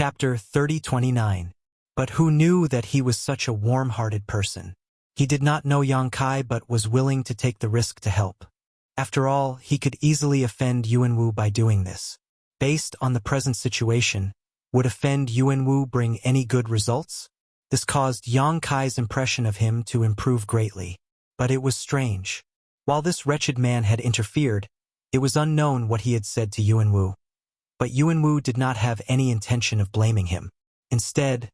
Chapter 30:29. But who knew that he was such a warm-hearted person? He did not know Yang Kai but was willing to take the risk to help. After all, he could easily offend Yuanwu by doing this. Based on the present situation, would offend Yuanwu bring any good results? This caused Yang Kai's impression of him to improve greatly. But it was strange. While this wretched man had interfered, it was unknown what he had said to Yuanwu. But Yuanwu did not have any intention of blaming him. Instead,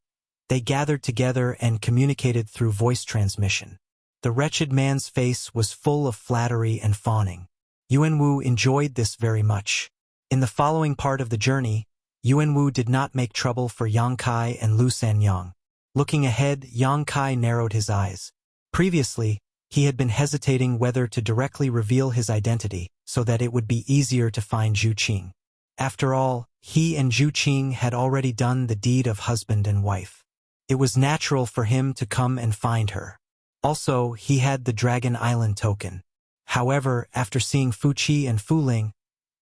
they gathered together and communicated through voice transmission. The wretched man's face was full of flattery and fawning. Yuanwu enjoyed this very much. In the following part of the journey, Yuanwu did not make trouble for Yang Kai and Lu Sanyang. Looking ahead, Yang Kai narrowed his eyes. Previously, he had been hesitating whether to directly reveal his identity so that it would be easier to find Zhu Qing. After all, he and Zhu Qing had already done the deed of husband and wife. It was natural for him to come and find her. Also, he had the Dragon Island token. However, after seeing Fu Qi and Fu Ling,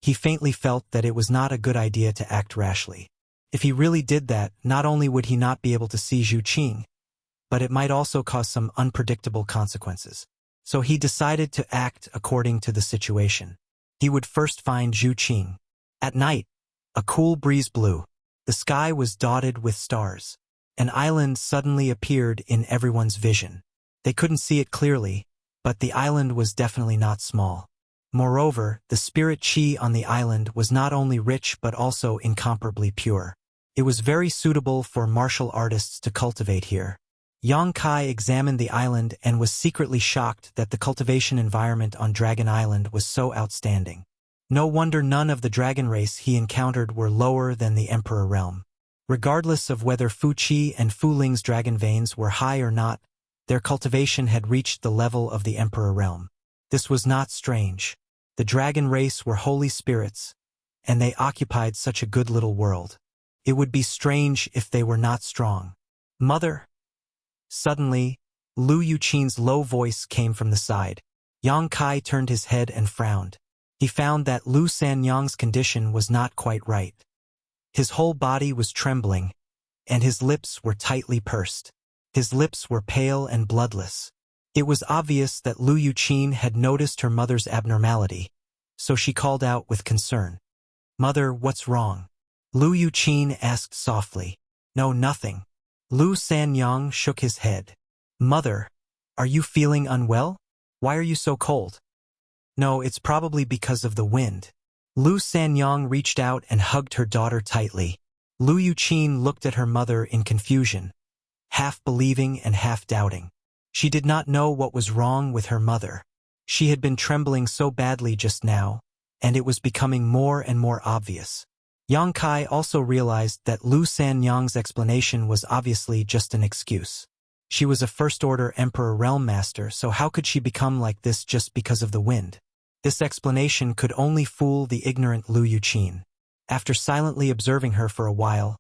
he faintly felt that it was not a good idea to act rashly. If he really did that, not only would he not be able to see Zhu Qing, but it might also cause some unpredictable consequences. So he decided to act according to the situation. He would first find Zhu Qing. At night, a cool breeze blew. The sky was dotted with stars. An island suddenly appeared in everyone's vision. They couldn't see it clearly, but the island was definitely not small. Moreover, the spirit qi on the island was not only rich but also incomparably pure. It was very suitable for martial artists to cultivate here. Yang Kai examined the island and was secretly shocked that the cultivation environment on Dragon Island was so outstanding. No wonder none of the dragon race he encountered were lower than the Emperor realm. Regardless of whether Fu Qi and Fu Ling's dragon veins were high or not, their cultivation had reached the level of the Emperor realm. This was not strange. The dragon race were holy spirits, and they occupied such a good little world. It would be strange if they were not strong. Mother! Suddenly, Lu Yuqin's low voice came from the side. Yang Kai turned his head and frowned. He found that Lu Sanyang's condition was not quite right. His whole body was trembling, and his lips were tightly pursed. His lips were pale and bloodless. It was obvious that Lu Yuqin had noticed her mother's abnormality, so she called out with concern. "Mother, what's wrong?" Lu Yuqin asked softly. "No, nothing." Lu Sanyang shook his head. "Mother, are you feeling unwell? Why are you so cold?" "No, it's probably because of the wind." Lu Sanyang reached out and hugged her daughter tightly. Lu Yuqin looked at her mother in confusion, half believing and half doubting. She did not know what was wrong with her mother. She had been trembling so badly just now, and it was becoming more and more obvious. Yang Kai also realized that Lu Sanyang's explanation was obviously just an excuse. She was a first-order Emperor Realm Master, so how could she become like this just because of the wind? This explanation could only fool the ignorant Lu Yuqin. After silently observing her for a while,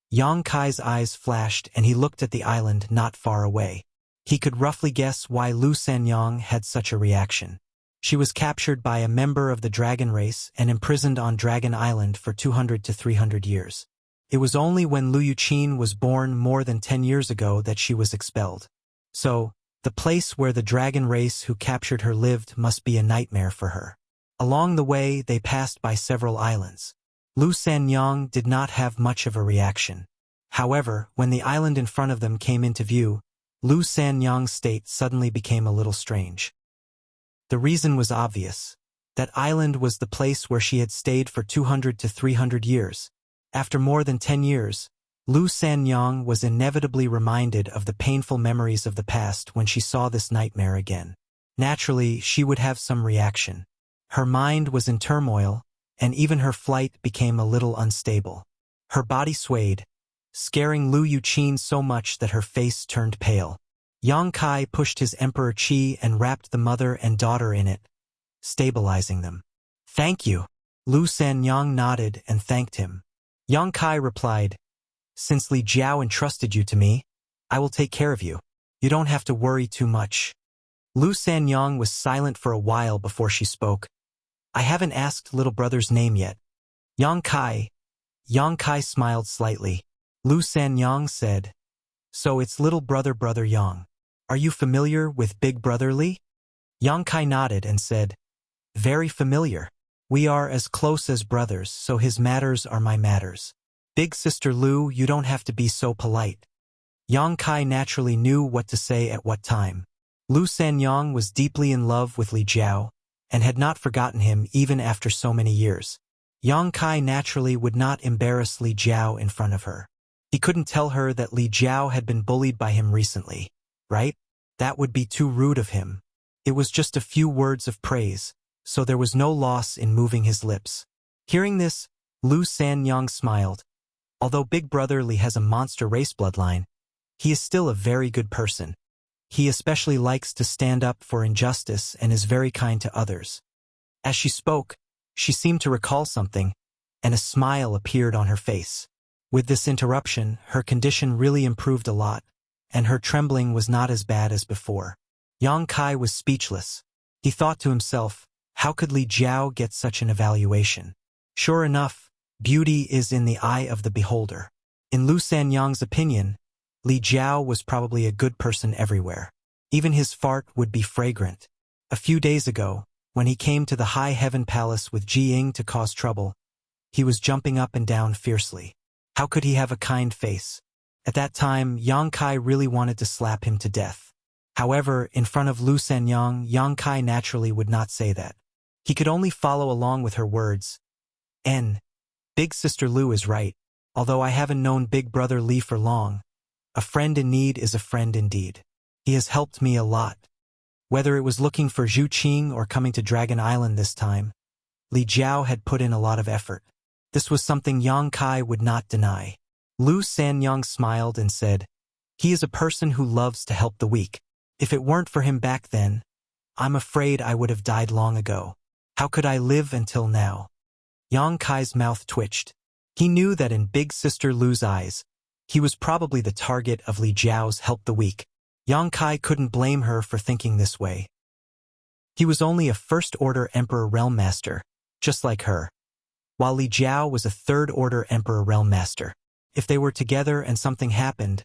Yang Kai's eyes flashed and he looked at the island not far away. He could roughly guess why Lu Sanyang had such a reaction. She was captured by a member of the dragon race and imprisoned on Dragon Island for 200 to 300 years. It was only when Lu Yuqin was born more than 10 years ago that she was expelled. So, the place where the dragon race who captured her lived must be a nightmare for her. Along the way, they passed by several islands. Lu Sanyang did not have much of a reaction. However, when the island in front of them came into view, Lu Sanyang's state suddenly became a little strange. The reason was obvious. That island was the place where she had stayed for 200 to 300 years. After more than 10 years, Lu Sanyang was inevitably reminded of the painful memories of the past when she saw this nightmare again. Naturally, she would have some reaction. Her mind was in turmoil, and even her flight became a little unstable. Her body swayed, scaring Lu Yuqin so much that her face turned pale. Yang Kai pushed his Emperor Qi and wrapped the mother and daughter in it, stabilizing them. "Thank you." Lu Sanyang nodded and thanked him. Yang Kai replied, "Since Li Jiao entrusted you to me, I will take care of you. You don't have to worry too much." Lu Sanyang was silent for a while before she spoke. "I haven't asked little brother's name yet." "Yang Kai, Yang Kai smiled slightly. Lu Sanyang said, "So it's little brother Yang. Are you familiar with Big Brother Li?" Yang Kai nodded and said, "Very familiar. We are as close as brothers, so his matters are my matters. Big sister Lu, you don't have to be so polite." Yang Kai naturally knew what to say at what time. Lu Sanyang was deeply in love with Li Jiao, and had not forgotten him even after so many years. Yang Kai naturally would not embarrass Li Jiao in front of her. He couldn't tell her that Li Jiao had been bullied by him recently, right? That would be too rude of him. It was just a few words of praise, so there was no loss in moving his lips. Hearing this, Lu Sanyang smiled. Although Big Brother Li has a monster race bloodline, he is still a very good person. He especially likes to stand up for injustice and is very kind to others. As she spoke, she seemed to recall something, and a smile appeared on her face. With this interruption, her condition really improved a lot, and her trembling was not as bad as before. Yang Kai was speechless. He thought to himself, how could Li Jiao get such an evaluation? Sure enough, beauty is in the eye of the beholder. In Lu Sanyang's opinion, Li Jiao was probably a good person everywhere. Even his fart would be fragrant. A few days ago, when he came to the High Heaven Palace with Ji Ying to cause trouble, he was jumping up and down fiercely. How could he have a kind face? At that time, Yang Kai really wanted to slap him to death. However, in front of Lu Sanyang, Yang Kai naturally would not say that. He could only follow along with her words. Big sister Lu is right. Although I haven't known Big Brother Li for long, a friend in need is a friend indeed. He has helped me a lot. Whether it was looking for Zhu Qing or coming to Dragon Island this time, Li Jiao had put in a lot of effort. This was something Yang Kai would not deny. Lu Sanyang smiled and said, he is a person who loves to help the weak. If it weren't for him back then, I'm afraid I would have died long ago. How could I live until now? Yang Kai's mouth twitched. He knew that in Big Sister Lu's eyes, he was probably the target of Li Jiao's help the weak. Yang Kai couldn't blame her for thinking this way. He was only a First-Order Emperor Realm Master, just like her, while Li Jiao was a Third-Order Emperor Realm Master. If they were together and something happened,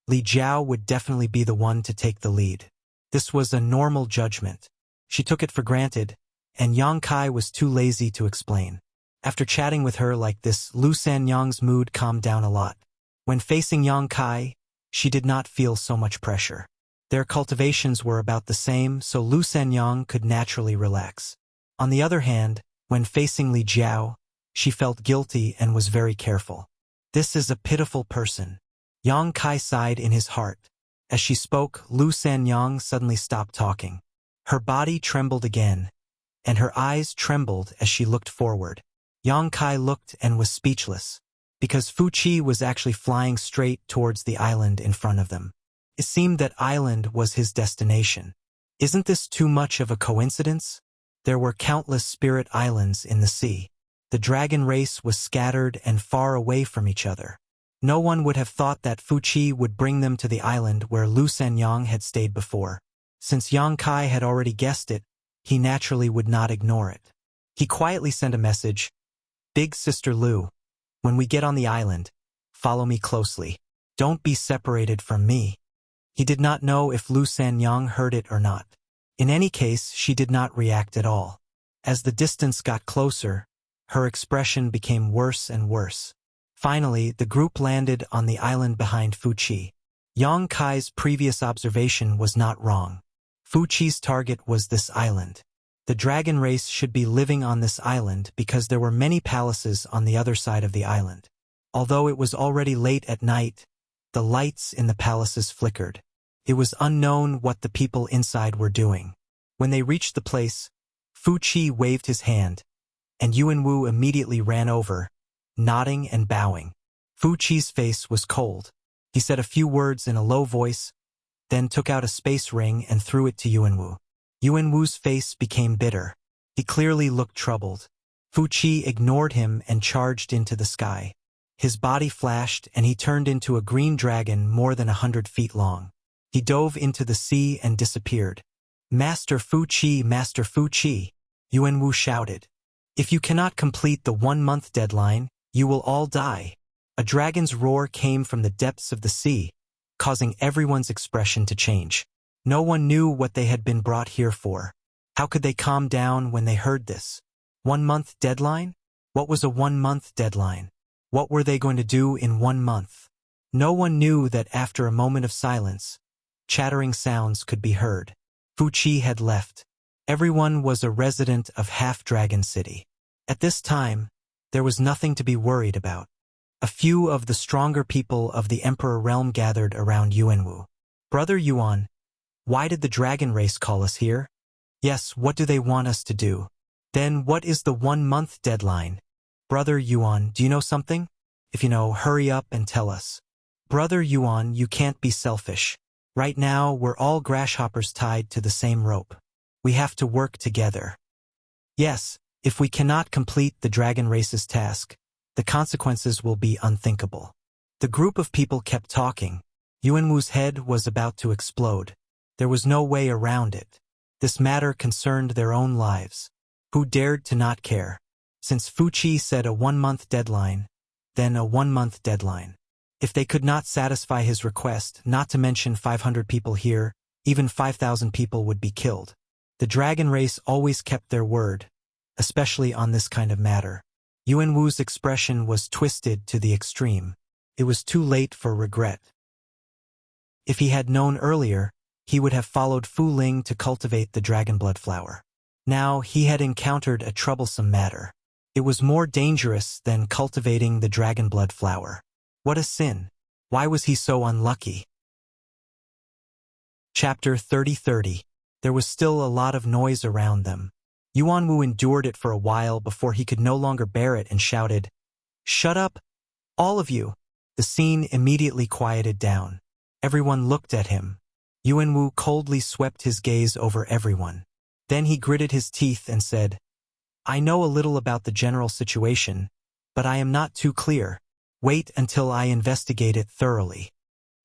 Li Jiao would definitely be the one to take the lead. This was a normal judgment. She took it for granted, and Yang Kai was too lazy to explain. After chatting with her like this, Lu Sanyang's mood calmed down a lot. When facing Yang Kai, she did not feel so much pressure. Their cultivations were about the same, so Lu Sanyang could naturally relax. On the other hand, when facing Li Jiao, she felt guilty and was very careful. This is a pitiful person. Yang Kai sighed in his heart. As she spoke, Lu Sanyang suddenly stopped talking. Her body trembled again, and her eyes trembled as she looked forward. Yang Kai looked and was speechless, because Fu Qi was actually flying straight towards the island in front of them. It seemed that island was his destination. Isn't this too much of a coincidence? There were countless spirit islands in the sea. The dragon race was scattered and far away from each other. No one would have thought that Fu Qi would bring them to the island where Lu Sanyang had stayed before. Since Yang Kai had already guessed it, he naturally would not ignore it. He quietly sent a message, Big Sister Lu, when we get on the island, follow me closely. Don't be separated from me. He did not know if Lu Sanyang heard it or not. In any case, she did not react at all. As the distance got closer, her expression became worse and worse. Finally, the group landed on the island behind Fu Qi. Yang Kai's previous observation was not wrong. Fu Qi's target was this island. The dragon race should be living on this island because there were many palaces on the other side of the island. Although it was already late at night, the lights in the palaces flickered. It was unknown what the people inside were doing. When they reached the place, Fu Qi waved his hand, and Yuan Wu immediately ran over, nodding and bowing. Fu Qi's face was cold. He said a few words in a low voice, then took out a space ring and threw it to Yuan Wu. Yuan Wu's face became bitter. He clearly looked troubled. Fu Qi ignored him and charged into the sky. His body flashed and he turned into a green dragon more than 100 feet long. He dove into the sea and disappeared. Master Fu Qi, Yuan Wu shouted. If you cannot complete the 1-month deadline, You will all die. A dragon's roar came from the depths of the sea, causing everyone's expression to change. No one knew what they had been brought here for. How could they calm down when they heard this? 1 month deadline? What was a 1 month deadline? What were they going to do in 1 month? No one knew that after a moment of silence, chattering sounds could be heard. Wuxia had left. Everyone was a resident of Half-Dragon City. At this time, there was nothing to be worried about. A few of the stronger people of the Emperor Realm gathered around Yuanwu. Brother Yuan, why did the dragon race call us here? Yes, what do they want us to do? Then what is the 1 month deadline? Brother Yuan, do you know something? If you know, hurry up and tell us. Brother Yuan, you can't be selfish. Right now, we're all grasshoppers tied to the same rope. We have to work together. Yes, if we cannot complete the dragon race's task, the consequences will be unthinkable. The group of people kept talking. Yuanwu's head was about to explode. There was no way around it. This matter concerned their own lives. Who dared to not care? Since Wuxia said a 1 month deadline, then a 1 month deadline. If they could not satisfy his request, not to mention 500 people here, even 5,000 people would be killed. The dragon race always kept their word, especially on this kind of matter. Yuanwu's expression was twisted to the extreme. It was too late for regret. If he had known earlier, he would have followed Fu Ling to cultivate the dragon blood flower. Now he had encountered a troublesome matter. It was more dangerous than cultivating the dragon blood flower. What a sin! Why was he so unlucky? Chapter 30:30. There was still a lot of noise around them. Yuanwu endured it for a while before he could no longer bear it and shouted, "Shut up, all of you!" The scene immediately quieted down. Everyone looked at him. Yuanwu coldly swept his gaze over everyone. Then he gritted his teeth and said, "I know a little about the general situation, but I am not too clear. Wait until I investigate it thoroughly."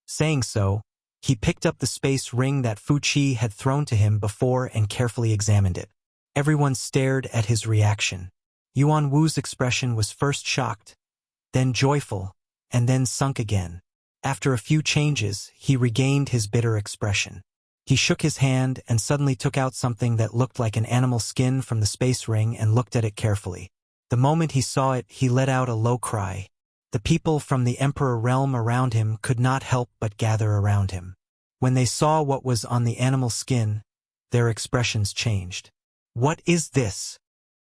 Saying so, he picked up the space ring that Wuxia had thrown to him before and carefully examined it. Everyone stared at his reaction. Yuanwu's expression was first shocked, then joyful, and then sunk again. After a few changes, he regained his bitter expression. He shook his hand and suddenly took out something that looked like an animal skin from the space ring and looked at it carefully. The moment he saw it, he let out a low cry. The people from the Emperor Realm around him could not help but gather around him. When they saw what was on the animal skin, their expressions changed. What is this?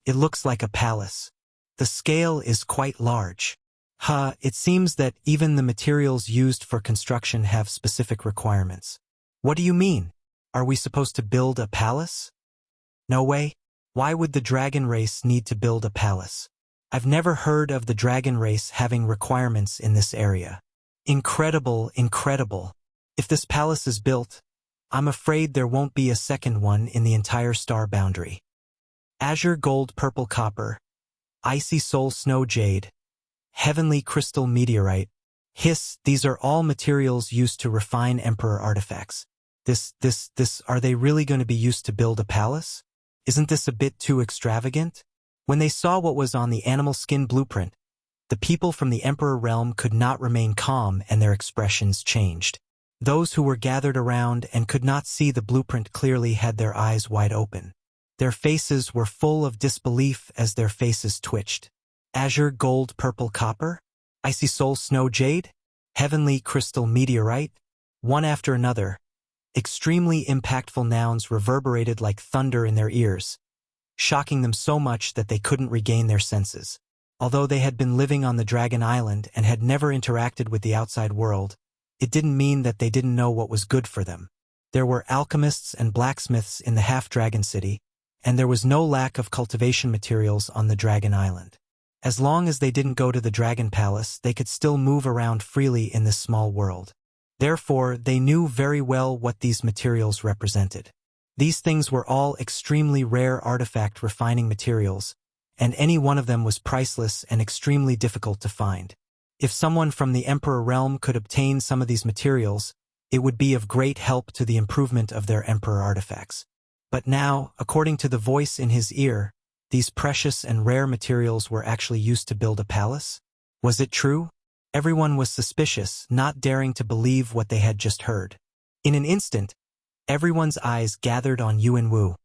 It looks like a palace. The scale is quite large. It seems that even the materials used for construction have specific requirements. What do you mean? Are we supposed to build a palace? No way. Why would the dragon race need to build a palace? I've never heard of the dragon race having requirements in this area. Incredible, incredible. If this palace is built, I'm afraid there won't be a second one in the entire star boundary. Azure gold purple copper, icy soul snow jade, heavenly crystal meteorite. These are all materials used to refine emperor artifacts. Are they really going to be used to build a palace? Isn't this a bit too extravagant? When they saw what was on the animal skin blueprint, the people from the Emperor Realm could not remain calm and their expressions changed. Those who were gathered around and could not see the blueprint clearly had their eyes wide open. Their faces were full of disbelief as their faces twitched. Azure gold purple copper? Icy soul snow jade? Heavenly crystal meteorite? One after another, extremely impactful nouns reverberated like thunder in their ears, shocking them so much that they couldn't regain their senses. Although they had been living on the Dragon Island and had never interacted with the outside world, it didn't mean that they didn't know what was good for them. There were alchemists and blacksmiths in the Half-Dragon City, and there was no lack of cultivation materials on the Dragon Island. As long as they didn't go to the Dragon Palace, they could still move around freely in this small world. Therefore, they knew very well what these materials represented. These things were all extremely rare artifact refining materials, and any one of them was priceless and extremely difficult to find. If someone from the Emperor Realm could obtain some of these materials, it would be of great help to the improvement of their Emperor artifacts. But now, according to the voice in his ear, these precious and rare materials were actually used to build a palace? Was it true? Everyone was suspicious, not daring to believe what they had just heard. In an instant, everyone's eyes gathered on Yuanwu,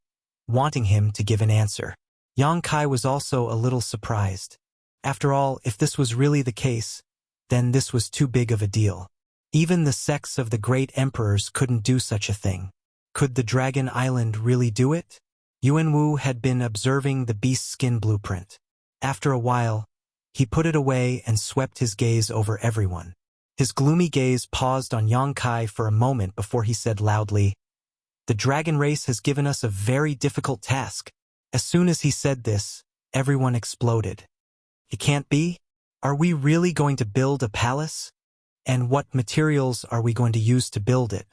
wanting him to give an answer. Yang Kai was also a little surprised. After all, if this was really the case, then this was too big of a deal. Even the sects of the great emperors couldn't do such a thing. Could the Dragon Island really do it? Yuanwu had been observing the beast skin blueprint. After a while, he put it away and swept his gaze over everyone. His gloomy gaze paused on Yang Kai for a moment before he said loudly, "The dragon race has given us a very difficult task." As soon as he said this, everyone exploded. It can't be? Are we really going to build a palace? And what materials are we going to use to build it?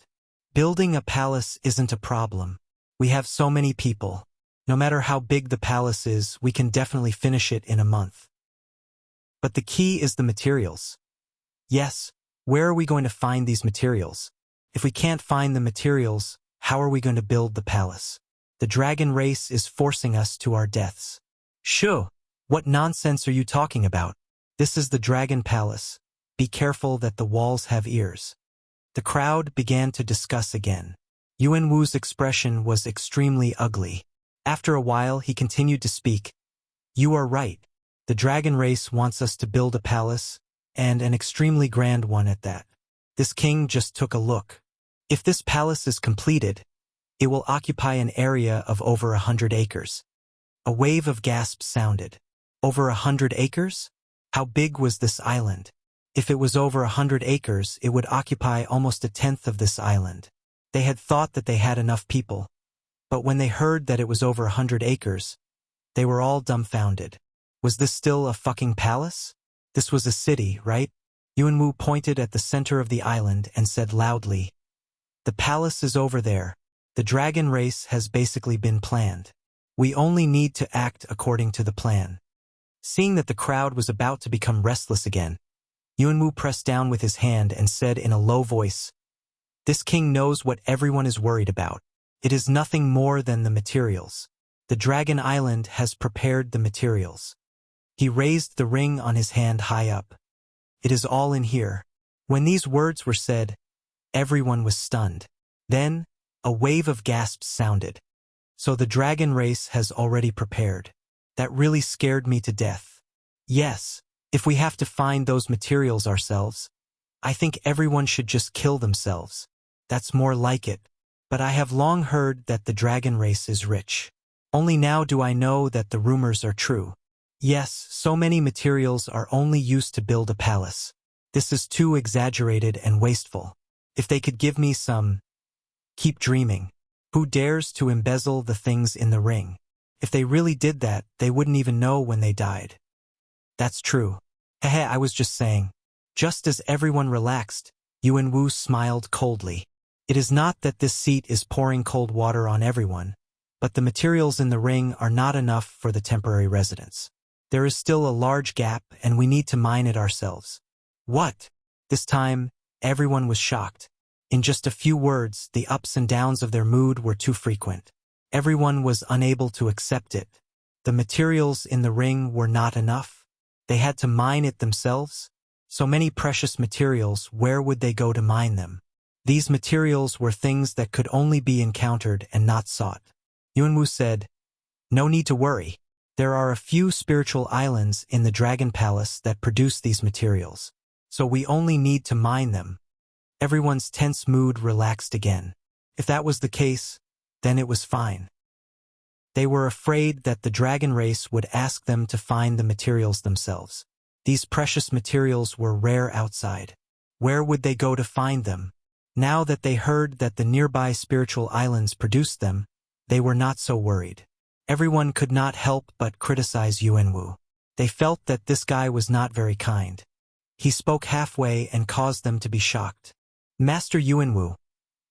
Building a palace isn't a problem. We have so many people. No matter how big the palace is, we can definitely finish it in a month. But the key is the materials. Yes, where are we going to find these materials? If we can't find the materials, how are we going to build the palace? The dragon race is forcing us to our deaths. Shoo! What nonsense are you talking about? This is the dragon palace. Be careful that the walls have ears. The crowd began to discuss again. Yuanwu's expression was extremely ugly. After a while, he continued to speak. You are right. The dragon race wants us to build a palace, and an extremely grand one at that. This king just took a look. If this palace is completed, it will occupy an area of over 100 acres. A wave of gasps sounded. Over 100 acres? How big was this island? If it was over 100 acres, it would occupy almost a tenth of this island. They had thought that they had enough people, but when they heard that it was over 100 acres, they were all dumbfounded. Was this still a fucking palace? This was a city, right? Yuanwu pointed at the center of the island and said loudly, "The palace is over there. The dragon race has basically been planned. We only need to act according to the plan." Seeing that the crowd was about to become restless again, Yuanwu pressed down with his hand and said in a low voice, "This king knows what everyone is worried about. It is nothing more than the materials. The Dragon Island has prepared the materials." He raised the ring on his hand high up. "It is all in here." When these words were said, everyone was stunned. Then, a wave of gasps sounded. So the dragon race has already prepared. That really scared me to death. Yes, if we have to find those materials ourselves, I think everyone should just kill themselves. That's more like it. But I have long heard that the dragon race is rich. Only now do I know that the rumors are true. Yes, so many materials are only used to build a palace. This is too exaggerated and wasteful. If they could give me some, keep dreaming. Who dares to embezzle the things in the ring? If they really did that, they wouldn't even know when they died. That's true. Hehe, I was just saying. Just as everyone relaxed, Yuanwu smiled coldly. It is not that this seat is pouring cold water on everyone, but the materials in the ring are not enough for the temporary residents. There is still a large gap, and we need to mine it ourselves. What? This time, everyone was shocked. In just a few words, the ups and downs of their mood were too frequent. Everyone was unable to accept it. The materials in the ring were not enough. They had to mine it themselves. So many precious materials, where would they go to mine them? These materials were things that could only be encountered and not sought. Yuanwu said, "No need to worry. There are a few spiritual islands in the Dragon Palace that produce these materials. So we only need to mine them." Everyone's tense mood relaxed again. If that was the case, then it was fine. They were afraid that the dragon race would ask them to find the materials themselves. These precious materials were rare outside. Where would they go to find them? Now that they heard that the nearby spiritual islands produced them, they were not so worried. Everyone could not help but criticize Yuanwu. They felt that this guy was not very kind. He spoke halfway and caused them to be shocked. "Master Yuanwu,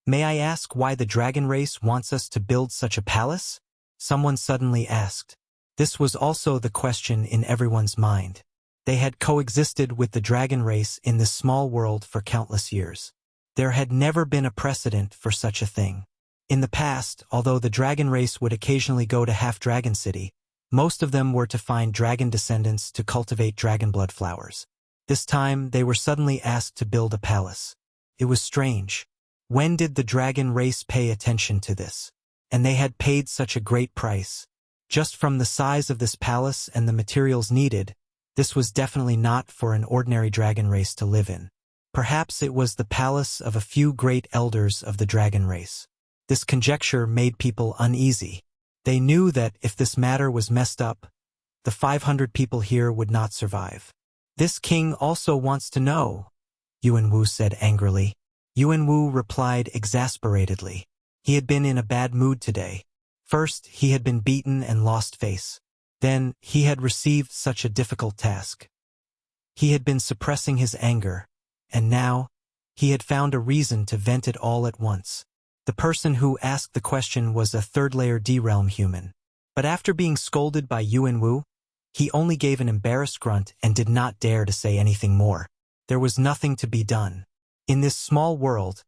may I ask why the dragon race wants us to build such a palace?" Someone suddenly asked. This was also the question in everyone's mind. They had coexisted with the dragon race in this small world for countless years. There had never been a precedent for such a thing. In the past, although the dragon race would occasionally go to Half-Dragon City, most of them were to find dragon descendants to cultivate dragon blood flowers. This time, they were suddenly asked to build a palace. It was strange. When did the dragon race pay attention to this? And they had paid such a great price. Just from the size of this palace and the materials needed, this was definitely not for an ordinary dragon race to live in. Perhaps it was the palace of a few great elders of the dragon race. This conjecture made people uneasy. They knew that if this matter was messed up, the 500 people here would not survive. This king also wants to know, Yuan Wu said angrily. Yuan Wu replied exasperatedly. He had been in a bad mood today. First, he had been beaten and lost face. Then, he had received such a difficult task. He had been suppressing his anger, and now, he had found a reason to vent it all at once. The person who asked the question was a third-layer D-realm human. But after being scolded by Yuan Wu, he only gave an embarrassed grunt and did not dare to say anything more. There was nothing to be done. In this small world,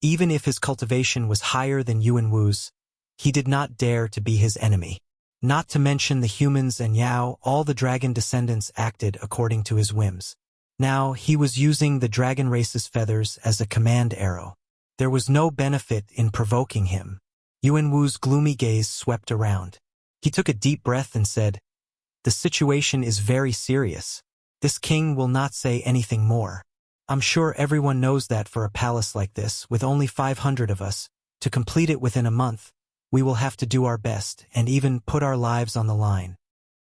even if his cultivation was higher than Yuan Wu's, he did not dare to be his enemy. Not to mention the humans and Yao, all the dragon descendants acted according to his whims. Now, he was using the dragon race's feathers as a command arrow. There was no benefit in provoking him. Yuan Wu's gloomy gaze swept around. He took a deep breath and said, "The situation is very serious. This king will not say anything more. I'm sure everyone knows that for a palace like this, with only 500 of us, to complete it within a month, we will have to do our best and even put our lives on the line."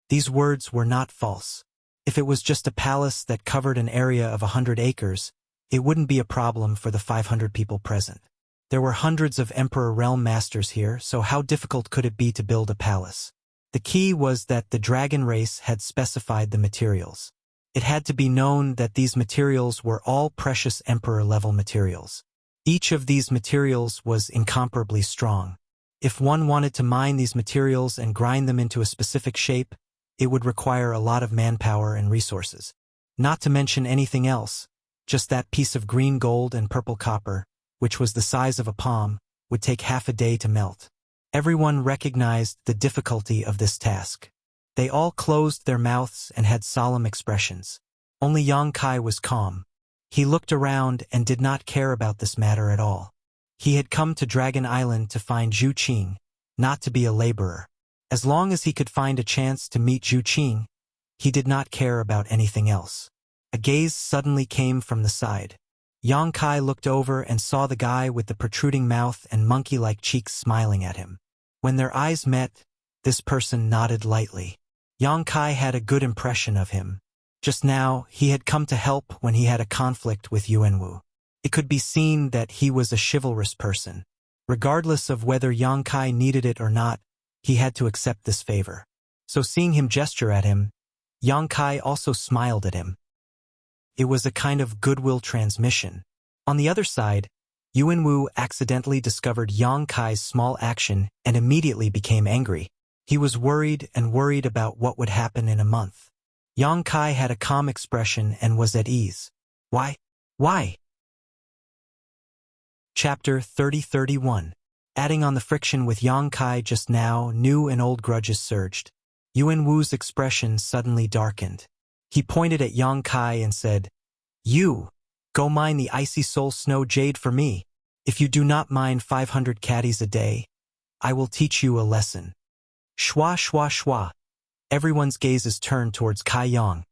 These words were not false. If it was just a palace that covered an area of 100 acres, it wouldn't be a problem for the 500 people present. There were hundreds of Emperor Realm Masters here, so how difficult could it be to build a palace? The key was that the dragon race had specified the materials. It had to be known that these materials were all precious Emperor-level materials. Each of these materials was incomparably strong. If one wanted to mine these materials and grind them into a specific shape, it would require a lot of manpower and resources. Not to mention anything else, just that piece of green gold and purple copper, which was the size of a palm, would take half a day to melt. Everyone recognized the difficulty of this task. They all closed their mouths and had solemn expressions. Only Yang Kai was calm. He looked around and did not care about this matter at all. He had come to Dragon Island to find Zhu Qing, not to be a laborer. As long as he could find a chance to meet Zhu Qing, he did not care about anything else. A gaze suddenly came from the side. Yang Kai looked over and saw the guy with the protruding mouth and monkey-like cheeks smiling at him. When their eyes met, this person nodded lightly. Yang Kai had a good impression of him. Just now, he had come to help when he had a conflict with Yuan Wu. It could be seen that he was a chivalrous person. Regardless of whether Yang Kai needed it or not, he had to accept this favor. So seeing him gesture at him, Yang Kai also smiled at him. It was a kind of goodwill transmission. On the other side, Yuan Wu accidentally discovered Yang Kai's small action and immediately became angry. He was worried about what would happen in a month. Yang Kai had a calm expression and was at ease. Why? Chapter 30-31. Adding on the friction with Yang Kai just now, new and old grudges surged. Yuan Wu's expression suddenly darkened. He pointed at Yang Kai and said, "You, go mine the icy soul snow jade for me. If you do not mine 500 caddies a day, I will teach you a lesson." Shwa shwa shwa. Everyone's gazes turned towards Kai Yang.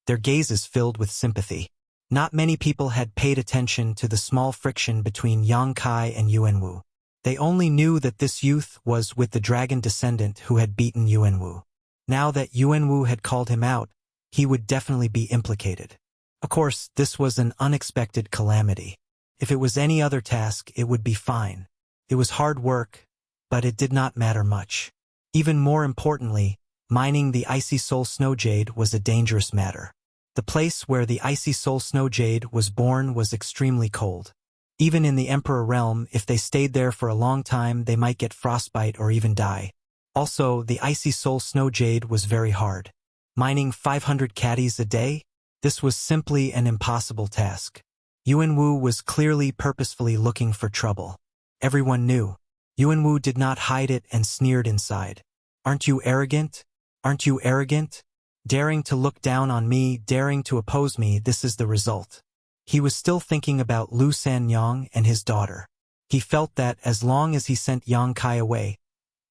Their gazes filled with sympathy. Not many people had paid attention to the small friction between Yang Kai and Yuan Wu. They only knew that this youth was with the dragon descendant who had beaten Yuan Wu. Now that Yuan Wu had called him out, he would definitely be implicated. Of course, this was an unexpected calamity. If it was any other task, it would be fine. It was hard work, but it did not matter much. Even more importantly, mining the icy soul snow jade was a dangerous matter. The place where the icy soul snow jade was born was extremely cold. Even in the Emperor realm, if they stayed there for a long time, they might get frostbite or even die. Also, the icy soul snow jade was very hard. Mining 500 caddies a day? This was simply an impossible task. Yuan Wu was clearly purposefully looking for trouble. Everyone knew. Yuan Wu did not hide it and sneered inside. "Aren't you arrogant? Aren't you arrogant? Daring to look down on me, daring to oppose me, this is the result. He was still thinking about Lu Sanyang and his daughter. He felt that as long as he sent Yang Kai away,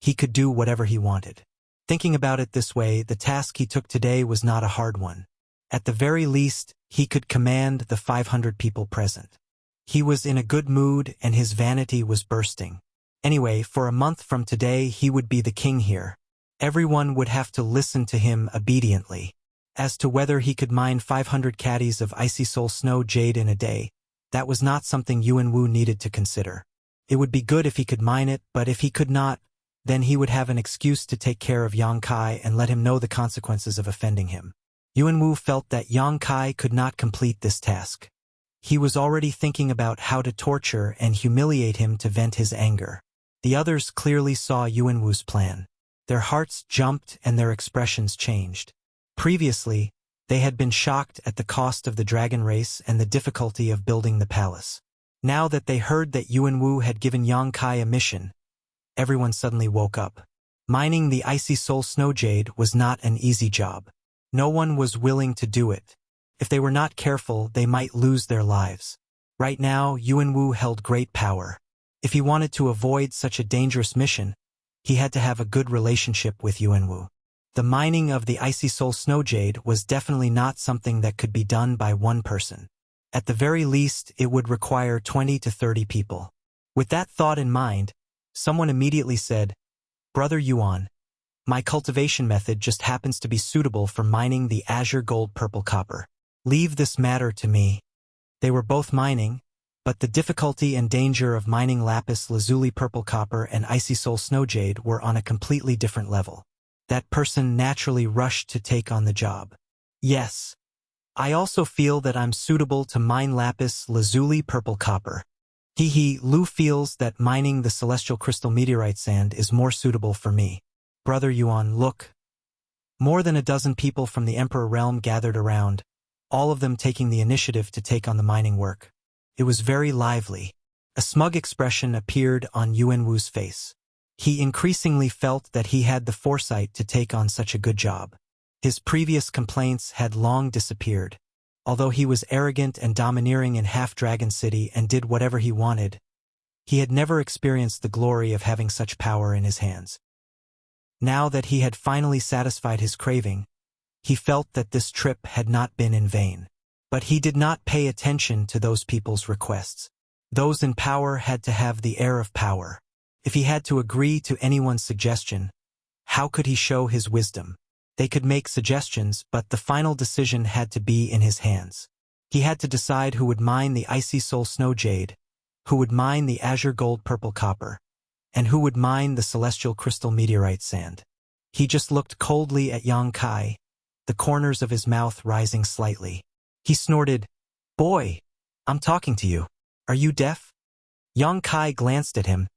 he could do whatever he wanted. Thinking about it this way, the task he took today was not a hard one. At the very least, he could command the 500 people present. He was in a good mood and his vanity was bursting. Anyway, for a month from today he would be the king here. Everyone would have to listen to him obediently. As to whether he could mine 500 caddies of icy soul snow jade in a day, that was not something Yuan Wu needed to consider. It would be good if he could mine it, but if he could not, then he would have an excuse to take care of Yang Kai and let him know the consequences of offending him. Yuan Wu felt that Yang Kai could not complete this task. He was already thinking about how to torture and humiliate him to vent his anger. The others clearly saw Yuan Wu's plan. Their hearts jumped and their expressions changed. Previously, they had been shocked at the cost of the dragon race and the difficulty of building the palace. Now that they heard that Yuan Wu had given Yang Kai a mission, everyone suddenly woke up. Mining the icy soul snow jade was not an easy job. No one was willing to do it. If they were not careful, they might lose their lives. Right now, Yuan Wu held great power. If he wanted to avoid such a dangerous mission, he had to have a good relationship with Yuan Wu. The mining of the icy soul snow jade was definitely not something that could be done by one person. At the very least, it would require 20 to 30 people. With that thought in mind, someone immediately said, "Brother Yuan, my cultivation method just happens to be suitable for mining the azure gold purple copper. Leave this matter to me." They were both mining, but the difficulty and danger of mining lapis lazuli purple copper and icy soul snow jade were on a completely different level. That person naturally rushed to take on the job. "Yes. I also feel that I'm suitable to mine lapis lazuli purple copper." Lu feels that mining the celestial crystal meteorite sand is more suitable for me. "Brother Yuan, look." More than a dozen people from the Emperor realm gathered around, all of them taking the initiative to take on the mining work. It was very lively. A smug expression appeared on Yuan Wu's face. He increasingly felt that he had the foresight to take on such a good job. His previous complaints had long disappeared. Although he was arrogant and domineering in Half-Dragon City and did whatever he wanted, he had never experienced the glory of having such power in his hands. Now that he had finally satisfied his craving, he felt that this trip had not been in vain. But he did not pay attention to those people's requests. Those in power had to have the air of power. If he had to agree to anyone's suggestion, how could he show his wisdom? They could make suggestions, but the final decision had to be in his hands. He had to decide who would mine the icy soul snow jade, who would mine the azure gold purple copper, and who would mine the celestial crystal meteorite sand. He just looked coldly at Yang Kai, the corners of his mouth rising slightly. He snorted, "Boy, I'm talking to you. Are you deaf?" Yang Kai glanced at him,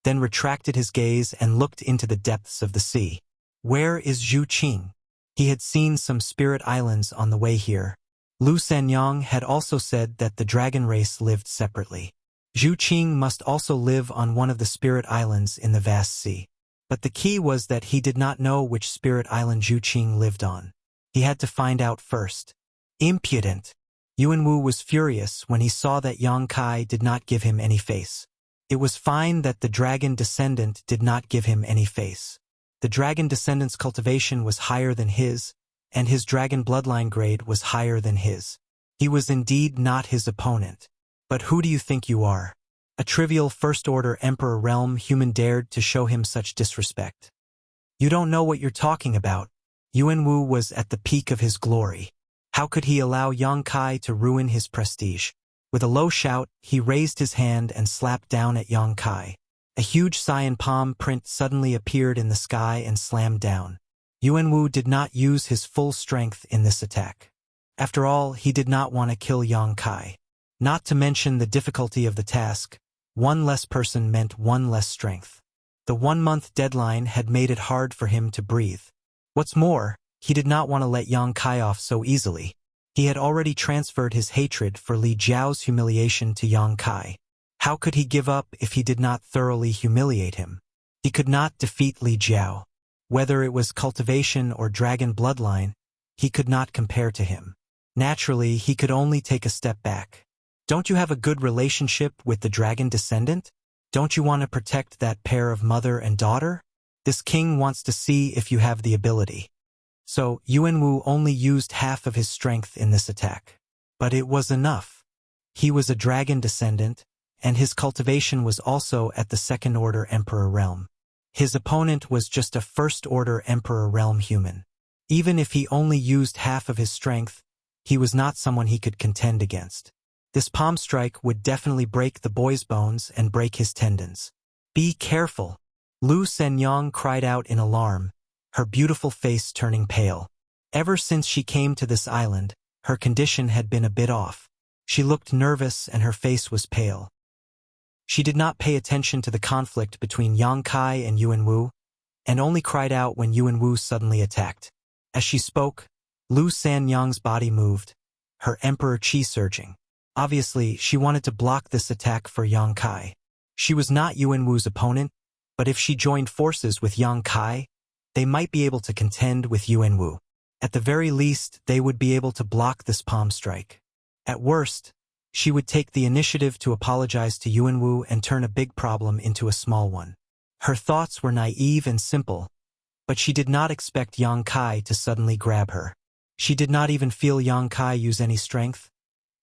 then retracted his gaze and looked into the depths of the sea. Where is Zhu Qing? He had seen some spirit islands on the way here. Lu Sanyang had also said that the dragon race lived separately. Zhu Qing must also live on one of the spirit islands in the vast sea. But the key was that he did not know which spirit island Zhu Qing lived on. He had to find out first. Impudent! Yuan Wu was furious when he saw that Yang Kai did not give him any face. It was fine that the dragon descendant did not give him any face. The dragon descendant's cultivation was higher than his, and his dragon bloodline grade was higher than his. He was indeed not his opponent. But who do you think you are? A trivial first-order Emperor realm human dared to show him such disrespect. You don't know what you're talking about. Yuan Wu was at the peak of his glory. How could he allow Yang Kai to ruin his prestige? With a low shout, he raised his hand and slapped down at Yang Kai. A huge cyan palm print suddenly appeared in the sky and slammed down. Yuan Wu did not use his full strength in this attack. After all, he did not want to kill Yang Kai. Not to mention the difficulty of the task, one less person meant one less strength. The 1-month deadline had made it hard for him to breathe. What's more, he did not want to let Yang Kai off so easily. He had already transferred his hatred for Li Jiao's humiliation to Yang Kai. How could he give up if he did not thoroughly humiliate him? He could not defeat Li Jiao. Whether it was cultivation or dragon bloodline, he could not compare to him. Naturally, he could only take a step back. Don't you have a good relationship with the dragon descendant? Don't you want to protect that pair of mother and daughter? This king wants to see if you have the ability. So, Yuanwu only used half of his strength in this attack. But it was enough. He was a dragon descendant, and his cultivation was also at the second-order Emperor realm. His opponent was just a first-order Emperor realm human. Even if he only used half of his strength, he was not someone he could contend against. This palm strike would definitely break the boy's bones and break his tendons. Be careful! Lu Shenyang cried out in alarm, her beautiful face turning pale. Ever since she came to this island, her condition had been a bit off. She looked nervous and her face was pale. She did not pay attention to the conflict between Yang Kai and Yuanwu, and only cried out when Yuanwu suddenly attacked. As she spoke, Lu Shenyang's body moved, her emperor chi surging. Obviously, she wanted to block this attack for Yang Kai. She was not Yuanwu's opponent, but if she joined forces with Yang Kai, they might be able to contend with Yuanwu. At the very least, they would be able to block this palm strike. At worst, she would take the initiative to apologize to Yuanwu and turn a big problem into a small one. Her thoughts were naive and simple, but she did not expect Yang Kai to suddenly grab her. She did not even feel Yang Kai use any strength,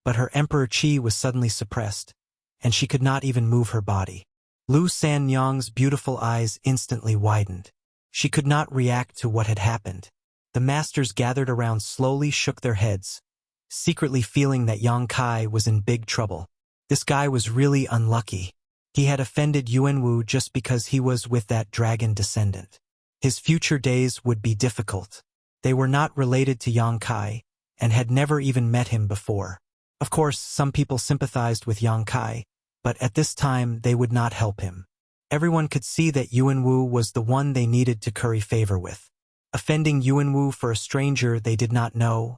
but her emperor chi was suddenly suppressed, and she could not even move her body. Lu Shenyang's beautiful eyes instantly widened. She could not react to what had happened. The masters gathered around slowly shook their heads, secretly feeling that Yang Kai was in big trouble. This guy was really unlucky. He had offended Yuanwu just because he was with that dragon descendant. His future days would be difficult. They were not related to Yang Kai, and had never even met him before. Of course, some people sympathized with Yang Kai, but at this time they would not help him. Everyone could see that Yuanwu was the one they needed to curry favor with. Offending Yuanwu for a stranger they did not know,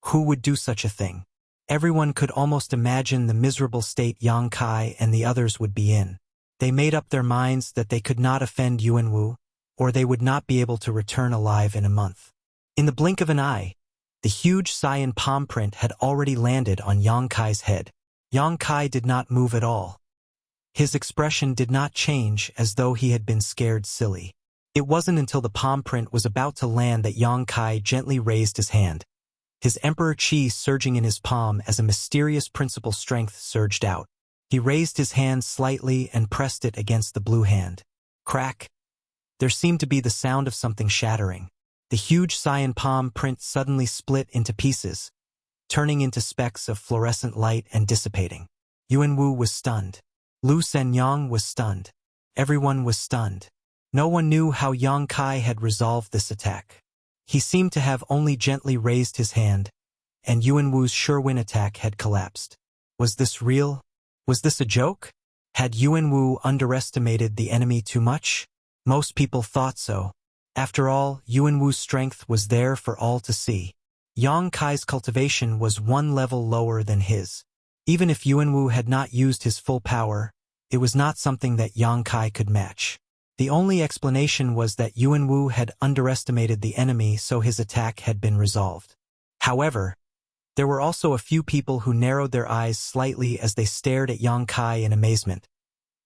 who would do such a thing? Everyone could almost imagine the miserable state Yang Kai and the others would be in. They made up their minds that they could not offend Yuanwu, or they would not be able to return alive in a month. In the blink of an eye, the huge cyan palm print had already landed on Yang Kai's head. Yang Kai did not move at all. His expression did not change as though he had been scared silly. It wasn't until the palm print was about to land that Yang Kai gently raised his hand, his emperor chi surging in his palm as a mysterious principal strength surged out. He raised his hand slightly and pressed it against the blue hand. Crack! There seemed to be the sound of something shattering. The huge cyan palm print suddenly split into pieces, turning into specks of fluorescent light and dissipating. Yuanwu was stunned. Lu Shenyang was stunned. Everyone was stunned. No one knew how Yang Kai had resolved this attack. He seemed to have only gently raised his hand, and Yuanwu's sure-win attack had collapsed. Was this real? Was this a joke? Had Yuanwu underestimated the enemy too much? Most people thought so. After all, Yuanwu's strength was there for all to see. Yang Kai's cultivation was one level lower than his. Even if Yuanwu had not used his full power, it was not something that Yang Kai could match. The only explanation was that Yuanwu had underestimated the enemy, so his attack had been resolved. However, there were also a few people who narrowed their eyes slightly as they stared at Yang Kai in amazement,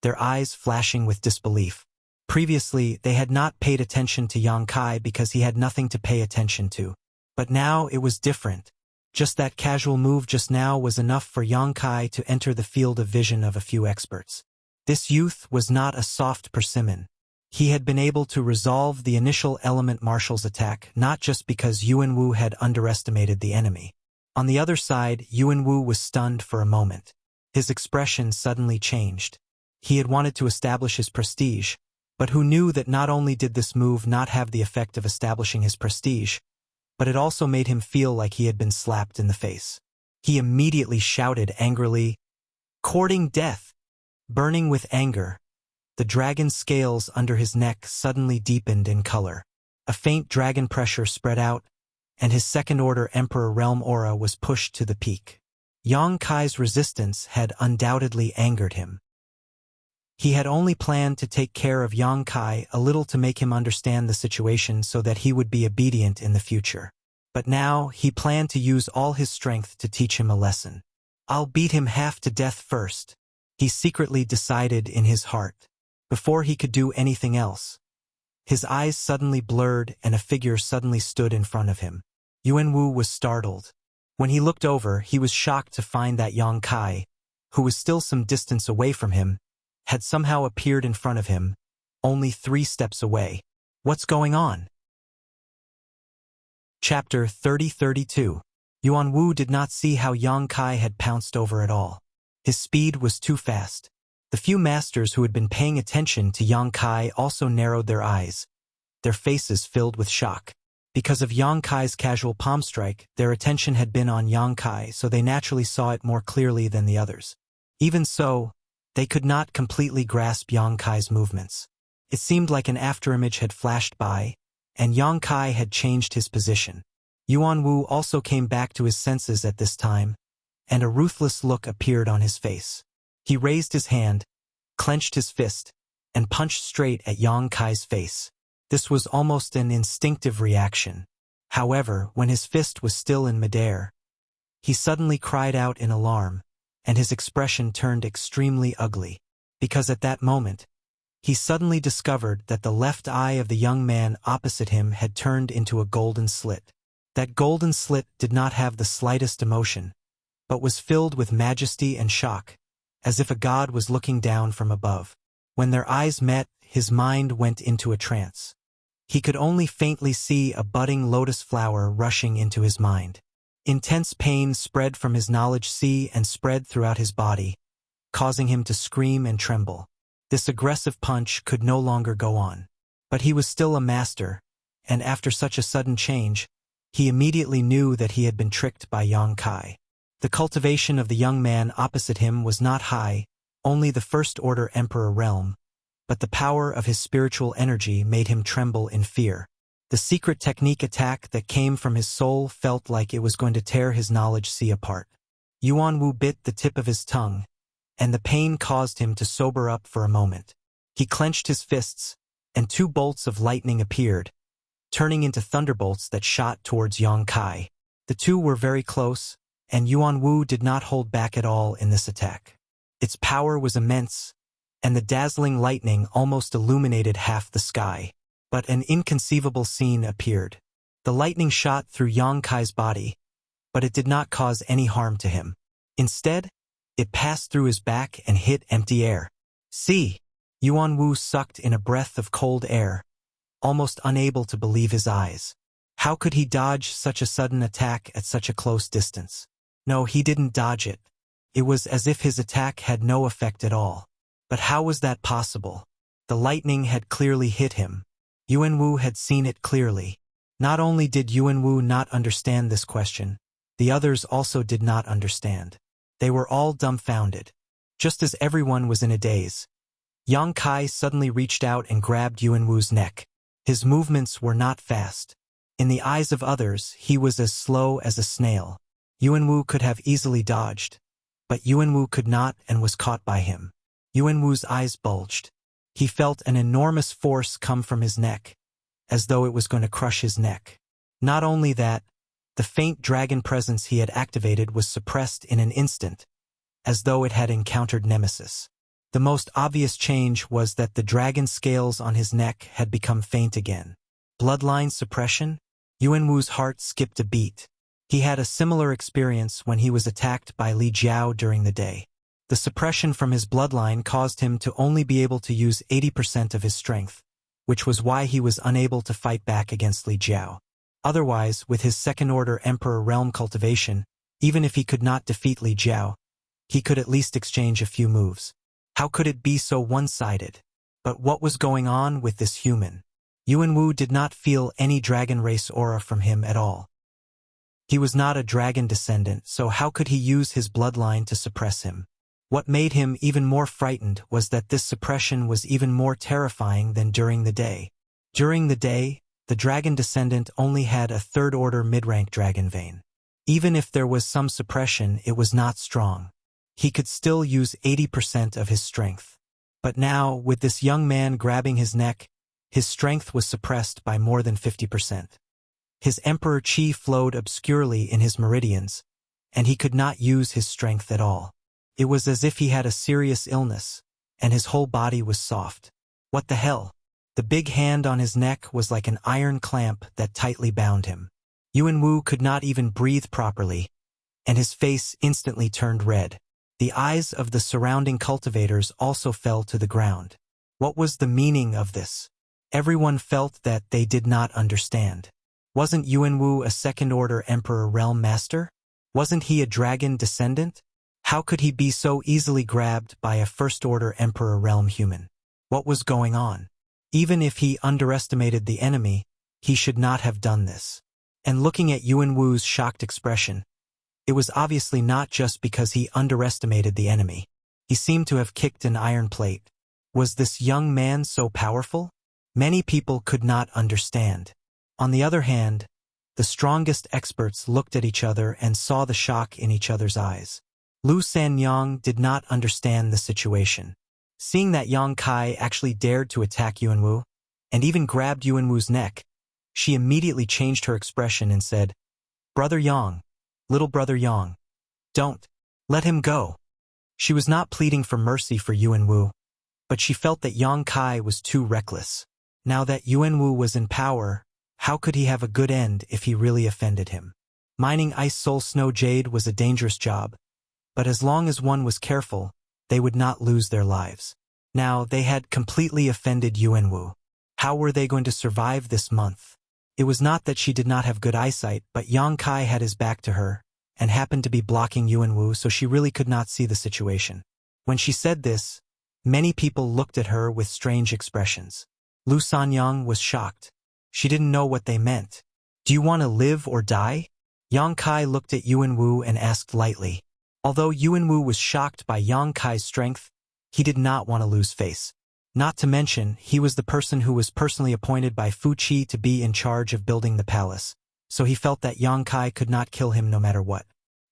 their eyes flashing with disbelief. Previously, they had not paid attention to Yang Kai because he had nothing to pay attention to. But now it was different. Just that casual move just now was enough for Yang Kai to enter the field of vision of a few experts. This youth was not a soft persimmon. He had been able to resolve the initial element marshal's attack not just because Yuanwu had underestimated the enemy. On the other side, Yuanwu was stunned for a moment. His expression suddenly changed. He had wanted to establish his prestige, but who knew that not only did this move not have the effect of establishing his prestige, but it also made him feel like he had been slapped in the face. He immediately shouted angrily, "Courting death!" Burning with anger, the dragon scales under his neck suddenly deepened in color. A faint dragon pressure spread out, and his second-order Emperor Realm aura was pushed to the peak. Yang Kai's resistance had undoubtedly angered him. He had only planned to take care of Yang Kai a little to make him understand the situation so that he would be obedient in the future. But now, he planned to use all his strength to teach him a lesson. "I'll beat him half to death first," he secretly decided in his heart. Before he could do anything else, his eyes suddenly blurred and a figure suddenly stood in front of him. Yuanwu was startled. When he looked over, he was shocked to find that Yang Kai, who was still some distance away from him, had somehow appeared in front of him, only 3 steps away. What's going on? Chapter 30-32. Yuanwu did not see how Yang Kai had pounced over at all. His speed was too fast. The few masters who had been paying attention to Yang Kai also narrowed their eyes, their faces filled with shock. Because of Yang Kai's casual palm strike, their attention had been on Yang Kai, so they naturally saw it more clearly than the others. Even so, they could not completely grasp Yang Kai's movements. It seemed like an afterimage had flashed by, and Yang Kai had changed his position. Yuanwu also came back to his senses at this time, and a ruthless look appeared on his face. He raised his hand, clenched his fist, and punched straight at Yang Kai's face. This was almost an instinctive reaction. However, when his fist was still in midair, he suddenly cried out in alarm, and his expression turned extremely ugly, because at that moment, he suddenly discovered that the left eye of the young man opposite him had turned into a golden slit. That golden slit did not have the slightest emotion, but was filled with majesty and shock, as if a god was looking down from above. When their eyes met, his mind went into a trance. He could only faintly see a budding lotus flower rushing into his mind. Intense pain spread from his knowledge sea and spread throughout his body, causing him to scream and tremble. This aggressive punch could no longer go on. But he was still a master, and after such a sudden change, he immediately knew that he had been tricked by Yang Kai. The cultivation of the young man opposite him was not high, only the first-order emperor realm, but the power of his spiritual energy made him tremble in fear. The secret technique attack that came from his soul felt like it was going to tear his knowledge sea apart. Yuanwu bit the tip of his tongue, and the pain caused him to sober up for a moment. He clenched his fists, and 2 bolts of lightning appeared, turning into thunderbolts that shot towards Yang Kai. The 2 were very close, and Yuanwu did not hold back at all in this attack. Its power was immense, and the dazzling lightning almost illuminated half the sky. But an inconceivable scene appeared. The lightning shot through Yang Kai's body, but it did not cause any harm to him. Instead, it passed through his back and hit empty air. See! Yuanwu sucked in a breath of cold air, almost unable to believe his eyes. How could he dodge such a sudden attack at such a close distance? No, he didn't dodge it. It was as if his attack had no effect at all. But how was that possible? The lightning had clearly hit him. Yuanwu had seen it clearly. Not only did Yuanwu not understand this question, the others also did not understand. They were all dumbfounded. Just as everyone was in a daze, Yang Kai suddenly reached out and grabbed Yuanwu's neck. His movements were not fast. In the eyes of others, he was as slow as a snail. Yuanwu could have easily dodged, but Yuanwu could not and was caught by him. Yuanwu's eyes bulged. He felt an enormous force come from his neck, as though it was going to crush his neck. Not only that, the faint dragon presence he had activated was suppressed in an instant, as though it had encountered nemesis. The most obvious change was that the dragon scales on his neck had become faint again. Bloodline suppression? Yuanwu's heart skipped a beat. He had a similar experience when he was attacked by Li Jiao during the day. The suppression from his bloodline caused him to only be able to use 80% of his strength, which was why he was unable to fight back against Li Jiao. Otherwise, with his second-order Emperor realm cultivation, even if he could not defeat Li Jiao, he could at least exchange a few moves. How could it be so one-sided? But what was going on with this human? Yuanwu did not feel any dragon race aura from him at all. He was not a dragon descendant, so how could he use his bloodline to suppress him? What made him even more frightened was that this suppression was even more terrifying than during the day. During the day, the dragon descendant only had a third-order mid-rank dragon vein. Even if there was some suppression, it was not strong. He could still use 80% of his strength. But now, with this young man grabbing his neck, his strength was suppressed by more than 50%. His emperor chi flowed obscurely in his meridians, and he could not use his strength at all. It was as if he had a serious illness, and his whole body was soft. What the hell? The big hand on his neck was like an iron clamp that tightly bound him. Yuan Wu could not even breathe properly, and his face instantly turned red. The eyes of the surrounding cultivators also fell to the ground. What was the meaning of this? Everyone felt that they did not understand. Wasn't Yuan Wu a second-order Emperor Realm Master? Wasn't he a dragon descendant? How could he be so easily grabbed by a first-order Emperor Realm human? What was going on? Even if he underestimated the enemy, he should not have done this. And looking at Yuan Wu's shocked expression, it was obviously not just because he underestimated the enemy. He seemed to have kicked an iron plate. Was this young man so powerful? Many people could not understand. On the other hand, the strongest experts looked at each other and saw the shock in each other's eyes. Lu Sanyang did not understand the situation. Seeing that Yang Kai actually dared to attack Yuan Wu, and even grabbed Yuan Wu's neck, she immediately changed her expression and said, "Brother Yang, little brother Yang, don't let him go." She was not pleading for mercy for Yuan Wu, but she felt that Yang Kai was too reckless. Now that Yuan Wu was in power, how could he have a good end if he really offended him? Mining ice soul snow jade was a dangerous job, but as long as one was careful, they would not lose their lives. Now they had completely offended Yuan Wu. How were they going to survive this month? It was not that she did not have good eyesight, but Yang Kai had his back to her, and happened to be blocking Yuan Wu, so she really could not see the situation. When she said this, many people looked at her with strange expressions. Lu Sanyang was shocked. She didn't know what they meant. "Do you want to live or die?" Yang Kai looked at Yuan Wu and asked lightly. Although Yuan Wu was shocked by Yang Kai's strength, he did not want to lose face. Not to mention, he was the person who was personally appointed by Fu Qi to be in charge of building the palace, so he felt that Yang Kai could not kill him no matter what.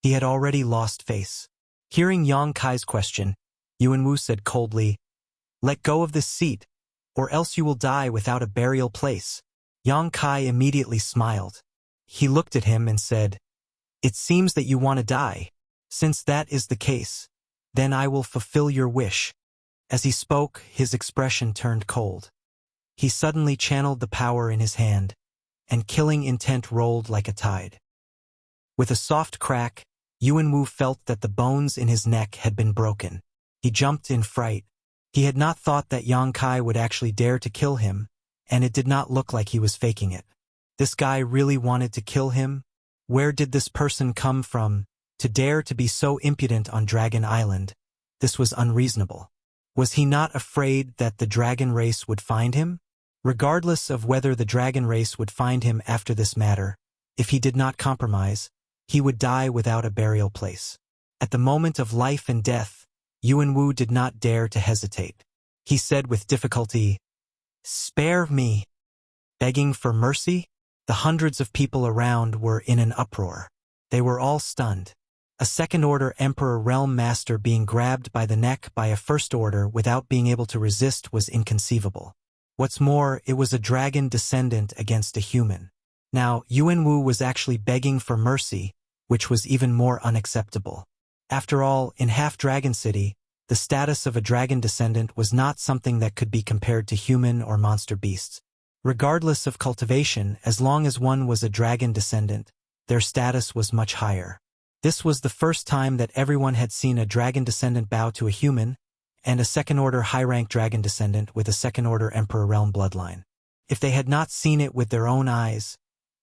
He had already lost face. Hearing Yang Kai's question, Yuan Wu said coldly, "Let go of this seat, or else you will die without a burial place." Yang Kai immediately smiled. He looked at him and said, "It seems that you want to die. Since that is the case, then I will fulfill your wish." As he spoke, his expression turned cold. He suddenly channeled the power in his hand, and killing intent rolled like a tide. With a soft crack, Yuan Wu felt that the bones in his neck had been broken. He jumped in fright. He had not thought that Yang Kai would actually dare to kill him, and it did not look like he was faking it. This guy really wanted to kill him? Where did this person come from to dare to be so impudent on Dragon Island? This was unreasonable. Was he not afraid that the dragon race would find him? Regardless of whether the dragon race would find him after this matter, if he did not compromise, he would die without a burial place. At the moment of life and death, Yuan Wu did not dare to hesitate. He said with difficulty, "Spare me." Begging for mercy? The hundreds of people around were in an uproar. They were all stunned. A second-order Emperor Realm Master being grabbed by the neck by a first-order without being able to resist was inconceivable. What's more, it was a dragon descendant against a human. Now, Yuan Wu was actually begging for mercy, which was even more unacceptable. After all, in Half-Dragon City, the status of a dragon descendant was not something that could be compared to human or monster beasts. Regardless of cultivation, as long as one was a dragon descendant, their status was much higher. This was the first time that everyone had seen a dragon descendant bow to a human, and a second-order high-rank dragon descendant with a second-order Emperor Realm bloodline. If they had not seen it with their own eyes,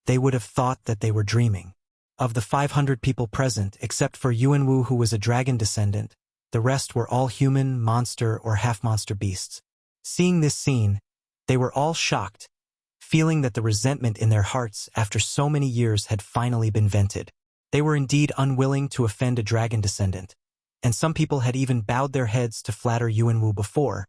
they would have thought that they were dreaming. Of the 500 people present, except for Yuan Wu who was a dragon descendant, the rest were all human, monster, or half-monster beasts. Seeing this scene, they were all shocked, feeling that the resentment in their hearts after so many years had finally been vented. They were indeed unwilling to offend a dragon descendant, and some people had even bowed their heads to flatter Yuan Wu before,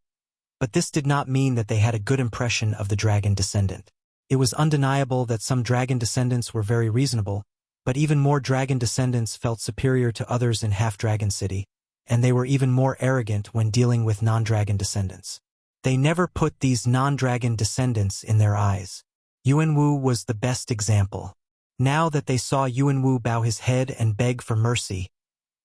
but this did not mean that they had a good impression of the dragon descendant. It was undeniable that some dragon descendants were very reasonable, but even more dragon descendants felt superior to others in Half-Dragon City, and they were even more arrogant when dealing with non-dragon descendants. They never put these non-dragon descendants in their eyes. Yuanwu was the best example. Now that they saw Yuanwu bow his head and beg for mercy,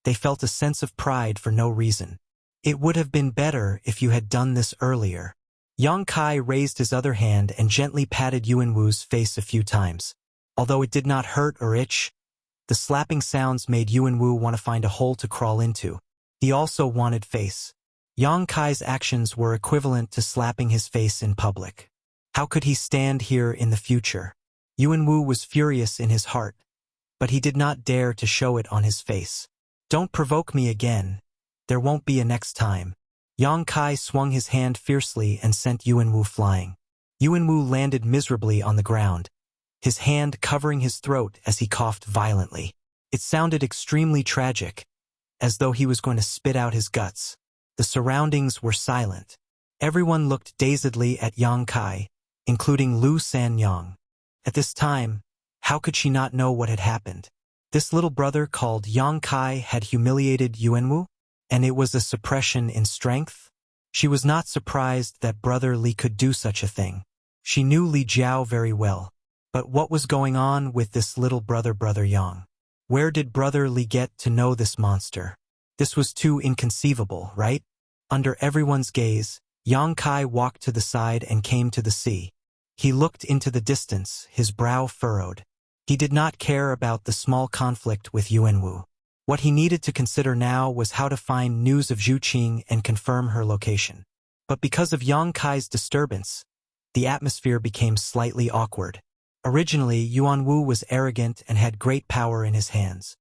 they felt a sense of pride for no reason. It would have been better if you had done this earlier. Yang Kai raised his other hand and gently patted Yuanwu's face a few times. Although it did not hurt or itch, the slapping sounds made Yuanwu want to find a hole to crawl into. He also wanted face. Yang Kai's actions were equivalent to slapping his face in public. How could he stand here in the future? Yuanwu was furious in his heart, but he did not dare to show it on his face. Don't provoke me again. There won't be a next time. Yang Kai swung his hand fiercely and sent Yuanwu flying. Yuanwu landed miserably on the ground, his hand covering his throat as he coughed violently. It sounded extremely tragic, as though he was going to spit out his guts. The surroundings were silent. Everyone looked dazedly at Yang Kai, including Lu Sanyang. At this time, how could she not know what had happened? This little brother called Yang Kai had humiliated Yuanwu, and it was a suppression in strength? She was not surprised that Brother Li could do such a thing. She knew Li Jiao very well. But what was going on with this little brother Yang? Where did Brother Li get to know this monster? This was too inconceivable, right? Under everyone's gaze, Yang Kai walked to the side and came to the sea. He looked into the distance, his brow furrowed. He did not care about the small conflict with Yuanwu. What he needed to consider now was how to find news of Zhu Qing and confirm her location. But because of Yang Kai's disturbance, the atmosphere became slightly awkward. Originally, Yuanwu was arrogant and had great power in his hands.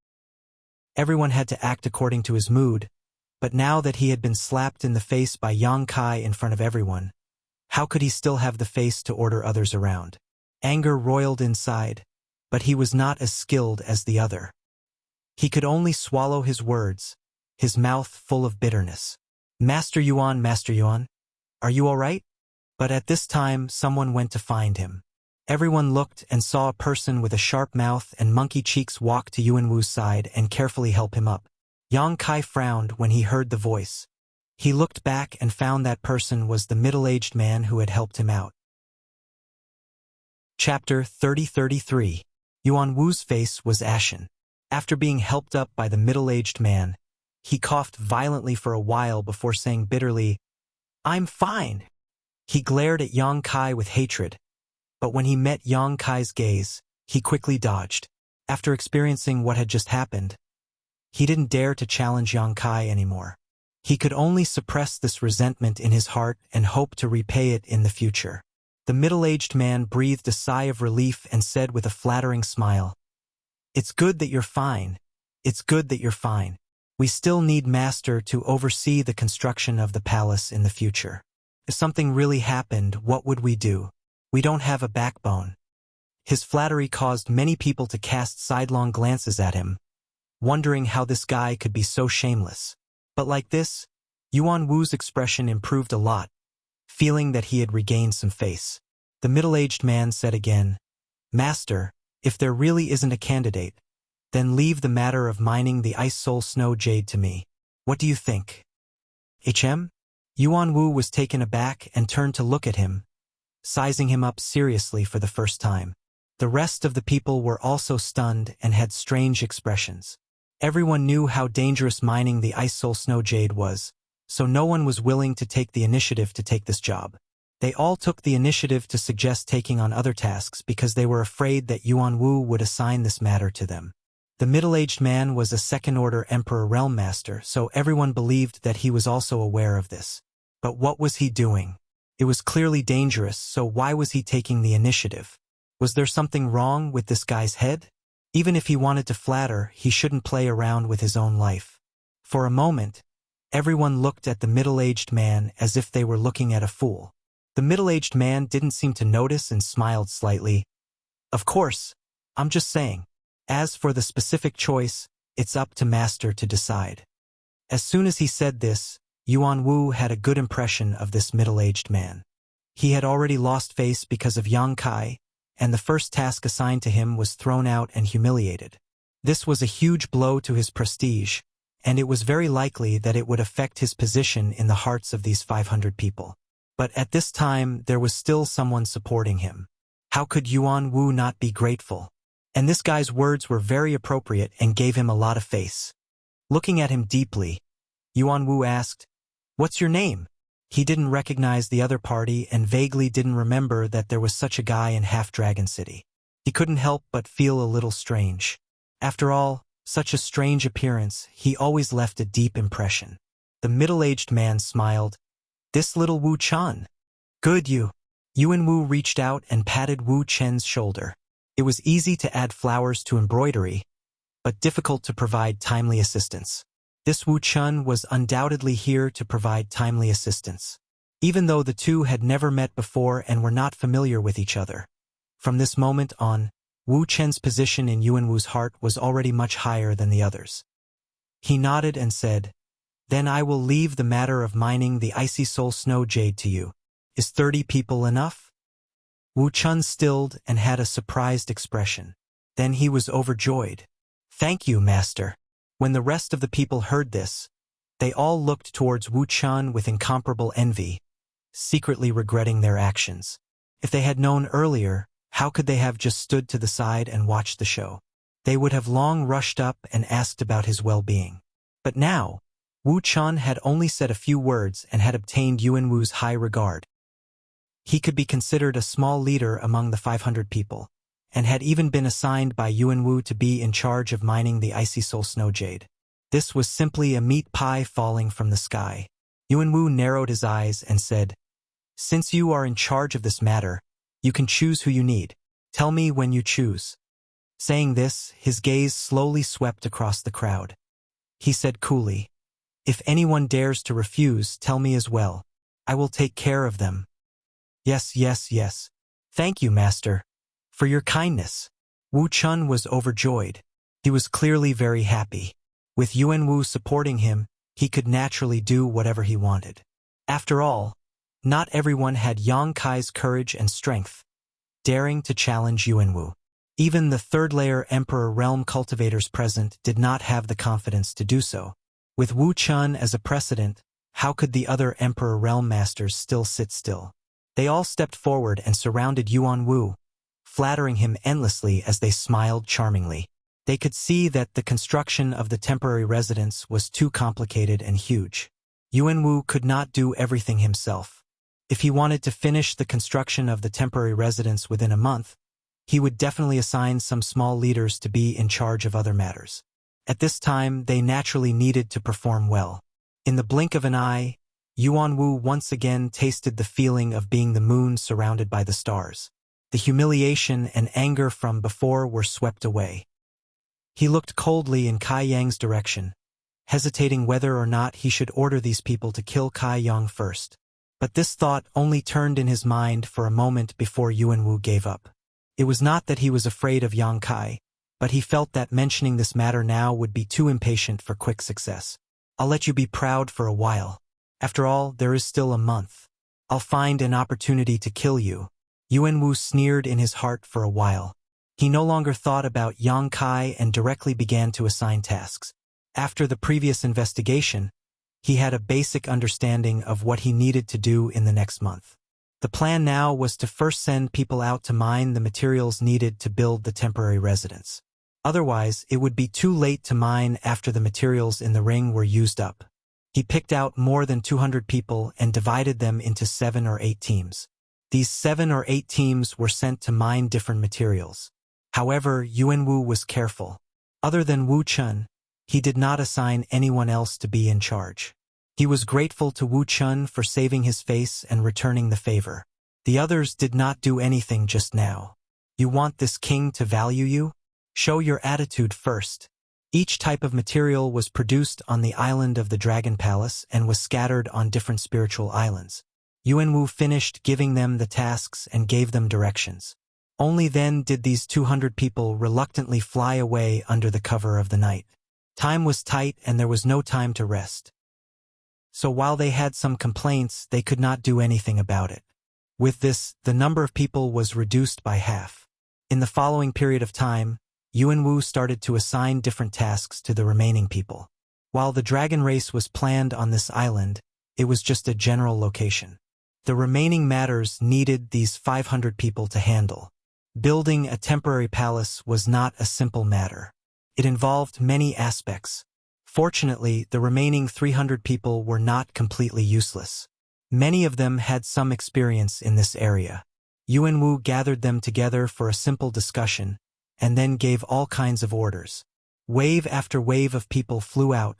Everyone had to act according to his mood, but now that he had been slapped in the face by Yang Kai in front of everyone, how could he still have the face to order others around? Anger roiled inside, but he was not as skilled as the other. He could only swallow his words, his mouth full of bitterness. Master Yuan, are you all right? But at this time, someone went to find him. Everyone looked and saw a person with a sharp mouth and monkey cheeks walk to Yuanwu's side and carefully help him up. Yang Kai frowned when he heard the voice. He looked back and found that person was the middle-aged man who had helped him out. Chapter 3033. Yuanwu's face was ashen. After being helped up by the middle-aged man, he coughed violently for a while before saying bitterly, "I'm fine." He glared at Yang Kai with hatred, but when he met Yang Kai's gaze, he quickly dodged. After experiencing what had just happened, he didn't dare to challenge Yang Kai anymore. He could only suppress this resentment in his heart and hope to repay it in the future. The middle-aged man breathed a sigh of relief and said with a flattering smile, "It's good that you're fine. It's good that you're fine. We still need Master to oversee the construction of the palace in the future. If something really happened, what would we do? We don't have a backbone." His flattery caused many people to cast sidelong glances at him, wondering how this guy could be so shameless. But like this, Yuanwu's expression improved a lot, feeling that he had regained some face. The middle-aged man said again, "Master, if there really isn't a candidate, then leave the matter of mining the Ice Soul Snow Jade to me. What do you think?" Yuanwu was taken aback and turned to look at him, sizing him up seriously for the first time. The rest of the people were also stunned and had strange expressions. Everyone knew how dangerous mining the Ice Soul Snow Jade was, so no one was willing to take the initiative to take this job. They all took the initiative to suggest taking on other tasks because they were afraid that Yuanwu would assign this matter to them. The middle-aged man was a second-order Emperor Realm Master, so everyone believed that he was also aware of this. But what was he doing? It was clearly dangerous, so why was he taking the initiative? Was there something wrong with this guy's head? Even if he wanted to flatter, he shouldn't play around with his own life. For a moment, everyone looked at the middle-aged man as if they were looking at a fool. The middle-aged man didn't seem to notice and smiled slightly. "Of course, I'm just saying. As for the specific choice, it's up to Master to decide." As soon as he said this, Yuanwu had a good impression of this middle-aged man. He had already lost face because of Yang Kai, and the first task assigned to him was thrown out and humiliated. This was a huge blow to his prestige, and it was very likely that it would affect his position in the hearts of these 500 people. But at this time, there was still someone supporting him. How could Yuan Wu not be grateful? And this guy's words were very appropriate and gave him a lot of face. Looking at him deeply, Yuan Wu asked, "What's your name?" He didn't recognize the other party and vaguely didn't remember that there was such a guy in Half-Dragon City. He couldn't help but feel a little strange. After all, such a strange appearance, he always left a deep impression. The middle-aged man smiled. "This little Wu Chan." "Good you." Yuan Wu reached out and patted Wu Chen's shoulder. It was easy to add flowers to embroidery, but difficult to provide timely assistance. This Wu Chen was undoubtedly here to provide timely assistance, even though the two had never met before and were not familiar with each other. From this moment on, Wu Chen's position in Yuan Wu's heart was already much higher than the others. He nodded and said, "Then I will leave the matter of mining the icy soul snow jade to you. Is 30 people enough?" Wu Chen stilled and had a surprised expression. Then he was overjoyed. "Thank you, master." When the rest of the people heard this, they all looked towards Wu Chen with incomparable envy, secretly regretting their actions. If they had known earlier, how could they have just stood to the side and watched the show? They would have long rushed up and asked about his well-being. But now, Wu Chen had only said a few words and had obtained Yuan Wu's high regard. He could be considered a small leader among the 500 people, and had even been assigned by Yuan Wu to be in charge of mining the icy soul snow jade. This was simply a meat pie falling from the sky. Yuan Wu narrowed his eyes and said, "Since you are in charge of this matter, you can choose who you need. Tell me when you choose." Saying this, his gaze slowly swept across the crowd. He said coolly, "If anyone dares to refuse, tell me as well. I will take care of them." "Yes, yes, yes. Thank you, master, for your kindness." Wu Chen was overjoyed. He was clearly very happy. With Yuan Wu supporting him, he could naturally do whatever he wanted. After all, not everyone had Yang Kai's courage and strength, daring to challenge Yuan Wu. Even the third-layer Emperor Realm cultivators present did not have the confidence to do so. With Wu Chen as a precedent, how could the other Emperor Realm masters still sit still? They all stepped forward and surrounded Yuan Wu, flattering him endlessly as they smiled charmingly. They could see that the construction of the temporary residence was too complicated and huge. Yuan Wu could not do everything himself. If he wanted to finish the construction of the temporary residence within a month, he would definitely assign some small leaders to be in charge of other matters. At this time, they naturally needed to perform well. In the blink of an eye, Yuan Wu once again tasted the feeling of being the moon surrounded by the stars. The humiliation and anger from before were swept away. He looked coldly in Kai Yang's direction, hesitating whether or not he should order these people to kill Kai Yang first. But this thought only turned in his mind for a moment before Yuan Wu gave up. It was not that he was afraid of Yang Kai, but he felt that mentioning this matter now would be too impatient for quick success. "I'll let you be proud for a while. After all, there is still a month. I'll find an opportunity to kill you." Yuan Wu sneered in his heart for a while. He no longer thought about Yang Kai and directly began to assign tasks. After the previous investigation, he had a basic understanding of what he needed to do in the next month. The plan now was to first send people out to mine the materials needed to build the temporary residence. Otherwise, it would be too late to mine after the materials in the ring were used up. He picked out more than 200 people and divided them into 7 or 8 teams. These 7 or 8 teams were sent to mine different materials. However, Yuan Wu was careful. Other than Wu Chen, he did not assign anyone else to be in charge. He was grateful to Wu Chen for saving his face and returning the favor. The others did not do anything just now. You want this king to value you? Show your attitude first. Each type of material was produced on the island of the Dragon Palace and was scattered on different spiritual islands. Yuan Wu finished giving them the tasks and gave them directions. Only then did these 200 people reluctantly fly away under the cover of the night. Time was tight and there was no time to rest. So while they had some complaints, they could not do anything about it. With this, the number of people was reduced by half. In the following period of time, Yuan Wu started to assign different tasks to the remaining people. While the dragon race was planned on this island, it was just a general location. The remaining matters needed these 500 people to handle. Building a temporary palace was not a simple matter. It involved many aspects. Fortunately, the remaining 300 people were not completely useless. Many of them had some experience in this area. Yuan Wu gathered them together for a simple discussion, and then gave all kinds of orders. Wave after wave of people flew out,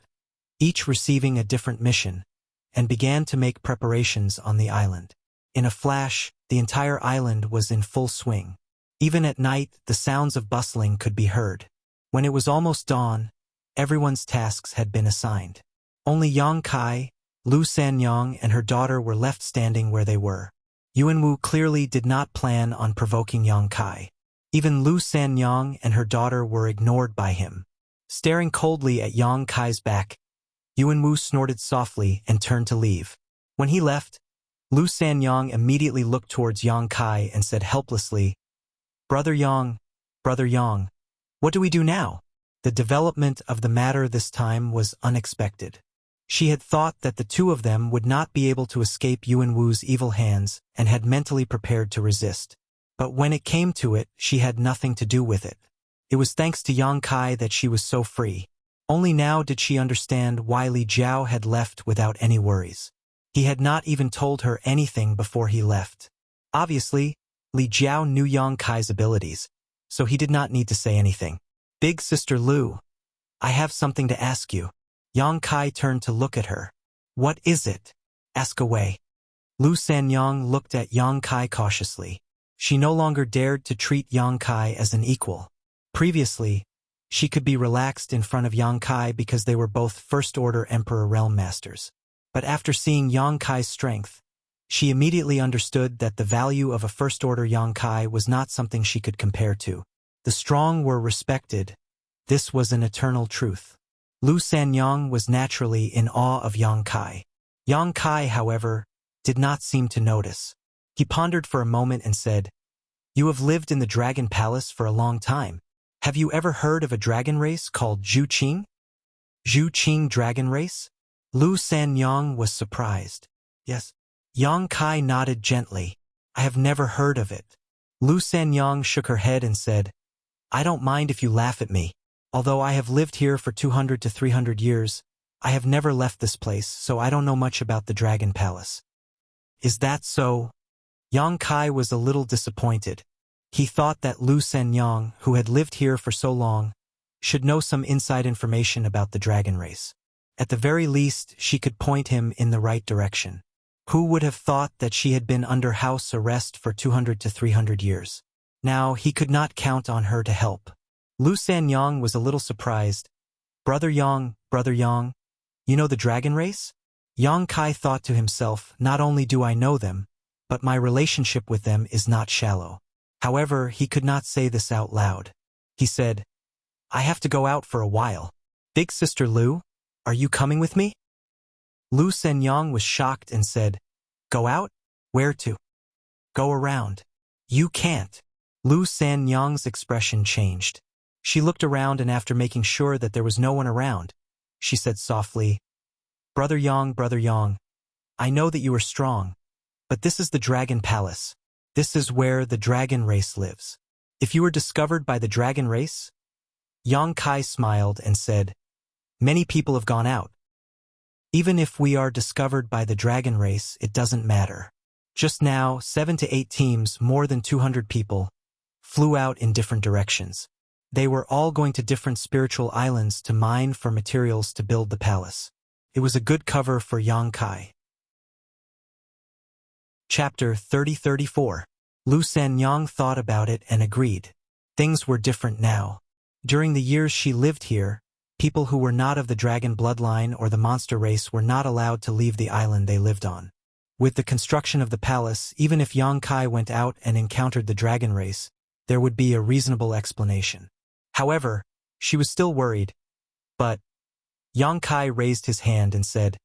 each receiving a different mission, and began to make preparations on the island. In a flash, the entire island was in full swing. Even at night, the sounds of bustling could be heard. When it was almost dawn, everyone's tasks had been assigned. Only Yang Kai, Lu Sanyang, and her daughter were left standing where they were. Yuan Wu clearly did not plan on provoking Yang Kai. Even Lu Sanyang and her daughter were ignored by him. Staring coldly at Yang Kai's back, Yuan Wu snorted softly and turned to leave. When he left, Lu Sanyang immediately looked towards Yang Kai and said helplessly, Brother Yang, what do we do now?" The development of the matter this time was unexpected. She had thought that the two of them would not be able to escape Yuan Wu's evil hands and had mentally prepared to resist. But when it came to it, she had nothing to do with it. It was thanks to Yang Kai that she was so free. Only now did she understand why Li Jiao had left without any worries. He had not even told her anything before he left. Obviously, Li Jiao knew Yang Kai's abilities, so he did not need to say anything. "Big Sister Lu, I have something to ask you." Yang Kai turned to look at her. "What is it? Ask away." Lu Sanyang looked at Yang Kai cautiously. She no longer dared to treat Yang Kai as an equal. Previously, she could be relaxed in front of Yang Kai because they were both First-Order Emperor Realm Masters. But after seeing Yang Kai's strength, she immediately understood that the value of a First-Order Yang Kai was not something she could compare to. The strong were respected. This was an eternal truth. Lu Sanyang was naturally in awe of Yang Kai. Yang Kai, however, did not seem to notice. He pondered for a moment and said, "You have lived in the Dragon Palace for a long time. Have you ever heard of a dragon race called Zhu Qing?" "Zhu Qing dragon race?" Lu Sanyang was surprised. "Yes." Yang Kai nodded gently. "I have never heard of it." Lu Sanyang shook her head and said, "I don't mind if you laugh at me. Although I have lived here for 200 to 300 years, I have never left this place, so I don't know much about the Dragon Palace." "Is that so?" Yang Kai was a little disappointed. He thought that Lu Sanyang, who had lived here for so long, should know some inside information about the dragon race. At the very least, she could point him in the right direction. Who would have thought that she had been under house arrest for 200 to 300 years? Now, he could not count on her to help. Lu Sanyang was a little surprised. Brother Yang, you know the dragon race?" Yang Kai thought to himself, "Not only do I know them, but my relationship with them is not shallow." However, he could not say this out loud. He said, "I have to go out for a while. Big Sister Lu, are you coming with me?" Lu Sanyang was shocked and said, "Go out? Where to?" "Go around." "You can't." Lu Sanyang's expression changed. She looked around and after making sure that there was no one around, she said softly, Brother Yang, I know that you are strong, but this is the Dragon Palace. This is where the dragon race lives. If you were discovered by the dragon race?" Yang Kai smiled and said, "Many people have gone out. Even if we are discovered by the dragon race, it doesn't matter." Just now, 7 to 8 teams, more than 200 people, flew out in different directions. They were all going to different spiritual islands to mine for materials to build the palace. It was a good cover for Yang Kai. Chapter 30-34. Lu Sanyang thought about it and agreed. Things were different now. During the years she lived here, people who were not of the dragon bloodline or the monster race were not allowed to leave the island they lived on. With the construction of the palace, even if Yang Kai went out and encountered the dragon race, there would be a reasonable explanation. However, she was still worried. But Yang Kai raised his hand and said,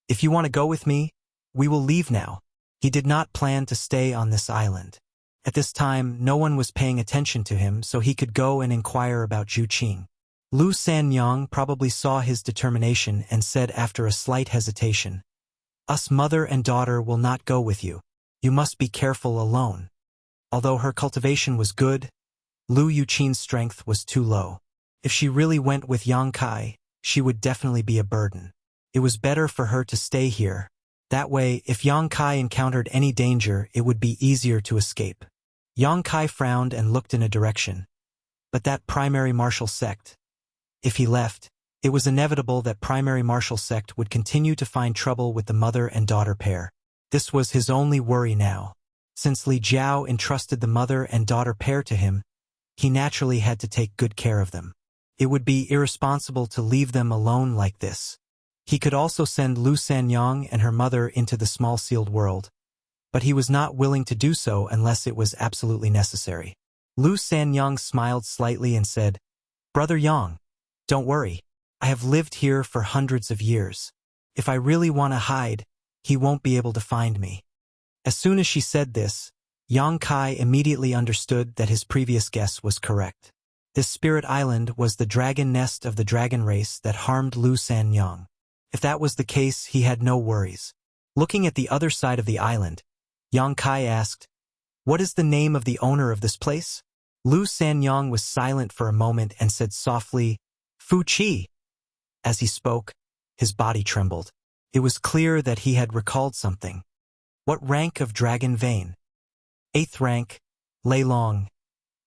"If you want to go with me, we will leave now." He did not plan to stay on this island. At this time, no one was paying attention to him, so he could go and inquire about Zhu Qing. Lu Sanyang probably saw his determination and said after a slight hesitation, "Us mother and daughter will not go with you. You must be careful alone." Although her cultivation was good, Lu Yuqin's strength was too low. If she really went with Yang Kai, she would definitely be a burden. It was better for her to stay here. That way, if Yang Kai encountered any danger, it would be easier to escape. Yang Kai frowned and looked in a direction. But that primary martial sect. If he left, it was inevitable that primary martial sect would continue to find trouble with the mother and daughter pair. This was his only worry now. Since Li Jiao entrusted the mother and daughter pair to him, he naturally had to take good care of them. It would be irresponsible to leave them alone like this. He could also send Lu Sanyang and her mother into the small sealed world, but he was not willing to do so unless it was absolutely necessary. Lu Sanyang smiled slightly and said, "Brother Yang, don't worry. I have lived here for hundreds of years. If I really want to hide, he won't be able to find me." As soon as she said this, Yang Kai immediately understood that his previous guess was correct. This spirit island was the dragon nest of the dragon race that harmed Lu Sanyang. If that was the case, he had no worries. Looking at the other side of the island, Yang Kai asked, "What is the name of the owner of this place?" Lu Sanyang was silent for a moment and said softly, "Fu Qi." As he spoke, his body trembled. It was clear that he had recalled something. "What rank of dragon vein?" "8th rank, Lei Long."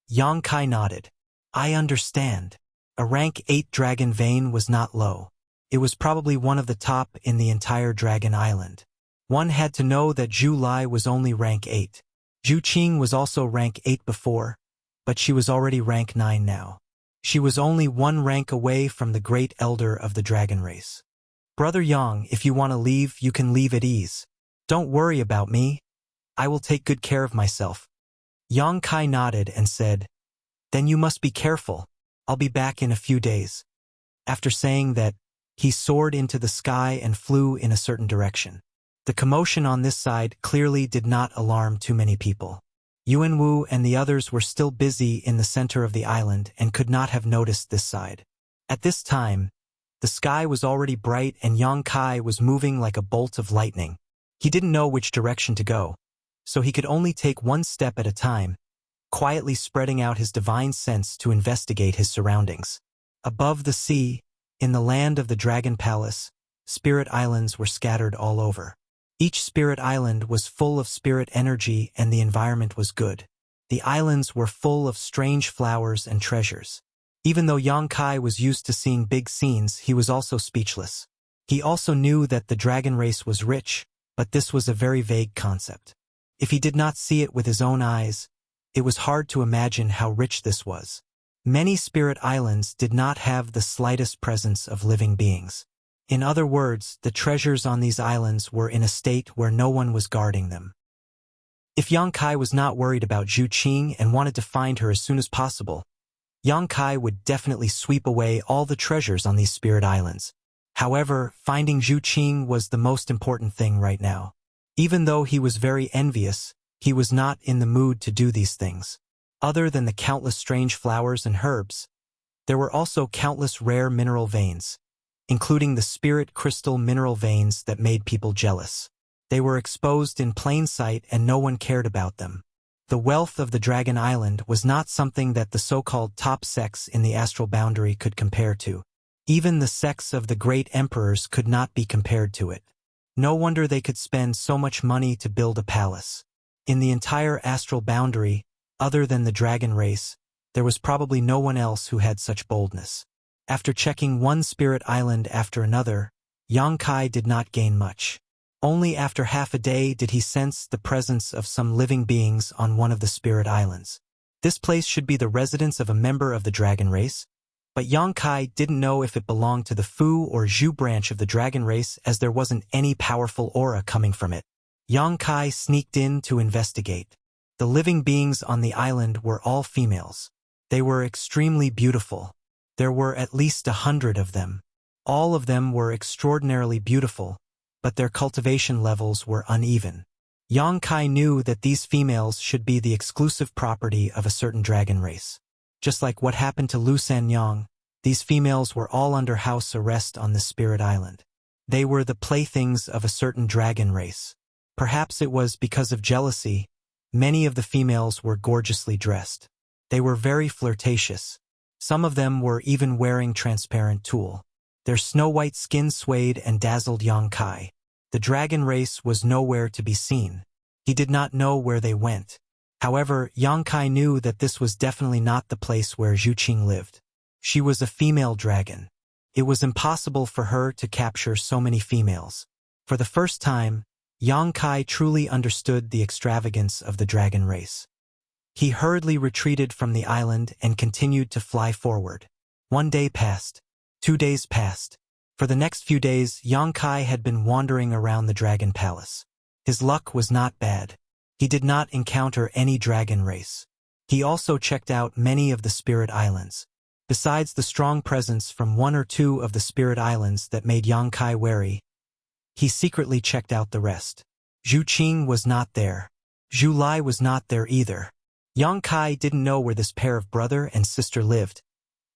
Yang Kai nodded. "I understand. A rank 8 dragon vein was not low. It was probably one of the top in the entire dragon island. One had to know that Zhu Lai was only rank 8. Zhu Qing was also rank 8 before, but she was already rank 9 now. She was only 1 rank away from the great elder of the dragon race. "Brother Yang, if you want to leave, you can leave at ease. Don't worry about me. I will take good care of myself." Yang Kai nodded and said, "Then you must be careful. I'll be back in a few days." After saying that, he soared into the sky and flew in a certain direction. The commotion on this side clearly did not alarm too many people. Yuan Wu and the others were still busy in the center of the island and could not have noticed this side. At this time, the sky was already bright and Yang Kai was moving like a bolt of lightning. He didn't know which direction to go, so he could only take one step at a time, quietly spreading out his divine sense to investigate his surroundings. Above the sea, in the land of the Dragon Palace, spirit islands were scattered all over. Each spirit island was full of spirit energy and the environment was good. The islands were full of strange flowers and treasures. Even though Yang Kai was used to seeing big scenes, he was also speechless. He also knew that the dragon race was rich, but this was a very vague concept. If he did not see it with his own eyes, it was hard to imagine how rich this was. Many spirit islands did not have the slightest presence of living beings. In other words, the treasures on these islands were in a state where no one was guarding them. If Yang Kai was not worried about Zhu Qing and wanted to find her as soon as possible, Yang Kai would definitely sweep away all the treasures on these spirit islands. However, finding Zhu Qing was the most important thing right now. Even though he was very envious, he was not in the mood to do these things. Other than the countless strange flowers and herbs, there were also countless rare mineral veins, including the spirit crystal mineral veins that made people jealous. They were exposed in plain sight and no one cared about them. The wealth of the Dragon Island was not something that the so-called top sects in the astral boundary could compare to. Even the sects of the great emperors could not be compared to it. No wonder they could spend so much money to build a palace. In the entire astral boundary, other than the dragon race, there was probably no one else who had such boldness. After checking one spirit island after another, Yang Kai did not gain much. Only after half a day did he sense the presence of some living beings on one of the spirit islands. This place should be the residence of a member of the dragon race, but Yang Kai didn't know if it belonged to the Fu or Zhu branch of the dragon race as there wasn't any powerful aura coming from it. Yang Kai sneaked in to investigate. The living beings on the island were all females. They were extremely beautiful. There were at least 100 of them. All of them were extraordinarily beautiful, but their cultivation levels were uneven. Yang Kai knew that these females should be the exclusive property of a certain dragon race. Just like what happened to Lu Sanyang, these females were all under house arrest on the spirit island. They were the playthings of a certain dragon race. Perhaps it was because of jealousy, Many of the females were gorgeously dressed. They were very flirtatious. Some of them were even wearing transparent tulle. Their snow-white skin swayed and dazzled Yang Kai. The dragon race was nowhere to be seen. He did not know where they went. However, Yang Kai knew that this was definitely not the place where Zhu Qing lived. She was a female dragon. It was impossible for her to capture so many females. For the first time, Yang Kai truly understood the extravagance of the dragon race. He hurriedly retreated from the island and continued to fly forward. 1 day passed. 2 days passed. For the next few days, Yang Kai had been wandering around the dragon palace. His luck was not bad. He did not encounter any dragon race. He also checked out many of the spirit islands. Besides the strong presence from 1 or 2 of the spirit islands that made Yang Kai wary, he secretly checked out the rest. Zhu Qing was not there. Zhu Lai was not there either. Yang Kai didn't know where this pair of brother and sister lived,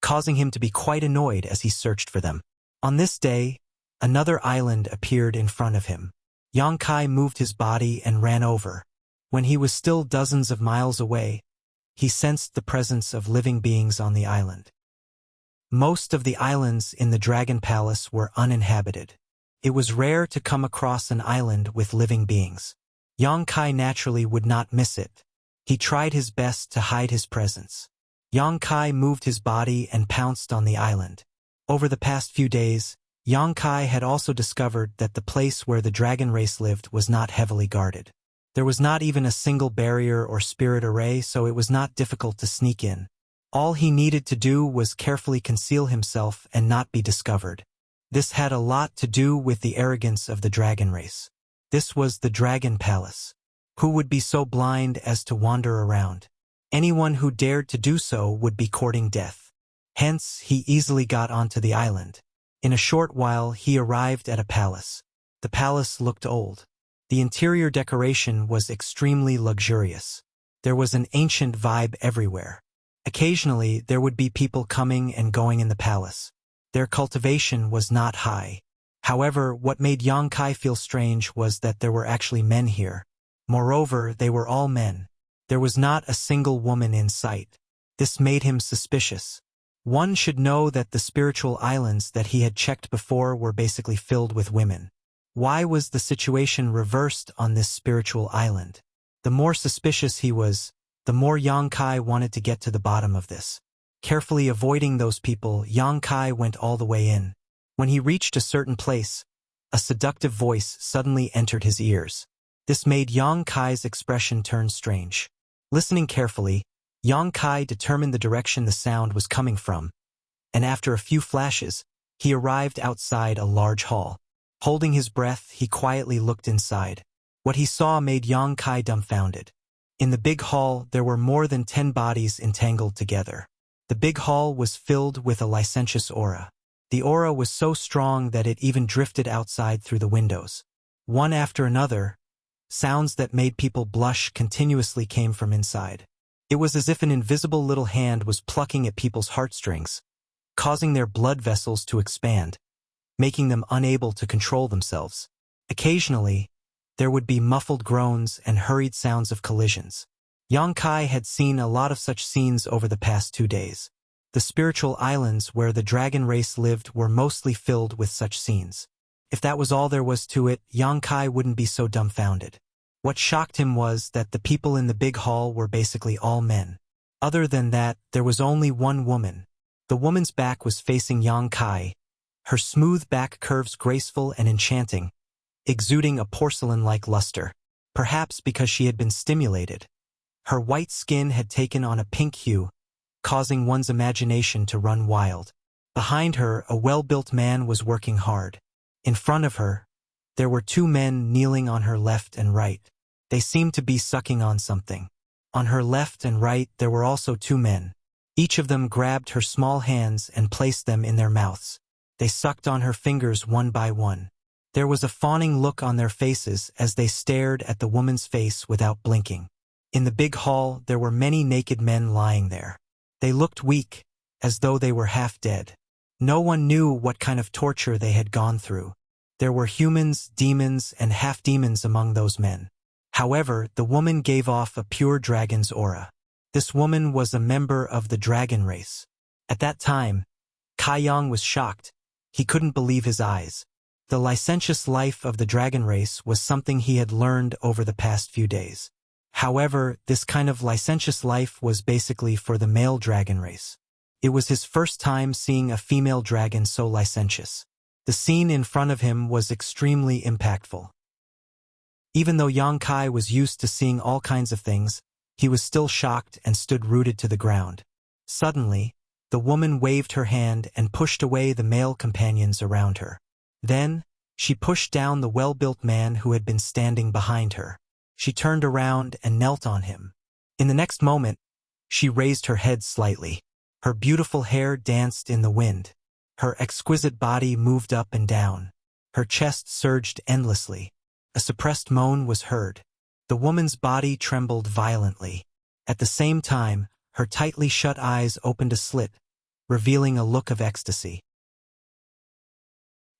causing him to be quite annoyed as he searched for them. On this day, another island appeared in front of him. Yang Kai moved his body and ran over. When he was still dozens of miles away, he sensed the presence of living beings on the island. Most of the islands in the Dragon Palace were uninhabited. It was rare to come across an island with living beings. Yang Kai naturally would not miss it. He tried his best to hide his presence. Yang Kai moved his body and pounced on the island. Over the past few days, Yang Kai had also discovered that the place where the dragon race lived was not heavily guarded. There was not even a single barrier or spirit array, so it was not difficult to sneak in. All he needed to do was carefully conceal himself and not be discovered. This had a lot to do with the arrogance of the dragon race. This was the Dragon Palace. Who would be so blind as to wander around? Anyone who dared to do so would be courting death. Hence, he easily got onto the island. In a short while, he arrived at a palace. The palace looked old. The interior decoration was extremely luxurious. There was an ancient vibe everywhere. Occasionally, there would be people coming and going in the palace. Their cultivation was not high. However, what made Yang Kai feel strange was that there were actually men here. Moreover, they were all men. There was not a single woman in sight. This made him suspicious. One should know that the spiritual islands that he had checked before were basically filled with women. Why was the situation reversed on this spiritual island? The more suspicious he was, the more Yang Kai wanted to get to the bottom of this. Carefully avoiding those people, Yang Kai went all the way in. When he reached a certain place, a seductive voice suddenly entered his ears. This made Yang Kai's expression turn strange. Listening carefully, Yang Kai determined the direction the sound was coming from, and after a few flashes, he arrived outside a large hall. Holding his breath, he quietly looked inside. What he saw made Yang Kai dumbfounded. In the big hall, there were more than 10 bodies entangled together. The big hall was filled with a licentious aura. The aura was so strong that it even drifted outside through the windows. One after another, sounds that made people blush continuously came from inside. It was as if an invisible little hand was plucking at people's heartstrings, causing their blood vessels to expand, making them unable to control themselves. Occasionally, there would be muffled groans and hurried sounds of collisions. Yang Kai had seen a lot of such scenes over the past 2 days. The spiritual islands where the dragon race lived were mostly filled with such scenes. If that was all there was to it, Yang Kai wouldn't be so dumbfounded. What shocked him was that the people in the big hall were basically all men. Other than that, there was only one woman. The woman's back was facing Yang Kai, her smooth back curves graceful and enchanting, exuding a porcelain-like luster. Perhaps because she had been stimulated. Her white skin had taken on a pink hue, causing one's imagination to run wild. Behind her, a well-built man was working hard. In front of her, there were 2 men kneeling on her left and right. They seemed to be sucking on something. On her left and right, there were also 2 men. Each of them grabbed her small hands and placed them in their mouths. They sucked on her fingers one by one. There was a fawning look on their faces as they stared at the woman's face without blinking. In the big hall, there were many naked men lying there. They looked weak, as though they were half dead. No one knew what kind of torture they had gone through. There were humans, demons, and half-demons among those men. However, the woman gave off a pure dragon's aura. This woman was a member of the dragon race. At that time, Kai Yang was shocked. He couldn't believe his eyes. The licentious life of the dragon race was something he had learned over the past few days. However, this kind of licentious life was basically for the male dragon race. It was his first time seeing a female dragon so licentious. The scene in front of him was extremely impactful. Even though Yang Kai was used to seeing all kinds of things, he was still shocked and stood rooted to the ground. Suddenly, the woman waved her hand and pushed away the male companions around her. Then, she pushed down the well-built man who had been standing behind her. She turned around and knelt on him. In the next moment, she raised her head slightly. Her beautiful hair danced in the wind. Her exquisite body moved up and down. Her chest surged endlessly. A suppressed moan was heard. The woman's body trembled violently. At the same time, her tightly shut eyes opened a slit, revealing a look of ecstasy.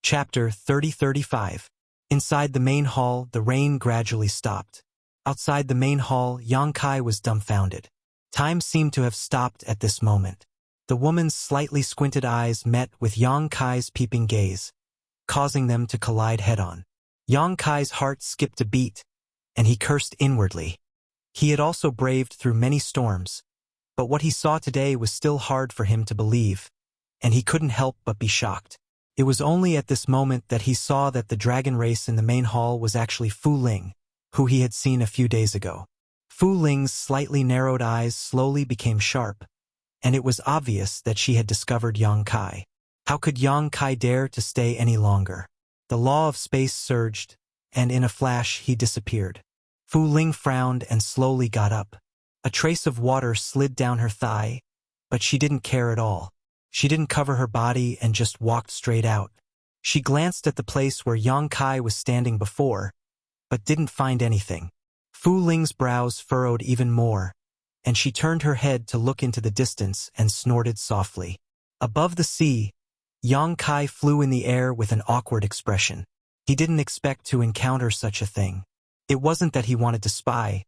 Chapter 30-35. Inside the main hall, the rain gradually stopped. Outside the main hall, Yang Kai was dumbfounded. Time seemed to have stopped at this moment. The woman's slightly squinted eyes met with Yang Kai's peeping gaze, causing them to collide head-on. Yang Kai's heart skipped a beat, and he cursed inwardly. He had also braved through many storms, but what he saw today was still hard for him to believe, and he couldn't help but be shocked. It was only at this moment that he saw that the dragon race in the main hall was actually Fu Ling, who he had seen a few days ago. Fu Ling's slightly narrowed eyes slowly became sharp, and it was obvious that she had discovered Yang Kai. How could Yang Kai dare to stay any longer? The law of space surged, and in a flash he disappeared. Fu Ling frowned and slowly got up. A trace of water slid down her thigh, but she didn't care at all. She didn't cover her body and just walked straight out. She glanced at the place where Yang Kai was standing before, but didn't find anything. Fu Ling's brows furrowed even more, and she turned her head to look into the distance and snorted softly. Above the sea, Yang Kai flew in the air with an awkward expression. He didn't expect to encounter such a thing. It wasn't that he wanted to spy,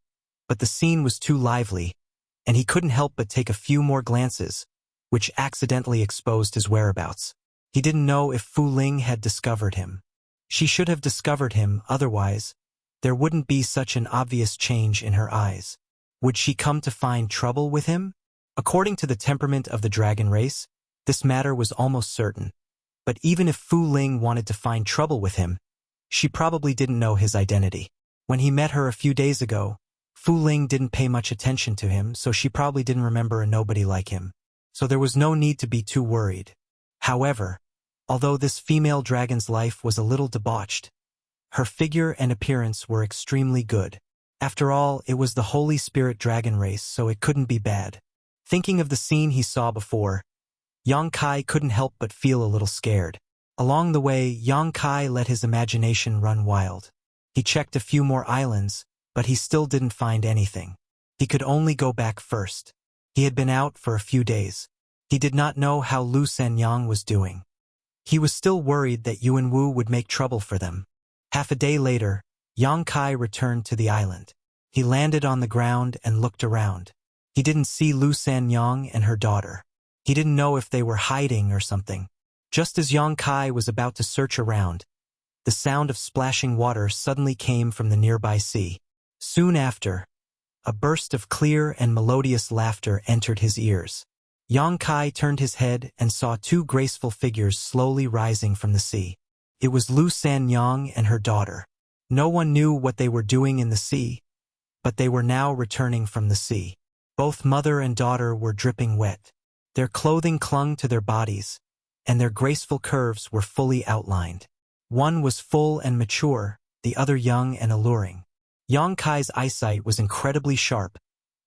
but the scene was too lively, and he couldn't help but take a few more glances, which accidentally exposed his whereabouts. He didn't know if Fu Ling had discovered him. She should have discovered him, otherwise, there wouldn't be such an obvious change in her eyes. Would she come to find trouble with him? According to the temperament of the dragon race, this matter was almost certain. But even if Fu Ling wanted to find trouble with him, she probably didn't know his identity. When he met her a few days ago, Fu Ling didn't pay much attention to him, so she probably didn't remember a nobody like him. So there was no need to be too worried. However, although this female dragon's life was a little debauched, her figure and appearance were extremely good. After all, it was the Holy Spirit dragon race, so it couldn't be bad. Thinking of the scene he saw before, Yang Kai couldn't help but feel a little scared. Along the way, Yang Kai let his imagination run wild. He checked a few more islands, but he still didn't find anything. He could only go back first. He had been out for a few days. He did not know how Lu Senyang was doing. He was still worried that Yuan Wu would make trouble for them. Half a day later, Yang Kai returned to the island. He landed on the ground and looked around. He didn't see Lu Senyang and her daughter. He didn't know if they were hiding or something. Just as Yang Kai was about to search around, the sound of splashing water suddenly came from the nearby sea. Soon after, a burst of clear and melodious laughter entered his ears. Yang Kai turned his head and saw two graceful figures slowly rising from the sea. It was Lu Senyang and her daughter. No one knew what they were doing in the sea, but they were now returning from the sea. Both mother and daughter were dripping wet. Their clothing clung to their bodies, and their graceful curves were fully outlined. One was full and mature, the other young and alluring. Yang Kai's eyesight was incredibly sharp,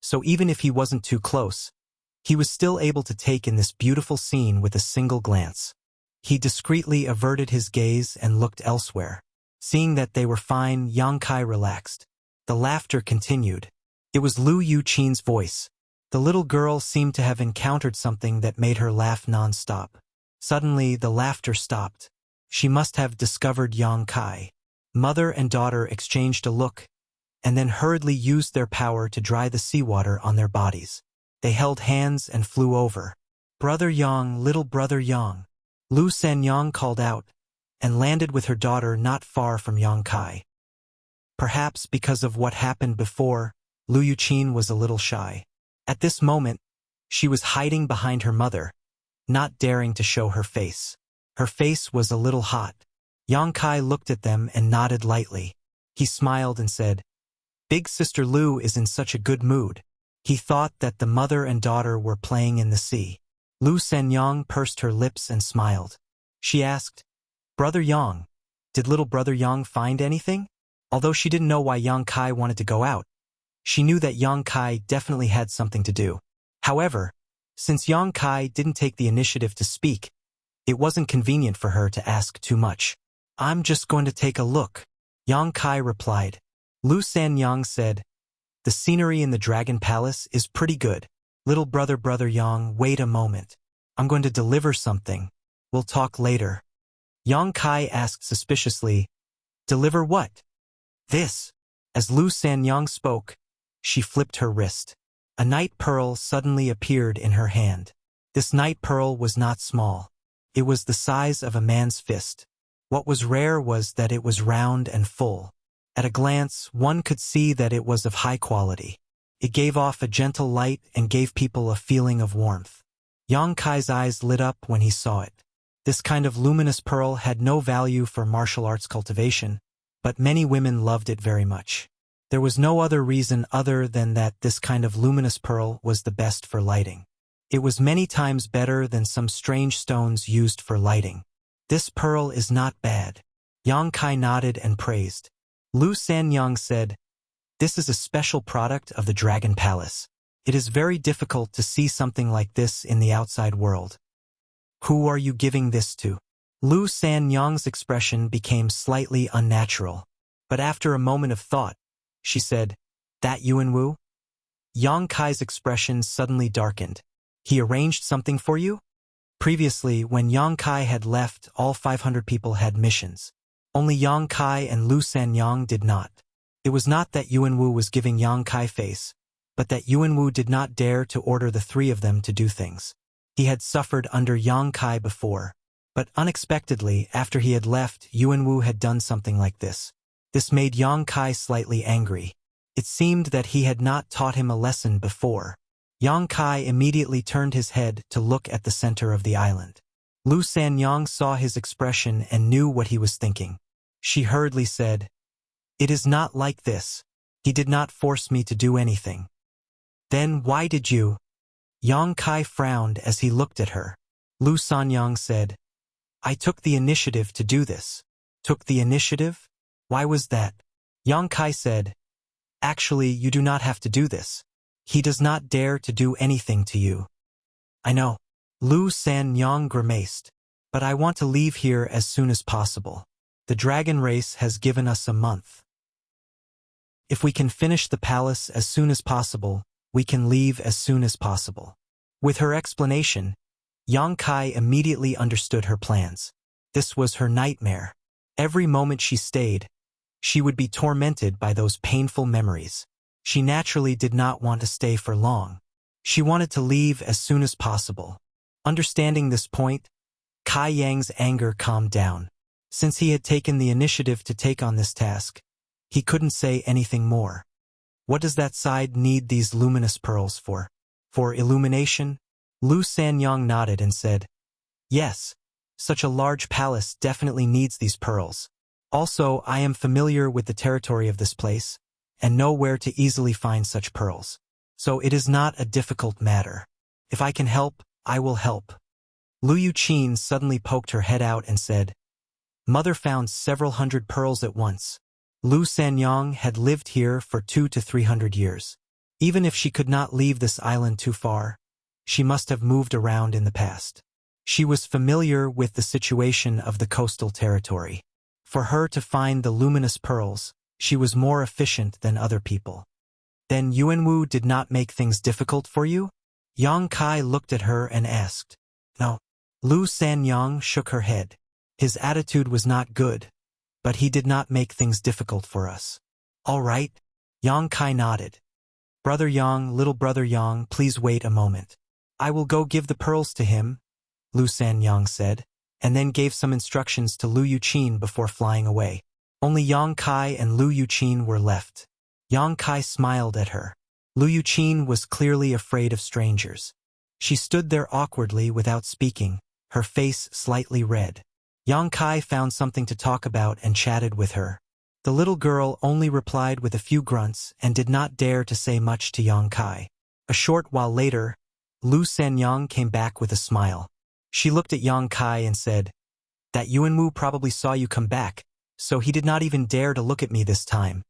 so even if he wasn't too close, he was still able to take in this beautiful scene with a single glance. He discreetly averted his gaze and looked elsewhere. Seeing that they were fine, Yang Kai relaxed. The laughter continued. It was Lu Yuqin's voice. The little girl seemed to have encountered something that made her laugh non-stop. Suddenly, the laughter stopped. She must have discovered Yang Kai. Mother and daughter exchanged a look, and then hurriedly used their power to dry the seawater on their bodies. They held hands and flew over. "Brother Yang, little brother Yang," Lu Sanyang called out, and landed with her daughter not far from Yang Kai. Perhaps because of what happened before, Lu Yuqin was a little shy. At this moment, she was hiding behind her mother, not daring to show her face. Her face was a little hot. Yang Kai looked at them and nodded lightly. He smiled and said, "Big Sister Lu is in such a good mood." He thought that the mother and daughter were playing in the sea. Lu Sanyang pursed her lips and smiled. She asked, "Brother Yang, did little brother Yang find anything?" Although she didn't know why Yang Kai wanted to go out, she knew that Yang Kai definitely had something to do. However, since Yang Kai didn't take the initiative to speak, it wasn't convenient for her to ask too much. "I'm just going to take a look," Yang Kai replied. Lu Sanyang said, "The scenery in the Dragon Palace is pretty good. Little brother Yang, wait a moment. I'm going to deliver something. We'll talk later." Yang Kai asked suspiciously, "Deliver what?" "This." As Lu Sanyang spoke, she flipped her wrist. A night pearl suddenly appeared in her hand. This night pearl was not small. It was the size of a man's fist. What was rare was that it was round and full. At a glance, one could see that it was of high quality. It gave off a gentle light and gave people a feeling of warmth. Yang Kai's eyes lit up when he saw it. This kind of luminous pearl had no value for martial arts cultivation, but many women loved it very much. There was no other reason other than that this kind of luminous pearl was the best for lighting. It was many times better than some strange stones used for lighting. "This pearl is not bad." Yang Kai nodded and praised. Lu Sanyang said, "This is a special product of the Dragon Palace. It is very difficult to see something like this in the outside world." "Who are you giving this to?" Lu Sanyang's expression became slightly unnatural, but after a moment of thought, she said, "That Yuanwu?" Yang Kai's expression suddenly darkened. "He arranged something for you?" Previously, when Yang Kai had left, all 500 people had missions. Only Yang Kai and Lu Sanyang did not. It was not that Yuanwu was giving Yang Kai face, but that Yuanwu did not dare to order the three of them to do things. He had suffered under Yang Kai before, but unexpectedly, after he had left, Yuanwu had done something like this. This made Yang Kai slightly angry. It seemed that he had not taught him a lesson before. Yang Kai immediately turned his head to look at the center of the island. Lu Sanyang saw his expression and knew what he was thinking. She hurriedly said, "It is not like this. He did not force me to do anything." "Then why did you?" Yang Kai frowned as he looked at her. Lu Sanyang said, "I took the initiative to do this." "Took the initiative? Why was that?" Yang Kai said, "Actually, you do not have to do this. He does not dare to do anything to you." "I know." Lu Sanyang grimaced, "But I want to leave here as soon as possible. The dragon race has given us a month. If we can finish the palace as soon as possible, we can leave as soon as possible." With her explanation, Yang Kai immediately understood her plans. This was her nightmare. Every moment she stayed, she would be tormented by those painful memories. She naturally did not want to stay for long. She wanted to leave as soon as possible. Understanding this point, Kai Yang's anger calmed down. Since he had taken the initiative to take on this task, he couldn't say anything more. What does that side need these luminous pearls for? For illumination? Lu Sanyang nodded and said, "Yes, such a large palace definitely needs these pearls. Also, I am familiar with the territory of this place, and know where to easily find such pearls. So it is not a difficult matter. If I can help, I will help." Lu Yuqin suddenly poked her head out and said, "Mother found several hundred pearls at once. Lu Sanyang had lived here for 200 to 300 years. Even if she could not leave this island too far, she must have moved around in the past. She was familiar with the situation of the coastal territory. For her to find the luminous pearls, she was more efficient than other people." "Then Yuanwu did not make things difficult for you?" Yang Kai looked at her and asked. "No." Lu Sanyang shook her head. "His attitude was not good, but he did not make things difficult for us." "All right. Yang Kai nodded. Brother Yang, little brother Yang, please wait a moment. I will go give the pearls to him, Lu Sanyang said, and then gave some instructions to Lu Yuqin before flying away. Only Yang Kai and Lu Yuqin were left. Yang Kai smiled at her. Lu Yuqin was clearly afraid of strangers. She stood there awkwardly without speaking, her face slightly red. Yang Kai found something to talk about and chatted with her. The little girl only replied with a few grunts and did not dare to say much to Yang Kai. A short while later, Lu Sanyang came back with a smile. She looked at Yang Kai and said, "That Yuanwu probably saw you come back, so he did not even dare to look at me this time.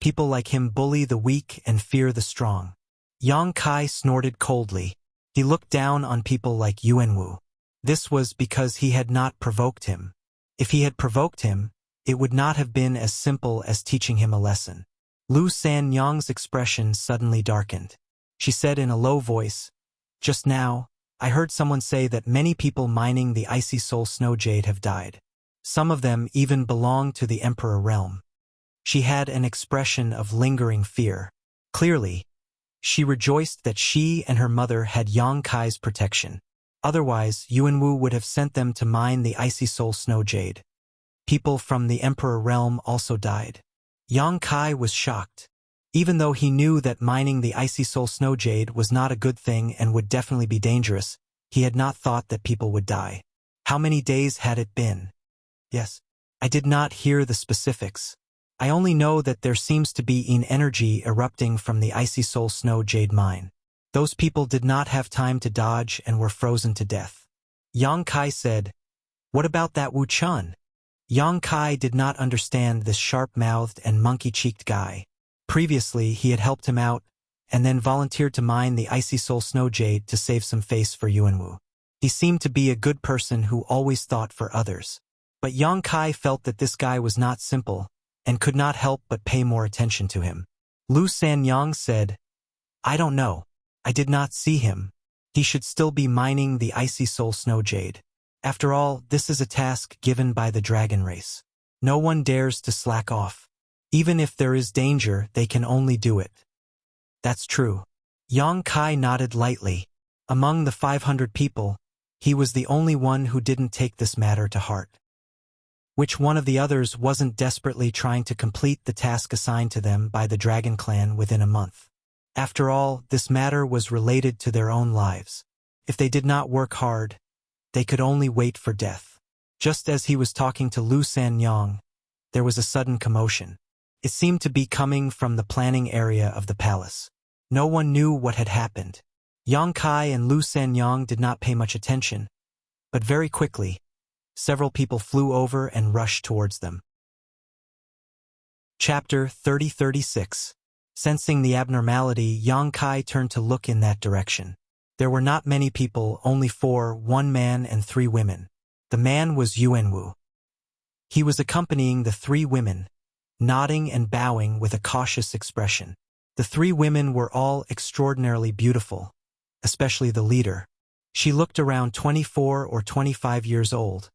People like him bully the weak and fear the strong." Yang Kai snorted coldly. He looked down on people like Yuanwu. This was because he had not provoked him. If he had provoked him, it would not have been as simple as teaching him a lesson. Lu Sanyang's expression suddenly darkened. She said in a low voice, "Just now, I heard someone say that many people mining the icy soul snow jade have died. Some of them even belong to the Emperor realm." She had an expression of lingering fear. Clearly, she rejoiced that she and her mother had Yang Kai's protection. Otherwise, Yuanwu would have sent them to mine the icy soul snow jade. People from the Emperor realm also died. Yang Kai was shocked. Even though he knew that mining the icy soul snow jade was not a good thing and would definitely be dangerous, he had not thought that people would die. How many days had it been? Yes. I did not hear the specifics. I only know that there seems to be an energy erupting from the icy soul snow jade mine. Those people did not have time to dodge and were frozen to death. Yang Kai said, "What about that Wu Chun?" Yang Kai did not understand this sharp-mouthed and monkey-cheeked guy. Previously, he had helped him out, and then volunteered to mine the icy soul snow jade to save some face for Yuanwu. He seemed to be a good person who always thought for others. But Yang Kai felt that this guy was not simple, and could not help but pay more attention to him. Lu Sanyang said, "I don't know. I did not see him. He should still be mining the icy soul snow jade. After all, this is a task given by the dragon race. No one dares to slack off. Even if there is danger, they can only do it." That's true. Yang Kai nodded lightly. Among the 500 people, he was the only one who didn't take this matter to heart. Which one of the others wasn't desperately trying to complete the task assigned to them by the Dragon Clan within a month? After all, this matter was related to their own lives. If they did not work hard, they could only wait for death. Just as he was talking to Lu Sanyang, there was a sudden commotion. It seemed to be coming from the planning area of the palace. No one knew what had happened. Yang Kai and Lu Sanyang did not pay much attention, but very quickly, several people flew over and rushed towards them. Chapter 30-36. Sensing the abnormality, Yang Kai turned to look in that direction. There were not many people, only 4, 1 man and 3 women. The man was Yuanwu. He was accompanying the 3 women, nodding and bowing with a cautious expression. The 3 women were all extraordinarily beautiful, especially the leader. She looked around 24 or 25 years old,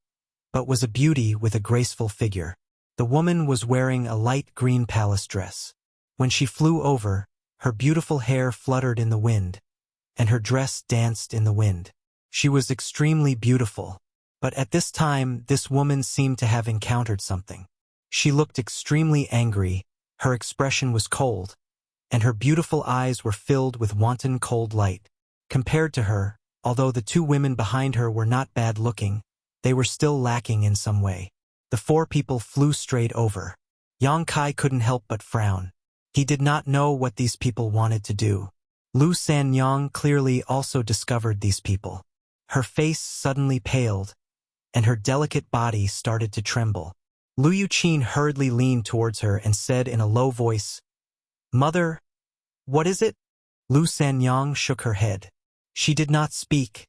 but was a beauty with a graceful figure. The woman was wearing a light green palace dress. When she flew over, her beautiful hair fluttered in the wind, and her dress danced in the wind. She was extremely beautiful, but at this time this woman seemed to have encountered something. She looked extremely angry, her expression was cold, and her beautiful eyes were filled with wanton cold light. Compared to her, although the 2 women behind her were not bad-looking, they were still lacking in some way. The 4 people flew straight over. Yang Kai couldn't help but frown. He did not know what these people wanted to do. Lu Sanyang clearly also discovered these people. Her face suddenly paled, and her delicate body started to tremble. Lu Yuqin hurriedly leaned towards her and said in a low voice, "Mother, what is it?" Lu Sanyang shook her head. She did not speak,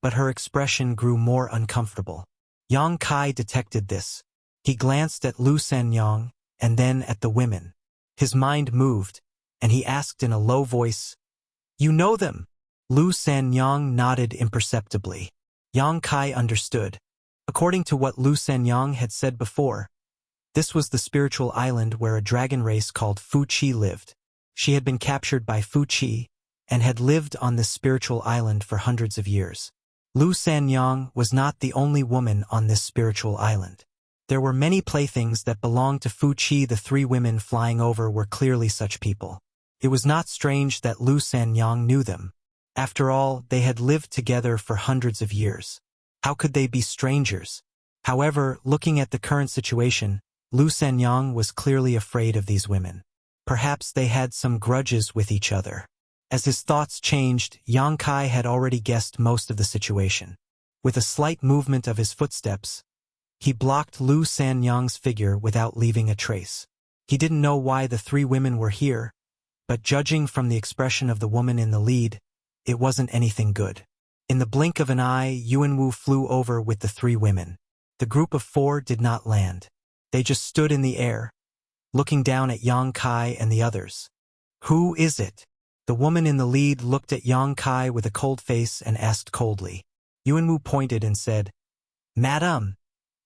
but her expression grew more uncomfortable. Yang Kai detected this. He glanced at Lu Sanyang and then at the women. His mind moved, and he asked in a low voice, "You know them?" Lu Sanyang nodded imperceptibly. Yang Kai understood. According to what Lu Sanyang had said before, this was the spiritual island where a dragon race called Fu Qi lived. She had been captured by Wuxia and had lived on this spiritual island for hundreds of years. Lu Sanyang was not the only woman on this spiritual island. There were many playthings that belonged to Wuxia. The three women flying over were clearly such people. It was not strange that Lu Sanyang knew them. After all, they had lived together for hundreds of years. How could they be strangers? However, looking at the current situation, Lu Sanyang was clearly afraid of these women. Perhaps they had some grudges with each other. As his thoughts changed, Yang Kai had already guessed most of the situation. With a slight movement of his footsteps, he blocked Lu Sanyang's figure without leaving a trace. He didn't know why the three women were here, but judging from the expression of the woman in the lead, it wasn't anything good. In the blink of an eye, Yuanwu flew over with the three women. The group of four did not land. They just stood in the air, looking down at Yang Kai and the others. "Who is it?" The woman in the lead looked at Yang Kai with a cold face and asked coldly. Yuanwu pointed and said, "Madam,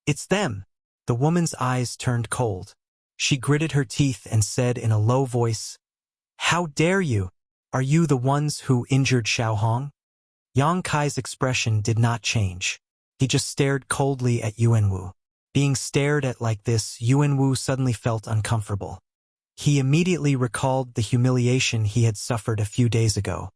it's them." The woman's eyes turned cold. She gritted her teeth and said in a low voice, "How dare you? Are you the ones who injured Xiaohong?" Yang Kai's expression did not change. He just stared coldly at Yuanwu. Being stared at like this, Yuanwu suddenly felt uncomfortable. He immediately recalled the humiliation he had suffered a few days ago.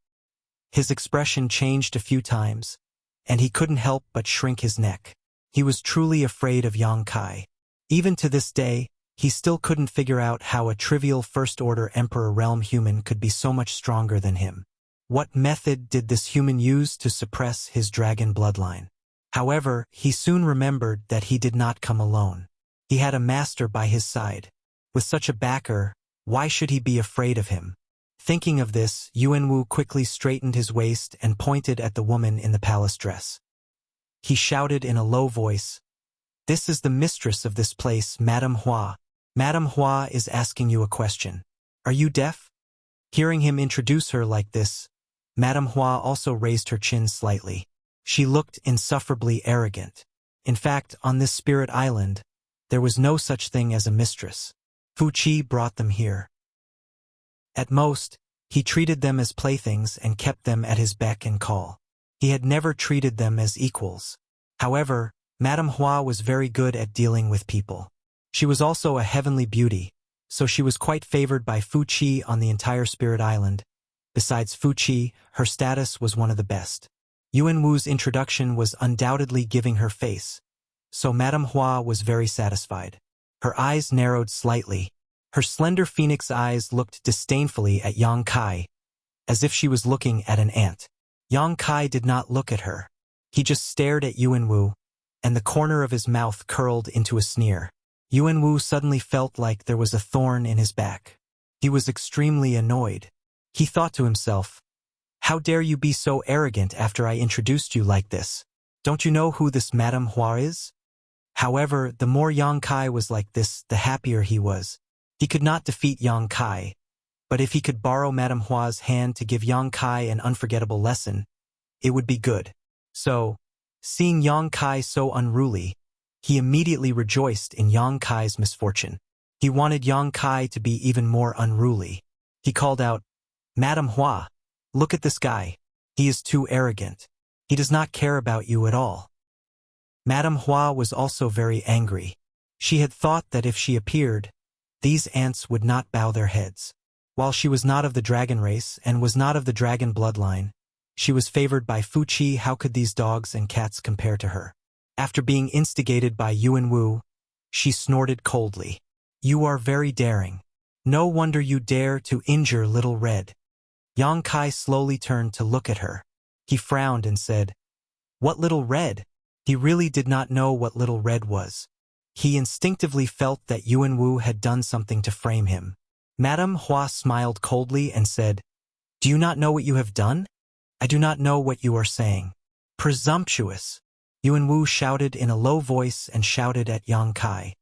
His expression changed a few times, and he couldn't help but shrink his neck. He was truly afraid of Yang Kai. Even to this day, he still couldn't figure out how a trivial first-order Emperor Realm human could be so much stronger than him. What method did this human use to suppress his dragon bloodline? However, he soon remembered that he did not come alone. He had a master by his side. With such a backer, why should he be afraid of him? Thinking of this, Yuanwu quickly straightened his waist and pointed at the woman in the palace dress. He shouted in a low voice, "This is the mistress of this place, Madame Hua. Madame Hua is asking you a question. Are you deaf?" Hearing him introduce her like this, Madame Hua also raised her chin slightly. She looked insufferably arrogant. In fact, on this spirit island, there was no such thing as a mistress. Wuxia brought them here. At most, he treated them as playthings and kept them at his beck and call. He had never treated them as equals. However, Madame Hua was very good at dealing with people. She was also a heavenly beauty, so she was quite favored by Wuxia on the entire spirit island. Besides Wuxia, her status was one of the best. Yuanwu's introduction was undoubtedly giving her face, so Madame Hua was very satisfied. Her eyes narrowed slightly. Her slender phoenix eyes looked disdainfully at Yang Kai, as if she was looking at an ant. Yang Kai did not look at her. He just stared at Yuanwu, and the corner of his mouth curled into a sneer. Yuanwu suddenly felt like there was a thorn in his back. He was extremely annoyed. He thought to himself, "How dare you be so arrogant after I introduced you like this? Don't you know who this Madame Hua is?" However, the more Yang Kai was like this, the happier he was. He could not defeat Yang Kai, but if he could borrow Madame Hua's hand to give Yang Kai an unforgettable lesson, it would be good. So, seeing Yang Kai so unruly, he immediately rejoiced in Yang Kai's misfortune. He wanted Yang Kai to be even more unruly. He called out, "Madame Hua, look at this guy. He is too arrogant. He does not care about you at all." Madame Hua was also very angry. She had thought that if she appeared, these ants would not bow their heads. While she was not of the dragon race and was not of the dragon bloodline, she was favored by Wuxia. How could these dogs and cats compare to her? After being instigated by Yuanwu, she snorted coldly. "You are very daring. No wonder you dare to injure Little Red." Yang Kai slowly turned to look at her. He frowned and said, "What Little Red?" He really did not know what Little Red was. He instinctively felt that Yuanwu had done something to frame him. Madame Hua smiled coldly and said, "Do you not know what you have done? I do not know what you are saying." "Presumptuous!" Yuanwu shouted in a low voice and shouted at Yang Kai.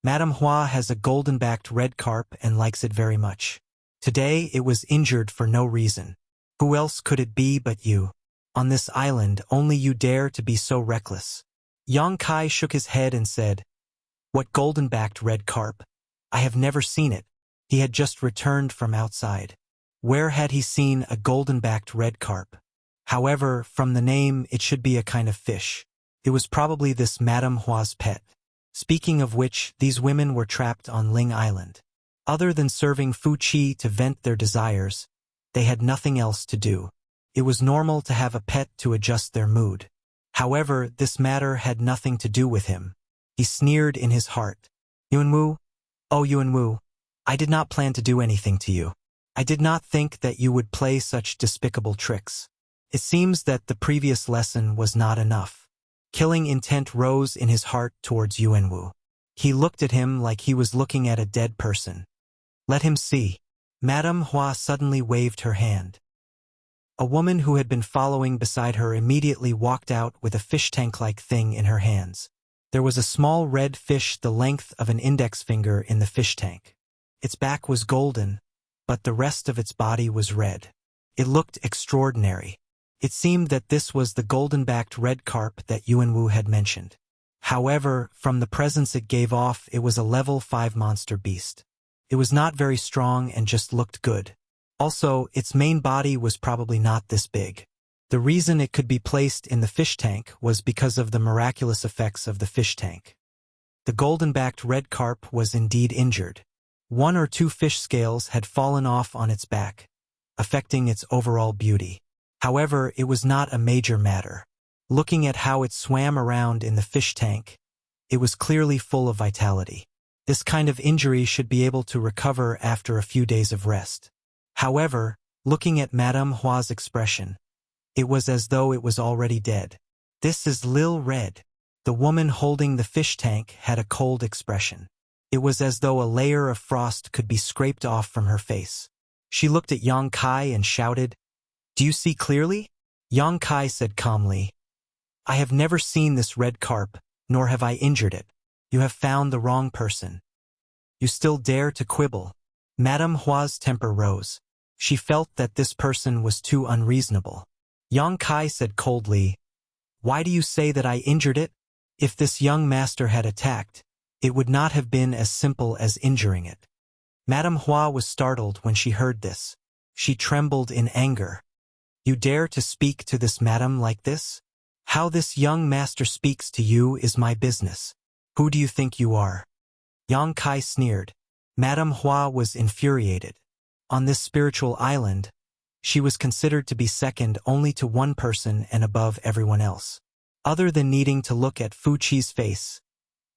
"Madame Hua has a golden-backed red carp and likes it very much. Today it was injured for no reason. Who else could it be but you? On this island, only you dare to be so reckless." Yang Kai shook his head and said, "What golden-backed red carp? I have never seen it." He had just returned from outside. Where had he seen a golden-backed red carp? However, from the name, it should be a kind of fish. It was probably this Madame Hua's pet. Speaking of which, these women were trapped on Ling Island. Other than serving Fu Qi to vent their desires, they had nothing else to do. It was normal to have a pet to adjust their mood. However, this matter had nothing to do with him. He sneered in his heart. Yuanwu? Oh Yuanwu, I did not plan to do anything to you. I did not think that you would play such despicable tricks. It seems that the previous lesson was not enough. Killing intent rose in his heart towards Yuanwu. He looked at him like he was looking at a dead person. Let him see. Madame Hua suddenly waved her hand. A woman who had been following beside her immediately walked out with a fish tank-like thing in her hands. There was a small red fish the length of an index finger in the fish tank. Its back was golden, but the rest of its body was red. It looked extraordinary. It seemed that this was the golden-backed red carp that Yuanwu had mentioned. However, from the presence it gave off, it was a level 5 monster beast. It was not very strong and just looked good. Also, its main body was probably not this big. The reason it could be placed in the fish tank was because of the miraculous effects of the fish tank. The golden-backed red carp was indeed injured. 1 or 2 fish scales had fallen off on its back, affecting its overall beauty. However, it was not a major matter. Looking at how it swam around in the fish tank, it was clearly full of vitality. This kind of injury should be able to recover after a few days of rest. However, looking at Madame Hua's expression, it was as though it was already dead. This is Lil Red. The woman holding the fish tank had a cold expression. It was as though a layer of frost could be scraped off from her face. She looked at Yang Kai and shouted, "Do you see clearly?" Yang Kai said calmly, "I have never seen this red carp, nor have I injured it. You have found the wrong person. You still dare to quibble." Madame Hua's temper rose. She felt that this person was too unreasonable. Yang Kai said coldly, "Why do you say that I injured it? If this young master had attacked, it would not have been as simple as injuring it." Madame Hua was startled when she heard this. She trembled in anger. "You dare to speak to this madam like this? How this young master speaks to you is my business. Who do you think you are?" Yang Kai sneered. Madame Hua was infuriated. On this spiritual island, she was considered to be second only to one person and above everyone else. Other than needing to look at Fu Qi's face,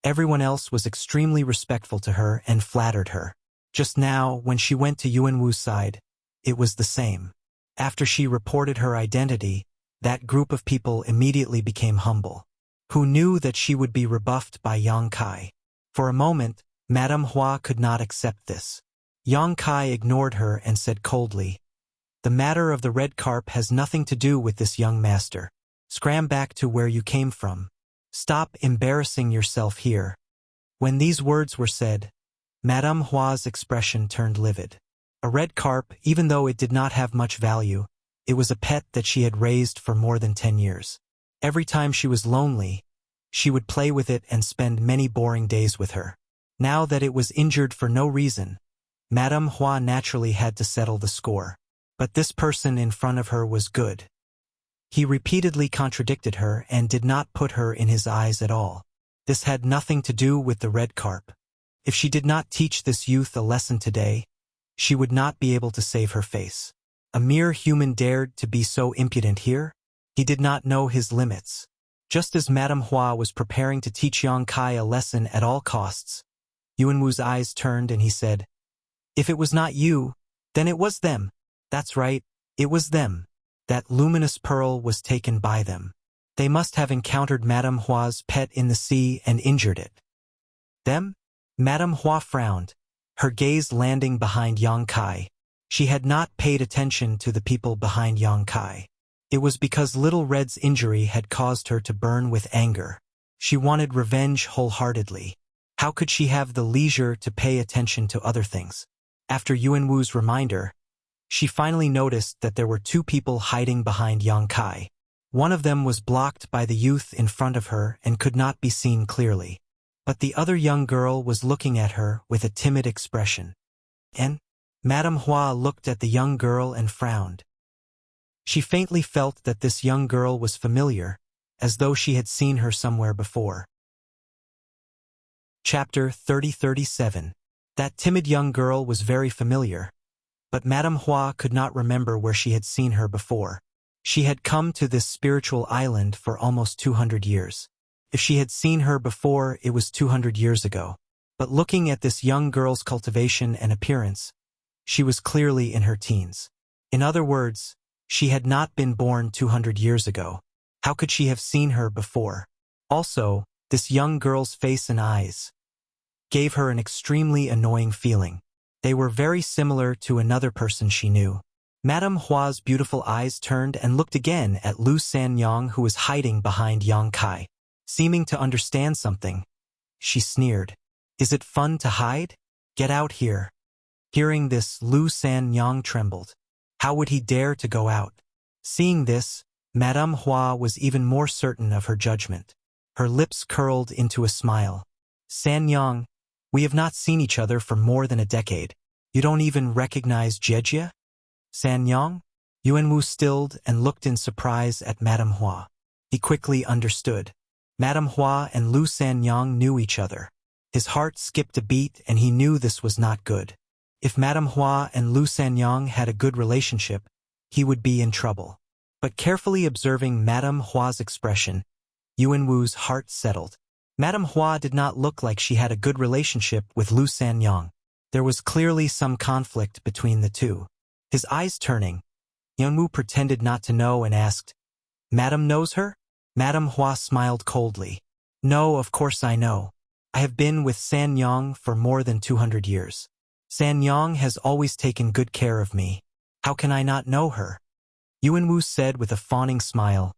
everyone else was extremely respectful to her and flattered her. Just now, when she went to Yuanwu's side, it was the same. After she reported her identity, that group of people immediately became humble. Who knew that she would be rebuffed by Yang Kai? For a moment, Madame Hua could not accept this. Yang Kai ignored her and said coldly, "The matter of the red carp has nothing to do with this young master. Scram back to where you came from. Stop embarrassing yourself here." When these words were said, Madame Hua's expression turned livid. A red carp, even though it did not have much value, it was a pet that she had raised for more than 10 years. Every time she was lonely, she would play with it and spend many boring days with her. Now that it was injured for no reason, Madame Hua naturally had to settle the score. But this person in front of her was good. He repeatedly contradicted her and did not put her in his eyes at all. This had nothing to do with the red carp. If she did not teach this youth a lesson today, she would not be able to save her face. A mere human dared to be so impudent here? He did not know his limits. Just as Madame Hua was preparing to teach Yang Kai a lesson at all costs, Yuanwu's eyes turned and he said, "If it was not you, then it was them. That's right, it was them. That luminous pearl was taken by them. They must have encountered Madame Hua's pet in the sea and injured it." "Them?" Madame Hua frowned, her gaze landing behind Yang Kai. She had not paid attention to the people behind Yang Kai. It was because Little Red's injury had caused her to burn with anger. She wanted revenge wholeheartedly. How could she have the leisure to pay attention to other things? After Yuanwu's reminder, she finally noticed that there were 2 people hiding behind Yang Kai. One of them was blocked by the youth in front of her and could not be seen clearly. But the other young girl was looking at her with a timid expression. And Madame Hua looked at the young girl and frowned. She faintly felt that this young girl was familiar, as though she had seen her somewhere before. Chapter 30-37. That timid young girl was very familiar, but Madame Hua could not remember where she had seen her before. She had come to this spiritual island for almost 200 years. If she had seen her before, it was 200 years ago. But looking at this young girl's cultivation and appearance, she was clearly in her teens. In other words, she had not been born 200 years ago. How could she have seen her before? Also, this young girl's face and eyes gave her an extremely annoying feeling. They were very similar to another person she knew. Madame Hua's beautiful eyes turned and looked again at Lu Sanyang, who was hiding behind Yang Kai. Seeming to understand something, she sneered. "Is it fun to hide? Get out here." Hearing this, Lu Sanyang trembled. How would he dare to go out? Seeing this, Madame Hua was even more certain of her judgment. Her lips curled into a smile. "Sanyang, we have not seen each other for more than a decade. You don't even recognize Jejia?" "Sanyang?" Yuanwu stilled and looked in surprise at Madame Hua. He quickly understood. Madame Hua and Lu Sanyang knew each other. His heart skipped a beat and he knew this was not good. If Madame Hua and Lu Sanyang had a good relationship, he would be in trouble. But carefully observing Madame Hua's expression, Yuanwu's heart settled. Madame Hua did not look like she had a good relationship with Lu Sanyang. There was clearly some conflict between the two. His eyes turning, Yuanwu pretended not to know and asked, "Madame knows her?" Madame Hua smiled coldly. "No, of course I know. I have been with Sanyang for more than 200 years. Sanyang has always taken good care of me. How can I not know her?" Yuanwu said with a fawning smile.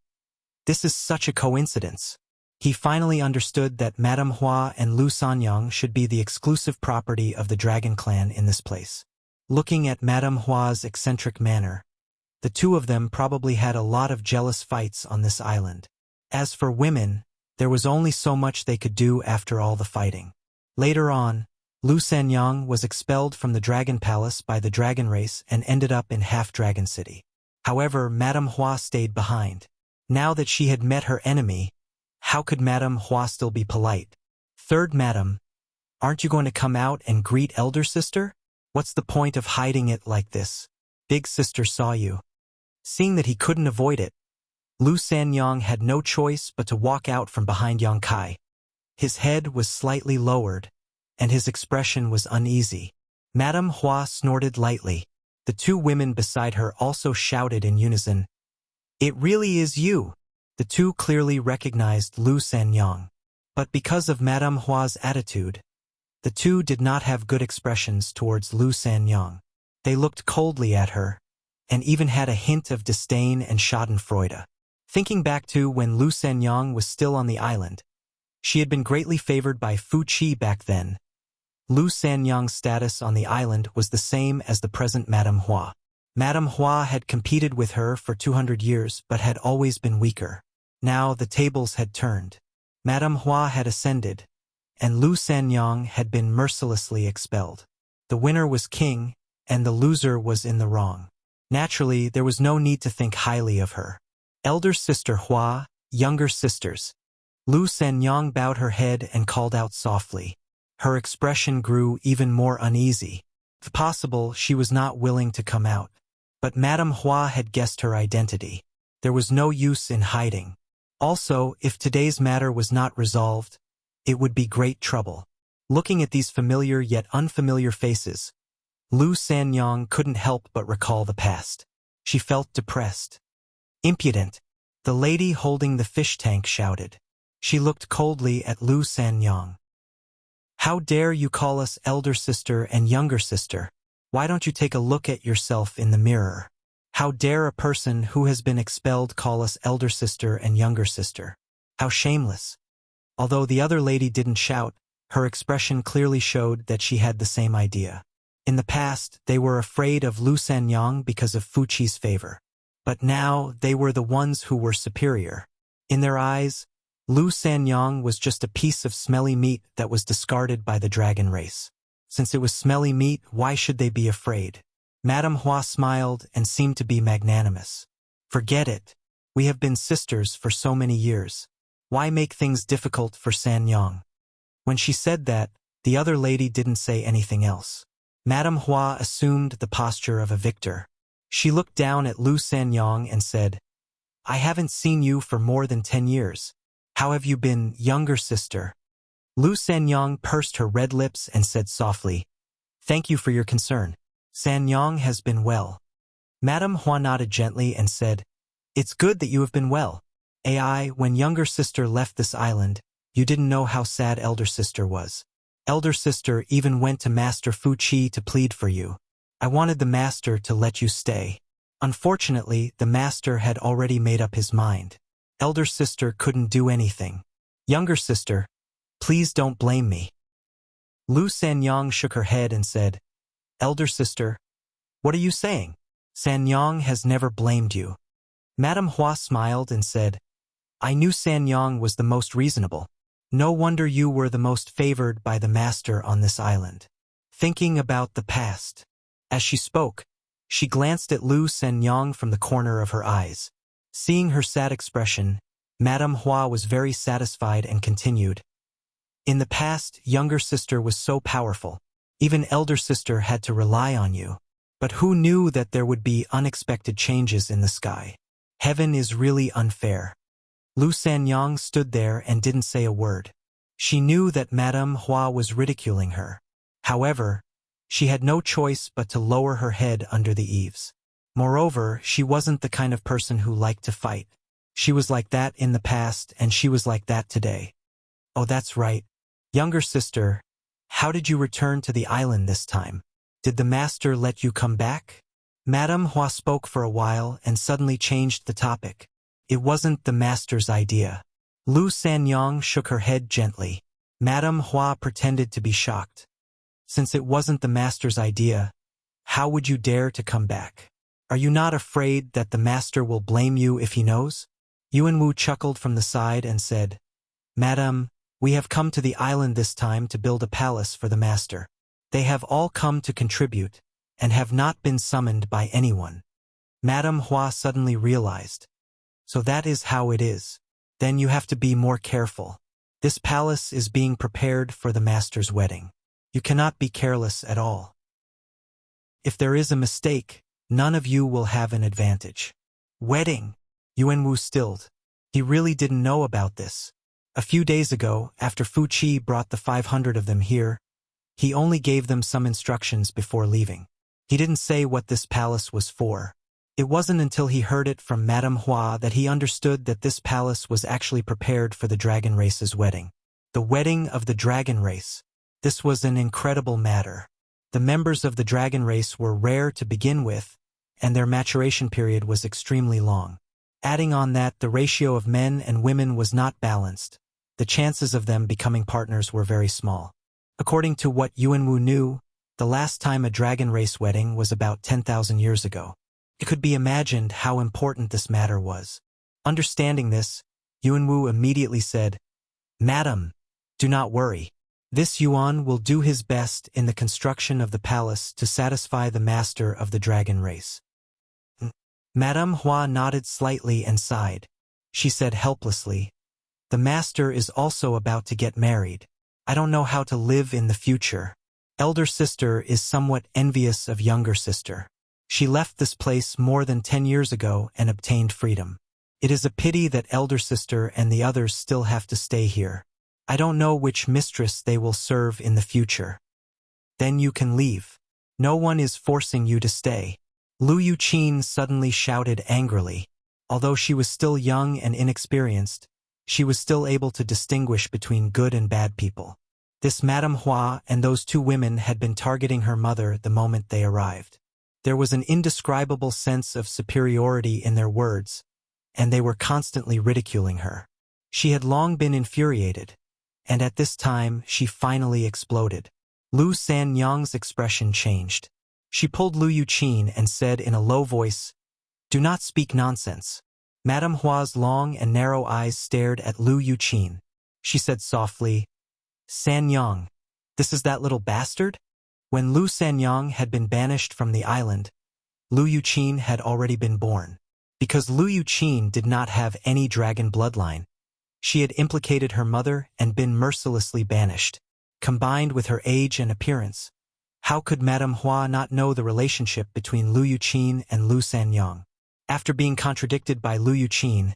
This is such a coincidence. He finally understood that Madame Hua and Lu Sanyang should be the exclusive property of the Dragon Clan in this place. Looking at Madame Hua's eccentric manner, the two of them probably had a lot of jealous fights on this island. As for women, there was only so much they could do after all the fighting. Later on, Lu Sanyang was expelled from the Dragon Palace by the Dragon Race and ended up in Half-Dragon City. However, Madame Hua stayed behind. Now that she had met her enemy, how could Madame Hua still be polite? "Third Madame, aren't you going to come out and greet Elder Sister? What's the point of hiding it like this? Big Sister saw you." Seeing that he couldn't avoid it, Lu Sanyang had no choice but to walk out from behind Yang Kai. His head was slightly lowered, and his expression was uneasy. Madame Hua snorted lightly. The two women beside her also shouted in unison, "It really is you!" The two clearly recognized Lu Sanyang. But because of Madame Hua's attitude, the two did not have good expressions towards Lu Sanyang. They looked coldly at her, and even had a hint of disdain and schadenfreude. Thinking back to when Lu Sanyang was still on the island, she had been greatly favored by Fu Qi back then. Lu Sanyang's status on the island was the same as the present Madame Hua. Madame Hua had competed with her for 200 years but had always been weaker. Now the tables had turned. Madame Hua had ascended, and Lu Sanyang had been mercilessly expelled. The winner was king, and the loser was in the wrong. Naturally, there was no need to think highly of her. Elder Sister Hua, younger sisters. Lu Sanyang bowed her head and called out softly. Her expression grew even more uneasy. If possible, she was not willing to come out. But Madame Hua had guessed her identity. There was no use in hiding. Also, if today's matter was not resolved, it would be great trouble. Looking at these familiar yet unfamiliar faces, Lu Sanyang couldn't help but recall the past. She felt depressed. "Impudent!" the lady holding the fish tank shouted. She looked coldly at Lu Sanyang. "How dare you call us elder sister and younger sister? Why don't you take a look at yourself in the mirror? How dare a person who has been expelled call us elder sister and younger sister? How shameless!" Although the other lady didn't shout, her expression clearly showed that she had the same idea. In the past, they were afraid of Lu Sanyang because of Fu Qi's favor. But now, they were the ones who were superior. In their eyes, Lu Sanyang was just a piece of smelly meat that was discarded by the dragon race. Since it was smelly meat, why should they be afraid? Madame Hua smiled and seemed to be magnanimous. Forget it. We have been sisters for so many years. Why make things difficult for San Yang? When she said that, the other lady didn't say anything else. Madame Hua assumed the posture of a victor. She looked down at Lu Sanyang and said, I haven't seen you for more than 10 years. How have you been, younger sister? Lu Sanyang pursed her red lips and said softly, Thank you for your concern. Sanyang has been well. Madame Hua nodded gently and said, It's good that you have been well. When younger sister left this island, you didn't know how sad elder sister was. Elder sister even went to Master Fu Qi to plead for you. I wanted the master to let you stay. Unfortunately, the master had already made up his mind. Elder sister couldn't do anything. Younger sister, please don't blame me. Lu Sanyang shook her head and said, Elder sister, what are you saying? Sanyang has never blamed you. Madame Hua smiled and said, I knew Sanyang was the most reasonable. No wonder you were the most favored by the master on this island. Thinking about the past. As she spoke, she glanced at Lu Sanyang from the corner of her eyes. Seeing her sad expression, Madame Hua was very satisfied and continued. In the past, younger sister was so powerful. Even elder sister had to rely on you. But who knew that there would be unexpected changes in the sky? Heaven is really unfair. Lu Sanyang stood there and didn't say a word. She knew that Madame Hua was ridiculing her. However, she had no choice but to lower her head under the eaves. Moreover, she wasn't the kind of person who liked to fight. She was like that in the past and she was like that today. Oh, that's right. Younger sister, how did you return to the island this time? Did the master let you come back? Madame Hua spoke for a while and suddenly changed the topic. It wasn't the master's idea. Lu Sanyang shook her head gently. Madame Hua pretended to be shocked. Since it wasn't the master's idea, how would you dare to come back? Are you not afraid that the master will blame you if he knows? Yuanwu chuckled from the side and said, Madam, we have come to the island this time to build a palace for the master. They have all come to contribute, and have not been summoned by anyone. Madame Hua suddenly realized. So that is how it is. Then you have to be more careful. This palace is being prepared for the master's wedding. You cannot be careless at all. If there is a mistake, none of you will have an advantage. Wedding? Yuanwu stilled. He really didn't know about this. A few days ago, after Fu Qi brought the 500 of them here, he only gave them some instructions before leaving. He didn't say what this palace was for. It wasn't until he heard it from Madame Hua that he understood that this palace was actually prepared for the dragon race's wedding. The wedding of the dragon race. This was an incredible matter. The members of the dragon race were rare to begin with, and their maturation period was extremely long. Adding on that, the ratio of men and women was not balanced. The chances of them becoming partners were very small. According to what Yuanwu knew, the last time a dragon race wedding was about 10,000 years ago. It could be imagined how important this matter was. Understanding this, Yuanwu immediately said, Madam, do not worry. This Yuan will do his best in the construction of the palace to satisfy the master of the dragon race. Madame Hua nodded slightly and sighed. She said helplessly, The master is also about to get married. I don't know how to live in the future. Elder sister is somewhat envious of younger sister. She left this place more than 10 years ago and obtained freedom. It is a pity that elder sister and the others still have to stay here. I don't know which mistress they will serve in the future. Then you can leave. No one is forcing you to stay. Lu Yuqin suddenly shouted angrily. Although she was still young and inexperienced, she was still able to distinguish between good and bad people. This Madame Hua and those two women had been targeting her mother the moment they arrived. There was an indescribable sense of superiority in their words, and they were constantly ridiculing her. She had long been infuriated, and at this time she finally exploded. Lu Sanyang's expression changed. She pulled Lu Yuqin and said in a low voice, Do not speak nonsense. Madame Hua's long and narrow eyes stared at Lu Yuqin. She said softly, Sanyang, this is that little bastard? When Lu Sanyang had been banished from the island, Lu Yuqin had already been born. Because Lu Yuqin did not have any dragon bloodline, she had implicated her mother and been mercilessly banished. Combined with her age and appearance, how could Madame Hua not know the relationship between Lu Yuqin and Lu Sanyang? After being contradicted by Lu Yuqin,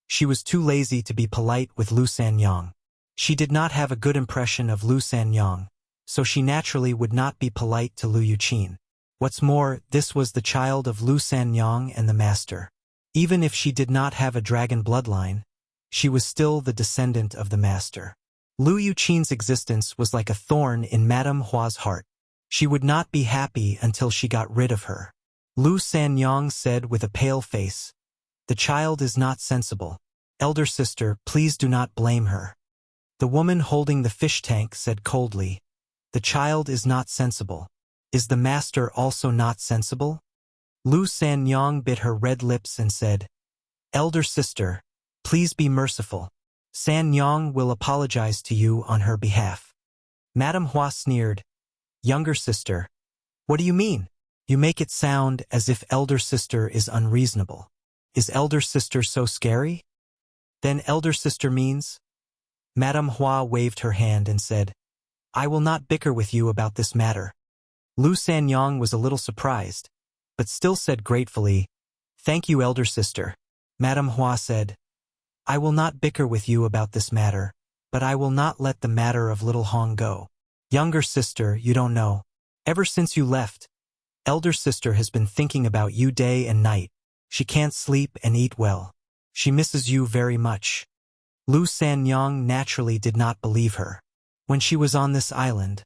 she was too lazy to be polite with Lu Sanyang. She did not have a good impression of Lu Sanyang, so she naturally would not be polite to Lu Yuqin. What's more, this was the child of Lu Sanyang and the master. Even if she did not have a dragon bloodline, she was still the descendant of the master. Lu Yuqin's existence was like a thorn in Madame Hua's heart. She would not be happy until she got rid of her. Lu Sanyang said with a pale face, "The child is not sensible. Elder sister, please do not blame her." The woman holding the fish tank said coldly, "The child is not sensible. Is the master also not sensible?" Lu Sanyang bit her red lips and said, "Elder sister, please be merciful. Sanyang will apologize to you on her behalf." Madame Hua sneered, "Younger sister, what do you mean? You make it sound as if elder sister is unreasonable. Is elder sister so scary? Then elder sister means?" Madame Hua waved her hand and said, "I will not bicker with you about this matter." Lu Sanyang was a little surprised, but still said gratefully, "Thank you, elder sister." Madame Hua said, "I will not bicker with you about this matter, but I will not let the matter of little Hong go. Younger sister, you don't know. Ever since you left, elder sister has been thinking about you day and night. She can't sleep and eat well. She misses you very much." Lu Sanyang naturally did not believe her. When she was on this island,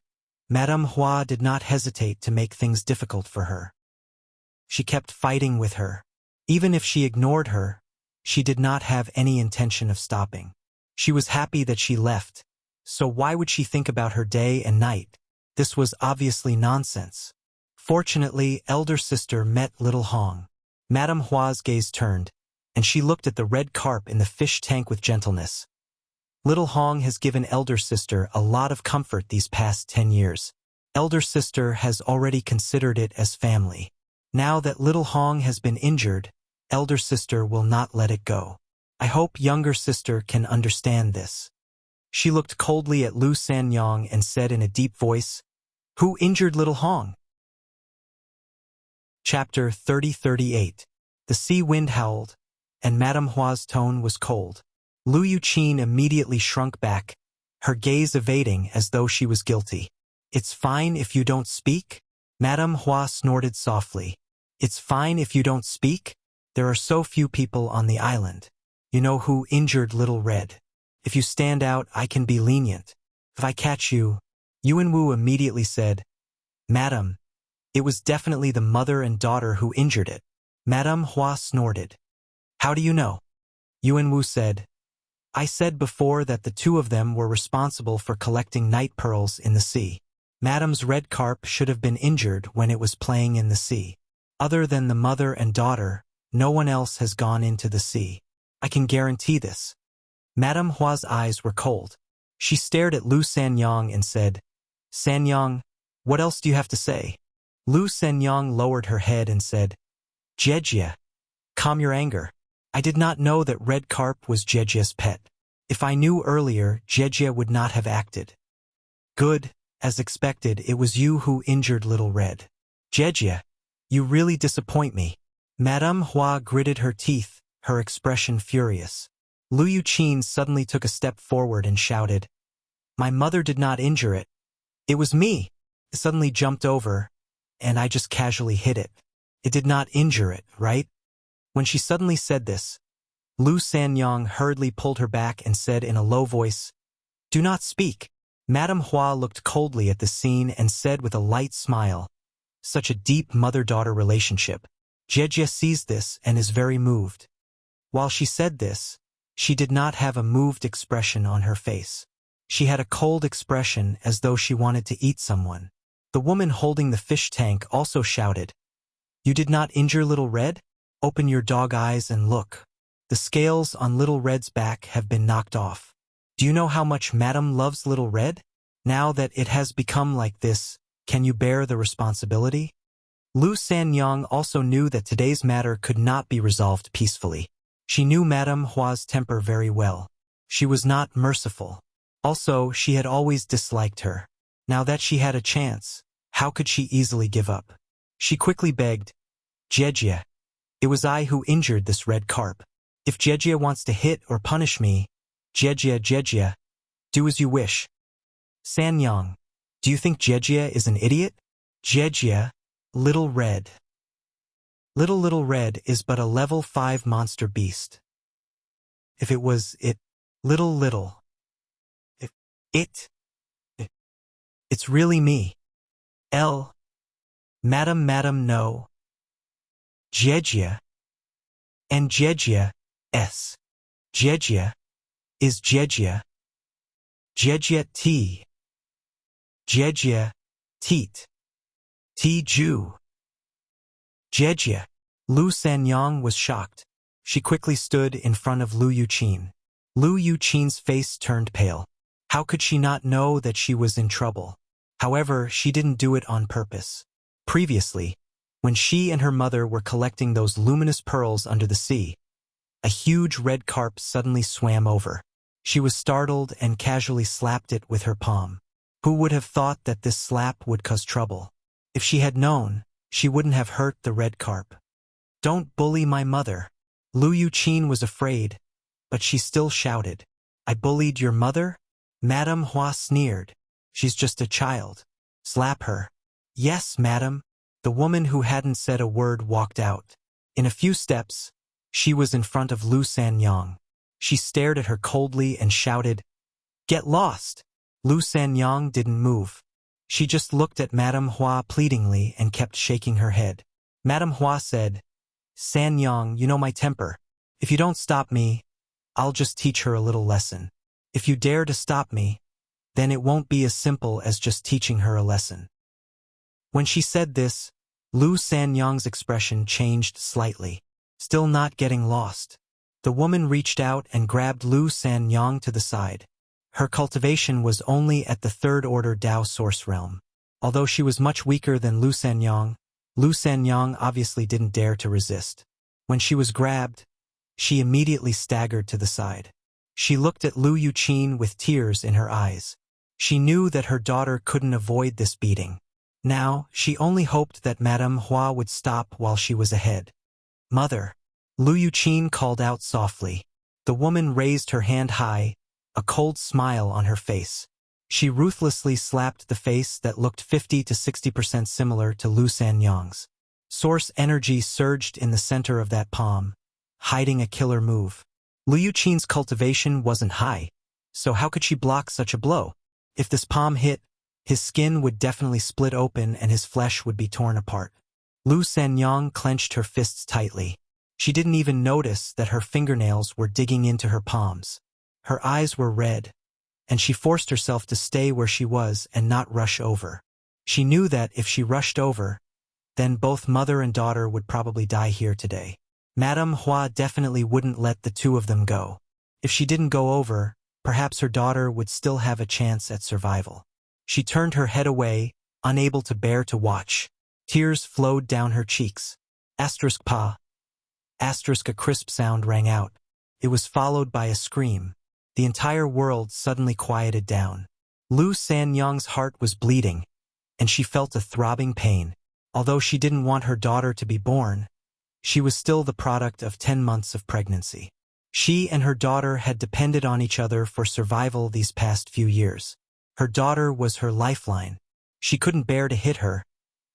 Madame Hua did not hesitate to make things difficult for her. She kept fighting with her. Even if she ignored her, she did not have any intention of stopping. She was happy that she left, so why would she think about her day and night? This was obviously nonsense. Fortunately, elder sister met little Hong. Madame Hua's gaze turned, and she looked at the red carp in the fish tank with gentleness. Little Hong has given elder sister a lot of comfort these past 10 years. Elder sister has already considered it as family. Now that little Hong has been injured, elder sister will not let it go. I hope younger sister can understand this. She looked coldly at Lu Sanyang and said in a deep voice, "Who injured little Hong?" Chapter 30-38. The sea wind howled, and Madame Hua's tone was cold. Lu Yuqin immediately shrunk back, her gaze evading as though she was guilty. "It's fine if you don't speak?" Madame Hua snorted softly. "It's fine if you don't speak? There are so few people on the island. You know who injured Little Red. If you stand out, I can be lenient. If I catch you..." Yuan Wu immediately said, "Madam, it was definitely the mother and daughter who injured it." Madame Hua snorted. "How do you know?" Yuan Wu said, "I said before that the two of them were responsible for collecting night pearls in the sea. Madame's red carp should have been injured when it was playing in the sea. Other than the mother and daughter, no one else has gone into the sea. I can guarantee this." Madame Hua's eyes were cold. She stared at Lu Sanyang and said, "Sanyang, what else do you have to say?" Lu Sanyang lowered her head and said, "Jejia, calm your anger. I did not know that red carp was Jejia's pet. If I knew earlier, Jejia would not have acted." "Good, as expected, it was you who injured Little Red. Jejia, you really disappoint me." Madame Hua gritted her teeth, her expression furious. Lu Yuqin suddenly took a step forward and shouted, "My mother did not injure it. It was me." It suddenly jumped over, and I just casually hit it. It did not injure it, right? When she suddenly said this, Lu Sanyang hurriedly pulled her back and said in a low voice, "Do not speak." Madame Hua looked coldly at the scene and said with a light smile, "Such a deep mother-daughter relationship. Jejia sees this and is very moved." While she said this, she did not have a moved expression on her face. She had a cold expression as though she wanted to eat someone. The woman holding the fish tank also shouted, "You did not injure Little Red? Open your dog eyes and look. The scales on Little Red's back have been knocked off. Do you know how much Madame loves Little Red? Now that it has become like this, Can you bear the responsibility? Lu Sanyang also knew that today's matter could not be resolved peacefully. She knew Madame Hua's temper very well. She was not merciful. Also, she had always disliked her. Now that she had a chance, how could she easily give up? She quickly begged, "Jejia, it was I who injured this red carp. If Jejia wants to hit or punish me, Jejia, do as you wish." Sanyang, do you think Jejia is an idiot? Jejia, Little Red. Little Red is but a level 5 monster beast. If it was it, little. If it, it's really me. Madam, no. Jejia. And Jejia, S. Jejia, is Jejia. Jejia T. Jejia, Teet. Ju. Jejia. Lu Sanyang was shocked. She quickly stood in front of Lu Yuqin. Lu Yuqin's face turned pale. How could she not know that she was in trouble? However, she didn't do it on purpose. Previously, when she and her mother were collecting those luminous pearls under the sea, a huge red carp suddenly swam over. She was startled and casually slapped it with her palm. Who would have thought that this slap would cause trouble? If she had known, she wouldn't have hurt the red carp. "Don't bully my mother." Lu Yuqin was afraid, but she still shouted, "I bullied your mother?" Madame Hua sneered. "She's just a child. Slap her." "Yes, madam." The woman who hadn't said a word walked out. In a few steps, she was in front of Lu Sanyang. She stared at her coldly and shouted, "Get lost!" Lu Sanyang didn't move. She just looked at Madame Hua pleadingly and kept shaking her head. Madame Hua said, "Sanyang, you know my temper. If you don't stop me, I'll just teach her a little lesson. If you dare to stop me, then it won't be as simple as just teaching her a lesson." When she said this, Lu Sanyang's expression changed slightly. Still not getting lost, the woman reached out and grabbed Lu Sanyang to the side. Her cultivation was only at the 3rd order Dao source realm. Although she was much weaker than Lu Sanyang obviously didn't dare to resist. When she was grabbed, she immediately staggered to the side. She looked at Lu Yuqin with tears in her eyes. She knew that her daughter couldn't avoid this beating. Now, she only hoped that Madame Hua would stop while she was ahead. "Mother," Lu Yuqin called out softly. The woman raised her hand high, a cold smile on her face. She ruthlessly slapped the face that looked 50 to 60% similar to Lu Sanyang's. Source energy surged in the center of that palm, hiding a killer move. Lu Yuqin's cultivation wasn't high, so how could she block such a blow? If this palm hit, his skin would definitely split open and his flesh would be torn apart. Lu Sanyang clenched her fists tightly. She didn't even notice that her fingernails were digging into her palms. Her eyes were red, and she forced herself to stay where she was and not rush over. She knew that if she rushed over, then both mother and daughter would probably die here today. Madame Hua definitely wouldn't let the two of them go. If she didn't go over, perhaps her daughter would still have a chance at survival. She turned her head away, unable to bear to watch. Tears flowed down her cheeks. *Pa. *, a crisp sound rang out. It was followed by a scream. The entire world suddenly quieted down. Lu Sanyang's heart was bleeding, and she felt a throbbing pain. Although she didn't want her daughter to be born, she was still the product of 10 months of pregnancy. She and her daughter had depended on each other for survival these past few years. Her daughter was her lifeline. She couldn't bear to hit her,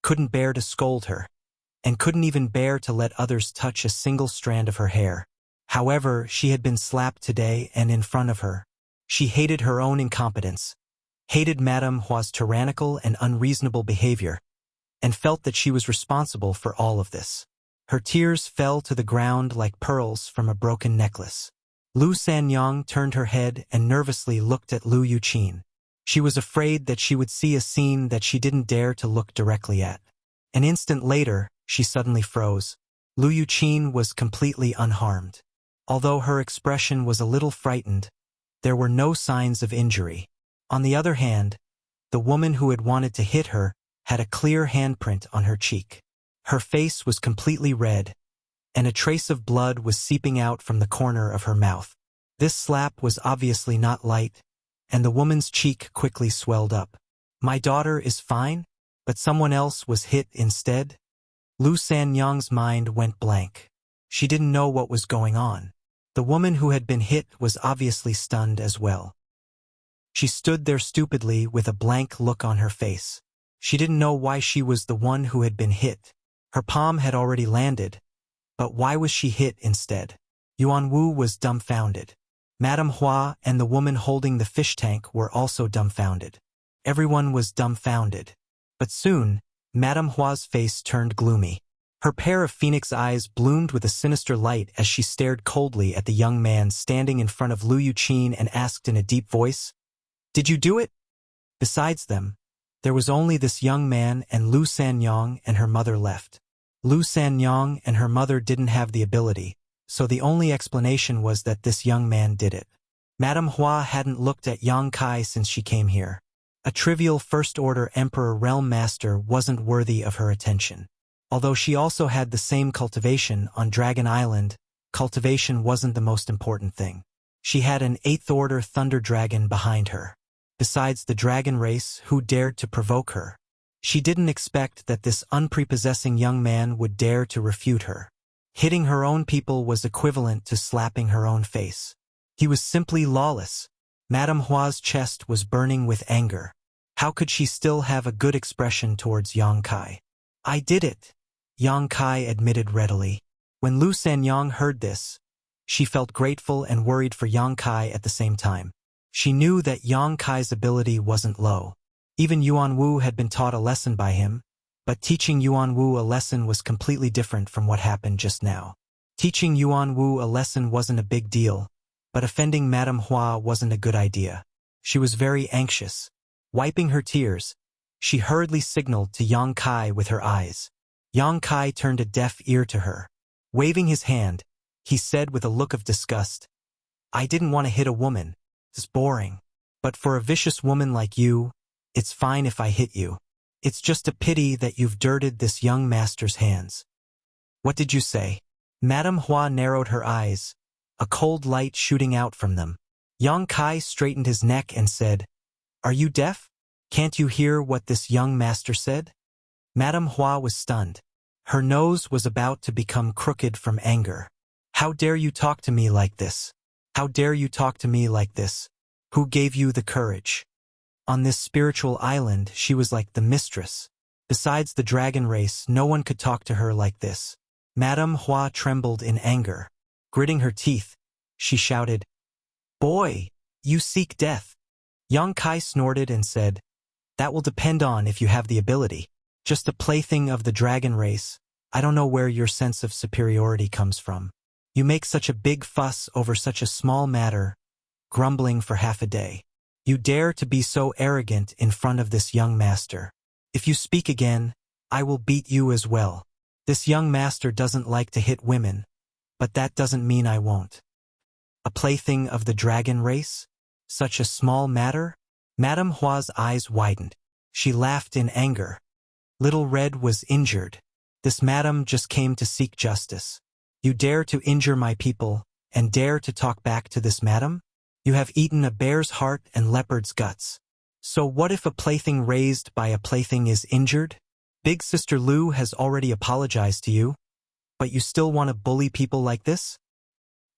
couldn't bear to scold her, and couldn't even bear to let others touch a single strand of her hair. However, she had been slapped today and in front of her. She hated her own incompetence, hated Madame Hua's tyrannical and unreasonable behavior, and felt that she was responsible for all of this. Her tears fell to the ground like pearls from a broken necklace. Lu Sanyang turned her head and nervously looked at Lu Yuqin. She was afraid that she would see a scene that she didn't dare to look directly at. An instant later, she suddenly froze. Lu Yuqin was completely unharmed. Although her expression was a little frightened, there were no signs of injury. On the other hand, the woman who had wanted to hit her had a clear handprint on her cheek. Her face was completely red, and a trace of blood was seeping out from the corner of her mouth. This slap was obviously not light, and the woman's cheek quickly swelled up. My daughter is fine, but someone else was hit instead? Lu Sanyang's mind went blank. She didn't know what was going on. The woman who had been hit was obviously stunned as well. She stood there stupidly with a blank look on her face. She didn't know why she was the one who had been hit. Her palm had already landed, but why was she hit instead? Yuan Wu was dumbfounded. Madame Hua and the woman holding the fish tank were also dumbfounded. Everyone was dumbfounded. But soon, Madame Hua's face turned gloomy. Her pair of phoenix eyes bloomed with a sinister light as she stared coldly at the young man standing in front of Lu Yuqin and asked in a deep voice, "Did you do it?" Besides them, there was only this young man and Lu Sanyang and her mother left. Lu Sanyang and her mother didn't have the ability, so the only explanation was that this young man did it. Madame Hua hadn't looked at Yang Kai since she came here. A trivial first-order Emperor Realm Master wasn't worthy of her attention. Although she also had the same cultivation on Dragon Island, cultivation wasn't the most important thing. She had an 8th-order Thunder Dragon behind her. Besides the dragon race, who dared to provoke her? She didn't expect that this unprepossessing young man would dare to refute her. Hitting her own people was equivalent to slapping her own face. He was simply lawless. Madame Hua's chest was burning with anger. How could she still have a good expression towards Yang Kai? "I did it," Yang Kai admitted readily. When Lu Sanyang heard this, she felt grateful and worried for Yang Kai at the same time. She knew that Yang Kai's ability wasn't low. Even Yuan Wu had been taught a lesson by him, but teaching Yuan Wu a lesson was completely different from what happened just now. Teaching Yuan Wu a lesson wasn't a big deal, but offending Madame Hua wasn't a good idea. She was very anxious. Wiping her tears, she hurriedly signaled to Yang Kai with her eyes. Yang Kai turned a deaf ear to her. Waving his hand, he said with a look of disgust, "I didn't want to hit a woman. It's boring. But for a vicious woman like you, it's fine if I hit you. It's just a pity that you've dirted this young master's hands." "What did you say?" Madame Hua narrowed her eyes, a cold light shooting out from them. Yang Kai straightened his neck and said, "Are you deaf? Can't you hear what this young master said?" Madame Hua was stunned. Her nose was about to become crooked from anger. "How dare you talk to me like this? How dare you talk to me like this? Who gave you the courage?" On this spiritual island, she was like the mistress. Besides the dragon race, no one could talk to her like this. Madame Hua trembled in anger. Gritting her teeth, she shouted, "Boy, you seek death." Yang Kai snorted and said, "That will depend on if you have the ability. Just a plaything of the dragon race. I don't know where your sense of superiority comes from. You make such a big fuss over such a small matter, grumbling for half a day. You dare to be so arrogant in front of this young master. If you speak again, I will beat you as well. This young master doesn't like to hit women, but that doesn't mean I won't." A plaything of the dragon race? Such a small matter? Madame Hua's eyes widened. She laughed in anger. Little Red was injured. This madam just came to seek justice. You dare to injure my people, and dare to talk back to this madam? You have eaten a bear's heart and leopard's guts. So what if a plaything raised by a plaything is injured? Big Sister Lu has already apologized to you, but you still want to bully people like this?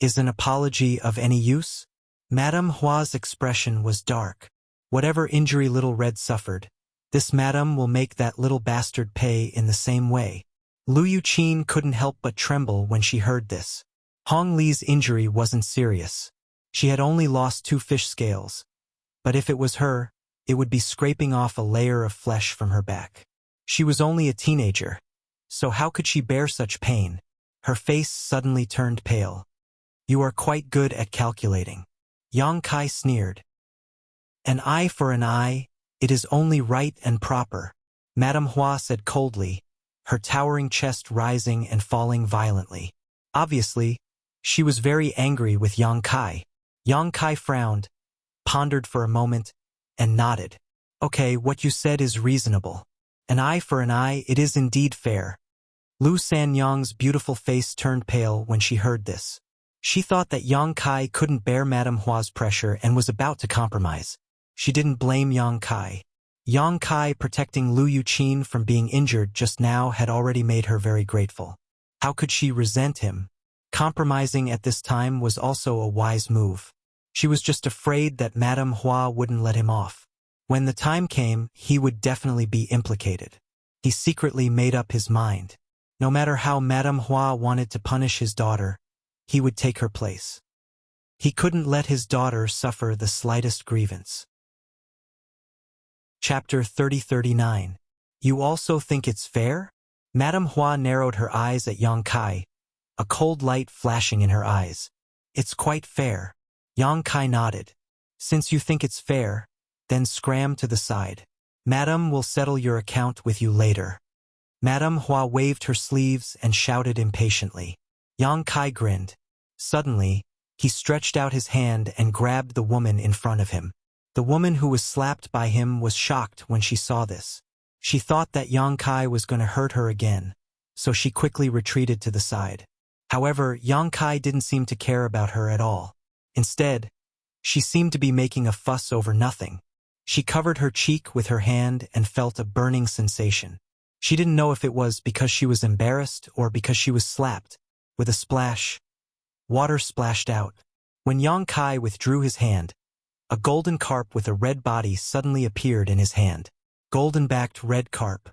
Is an apology of any use? Madame Hua's expression was dark. Whatever injury Little Red suffered, this madam will make that little bastard pay in the same way. Lu Yuqin couldn't help but tremble when she heard this. Hong Li's injury wasn't serious. She had only lost 2 fish scales, but if it was her, it would be scraping off a layer of flesh from her back. She was only a teenager, so how could she bear such pain? Her face suddenly turned pale. You are quite good at calculating. Yang Kai sneered. An eye for an eye, it is only right and proper, Madame Hua said coldly, her towering chest rising and falling violently. Obviously, she was very angry with Yang Kai. Yang Kai frowned, pondered for a moment, and nodded. Okay, what you said is reasonable. An eye for an eye, it is indeed fair. Lu Sanyang's beautiful face turned pale when she heard this. She thought that Yang Kai couldn't bear Madame Hua's pressure and was about to compromise. She didn't blame Yang Kai. Yang Kai protecting Lu Yuqin from being injured just now had already made her very grateful. How could she resent him? Compromising at this time was also a wise move. She was just afraid that Madame Hua wouldn't let him off. When the time came, he would definitely be implicated. He secretly made up his mind. No matter how Madame Hua wanted to punish his daughter, he would take her place. He couldn't let his daughter suffer the slightest grievance. Chapter 3039. You also think it's fair? Madame Hua narrowed her eyes at Yang Kai, a cold light flashing in her eyes. It's quite fair. Yang Kai nodded. Since you think it's fair, then scram to the side. Madame will settle your account with you later. Madame Hua waved her sleeves and shouted impatiently. Yang Kai grinned. Suddenly, he stretched out his hand and grabbed the woman in front of him. The woman who was slapped by him was shocked when she saw this. She thought that Yang Kai was going to hurt her again, so she quickly retreated to the side. However, Yang Kai didn't seem to care about her at all. Instead, she seemed to be making a fuss over nothing. She covered her cheek with her hand and felt a burning sensation. She didn't know if it was because she was embarrassed or because she was slapped. With a splash, water splashed out. When Yang Kai withdrew his hand, a golden carp with a red body suddenly appeared in his hand. Golden-backed red carp.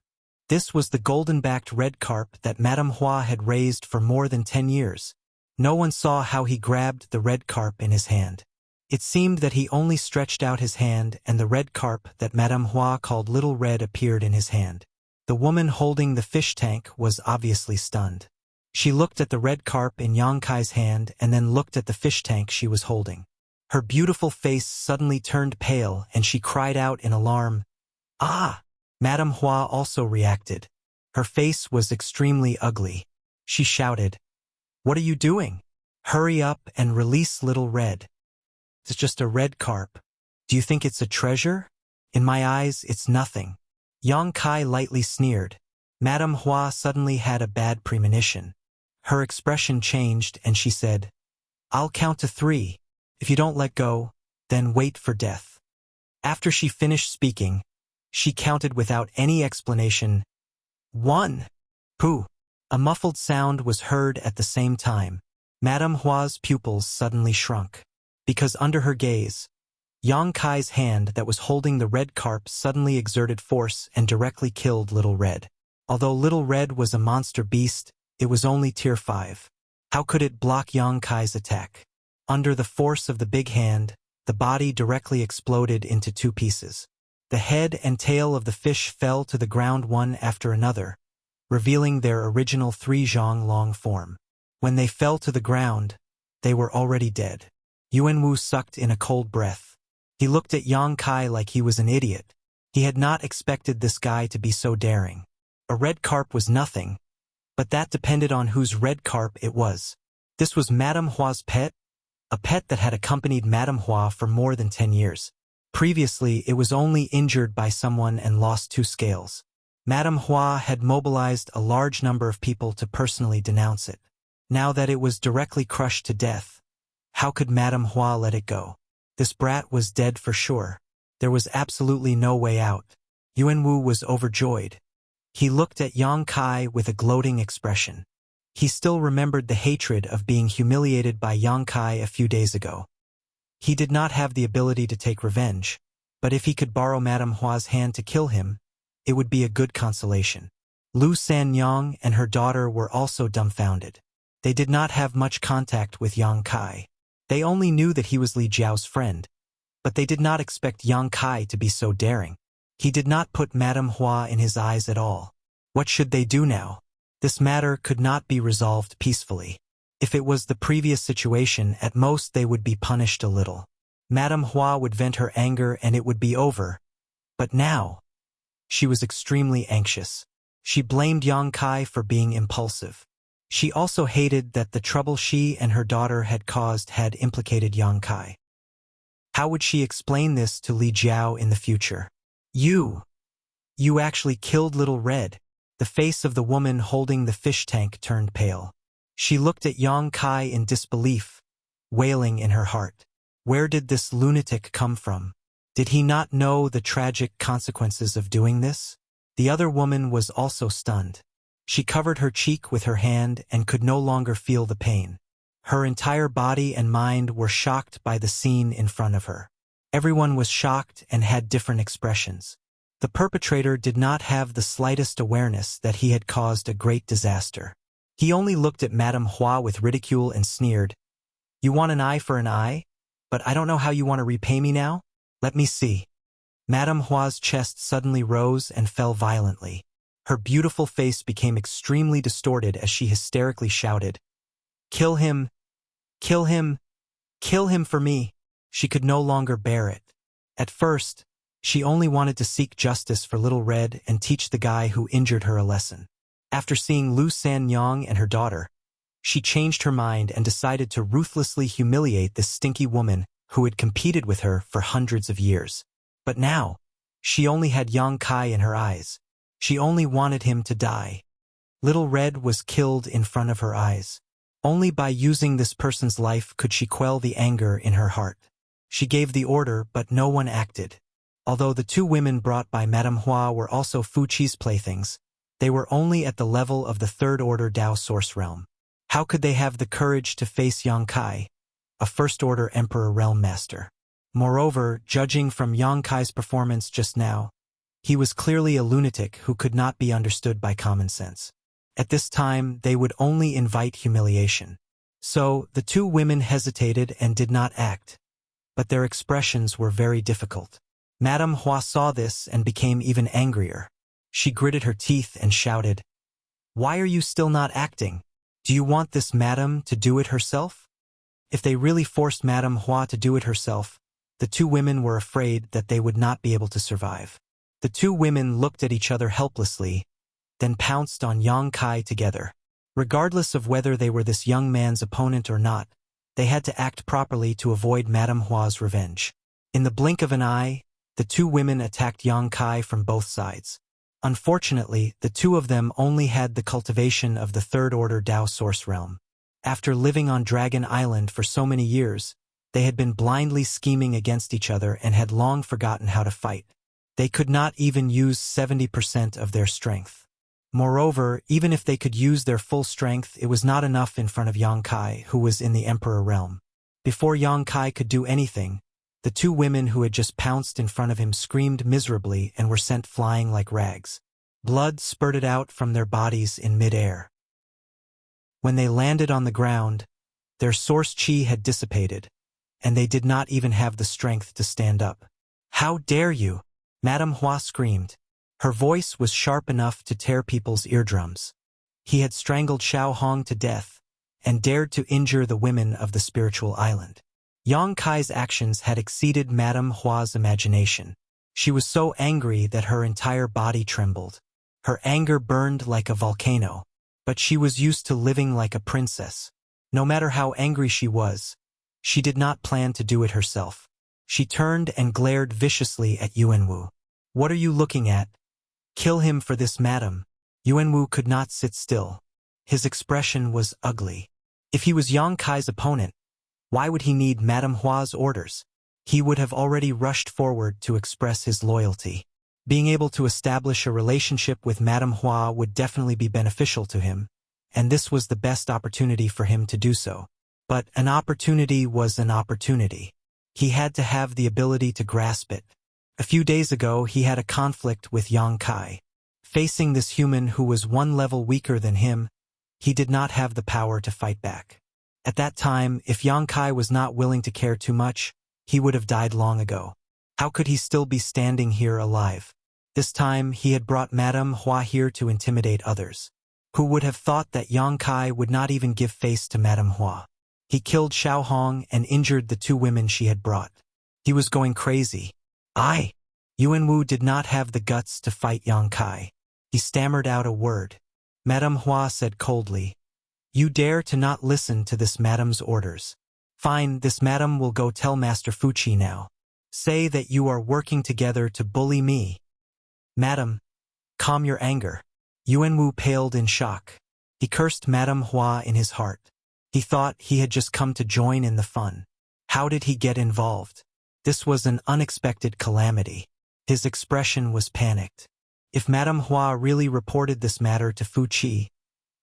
This was the golden-backed red carp that Madame Hua had raised for more than 10 years. No one saw how he grabbed the red carp in his hand. It seemed that he only stretched out his hand and the red carp that Madame Hua called Little Red appeared in his hand. The woman holding the fish tank was obviously stunned. She looked at the red carp in Yang Kai's hand and then looked at the fish tank she was holding. Her beautiful face suddenly turned pale and she cried out in alarm, "Ah!" Madame Hua also reacted. Her face was extremely ugly. She shouted, "What are you doing? Hurry up and release Little Red. It's just a red carp. Do you think it's a treasure? In my eyes, it's nothing." Yang Kai lightly sneered. Madame Hua suddenly had a bad premonition. Her expression changed and she said, "I'll count to 3. If you don't let go, then wait for death." After she finished speaking, she counted without any explanation. 1. Pooh. A muffled sound was heard at the same time. Madame Hua's pupils suddenly shrunk. Because under her gaze, Yang Kai's hand that was holding the red carp suddenly exerted force and directly killed Little Red. Although Little Red was a monster beast, it was only tier 5. How could it block Yang Kai's attack? Under the force of the big hand, the body directly exploded into 2 pieces. The head and tail of the fish fell to the ground one after another, revealing their original 3 zhong long form. When they fell to the ground, they were already dead. Yuanwu sucked in a cold breath. He looked at Yang Kai like he was an idiot. He had not expected this guy to be so daring. A red carp was nothing, but that depended on whose red carp it was. This was Madame Hua's pet, a pet that had accompanied Madame Hua for more than 10 years. Previously, it was only injured by someone and lost 2 scales. Madame Hua had mobilized a large number of people to personally denounce it. Now that it was directly crushed to death, how could Madame Hua let it go? This brat was dead for sure. There was absolutely no way out. Yuanwu was overjoyed. He looked at Yang Kai with a gloating expression. He still remembered the hatred of being humiliated by Yang Kai a few days ago. He did not have the ability to take revenge, but if he could borrow Madame Hua's hand to kill him, it would be a good consolation. Lu Sanyang and her daughter were also dumbfounded. They did not have much contact with Yang Kai. They only knew that he was Li Jiao's friend, but they did not expect Yang Kai to be so daring. He did not put Madame Hua in his eyes at all. What should they do now? This matter could not be resolved peacefully. If it was the previous situation, at most they would be punished a little. Madame Hua would vent her anger and it would be over. But now, she was extremely anxious. She blamed Yang Kai for being impulsive. She also hated that the trouble she and her daughter had caused had implicated Yang Kai. How would she explain this to Li Jiao in the future? "You You actually killed Little Red. The face of the woman holding the fish tank turned pale. She looked at Yang Kai in disbelief, wailing in her heart. Where did this lunatic come from? Did he not know the tragic consequences of doing this? The other woman was also stunned. She covered her cheek with her hand and could no longer feel the pain. Her entire body and mind were shocked by the scene in front of her. Everyone was shocked and had different expressions. The perpetrator did not have the slightest awareness that he had caused a great disaster. He only looked at Madame Hua with ridicule and sneered, "You want an eye for an eye? But I don't know how you want to repay me now? Let me see." Madame Hua's chest suddenly rose and fell violently. Her beautiful face became extremely distorted as she hysterically shouted, "Kill him! Kill him! Kill him for me!" She could no longer bear it. At first, she only wanted to seek justice for Little Red and teach the guy who injured her a lesson. After seeing Lu Sanyang and her daughter, she changed her mind and decided to ruthlessly humiliate this stinky woman who had competed with her for hundreds of years. But now, she only had Yang Kai in her eyes. She only wanted him to die. Little Red was killed in front of her eyes. Only by using this person's life could she quell the anger in her heart. She gave the order, but no one acted. Although the two women brought by Madame Hua were also Fu Chi's playthings, they were only at the level of the third-order Dao Source Realm. How could they have the courage to face Yang Kai, a first-order Emperor Realm Master? Moreover, judging from Yang Kai's performance just now, he was clearly a lunatic who could not be understood by common sense. At this time, they would only invite humiliation. So, the two women hesitated and did not act, but their expressions were very difficult. Madame Hua saw this and became even angrier. She gritted her teeth and shouted, "Why are you still not acting? Do you want this madam to do it herself?" If they really forced Madame Hua to do it herself, the two women were afraid that they would not be able to survive. The two women looked at each other helplessly, then pounced on Yang Kai together. Regardless of whether they were this young man's opponent or not, they had to act properly to avoid Madame Hua's revenge. In the blink of an eye, the two women attacked Yang Kai from both sides. Unfortunately, the two of them only had the cultivation of the third-order Dao Source Realm. After living on Dragon Island for so many years, they had been blindly scheming against each other and had long forgotten how to fight. They could not even use 70% of their strength. Moreover, even if they could use their full strength, it was not enough in front of Yang Kai, who was in the Emperor Realm. Before Yang Kai could do anything, the two women who had just pounced in front of him screamed miserably and were sent flying like rags. Blood spurted out from their bodies in mid-air. When they landed on the ground, their source chi had dissipated, and they did not even have the strength to stand up. "How dare you!" Madame Hua screamed. Her voice was sharp enough to tear people's eardrums. He had strangled Xiao Hong to death and dared to injure the women of the spiritual island. Yang Kai's actions had exceeded Madame Hua's imagination. She was so angry that her entire body trembled. Her anger burned like a volcano, but she was used to living like a princess. No matter how angry she was, she did not plan to do it herself. She turned and glared viciously at Yuanwu. "What are you looking at? Kill him for this, madam." Yuanwu could not sit still. His expression was ugly. If he was Yang Kai's opponent, why would he need Madame Hua's orders? He would have already rushed forward to express his loyalty. Being able to establish a relationship with Madame Hua would definitely be beneficial to him, and this was the best opportunity for him to do so. But an opportunity was an opportunity. He had to have the ability to grasp it. A few days ago, he had a conflict with Yang Kai. Facing this human who was one level weaker than him, he did not have the power to fight back. At that time, if Yang Kai was not willing to care too much, he would have died long ago. How could he still be standing here alive? This time, he had brought Madame Hua here to intimidate others. Who would have thought that Yang Kai would not even give face to Madame Hua? He killed Xiao Hong and injured the two women she had brought. He was going crazy. Yuanwu did not have the guts to fight Yang Kai. He stammered out a word. Madame Hua said coldly, "You dare to not listen to this madam's orders. Fine, this madam will go tell Master Fu Chi now. Say that you are working together to bully me." Madam, calm your anger. Yuanwu paled in shock. He cursed Madame Hua in his heart. He thought he had just come to join in the fun. How did he get involved? This was an unexpected calamity. His expression was panicked. If Madame Hua really reported this matter to Fu Qi,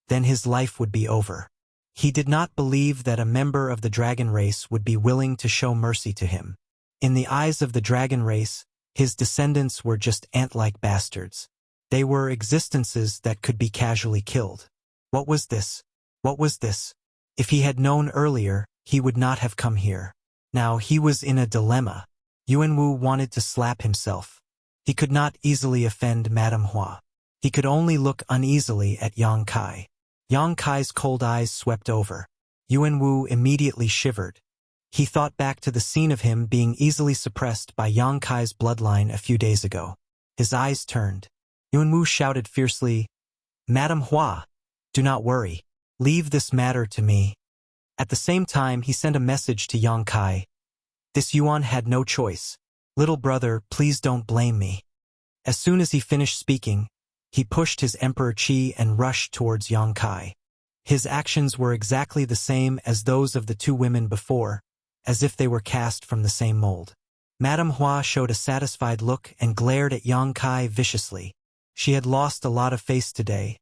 then his life would be over. He did not believe that a member of the dragon race would be willing to show mercy to him. In the eyes of the dragon race, his descendants were just ant-like bastards. They were existences that could be casually killed. What was this? What was this? If he had known earlier, he would not have come here. Now he was in a dilemma. Yuanwu wanted to slap himself. He could not easily offend Madame Hua. He could only look uneasily at Yang Kai. Yang Kai's cold eyes swept over. Yuanwu immediately shivered. He thought back to the scene of him being easily suppressed by Yang Kai's bloodline a few days ago. His eyes turned. Yuanwu shouted fiercely, "Madame Hua, do not worry. Leave this matter to me." At the same time, he sent a message to Yang Kai. This Yuan had no choice. "Little brother, please don't blame me." As soon as he finished speaking, he pushed his Emperor Qi and rushed towards Yang Kai. His actions were exactly the same as those of the two women before, as if they were cast from the same mold. Madame Hua showed a satisfied look and glared at Yang Kai viciously. She had lost a lot of face today,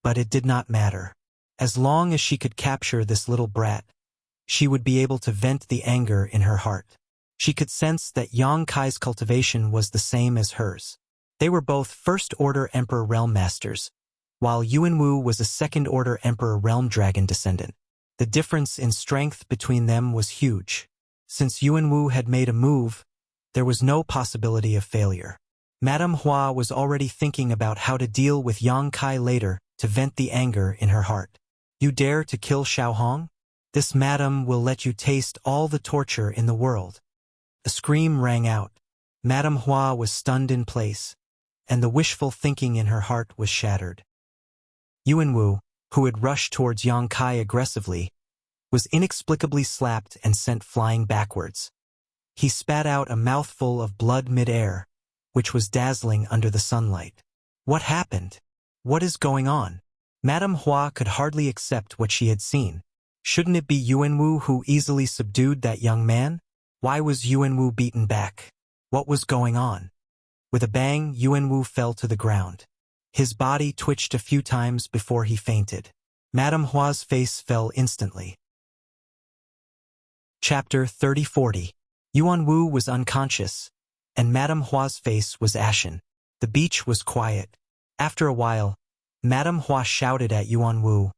but it did not matter. As long as she could capture this little brat, she would be able to vent the anger in her heart. She could sense that Yang Kai's cultivation was the same as hers. They were both First-Order Emperor Realm Masters, while Yuanwu was a Second-Order Emperor Realm Dragon descendant. The difference in strength between them was huge. Since Yuanwu had made a move, there was no possibility of failure. Madame Hua was already thinking about how to deal with Yang Kai later to vent the anger in her heart. "You dare to kill Xiaohong? This madam will let you taste all the torture in the world." A scream rang out. Madame Hua was stunned in place, and the wishful thinking in her heart was shattered. Yuanwu, who had rushed towards Yang Kai aggressively, was inexplicably slapped and sent flying backwards. He spat out a mouthful of blood mid-air, which was dazzling under the sunlight. What happened? What is going on? Madame Hua could hardly accept what she had seen. Shouldn't it be Yuanwu who easily subdued that young man? Why was Yuanwu beaten back? What was going on? With a bang, Yuanwu fell to the ground. His body twitched a few times before he fainted. Madame Hua's face fell instantly. Chapter 30-40. Yuanwu was unconscious, and Madame Hua's face was ashen. The beach was quiet. After a while, Madame Hua shouted at Yuanwu,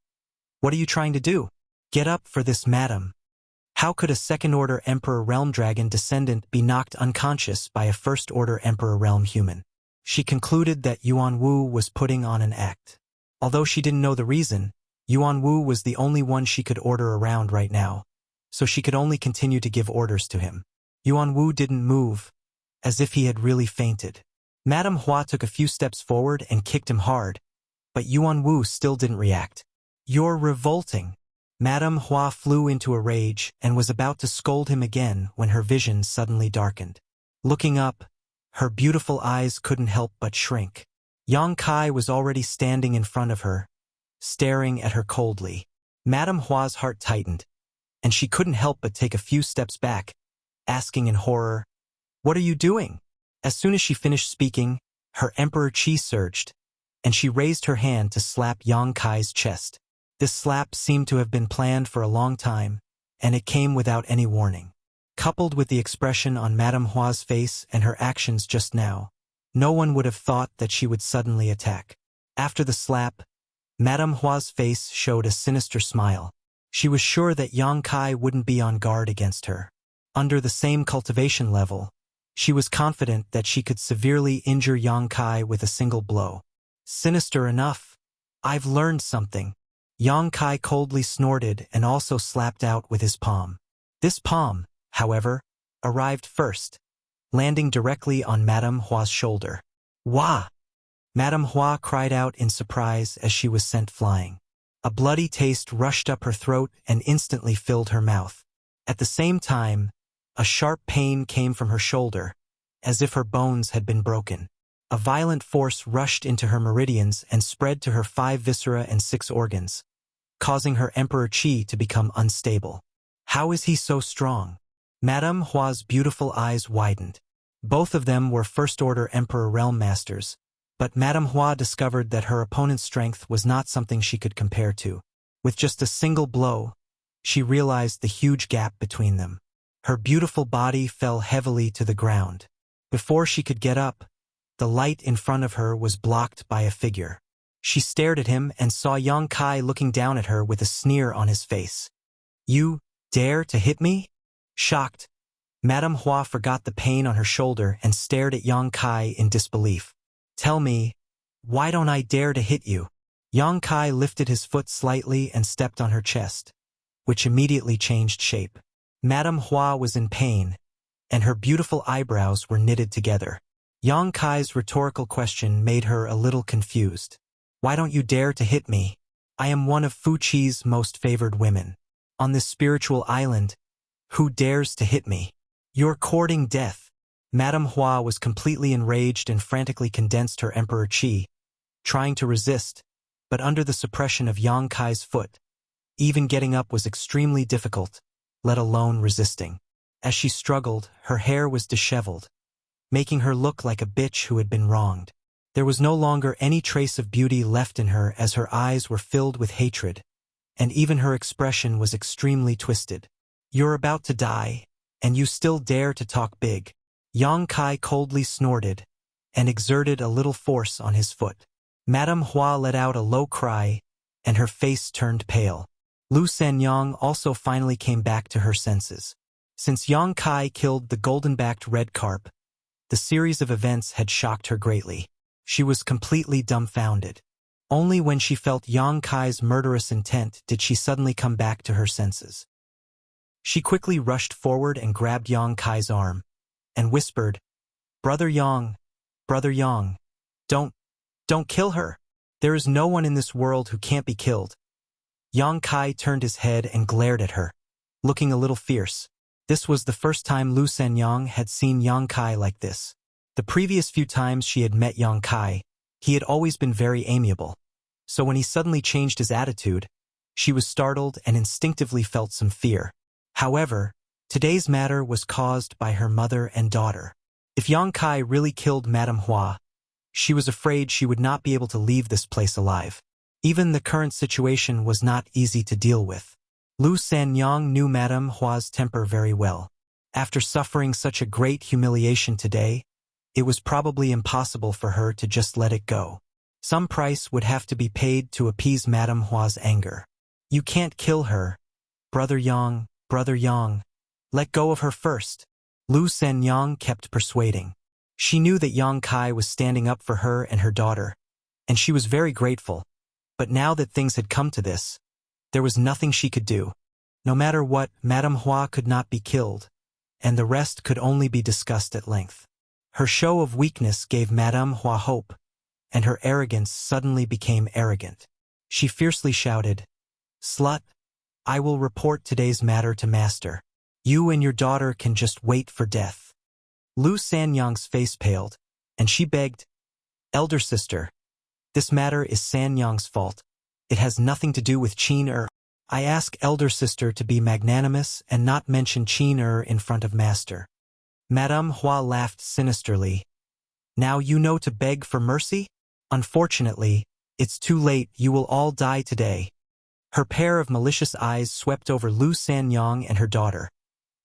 "What are you trying to do? Get up for this, madam." How could a Second-Order Emperor Realm Dragon descendant be knocked unconscious by a First-Order Emperor Realm human? She concluded that Yuanwu was putting on an act. Although she didn't know the reason, Yuanwu was the only one she could order around right now, so she could only continue to give orders to him. Yuanwu didn't move, as if he had really fainted. Madame Hua took a few steps forward and kicked him hard, but Yuanwu still didn't react. "You're revolting." Madame Hua flew into a rage and was about to scold him again when her vision suddenly darkened. Looking up, her beautiful eyes couldn't help but shrink. Yang Kai was already standing in front of her, staring at her coldly. Madame Hua's heart tightened, and she couldn't help but take a few steps back, asking in horror, "What are you doing?" As soon as she finished speaking, her Emperor Qi surged, and she raised her hand to slap Yang Kai's chest. This slap seemed to have been planned for a long time, and it came without any warning. Coupled with the expression on Madame Hua's face and her actions just now, no one would have thought that she would suddenly attack. After the slap, Madame Hua's face showed a sinister smile. She was sure that Yang Kai wouldn't be on guard against her. Under the same cultivation level, she was confident that she could severely injure Yang Kai with a single blow. Sinister enough. "I've learned something." Yang Kai coldly snorted and also slapped out with his palm. This palm, however, arrived first, landing directly on Madame Hua's shoulder. "Wah!" Madame Hua cried out in surprise as she was sent flying. A bloody taste rushed up her throat and instantly filled her mouth. At the same time, a sharp pain came from her shoulder, as if her bones had been broken. A violent force rushed into her meridians and spread to her 5 viscera and 6 organs, causing her Emperor Qi to become unstable. How is he so strong? Madame Hua's beautiful eyes widened. Both of them were first-order Emperor Realm Masters, but Madame Hua discovered that her opponent's strength was not something she could compare to. With just a single blow, she realized the huge gap between them. Her beautiful body fell heavily to the ground. Before she could get up, the light in front of her was blocked by a figure. She stared at him and saw Yang Kai looking down at her with a sneer on his face. "You dare to hit me?" Shocked, Madame Hua forgot the pain on her shoulder and stared at Yang Kai in disbelief. "Tell me, why don't I dare to hit you?" Yang Kai lifted his foot slightly and stepped on her chest, which immediately changed shape. Madame Hua was in pain, and her beautiful eyebrows were knitted together. Yang Kai's rhetorical question made her a little confused. "Why don't you dare to hit me? I am one of Fu Qi's most favored women. On this spiritual island, who dares to hit me? You're courting death." Madame Hua was completely enraged and frantically condensed her Emperor Qi, trying to resist, but under the suppression of Yang Kai's foot, even getting up was extremely difficult, let alone resisting. As she struggled, her hair was disheveled, making her look like a bitch who had been wronged. There was no longer any trace of beauty left in her as her eyes were filled with hatred, and even her expression was extremely twisted. "You're about to die, and you still dare to talk big." Yang Kai coldly snorted and exerted a little force on his foot. Madame Hua let out a low cry, and her face turned pale. Lu Sanyang also finally came back to her senses. Since Yang Kai killed the golden-backed red carp, the series of events had shocked her greatly. She was completely dumbfounded. Only when she felt Yang Kai's murderous intent did she suddenly come back to her senses. She quickly rushed forward and grabbed Yang Kai's arm, and whispered, Brother Yang, don't kill her. There is no one in this world who can't be killed." Yang Kai turned his head and glared at her, looking a little fierce. This was the first time Lu Sanyang had seen Yang Kai like this. The previous few times she had met Yang Kai, he had always been very amiable. So when he suddenly changed his attitude, she was startled and instinctively felt some fear. However, today's matter was caused by her mother and daughter. If Yang Kai really killed Madame Hua, she was afraid she would not be able to leave this place alive. Even the current situation was not easy to deal with. Lu Sanyang knew Madame Hua's temper very well. After suffering such a great humiliation today, it was probably impossible for her to just let it go. Some price would have to be paid to appease Madame Hua's anger. "You can't kill her. Brother Yang, let go of her first." Lu Sanyang kept persuading. She knew that Yang Kai was standing up for her and her daughter, and she was very grateful. But now that things had come to this, there was nothing she could do. No matter what, Madame Hua could not be killed, and the rest could only be discussed at length. Her show of weakness gave Madame Hua hope, and her arrogance suddenly became arrogant. She fiercely shouted, "Slut, I will report today's matter to Master. You and your daughter can just wait for death." Lu Sanyang's face paled, and she begged, "Elder sister, this matter is Sanyang's fault. It has nothing to do with Qin. I ask elder sister to be magnanimous and not mention Qin in front of Master." Madame Hua laughed sinisterly. "Now you know to beg for mercy? Unfortunately, it's too late. You will all die today." Her pair of malicious eyes swept over Lu Sanyang and her daughter,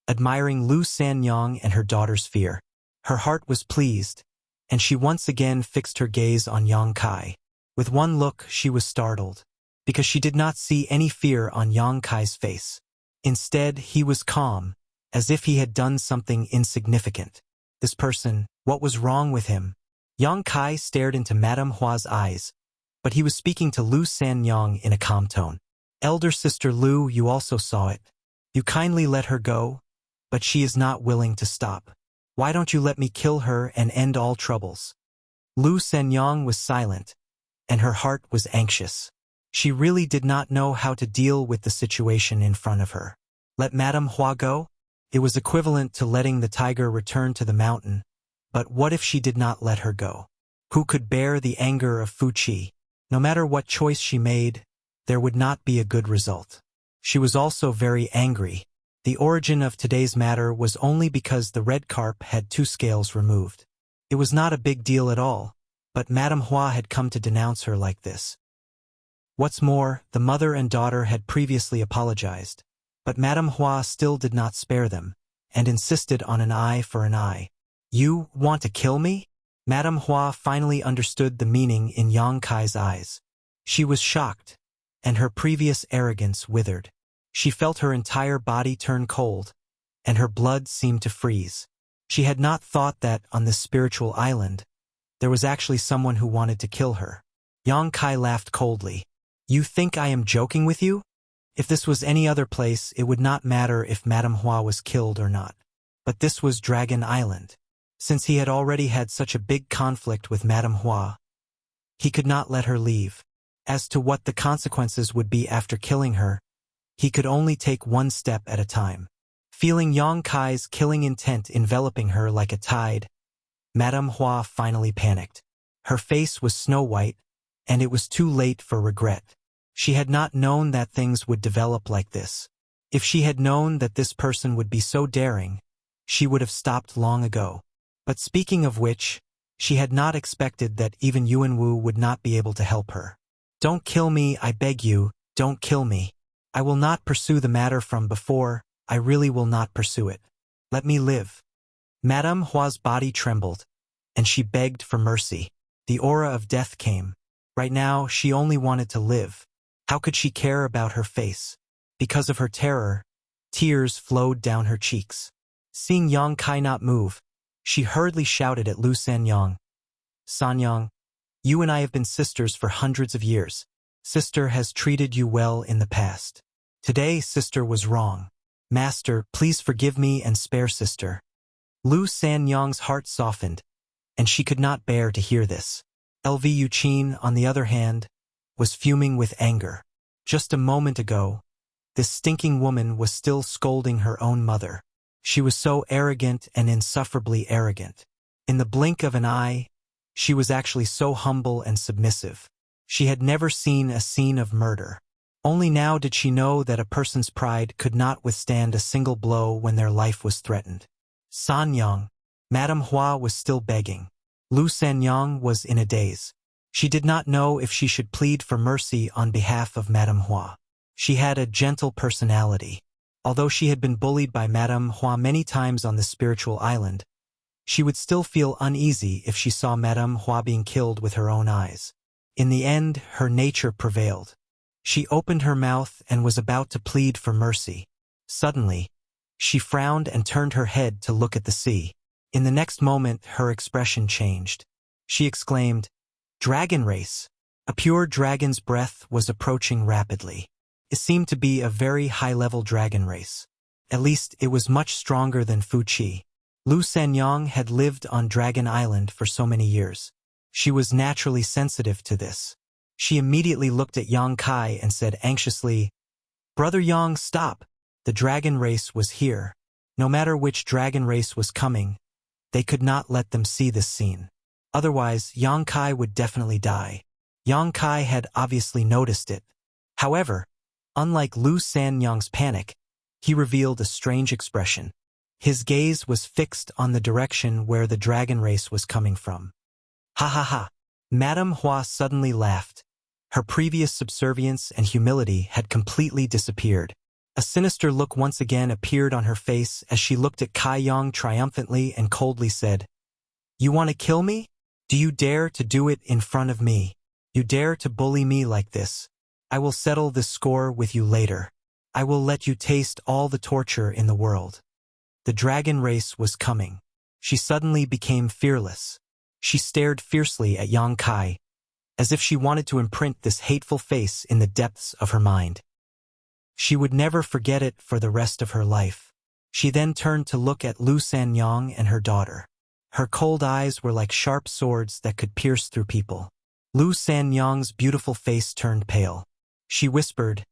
admiring Lu Sanyang and her daughter's fear. Her heart was pleased, and she once again fixed her gaze on Yang Kai. With one look, she was startled, because she did not see any fear on Yang Kai's face. Instead, he was calm, as if he had done something insignificant. This person, what was wrong with him? Yang Kai stared into Madame Hua's eyes, but he was speaking to Lu Sanyang in a calm tone. "Elder sister Lu, you also saw it. You kindly let her go, but she is not willing to stop. Why don't you let me kill her and end all troubles?" Lu Sanyang was silent, and her heart was anxious. She really did not know how to deal with the situation in front of her. Let Madame Hua go? It was equivalent to letting the tiger return to the mountain, but what if she did not let her go? Who could bear the anger of Fuqi? No matter what choice she made, there would not be a good result. She was also very angry. The origin of today's matter was only because the red carp had 2 scales removed. It was not a big deal at all, but Madame Hua had come to denounce her like this. What's more, the mother and daughter had previously apologized, but Madame Hua still did not spare them, and insisted on an eye for an eye. You want to kill me? Madame Hua finally understood the meaning in Yang Kai's eyes. She was shocked, and her previous arrogance withered. She felt her entire body turn cold, and her blood seemed to freeze. She had not thought that, on this spiritual island, there was actually someone who wanted to kill her. Yang Kai laughed coldly. You think I am joking with you? If this was any other place, it would not matter if Madame Hua was killed or not. But this was Dragon Island. Since he had already had such a big conflict with Madame Hua, he could not let her leave. As to what the consequences would be after killing her, he could only take one step at a time. Feeling Yang Kai's killing intent enveloping her like a tide, Madame Hua finally panicked. Her face was snow-white, and it was too late for regret. She had not known that things would develop like this. If she had known that this person would be so daring, she would have stopped long ago. But speaking of which, she had not expected that even Yuan Wu would not be able to help her. Don't kill me, I beg you, don't kill me. I will not pursue the matter from before, I really will not pursue it. Let me live. Madame Hua's body trembled, and she begged for mercy. The aura of death came. Right now, she only wanted to live. How could she care about her face? Because of her terror, tears flowed down her cheeks. Seeing Yang Kai not move, she hurriedly shouted at Lu Sanyang. Sanyang, you and I have been sisters for hundreds of years. Sister has treated you well in the past. Today, sister was wrong. Master, please forgive me and spare sister. Lu Sanyang's heart softened, and she could not bear to hear this. LV Yuqin, on the other hand, was fuming with anger. Just a moment ago, this stinking woman was still scolding her own mother. She was so arrogant and insufferably arrogant. In the blink of an eye, she was actually so humble and submissive. She had never seen a scene of murder. Only now did she know that a person's pride could not withstand a single blow when their life was threatened. Sanyang, Madame Hua was still begging. Lu Sanyang was in a daze. She did not know if she should plead for mercy on behalf of Madame Hua. She had a gentle personality. Although she had been bullied by Madame Hua many times on the spiritual island, she would still feel uneasy if she saw Madame Hua being killed with her own eyes. In the end, her nature prevailed. She opened her mouth and was about to plead for mercy. Suddenly, she frowned and turned her head to look at the sea. In the next moment, her expression changed. She exclaimed, "Dragon race!" A pure dragon's breath was approaching rapidly. It seemed to be a very high-level dragon race. At least, it was much stronger than Fuqi. Lu Sanyang had lived on Dragon Island for so many years. She was naturally sensitive to this. She immediately looked at Yang Kai and said anxiously, "Brother Yang, stop! The dragon race was here. No matter which dragon race was coming, they could not let them see this scene. Otherwise, Yang Kai would definitely die." Yang Kai had obviously noticed it. However, unlike Lu Sanyang's panic, he revealed a strange expression. His gaze was fixed on the direction where the dragon race was coming from. Ha ha ha! Madame Hua suddenly laughed. Her previous subservience and humility had completely disappeared. A sinister look once again appeared on her face as she looked at Kai Yang triumphantly and coldly said, "You want to kill me? Do you dare to do it in front of me? You dare to bully me like this? I will settle this score with you later. I will let you taste all the torture in the world." The dragon race was coming. She suddenly became fearless. She stared fiercely at Yang Kai, as if she wanted to imprint this hateful face in the depths of her mind. She would never forget it for the rest of her life. She then turned to look at Lu Sanyang and her daughter. Her cold eyes were like sharp swords that could pierce through people. Lu Sanyang's beautiful face turned pale. She whispered,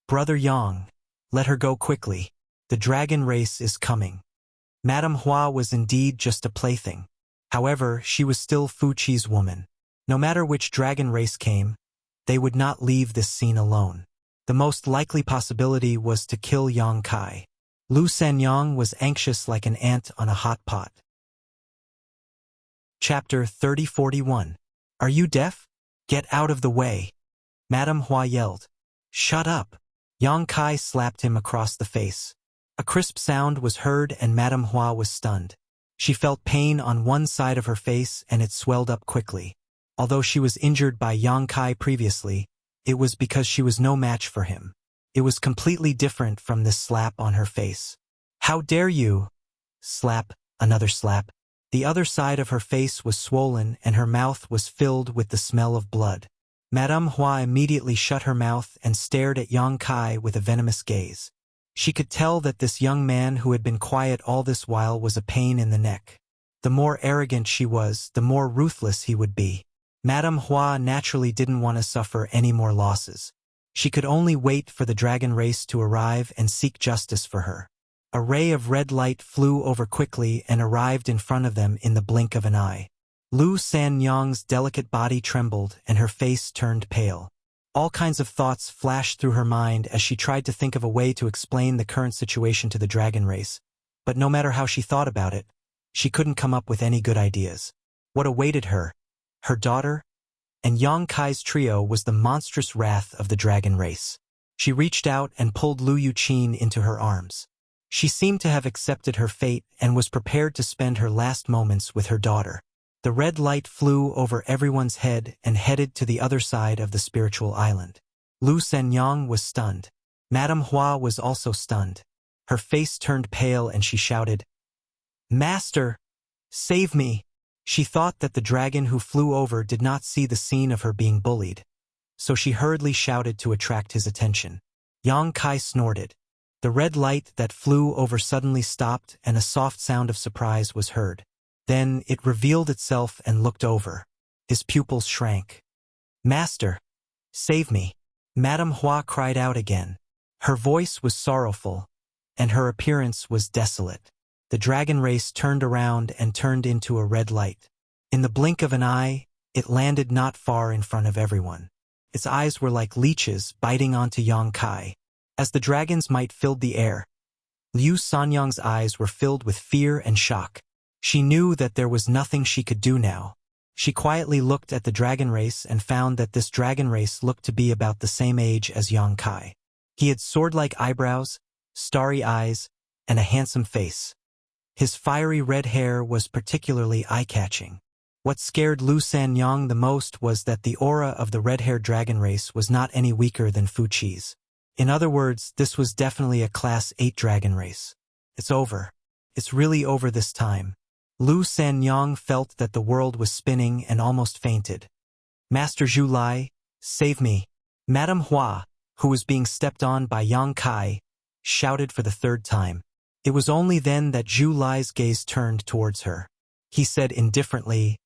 "Brother Yang, let her go quickly. The dragon race is coming." Madame Hua was indeed just a plaything. However, she was still Fuqi's woman. No matter which dragon race came, they would not leave this scene alone. The most likely possibility was to kill Yang Kai. Lu Sanyang was anxious like an ant on a hot pot. Chapter 3041. Are you deaf? Get out of the way. Madame Hua yelled. Shut up. Yang Kai slapped him across the face. A crisp sound was heard and Madame Hua was stunned. She felt pain on one side of her face and it swelled up quickly. Although she was injured by Yang Kai previously, it was because she was no match for him. It was completely different from this slap on her face. How dare you? Slap, another slap. The other side of her face was swollen and her mouth was filled with the smell of blood. Madame Hua immediately shut her mouth and stared at Yang Kai with a venomous gaze. She could tell that this young man who had been quiet all this while was a pain in the neck. The more arrogant she was, the more ruthless he would be. Madame Hua naturally didn't want to suffer any more losses. She could only wait for the dragon race to arrive and seek justice for her. A ray of red light flew over quickly and arrived in front of them in the blink of an eye. Lu Sanyang's delicate body trembled and her face turned pale. All kinds of thoughts flashed through her mind as she tried to think of a way to explain the current situation to the dragon race, but no matter how she thought about it, she couldn't come up with any good ideas. What awaited her? Her daughter? And Yang Kai's trio was the monstrous wrath of the dragon race. She reached out and pulled Lu Yuqin into her arms. She seemed to have accepted her fate and was prepared to spend her last moments with her daughter. The red light flew over everyone's head and headed to the other side of the spiritual island. Lu Sanyang was stunned. Madame Hua was also stunned. Her face turned pale and she shouted, Master! Save me! She thought that the dragon who flew over did not see the scene of her being bullied, so she hurriedly shouted to attract his attention. Yang Kai snorted. The red light that flew over suddenly stopped and a soft sound of surprise was heard. Then it revealed itself and looked over. His pupils shrank. Master! Save me! Madame Hua cried out again. Her voice was sorrowful, and her appearance was desolate. The dragon race turned around and turned into a red light. In the blink of an eye, it landed not far in front of everyone. Its eyes were like leeches biting onto Yang Kai. As the dragon's might filled the air, Liu Sanyang's eyes were filled with fear and shock. She knew that there was nothing she could do now. She quietly looked at the dragon race and found that this dragon race looked to be about the same age as Yang Kai. He had sword-like eyebrows, starry eyes, and a handsome face. His fiery red hair was particularly eye-catching. What scared Lu Sanyang the most was that the aura of the red-haired dragon race was not any weaker than Fuqi's. In other words, this was definitely a Class 8 dragon race. It's over. It's really over this time. Lu Sanyang felt that the world was spinning and almost fainted. Master Zhu Lai, save me. Madame Hua, who was being stepped on by Yang Kai, shouted for the third time. It was only then that Zhu Lai's gaze turned towards her. He said indifferently,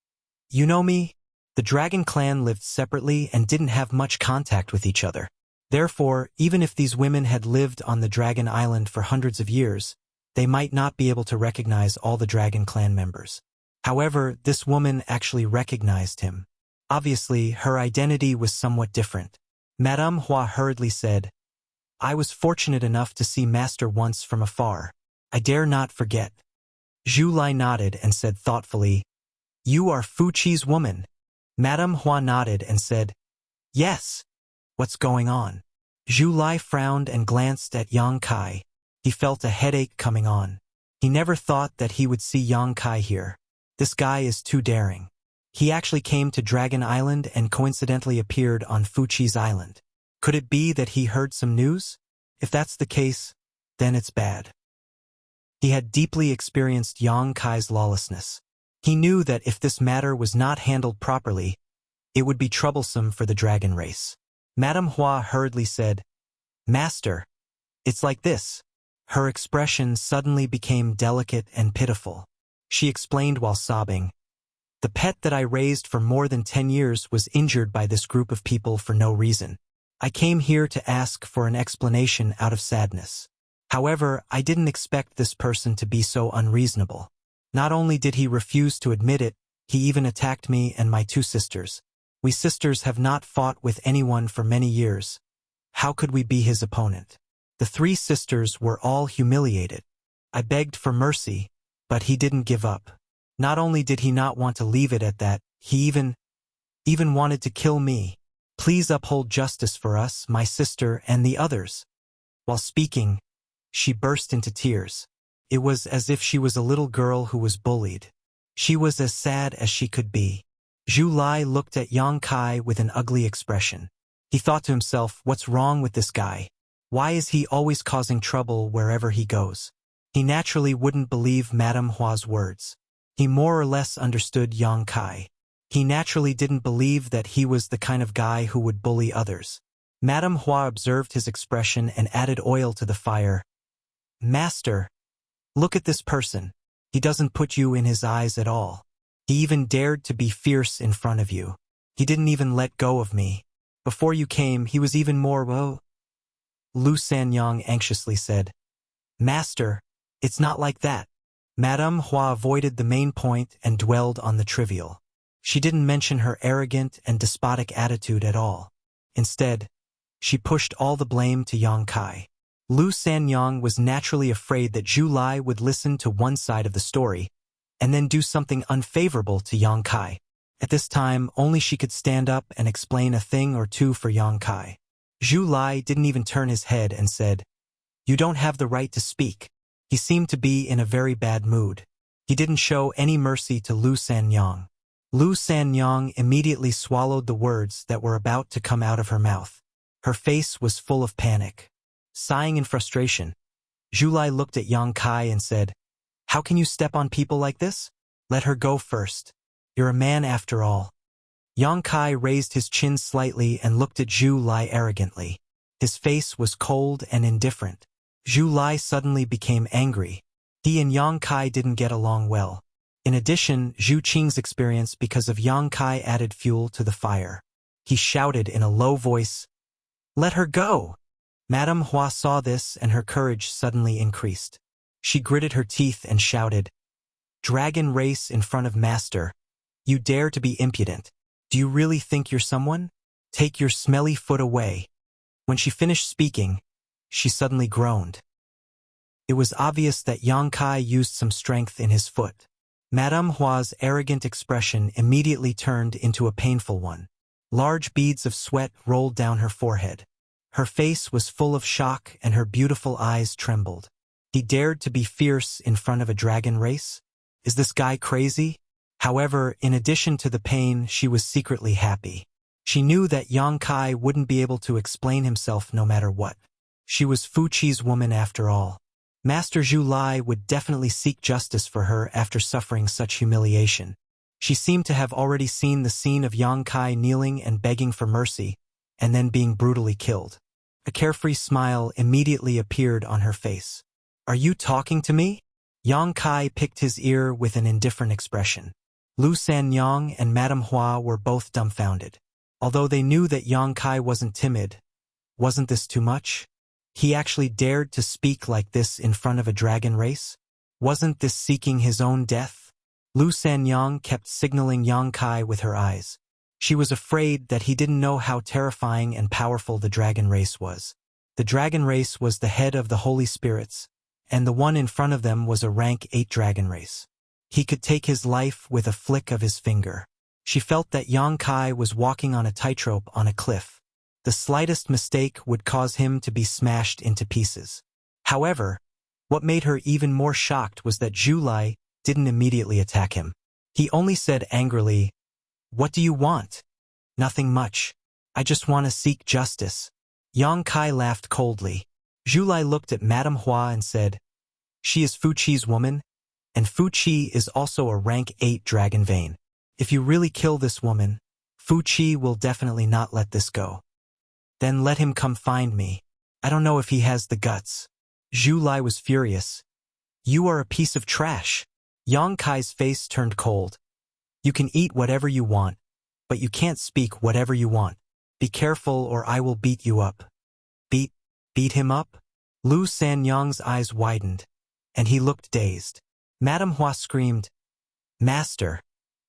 You know me? The dragon clan lived separately and didn't have much contact with each other. Therefore, even if these women had lived on the dragon island for hundreds of years, they might not be able to recognize all the dragon clan members. However, this woman actually recognized him. Obviously, her identity was somewhat different. Madame Hua hurriedly said, I was fortunate enough to see Master once from afar. I dare not forget. Zhu Lai nodded and said thoughtfully, You are Fuqi's woman. Madame Hua nodded and said, Yes. What's going on? Zhu Lai frowned and glanced at Yang Kai. He felt a headache coming on. He never thought that he would see Yang Kai here. This guy is too daring. He actually came to Dragon Island and coincidentally appeared on Fuqi's island. Could it be that he heard some news? If that's the case, then it's bad. He had deeply experienced Yang Kai's lawlessness. He knew that if this matter was not handled properly, it would be troublesome for the dragon race. Madame Hua hurriedly said, Master, it's like this. Her expression suddenly became delicate and pitiful. She explained while sobbing, The pet that I raised for more than 10 years was injured by this group of people for no reason. I came here to ask for an explanation out of sadness. However, I didn't expect this person to be so unreasonable. Not only did he refuse to admit it, he even attacked me and my 2 sisters. We sisters have not fought with anyone for many years. How could we be his opponent? The 3 sisters were all humiliated. I begged for mercy, but he didn't give up. Not only did he not want to leave it at that, he even wanted to kill me. Please uphold justice for us, my sister, and the others. While speaking, she burst into tears. It was as if she was a little girl who was bullied. She was as sad as she could be. Zhu Lai looked at Yang Kai with an ugly expression. He thought to himself, what's wrong with this guy? Why is he always causing trouble wherever he goes? He naturally wouldn't believe Madame Hua's words. He more or less understood Yang Kai. He naturally didn't believe that he was the kind of guy who would bully others. Madame Hua observed his expression and added oil to the fire. Master, look at this person. He doesn't put you in his eyes at all. He even dared to be fierce in front of you. He didn't even let go of me. Before you came, he was even more Lu Sanyang anxiously said. Master, it's not like that. Madame Hua avoided the main point and dwelled on the trivial. She didn't mention her arrogant and despotic attitude at all. Instead, she pushed all the blame to Yang Kai. Lu Sanyang was naturally afraid that Zhu Lai would listen to one side of the story and then do something unfavorable to Yang Kai. At this time, only she could stand up and explain a thing or two for Yang Kai. Zhu Lai didn't even turn his head and said, You don't have the right to speak. He seemed to be in a very bad mood. He didn't show any mercy to Lu Sanyang. Lu Sanyang immediately swallowed the words that were about to come out of her mouth. Her face was full of panic. Sighing in frustration, Zhu Lai looked at Yang Kai and said, How can you step on people like this? Let her go first. You're a man after all. Yang Kai raised his chin slightly and looked at Zhu Lai arrogantly. His face was cold and indifferent. Zhu Lai suddenly became angry. He and Yang Kai didn't get along well. In addition, Zhu Qing's experience because of Yang Kai added fuel to the fire. He shouted in a low voice, Let her go! Madame Hua saw this and her courage suddenly increased. She gritted her teeth and shouted, Dragon race in front of master. You dare to be impudent. Do you really think you're someone? Take your smelly foot away. When she finished speaking, she suddenly groaned. It was obvious that Yang Kai used some strength in his foot. Madame Hua's arrogant expression immediately turned into a painful one. Large beads of sweat rolled down her forehead. Her face was full of shock and her beautiful eyes trembled. He dared to be fierce in front of a dragon race? Is this guy crazy? However, in addition to the pain, she was secretly happy. She knew that Yang Kai wouldn't be able to explain himself no matter what. She was Fu Chi's woman after all. Master Zhu Lai would definitely seek justice for her after suffering such humiliation. She seemed to have already seen the scene of Yang Kai kneeling and begging for mercy, and then being brutally killed. A carefree smile immediately appeared on her face. Are you talking to me? Yang Kai picked his ear with an indifferent expression. Lu Sanyang and Madame Hua were both dumbfounded. Although they knew that Yang Kai wasn't timid, wasn't this too much? He actually dared to speak like this in front of a dragon race? Wasn't this seeking his own death? Lu Sanyang kept signaling Yang Kai with her eyes. She was afraid that he didn't know how terrifying and powerful the dragon race was. The dragon race was the head of the holy spirits, and the one in front of them was a rank 8 dragon race. He could take his life with a flick of his finger. She felt that Yang Kai was walking on a tightrope on a cliff. The slightest mistake would cause him to be smashed into pieces. However, what made her even more shocked was that Zhu Lai didn't immediately attack him. He only said angrily, What do you want? Nothing much. I just want to seek justice. Yang Kai laughed coldly. Zhu Lai looked at Madame Hua and said, She is Fu Chi's woman, and Fu Chi is also a rank 8 dragon vein. If you really kill this woman, Fu Chi will definitely not let this go. Then let him come find me. I don't know if he has the guts. Zhu Lai was furious. You are a piece of trash. Yang Kai's face turned cold. You can eat whatever you want, but you can't speak whatever you want. Be careful or I will beat you up. Beat him up? Lu Sanyang's eyes widened, and he looked dazed. Madame Hua screamed, "Master,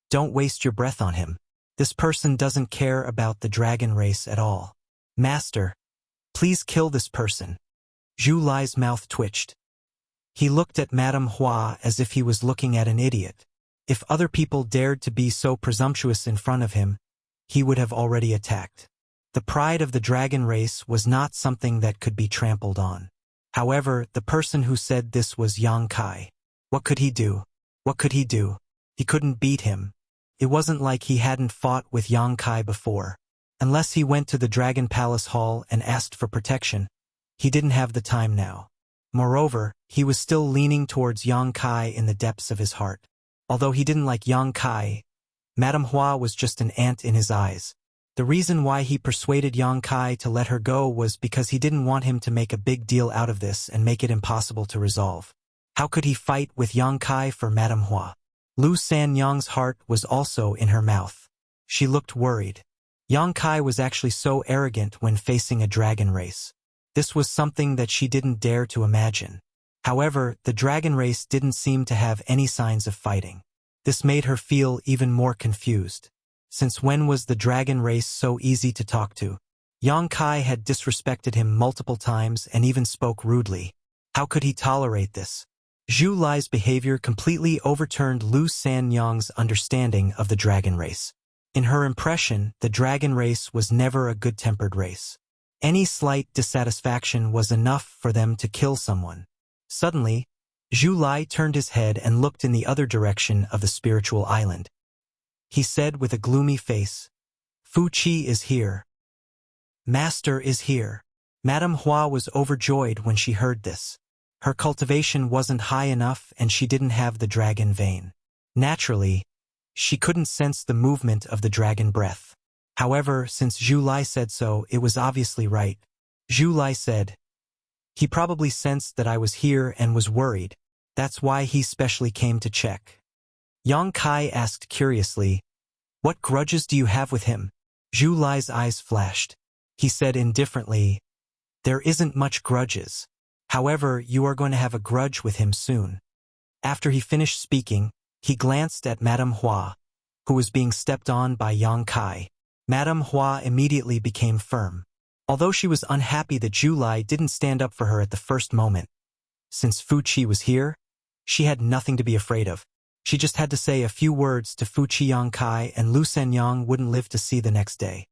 don't waste your breath on him. This person doesn't care about the dragon race at all. Master, please kill this person." Zhu Lai's mouth twitched. He looked at Madame Hua as if he was looking at an idiot. If other people dared to be so presumptuous in front of him, he would have already attacked. The pride of the dragon race was not something that could be trampled on. However, the person who said this was Yang Kai. What could he do? What could he do? He couldn't beat him. It wasn't like he hadn't fought with Yang Kai before. Unless he went to the Dragon Palace Hall and asked for protection, he didn't have the time now. Moreover, he was still leaning towards Yang Kai in the depths of his heart. Although he didn't like Yang Kai, Madame Hua was just an ant in his eyes. The reason why he persuaded Yang Kai to let her go was because he didn't want him to make a big deal out of this and make it impossible to resolve. How could he fight with Yang Kai for Madame Hua? Lu Sanyang's heart was also in her mouth. She looked worried. Yang Kai was actually so arrogant when facing a dragon race. This was something that she didn't dare to imagine. However, the dragon race didn't seem to have any signs of fighting. This made her feel even more confused. Since when was the dragon race so easy to talk to? Yang Kai had disrespected him multiple times and even spoke rudely. How could he tolerate this? Zhu Lai's behavior completely overturned Lu Sanyang's understanding of the dragon race. In her impression, the dragon race was never a good-tempered race. Any slight dissatisfaction was enough for them to kill someone. Suddenly, Zhu Lai turned his head and looked in the other direction of the spiritual island. He said with a gloomy face, "Fu Qi is here. Master is here." Madame Hua was overjoyed when she heard this. Her cultivation wasn't high enough and she didn't have the dragon vein. Naturally, she couldn't sense the movement of the dragon breath. However, since Zhu Lai said so, it was obviously right. Zhu Lai said, "He probably sensed that I was here and was worried. That's why he specially came to check." Yang Kai asked curiously, "What grudges do you have with him?" Zhu Lai's eyes flashed. He said indifferently, "There isn't much grudges. However, you are going to have a grudge with him soon." After he finished speaking, he glanced at Madame Hua, who was being stepped on by Yang Kai. Madame Hua immediately became firm. Although she was unhappy that Zhu Lai didn't stand up for her at the first moment. Since Fu Qi was here, she had nothing to be afraid of. She just had to say a few words to Fu Qi Yang Kai and Lu Senyang wouldn't live to see the next day.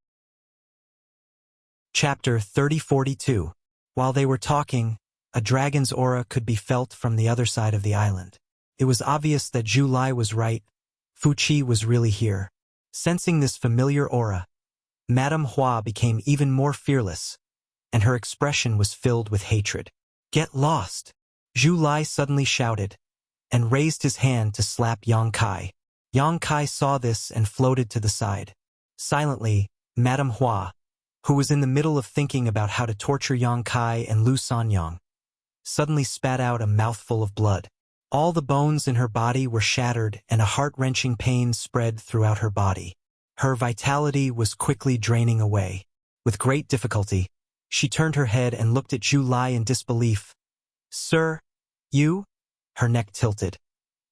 Chapter 3042. While they were talking, a dragon's aura could be felt from the other side of the island. It was obvious that Zhu Lai was right. Fu Qi was really here. Sensing this familiar aura, Madame Hua became even more fearless, and her expression was filled with hatred. "Get lost!" Zhu Lai suddenly shouted, and raised his hand to slap Yang Kai. Yang Kai saw this and floated to the side. Silently, Madame Hua, who was in the middle of thinking about how to torture Yang Kai and Lu Sanyang, suddenly spat out a mouthful of blood. All the bones in her body were shattered and a heart-wrenching pain spread throughout her body. Her vitality was quickly draining away. With great difficulty, she turned her head and looked at Zhu Lai in disbelief. "Sir, you?" Her neck tilted,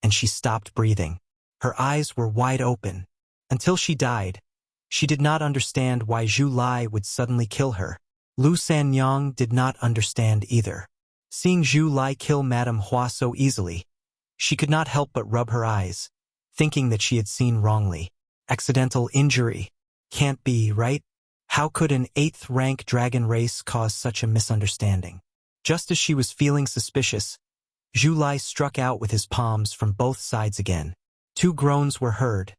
and she stopped breathing. Her eyes were wide open. Until she died, she did not understand why Zhu Lai would suddenly kill her. Lu Sanyang did not understand either. Seeing Zhu Lai kill Madame Hua so easily, she could not help but rub her eyes, thinking that she had seen wrongly. Accidental injury. Can't be, right? How could an 8th-rank dragon race cause such a misunderstanding? Just as she was feeling suspicious, Zhu Lai struck out with his palms from both sides again. 2 groans were heard,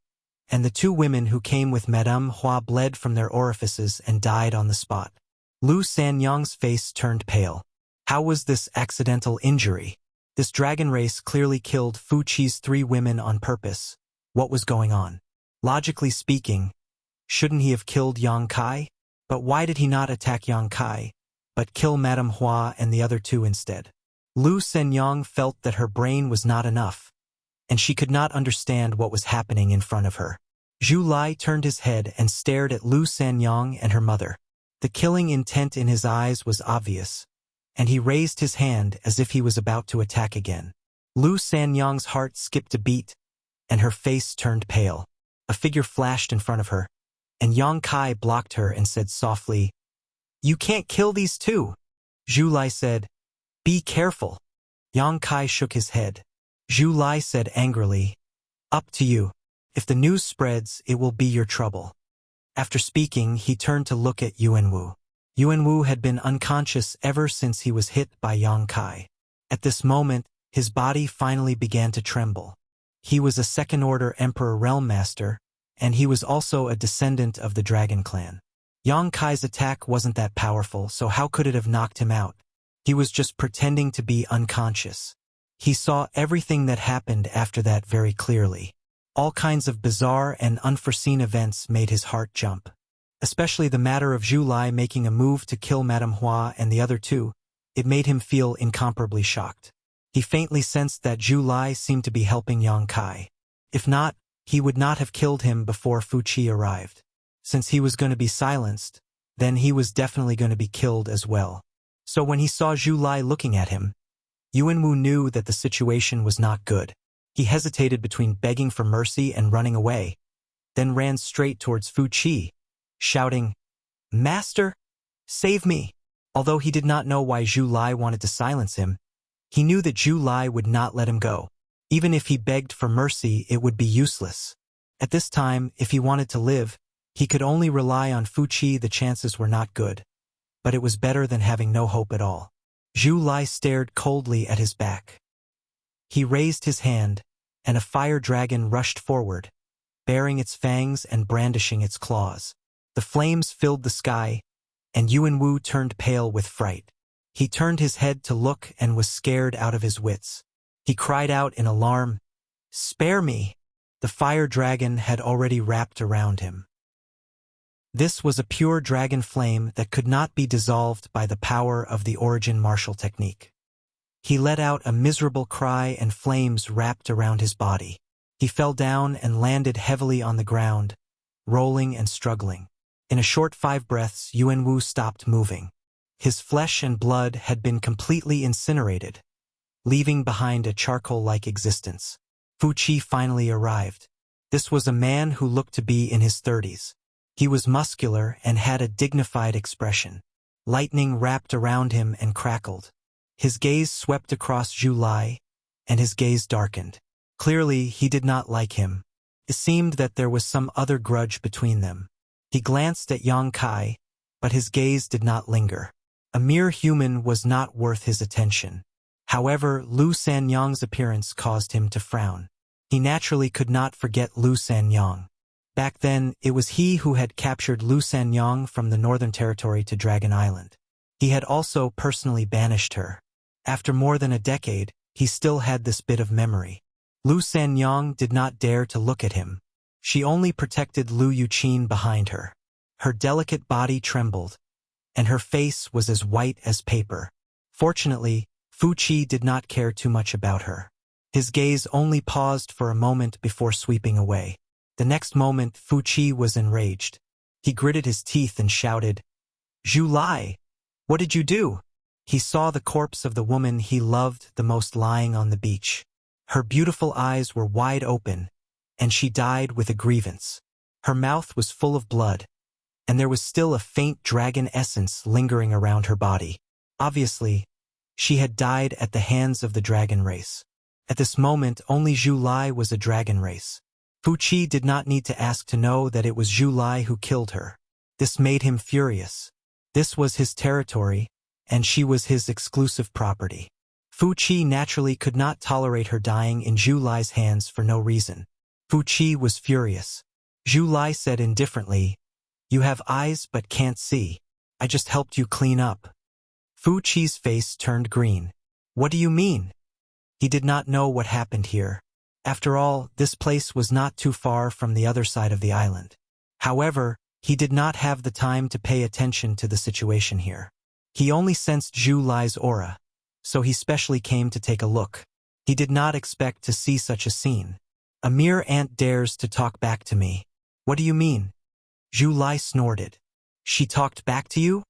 and the 2 women who came with Madame Hua bled from their orifices and died on the spot. Lu Sanyang's face turned pale. How was this accidental injury? This dragon race clearly killed Fu Qi's 3 women on purpose. What was going on? Logically speaking, shouldn't he have killed Yang Kai? But why did he not attack Yang Kai, but kill Madame Hua and the other 2 instead? Lu Senyang felt that her brain was not enough, and she could not understand what was happening in front of her. Zhu Lai turned his head and stared at Lu Sanyang and her mother. The killing intent in his eyes was obvious, and he raised his hand as if he was about to attack again. Lu Sanyang's heart skipped a beat, and her face turned pale. A figure flashed in front of her, and Yang Kai blocked her and said softly, "You can't kill these two." Zhu Lai said, "Be careful." Yang Kai shook his head. Zhu Lai said angrily, "Up to you. If the news spreads, it will be your trouble." After speaking, he turned to look at Yuanwu. Yuanwu had been unconscious ever since he was hit by Yang Kai. At this moment, his body finally began to tremble. He was a second-order Emperor Realm Master, and he was also a descendant of the Dragon Clan. Yang Kai's attack wasn't that powerful, so how could it have knocked him out? He was just pretending to be unconscious. He saw everything that happened after that very clearly. All kinds of bizarre and unforeseen events made his heart jump. Especially the matter of Zhu Lai making a move to kill Madame Hua and the other two. It made him feel incomparably shocked. He faintly sensed that Zhu Lai seemed to be helping Yang Kai. If not, he would not have killed him before Fu Qi arrived. Since he was going to be silenced, then he was definitely going to be killed as well. So when he saw Zhu Lai looking at him, Yuanwu knew that the situation was not good. He hesitated between begging for mercy and running away, then ran straight towards Fu Qi, shouting, "Master, save me!" Although he did not know why Zhu Lai wanted to silence him, he knew that Zhu Lai would not let him go. Even if he begged for mercy, it would be useless. At this time, if he wanted to live, he could only rely on Fu Qi. The chances were not good, but it was better than having no hope at all. Zhu Lai stared coldly at his back. He raised his hand, and a fire dragon rushed forward, baring its fangs and brandishing its claws. The flames filled the sky, and Yuanwu turned pale with fright. He turned his head to look and was scared out of his wits. He cried out in alarm, "Spare me!" The fire dragon had already wrapped around him. This was a pure dragon flame that could not be dissolved by the power of the origin martial technique. He let out a miserable cry and flames wrapped around his body. He fell down and landed heavily on the ground, rolling and struggling. In a short 5 breaths, Yuanwu stopped moving. His flesh and blood had been completely incinerated, leaving behind a charcoal-like existence. Fu Qi finally arrived. This was a man who looked to be in his 30s. He was muscular and had a dignified expression. Lightning wrapped around him and crackled. His gaze swept across Zhu Lai, and his gaze darkened. Clearly, he did not like him. It seemed that there was some other grudge between them. He glanced at Yang Kai, but his gaze did not linger. A mere human was not worth his attention. However, Lu Sanyang's appearance caused him to frown. He naturally could not forget Lu Sanyang. Back then, it was he who had captured Lu Sanyang from the Northern Territory to Dragon Island. He had also personally banished her. After more than a decade, he still had this bit of memory. Lu Sanyang did not dare to look at him. She only protected Lu Yuqin behind her. Her delicate body trembled, and her face was as white as paper. Fortunately, Fu Qi did not care too much about her. His gaze only paused for a moment before sweeping away. The next moment, Fu Qi was enraged. He gritted his teeth and shouted, "Zhu Lai, what did you do?" He saw the corpse of the woman he loved the most lying on the beach. Her beautiful eyes were wide open, and she died with a grievance. Her mouth was full of blood, and there was still a faint dragon essence lingering around her body. Obviously, she had died at the hands of the dragon race. At this moment, only Zhu Lai was a dragon race. Fu Qi did not need to ask to know that it was Zhu Lai who killed her. This made him furious. This was his territory, and she was his exclusive property. Fu Qi naturally could not tolerate her dying in Zhu Lai's hands for no reason. Fu Qi was furious. Zhu Lai said indifferently, "You have eyes but can't see. I just helped you clean up." Fu Qi's face turned green. "What do you mean?" He did not know what happened here. After all, this place was not too far from the other side of the island. However, he did not have the time to pay attention to the situation here. He only sensed Zhu Lai's aura, so he specially came to take a look. He did not expect to see such a scene. "A mere ant dares to talk back to me. What do you mean?" Zhu Lai snorted. "She talked back to you?"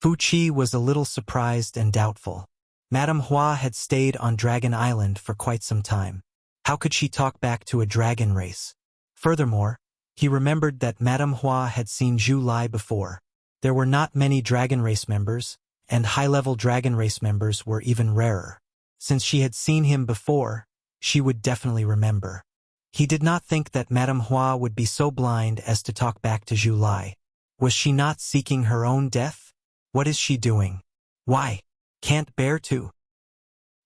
Fu Qi was a little surprised and doubtful. Madame Hua had stayed on Dragon Island for quite some time. How could she talk back to a dragon race? Furthermore, he remembered that Madame Hua had seen Zhu Lai before. There were not many dragon race members, and high-level dragon race members were even rarer. Since she had seen him before, she would definitely remember. He did not think that Madame Hua would be so blind as to talk back to Zhu Lai. Was she not seeking her own death? What is she doing? Why? Can't bear to.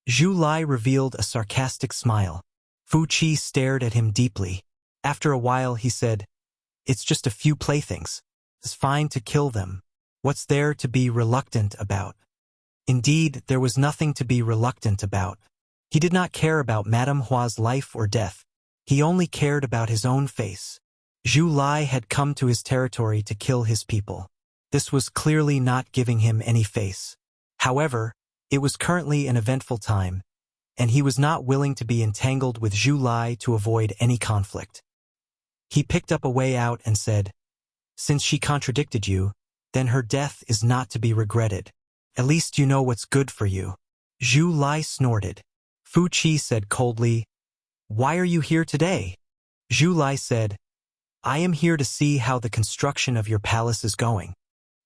Zhu Lai revealed a sarcastic smile. Fu Qi stared at him deeply. After a while he said, "It's just a few playthings. It's fine to kill them. What's there to be reluctant about?" Indeed, there was nothing to be reluctant about. He did not care about Madame Hua's life or death. He only cared about his own face. Zhu Lai had come to his territory to kill his people. This was clearly not giving him any face. However, it was currently an eventful time, and he was not willing to be entangled with Zhu Lai to avoid any conflict. He picked up a way out and said, "Since she contradicted you, then her death is not to be regretted. At least you know what's good for you." Zhu Lai snorted. Fu Qi said coldly, "Why are you here today?" Zhu Lai said, "I am here to see how the construction of your palace is going."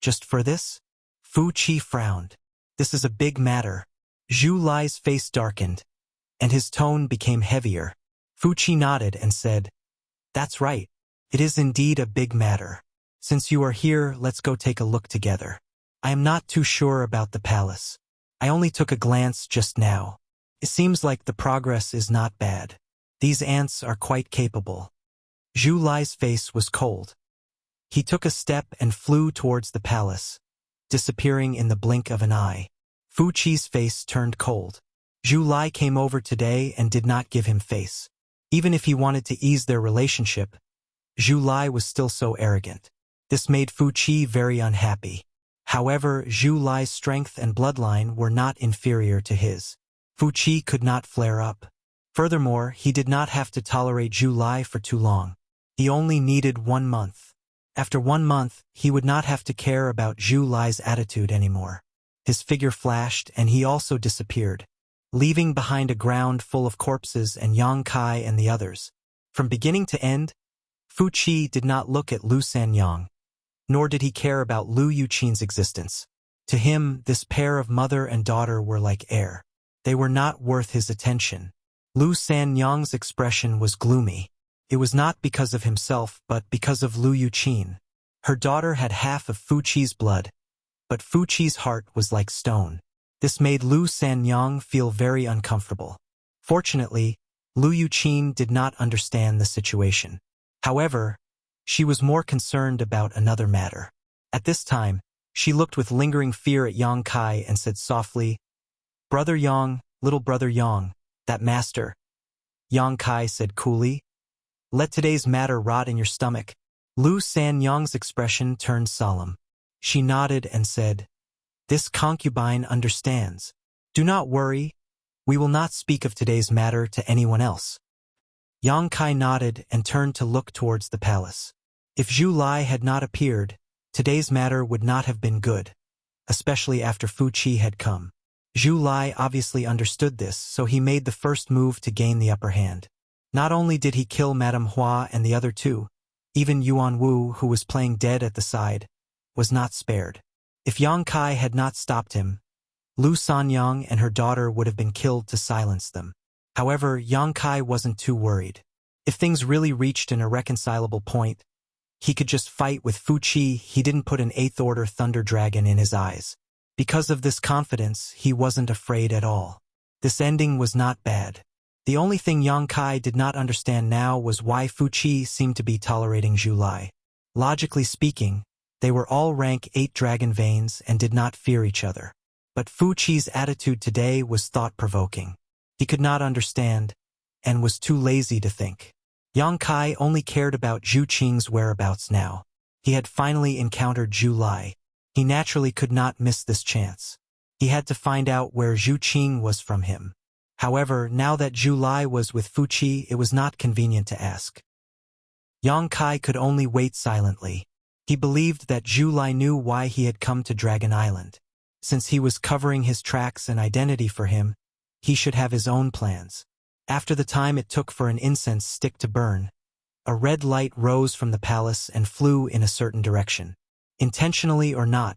"Just for this?" Fu Qi frowned. "This is a big matter." Zhu Lai's face darkened, and his tone became heavier. Fu Qi nodded and said, "That's right. It is indeed a big matter. Since you are here, let's go take a look together. I am not too sure about the palace. I only took a glance just now. It seems like the progress is not bad. These ants are quite capable." Zhu Lai's face was cold. He took a step and flew towards the palace, disappearing in the blink of an eye. Fu Qi's face turned cold. Zhu Lai came over today and did not give him face. Even if he wanted to ease their relationship, Zhu Lai was still so arrogant. This made Fu Qi very unhappy. However, Zhu Lai's strength and bloodline were not inferior to his. Fu Qi could not flare up. Furthermore, he did not have to tolerate Zhu Lai for too long. He only needed 1 month. After 1 month, he would not have to care about Zhu Lai's attitude anymore. His figure flashed and he also disappeared, leaving behind a ground full of corpses and Yang Kai and the others. From beginning to end, Fu Qi did not look at Lu Sanyang, nor did he care about Lu Yuqin's existence. To him, this pair of mother and daughter were like air. They were not worth his attention. Lu Sanyang's expression was gloomy. It was not because of himself, but because of Lu Yuqin. Her daughter had half of Fu Qi's blood, but Fu Qi's heart was like stone. This made Lu Sanyang feel very uncomfortable. Fortunately, Lu Yuqin did not understand the situation. However, she was more concerned about another matter. At this time, she looked with lingering fear at Yang Kai and said softly, "Brother Yang, little brother Yang, that master." Yang Kai said coolly, "Let today's matter rot in your stomach." Lu Sanyang's expression turned solemn. She nodded and said, "This concubine understands. Do not worry, we will not speak of today's matter to anyone else." Yang Kai nodded and turned to look towards the palace. If Zhu Lai had not appeared, today's matter would not have been good, especially after Fu Qi had come. Zhu Lai obviously understood this, so he made the first move to gain the upper hand. Not only did he kill Madame Hua and the other two, even Yuan Wu, who was playing dead at the side, was not spared. If Yang Kai had not stopped him, Lu Sanyang and her daughter would have been killed to silence them. However, Yang Kai wasn't too worried. If things really reached an irreconcilable point, he could just fight with Fu Qi. He didn't put an 8th Order Thunder Dragon in his eyes. Because of this confidence, he wasn't afraid at all. This ending was not bad. The only thing Yang Kai did not understand now was why Fu Qi seemed to be tolerating Zhu Lai. Logically speaking, they were all rank 8 dragon veins and did not fear each other. But Fu Qi's attitude today was thought-provoking. He could not understand, and was too lazy to think. Yang Kai only cared about Zhu Qing's whereabouts now. He had finally encountered Zhu Lai. He naturally could not miss this chance. He had to find out where Zhu Qing was from him. However, now that Zhu Lai was with Fu Qi, it was not convenient to ask. Yang Kai could only wait silently. He believed that Zhu Lai knew why he had come to Dragon Island. Since he was covering his tracks and identity for him, he should have his own plans. After the time it took for an incense stick to burn, a red light rose from the palace and flew in a certain direction. Intentionally or not,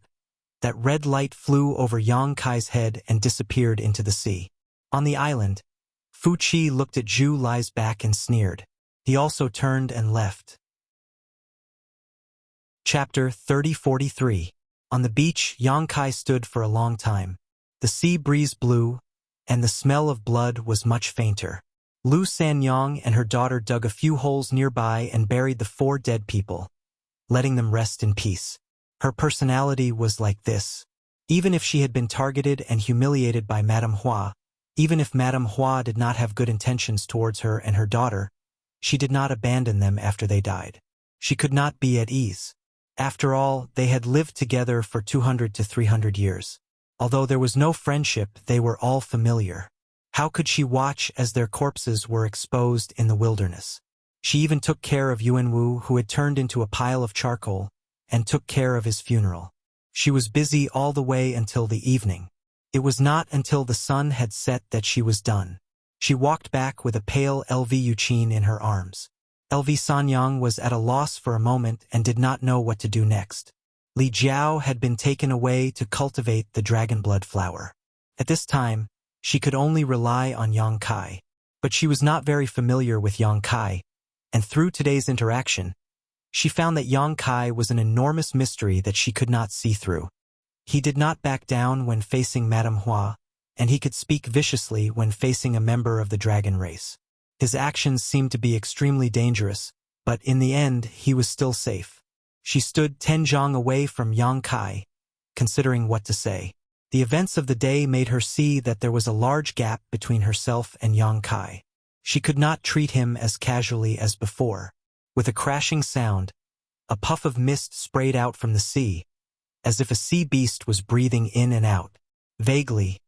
that red light flew over Yang Kai's head and disappeared into the sea. On the island, Fu Qi looked at Zhu Lai's back and sneered. He also turned and left. Chapter 3043. On the beach, Yang Kai stood for a long time. The sea breeze blew, and the smell of blood was much fainter. Lu Sanyang and her daughter dug a few holes nearby and buried the 4 dead people, letting them rest in peace. Her personality was like this. Even if she had been targeted and humiliated by Madame Hua, even if Madame Hua did not have good intentions towards her and her daughter, she did not abandon them after they died. She could not be at ease. After all, they had lived together for 200 to 300 years. Although there was no friendship, they were all familiar. How could she watch as their corpses were exposed in the wilderness? She even took care of Yuanwu, who had turned into a pile of charcoal, and took care of his funeral. She was busy all the way until the evening. It was not until the sun had set that she was done. She walked back with a pale LV Yuqin in her arms. LV Sanyang was at a loss for a moment and did not know what to do next. Li Jiao had been taken away to cultivate the dragon blood flower. At this time, she could only rely on Yang Kai. But she was not very familiar with Yang Kai, and through today's interaction, she found that Yang Kai was an enormous mystery that she could not see through. He did not back down when facing Madame Hua, and he could speak viciously when facing a member of the dragon race. His actions seemed to be extremely dangerous, but in the end, he was still safe. She stood 10 zhang away from Yang Kai, considering what to say. The events of the day made her see that there was a large gap between herself and Yang Kai. She could not treat him as casually as before. With a crashing sound, a puff of mist sprayed out from the sea, as if a sea beast was breathing in and out. Vaguely,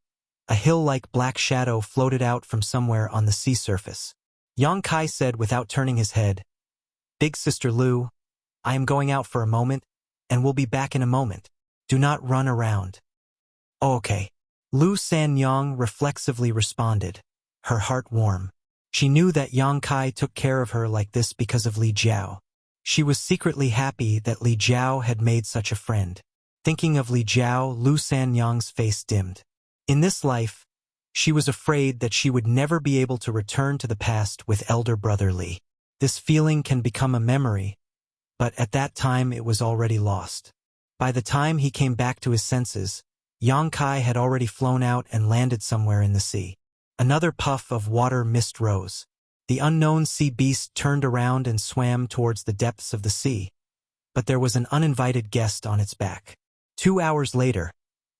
a hill-like black shadow floated out from somewhere on the sea surface. Yang Kai said without turning his head, "Big Sister Lu, I am going out for a moment, and will be back in a moment. Do not run around." "Oh, okay." Lu Sanyang reflexively responded, her heart warm. She knew that Yang Kai took care of her like this because of Li Jiao. She was secretly happy that Li Jiao had made such a friend. Thinking of Li Jiao, Lu Sanyang's face dimmed. In this life, she was afraid that she would never be able to return to the past with elder brother Li. This feeling can become a memory, but at that time it was already lost. By the time he came back to his senses, Yang Kai had already flown out and landed somewhere in the sea. Another puff of water mist rose. The unknown sea beast turned around and swam towards the depths of the sea, but there was an uninvited guest on its back. 2 hours later,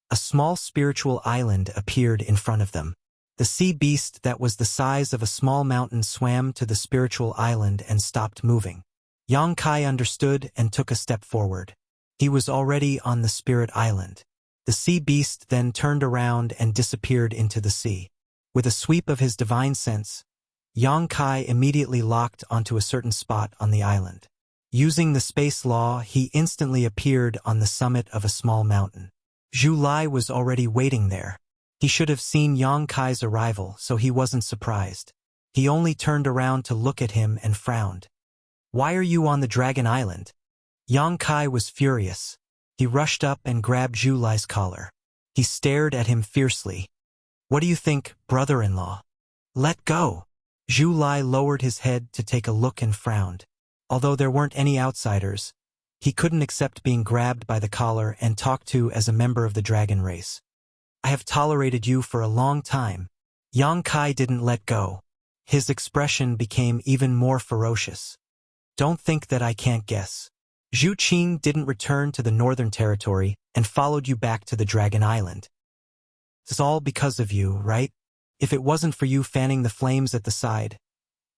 a small spiritual island appeared in front of them. The sea beast that was the size of a small mountain swam to the spiritual island and stopped moving. Yang Kai understood and took a step forward. He was already on the spirit island. The sea beast then turned around and disappeared into the sea. With a sweep of his divine sense, Yang Kai immediately locked onto a certain spot on the island. Using the space law, he instantly appeared on the summit of a small mountain. Zhu Lai was already waiting there. He should have seen Yang Kai's arrival, so he wasn't surprised. He only turned around to look at him and frowned. "Why are you on the Dragon Island?" Yang Kai was furious. He rushed up and grabbed Zhu Lai's collar. He stared at him fiercely. "What do you think, brother-in-law?" "Let go." Zhu Lai lowered his head to take a look and frowned. Although there weren't any outsiders, he couldn't accept being grabbed by the collar and talked to as a member of the dragon race. "I have tolerated you for a long time." Yang Kai didn't let go. His expression became even more ferocious. "Don't think that I can't guess. Zhu Qing didn't return to the Northern Territory and followed you back to the Dragon Island. It's all because of you, right? If it wasn't for you fanning the flames at the side,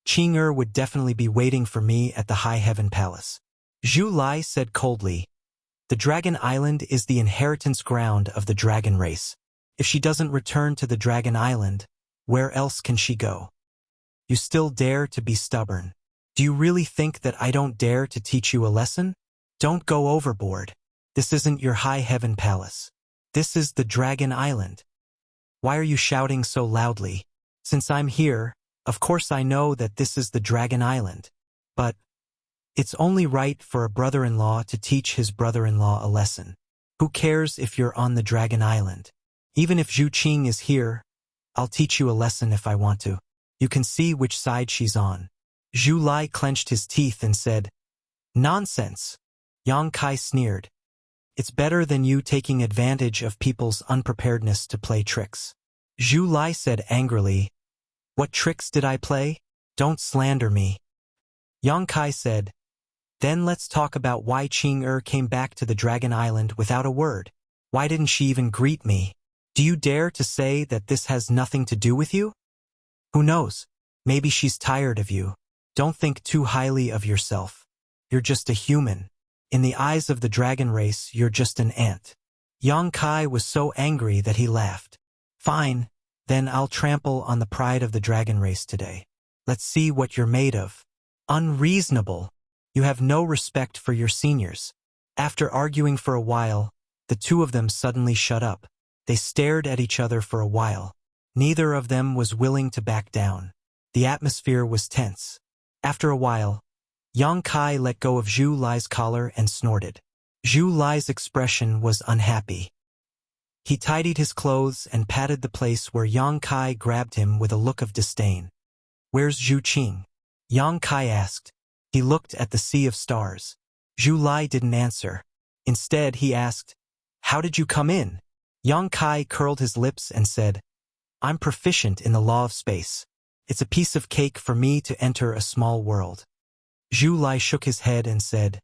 Qing would definitely be waiting for me at the High Heaven Palace." Zhu Lai said coldly, "The Dragon Island is the inheritance ground of the dragon race. If she doesn't return to the Dragon Island, where else can she go? You still dare to be stubborn. Do you really think that I don't dare to teach you a lesson? Don't go overboard. This isn't your High Heaven Palace." This is the Dragon Island. Why are you shouting so loudly? Since I'm here, of course I know that this is the Dragon Island. But it's only right for a brother-in-law to teach his brother-in-law a lesson. Who cares if you're on the Dragon Island? Even if Zhu Qing is here, I'll teach you a lesson if I want to. You can see which side she's on. Zhu Lai clenched his teeth and said, "Nonsense." Yang Kai sneered. "It's better than you taking advantage of people's unpreparedness to play tricks." Zhu Lai said angrily, "What tricks did I play? Don't slander me." Yang Kai said, "Then let's talk about why Qing came back to the Dragon Island without a word. Why didn't she even greet me? Do you dare to say that this has nothing to do with you? Who knows? Maybe she's tired of you. Don't think too highly of yourself. You're just a human. In the eyes of the dragon race, you're just an ant." Yang Kai was so angry that he laughed. "Fine, then I'll trample on the pride of the dragon race today. Let's see what you're made of." Unreasonable. You have no respect for your seniors. After arguing for a while, the two of them suddenly shut up. They stared at each other for a while. Neither of them was willing to back down. The atmosphere was tense. After a while, Yang Kai let go of Zhu Lai's collar and snorted. Zhu Lai's expression was unhappy. He tidied his clothes and patted the place where Yang Kai grabbed him with a look of disdain. "Where's Zhu Qing?" Yang Kai asked. He looked at the sea of stars. Zhu Lai didn't answer. Instead, he asked, "How did you come in?" Yang Kai curled his lips and said, "I'm proficient in the law of space. It's a piece of cake for me to enter a small world." Zhu Lai shook his head and said,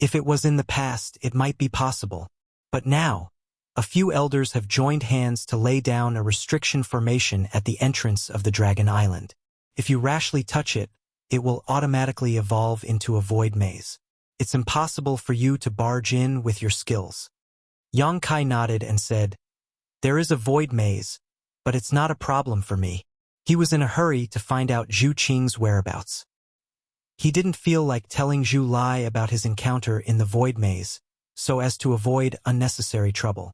"If it was in the past, it might be possible. But now, a few elders have joined hands to lay down a restriction formation at the entrance of the Dragon Island. If you rashly touch it, it will automatically evolve into a void maze. It's impossible for you to barge in with your skills." Yang Kai nodded and said, "There is a void maze, but it's not a problem for me." He was in a hurry to find out Zhu Qing's whereabouts. He didn't feel like telling Zhu Lai about his encounter in the void maze, so as to avoid unnecessary trouble.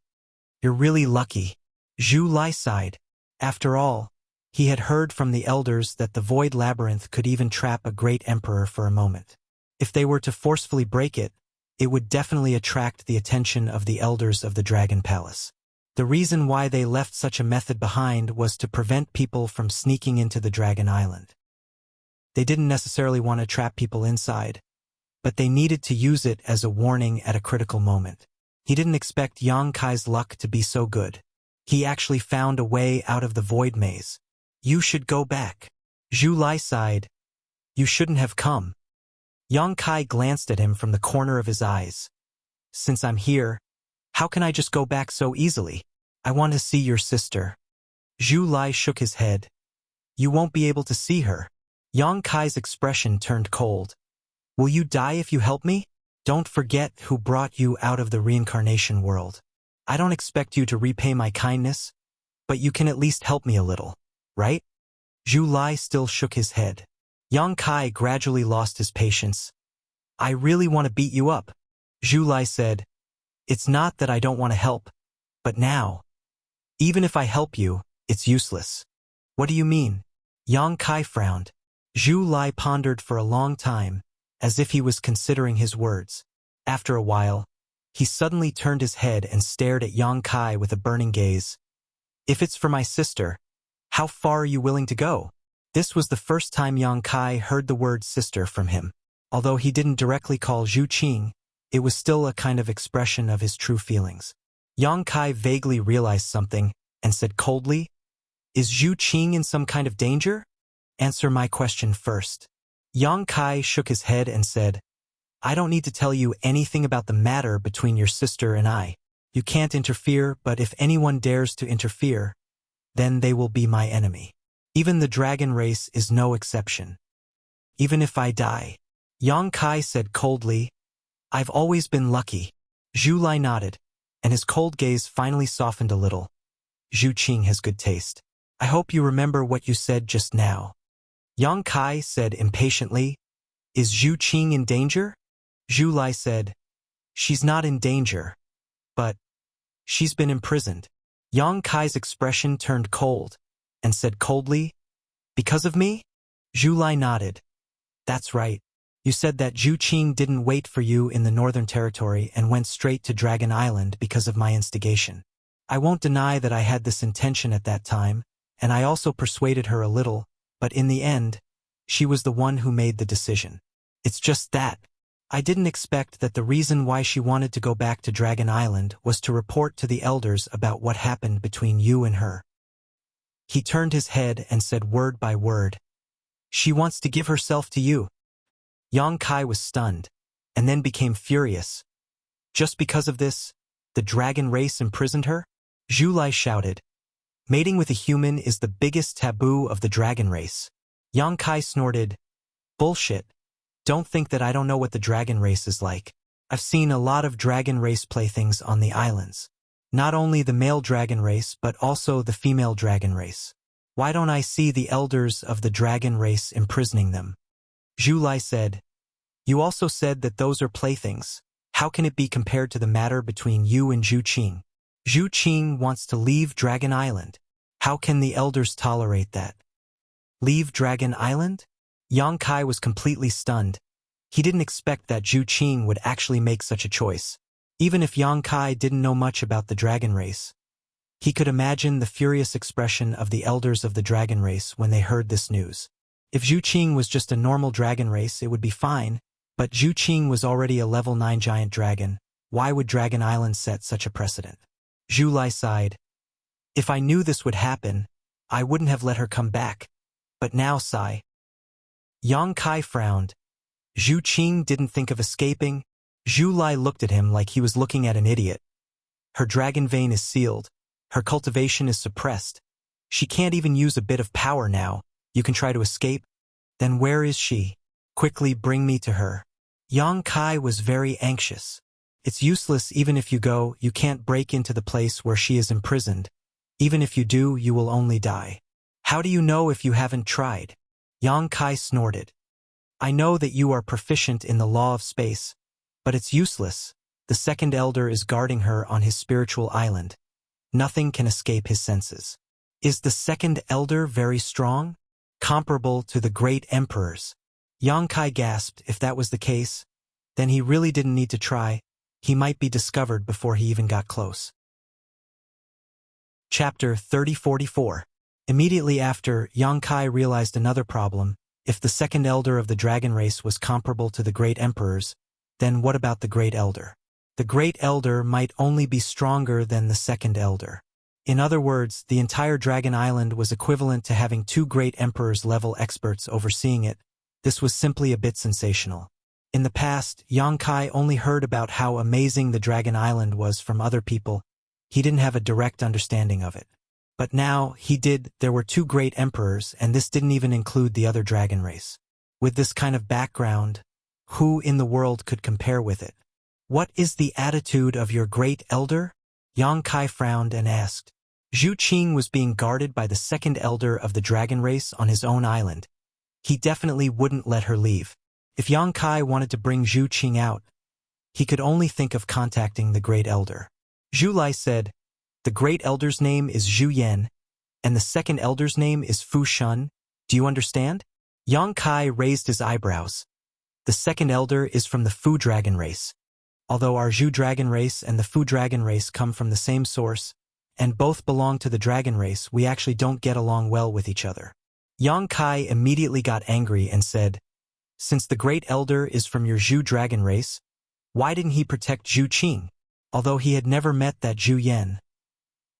"You're really lucky." Zhu Lai sighed. After all, he had heard from the elders that the void labyrinth could even trap a great emperor for a moment. If they were to forcefully break it, it would definitely attract the attention of the elders of the Dragon Palace. The reason why they left such a method behind was to prevent people from sneaking into the Dragon Island. They didn't necessarily want to trap people inside, but they needed to use it as a warning at a critical moment. He didn't expect Yang Kai's luck to be so good. He actually found a way out of the void maze. "You should go back." Zhu Lai sighed. "You shouldn't have come." Yang Kai glanced at him from the corner of his eyes. "Since I'm here, how can I just go back so easily? I want to see your sister." Zhu Lai shook his head. "You won't be able to see her." Yang Kai's expression turned cold. "Will you die if you help me? Don't forget who brought you out of the reincarnation world. I don't expect you to repay my kindness, but you can at least help me a little, right?" Zhu Lai still shook his head. Yang Kai gradually lost his patience. "I really want to beat you up." Zhu Lai said, "It's not that I don't want to help, but now, even if I help you, it's useless." "What do you mean?" Yang Kai frowned. Zhu Lai pondered for a long time, as if he was considering his words. After a while, he suddenly turned his head and stared at Yang Kai with a burning gaze. "If it's for my sister, how far are you willing to go?" This was the first time Yang Kai heard the word sister from him. Although he didn't directly call Zhu Qing, it was still a kind of expression of his true feelings. Yang Kai vaguely realized something and said coldly, "Is Zhu Qing in some kind of danger? Answer my question first." Yang Kai shook his head and said, "I don't need to tell you anything about the matter between your sister and I. You can't interfere, but if anyone dares to interfere, then they will be my enemy. Even the dragon race is no exception. Even if I die." Yang Kai said coldly, "I've always been lucky." Zhu Lai nodded, and his cold gaze finally softened a little. "Zhu Qing has good taste. I hope you remember what you said just now." Yang Kai said impatiently, "Is Zhu Qing in danger?" Zhu Lai said, "She's not in danger, but She's been imprisoned. Yang Kai's expression turned cold, and said coldly, "Because of me?" Zhu Lai nodded. "That's right. You said that Zhu Qing didn't wait for you in the Northern Territory and went straight to Dragon Island because of my instigation. I won't deny that I had this intention at that time, and I also persuaded her a little, but in the end, she was the one who made the decision. It's just that. I didn't expect that the reason why she wanted to go back to Dragon Island was to report to the elders about what happened between you and her." He turned his head and said word by word, "She wants to give herself to you." Yang Kai was stunned, and then became furious. "Just because of this, the dragon race imprisoned her?" Zhu Lai shouted. "Mating with a human is the biggest taboo of the dragon race." Yang Kai snorted, "Bullshit. Don't think that I don't know what the dragon race is like. I've seen a lot of dragon race playthings on the islands. Not only the male dragon race, but also the female dragon race. Why don't I see the elders of the dragon race imprisoning them?" Zhu Lai said, "You also said that those are playthings. How can it be compared to the matter between you and Zhu Qing? Zhu Qing wants to leave Dragon Island. How can the elders tolerate that?" "Leave Dragon Island?" Yang Kai was completely stunned. He didn't expect that Zhu Qing would actually make such a choice. Even if Yang Kai didn't know much about the dragon race, he could imagine the furious expression of the elders of the dragon race when they heard this news. If Zhu Qing was just a normal dragon race, it would be fine, but Zhu Qing was already a level 9 giant dragon. Why would Dragon Island set such a precedent? Zhu Lai sighed. "If I knew this would happen, I wouldn't have let her come back. But now, Sai." Yang Kai frowned. Zhu Qing didn't think of escaping. Zhu Lai looked at him like he was looking at an idiot. Her dragon vein is sealed. Her cultivation is suppressed. She can't even use a bit of power now. You can try to escape? Then where is she? Quickly bring me to her. Yang Kai was very anxious. It's useless. Even if you go, you can't break into the place where she is imprisoned. Even if you do, you will only die. How do you know if you haven't tried? Yang Kai snorted. "I know that you are proficient in the law of space, but it's useless. The second elder is guarding her on his spiritual island. Nothing can escape his senses." "Is the second elder very strong? Comparable to the great emperors?" Yang Kai gasped. If that was the case, then he really didn't need to try. He might be discovered before he even got close. Chapter 3044. Immediately after, Yang Kai realized another problem. If the second elder of the dragon race was comparable to the great emperors, then what about the great elder? The great elder might only be stronger than the second elder. In other words, the entire Dragon Island was equivalent to having 2 great emperors-level experts overseeing it. This was simply a bit sensational. In the past, Yang Kai only heard about how amazing the Dragon Island was from other people. He didn't have a direct understanding of it. But now, he did. There were 2 great emperors, and this didn't even include the other dragon race. With this kind of background, who in the world could compare with it? "What is the attitude of your great elder?" Yang Kai frowned and asked. Zhu Qing was being guarded by the second elder of the dragon race on his own island. He definitely wouldn't let her leave. If Yang Kai wanted to bring Zhu Qing out, he could only think of contacting the great elder. Zhu Lai said, "The great elder's name is Zhu Yan, and the second elder's name is Fu Shun. Do you understand?" Yang Kai raised his eyebrows. "The second elder is from the Fu dragon race. Although our Zhu dragon race and the Fu dragon race come from the same source, and both belong to the dragon race, we actually don't get along well with each other." Yang Kai immediately got angry and said, "Since the great elder is from your Zhu dragon race, why didn't he protect Zhu Qing?" Although he had never met that Zhu Yan,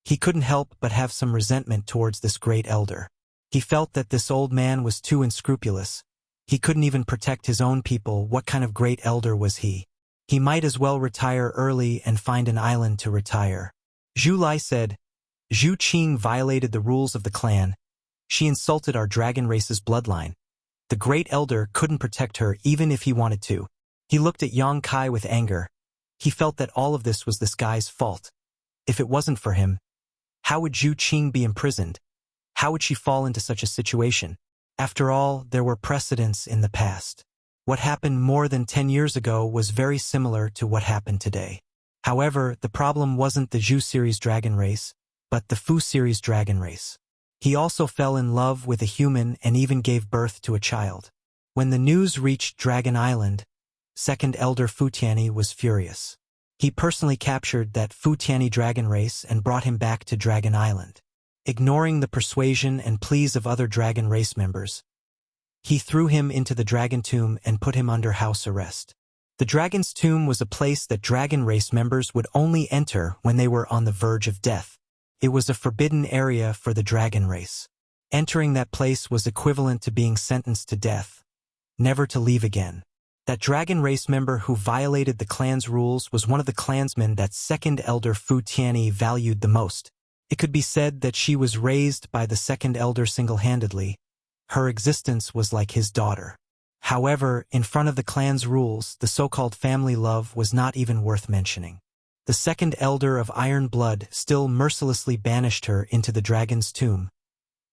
he couldn't help but have some resentment towards this great elder. He felt that this old man was too unscrupulous. He couldn't even protect his own people. What kind of great elder was he? He might as well retire early and find an island to retire. Zhu Lai said, "Zhu Qing violated the rules of the clan. She insulted our dragon race's bloodline. The great elder couldn't protect her even if he wanted to." He looked at Yang Kai with anger. He felt that all of this was this guy's fault. If it wasn't for him, how would Zhu Qing be imprisoned? How would she fall into such a situation? After all, there were precedents in the past. What happened more than 10 years ago was very similar to what happened today. However, the problem wasn't the Zhu series dragon race, but the Fu series dragon race. He also fell in love with a human and even gave birth to a child. When the news reached Dragon Island, Second Elder Fu Tianyi was furious. He personally captured that Fu Tianyi dragon race and brought him back to Dragon Island. Ignoring the persuasion and pleas of other dragon race members, he threw him into the dragon tomb and put him under house arrest. The dragon's tomb was a place that dragon race members would only enter when they were on the verge of death. It was a forbidden area for the dragon race. Entering that place was equivalent to being sentenced to death, never to leave again. That dragon race member who violated the clan's rules was one of the clansmen that Second Elder Fu Tianyi valued the most. It could be said that she was raised by the Second Elder single-handedly. Her existence was like his daughter. However, in front of the clan's rules, the so-called family love was not even worth mentioning. The Second Elder of Iron Blood still mercilessly banished her into the dragon's tomb,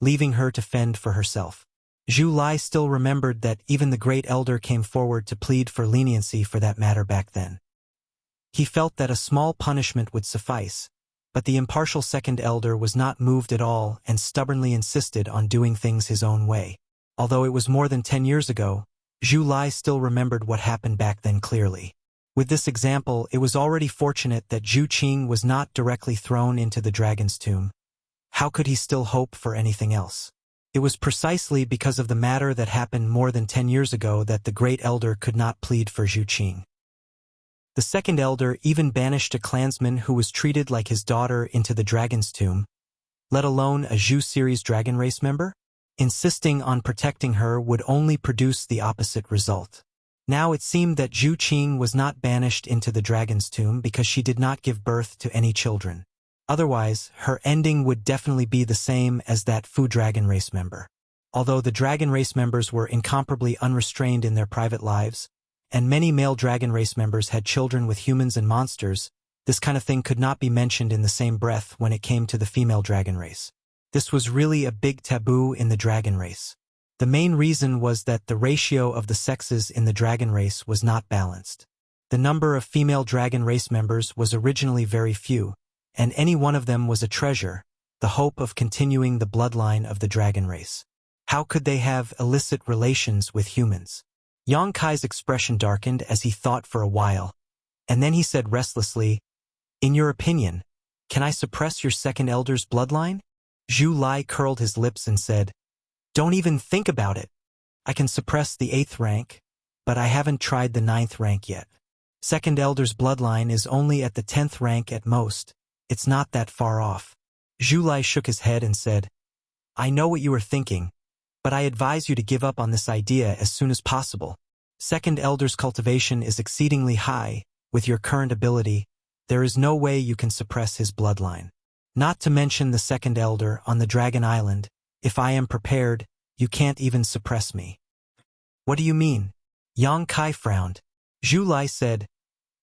leaving her to fend for herself. Zhu Lai still remembered that even the Great Elder came forward to plead for leniency for that matter back then. He felt that a small punishment would suffice, but the impartial Second Elder was not moved at all and stubbornly insisted on doing things his own way. Although it was more than 10 years ago, Zhu Lai still remembered what happened back then clearly. With this example, it was already fortunate that Zhu Qing was not directly thrown into the dragon's tomb. How could he still hope for anything else? It was precisely because of the matter that happened more than 10 years ago that the Great Elder could not plead for Zhu Qing. The Second Elder even banished a clansman who was treated like his daughter into the dragon's tomb, let alone a Zhu series dragon race member. Insisting on protecting her would only produce the opposite result. Now it seemed that Zhu Qing was not banished into the dragon's tomb because she did not give birth to any children. Otherwise, her ending would definitely be the same as that Fu dragon race member. Although the dragon race members were incomparably unrestrained in their private lives, and many male dragon race members had children with humans and monsters, this kind of thing could not be mentioned in the same breath when it came to the female dragon race. This was really a big taboo in the dragon race. The main reason was that the ratio of the sexes in the dragon race was not balanced. The number of female dragon race members was originally very few, and any one of them was a treasure, the hope of continuing the bloodline of the dragon race. How could they have illicit relations with humans? Yang Kai's expression darkened as he thought for a while, and then he said restlessly, "In your opinion, can I suppress your Second Elder's bloodline?" Zhu Lai curled his lips and said, "Don't even think about it. I can suppress the 8th rank, but I haven't tried the 9th rank yet. Second Elder's bloodline is only at the 10th rank at most. It's not that far off." Zhu Lai shook his head and said, "I know what you are thinking, but I advise you to give up on this idea as soon as possible. Second Elder's cultivation is exceedingly high. With your current ability, there is no way you can suppress his bloodline. Not to mention the Second Elder on the Dragon Island. If I am prepared, you can't even suppress me." "What do you mean?" Yang Kai frowned. Zhu Lai said,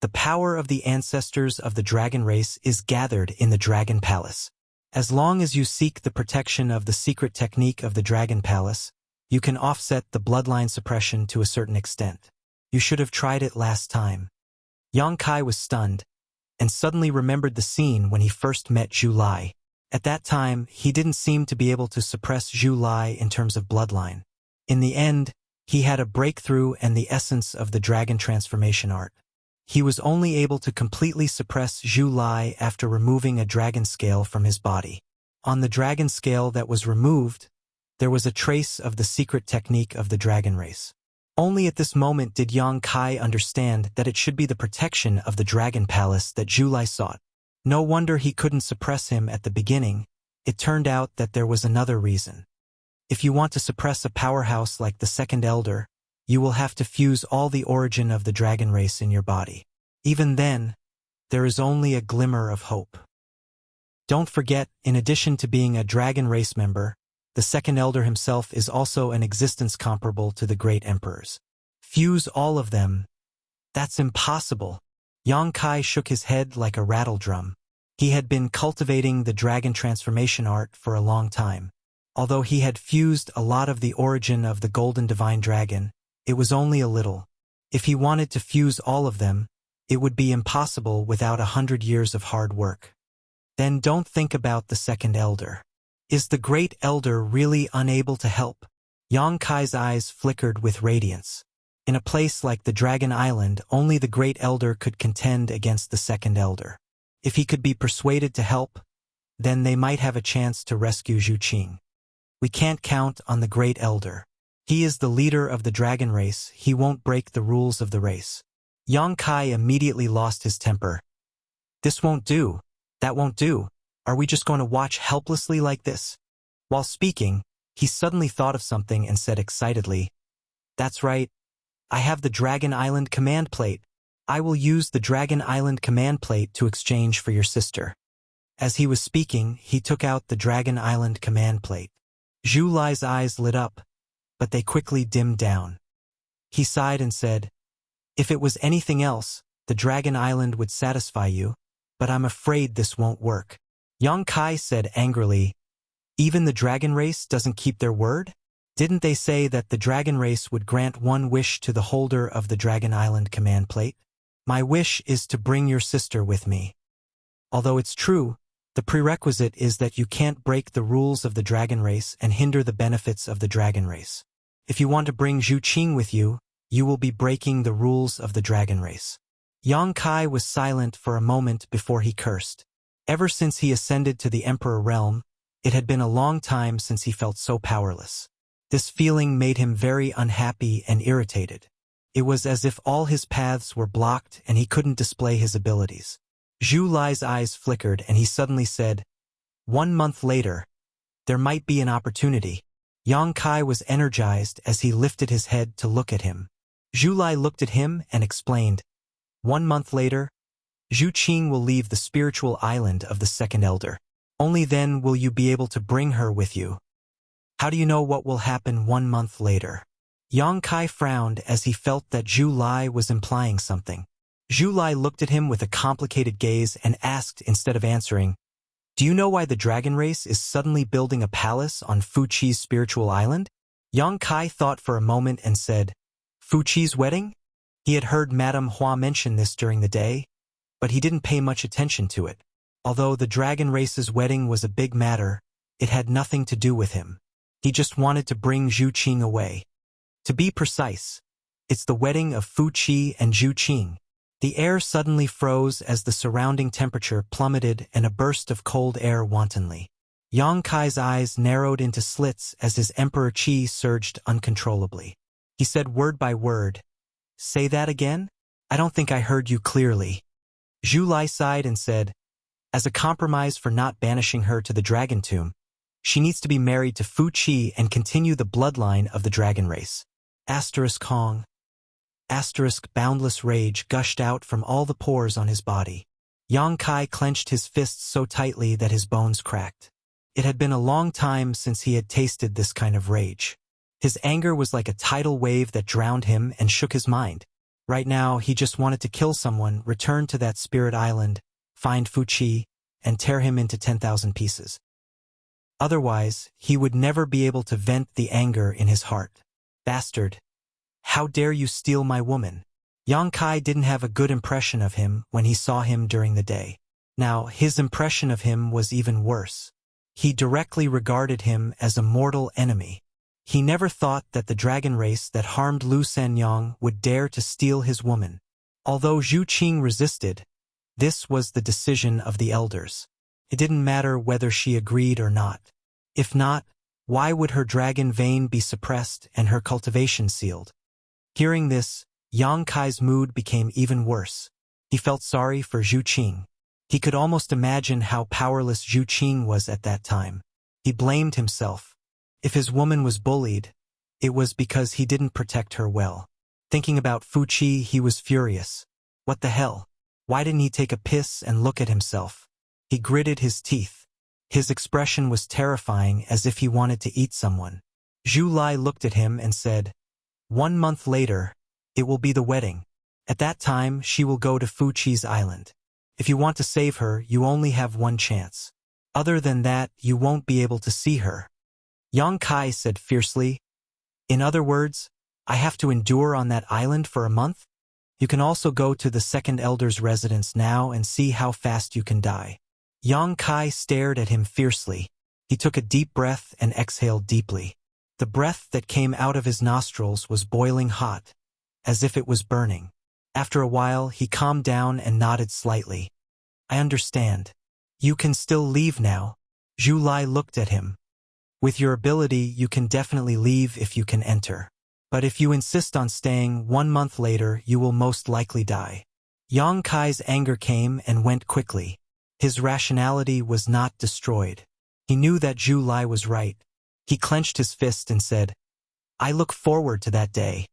"The power of the ancestors of the dragon race is gathered in the Dragon Palace. As long as you seek the protection of the secret technique of the Dragon Palace, you can offset the bloodline suppression to a certain extent. You should have tried it last time." Yang Kai was stunned, and suddenly remembered the scene when he first met Zhu Lai. At that time, he didn't seem to be able to suppress Zhu Lai in terms of bloodline. In the end, he had a breakthrough and the essence of the dragon transformation art. He was only able to completely suppress Zhu Lai after removing a dragon scale from his body. On the dragon scale that was removed, there was a trace of the secret technique of the dragon race. Only at this moment did Yang Kai understand that it should be the protection of the Dragon Palace that Zhu Lai sought. No wonder he couldn't suppress him at the beginning. It turned out that there was another reason. If you want to suppress a powerhouse like the Second Elder, you will have to fuse all the origin of the dragon race in your body. Even then, there is only a glimmer of hope. Don't forget, in addition to being a dragon race member, the Second Elder himself is also an existence comparable to the great emperors. Fuse all of them. That's impossible. Yang Kai shook his head like a rattle drum. He had been cultivating the dragon transformation art for a long time. Although he had fused a lot of the origin of the golden divine dragon, it was only a little. If he wanted to fuse all of them, It would be impossible without 100 years of hard work. Then don't think about the second elder. Is the great elder really unable to help? Yang Kai's eyes flickered with radiance. In a place like the Dragon Island, only the great elder could contend against the second elder. If he could be persuaded to help, then they might have a chance to rescue Zhu Qing. We can't count on the great elder. He is the leader of the dragon race. He won't break the rules of the race. Yang Kai immediately lost his temper. This won't do. That won't do. Are we just going to watch helplessly like this? While speaking, he suddenly thought of something and said excitedly, "That's right. I have the Dragon Island command plate. I will use the Dragon Island command plate to exchange for your sister." As he was speaking, he took out the Dragon Island command plate. Zhu Lai's eyes lit up, but they quickly dimmed down. He sighed and said, "If it was anything else, the Dragon Island would satisfy you, but I'm afraid this won't work." Yang Kai said angrily, "Even the dragon race doesn't keep their word? Didn't they say that the dragon race would grant one wish to the holder of the Dragon Island command plate? My wish is to bring your sister with me. Although it's true, the prerequisite is that you can't break the rules of the dragon race and hinder the benefits of the dragon race. If you want to bring Zhu Qing with you, you will be breaking the rules of the dragon race." Yang Kai was silent for a moment before he cursed. Ever since he ascended to the Emperor realm, it had been a long time since he felt so powerless. This feeling made him very unhappy and irritated. It was as if all his paths were blocked and he couldn't display his abilities. Zhu Lai's eyes flickered and he suddenly said, "1 month later, there might be an opportunity." Yang Kai was energized as he lifted his head to look at him. Zhu Lai looked at him and explained, "1 month later, Zhu Qing will leave the spiritual island of the second elder. Only then will you be able to bring her with you." "How do you know what will happen 1 month later?" Yang Kai frowned as he felt that Zhu Lai was implying something. Zhu Lai looked at him with a complicated gaze and asked instead of answering, "Do you know why the dragon race is suddenly building a palace on Fu Chi's spiritual island?" Yang Kai thought for a moment and said, "Fu Chi's wedding?" He had heard Madame Hua mention this during the day, but he didn't pay much attention to it. Although the dragon race's wedding was a big matter, it had nothing to do with him. He just wanted to bring Zhu Qing away. To be precise, it's the wedding of Fu Chi and Zhu Qing. The air suddenly froze as the surrounding temperature plummeted and a burst of cold air wantonly. Yang Kai's eyes narrowed into slits as his Emperor Qi surged uncontrollably. He said word by word, "Say that again? I don't think I heard you clearly." Zhu Lai sighed and said, "As a compromise for not banishing her to the dragon tomb, she needs to be married to Fu Chi and continue the bloodline of the dragon race." Kong. Boundless rage gushed out from all the pores on his body. Yang Kai clenched his fists so tightly that his bones cracked. It had been a long time since he had tasted this kind of rage. His anger was like a tidal wave that drowned him and shook his mind. Right now, he just wanted to kill someone, return to that spirit island, find Fu Chi, and tear him into 10,000 pieces. Otherwise, he would never be able to vent the anger in his heart. "Bastard! How dare you steal my woman?" Yang Kai didn't have a good impression of him when he saw him during the day. Now, his impression of him was even worse. He directly regarded him as a mortal enemy. He never thought that the dragon race that harmed Lu Sanyang would dare to steal his woman. Although Zhu Qing resisted, this was the decision of the elders. It didn't matter whether she agreed or not. If not, why would her dragon vein be suppressed and her cultivation sealed? Hearing this, Yang Kai's mood became even worse. He felt sorry for Zhu Qing. He could almost imagine how powerless Zhu Qing was at that time. He blamed himself. If his woman was bullied, it was because he didn't protect her well. Thinking about Fu Chi, he was furious. What the hell? Why didn't he take a piss and look at himself? He gritted his teeth. His expression was terrifying, as if he wanted to eat someone. Zhu Lai looked at him and said, 1 month later, it will be the wedding. At that time, she will go to Fu Chi's island. If you want to save her, you only have one chance. Other than that, you won't be able to see her. Yang Kai said fiercely, "In other words, I have to endure on that island for a month?" You can also go to the second elder's residence now and see how fast you can die. Yang Kai stared at him fiercely. He took a deep breath and exhaled deeply. The breath that came out of his nostrils was boiling hot, as if it was burning. After a while, he calmed down and nodded slightly. I understand. You can still leave now. Zhu Lai looked at him. With your ability, you can definitely leave if you can enter. But if you insist on staying, 1 month later, you will most likely die. Yang Kai's anger came and went quickly. His rationality was not destroyed. He knew that Zhu Lai was right. He clenched his fist and said, I look forward to that day.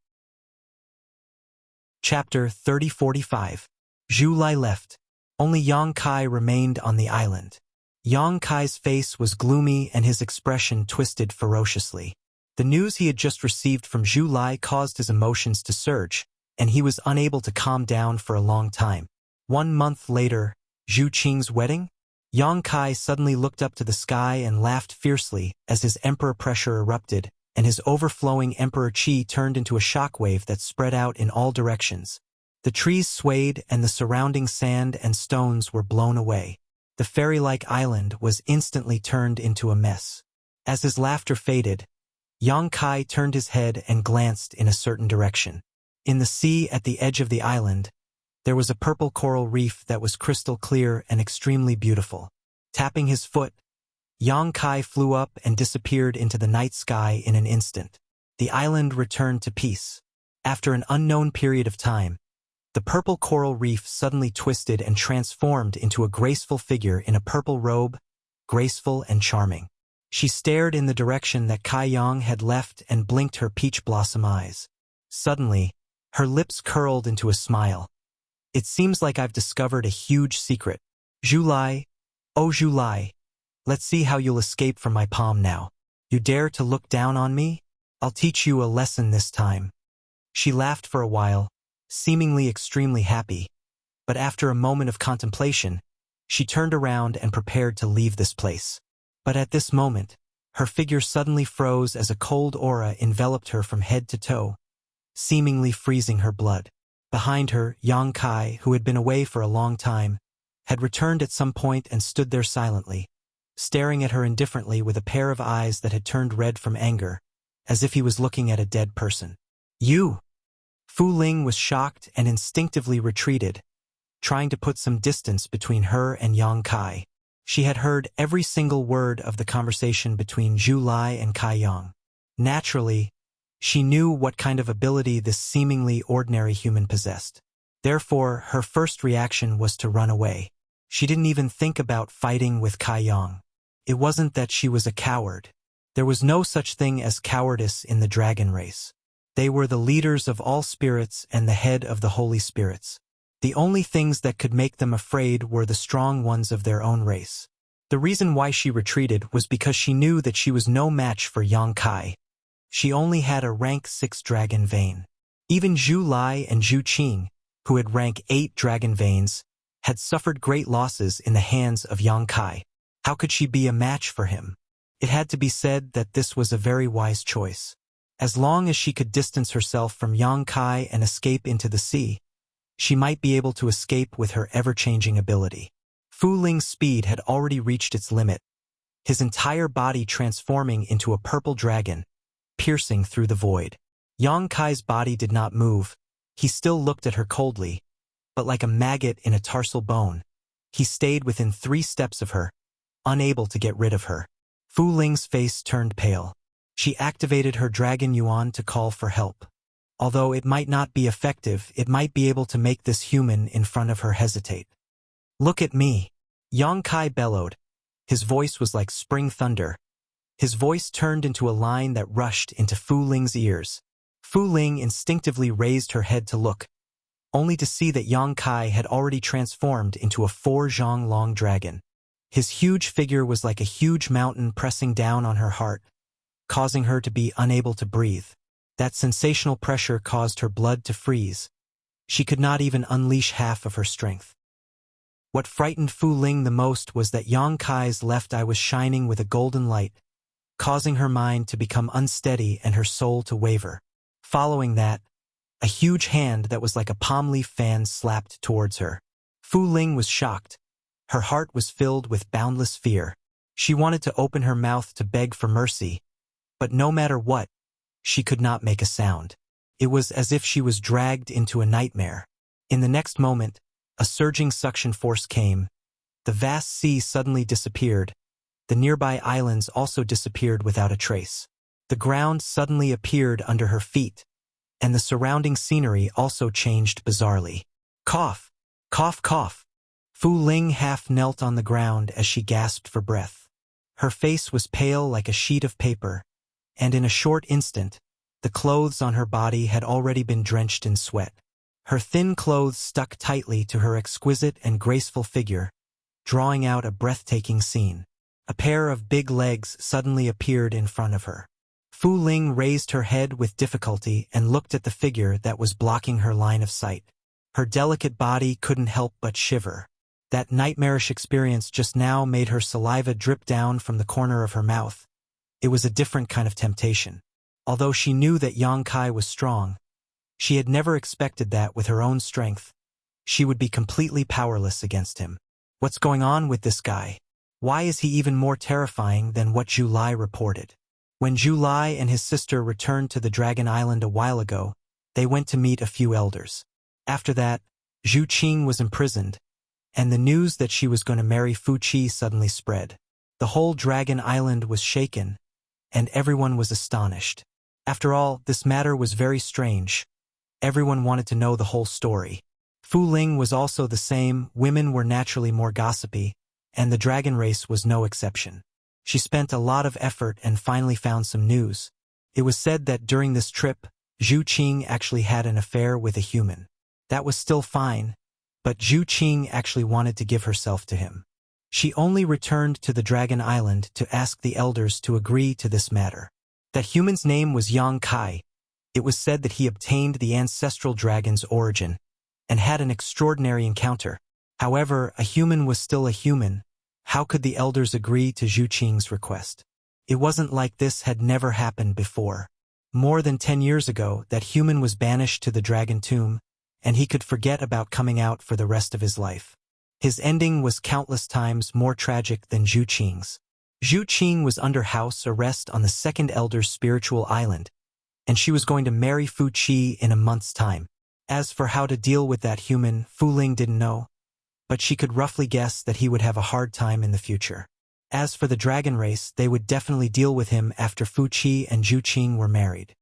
Chapter 3045. Zhu Lai left. Only Yang Kai remained on the island. Yang Kai's face was gloomy and his expression twisted ferociously. The news he had just received from Zhu Lai caused his emotions to surge, and he was unable to calm down for a long time. 1 month later, Zhu Qing's wedding? Yang Kai suddenly looked up to the sky and laughed fiercely as his emperor pressure erupted, and his overflowing emperor qi turned into a shockwave that spread out in all directions. The trees swayed and the surrounding sand and stones were blown away. The fairy-like island was instantly turned into a mess. As his laughter faded, Yang Kai turned his head and glanced in a certain direction. In the sea at the edge of the island, there was a purple coral reef that was crystal clear and extremely beautiful. Tapping his foot, Yang Kai flew up and disappeared into the night sky in an instant. The island returned to peace. After an unknown period of time, the purple coral reef suddenly twisted and transformed into a graceful figure in a purple robe, graceful and charming. She stared in the direction that Kai Yang had left and blinked her peach blossom eyes. Suddenly, her lips curled into a smile. It seems like I've discovered a huge secret. Zhu Lai, oh Zhu Lai, let's see how you'll escape from my palm now. You dare to look down on me? I'll teach you a lesson this time. She laughed for a while, seemingly extremely happy, but after a moment of contemplation, she turned around and prepared to leave this place. But at this moment, her figure suddenly froze as a cold aura enveloped her from head to toe, seemingly freezing her blood. Behind her, Yang Kai, who had been away for a long time, had returned at some point and stood there silently, staring at her indifferently with a pair of eyes that had turned red from anger, as if he was looking at a dead person. You! Fu Ling was shocked and instinctively retreated, trying to put some distance between her and Yang Kai. She had heard every single word of the conversation between Zhu Lai and Kai Yang. Naturally, she knew what kind of ability this seemingly ordinary human possessed. Therefore, her first reaction was to run away. She didn't even think about fighting with Kai Yang. It wasn't that she was a coward. There was no such thing as cowardice in the dragon race. They were the leaders of all spirits and the head of the holy spirits. The only things that could make them afraid were the strong ones of their own race. The reason why she retreated was because she knew that she was no match for Yang Kai. She only had a rank 6 dragon vein. Even Zhu Lai and Zhu Qing, who had rank 8 dragon veins, had suffered great losses in the hands of Yang Kai. How could she be a match for him? It had to be said that this was a very wise choice. As long as she could distance herself from Yang Kai and escape into the sea, she might be able to escape with her ever-changing ability. Fu Ling's speed had already reached its limit, his entire body transforming into a purple dragon, piercing through the void. Yang Kai's body did not move. He still looked at her coldly, but like a maggot in a tarsal bone, he stayed within 3 steps of her, unable to get rid of her. Fu Ling's face turned pale. She activated her Dragon Yuan to call for help. Although it might not be effective, it might be able to make this human in front of her hesitate. Look at me! Yang Kai bellowed. His voice was like spring thunder. His voice turned into a line that rushed into Fu Ling's ears. Fu Ling instinctively raised her head to look, only to see that Yang Kai had already transformed into a 4-zhang-long dragon. His huge figure was like a huge mountain pressing down on her heart, causing her to be unable to breathe. That sensational pressure caused her blood to freeze. She could not even unleash half of her strength. What frightened Fu Ling the most was that Yang Kai's left eye was shining with a golden light, causing her mind to become unsteady and her soul to waver. Following that, A huge hand that was like a palm leaf fan slapped towards her. Fu Ling was shocked. Her heart was filled with boundless fear. She wanted to open her mouth to beg for mercy, but no matter what, she could not make a sound. It was as if she was dragged into a nightmare. In the next moment, a surging suction force came. The vast sea suddenly disappeared. The nearby islands also disappeared without a trace. The ground suddenly appeared under her feet, and the surrounding scenery also changed bizarrely. Cough! Cough, cough! Fu Ling half knelt on the ground as she gasped for breath. Her face was pale like a sheet of paper, and in a short instant, the clothes on her body had already been drenched in sweat. Her thin clothes stuck tightly to her exquisite and graceful figure, drawing out a breathtaking scene. A pair of big legs suddenly appeared in front of her. Fu Ling raised her head with difficulty and looked at the figure that was blocking her line of sight. Her delicate body couldn't help but shiver. That nightmarish experience just now made her saliva drip down from the corner of her mouth. It was a different kind of temptation. Although she knew that Yang Kai was strong, she had never expected that with her own strength, she would be completely powerless against him. What's going on with this guy? Why is he even more terrifying than what Zhu Lai reported? When Zhu Lai and his sister returned to the Dragon Island a while ago, they went to meet a few elders. After that, Zhu Qing was imprisoned, and the news that she was going to marry Fu Qi suddenly spread. The whole Dragon Island was shaken, and everyone was astonished. After all, this matter was very strange. Everyone wanted to know the whole story. Fu Ling was also the same. Women were naturally more gossipy, and the dragon race was no exception. She spent a lot of effort and finally found some news. It was said that during this trip, Zhu Qing actually had an affair with a human. That was still fine, but Zhu Qing actually wanted to give herself to him. She only returned to the Dragon Island to ask the elders to agree to this matter. That human's name was Yang Kai. It was said that he obtained the ancestral dragon's origin and had an extraordinary encounter. However, a human was still a human. How could the elders agree to Zhu Qing's request? It wasn't like this had never happened before. More than 10 years ago, that human was banished to the dragon tomb, and he could forget about coming out for the rest of his life. His ending was countless times more tragic than Zhu Qing's. Zhu Qing was under house arrest on the second elder's spiritual island, and she was going to marry Fu Qi in a month's time. As for how to deal with that human, Fu Ling didn't know, but she could roughly guess that he would have a hard time in the future. As for the dragon race, they would definitely deal with him after Fu Qi and Zhu Qing were married.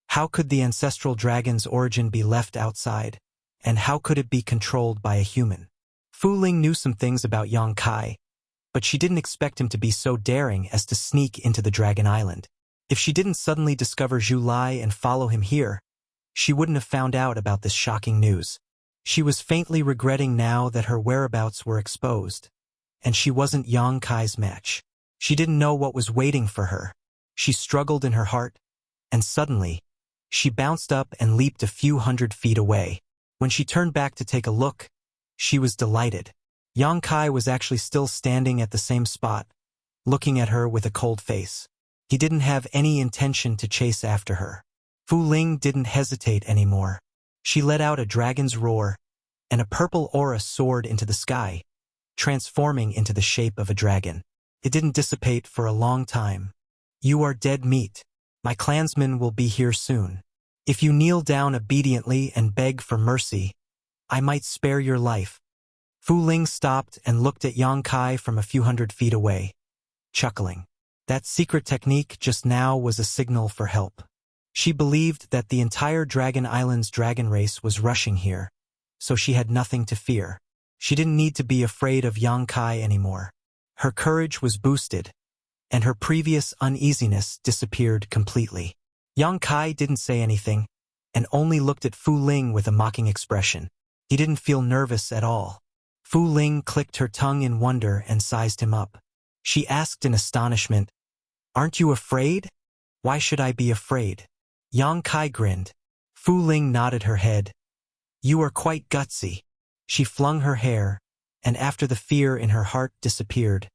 How could the ancestral dragon's origin be left outside, and how could it be controlled by a human? Fu Ling knew some things about Yang Kai, but she didn't expect him to be so daring as to sneak into the Dragon Island. If she didn't suddenly discover Zhu Lai and follow him here, she wouldn't have found out about this shocking news. She was faintly regretting now that her whereabouts were exposed, and she wasn't Yang Kai's match. She didn't know what was waiting for her. She struggled in her heart, and suddenly, she bounced up and leaped a few hundred feet away. When she turned back to take a look, she was delighted. Yang Kai was actually still standing at the same spot, looking at her with a cold face. He didn't have any intention to chase after her. Fu Ling didn't hesitate anymore. She let out a dragon's roar, and a purple aura soared into the sky, transforming into the shape of a dragon. It didn't dissipate for a long time. "You are dead meat. My clansmen will be here soon. If you kneel down obediently and beg for mercy, I might spare your life." Fu Ling stopped and looked at Yang Kai from a few hundred feet away, chuckling. That secret technique just now was a signal for help. She believed that the entire Dragon Island's dragon race was rushing here, so she had nothing to fear. She didn't need to be afraid of Yang Kai anymore. Her courage was boosted, and her previous uneasiness disappeared completely. Yang Kai didn't say anything, and only looked at Fu Ling with a mocking expression. He didn't feel nervous at all. Fu Ling clicked her tongue in wonder and sized him up. She asked in astonishment, "Aren't you afraid?" "Why should I be afraid?" Yang Kai grinned. Fu Ling nodded her head. "You are quite gutsy." She flung her hair, and after the fear in her heart disappeared,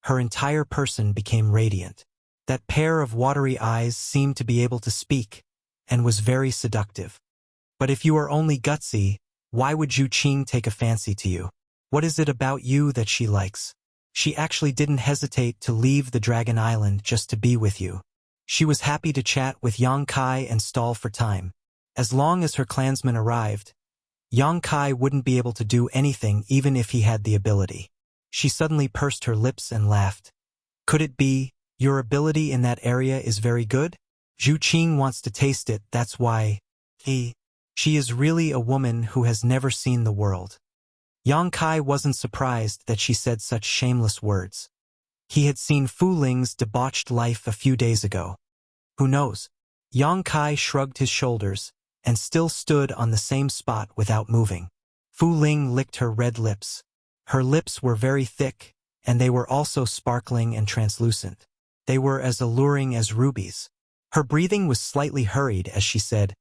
her entire person became radiant. That pair of watery eyes seemed to be able to speak, and was very seductive. But if you are only gutsy, why would Zhu Qing take a fancy to you? What is it about you that she likes? She actually didn't hesitate to leave the Dragon Island just to be with you. She was happy to chat with Yang Kai and stall for time. As long as her clansmen arrived, Yang Kai wouldn't be able to do anything even if he had the ability. She suddenly pursed her lips and laughed. Could it be, your ability in that area is very good? Zhu Qing wants to taste it, that's why. She is really a woman who has never seen the world. Yang Kai wasn't surprised that she said such shameless words. He had seen Fu Ling's debauched life a few days ago. Who knows? Yang Kai shrugged his shoulders and still stood on the same spot without moving. Fu Ling licked her red lips. Her lips were very thick, and they were also sparkling and translucent. They were as alluring as rubies. Her breathing was slightly hurried as she said,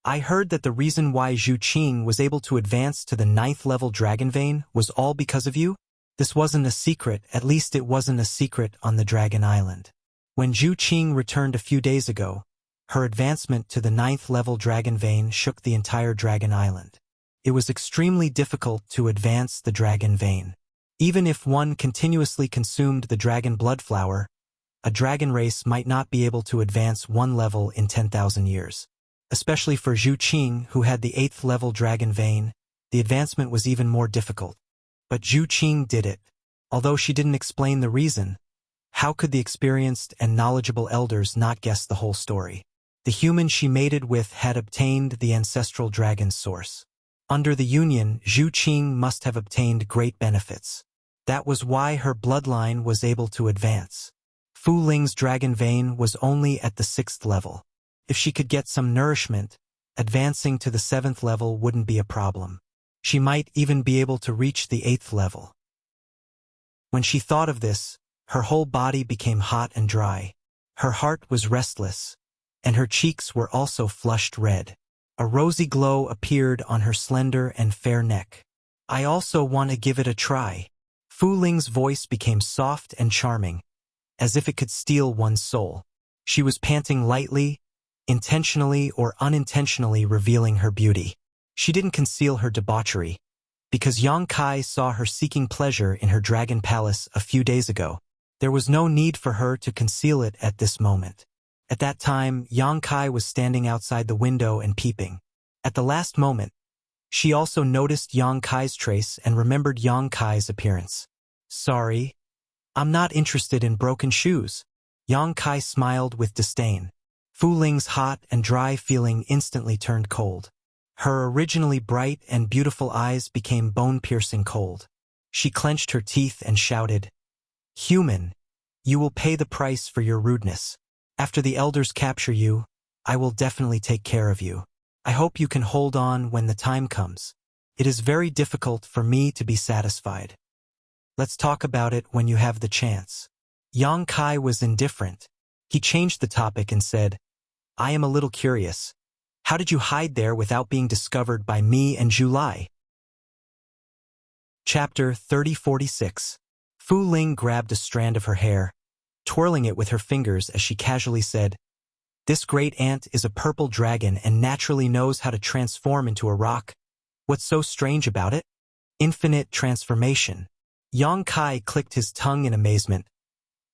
I heard that the reason why Zhu Qing was able to advance to the 9th level Dragon Vein was all because of you? This wasn't a secret, at least it wasn't a secret on the Dragon Island. When Zhu Qing returned a few days ago, her advancement to the 9th level Dragon Vein shook the entire Dragon Island. It was extremely difficult to advance the Dragon Vein. Even if one continuously consumed the Dragon Blood Flower, a dragon race might not be able to advance one level in 10,000 years. Especially for Zhu Qing, who had the 8th level Dragon Vein, the advancement was even more difficult. But Zhu Qing did it. Although she didn't explain the reason, how could the experienced and knowledgeable elders not guess the whole story? The human she mated with had obtained the ancestral dragon's source. Under the union, Zhu Qing must have obtained great benefits. That was why her bloodline was able to advance. Fu Ling's Dragon Vein was only at the 6th level. If she could get some nourishment, advancing to the 7th level wouldn't be a problem. She might even be able to reach the 8th level. When she thought of this, her whole body became hot and dry. Her heart was restless, and her cheeks were also flushed red. A rosy glow appeared on her slender and fair neck. I also want to give it a try. Fu Ling's voice became soft and charming, as if it could steal one's soul. She was panting lightly, intentionally or unintentionally revealing her beauty. She didn't conceal her debauchery, because Yang Kai saw her seeking pleasure in her dragon palace a few days ago. There was no need for her to conceal it at this moment. At that time, Yang Kai was standing outside the window and peeping. At the last moment, she also noticed Yang Kai's trace and remembered Yang Kai's appearance. Sorry, I'm not interested in broken shoes. Yang Kai smiled with disdain. Fu Ling's hot and dry feeling instantly turned cold. Her originally bright and beautiful eyes became bone-piercing cold. She clenched her teeth and shouted, Human, you will pay the price for your rudeness. After the elders capture you, I will definitely take care of you. I hope you can hold on when the time comes. It is very difficult for me to be satisfied. Let's talk about it when you have the chance. Yang Kai was indifferent. He changed the topic and said, I am a little curious. How did you hide there without being discovered by me and Zhu Lai? Chapter 3046. Fu Ling grabbed a strand of her hair, twirling it with her fingers as she casually said, This great ant is a purple dragon and naturally knows how to transform into a rock. What's so strange about it? Infinite transformation. Yang Kai clicked his tongue in amazement.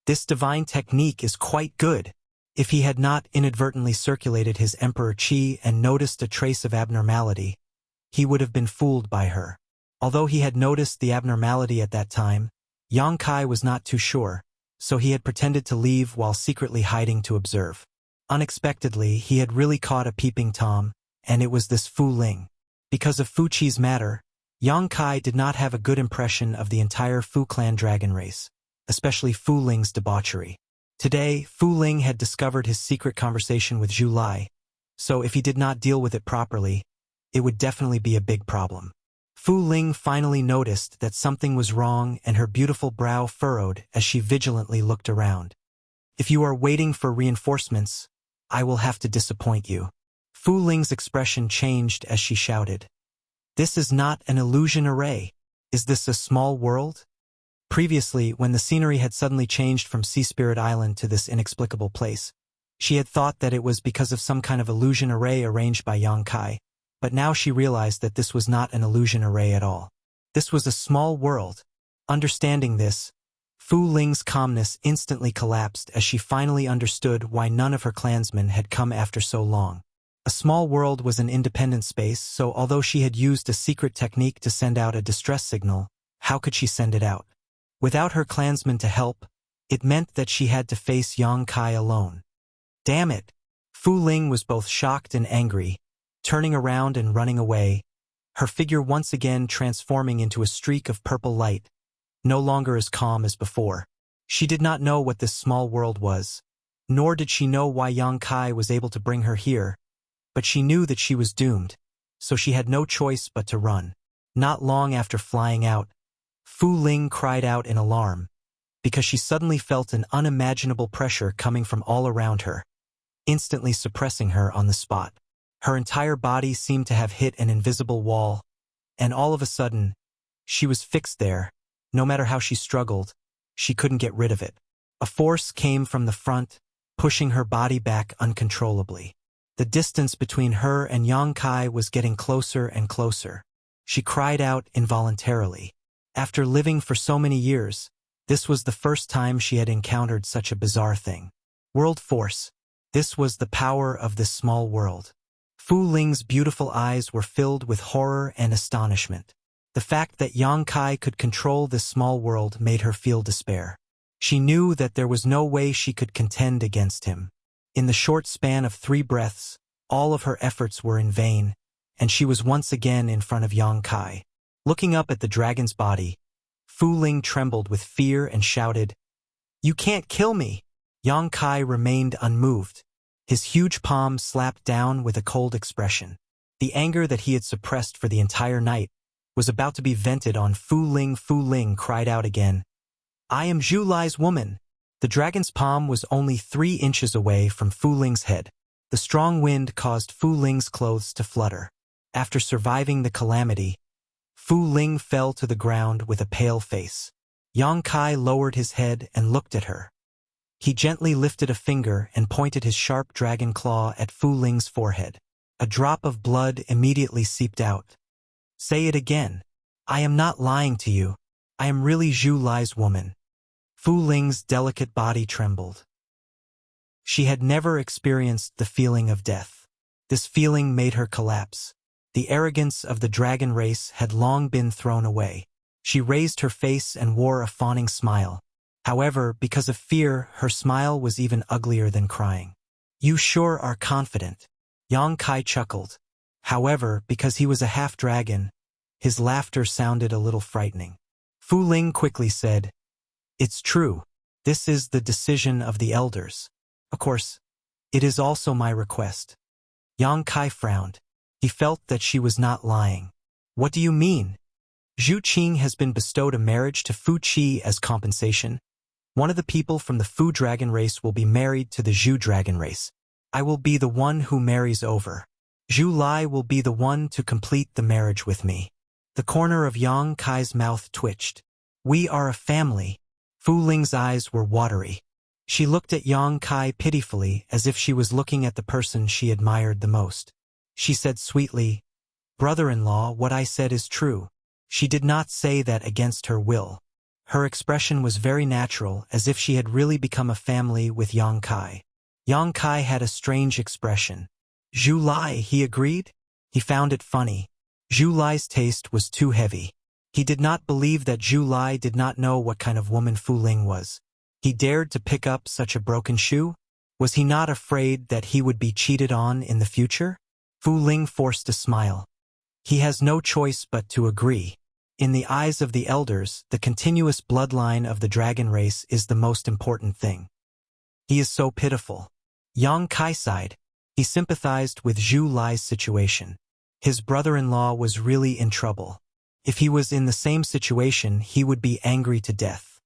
This divine technique is quite good. If he had not inadvertently circulated his Emperor Qi and noticed a trace of abnormality, he would have been fooled by her. Although he had noticed the abnormality at that time, Yang Kai was not too sure, so he had pretended to leave while secretly hiding to observe. Unexpectedly, he had really caught a peeping Tom, and it was this Fu Ling. Because of Fu Qi's matter, Yang Kai did not have a good impression of the entire Fu clan dragon race, especially Fu Ling's debauchery. Today, Fu Ling had discovered his secret conversation with Zhu Lai, so if he did not deal with it properly, it would definitely be a big problem. Fu Ling finally noticed that something was wrong and her beautiful brow furrowed as she vigilantly looked around. If you are waiting for reinforcements, I will have to disappoint you. Fu Ling's expression changed as she shouted. This is not an illusion array. Is this a small world? Previously, when the scenery had suddenly changed from Sea Spirit Island to this inexplicable place, she had thought that it was because of some kind of illusion array arranged by Yang Kai. But now she realized that this was not an illusion array at all. This was a small world. Understanding this, Fu Ling's calmness instantly collapsed as she finally understood why none of her clansmen had come after so long. A small world was an independent space, so although she had used a secret technique to send out a distress signal, how could she send it out? Without her clansmen to help, it meant that she had to face Yang Kai alone. Damn it! Fu Ling was both shocked and angry, turning around and running away, her figure once again transforming into a streak of purple light, no longer as calm as before. She did not know what this small world was, nor did she know why Yang Kai was able to bring her here, but she knew that she was doomed, so she had no choice but to run. Not long after flying out, Fu Ling cried out in alarm, because she suddenly felt an unimaginable pressure coming from all around her, instantly suppressing her on the spot. Her entire body seemed to have hit an invisible wall, and all of a sudden, she was fixed there. No matter how she struggled, she couldn't get rid of it. A force came from the front, pushing her body back uncontrollably. The distance between her and Yang Kai was getting closer and closer. She cried out involuntarily. After living for so many years, this was the first time she had encountered such a bizarre thing. World force. This was the power of this small world. Fu Ling's beautiful eyes were filled with horror and astonishment. The fact that Yang Kai could control this small world made her feel despair. She knew that there was no way she could contend against him. In the short span of 3 breaths, all of her efforts were in vain, and she was once again in front of Yang Kai. Looking up at the dragon's body, Fu Ling trembled with fear and shouted, "You can't kill me!" Yang Kai remained unmoved, his huge palm slapped down with a cold expression. The anger that he had suppressed for the entire night was about to be vented on Fu Ling. Fu Ling cried out again, "I am Zhu Lai's woman!" The dragon's palm was only 3 inches away from Fu Ling's head. The strong wind caused Fu Ling's clothes to flutter. After surviving the calamity, Fu Ling fell to the ground with a pale face. Yang Kai lowered his head and looked at her. He gently lifted a finger and pointed his sharp dragon claw at Fu Ling's forehead. A drop of blood immediately seeped out. "Say it again. I am not lying to you. I am really Zhu Lai's woman." Fu Ling's delicate body trembled. She had never experienced the feeling of death. This feeling made her collapse. The arrogance of the dragon race had long been thrown away. She raised her face and wore a fawning smile. However, because of fear, her smile was even uglier than crying. "You sure are confident." Yang Kai chuckled. However, because he was a half-dragon, his laughter sounded a little frightening. Fu Ling quickly said, "It's true. This is the decision of the elders. Of course, it is also my request." Yang Kai frowned. He felt that she was not lying. "What do you mean?" "Zhu Qing has been bestowed a marriage to Fu Qi as compensation. One of the people from the Fu dragon race will be married to the Zhu dragon race. I will be the one who marries over. Zhu Lai will be the one to complete the marriage with me." The corner of Yang Kai's mouth twitched. "We are a family." Fu Ling's eyes were watery. She looked at Yang Kai pitifully as if she was looking at the person she admired the most. She said sweetly, "Brother-in-law, what I said is true." She did not say that against her will. Her expression was very natural, as if she had really become a family with Yang Kai. Yang Kai had a strange expression. "Zhu Lai," he agreed. He found it funny. Zhu Lai's taste was too heavy. He did not believe that Zhu Lai did not know what kind of woman Fu Ling was. He dared to pick up such a broken shoe? Was he not afraid that he would be cheated on in the future? Fu Ling forced a smile. He has no choice but to agree. In the eyes of the elders, the continuous bloodline of the dragon race is the most important thing. He is so pitiful. Yang Kai sighed. He sympathized with Zhu Lai's situation. His brother-in-law was really in trouble. If he was in the same situation, he would be angry to death.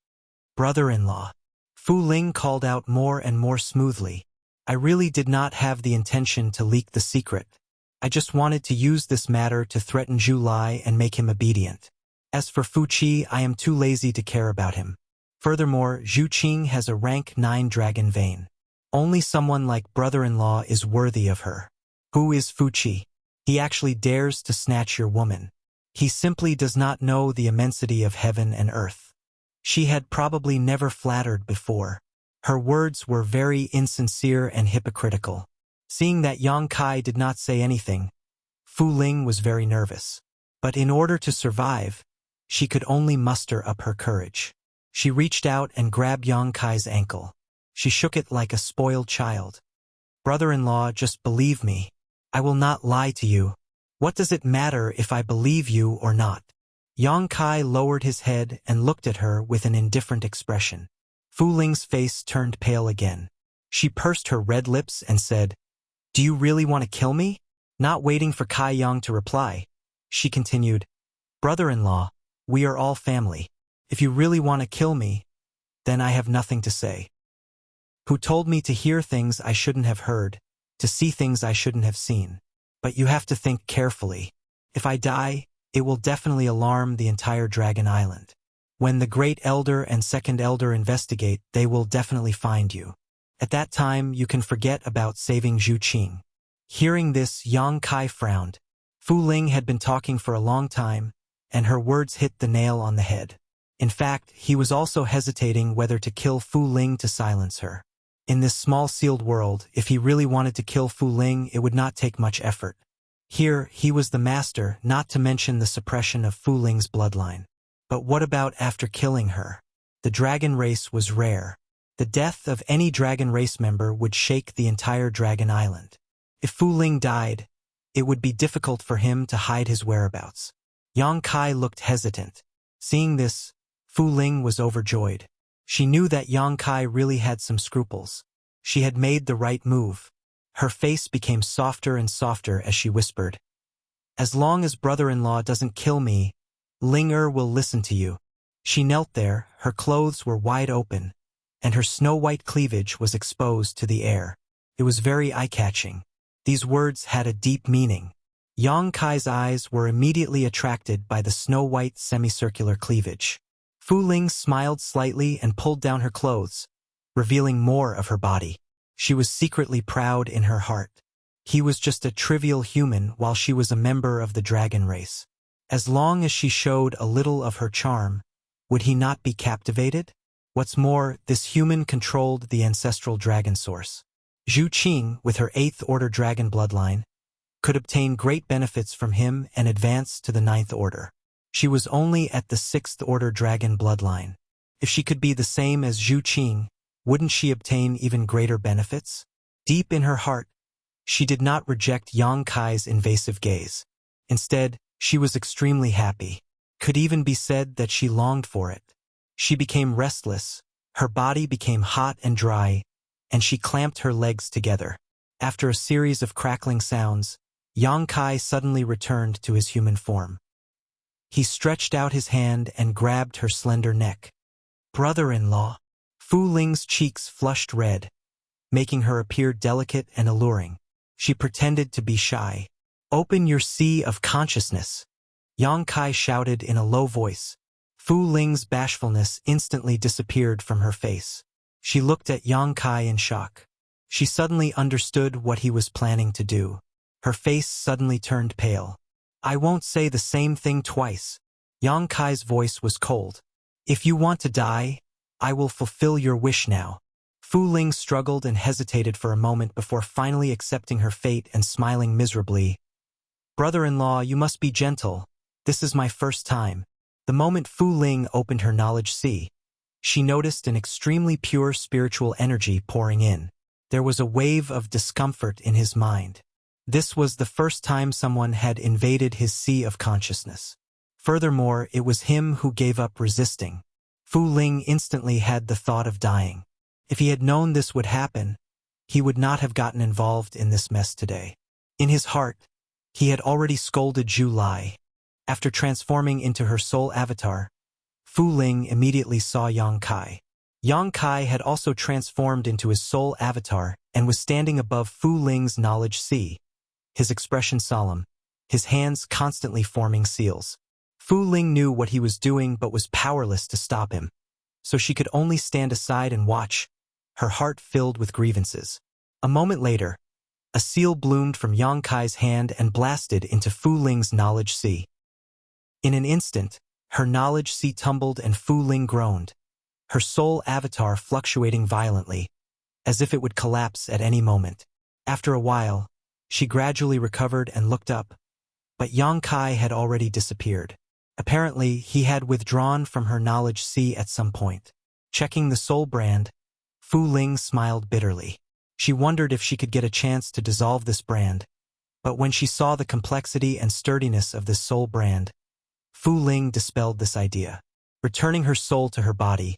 "Brother-in-law." Fu Ling called out more and more smoothly. "I really did not have the intention to leak the secret. I just wanted to use this matter to threaten Zhu Lai and make him obedient. As for Fu Qi, I am too lazy to care about him. Furthermore, Zhu Qing has a rank 9 dragon vein. Only someone like brother-in-law is worthy of her." "Who is Fu Qi?" He actually dares to snatch your woman. He simply does not know the immensity of heaven and earth. She had probably never flattered before. Her words were very insincere and hypocritical. Seeing that Yang Kai did not say anything, Fu Ling was very nervous. But in order to survive, she could only muster up her courage. She reached out and grabbed Yang Kai's ankle. She shook it like a spoiled child. "Brother-in-law, just believe me. I will not lie to you. What does it matter if I believe you or not?" Yang Kai lowered his head and looked at her with an indifferent expression. Fu Ling's face turned pale again. She pursed her red lips and said, "Do you really want to kill me?" Not waiting for Kai Yang to reply, she continued, "Brother-in-law, we are all family. If you really want to kill me, then I have nothing to say. Who told me to hear things I shouldn't have heard, to see things I shouldn't have seen? But you have to think carefully. If I die, it will definitely alarm the entire Dragon Island. When the Great Elder and Second Elder investigate, they will definitely find you. At that time, you can forget about saving Zhu Qing." Hearing this, Yang Kai frowned. Fu Ling had been talking for a long time, and her words hit the nail on the head. In fact, he was also hesitating whether to kill Fu Ling to silence her. In this small sealed world, if he really wanted to kill Fu Ling, it would not take much effort. Here, he was the master, not to mention the suppression of Fu Ling's bloodline. But what about after killing her? The dragon race was rare. The death of any dragon race member would shake the entire Dragon Island. If Fu Ling died, it would be difficult for him to hide his whereabouts. Yang Kai looked hesitant. Seeing this, Fu Ling was overjoyed. She knew that Yang Kai really had some scruples. She had made the right move. Her face became softer and softer as she whispered, "As long as brother-in-law doesn't kill me, Ling will listen to you." She knelt there, her clothes were wide open, and her snow-white cleavage was exposed to the air. It was very eye-catching. These words had a deep meaning. Yang Kai's eyes were immediately attracted by the snow-white semicircular cleavage. Fu Ling smiled slightly and pulled down her clothes, revealing more of her body. She was secretly proud in her heart. He was just a trivial human while she was a member of the dragon race. As long as she showed a little of her charm, would he not be captivated? What's more, this human controlled the ancestral dragon source. Zhu Qing, with her 8th Order dragon bloodline, could obtain great benefits from him and advance to the 9th Order. She was only at the 6th Order dragon bloodline. If she could be the same as Zhu Qing, wouldn't she obtain even greater benefits? Deep in her heart, she did not reject Yang Kai's invasive gaze. Instead, she was extremely happy. Could even be said that she longed for it. She became restless, her body became hot and dry, and she clamped her legs together. After a series of crackling sounds, Yang Kai suddenly returned to his human form. He stretched out his hand and grabbed her slender neck. "Brother-in-law." Fu Ling's cheeks flushed red, making her appear delicate and alluring. She pretended to be shy. "Open your sea of consciousness," Yang Kai shouted in a low voice. Fu Ling's bashfulness instantly disappeared from her face. She looked at Yang Kai in shock. She suddenly understood what he was planning to do. Her face suddenly turned pale. "I won't say the same thing twice." Yang Kai's voice was cold. "If you want to die, I will fulfill your wish now." Fu Ling struggled and hesitated for a moment before finally accepting her fate and smiling miserably. "Brother-in-law, you must be gentle. This is my first time." The moment Fu Ling opened her knowledge sea, she noticed an extremely pure spiritual energy pouring in. There was a wave of discomfort in his mind. This was the first time someone had invaded his sea of consciousness. Furthermore, it was him who gave up resisting. Fu Ling instantly had the thought of dying. If he had known this would happen, he would not have gotten involved in this mess today. In his heart, he had already scolded Zhu Lai. After transforming into her soul avatar, Fu Ling immediately saw Yang Kai. Yang Kai had also transformed into his soul avatar and was standing above Fu Ling's knowledge sea, his expression solemn, his hands constantly forming seals. Fu Ling knew what he was doing but was powerless to stop him, so she could only stand aside and watch, her heart filled with grievances. A moment later, A seal bloomed from Yang Kai's hand and blasted into Fu Ling's knowledge sea. In an instant, her knowledge sea tumbled and Fu Ling groaned, her soul avatar fluctuating violently, as if it would collapse at any moment. After a while, she gradually recovered and looked up, but Yang Kai had already disappeared. Apparently, he had withdrawn from her knowledge sea at some point. Checking the soul brand, Fu Ling smiled bitterly. She wondered if she could get a chance to dissolve this brand, but when she saw the complexity and sturdiness of this soul brand, Fu Ling dispelled this idea. Returning her soul to her body,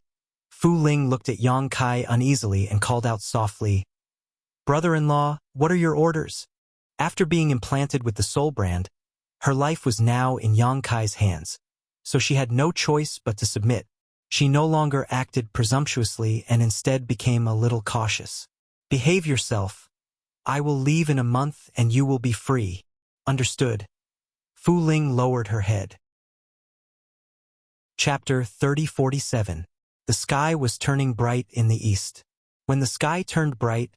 Fu Ling looked at Yang Kai uneasily and called out softly, "Brother-in-law, what are your orders?" After being implanted with the soul brand, her life was now in Yang Kai's hands, so she had no choice but to submit. She no longer acted presumptuously and instead became a little cautious. "Behave yourself. I will leave in a month and you will be free. Understood?" Fu Ling lowered her head. Chapter 3047. The sky was turning bright in the east. When the sky turned bright,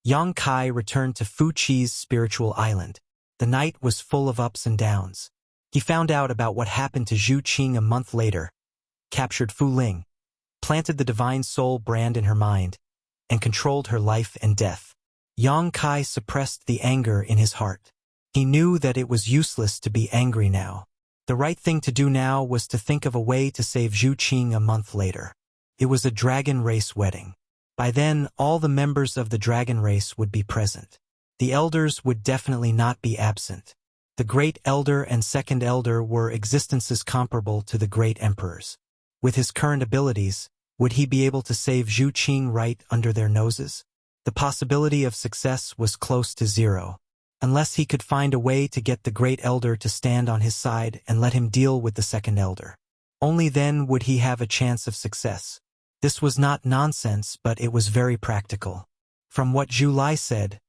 Yang Kai returned to Fu Chi's spiritual island. The night was full of ups and downs. He found out about what happened to Zhu Qing a month later, captured Fu Ling, planted the divine soul brand in her mind, and controlled her life and death. Yang Kai suppressed the anger in his heart. He knew that it was useless to be angry now. The right thing to do now was to think of a way to save Zhu Qing a month later. It was a dragon race wedding. By then, all the members of the dragon race would be present. The elders would definitely not be absent. The great elder and second elder were existences comparable to the great emperors. With his current abilities, would he be able to save Zhu Qing right under their noses? The possibility of success was close to zero. Unless he could find a way to get the great elder to stand on his side and let him deal with the second elder. Only then would he have a chance of success. This was not nonsense, but it was very practical. From what Zhu Lai said,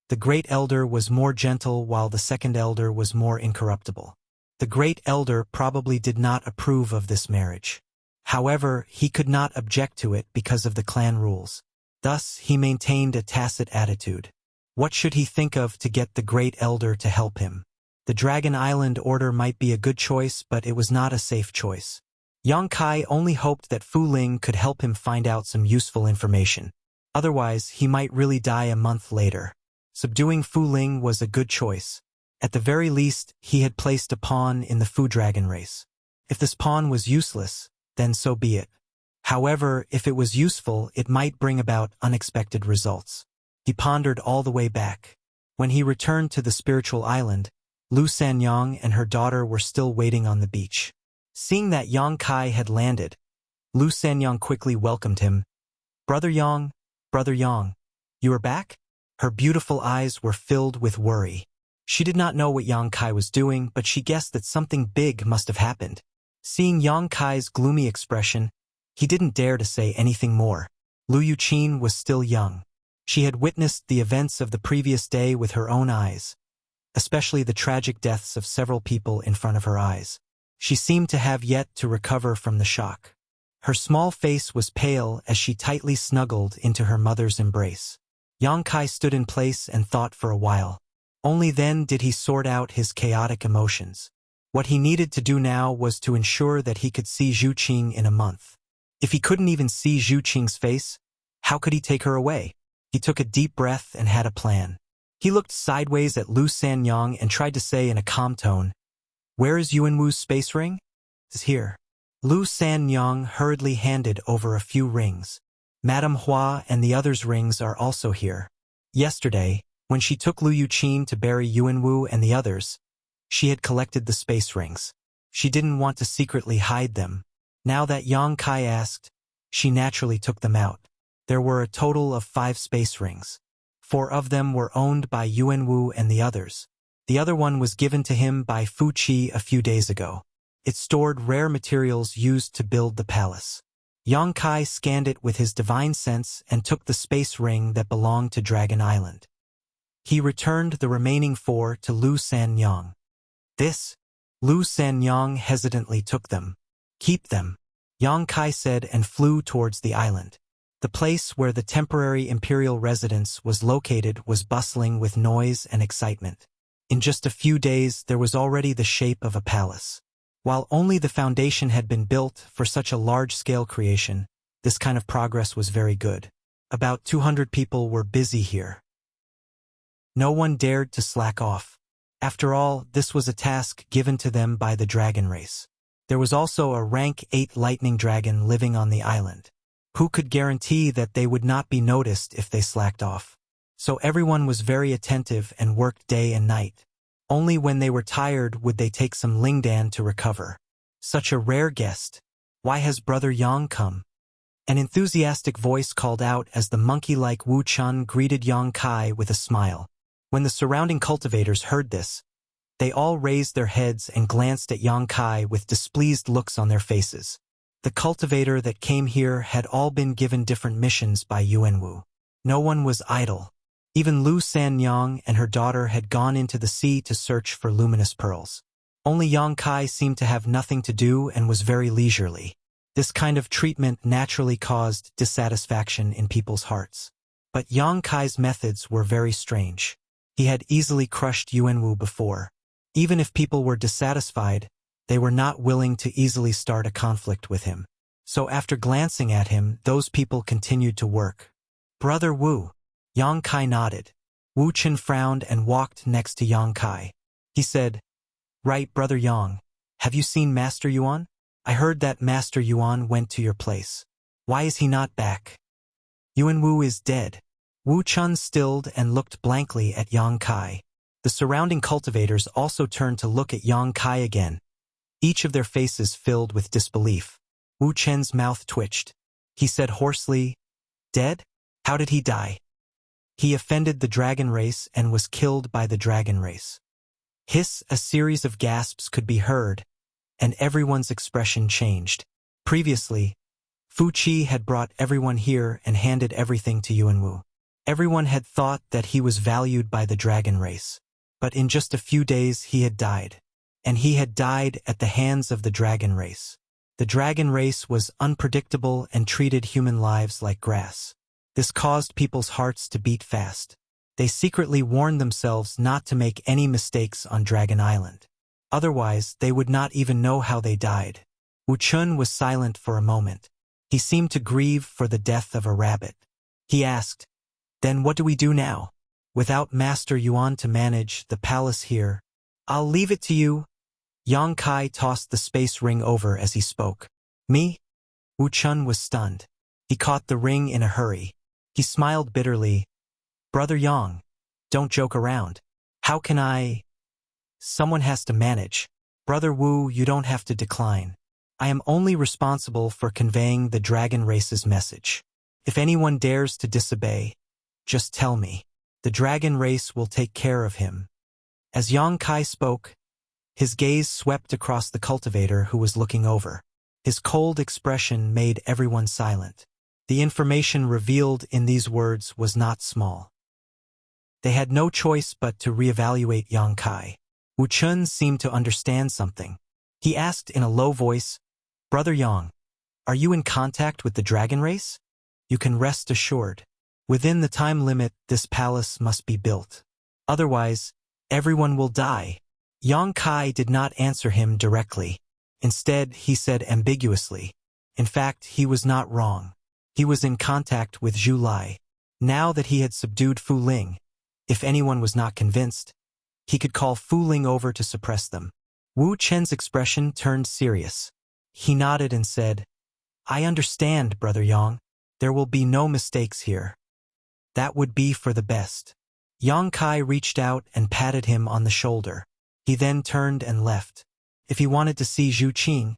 the great elder was more gentle while the second elder was more incorruptible. The great elder probably did not approve of this marriage. However, he could not object to it because of the clan rules. Thus, he maintained a tacit attitude. What should he think of to get the great elder to help him? The Dragon Island order might be a good choice, but it was not a safe choice. Yang Kai only hoped that Fu Ling could help him find out some useful information. Otherwise, he might really die a month later. Subduing Fu Ling was a good choice. At the very least, he had placed a pawn in the Fu Dragon race. If this pawn was useless, then so be it. However, if it was useful, it might bring about unexpected results. He pondered all the way back. When he returned to the spiritual island, Lu Sanyang and her daughter were still waiting on the beach. Seeing that Yang Kai had landed, Lu Sanyang quickly welcomed him. Brother Yang, you are back?" Her beautiful eyes were filled with worry. She did not know what Yang Kai was doing, but she guessed that something big must have happened. Seeing Yang Kai's gloomy expression, he didn't dare to say anything more. Lu Yuqin was still young. She had witnessed the events of the previous day with her own eyes, especially the tragic deaths of several people in front of her eyes. She seemed to have yet to recover from the shock. Her small face was pale as she tightly snuggled into her mother's embrace. Yang Kai stood in place and thought for a while. Only then did he sort out his chaotic emotions. What he needed to do now was to ensure that he could see Zhu Qing in a month. If he couldn't even see Zhu Qing's face, how could he take her away? He took a deep breath and had a plan. He looked sideways at Lu Sanyang and tried to say in a calm tone, "Where is Yuanwu's space ring?" "It's here." Lu Sanyang hurriedly handed over a few rings. "Madame Hua and the others' rings are also here." Yesterday, when she took Lu Yuqin to bury Yuanwu and the others, she had collected the space rings. She didn't want to secretly hide them. Now that Yang Kai asked, she naturally took them out. There were a total of 5 space rings. 4 of them were owned by Yuanwu and the others. The other one was given to him by Fu Chi a few days ago. It stored rare materials used to build the palace. Yang Kai scanned it with his divine sense and took the space ring that belonged to Dragon Island. He returned the remaining 4 to Lu Sanyang. Lu Sanyang hesitantly took them. "Keep them," Yang Kai said and flew towards the island. The place where the temporary imperial residence was located was bustling with noise and excitement. In just a few days there was already the shape of a palace. While only the foundation had been built for such a large-scale creation, this kind of progress was very good. About 200 people were busy here. No one dared to slack off. After all, this was a task given to them by the dragon race. There was also a rank 8 lightning dragon living on the island. Who could guarantee that they would not be noticed if they slacked off? So everyone was very attentive and worked day and night. Only when they were tired would they take some lingdan to recover. Such a rare guest. Why has Brother Yang come? An enthusiastic voice called out as the monkey-like Wu Chun greeted Yang Kai with a smile. When the surrounding cultivators heard this, they all raised their heads and glanced at Yang Kai with displeased looks on their faces. The cultivator that came here had all been given different missions by Yuanwu. No one was idle. Even Lu Sanyang and her daughter had gone into the sea to search for luminous pearls. Only Yang Kai seemed to have nothing to do and was very leisurely. This kind of treatment naturally caused dissatisfaction in people's hearts. But Yang Kai's methods were very strange. He had easily crushed Yuanwu before. Even if people were dissatisfied, they were not willing to easily start a conflict with him. So after glancing at him, those people continued to work. Brother Wu. Yang Kai nodded. Wu Chen frowned and walked next to Yang Kai. He said, "Right, Brother Yang. Have you seen Master Yuan? I heard that Master Yuan went to your place. Why is he not back?" Yuanwu is dead. Wu Chun stilled and looked blankly at Yang Kai. The surrounding cultivators also turned to look at Yang Kai again, each of their faces filled with disbelief. Wu Chen's mouth twitched. He said hoarsely, "Dead? How did he die?" "He offended the dragon race and was killed by the dragon race." Hiss, a series of gasps could be heard, and everyone's expression changed. Previously, Fu Qi had brought everyone here and handed everything to Yuanwu. Everyone had thought that he was valued by the dragon race. But in just a few days he had died. And he had died at the hands of the dragon race. The dragon race was unpredictable and treated human lives like grass. This caused people's hearts to beat fast. They secretly warned themselves not to make any mistakes on Dragon Island. Otherwise, they would not even know how they died. Wu Chun was silent for a moment. He seemed to grieve for the death of a rabbit. He asked, "Then what do we do now? Without Master Yuan to manage the palace here, I'll leave it to you." Yang Kai tossed the space ring over as he spoke. "Me?" Wu Chun was stunned. He caught the ring in a hurry. He smiled bitterly. "Brother Yang, don't joke around. How can I? Someone has to manage. Brother Wu, you don't have to decline. I am only responsible for conveying the dragon race's message. If anyone dares to disobey, just tell me. The dragon race will take care of him." As Yang Kai spoke, his gaze swept across the cultivator who was looking over. His cold expression made everyone silent. The information revealed in these words was not small. They had no choice but to reevaluate Yang Kai. Wu Chun seemed to understand something. He asked in a low voice, "Brother Yang, are you in contact with the dragon race? You can rest assured. Within the time limit, this palace must be built. Otherwise, everyone will die." Yang Kai did not answer him directly. Instead, he said ambiguously. In fact, he was not wrong. He was in contact with Zhu Lai. Now that he had subdued Fu Ling, if anyone was not convinced, he could call Fu Ling over to suppress them. Wu Chen's expression turned serious. He nodded and said, "I understand, Brother Yang. There will be no mistakes here. That would be for the best." Yang Kai reached out and patted him on the shoulder. He then turned and left. If he wanted to see Zhu Qing,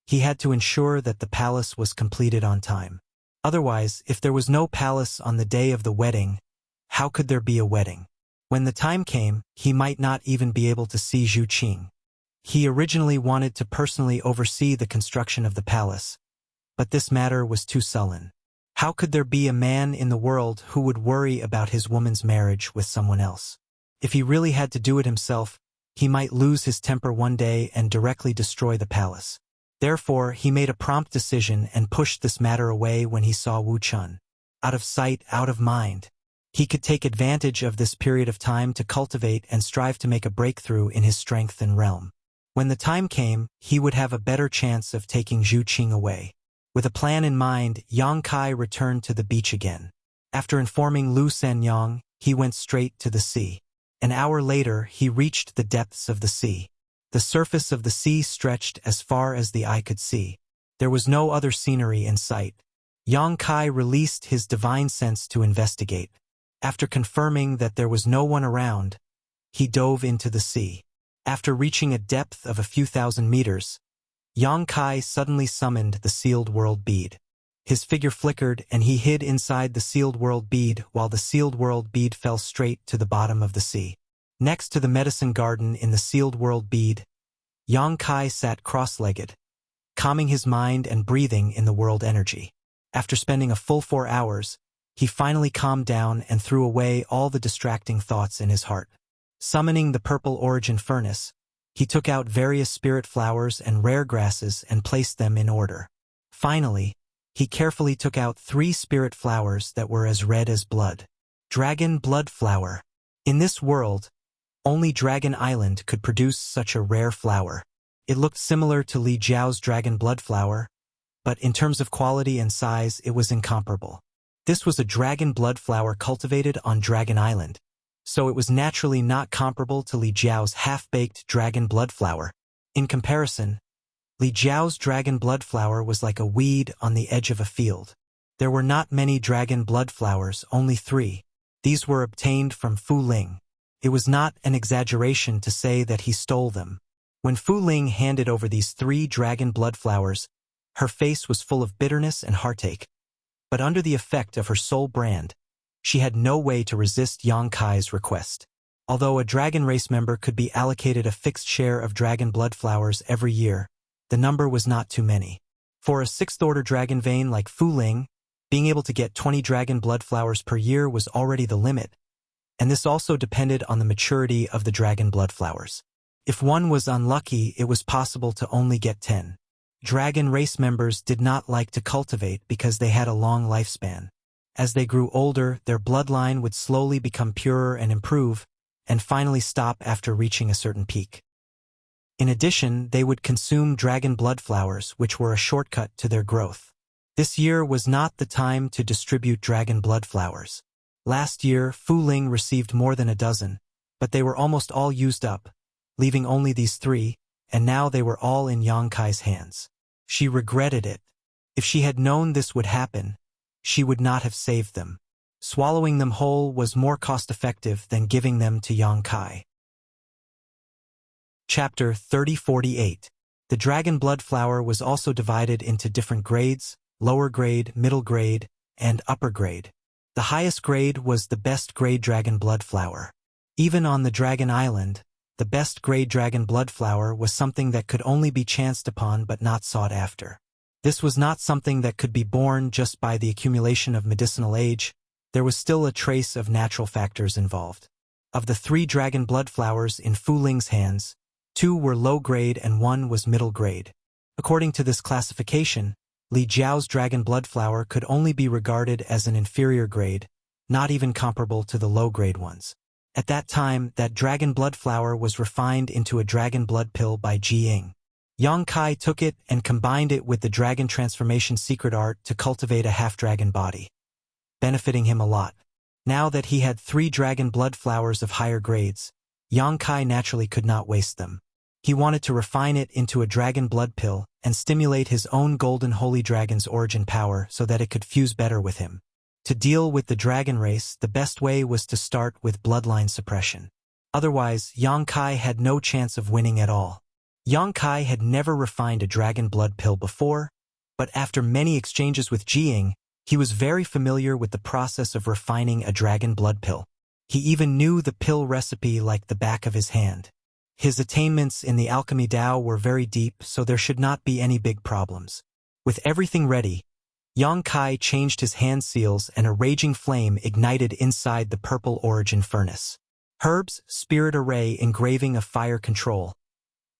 he had to ensure that the palace was completed on time. Otherwise, if there was no palace on the day of the wedding, how could there be a wedding? When the time came, he might not even be able to see Zhu Qing. He originally wanted to personally oversee the construction of the palace, but this matter was too sullen. How could there be a man in the world who would worry about his woman's marriage with someone else? If he really had to do it himself, he might lose his temper one day and directly destroy the palace. Therefore, he made a prompt decision and pushed this matter away when he saw Wu Chun. out of sight, out of mind. He could take advantage of this period of time to cultivate and strive to make a breakthrough in his strength and realm. When the time came, he would have a better chance of taking Zhu Qing away. With a plan in mind, Yang Kai returned to the beach again. After informing Lu Sanyang, he went straight to the sea. An hour later, he reached the depths of the sea. The surface of the sea stretched as far as the eye could see. There was no other scenery in sight. Yang Kai released his divine sense to investigate. After confirming that there was no one around, he dove into the sea. After reaching a depth of a few thousand meters, Yang Kai suddenly summoned the sealed world bead. His figure flickered and he hid inside the sealed world bead while the sealed world bead fell straight to the bottom of the sea. Next to the medicine garden in the sealed world bead, Yang Kai sat cross-legged, calming his mind and breathing in the world energy. After spending a full 4 hours, he finally calmed down and threw away all the distracting thoughts in his heart. Summoning the purple origin furnace, he took out various spirit flowers and rare grasses and placed them in order. Finally, he carefully took out 3 spirit flowers that were as red as blood. Dragon blood flower. In this world, only Dragon Island could produce such a rare flower. It looked similar to Li Jiao's dragon blood flower, but in terms of quality and size it was incomparable. This was a dragon blood flower cultivated on Dragon Island, so it was naturally not comparable to Li Jiao's half-baked dragon blood flower. In comparison, Li Jiao's dragon blood flower was like a weed on the edge of a field. There were not many dragon blood flowers, only 3. These were obtained from Fu Ling. It was not an exaggeration to say that he stole them. When Fu Ling handed over these 3 dragon blood flowers, her face was full of bitterness and heartache. But under the effect of her soul brand, she had no way to resist Yang Kai's request. Although a dragon race member could be allocated a fixed share of dragon blood flowers every year, the number was not too many. For a 6th-order dragon vein like Fu Ling, being able to get 20 dragon blood flowers per year was already the limit, and this also depended on the maturity of the dragon blood flowers. If one was unlucky, it was possible to only get 10. Dragon race members did not like to cultivate because they had a long lifespan. As they grew older, their bloodline would slowly become purer and improve, and finally stop after reaching a certain peak. In addition, they would consume dragon blood flowers, which were a shortcut to their growth. This year was not the time to distribute dragon blood flowers. Last year, Fu Ling received more than a dozen, but they were almost all used up, leaving only these 3, and now they were all in Yang Kai's hands. She regretted it. If she had known this would happen, she would not have saved them. Swallowing them whole was more cost-effective than giving them to Yang Kai. Chapter 3048. The dragon blood flower was also divided into different grades: lower grade, middle grade, and upper grade. The highest grade was the best grade dragon blood flower. Even on the Dragon Island, the best grade dragon blood flower was something that could only be chanced upon but not sought after. This was not something that could be born just by the accumulation of medicinal age. There was still a trace of natural factors involved. Of the 3 dragon blood flowers in Fu Ling's hands, 2 were low grade and 1 was middle grade. According to this classification, Li Jiao's dragon blood flower could only be regarded as an inferior grade, not even comparable to the low grade ones. At that time, that dragon blood flower was refined into a dragon blood pill by Ji Ying. Yang Kai took it and combined it with the dragon transformation secret art to cultivate a half-dragon body, benefiting him a lot. Now that he had 3 dragon blood flowers of higher grades, Yang Kai naturally could not waste them. He wanted to refine it into a dragon blood pill and stimulate his own golden holy dragon's origin power so that it could fuse better with him. To deal with the dragon race, the best way was to start with bloodline suppression. Otherwise, Yang Kai had no chance of winning at all. Yang Kai had never refined a dragon blood pill before, but after many exchanges with Ji Ying, he was very familiar with the process of refining a dragon blood pill. He even knew the pill recipe like the back of his hand. His attainments in the alchemy Tao were very deep, so there should not be any big problems. With everything ready, Yang Kai changed his hand seals and a raging flame ignited inside the purple origin furnace. Herbs, spirit array, engraving of fire control.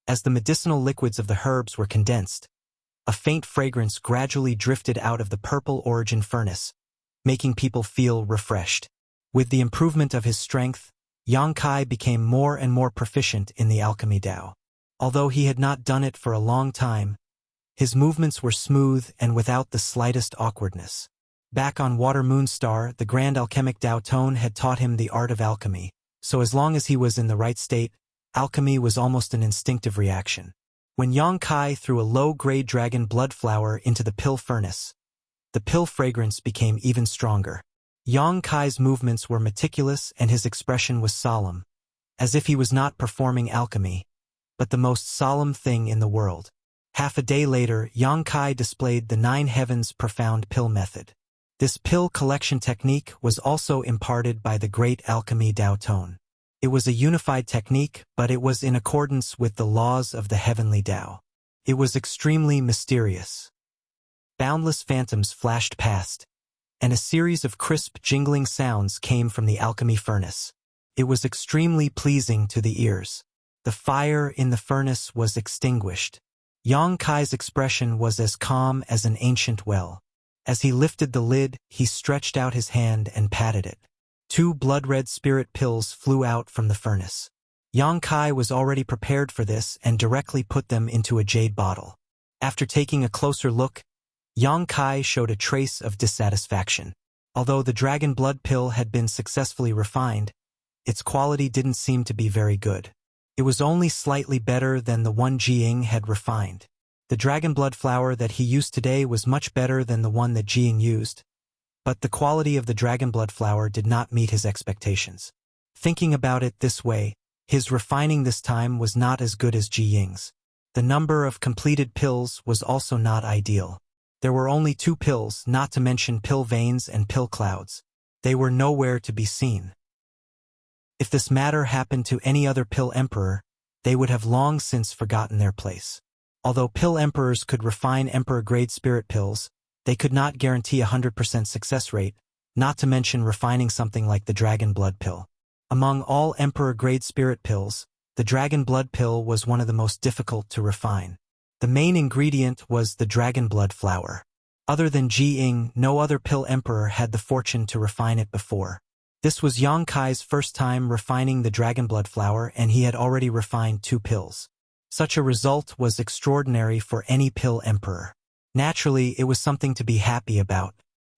As the medicinal liquids of the herbs were condensed, a faint fragrance gradually drifted out of the purple origin furnace, making people feel refreshed. With the improvement of his strength, Yang Kai became more and more proficient in the alchemy Dao. Although he had not done it for a long time, his movements were smooth and without the slightest awkwardness. Back on Water Moonstar, the Grand Alchemic Dao Tone had taught him the art of alchemy, so as long as he was in the right state, alchemy was almost an instinctive reaction. When Yang Kai threw a low-grade dragon blood flower into the pill furnace, the pill fragrance became even stronger. Yang Kai's movements were meticulous and his expression was solemn, as if he was not performing alchemy, but the most solemn thing in the world. Half a day later, Yang Kai displayed the 9 Heavens Profound Pill Method. This pill collection technique was also imparted by the Great Alchemy Dao Tone. It was a unified technique, but it was in accordance with the laws of the heavenly Dao. It was extremely mysterious. Boundless phantoms flashed past, and a series of crisp, jingling sounds came from the alchemy furnace. It was extremely pleasing to the ears. The fire in the furnace was extinguished. Yang Kai's expression was as calm as an ancient well. As he lifted the lid, he stretched out his hand and patted it. 2 blood-red spirit pills flew out from the furnace. Yang Kai was already prepared for this and directly put them into a jade bottle. After taking a closer look, Yang Kai showed a trace of dissatisfaction. Although the dragon blood pill had been successfully refined, its quality didn't seem to be very good. It was only slightly better than the one Jiying had refined. The dragon blood flower that he used today was much better than the one that Jiying used, but the quality of the dragon blood flower did not meet his expectations. Thinking about it this way, his refining this time was not as good as Jiying's. The number of completed pills was also not ideal. There were only 2 pills, not to mention pill veins and pill clouds. They were nowhere to be seen. If this matter happened to any other pill emperor, they would have long since forgotten their place. Although pill emperors could refine emperor-grade spirit pills, they could not guarantee a 100% success rate, not to mention refining something like the dragon blood pill. Among all emperor-grade spirit pills, the dragon blood pill was one of the most difficult to refine. The main ingredient was the dragon blood flower. Other than Jiying, no other pill emperor had the fortune to refine it before. This was Yang Kai's first time refining the dragon blood flower, and he had already refined 2 pills. Such a result was extraordinary for any pill emperor. Naturally, it was something to be happy about.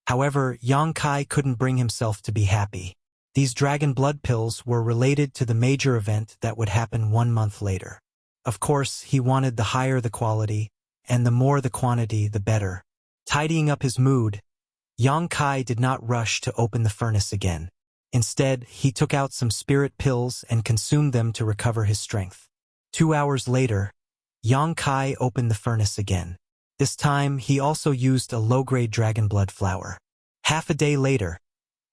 However, Yang Kai couldn't bring himself to be happy. These dragon blood pills were related to the major event that would happen 1 month later. Of course, he wanted the higher the quality, and the more the quantity, the better. Tidying up his mood, Yang Kai did not rush to open the furnace again. Instead, he took out some spirit pills and consumed them to recover his strength. 2 hours later, Yang Kai opened the furnace again. This time, he also used a low-grade dragon blood flower. Half a day later,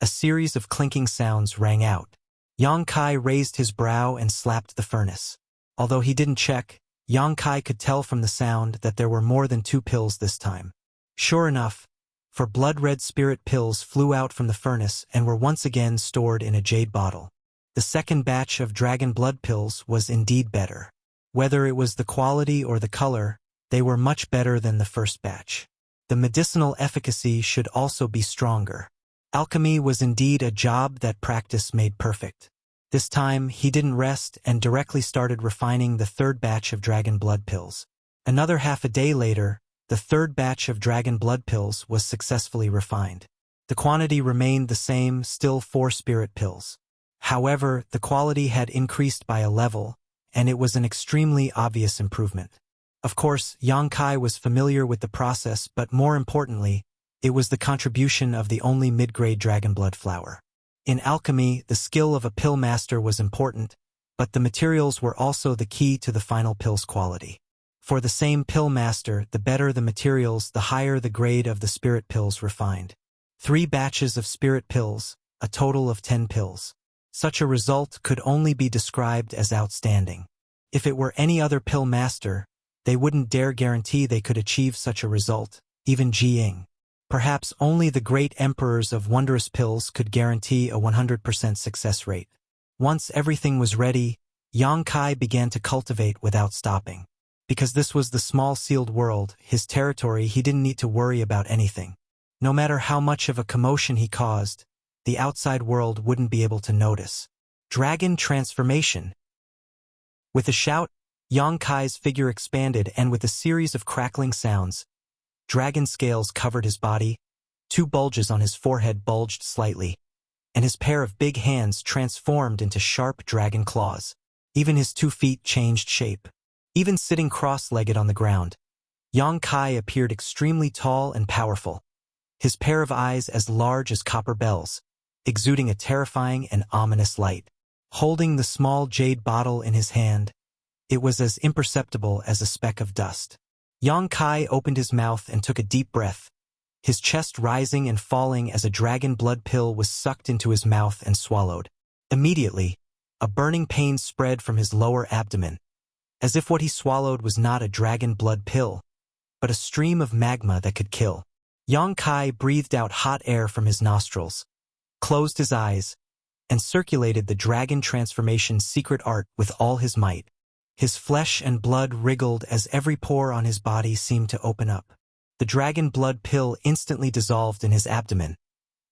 a series of clinking sounds rang out. Yang Kai raised his brow and slapped the furnace. Although he didn't check, Yang Kai could tell from the sound that there were more than 2 pills this time. Sure enough, for blood-red spirit pills flew out from the furnace and were once again stored in a jade bottle. The second batch of dragon blood pills was indeed better. Whether it was the quality or the color, they were much better than the first batch. The medicinal efficacy should also be stronger. Alchemy was indeed a job that practice made perfect. This time, he didn't rest and directly started refining the 3rd batch of dragon blood pills. Another half a day later, the 3rd batch of dragon blood pills was successfully refined. The quantity remained the same, still 4 spirit pills. However, the quality had increased by a level, and it was an extremely obvious improvement. Of course, Yang Kai was familiar with the process, but more importantly, it was the contribution of the only mid-grade dragon blood flower. In alchemy, the skill of a pill master was important, but the materials were also the key to the final pill's quality. For the same pill master, the better the materials, the higher the grade of the spirit pills refined. 3 batches of spirit pills, a total of 10 pills. Such a result could only be described as outstanding. If it were any other pill master, they wouldn't dare guarantee they could achieve such a result, even Jiying. Perhaps only the great emperors of wondrous pills could guarantee a 100% success rate. Once everything was ready, Yang Kai began to cultivate without stopping. Because this was the small sealed world, his territory, he didn't need to worry about anything. No matter how much of a commotion he caused, the outside world wouldn't be able to notice. Dragon transformation. With a shout, Yang Kai's figure expanded, and with a series of crackling sounds, dragon scales covered his body, 2 bulges on his forehead bulged slightly, and his pair of big hands transformed into sharp dragon claws. Even his 2 feet changed shape. Even sitting cross-legged on the ground, Yang Kai appeared extremely tall and powerful, his pair of eyes as large as copper bells, exuding a terrifying and ominous light. Holding the small jade bottle in his hand, it was as imperceptible as a speck of dust. Yang Kai opened his mouth and took a deep breath, his chest rising and falling as a dragon blood pill was sucked into his mouth and swallowed. Immediately, a burning pain spread from his lower abdomen, as if what he swallowed was not a dragon blood pill, but a stream of magma that could kill. Yang Kai breathed out hot air from his nostrils, closed his eyes, and circulated the dragon transformation's secret art with all his might. His flesh and blood wriggled as every pore on his body seemed to open up. The dragon blood pill instantly dissolved in his abdomen,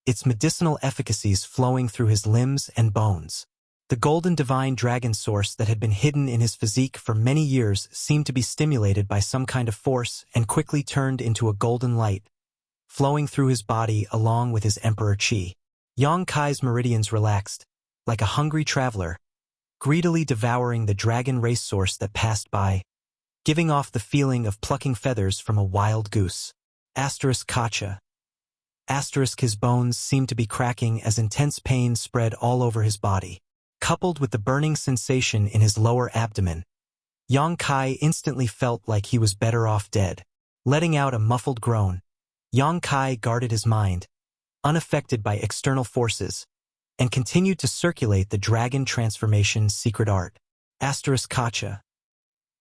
its medicinal efficacies flowing through his limbs and bones. The golden divine dragon source that had been hidden in his physique for many years seemed to be stimulated by some kind of force and quickly turned into a golden light, flowing through his body along with his emperor chi. Yang Kai's meridians relaxed, like a hungry traveler, greedily devouring the dragon race source that passed by, giving off the feeling of plucking feathers from a wild goose. Kacha. His bones seemed to be cracking as intense pain spread all over his body. Coupled with the burning sensation in his lower abdomen, Yang Kai instantly felt like he was better off dead. Letting out a muffled groan, Yang Kai guarded his mind, unaffected by external forces, and continued to circulate the dragon transformation's secret art. Kacha.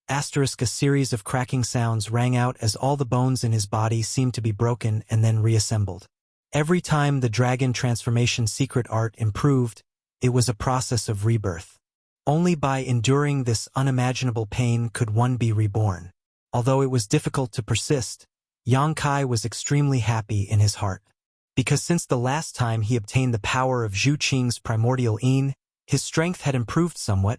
A series of cracking sounds rang out as all the bones in his body seemed to be broken and then reassembled. Every time the dragon transformation secret art improved, it was a process of rebirth. Only by enduring this unimaginable pain could one be reborn. Although it was difficult to persist, Yang Kai was extremely happy in his heart. Because since the last time he obtained the power of Zhu Qing's primordial yin, his strength had improved somewhat,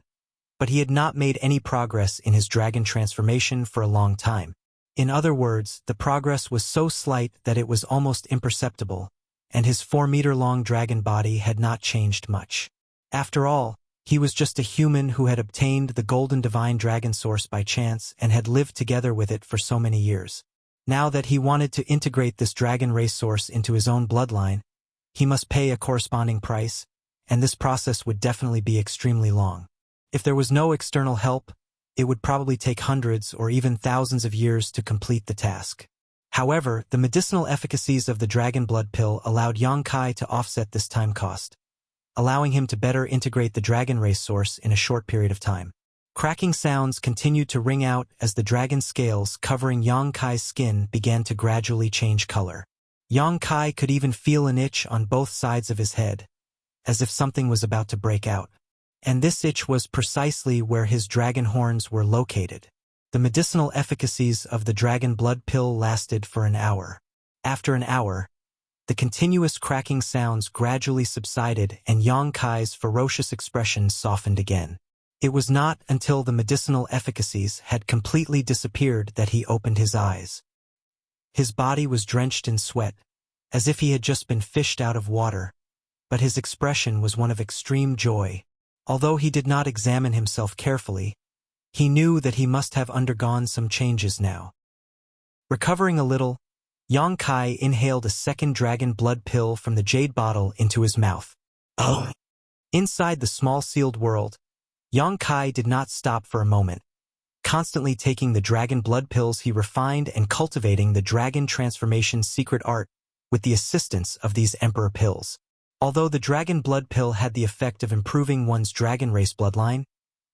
but he had not made any progress in his dragon transformation for a long time. In other words, the progress was so slight that it was almost imperceptible, and his 4-meter-long dragon body had not changed much. After all, he was just a human who had obtained the golden divine dragon source by chance and had lived together with it for so many years. Now that he wanted to integrate this dragon race source into his own bloodline, he must pay a corresponding price, and this process would definitely be extremely long. If there was no external help, it would probably take hundreds or even thousands of years to complete the task. However, the medicinal efficacies of the dragon blood pill allowed Yang Kai to offset this time cost, allowing him to better integrate the dragon race source in a short period of time. Cracking sounds continued to ring out as the dragon scales covering Yang Kai's skin began to gradually change color. Yang Kai could even feel an itch on both sides of his head, as if something was about to break out. And this itch was precisely where his dragon horns were located. The medicinal efficacies of the dragon blood pill lasted for an hour. After an hour, the continuous cracking sounds gradually subsided and Yang Kai's ferocious expression softened again. It was not until the medicinal efficacies had completely disappeared that he opened his eyes. His body was drenched in sweat, as if he had just been fished out of water, but his expression was one of extreme joy. Although he did not examine himself carefully, he knew that he must have undergone some changes now. Recovering a little, Yang Kai inhaled a second dragon blood pill from the jade bottle into his mouth. Oh! Inside the small sealed world, Yang Kai did not stop for a moment. Constantly taking the dragon blood pills, he refined and cultivating the dragon transformation secret art with the assistance of these emperor pills. Although the dragon blood pill had the effect of improving one's dragon race bloodline,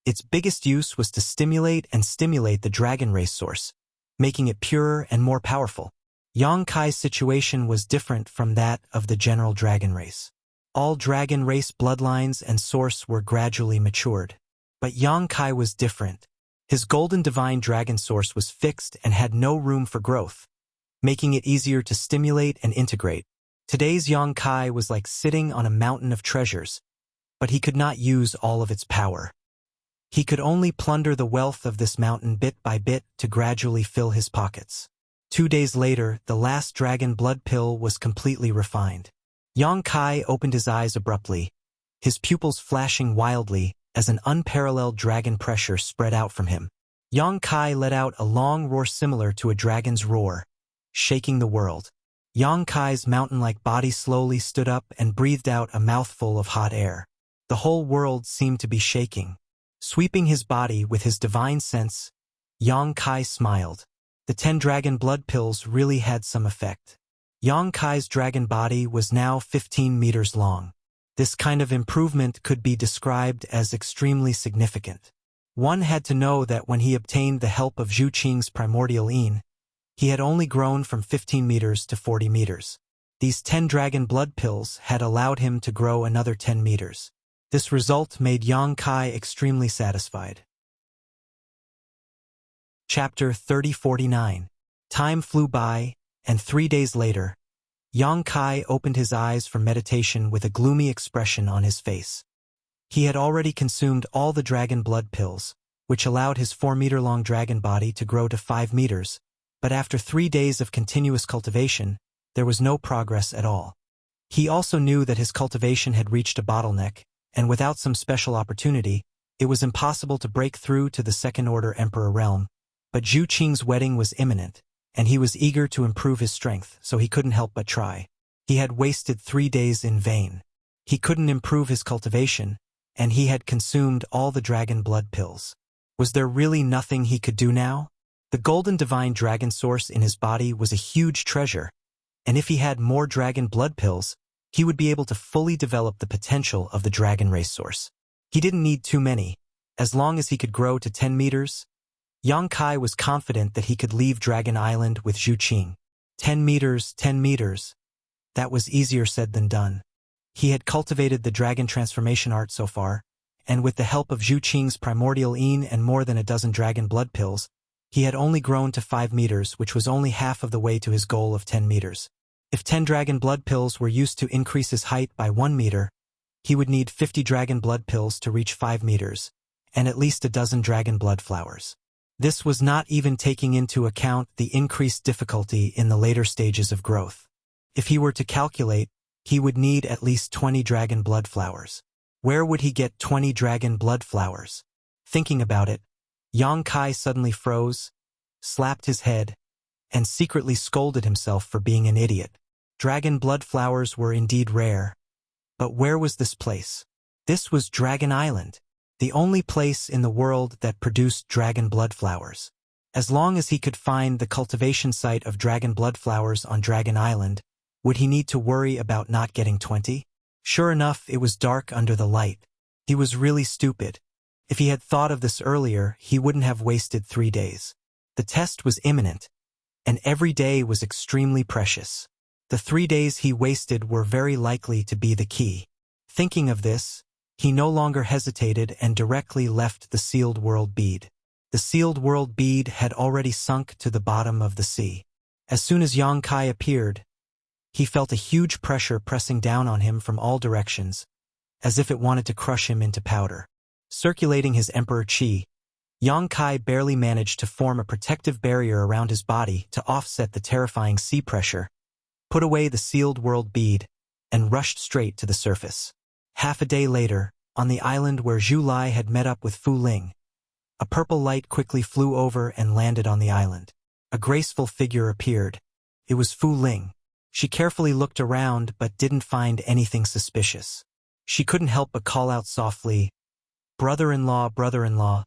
its biggest use was to stimulate the dragon race source, making it purer and more powerful. Yang Kai's situation was different from that of the general dragon race. All dragon race bloodlines and source were gradually matured. But Yang Kai was different. His golden divine dragon source was fixed and had no room for growth, making it easier to stimulate and integrate. Today's Yang Kai was like sitting on a mountain of treasures, but he could not use all of its power. He could only plunder the wealth of this mountain bit by bit to gradually fill his pockets. 2 days later, the last dragon blood pill was completely refined. Yang Kai opened his eyes abruptly, his pupils flashing wildly as an unparalleled dragon pressure spread out from him. Yang Kai let out a long roar similar to a dragon's roar, shaking the world. Yang Kai's mountain-like body slowly stood up and breathed out a mouthful of hot air. The whole world seemed to be shaking. Sweeping his body with his divine sense, Yang Kai smiled. The 10 dragon blood pills really had some effect. Yang Kai's dragon body was now 15 meters long. This kind of improvement could be described as extremely significant. One had to know that when he obtained the help of Zhu Qing's primordial yin, he had only grown from 15 meters to 40 meters. These 10 dragon blood pills had allowed him to grow another 10 meters. This result made Yang Kai extremely satisfied. Chapter 3049. Time flew by, and 3 days later, Yang Kai opened his eyes from meditation with a gloomy expression on his face. He had already consumed all the dragon blood pills, which allowed his 4-meter-long dragon body to grow to 5 meters, but after 3 days of continuous cultivation, there was no progress at all. He also knew that his cultivation had reached a bottleneck, and without some special opportunity, it was impossible to break through to the second-order emperor realm. But Zhu Qing's wedding was imminent, and he was eager to improve his strength, so he couldn't help but try. He had wasted 3 days in vain. He couldn't improve his cultivation, and he had consumed all the dragon blood pills. Was there really nothing he could do now? The golden divine dragon source in his body was a huge treasure, and if he had more dragon blood pills, he would be able to fully develop the potential of the dragon race source. He didn't need too many. As long as he could grow to 10 meters, Yang Kai was confident that he could leave Dragon Island with Zhu Qing. 10 meters, 10 meters. That was easier said than done. He had cultivated the dragon transformation art so far, and with the help of Zhu Qing's primordial yin and more than a dozen dragon blood pills, he had only grown to 5 meters, which was only half of the way to his goal of 10 meters. If 10 dragon blood pills were used to increase his height by 1 meter, he would need 50 dragon blood pills to reach 5 meters, and at least a dozen dragon blood flowers. This was not even taking into account the increased difficulty in the later stages of growth. If he were to calculate, he would need at least 20 dragon blood flowers. Where would he get 20 dragon blood flowers? Thinking about it, Yang Kai suddenly froze, slapped his head, and secretly scolded himself for being an idiot. Dragon blood flowers were indeed rare. But where was this place? This was Dragon Island, the only place in the world that produced dragon blood flowers. As long as he could find the cultivation site of dragon blood flowers on Dragon Island, would he need to worry about not getting 20? Sure enough, it was dark under the light. He was really stupid. If he had thought of this earlier, he wouldn't have wasted 3 days. The test was imminent, and every day was extremely precious. The 3 days he wasted were very likely to be the key. Thinking of this, he no longer hesitated and directly left the sealed world bead. The sealed world bead had already sunk to the bottom of the sea. As soon as Yang Kai appeared, he felt a huge pressure pressing down on him from all directions, as if it wanted to crush him into powder. Circulating his emperor chi, Yang Kai barely managed to form a protective barrier around his body to offset the terrifying sea pressure, put away the sealed world bead, and rushed straight to the surface. Half a day later, on the island where Zhu Lai had met up with Fu Ling, a purple light quickly flew over and landed on the island. A graceful figure appeared. It was Fu Ling. She carefully looked around but didn't find anything suspicious. She couldn't help but call out softly, "Brother-in-law, brother-in-law,"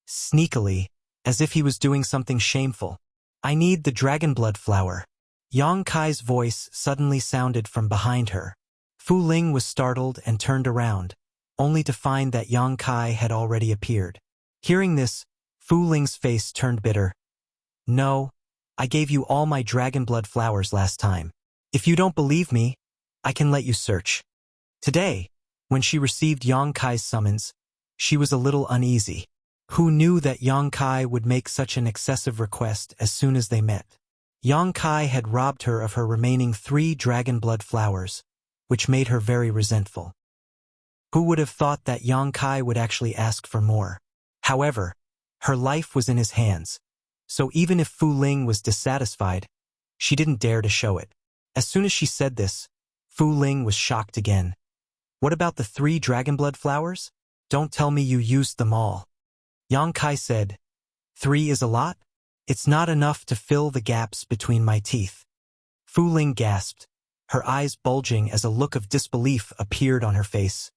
sneakily, as if he was doing something shameful. "I need the dragon blood flower." Yang Kai's voice suddenly sounded from behind her. Fu Ling was startled and turned around, only to find that Yang Kai had already appeared. Hearing this, Fu Ling's face turned bitter. "No, I gave you all my dragon blood flowers last time. If you don't believe me, I can let you search." Today, when she received Yang Kai's summons, she was a little uneasy. Who knew that Yang Kai would make such an excessive request as soon as they met? Yang Kai had robbed her of her remaining 3 dragon blood flowers, which made her very resentful. Who would have thought that Yang Kai would actually ask for more? However, her life was in his hands, so even if Fu Ling was dissatisfied, she didn't dare to show it. As soon as she said this, Fu Ling was shocked again. What about the 3 dragon blood flowers? Don't tell me you used them all. Yang Kai said, 3 is a lot? It's not enough to fill the gaps between my teeth. Fu Ling gasped, her eyes bulging as a look of disbelief appeared on her face.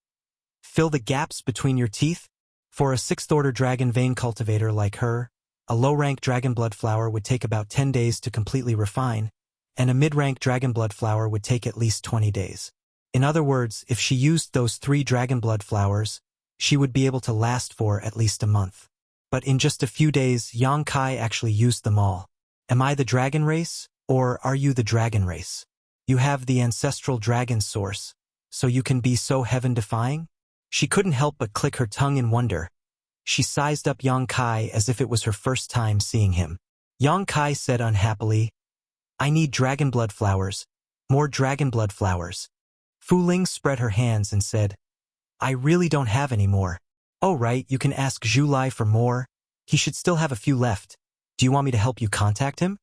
Fill the gaps between your teeth? For a 6th-order dragon vein cultivator like her, a low-rank dragon blood flower would take about 10 days to completely refine, and a mid-rank dragon blood flower would take at least 20 days. In other words, if she used those 3 dragon blood flowers, she would be able to last for at least a month. But in just a few days, Yang Kai actually used them all. Am I the dragon race, or are you the dragon race? You have the ancestral dragon source, so you can be so heaven-defying? She couldn't help but click her tongue in wonder. She sized up Yang Kai as if it was her first time seeing him. Yang Kai said unhappily, I need dragon blood flowers. More dragon blood flowers. Fu Ling spread her hands and said, I really don't have any more. Oh right, you can ask Zhu Lai for more. He should still have a few left. Do you want me to help you contact him?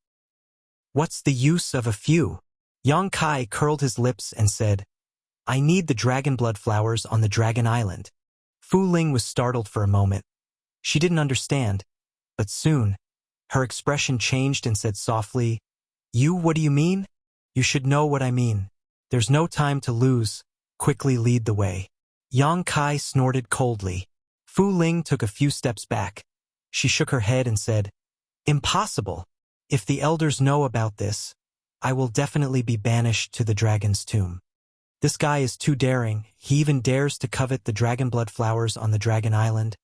What's the use of a few? Yang Kai curled his lips and said, I need the dragon blood flowers on the Dragon Island. Fu Ling was startled for a moment. She didn't understand, but soon, her expression changed and said softly, what do you mean? You should know what I mean. There's no time to lose. Quickly lead the way. Yang Kai snorted coldly. Fu Ling took a few steps back. She shook her head and said, Impossible. If the elders know about this, I will definitely be banished to the dragon's tomb. This guy is too daring. He even dares to covet the dragon blood flowers on the Dragon Island,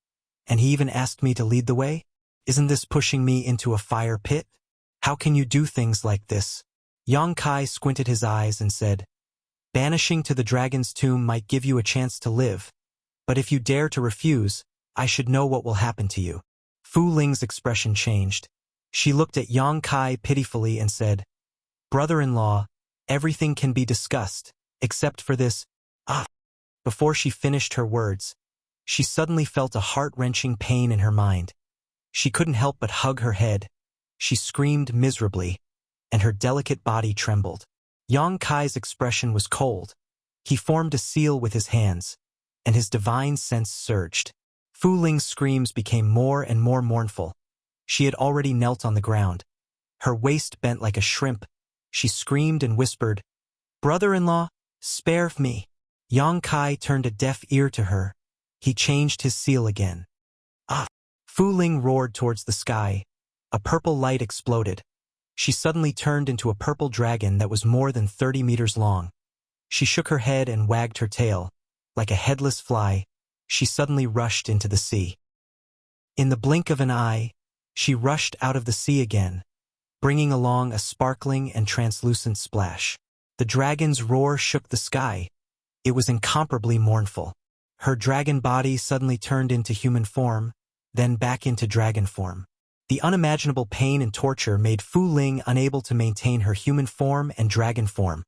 and he even asked me to lead the way? Isn't this pushing me into a fire pit? How can you do things like this? Yang Kai squinted his eyes and said, Banishing to the dragon's tomb might give you a chance to live, but if you dare to refuse, I should know what will happen to you. Fu Ling's expression changed. She looked at Yang Kai pitifully and said, Brother-in-law, everything can be discussed, except for this. Before she finished her words, she suddenly felt a heart-wrenching pain in her mind. She couldn't help but hug her head. She screamed miserably, and her delicate body trembled. Yang Kai's expression was cold. He formed a seal with his hands, and his divine sense surged. Fu Ling's screams became more and more mournful. She had already knelt on the ground. Her waist bent like a shrimp. She screamed and whispered, Brother-in-law, spare me. Yang Kai turned a deaf ear to her. He changed his seal again. Fu Ling roared towards the sky. A purple light exploded. She suddenly turned into a purple dragon that was more than 30 meters long. She shook her head and wagged her tail. Like a headless fly, she suddenly rushed into the sea. In the blink of an eye, she rushed out of the sea again, bringing along a sparkling and translucent splash. The dragon's roar shook the sky. It was incomparably mournful. Her dragon body suddenly turned into human form, then back into dragon form. The unimaginable pain and torture made Fu Ling unable to maintain her human form and dragon form.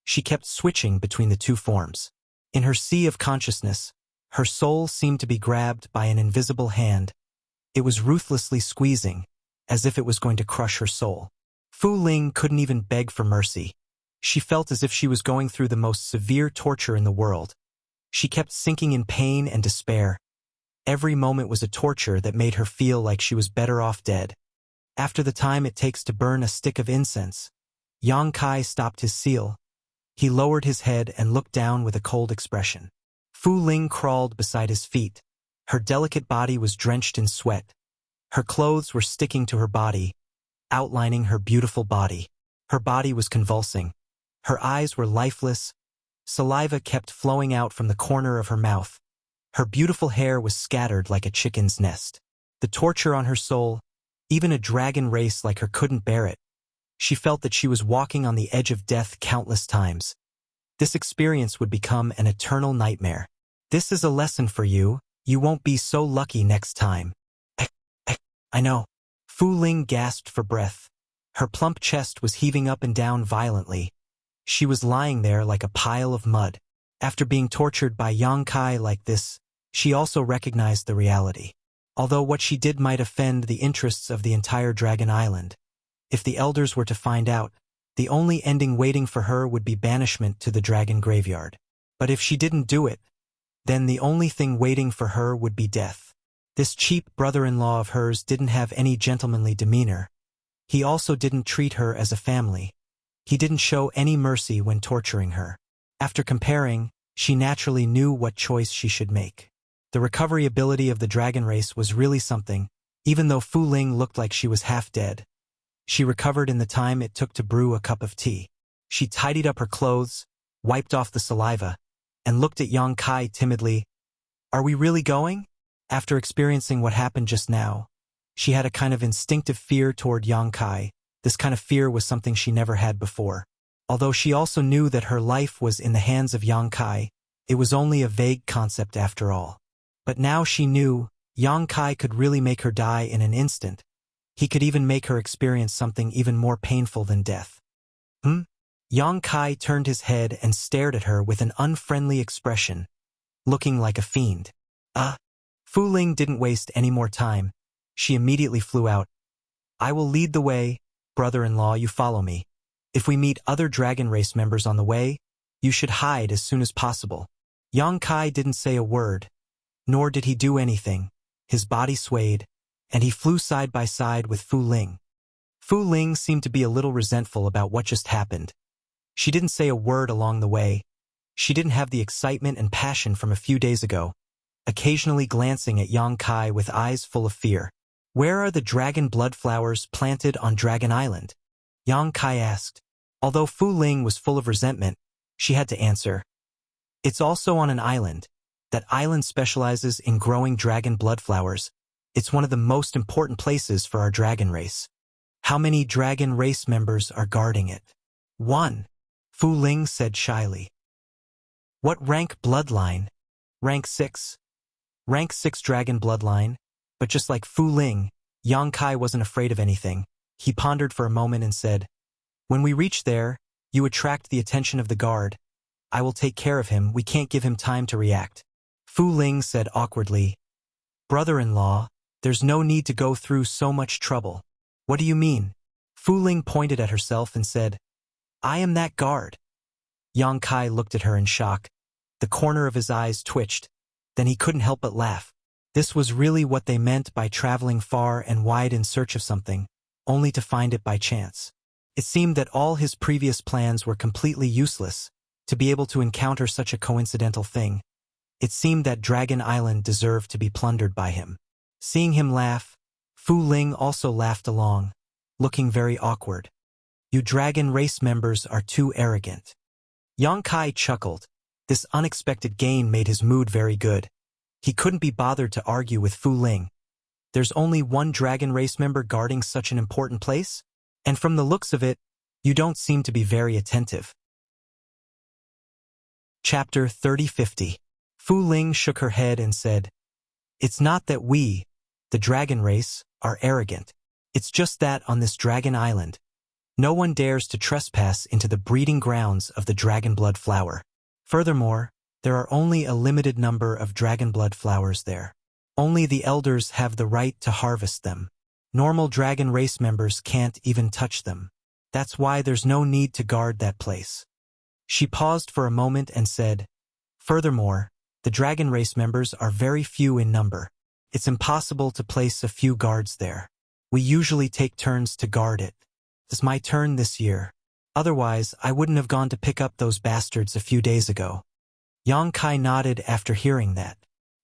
She kept switching between the two forms. In her sea of consciousness, her soul seemed to be grabbed by an invisible hand. It was ruthlessly squeezing, as if it was going to crush her soul. Fu Ling couldn't even beg for mercy. She felt as if she was going through the most severe torture in the world. She kept sinking in pain and despair. Every moment was a torture that made her feel like she was better off dead. After the time it takes to burn a stick of incense, Yang Kai stopped his seal. He lowered his head and looked down with a cold expression. Fu Ling crawled beside his feet. Her delicate body was drenched in sweat. Her clothes were sticking to her body, outlining her beautiful body. Her body was convulsing. Her eyes were lifeless. Saliva kept flowing out from the corner of her mouth. Her beautiful hair was scattered like a chicken's nest. The torture on her soul, even a dragon race like her couldn't bear it. She felt that she was walking on the edge of death countless times. This experience would become an eternal nightmare. This is a lesson for you. You won't be so lucky next time. I know. Fu Ling gasped for breath. Her plump chest was heaving up and down violently. She was lying there like a pile of mud. After being tortured by Yang Kai like this, she also recognized the reality. Although what she did might offend the interests of the entire Dragon Island, if the elders were to find out, the only ending waiting for her would be banishment to the dragon graveyard. But if she didn't do it, then the only thing waiting for her would be death. This cheap brother-in-law of hers didn't have any gentlemanly demeanor. He also didn't treat her as a family. He didn't show any mercy when torturing her. After comparing, she naturally knew what choice she should make. The recovery ability of the dragon race was really something. Even though Fu Ling looked like she was half dead, she recovered in the time it took to brew a cup of tea. She tidied up her clothes, wiped off the saliva, and looked at Yang Kai timidly. "Are we really going?" After experiencing what happened just now, she had a kind of instinctive fear toward Yang Kai. This kind of fear was something she never had before. Although she also knew that her life was in the hands of Yang Kai, it was only a vague concept after all. But now she knew Yang Kai could really make her die in an instant. He could even make her experience something even more painful than death. Yang Kai turned his head and stared at her with an unfriendly expression, looking like a fiend. Fu Ling didn't waste any more time. She immediately flew out. "I will lead the way, brother-in-law, you follow me. If we meet other dragon race members on the way, you should hide as soon as possible." Yang Kai didn't say a word, nor did he do anything. His body swayed, and he flew side by side with Fu Ling. Fu Ling seemed to be a little resentful about what just happened. She didn't say a word along the way. She didn't have the excitement and passion from a few days ago, occasionally glancing at Yang Kai with eyes full of fear. "Where are the dragon blood flowers planted on Dragon Island?" Yang Kai asked. Although Fu Ling was full of resentment, she had to answer. "It's also on an island. That island specializes in growing dragon blood flowers. It's one of the most important places for our dragon race." "How many dragon race members are guarding it?" "1. Fu Ling said shyly. "What rank bloodline?" "Rank 6. Rank 6 dragon bloodline." But just like Fu Ling, Yang Kai wasn't afraid of anything. He pondered for a moment and said, "When we reach there, you attract the attention of the guard. I will take care of him. We can't give him time to react." Fu Ling said awkwardly, "Brother-in-law, there's no need to go through so much trouble." "What do you mean?" Fu Ling pointed at herself and said, "I am that guard." Yang Kai looked at her in shock. The corner of his eyes twitched. Then he couldn't help but laugh. This was really what they meant by traveling far and wide in search of something, only to find it by chance. It seemed that all his previous plans were completely useless. To be able to encounter such a coincidental thing, it seemed that Dragon Island deserved to be plundered by him. Seeing him laugh, Fu Ling also laughed along, looking very awkward. "You dragon race members are too arrogant." Yang Kai chuckled. This unexpected gain made his mood very good. He couldn't be bothered to argue with Fu Ling. There's only one dragon race member guarding such an important place? And from the looks of it, you don't seem to be very attentive. Chapter 3050. Fu Ling shook her head and said, "It's not that we, the dragon race, are arrogant. It's just that on this dragon island, no one dares to trespass into the breeding grounds of the dragon blood flower. Furthermore, there are only a limited number of dragon blood flowers there. Only the elders have the right to harvest them. Normal dragon race members can't even touch them. That's why there's no need to guard that place." She paused for a moment and said, "Furthermore, the dragon race members are very few in number. It's impossible to place a few guards there. We usually take turns to guard it. It's my turn this year. Otherwise, I wouldn't have gone to pick up those bastards a few days ago." Yang Kai nodded after hearing that.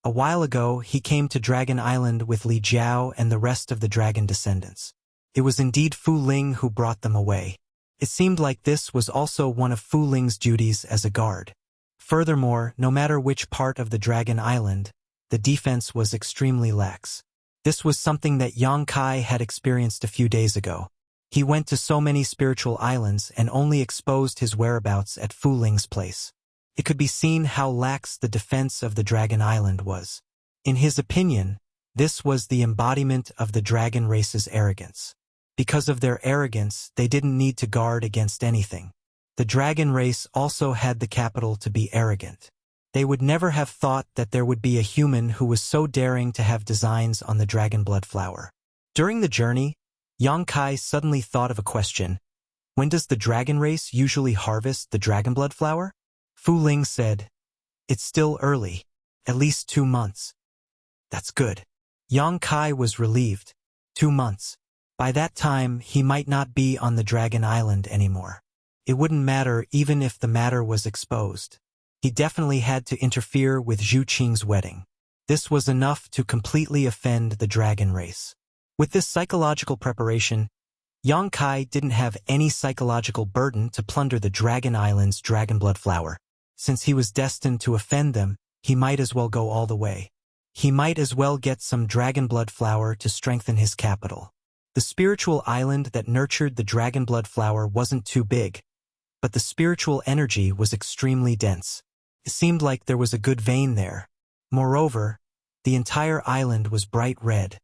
A while ago, he came to Dragon Island with Li Jiao and the rest of the dragon descendants. It was indeed Fu Ling who brought them away. It seemed like this was also one of Fu Ling's duties as a guard. Furthermore, no matter which part of the Dragon Island, the defense was extremely lax. This was something that Yang Kai had experienced a few days ago. He went to so many spiritual islands and only exposed his whereabouts at Fu Ling's place. It could be seen how lax the defense of the Dragon Island was. In his opinion, this was the embodiment of the dragon race's arrogance. Because of their arrogance, they didn't need to guard against anything. The dragon race also had the capital to be arrogant. They would never have thought that there would be a human who was so daring to have designs on the dragon blood flower. During the journey, Yang Kai suddenly thought of a question. When does the dragon race usually harvest the dragon blood flower? Fu Ling said, "It's still early, at least 2 months." "That's good." Yang Kai was relieved. 2 months. By that time, he might not be on the Dragon Island anymore. It wouldn't matter even if the matter was exposed. He definitely had to interfere with Zhu Qing's wedding. This was enough to completely offend the dragon race. With this psychological preparation, Yang Kai didn't have any psychological burden to plunder the Dragon Island's dragon blood flower. Since he was destined to offend them, he might as well go all the way. He might as well get some dragon blood flower to strengthen his capital. The spiritual island that nurtured the dragon blood flower wasn't too big, but the spiritual energy was extremely dense. It seemed like there was a good vein there. Moreover, the entire island was bright red,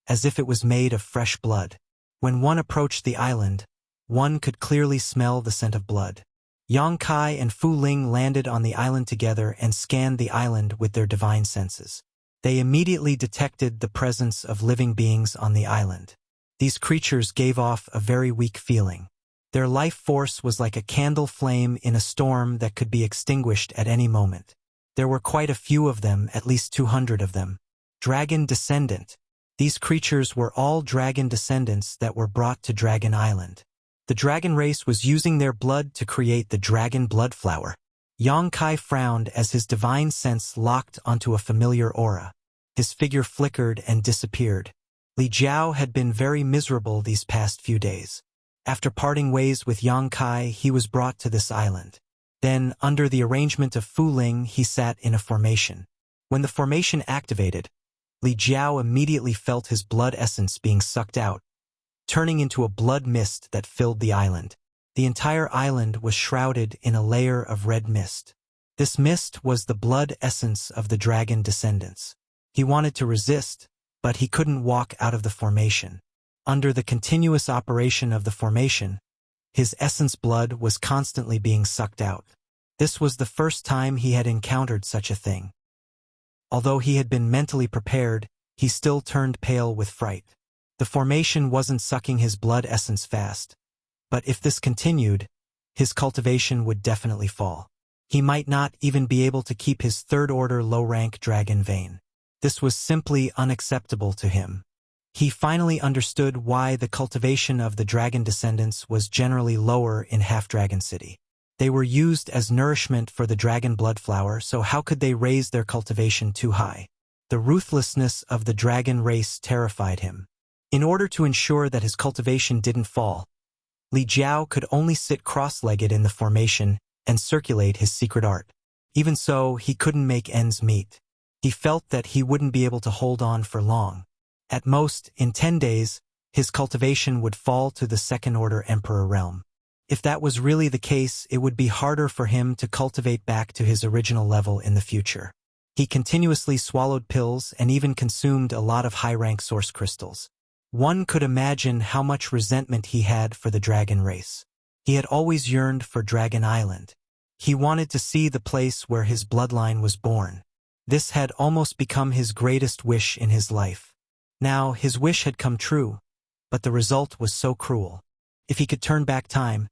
as if it was made of fresh blood. When one approached the island, one could clearly smell the scent of blood. Yang Kai and Fu Ling landed on the island together and scanned the island with their divine senses. They immediately detected the presence of living beings on the island. These creatures gave off a very weak feeling. Their life force was like a candle flame in a storm that could be extinguished at any moment. There were quite a few of them, at least 200 of them. Dragon descendant. These creatures were all dragon descendants that were brought to Dragon Island. The dragon race was using their blood to create the dragon blood flower. Yang Kai frowned as his divine sense locked onto a familiar aura. His figure flickered and disappeared. Li Jiao had been very miserable these past few days. After parting ways with Yang Kai, he was brought to this island. Then, under the arrangement of Fu Ling, he sat in a formation. When the formation activated, Li Jiao immediately felt his blood essence being sucked out, turning into a blood mist that filled the island. The entire island was shrouded in a layer of red mist. This mist was the blood essence of the dragon descendants. He wanted to resist, but he couldn't walk out of the formation. Under the continuous operation of the formation, his essence blood was constantly being sucked out. This was the first time he had encountered such a thing. Although he had been mentally prepared, he still turned pale with fright. The formation wasn't sucking his blood essence fast, but if this continued, his cultivation would definitely fall. He might not even be able to keep his third-order low-rank dragon vein. This was simply unacceptable to him. He finally understood why the cultivation of the dragon descendants was generally lower in Half-Dragon City. They were used as nourishment for the dragon blood flower, so how could they raise their cultivation too high? The ruthlessness of the dragon race terrified him. In order to ensure that his cultivation didn't fall, Li Jiao could only sit cross-legged in the formation and circulate his secret art. Even so, he couldn't make ends meet. He felt that he wouldn't be able to hold on for long. At most, in 10 days, his cultivation would fall to the second-order emperor realm. If that was really the case, it would be harder for him to cultivate back to his original level in the future. He continuously swallowed pills and even consumed a lot of high-rank source crystals. One could imagine how much resentment he had for the dragon race. He had always yearned for Dragon Island. He wanted to see the place where his bloodline was born. This had almost become his greatest wish in his life. Now, his wish had come true, but the result was so cruel. If he could turn back time,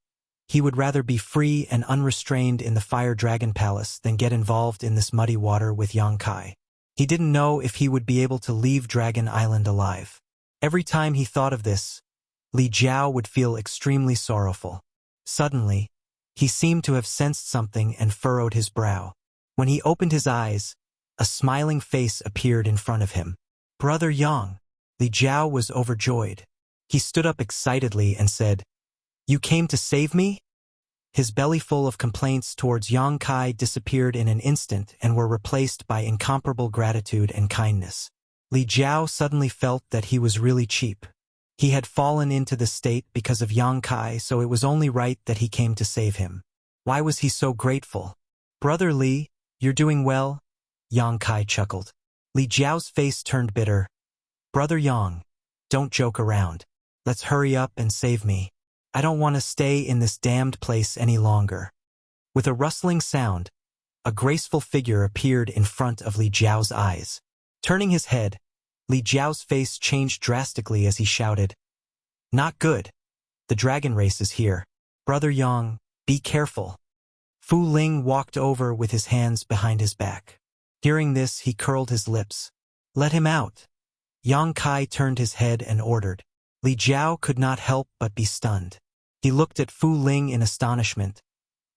he would rather be free and unrestrained in the Fire Dragon Palace than get involved in this muddy water with Yang Kai. He didn't know if he would be able to leave Dragon Island alive. Every time he thought of this, Li Jiao would feel extremely sorrowful. Suddenly, he seemed to have sensed something and furrowed his brow. When he opened his eyes, a smiling face appeared in front of him. "Brother Yang." Li Jiao was overjoyed. He stood up excitedly and said, "You came to save me?" His belly full of complaints towards Yang Kai disappeared in an instant and were replaced by incomparable gratitude and kindness. Li Jiao suddenly felt that he was really cheap. He had fallen into this state because of Yang Kai, so it was only right that he came to save him. Why was he so grateful? "Brother Li, you're doing well?" Yang Kai chuckled. Li Jiao's face turned bitter. "Brother Yang, don't joke around. Let's hurry up and save me. I don't want to stay in this damned place any longer. With a rustling sound, a graceful figure appeared in front of Li Jiao's eyes. Turning his head, Li Jiao's face changed drastically as he shouted, "Not good. The dragon race is here. Brother Yang, be careful." Fu Ling walked over with his hands behind his back. Hearing this, he curled his lips. "Let him out." Yang Kai turned his head and ordered. Li Jiao could not help but be stunned. He looked at Fu Ling in astonishment,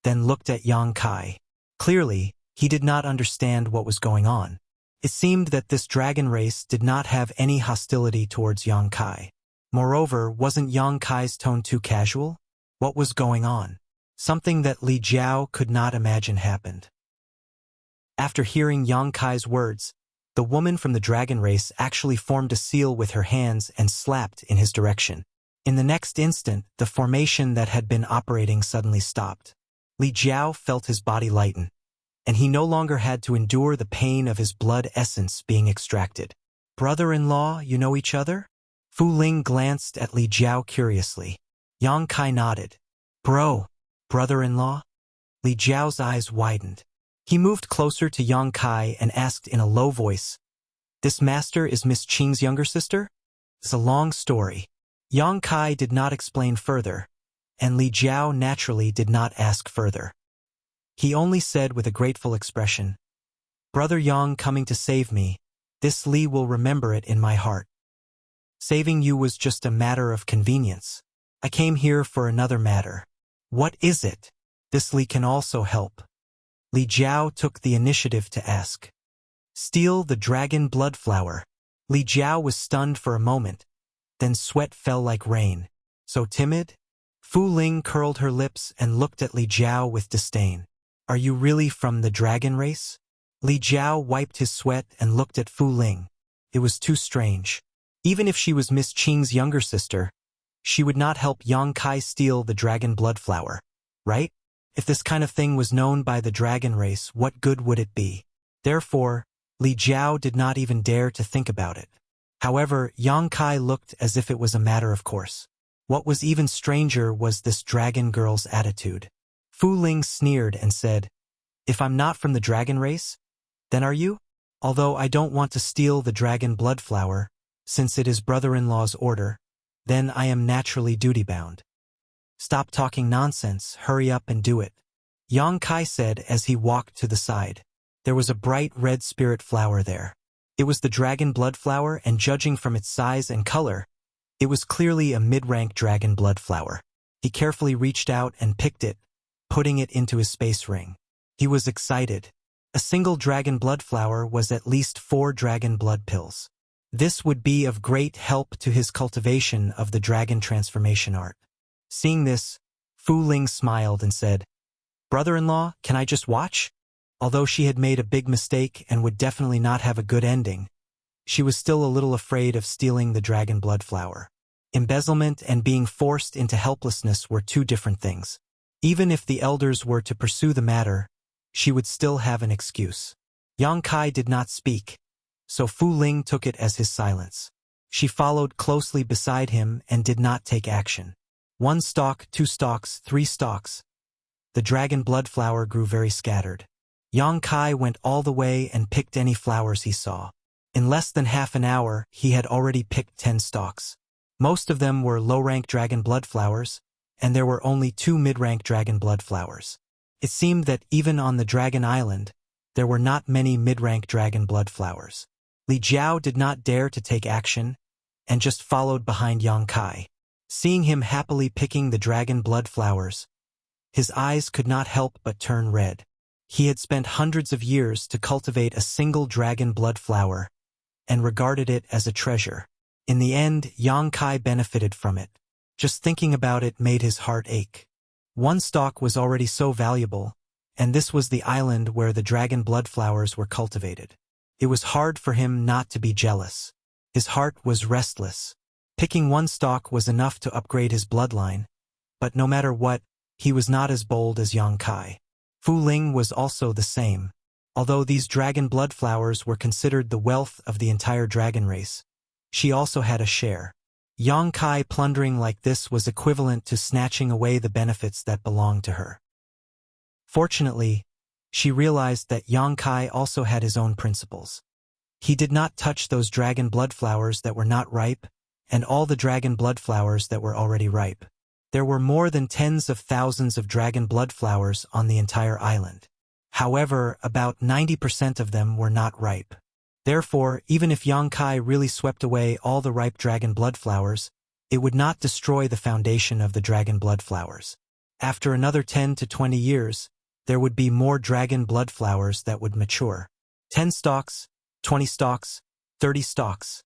then looked at Yang Kai. Clearly, he did not understand what was going on. It seemed that this dragon race did not have any hostility towards Yang Kai. Moreover, wasn't Yang Kai's tone too casual? What was going on? Something that Li Jiao could not imagine happened. After hearing Yang Kai's words, the woman from the dragon race actually formed a seal with her hands and slapped in his direction. In the next instant, the formation that had been operating suddenly stopped. Li Jiao felt his body lighten, and he no longer had to endure the pain of his blood essence being extracted. "Brother-in-law, you know each other?" Fu Ling glanced at Li Jiao curiously. Yang Kai nodded. Brother-in-law?" Li Jiao's eyes widened. He moved closer to Yang Kai and asked in a low voice, "This master is Miss Qing's younger sister?" "It's a long story." Yang Kai did not explain further, and Li Jiao naturally did not ask further. He only said with a grateful expression, "Brother Yang coming to save me, this Li will remember it in my heart. Saving you was just a matter of convenience. I came here for another matter." "What is it?" "This Li can also help." Li Jiao took the initiative to ask. "Steal the dragon blood flower." Li Jiao was stunned for a moment, then sweat fell like rain. "So timid?" Fu Ling curled her lips and looked at Li Jiao with disdain. "Are you really from the dragon race?" Li Jiao wiped his sweat and looked at Fu Ling. It was too strange. Even if she was Miss Qing's younger sister, she would not help Yang Kai steal the dragon blood flower, right? If this kind of thing was known by the dragon race, what good would it be? Therefore, Li Jiao did not even dare to think about it. However, Yang Kai looked as if it was a matter of course. What was even stranger was this dragon girl's attitude. Fu Ling sneered and said, "If I'm not from the dragon race, then are you? Although I don't want to steal the dragon blood flower, since it is brother-in-law's order, then I am naturally duty-bound." "Stop talking nonsense, hurry up and do it," Yang Kai said as he walked to the side. There was a bright red spirit flower there. It was the dragon blood flower, and judging from its size and color, it was clearly a mid-rank dragon blood flower. He carefully reached out and picked it, putting it into his space ring. He was excited. A single dragon blood flower was at least 4 dragon blood pills. This would be of great help to his cultivation of the dragon transformation art. Seeing this, Fu Ling smiled and said, "Brother-in-law, can I just watch?" Although she had made a big mistake and would definitely not have a good ending, she was still a little afraid of stealing the dragon blood flower. Embezzlement and being forced into helplessness were two different things. Even if the elders were to pursue the matter, she would still have an excuse. Yang Kai did not speak, so Fu Ling took it as his silence. She followed closely beside him and did not take action. 1 stalk, 2 stalks, 3 stalks. The dragon blood flower grew very scattered. Yang Kai went all the way and picked any flowers he saw. In less than half an hour, he had already picked 10 stalks. Most of them were low-rank dragon blood flowers, and there were only 2 mid-rank dragon blood flowers. It seemed that even on the Dragon Island, there were not many mid-rank dragon blood flowers. Li Jiao did not dare to take action, and just followed behind Yang Kai. Seeing him happily picking the dragon blood flowers, his eyes could not help but turn red. He had spent hundreds of years to cultivate a single dragon blood flower, and regarded it as a treasure. In the end, Yang Kai benefited from it. Just thinking about it made his heart ache. 1 stalk was already so valuable, and this was the island where the dragon blood flowers were cultivated. It was hard for him not to be jealous. His heart was restless. Picking 1 stalk was enough to upgrade his bloodline, but no matter what, he was not as bold as Yang Kai. Fu Ling was also the same. Although these dragon blood flowers were considered the wealth of the entire dragon race, she also had a share. Yang Kai plundering like this was equivalent to snatching away the benefits that belonged to her. Fortunately, she realized that Yang Kai also had his own principles. He did not touch those dragon blood flowers that were not ripe, and all the dragon blood flowers that were already ripe. There were more than tens of thousands of dragon blood flowers on the entire island. However, about 90% of them were not ripe. Therefore, even if Yang Kai really swept away all the ripe dragon blood flowers, it would not destroy the foundation of the dragon blood flowers. After another 10 to 20 years, there would be more dragon blood flowers that would mature. 10 stalks, 20 stalks, 30 stalks.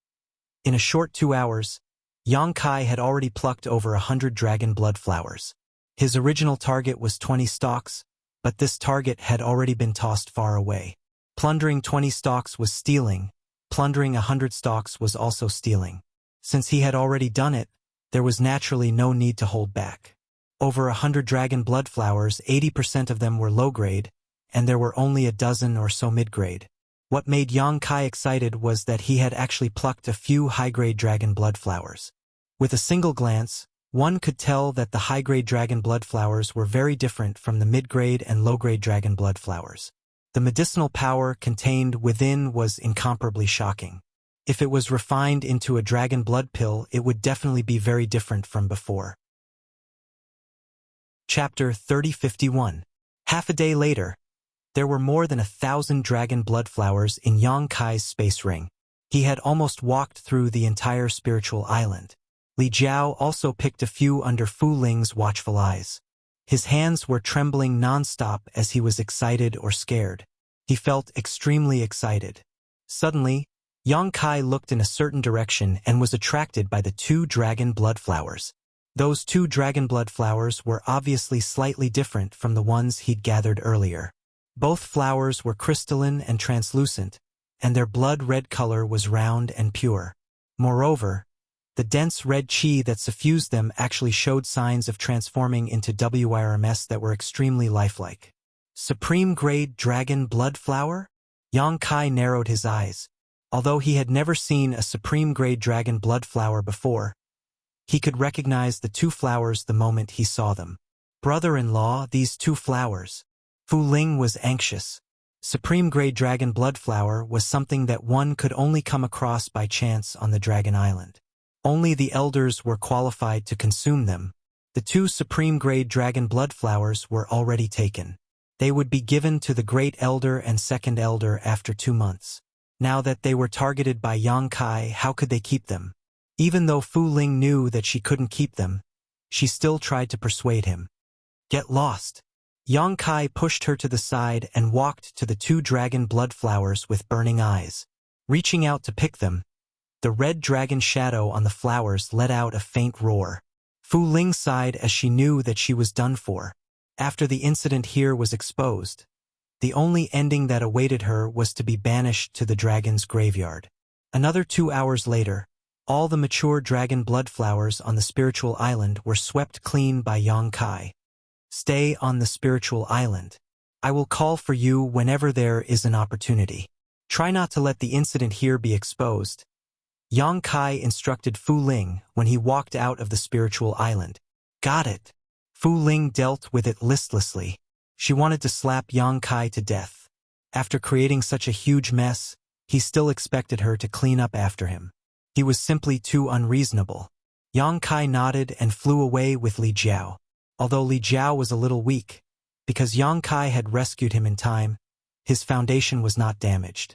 In a short 2 hours, Yang Kai had already plucked over 100 dragon blood flowers. His original target was 20 stalks, but this target had already been tossed far away. Plundering 20 stalks was stealing, plundering 100 stalks was also stealing. Since he had already done it, there was naturally no need to hold back. Over 100 dragon blood flowers, 80% of them were low-grade, and there were only a dozen or so mid-grade. What made Yang Kai excited was that he had actually plucked a few high-grade dragon blood flowers. With a single glance, one could tell that the high-grade dragon blood flowers were very different from the mid-grade and low-grade dragon blood flowers. The medicinal power contained within was incomparably shocking. If it was refined into a dragon blood pill, it would definitely be very different from before. Chapter 3051. Half a day later, there were more than 1,000 dragon blood flowers in Yang Kai's space ring. He had almost walked through the entire spiritual island. Li Jiao also picked a few under Fu Ling's watchful eyes. His hands were trembling non-stop as he was excited or scared. He felt extremely excited. Suddenly, Yang Kai looked in a certain direction and was attracted by the 2 dragon blood flowers. Those 2 dragon blood flowers were obviously slightly different from the ones he'd gathered earlier. Both flowers were crystalline and translucent, and their blood-red color was round and pure. Moreover, the dense red qi that suffused them actually showed signs of transforming into WIRMs that were extremely lifelike. Supreme-grade dragon blood flower? Yang Kai narrowed his eyes. Although he had never seen a supreme-grade dragon blood flower before, he could recognize the 2 flowers the moment he saw them. Brother-in-law, these 2 flowers. Fu Ling was anxious. Supreme-grade dragon blood flower was something that one could only come across by chance on the Dragon Island. Only the elders were qualified to consume them. The 2 supreme-grade dragon blood flowers were already taken. They would be given to the Great Elder and Second Elder after 2 months. Now that they were targeted by Yang Kai, how could they keep them? Even though Fu Ling knew that she couldn't keep them, she still tried to persuade him. Get lost. Yang Kai pushed her to the side and walked to the 2 dragon blood flowers with burning eyes. Reaching out to pick them, the red dragon shadow on the flowers let out a faint roar. Fu Ling sighed as she knew that she was done for. After the incident here was exposed, the only ending that awaited her was to be banished to the dragon's graveyard. Another 2 hours later, all the mature dragon blood flowers on the spiritual island were swept clean by Yang Kai. Stay on the spiritual island. I will call for you whenever there is an opportunity. Try not to let the incident here be exposed. Yang Kai instructed Fu Ling when he walked out of the spiritual island. Got it. Fu Ling dealt with it listlessly. She wanted to slap Yang Kai to death. After creating such a huge mess, he still expected her to clean up after him. He was simply too unreasonable. Yang Kai nodded and flew away with Li Jiao. Although Li Jiao was a little weak, because Yang Kai had rescued him in time, his foundation was not damaged.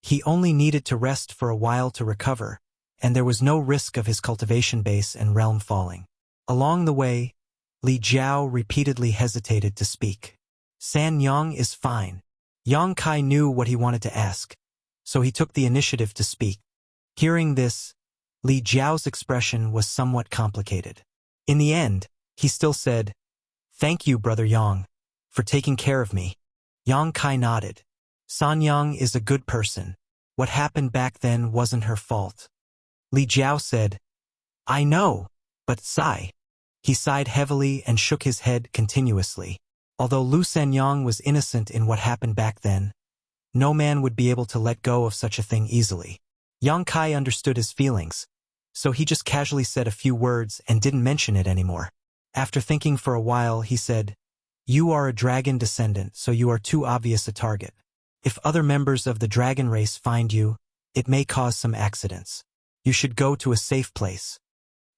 He only needed to rest for a while to recover, and there was no risk of his cultivation base and realm falling. Along the way, Li Jiao repeatedly hesitated to speak. San Yang is fine. Yang Kai knew what he wanted to ask, so he took the initiative to speak. Hearing this, Li Jiao's expression was somewhat complicated. In the end, he still said, "Thank you, Brother Yang, for taking care of me." Yang Kai nodded. San Yang is a good person. What happened back then wasn't her fault. Li Jiao said, I know, but sigh. He sighed heavily and shook his head continuously. Although Lu Sanyang was innocent in what happened back then, no man would be able to let go of such a thing easily. Yang Kai understood his feelings. so he just casually said a few words and didn't mention it anymore. After thinking for a while, he said, "You are a dragon descendant, so you are too obvious a target. If other members of the dragon race find you, it may cause some accidents. You should go to a safe place."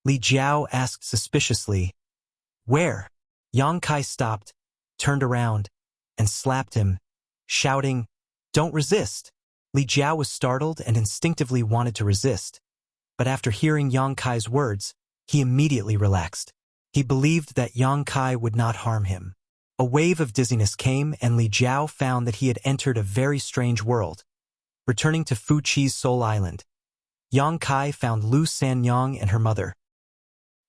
Li Jiao asked suspiciously, "Where?" Yang Kai stopped, turned around, and slapped him, shouting, "Don't resist!" Li Jiao was startled and instinctively wanted to resist, but after hearing Yang Kai's words, he immediately relaxed. He believed that Yang Kai would not harm him. A wave of dizziness came, and Li Jiao found that he had entered a very strange world. Returning to Fu Chi's Soul Island, Yang Kai found Lu Sanyang and her mother.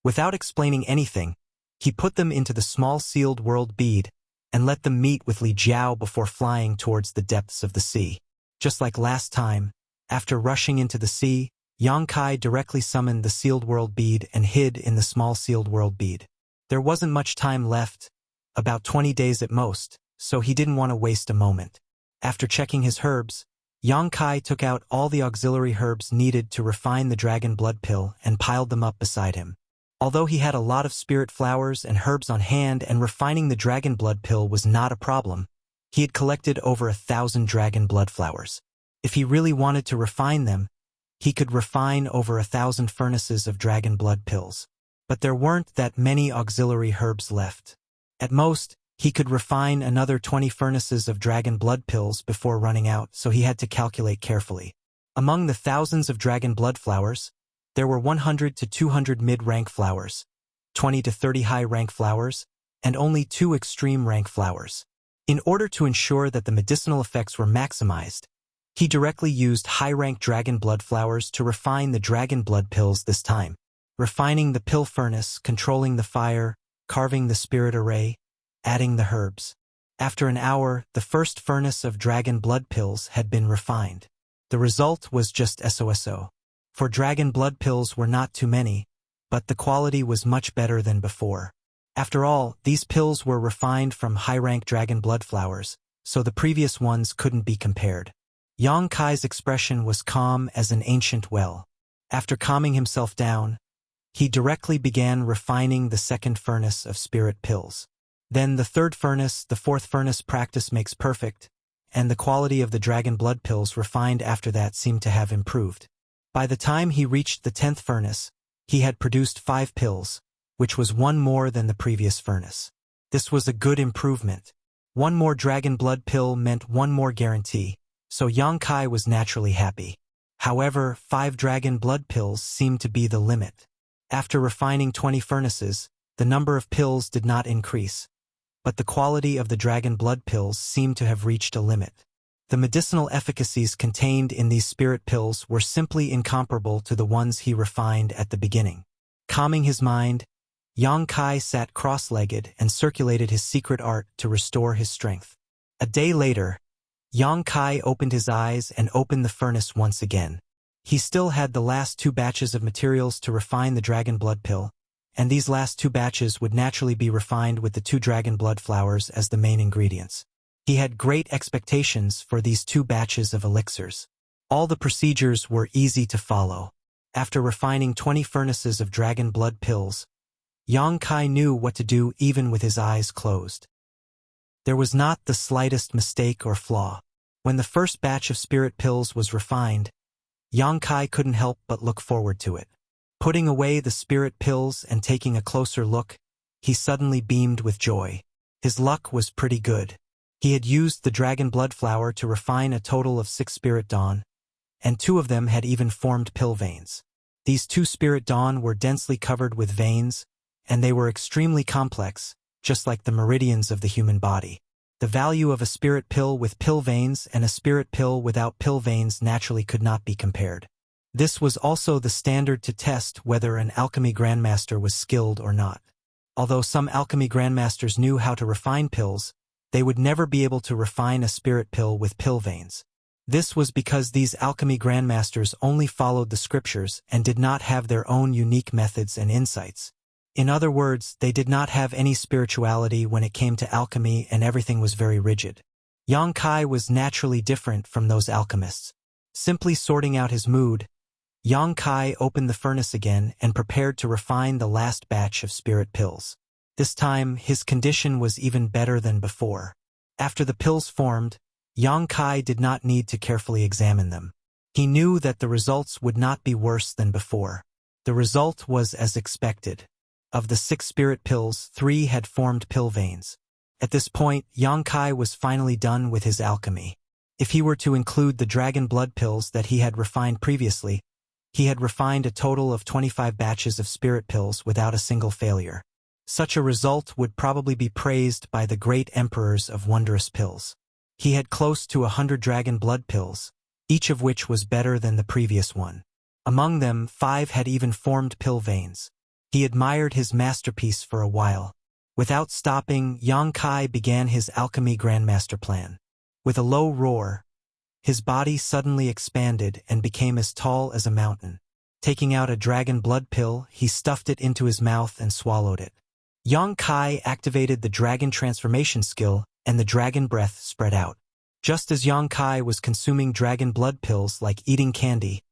Without explaining anything, he put them into the small sealed world bead and let them meet with Li Jiao before flying towards the depths of the sea. Just like last time, after rushing into the sea, Yang Kai directly summoned the sealed world bead and hid in the small sealed world bead. There wasn't much time left, about 20 days at most, so he didn't want to waste a moment. After checking his herbs, Yang Kai took out all the auxiliary herbs needed to refine the dragon blood pill and piled them up beside him. Although he had a lot of spirit flowers and herbs on hand and refining the dragon blood pill was not a problem, he had collected over 1,000 dragon blood flowers. If he really wanted to refine them, he could refine over 1,000 furnaces of dragon blood pills. But there weren't that many auxiliary herbs left. At most, he could refine another 20 furnaces of dragon blood pills before running out, so he had to calculate carefully. Among the thousands of dragon blood flowers, there were 100 to 200 mid-rank flowers, 20 to 30 high-rank flowers, and only 2 extreme-rank flowers. In order to ensure that the medicinal effects were maximized, he directly used high-rank dragon blood flowers to refine the dragon blood pills this time, refining the pill furnace, controlling the fire, carving the spirit array, adding the herbs. After an hour, the first furnace of dragon blood pills had been refined. The result was just SOSO. For dragon blood pills were not too many, but the quality was much better than before. After all, these pills were refined from high-rank dragon blood flowers, so the previous ones couldn't be compared. Yang Kai's expression was calm as an ancient well. After calming himself down, he directly began refining the second furnace of spirit pills. Then the third furnace, the fourth furnace. Practice makes perfect, and the quality of the dragon blood pills refined after that seemed to have improved. By the time he reached the 10th furnace, he had produced 5 pills, which was 1 more than the previous furnace. This was a good improvement. 1 more dragon blood pill meant 1 more guarantee, so Yang Kai was naturally happy. However, 5 dragon blood pills seemed to be the limit. After refining 20 furnaces, the number of pills did not increase, but the quality of the dragon blood pills seemed to have reached a limit. The medicinal efficacies contained in these spirit pills were simply incomparable to the ones he refined at the beginning. Calming his mind, Yang Kai sat cross-legged and circulated his secret art to restore his strength. A day later, Yang Kai opened his eyes and opened the furnace once again. He still had the last 2 batches of materials to refine the dragon blood pill, and these last 2 batches would naturally be refined with the 2 dragon blood flowers as the main ingredients. He had great expectations for these 2 batches of elixirs. All the procedures were easy to follow. After refining 20 furnaces of dragon blood pills, Yang Kai knew what to do even with his eyes closed. There was not the slightest mistake or flaw. When the first batch of spirit pills was refined, Yang Kai couldn't help but look forward to it. Putting away the spirit pills and taking a closer look, he suddenly beamed with joy. His luck was pretty good. He had used the dragon blood flower to refine a total of 6 spirit dawn, and 2 of them had even formed pill veins. These 2 spirit dawn were densely covered with veins, and they were extremely complex, just like the meridians of the human body. The value of a spirit pill with pill veins and a spirit pill without pill veins naturally could not be compared. This was also the standard to test whether an alchemy grandmaster was skilled or not. Although some alchemy grandmasters knew how to refine pills, they would never be able to refine a spirit pill with pill veins. This was because these alchemy grandmasters only followed the scriptures and did not have their own unique methods and insights. In other words, they did not have any spirituality when it came to alchemy, and everything was very rigid. Yang Kai was naturally different from those alchemists. Simply sorting out his mood, Yang Kai opened the furnace again and prepared to refine the last batch of spirit pills. This time, his condition was even better than before. After the pills formed, Yang Kai did not need to carefully examine them. He knew that the results would not be worse than before. The result was as expected. Of the 6 spirit pills, 3 had formed pill veins. At this point, Yang Kai was finally done with his alchemy. If he were to include the dragon blood pills that he had refined previously, he had refined a total of 25 batches of spirit pills without a single failure. Such a result would probably be praised by the great emperors of wondrous pills. He had close to 100 dragon blood pills, each of which was better than the previous one. Among them, 5 had even formed pill veins. He admired his masterpiece for a while. Without stopping, Yang Kai began his alchemy grandmaster plan. With a low roar, his body suddenly expanded and became as tall as a mountain. Taking out a dragon blood pill, he stuffed it into his mouth and swallowed it. Yang Kai activated the dragon transformation skill, and the dragon breath spread out. Just as Yang Kai was consuming dragon blood pills like eating candy,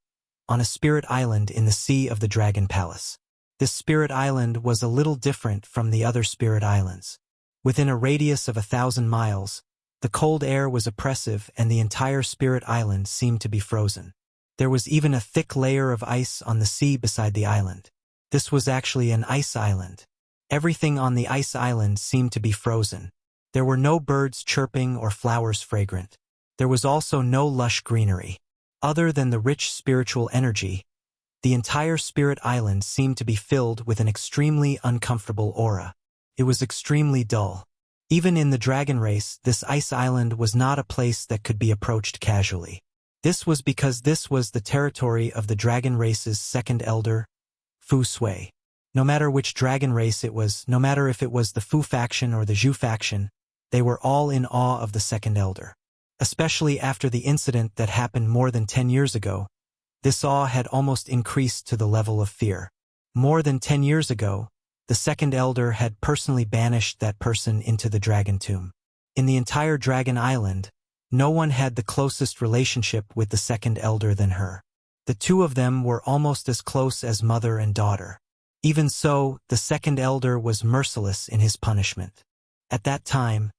on a spirit island in the sea of the Dragon Palace. This spirit island was a little different from the other spirit islands. Within a radius of 1,000 miles, the cold air was oppressive and the entire spirit island seemed to be frozen. There was even a thick layer of ice on the sea beside the island. This was actually an ice island. Everything on the ice island seemed to be frozen. There were no birds chirping or flowers fragrant. There was also no lush greenery. Other than the rich spiritual energy, the entire spirit island seemed to be filled with an extremely uncomfortable aura. It was extremely dull. Even in the dragon race, this ice island was not a place that could be approached casually. This was because this was the territory of the dragon race's second elder, Fu Sui. No matter which dragon race it was, no matter if it was the Fu faction or the Zhu faction, they were all in awe of the second elder. Especially after the incident that happened more than 10 years ago, this awe had almost increased to the level of fear. More than 10 years ago, the second elder had personally banished that person into the dragon tomb. In the entire dragon island, no one had the closest relationship with the second elder than her. The two of them were almost as close as mother and daughter. Even so, the second elder was merciless in his punishment. At that time,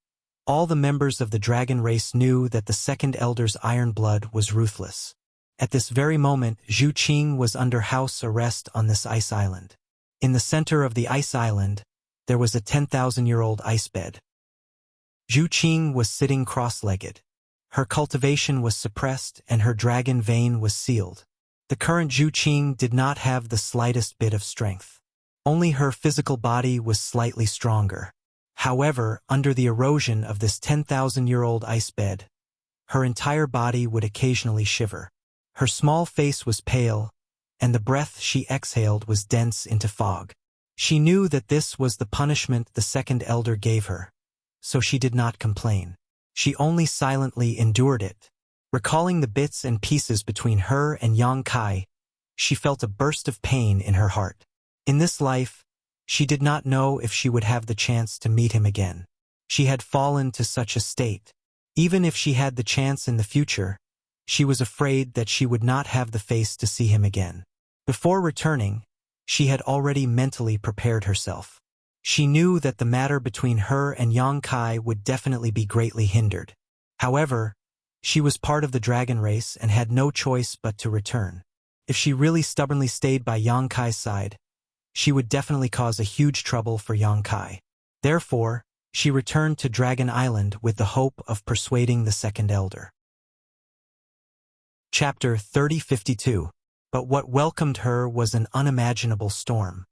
all the members of the dragon race knew that the second elder's iron blood was ruthless. At this very moment, Zhu Qing was under house arrest on this ice island. In the center of the ice island, there was a 10,000-year-old ice bed. Zhu Qing was sitting cross-legged. Her cultivation was suppressed and her dragon vein was sealed. The current Zhu Qing did not have the slightest bit of strength. Only her physical body was slightly stronger. However, under the erosion of this 10,000-year-old ice bed, her entire body would occasionally shiver. Her small face was pale, and the breath she exhaled was dense into fog. She knew that this was the punishment the second elder gave her, so she did not complain. She only silently endured it. Recalling the bits and pieces between her and Yang Kai, she felt a burst of pain in her heart. In this life, she did not know if she would have the chance to meet him again. She had fallen to such a state. Even if she had the chance in the future, she was afraid that she would not have the face to see him again. Before returning, she had already mentally prepared herself. She knew that the matter between her and Yang Kai would definitely be greatly hindered. However, she was part of the dragon race and had no choice but to return. If she really stubbornly stayed by Yang Kai's side, she would definitely cause a huge trouble for Yang Kai. Therefore, she returned to Dragon Island with the hope of persuading the second elder. Chapter 3052. But what welcomed her was an unimaginable storm.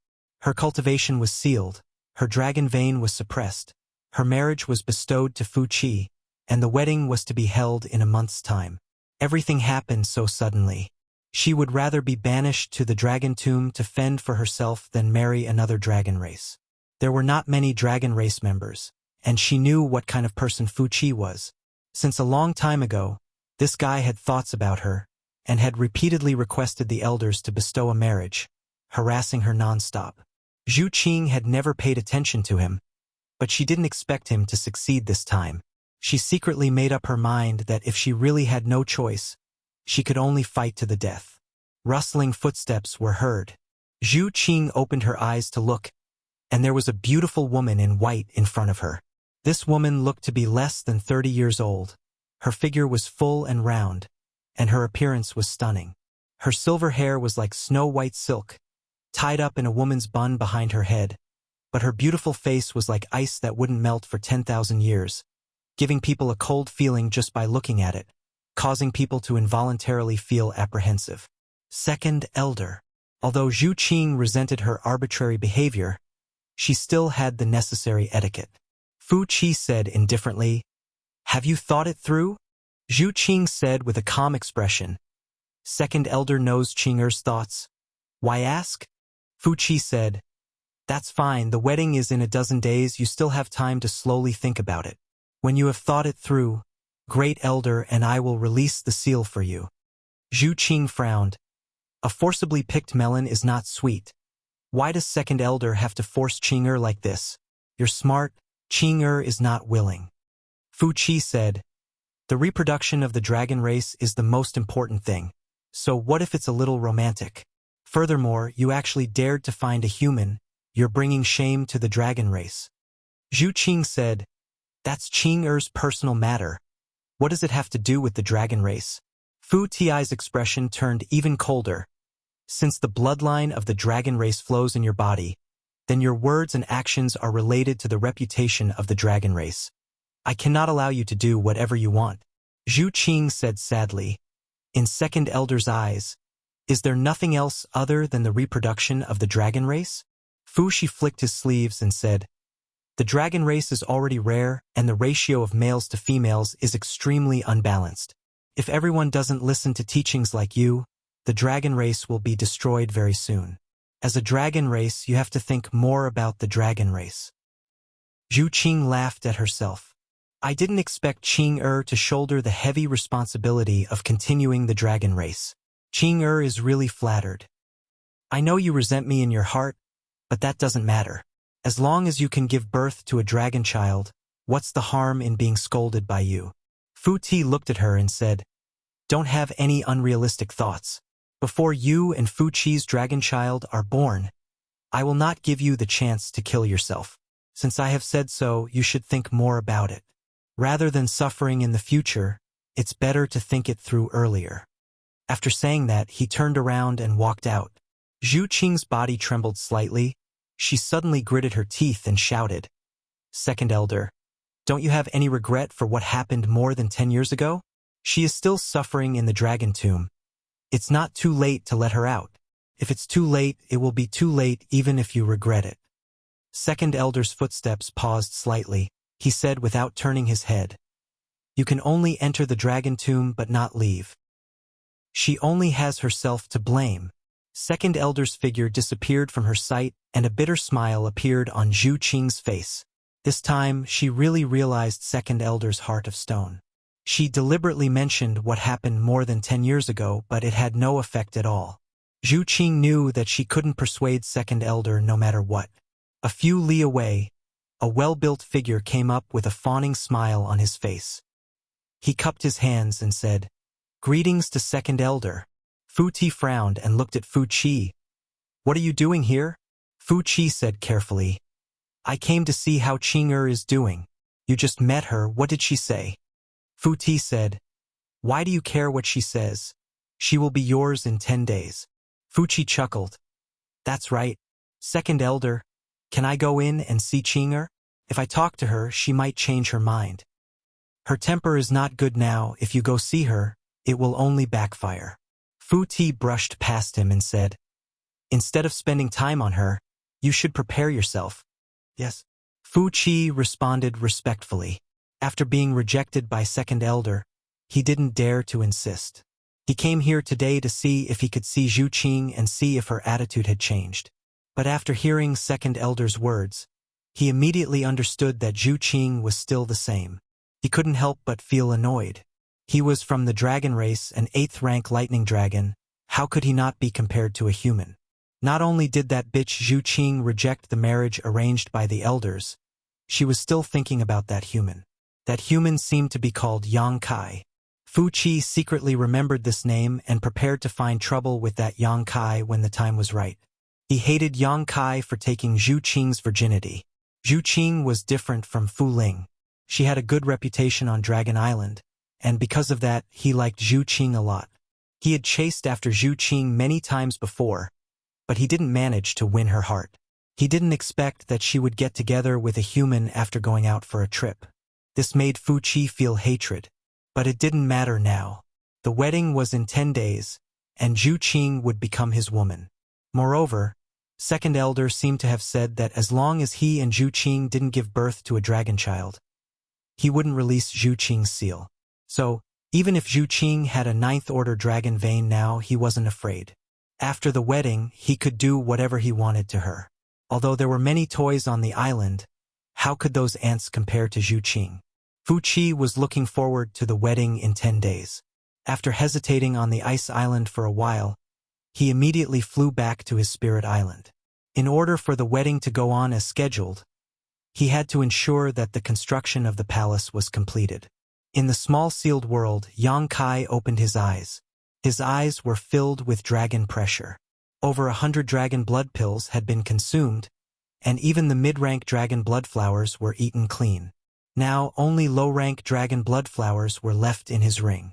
Her cultivation was sealed, her dragon vein was suppressed, her marriage was bestowed to Fu Qi, and the wedding was to be held in a month's time. Everything happened so suddenly. She would rather be banished to the dragon tomb to fend for herself than marry another dragon race. There were not many dragon race members, and she knew what kind of person Fu Qi was. Since a long time ago, this guy had thoughts about her, and had repeatedly requested the elders to bestow a marriage, harassing her non-stop. Zhu Qing had never paid attention to him, but she didn't expect him to succeed this time. She secretly made up her mind that if she really had no choice, she could only fight to the death. Rustling footsteps were heard. Zhu Qing opened her eyes to look, and there was a beautiful woman in white in front of her. This woman looked to be less than 30 years old. Her figure was full and round, and her appearance was stunning. Her silver hair was like snow-white silk, tied up in a woman's bun behind her head, but her beautiful face was like ice that wouldn't melt for 10,000 years, giving people a cold feeling just by looking at it, causing people to involuntarily feel apprehensive. Second elder. Although Zhu Qing resented her arbitrary behavior, she still had the necessary etiquette. Fu Qi said indifferently, "Have you thought it through?" Zhu Qing said with a calm expression. Second elder knows Qing'er's thoughts. Why ask? Fu Qi said, "That's fine, the wedding is in a dozen days, you still have time to slowly think about it. When you have thought it through, Great Elder and I will release the seal for you." Zhu Qing frowned. A forcibly picked melon is not sweet. Why does Second Elder have to force Qing'er like this? You're smart, Qing'er is not willing. Fu Qi said, "The reproduction of the dragon race is the most important thing. So what if it's a little romantic? Furthermore, you actually dared to find a human. You're bringing shame to the dragon race." Zhu Qing said, "That's Qing'er's personal matter. What does it have to do with the dragon race?" Fu Ti's expression turned even colder. "Since the bloodline of the dragon race flows in your body, then your words and actions are related to the reputation of the dragon race. I cannot allow you to do whatever you want." Zhu Qing said sadly. In Second Elder's eyes, is there nothing else other than the reproduction of the dragon race? Fu Xi flicked his sleeves and said, "The dragon race is already rare, and the ratio of males to females is extremely unbalanced. If everyone doesn't listen to teachings like you, the dragon race will be destroyed very soon. As a dragon race, you have to think more about the dragon race." Zhu Qing laughed at herself. "I didn't expect Qing'er to shoulder the heavy responsibility of continuing the dragon race. Qing'er is really flattered. I know you resent me in your heart, but that doesn't matter. As long as you can give birth to a dragon child, what's the harm in being scolded by you?" Fu Ti looked at her and said, "Don't have any unrealistic thoughts. Before you and Fu Qi's dragon child are born, I will not give you the chance to kill yourself. Since I have said so, you should think more about it. Rather than suffering in the future, it's better to think it through earlier." After saying that, he turned around and walked out. Zhu Qing's body trembled slightly. She suddenly gritted her teeth and shouted, "Second Elder, don't you have any regret for what happened more than 10 years ago? She is still suffering in the dragon tomb. It's not too late to let her out. If it's too late, it will be too late even if you regret it." Second Elder's footsteps paused slightly. He said without turning his head, "You can only enter the dragon tomb but not leave. She only has herself to blame." Second Elder's figure disappeared from her sight, and a bitter smile appeared on Zhu Qing's face. This time, she really realized Second Elder's heart of stone. She deliberately mentioned what happened more than 10 years ago, but it had no effect at all. Zhu Qing knew that she couldn't persuade Second Elder no matter what. A few li away, a well-built figure came up with a fawning smile on his face. He cupped his hands and said, "Greetings to Second Elder." Fu Ti frowned and looked at Fu Qi. "What are you doing here?" Fu Qi said carefully, "I came to see how Qing'er is doing. You just met her, what did she say?" Fu Ti said, "Why do you care what she says? She will be yours in 10 days. Fu Qi chuckled. "That's right. Second Elder, can I go in and see Qing'er? If I talk to her, she might change her mind. Her temper is not good now. If you go see her, it will only backfire." Fu Ti brushed past him and said, "Instead of spending time on her, you should prepare yourself." "Yes." Fu Qi responded respectfully. After being rejected by Second Elder, he didn't dare to insist. He came here today to see if he could see Zhu Qing and see if her attitude had changed. But after hearing Second Elder's words, he immediately understood that Zhu Qing was still the same. He couldn't help but feel annoyed. He was from the dragon race, an 8th-rank lightning dragon. How could he not be compared to a human? Not only did that bitch Zhu Qing reject the marriage arranged by the elders, she was still thinking about that human. That human seemed to be called Yang Kai. Fu Qi secretly remembered this name and prepared to find trouble with that Yang Kai when the time was right. He hated Yang Kai for taking Zhu Qing's virginity. Zhu Qing was different from Fu Ling. She had a good reputation on Dragon Island, and because of that, he liked Zhu Qing a lot. He had chased after Zhu Qing many times before, but he didn't manage to win her heart. He didn't expect that she would get together with a human after going out for a trip. This made Fu Qi feel hatred, but it didn't matter now. The wedding was in 10 days, and Zhu Qing would become his woman. Moreover, Second Elder seemed to have said that as long as he and Zhu Qing didn't give birth to a dragon child, he wouldn't release Zhu Qing's seal. So, even if Zhu Qing had a ninth-order dragon vein now, he wasn't afraid. After the wedding, he could do whatever he wanted to her. Although there were many toys on the island, how could those ants compare to Zhu Qing? Fu Qi was looking forward to the wedding in 10 days. After hesitating on the ice island for a while, he immediately flew back to his spirit island. In order for the wedding to go on as scheduled, he had to ensure that the construction of the palace was completed. In the small sealed world, Yang Kai opened his eyes. His eyes were filled with dragon pressure. Over 100 dragon blood pills had been consumed, and even the mid-rank dragon blood flowers were eaten clean. Now only low-rank dragon blood flowers were left in his ring.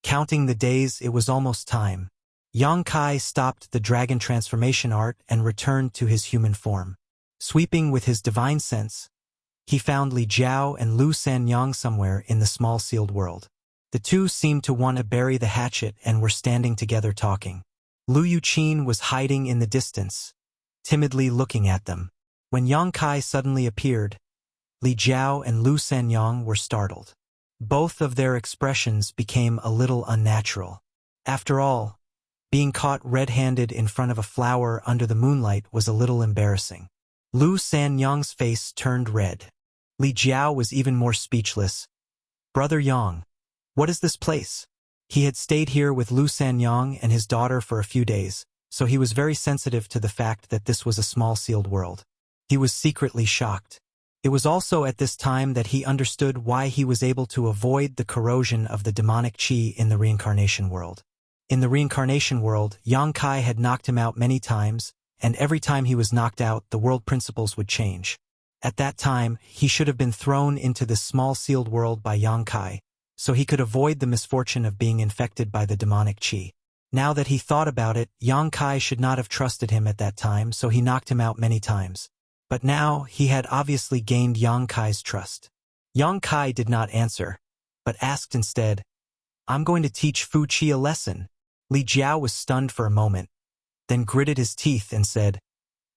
Counting the days, it was almost time. Yang Kai stopped the dragon transformation art and returned to his human form. Sweeping with his divine sense, he found Li Jiao and Lu Sanyang somewhere in the small sealed world. The two seemed to want to bury the hatchet and were standing together talking. Lu Yuqin was hiding in the distance, timidly looking at them. When Yang Kai suddenly appeared, Li Jiao and Lu Sanyang were startled. Both of their expressions became a little unnatural. After all, being caught red-handed in front of a flower under the moonlight was a little embarrassing. Lu Sanyang's face turned red. Li Jiao was even more speechless. "Brother Yang, what is this place?" He had stayed here with Lu Sanyang and his daughter for a few days, so he was very sensitive to the fact that this was a small sealed world. He was secretly shocked. It was also at this time that he understood why he was able to avoid the corrosion of the demonic qi in the reincarnation world. In the reincarnation world, Yang Kai had knocked him out many times, and every time he was knocked out, the world principles would change. At that time, he should have been thrown into this small sealed world by Yang Kai, so he could avoid the misfortune of being infected by the demonic qi. Now that he thought about it, Yang Kai should not have trusted him at that time, so he knocked him out many times. But now, he had obviously gained Yang Kai's trust. Yang Kai did not answer, but asked instead, "I'm going to teach Fu Qi a lesson." Li Jiao was stunned for a moment, then gritted his teeth and said,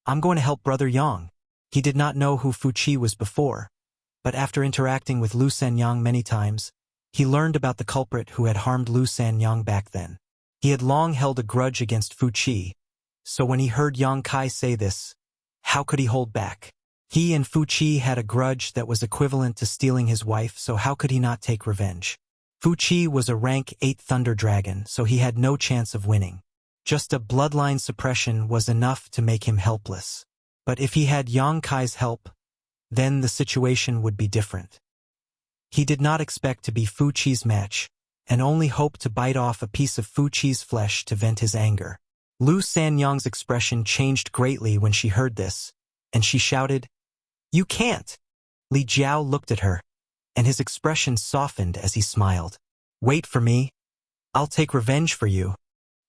"I'm going to help Brother Yang." He did not know who Fu Qi was before, but after interacting with Lu Sanyang many times, he learned about the culprit who had harmed Lu Sanyang back then. He had long held a grudge against Fu Qi, so when he heard Yang Kai say this, how could he hold back? He and Fu Qi had a grudge that was equivalent to stealing his wife, so how could he not take revenge? Fu Qi was a rank 8 thunder dragon, so he had no chance of winning. Just a bloodline suppression was enough to make him helpless. But if he had Yang Kai's help, then the situation would be different. He did not expect to be Fu Qi's match, and only hoped to bite off a piece of Fu Qi's flesh to vent his anger. Lu Sanyang's expression changed greatly when she heard this, and she shouted, "You can't!" Li Jiao looked at her, and his expression softened as he smiled. "Wait for me. I'll take revenge for you.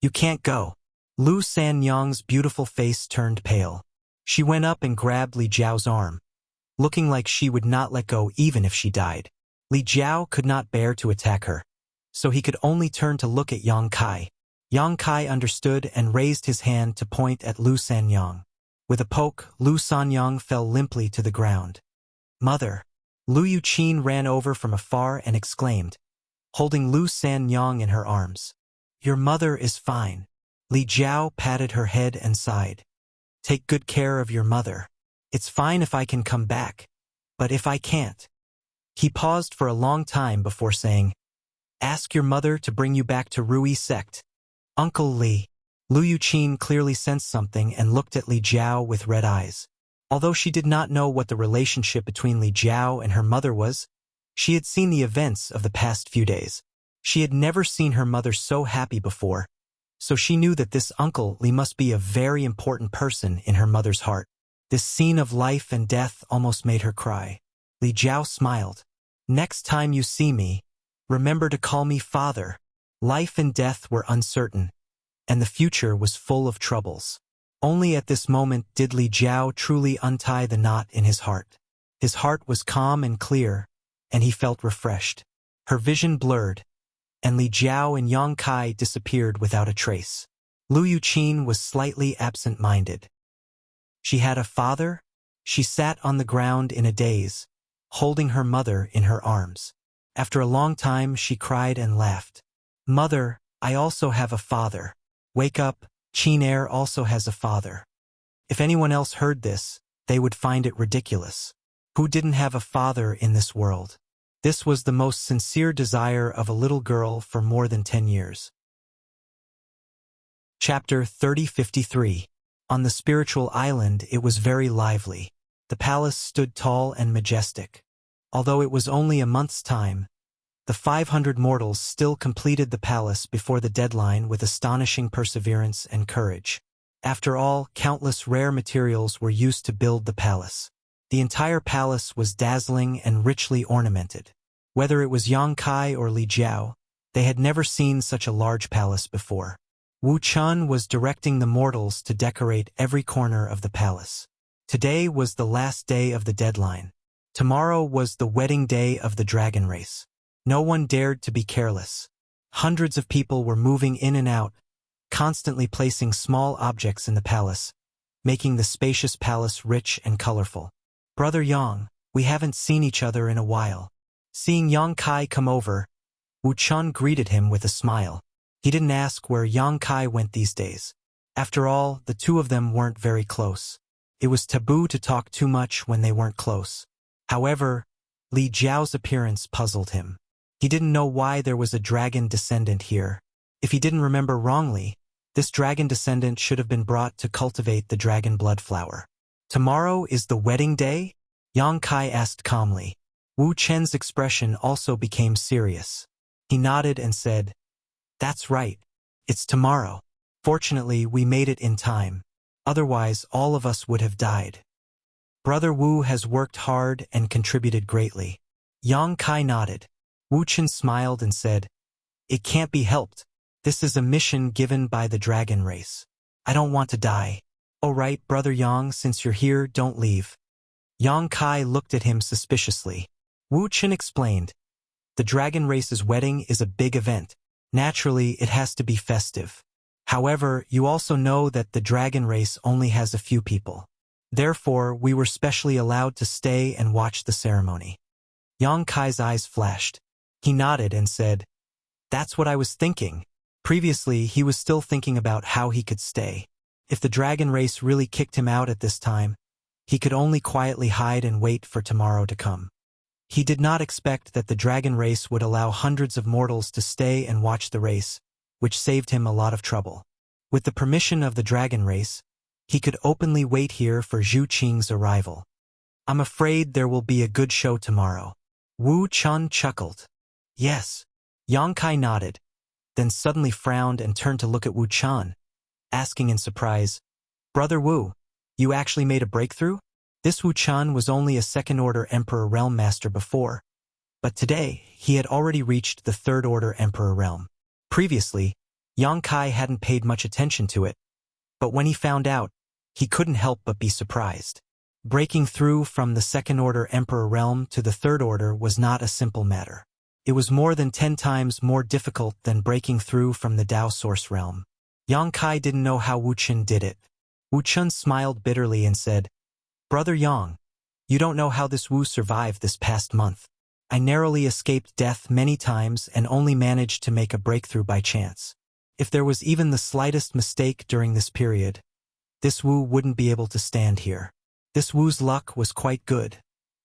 You can't go." Lu Sanyang's beautiful face turned pale. She went up and grabbed Li Jiao's arm, looking like she would not let go even if she died. Li Jiao could not bear to attack her, so he could only turn to look at Yang Kai. Yang Kai understood and raised his hand to point at Lu Sanyang. With a poke, Lu Sanyang fell limply to the ground. "Mother!" Lu Yuqin ran over from afar and exclaimed, holding Lu Sanyang in her arms. "Your mother is fine." Li Jiao patted her head and sighed. "Take good care of your mother. It's fine if I can come back, but if I can't." He paused for a long time before saying, "Ask your mother to bring you back to Rui sect." "Uncle Li." Lu Yuqin clearly sensed something and looked at Li Jiao with red eyes. Although she did not know what the relationship between Li Jiao and her mother was, she had seen the events of the past few days. She had never seen her mother so happy before, so she knew that this Uncle Li must be a very important person in her mother's heart. This scene of life and death almost made her cry. Li Jiao smiled. Next time you see me, remember to call me father. Life and death were uncertain, and the future was full of troubles. Only at this moment did Li Jiao truly untie the knot in his heart. His heart was calm and clear, and he felt refreshed. Her vision blurred, and Li Jiao and Yang Kai disappeared without a trace. Lu Yuqin was slightly absent-minded. She had a father? She sat on the ground in a daze, holding her mother in her arms. After a long time, she cried and laughed. Mother, I also have a father. Wake up, Qin Air also has a father. If anyone else heard this, they would find it ridiculous. Who didn't have a father in this world? This was the most sincere desire of a little girl for more than 10 years. Chapter 3053. On the spiritual island, it was very lively. The palace stood tall and majestic. Although it was only a month's time, the 500 mortals still completed the palace before the deadline with astonishing perseverance and courage. After all, countless rare materials were used to build the palace. The entire palace was dazzling and richly ornamented. Whether it was Yang Kai or Li Jiao, they had never seen such a large palace before. Wu Chun was directing the mortals to decorate every corner of the palace. Today was the last day of the deadline. Tomorrow was the wedding day of the dragon race. No one dared to be careless. Hundreds of people were moving in and out, constantly placing small objects in the palace, making the spacious palace rich and colorful. Brother Yang, we haven't seen each other in a while. Seeing Yang Kai come over, Wu Chun greeted him with a smile. He didn't ask where Yang Kai went these days. After all, the two of them weren't very close. It was taboo to talk too much when they weren't close. However, Li Jiao's appearance puzzled him. He didn't know why there was a dragon descendant here. If he didn't remember wrongly, this dragon descendant should have been brought to cultivate the dragon blood flower. Tomorrow is the wedding day? Yang Kai asked calmly. Wu Chen's expression also became serious. He nodded and said, That's right. It's tomorrow. Fortunately, we made it in time. Otherwise, all of us would have died. Brother Wu has worked hard and contributed greatly. Yang Kai nodded. Wu Chen smiled and said, It can't be helped. This is a mission given by the dragon race. I don't want to die. All right, Brother Yang, since you're here, don't leave. Yang Kai looked at him suspiciously. Wu Chen explained, The dragon race's wedding is a big event. Naturally, it has to be festive. However, you also know that the dragon race only has a few people. Therefore, we were specially allowed to stay and watch the ceremony. Yang Kai's eyes flashed. He nodded and said, That's what I was thinking. Previously, he was still thinking about how he could stay. If the dragon race really kicked him out at this time, he could only quietly hide and wait for tomorrow to come. He did not expect that the dragon race would allow hundreds of mortals to stay and watch the race, which saved him a lot of trouble. With the permission of the dragon race, he could openly wait here for Zhu Qing's arrival. I'm afraid there will be a good show tomorrow. Wu Chun chuckled. Yes. Yang Kai nodded, then suddenly frowned and turned to look at Wu Chun, asking in surprise, Brother Wu, you actually made a breakthrough? This Wu Chun was only a second-order Emperor Realm Master before, but today he had already reached the third-order Emperor Realm. Previously, Yang Kai hadn't paid much attention to it, but when he found out, he couldn't help but be surprised. Breaking through from the second-order Emperor Realm to the third order was not a simple matter. It was more than 10 times more difficult than breaking through from the Dao Source Realm. Yang Kai didn't know how Wu Chen did it. Wu Chen smiled bitterly and said, Brother Yang, you don't know how this Wu survived this past month. I narrowly escaped death many times and only managed to make a breakthrough by chance. If there was even the slightest mistake during this period, this Wu wouldn't be able to stand here. This Wu's luck was quite good,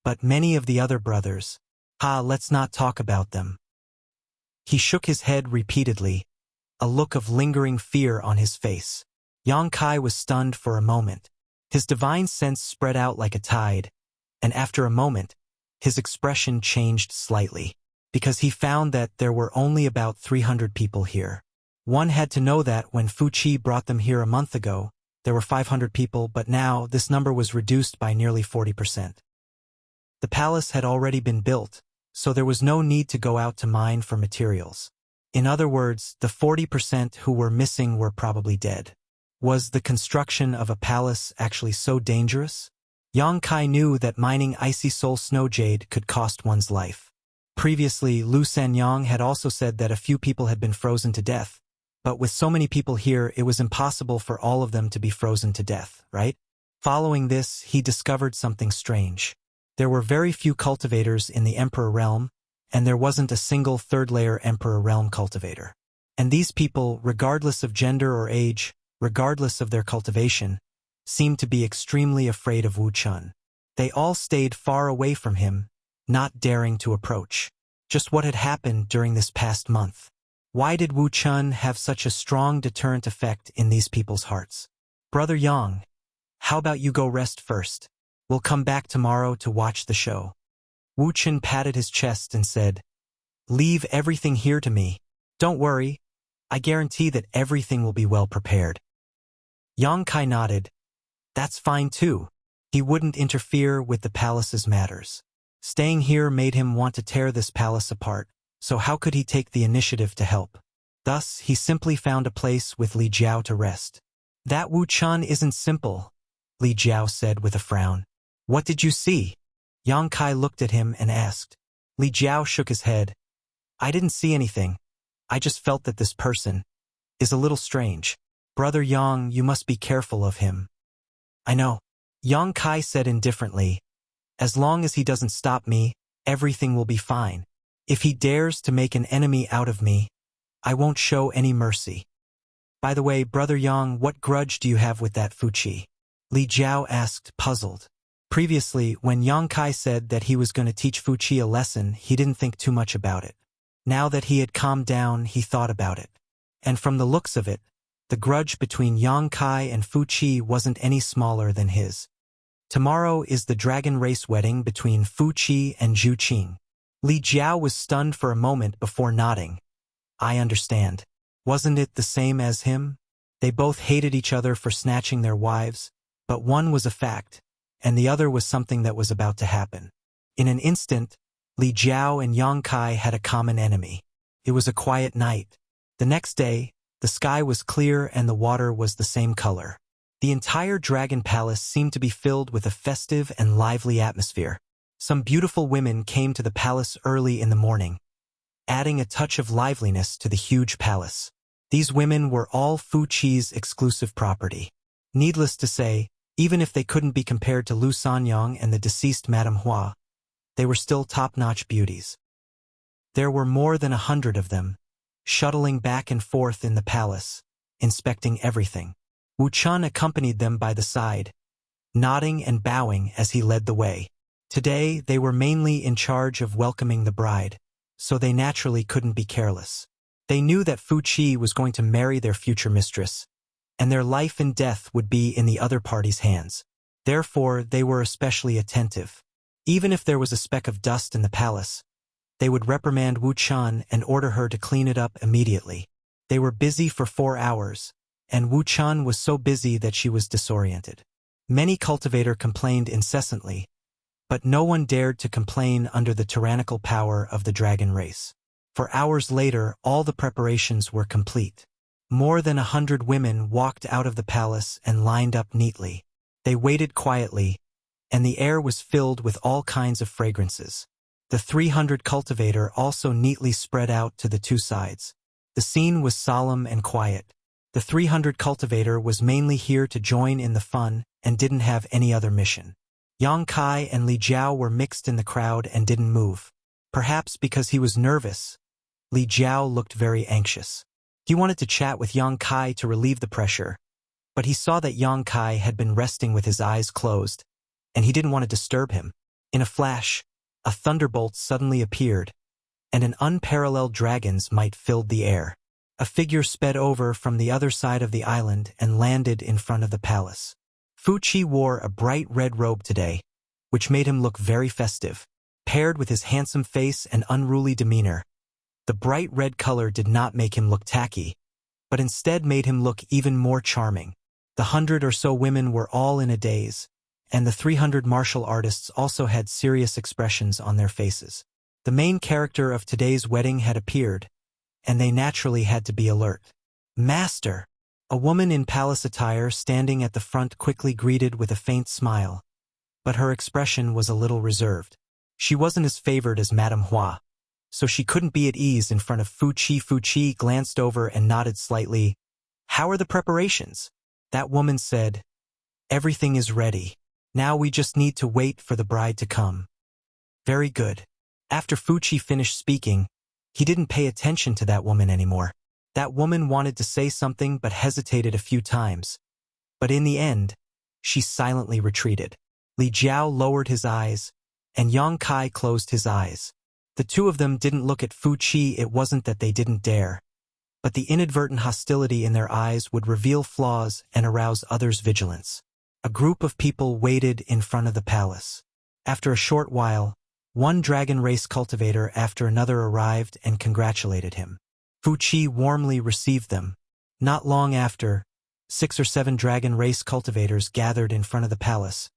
but many of the other brothers, let's not talk about them. He shook his head repeatedly, a look of lingering fear on his face. Yang Kai was stunned for a moment. His divine sense spread out like a tide, and after a moment, his expression changed slightly. because he found that there were only about 300 people here. One had to know that when Fuqi brought them here a month ago, there were 500 people, but now this number was reduced by nearly 40%. The palace had already been built, so there was no need to go out to mine for materials. In other words, the 40% who were missing were probably dead. Was the construction of a palace actually so dangerous? Yang Kai knew that mining icy soul snow jade could cost one's life. Previously, Lu Sanyang had also said that a few people had been frozen to death, but with so many people here, it was impossible for all of them to be frozen to death, right? Following this, he discovered something strange. There were very few cultivators in the Emperor Realm, and there wasn't a single third-layer Emperor Realm cultivator. And these people, regardless of gender or age, regardless of their cultivation, seemed to be extremely afraid of Wu Chun. They all stayed far away from him, not daring to approach. Just what had happened during this past month? Why did Wu Chun have such a strong deterrent effect in these people's hearts? Brother Yang, how about you go rest first? We'll come back tomorrow to watch the show. Wu Chun patted his chest and said, "Leave everything here to me. Don't worry. I guarantee that everything will be well prepared." Yang Kai nodded. That's fine too. He wouldn't interfere with the palace's matters. Staying here made him want to tear this palace apart, so how could he take the initiative to help? Thus, he simply found a place with Li Jiao to rest. That Wu Chun isn't simple, Li Jiao said with a frown. What did you see? Yang Kai looked at him and asked. Li Jiao shook his head. I didn't see anything. I just felt that this person is a little strange. Brother Yang, you must be careful of him. I know. Yang Kai said indifferently. As long as he doesn't stop me, everything will be fine. If he dares to make an enemy out of me, I won't show any mercy. By the way, Brother Yang, what grudge do you have with that Fuqi? Li Jiao asked, puzzled. Previously, when Yang Kai said that he was going to teach Fuqi a lesson, he didn't think too much about it. Now that he had calmed down, he thought about it. And from the looks of it, the grudge between Yang Kai and Fuqi wasn't any smaller than his. Tomorrow is the dragon race wedding between Fuqi and Zhu Qing. Li Jiao was stunned for a moment before nodding. I understand. Wasn't it the same as him? They both hated each other for snatching their wives, but one was a fact, and the other was something that was about to happen. In an instant, Li Jiao and Yang Kai had a common enemy. It was a quiet night. The next day, the sky was clear and the water was the same color. The entire dragon palace seemed to be filled with a festive and lively atmosphere. Some beautiful women came to the palace early in the morning, adding a touch of liveliness to the huge palace. These women were all Fuqi's exclusive property. Needless to say, even if they couldn't be compared to Lu Sanyang and the deceased Madame Hua, they were still top-notch beauties. There were more than 100 of them, shuttling back and forth in the palace, inspecting everything. Wu Chun accompanied them by the side, nodding and bowing as he led the way. Today, they were mainly in charge of welcoming the bride, so they naturally couldn't be careless. They knew that Fuqi was going to marry their future mistress, and their life and death would be in the other party's hands. Therefore, they were especially attentive. Even if there was a speck of dust in the palace, they would reprimand Wu Chun and order her to clean it up immediately. They were busy for 4 hours, and Wu Chun was so busy that she was disoriented. Many cultivators complained incessantly, but no one dared to complain under the tyrannical power of the dragon race. For hours later, all the preparations were complete. More than 100 women walked out of the palace and lined up neatly. They waited quietly, and the air was filled with all kinds of fragrances. The 300 cultivator also neatly spread out to the two sides. The scene was solemn and quiet. The 300 cultivator was mainly here to join in the fun and didn't have any other mission. Yang Kai and Li Jiao were mixed in the crowd and didn't move. Perhaps because he was nervous, Li Jiao looked very anxious. He wanted to chat with Yang Kai to relieve the pressure, but he saw that Yang Kai had been resting with his eyes closed, and he didn't want to disturb him. In a flash, a thunderbolt suddenly appeared, and an unparalleled dragon's might filled the air. A figure sped over from the other side of the island and landed in front of the palace. Fuqi wore a bright red robe today, which made him look very festive. Paired with his handsome face and unruly demeanor, the bright red color did not make him look tacky, but instead made him look even more charming. The 100 or so women were all in a daze, and the 300 martial artists also had serious expressions on their faces. The main character of today's wedding had appeared, and they naturally had to be alert. "Master!" A woman in palace attire standing at the front quickly greeted with a faint smile, but her expression was a little reserved. She wasn't as favored as Madame Hua, so she couldn't be at ease in front of Fu Qi. Fu Qi glanced over and nodded slightly. "How are the preparations?" That woman said, "Everything is ready. Now we just need to wait for the bride to come." "Very good." After Fu Qi finished speaking, he didn't pay attention to that woman anymore. That woman wanted to say something but hesitated a few times. But in the end, she silently retreated. Li Jiao lowered his eyes, and Yang Kai closed his eyes. The two of them didn't look at Fu Qi. It wasn't that they didn't dare, but the inadvertent hostility in their eyes would reveal flaws and arouse others' vigilance. A group of people waited in front of the palace. After a short while, one dragon race cultivator after another arrived and congratulated him. Fu Qi warmly received them. Not long after, 6 or 7 dragon race cultivators gathered in front of the palace,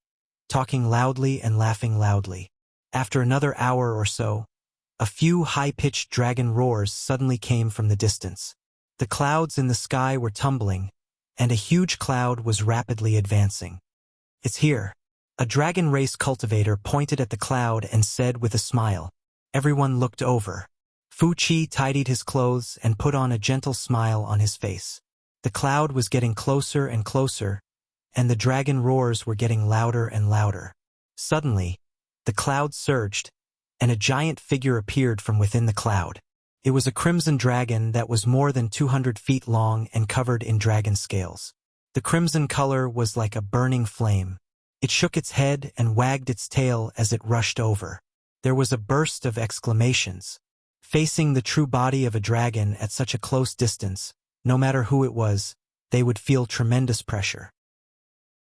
talking loudly and laughing loudly. After another hour or so, a few high-pitched dragon roars suddenly came from the distance. The clouds in the sky were tumbling, and a huge cloud was rapidly advancing. "It's here." A dragon race cultivator pointed at the cloud and said with a smile. Everyone looked over. Fu Qi tidied his clothes and put on a gentle smile on his face. The cloud was getting closer and closer, and the dragon roars were getting louder and louder. Suddenly, the cloud surged, and a giant figure appeared from within the cloud. It was a crimson dragon that was more than 200 feet long and covered in dragon scales. The crimson color was like a burning flame. It shook its head and wagged its tail as it rushed over. There was a burst of exclamations. Facing the true body of a dragon at such a close distance, no matter who it was, they would feel tremendous pressure.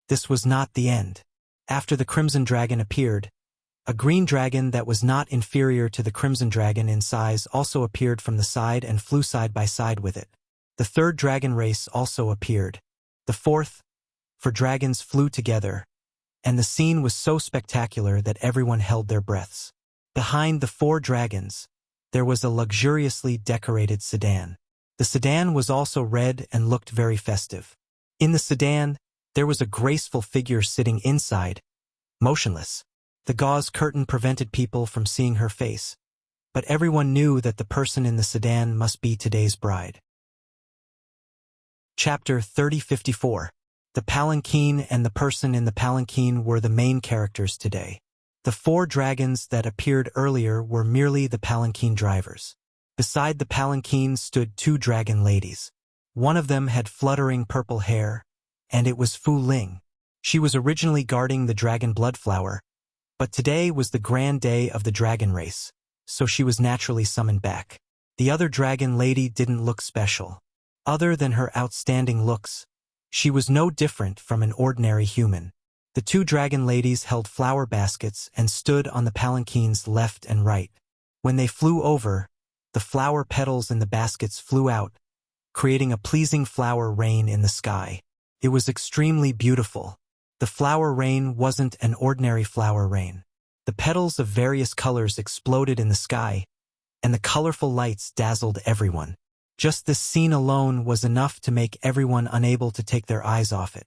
This was not the end. After the crimson dragon appeared, a green dragon that was not inferior to the crimson dragon in size also appeared from the side and flew side by side with it. The third dragon race also appeared. The fourth, for dragons flew together, and the scene was so spectacular that everyone held their breaths. Behind the 4 dragons, there was a luxuriously decorated sedan. The sedan was also red and looked very festive. In the sedan, there was a graceful figure sitting inside, motionless. The gauze curtain prevented people from seeing her face, but everyone knew that the person in the sedan must be today's bride. Chapter 3054. The palanquin and the person in the palanquin were the main characters today. The 4 dragons that appeared earlier were merely the palanquin drivers. Beside the palanquin stood 2 dragon ladies. One of them had fluttering purple hair, and it was Fu Ling. She was originally guarding the dragon blood flower, but today was the grand day of the dragon race, so she was naturally summoned back. The other dragon lady didn't look special. Other than her outstanding looks, she was no different from an ordinary human. The 2 dragon ladies held flower baskets and stood on the palanquins left and right. When they flew over, the flower petals in the baskets flew out, creating a pleasing flower rain in the sky. It was extremely beautiful. The flower rain wasn't an ordinary flower rain. The petals of various colors exploded in the sky, and the colorful lights dazzled everyone. Just this scene alone was enough to make everyone unable to take their eyes off it.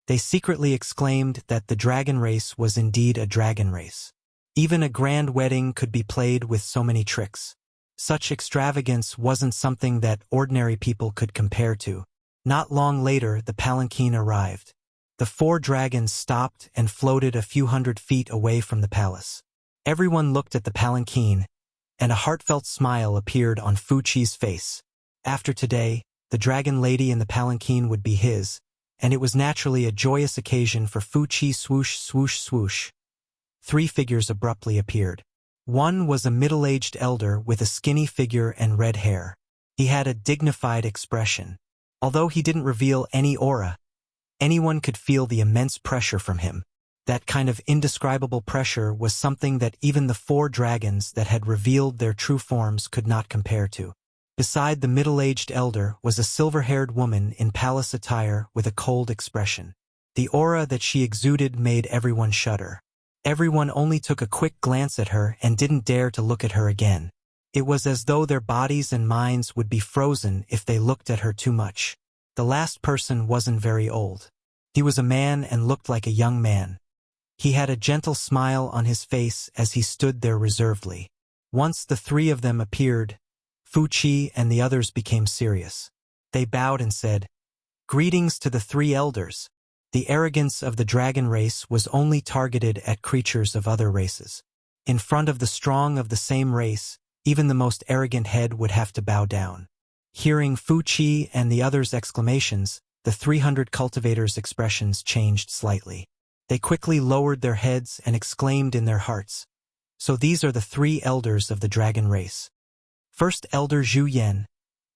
They secretly exclaimed that the dragon race was indeed a dragon race. Even a grand wedding could be played with so many tricks. Such extravagance wasn't something that ordinary people could compare to. Not long later, the palanquin arrived. The 4 dragons stopped and floated a few hundred feet away from the palace. Everyone looked at the palanquin, and a heartfelt smile appeared on Fu Qi's face. After today, the dragon lady in the palanquin would be his, and it was naturally a joyous occasion for Fu Qi. Swoosh, swoosh, swoosh. 3 figures abruptly appeared. One was a middle-aged elder with a skinny figure and red hair. He had a dignified expression. Although he didn't reveal any aura, anyone could feel the immense pressure from him. That kind of indescribable pressure was something that even the 4 dragons that had revealed their true forms could not compare to. Beside the middle-aged elder was a silver-haired woman in palace attire with a cold expression. The aura that she exuded made everyone shudder. Everyone only took a quick glance at her and didn't dare to look at her again. It was as though their bodies and minds would be frozen if they looked at her too much. The last person wasn't very old. He was a man and looked like a young man. He had a gentle smile on his face as he stood there reservedly. Once the 3 of them appeared, Wuxia and the others became serious. They bowed and said, "Greetings to the 3 elders." The arrogance of the dragon race was only targeted at creatures of other races. In front of the strong of the same race, even the most arrogant head would have to bow down. Hearing Wuxia and the others' exclamations, the 300 cultivators' expressions changed slightly. They quickly lowered their heads and exclaimed in their hearts, "So these are the 3 elders of the dragon race. First elder Zhu Yan,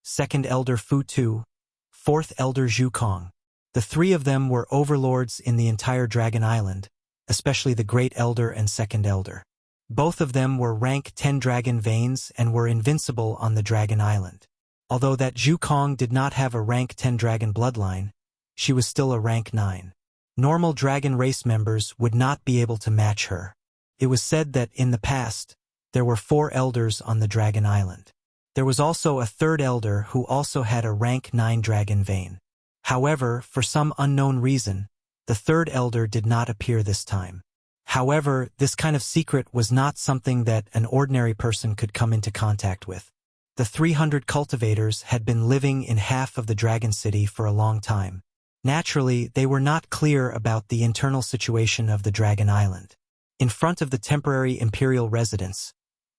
second elder Fu Tu, fourth elder Zhu Kong." The 3 of them were overlords in the entire Dragon Island, especially the Great Elder and Second Elder. Both of them were rank 10 dragon veins and were invincible on the Dragon Island. Although that Zhu Kong did not have a rank 10 dragon bloodline, she was still a rank 9. Normal dragon race members would not be able to match her. It was said that in the past, there were 4 elders on the Dragon Island. There was also a 3rd elder who also had a rank 9 dragon vein. However, for some unknown reason, the 3rd elder did not appear this time. However, this kind of secret was not something that an ordinary person could come into contact with. The 300 cultivators had been living in half of the Dragon City for a long time. Naturally, they were not clear about the internal situation of the Dragon Island. In front of the temporary imperial residence,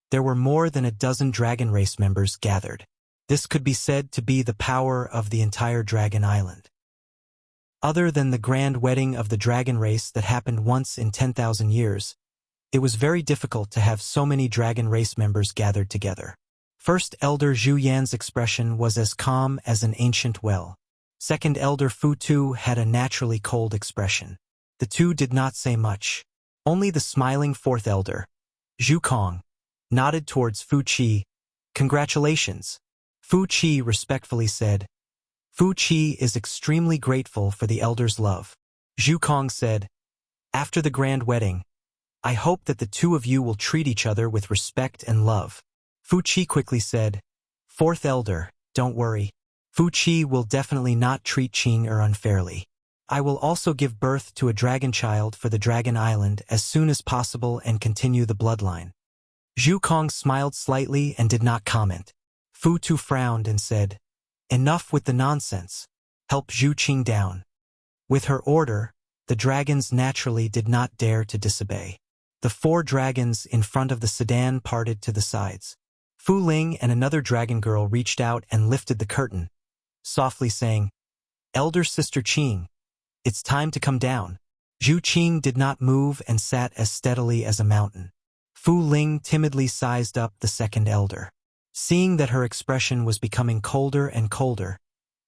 there were more than a dozen dragon race members gathered. This could be said to be the power of the entire Dragon Island. Other than the grand wedding of the dragon race that happened once in 10,000 years, it was very difficult to have so many dragon race members gathered together. First Elder Zhu Yan's expression was as calm as an ancient well. Second Elder Fu Tu had a naturally cold expression. The 2 did not say much. Only the smiling 4th Elder, Zhu Kong, nodded towards Wuxia. "Congratulations." Wuxia respectfully said. Wuxia is extremely grateful for the elder's love. Zhu Kong said, "After the grand wedding, I hope that the 2 of you will treat each other with respect and love." Wuxia quickly said, "4th elder, don't worry. Wuxia will definitely not treat Qing unfairly. I will also give birth to a dragon child for the Dragon Island as soon as possible and continue the bloodline." Zhu Kong smiled slightly and did not comment. Fu Tu frowned and said, "Enough with the nonsense. Help Zhu Qing down." With her order, the dragons naturally did not dare to disobey. The 4 dragons in front of the sedan parted to the sides. Fu Ling and another dragon girl reached out and lifted the curtain, softly saying, "Elder Sister Qing, it's time to come down." Zhu Qing did not move and sat as steadily as a mountain. Fu Ling timidly sized up the 2nd elder. Seeing that her expression was becoming colder and colder,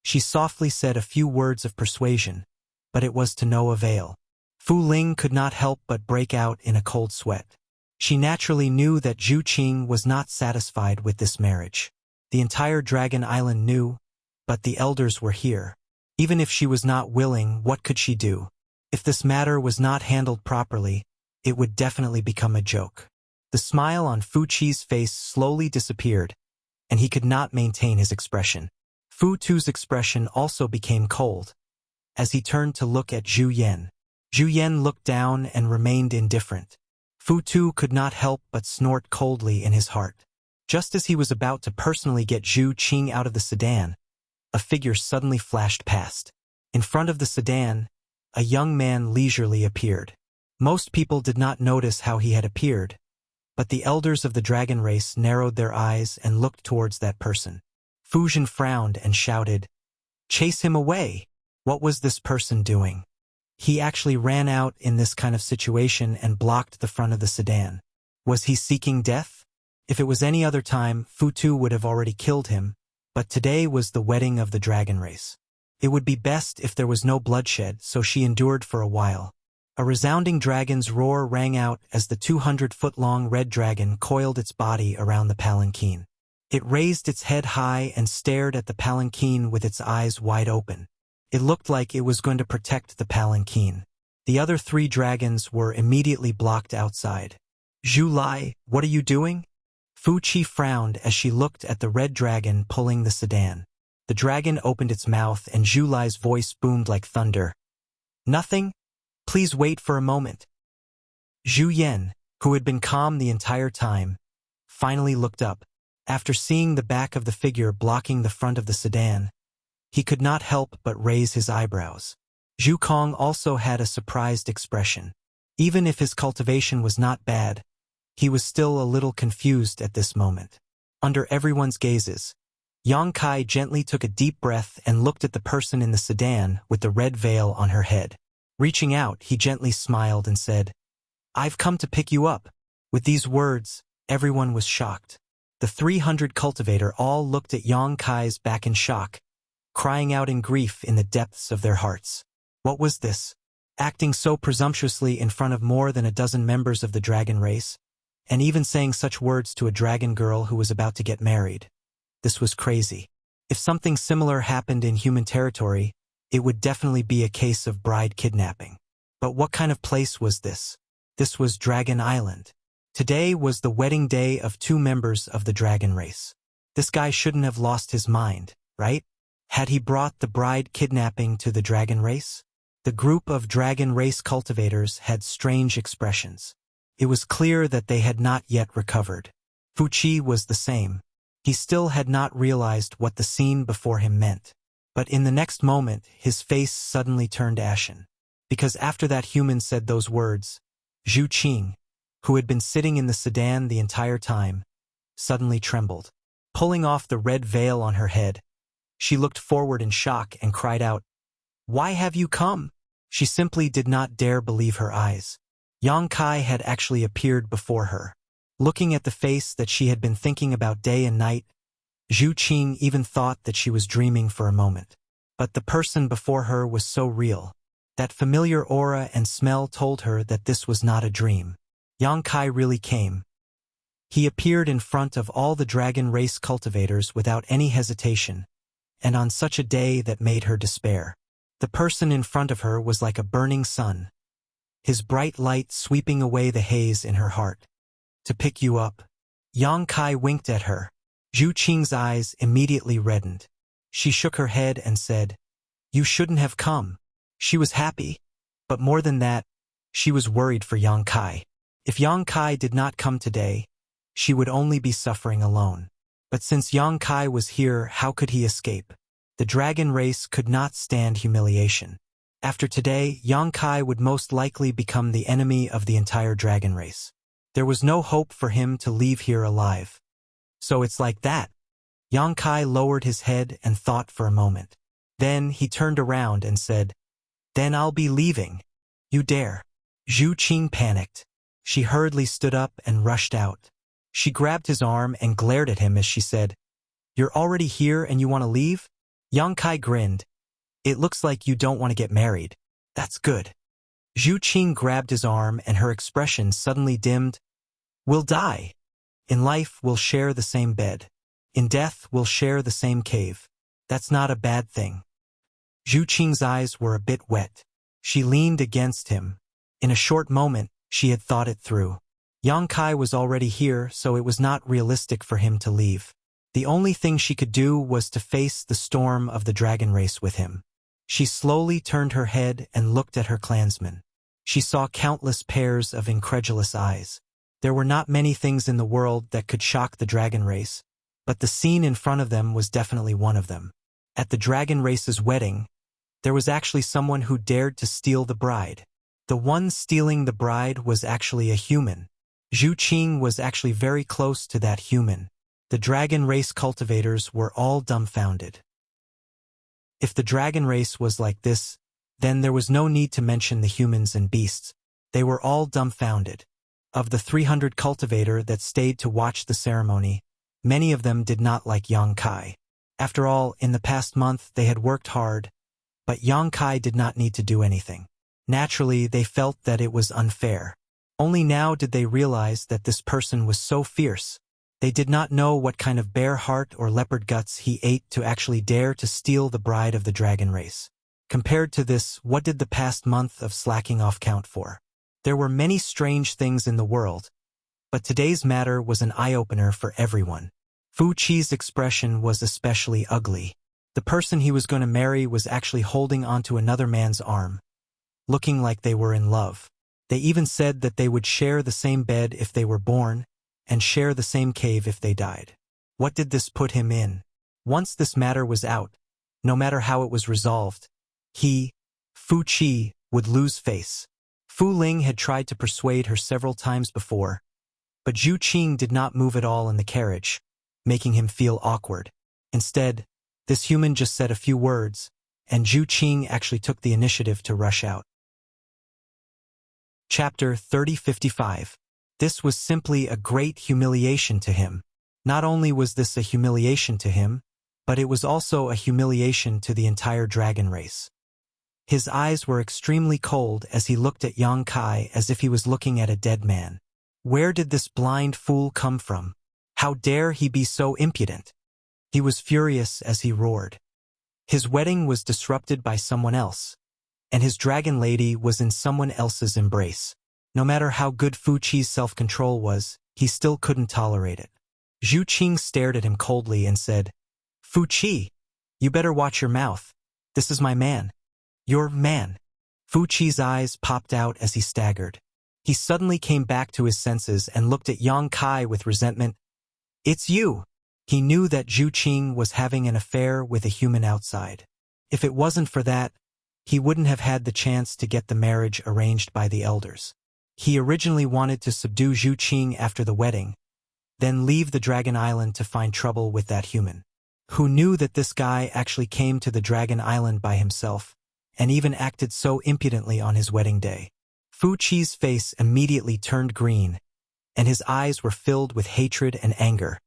she softly said a few words of persuasion, but it was to no avail. Fu Ling could not help but break out in a cold sweat. She naturally knew that Zhu Qing was not satisfied with this marriage. The entire Dragon Island knew, but the elders were here. Even if she was not willing, what could she do? If this matter was not handled properly, it would definitely become a joke. The smile on Wuxia's face slowly disappeared, and he could not maintain his expression. Fu Tu's expression also became cold, as he turned to look at Zhu Yan. Zhu Yan looked down and remained indifferent. Fu Tu could not help but snort coldly in his heart. Just as he was about to personally get Zhu Qing out of the sedan, a figure suddenly flashed past. In front of the sedan, a young man leisurely appeared. Most people did not notice how he had appeared, but the elders of the dragon race narrowed their eyes and looked towards that person. Fu Zhen frowned and shouted, "Chase him away!" What was this person doing? He actually ran out in this kind of situation and blocked the front of the sedan. Was he seeking death? If it was any other time, Fu Tu would have already killed him, but today was the wedding of the dragon race. It would be best if there was no bloodshed, so she endured for a while. A resounding dragon's roar rang out as the 200-foot-long red dragon coiled its body around the palanquin. It raised its head high and stared at the palanquin with its eyes wide open. It looked like it was going to protect the palanquin. The other 3 dragons were immediately blocked outside. Zhu Lai, what are you doing? Fu Qi frowned as she looked at the red dragon pulling the sedan. The dragon opened its mouth and Zhu Lai's voice boomed like thunder. Nothing? Please wait for a moment. Zhu Yan, who had been calm the entire time, finally looked up. After seeing the back of the figure blocking the front of the sedan, he could not help but raise his eyebrows. Zhu Kong also had a surprised expression. Even if his cultivation was not bad, he was still a little confused at this moment. Under everyone's gazes, Yang Kai gently took a deep breath and looked at the person in the sedan with the red veil on her head. Reaching out, he gently smiled and said, "I've come to pick you up." With these words, everyone was shocked. The 300 cultivator all looked at Yang Kai's back in shock, crying out in grief in the depths of their hearts. What was this? Acting so presumptuously in front of more than a dozen members of the dragon race, and even saying such words to a dragon girl who was about to get married. This was crazy. If something similar happened in human territory, it would definitely be a case of bride kidnapping. But what kind of place was this? This was Dragon Island. Today was the wedding day of 2 members of the dragon race. This guy shouldn't have lost his mind, right? Had he brought the bride kidnapping to the dragon race? The group of dragon race cultivators had strange expressions. It was clear that they had not yet recovered. Fu Qi was the same. He still had not realized what the scene before him meant. But in the next moment, his face suddenly turned ashen. Because after that human said those words, Zhu Qing, who had been sitting in the sedan the entire time, suddenly trembled. Pulling off the red veil on her head, she looked forward in shock and cried out, "Why have you come?" She simply did not dare believe her eyes. Yang Kai had actually appeared before her. Looking at the face that she had been thinking about day and night, Zhu Qing even thought that she was dreaming for a moment. But the person before her was so real. That familiar aura and smell told her that this was not a dream. Yang Kai really came. He appeared in front of all the dragon race cultivators without any hesitation, and on such a day that made her despair. The person in front of her was like a burning sun, his bright light sweeping away the haze in her heart. "To pick you up." Yang Kai winked at her. Zhu Qing's eyes immediately reddened. She shook her head and said, "You shouldn't have come." She was happy, but more than that, she was worried for Yang Kai. If Yang Kai did not come today, she would only be suffering alone. But since Yang Kai was here, how could he escape? The dragon race could not stand humiliation. After today, Yang Kai would most likely become the enemy of the entire dragon race. There was no hope for him to leave here alive. So it's like that. Yang Kai lowered his head and thought for a moment. Then he turned around and said, "Then I'll be leaving. You dare." Zhu Qing panicked. She hurriedly stood up and rushed out. She grabbed his arm and glared at him as she said, "You're already here and you want to leave?" Yang Kai grinned. "It looks like you don't want to get married. That's good." Zhu Qing grabbed his arm and her expression suddenly dimmed. "We'll die. In life, we'll share the same bed. In death, we'll share the same cave. That's not a bad thing." Zhu Qing's eyes were a bit wet. She leaned against him. In a short moment, she had thought it through. Yang Kai was already here, so it was not realistic for him to leave. The only thing she could do was to face the storm of the dragon race with him. She slowly turned her head and looked at her clansmen. She saw countless pairs of incredulous eyes. There were not many things in the world that could shock the dragon race, but the scene in front of them was definitely one of them. At the dragon race's wedding, there was actually someone who dared to steal the bride. The one stealing the bride was actually a human. Zhu Qing was actually very close to that human. The dragon race cultivators were all dumbfounded. If the dragon race was like this, then there was no need to mention the humans and beasts. They were all dumbfounded. Of the 300 cultivator that stayed to watch the ceremony, many of them did not like Yang Kai. After all, in the past month they had worked hard, but Yang Kai did not need to do anything. Naturally, they felt that it was unfair. Only now did they realize that this person was so fierce. They did not know what kind of bear heart or leopard guts he ate to actually dare to steal the bride of the dragon race. Compared to this, what did the past month of slacking off count for? There were many strange things in the world, but today's matter was an eye-opener for everyone. Fu Qi's expression was especially ugly. The person he was going to marry was actually holding onto another man's arm, looking like they were in love. They even said that they would share the same bed if they were born, and share the same cave if they died. What did this put him in? Once this matter was out, no matter how it was resolved, he, Fu Qi, would lose face. Fu Ling had tried to persuade her several times before, but Zhu Qing did not move at all in the carriage, making him feel awkward. Instead, this human just said a few words, and Zhu Qing actually took the initiative to rush out. Chapter 3055. This was simply a great humiliation to him. Not only was this a humiliation to him, but it was also a humiliation to the entire dragon race. His eyes were extremely cold as he looked at Yang Kai as if he was looking at a dead man. Where did this blind fool come from? How dare he be so impudent? He was furious as he roared. His wedding was disrupted by someone else, and his dragon lady was in someone else's embrace. No matter how good Fu Qi's self-control was, he still couldn't tolerate it. Zhu Qing stared at him coldly and said, "Fu Qi, you better watch your mouth. This is my man." "Your man?" Fu Qi's eyes popped out as he staggered. He suddenly came back to his senses and looked at Yang Kai with resentment. "It's you." He knew that Zhu Qing was having an affair with a human outside. If it wasn't for that, he wouldn't have had the chance to get the marriage arranged by the elders. He originally wanted to subdue Zhu Qing after the wedding, then leave the Dragon Island to find trouble with that human. Who knew that this guy actually came to the Dragon Island by himself, and even acted so impudently on his wedding day? Fu Qi's face immediately turned green, and his eyes were filled with hatred and anger.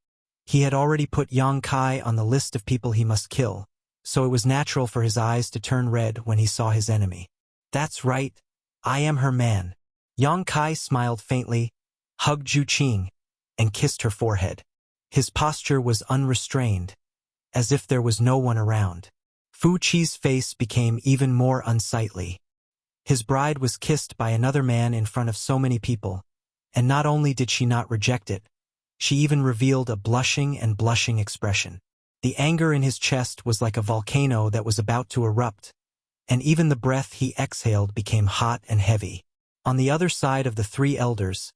He had already put Yang Kai on the list of people he must kill, so it was natural for his eyes to turn red when he saw his enemy. "That's right, I am her man." Yang Kai smiled faintly, hugged Zhu Qing, and kissed her forehead. His posture was unrestrained, as if there was no one around. Fu Qi's face became even more unsightly. His bride was kissed by another man in front of so many people, and not only did she not reject it, she even revealed a blushing and blushing expression. The anger in his chest was like a volcano that was about to erupt, and even the breath he exhaled became hot and heavy. On the other side of the three elders,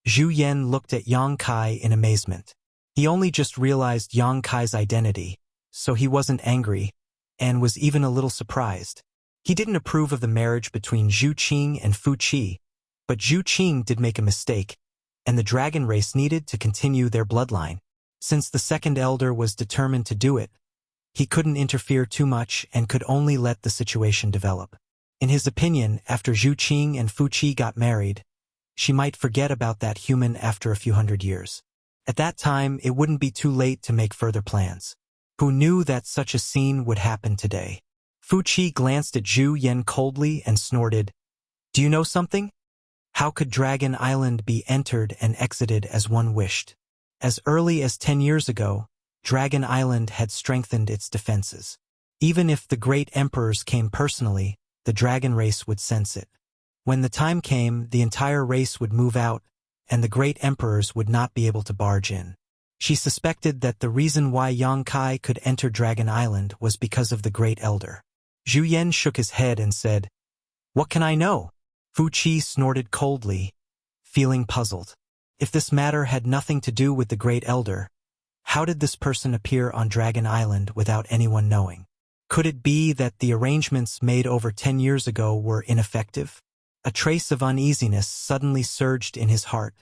Zhu Yan looked at Yang Kai in amazement. He only just realized Yang Kai's identity, so he wasn't angry, and was even a little surprised. He didn't approve of the marriage between Zhu Qing and Fu Qi, but Zhu Qing did make a mistake, and the dragon race needed to continue their bloodline. Since the second elder was determined to do it, he couldn't interfere too much and could only let the situation develop. In his opinion, after Zhu Qing and Fu Qi got married, she might forget about that human after a few hundred years. At that time, it wouldn't be too late to make further plans. Who knew that such a scene would happen today? Fu Qi glanced at Zhu Yan coldly and snorted, "Do you know something? How could Dragon Island be entered and exited as one wished? As early as 10 years ago, Dragon Island had strengthened its defenses. Even if the great emperors came personally, the dragon race would sense it. When the time came, the entire race would move out, and the great emperors would not be able to barge in." She suspected that the reason why Yang Kai could enter Dragon Island was because of the great elder. Zhu Yan shook his head and said, "What can I know?" Fu Qi snorted coldly, feeling puzzled. If this matter had nothing to do with the great elder, how did this person appear on Dragon Island without anyone knowing? Could it be that the arrangements made over 10 years ago were ineffective? A trace of uneasiness suddenly surged in his heart,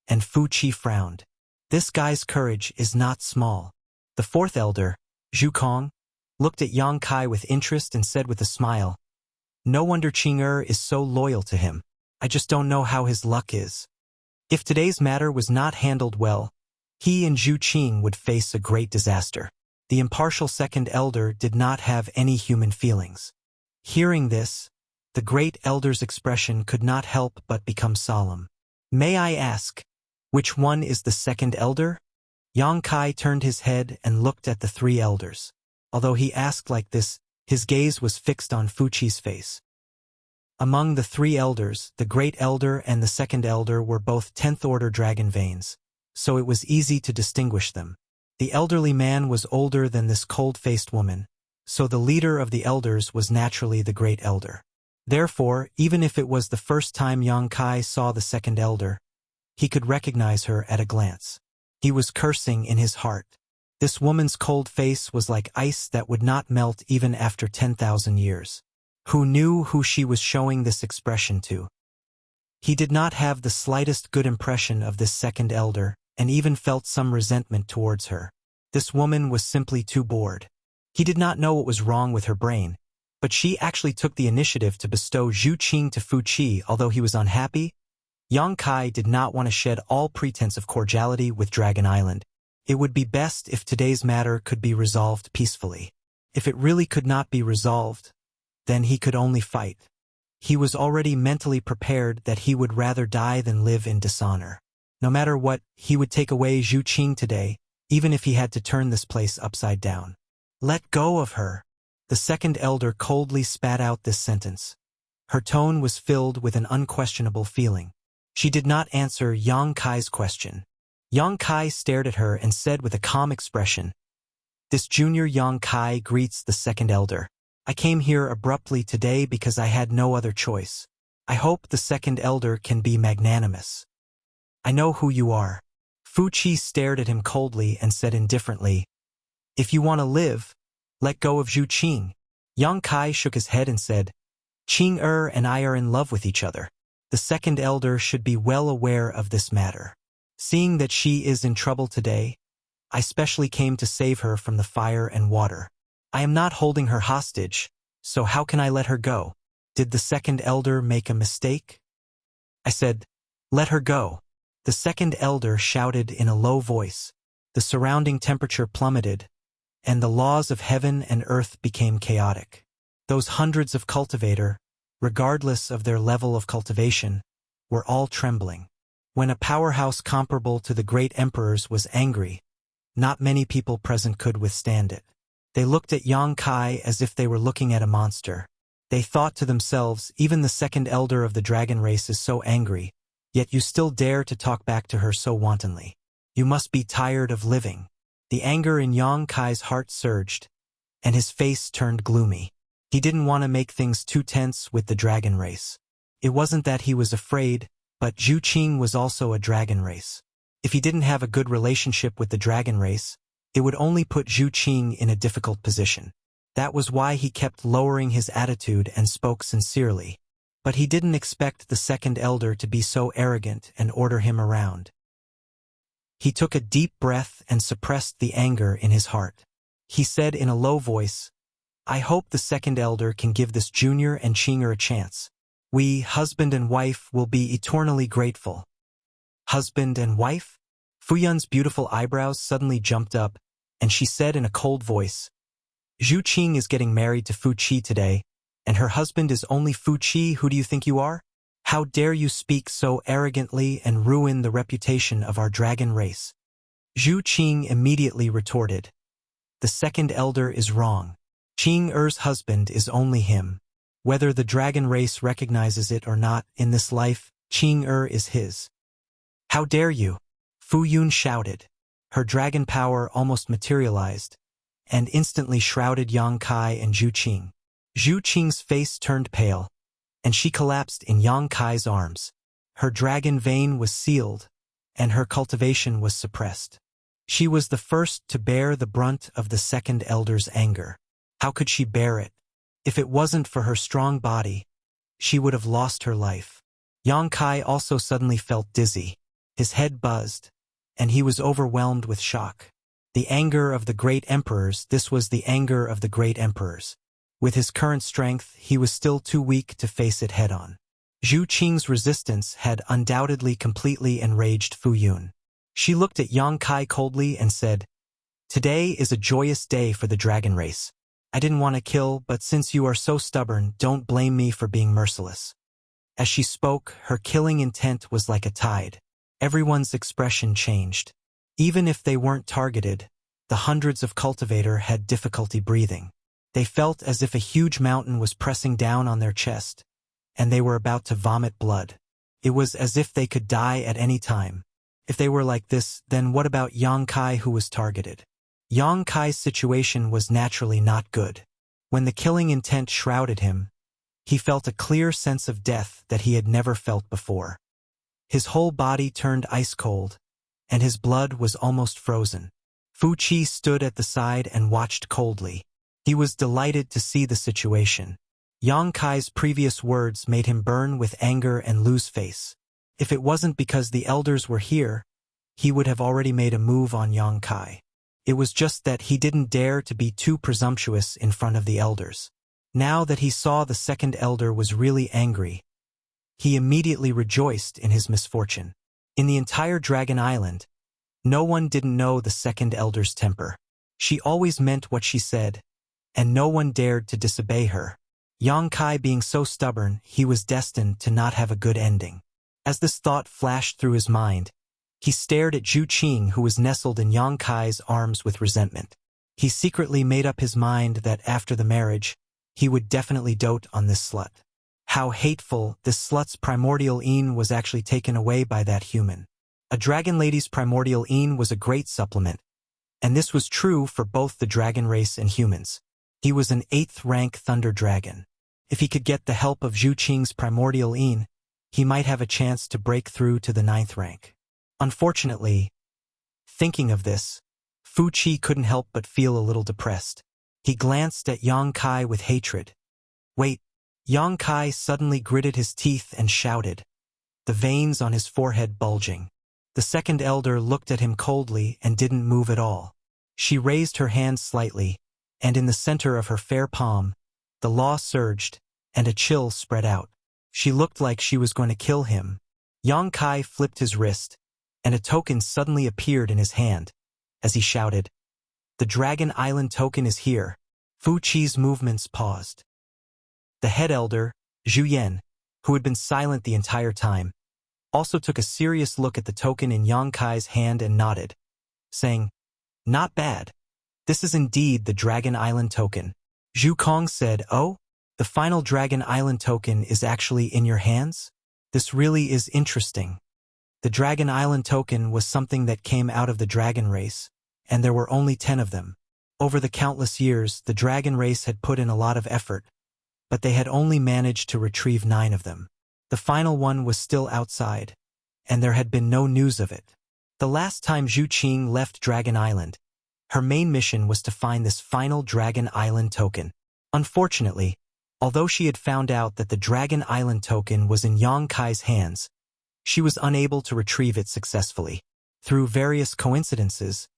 and Fu Qi frowned. This guy's courage is not small. The fourth elder, Zhu Kong, looked at Yang Kai with interest and said with a smile, "No wonder Qing is so loyal to him. I just don't know how his luck is." If today's matter was not handled well, he and Zhu Qing would face a great disaster. The impartial second elder did not have any human feelings. Hearing this, The great elder's expression could not help but become solemn. "May I ask, which one is the second elder?" Yang Kai turned his head and looked at the three elders. Although he asked like this, his gaze was fixed on Fuqi's face. Among the three elders, the great elder and the second elder were both 10th-order dragon veins, so it was easy to distinguish them. The elderly man was older than this cold-faced woman, so the leader of the elders was naturally the great elder. Therefore, even if it was the first time Yang Kai saw the second elder, he could recognize her at a glance. He was cursing in his heart. This woman's cold face was like ice that would not melt even after 10,000 years. Who knew who she was showing this expression to? He did not have the slightest good impression of this second elder, and even felt some resentment towards her. This woman was simply too bored. He did not know what was wrong with her brain, but she actually took the initiative to bestow Zhu Qing to Fuqi. Although he was unhappy, Yang Kai did not want to shed all pretense of cordiality with Dragon Island. It would be best if today's matter could be resolved peacefully. If it really could not be resolved, then he could only fight. He was already mentally prepared that he would rather die than live in dishonor. No matter what, he would take away Zhu Qing today, even if he had to turn this place upside down. "Let go of her." The second elder coldly spat out this sentence. Her tone was filled with an unquestionable feeling. She did not answer Yang Kai's question. Yang Kai stared at her and said with a calm expression, "This junior Yang Kai greets the second elder. I came here abruptly today because I had no other choice. I hope the second elder can be magnanimous." "I know who you are." Fuqi stared at him coldly and said indifferently, "If you want to live, let go of Zhu Qing." Yang Kai shook his head and said, "Qing and I are in love with each other. The second elder should be well aware of this matter. Seeing that she is in trouble today, I specially came to save her from the fire and water. I am not holding her hostage, so how can I let her go? Did the second elder make a mistake?" I said, "Let her go." The second elder shouted in a low voice. The surrounding temperature plummeted, and the laws of heaven and earth became chaotic. Those hundreds of cultivators, regardless of their level of cultivation, were all trembling. When a powerhouse comparable to the great emperor's was angry, not many people present could withstand it. They looked at Yang Kai as if they were looking at a monster. They thought to themselves, even the second elder of the dragon race is so angry, yet you still dare to talk back to her so wantonly. You must be tired of living. The anger in Yang Kai's heart surged, and his face turned gloomy. He didn't want to make things too tense with the dragon race. It wasn't that he was afraid, but Zhu Qing was also a dragon race. If he didn't have a good relationship with the dragon race, it would only put Zhu Qing in a difficult position. That was why he kept lowering his attitude and spoke sincerely. But he didn't expect the second elder to be so arrogant and order him around. He took a deep breath and suppressed the anger in his heart. He said in a low voice, "I hope the second elder can give this junior and Qinger a chance. We, husband and wife, will be eternally grateful." "Husband and wife?" Fuyun's beautiful eyebrows suddenly jumped up, and she said in a cold voice, "Zhu Qing is getting married to Fuqi today, and her husband is only Fuqi. Who do you think you are? How dare you speak so arrogantly and ruin the reputation of our dragon race?" Zhu Qing immediately retorted, "The second elder is wrong. Qing husband is only him. Whether the dragon race recognizes it or not, in this life, Qing is his." "How dare you?" Fu Yun shouted. Her dragon power almost materialized, and instantly shrouded Yang Kai and Zhu Qing. Zhu Qing's face turned pale, and she collapsed in Yang Kai's arms. Her dragon vein was sealed, and her cultivation was suppressed. She was the first to bear the brunt of the second elder's anger. How could she bear it? If it wasn't for her strong body, she would have lost her life. Yang Kai also suddenly felt dizzy. His head buzzed, and he was overwhelmed with shock. The anger of the great emperors, this was the anger of the great emperors. With his current strength, he was still too weak to face it head-on. Zhu Qing's resistance had undoubtedly completely enraged Fu Yun. She looked at Yang Kai coldly and said, "Today is a joyous day for the dragon race. I didn't want to kill, but since you are so stubborn, don't blame me for being merciless." As she spoke, her killing intent was like a tide. Everyone's expression changed. Even if they weren't targeted, the hundreds of cultivator had difficulty breathing. They felt as if a huge mountain was pressing down on their chest, and they were about to vomit blood. It was as if they could die at any time. If they were like this, then what about Yang Kai, who was targeted? Yang Kai's situation was naturally not good. When the killing intent shrouded him, he felt a clear sense of death that he had never felt before. His whole body turned ice cold, and his blood was almost frozen. Fu Qi stood at the side and watched coldly. He was delighted to see the situation. Yang Kai's previous words made him burn with anger and lose face. If it wasn't because the elders were here, he would have already made a move on Yang Kai. It was just that he didn't dare to be too presumptuous in front of the elders. Now that he saw the second elder was really angry, he immediately rejoiced in his misfortune. In the entire Dragon Island, no one didn't know the second elder's temper. She always meant what she said, and no one dared to disobey her. Yang Kai being so stubborn, he was destined to not have a good ending. As this thought flashed through his mind, he stared at Zhu Qing, who was nestled in Yang Kai's arms with resentment. He secretly made up his mind that after the marriage, he would definitely dote on this slut. How hateful, this slut's primordial een was actually taken away by that human. A dragon lady's primordial een was a great supplement, and this was true for both the dragon race and humans. He was an 8th rank thunder dragon. If he could get the help of Zhu Qing's primordial een, he might have a chance to break through to the 9th rank. Unfortunately, thinking of this, Fu Qi couldn't help but feel a little depressed. He glanced at Yang Kai with hatred. "Wait!" Yang Kai suddenly gritted his teeth and shouted, the veins on his forehead bulging. The second elder looked at him coldly and didn't move at all. She raised her hand slightly, and in the center of her fair palm, the law surged, and a chill spread out. She looked like she was going to kill him. Yang Kai flipped his wrist, and a token suddenly appeared in his hand, as he shouted, "The Dragon Island token is here." Fu Qi's movements paused. The head elder, Zhu Yan, who had been silent the entire time, also took a serious look at the token in Yang Kai's hand and nodded, saying, "Not bad. This is indeed the Dragon Island token." Zhu Kong said, "Oh, the final Dragon Island token is actually in your hands? This really is interesting." The Dragon Island token was something that came out of the dragon race, and there were only 10 of them. Over the countless years, the dragon race had put in a lot of effort, but they had only managed to retrieve 9 of them. The final one was still outside, and there had been no news of it. The last time Zhu Qing left Dragon Island, her main mission was to find this final Dragon Island token. Unfortunately, although she had found out that the Dragon Island token was in Yang Kai's hands, she was unable to retrieve it successfully. Through various coincidences,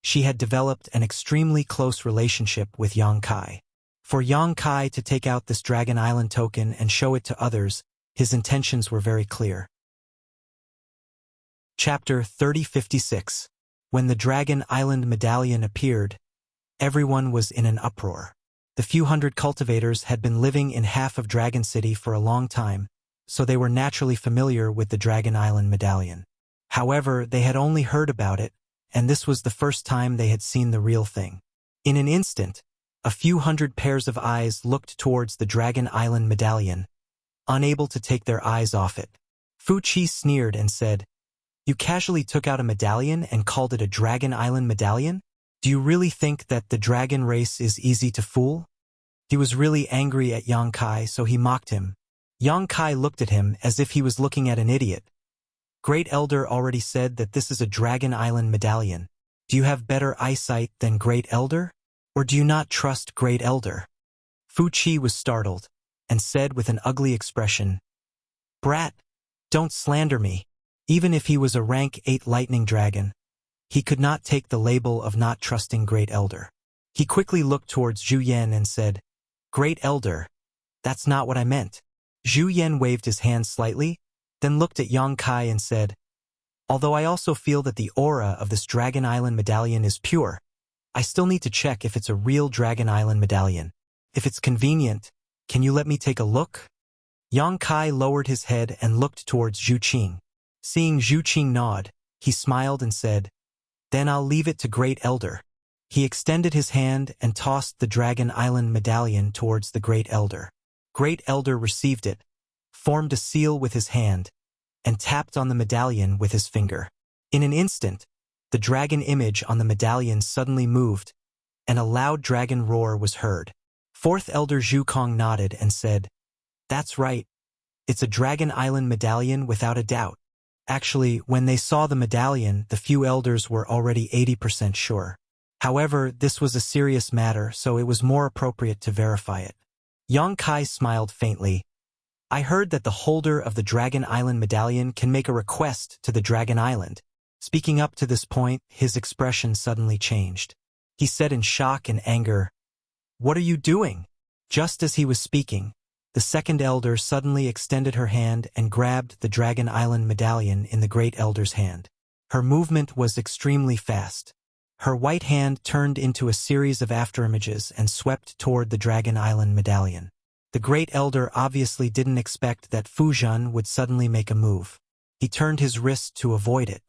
she had developed an extremely close relationship with Yang Kai. For Yang Kai to take out this Dragon Island token and show it to others, his intentions were very clear. Chapter 3056. When the Dragon Island medallion appeared, everyone was in an uproar. The few hundred cultivators had been living in half of Dragon City for a long time, so they were naturally familiar with the Dragon Island medallion. However, they had only heard about it, and this was the first time they had seen the real thing. In an instant, a few hundred pairs of eyes looked towards the Dragon Island medallion, unable to take their eyes off it. Fu Qi sneered and said, "You casually took out a medallion and called it a Dragon Island medallion? Do you really think that the dragon race is easy to fool?" He was really angry at Yang Kai, so he mocked him. Yang Kai looked at him as if he was looking at an idiot. "Great Elder already said that this is a Dragon Island medallion. Do you have better eyesight than Great Elder? Or do you not trust Great Elder?" Fu Qi was startled, and said with an ugly expression, "Brat, don't slander me." Even if he was a rank 8 lightning dragon, he could not take the label of not trusting Great Elder. He quickly looked towards Zhu Yan and said, "Great Elder, that's not what I meant." Zhu Yan waved his hand slightly, then looked at Yang Kai and said, "Although I also feel that the aura of this Dragon Island medallion is pure, I still need to check if it's a real Dragon Island medallion. If it's convenient, can you let me take a look? Yang Kai lowered his head and looked towards Zhu Qing. Seeing Zhu Qing nod, he smiled and said, "Then I'll leave it to Great Elder." He extended his hand and tossed the Dragon Island medallion towards the Great Elder. Great Elder received it, formed a seal with his hand, and tapped on the medallion with his finger. In an instant, the dragon image on the medallion suddenly moved, and a loud dragon roar was heard. Fourth Elder Zhu Kong nodded and said, "That's right. It's a Dragon Island medallion without a doubt." Actually, when they saw the medallion, the few elders were already 80% sure. However, this was a serious matter, so it was more appropriate to verify it. Yang Kai smiled faintly. "I heard that the holder of the Dragon Island medallion can make a request to the Dragon Island." Speaking up to this point, his expression suddenly changed. He said in shock and anger, "What are you doing?" Just as he was speaking, the second elder suddenly extended her hand and grabbed the Dragon Island medallion in the Great Elder's hand. Her movement was extremely fast. Her white hand turned into a series of afterimages and swept toward the Dragon Island medallion. The Great Elder obviously didn't expect that Fu Zhen would suddenly make a move. He turned his wrist to avoid it.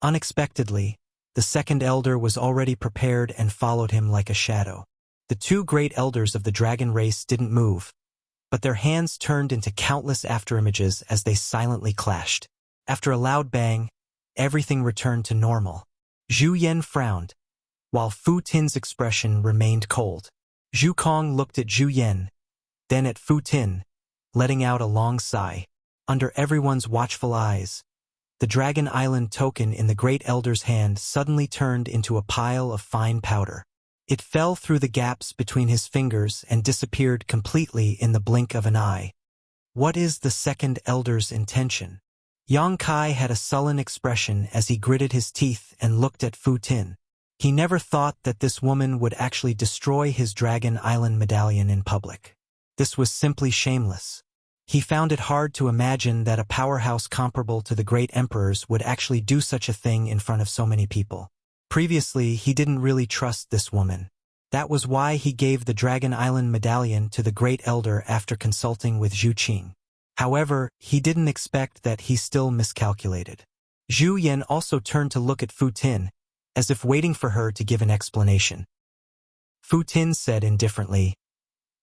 Unexpectedly, the second elder was already prepared and followed him like a shadow. The two great elders of the dragon race didn't move, but their hands turned into countless afterimages as they silently clashed. After a loud bang, everything returned to normal. Zhu Yan frowned, while Fu Tin's expression remained cold. Zhu Kong looked at Zhu Yan, then at Fu Tin, letting out a long sigh. Under everyone's watchful eyes, the Dragon Island token in the Great Elder's hand suddenly turned into a pile of fine powder. It fell through the gaps between his fingers and disappeared completely in the blink of an eye. What is the second elder's intention? Yang Kai had a sullen expression as he gritted his teeth and looked at Fu Tin. He never thought that this woman would actually destroy his Dragon Island medallion in public. This was simply shameless. He found it hard to imagine that a powerhouse comparable to the Great Emperor's would actually do such a thing in front of so many people. Previously, he didn't really trust this woman. That was why he gave the Dragon Island medallion to the Great Elder after consulting with Zhu Qing. However, he didn't expect that he still miscalculated. Zhu Yan also turned to look at Fu Tin, as if waiting for her to give an explanation. Fu Tin said indifferently,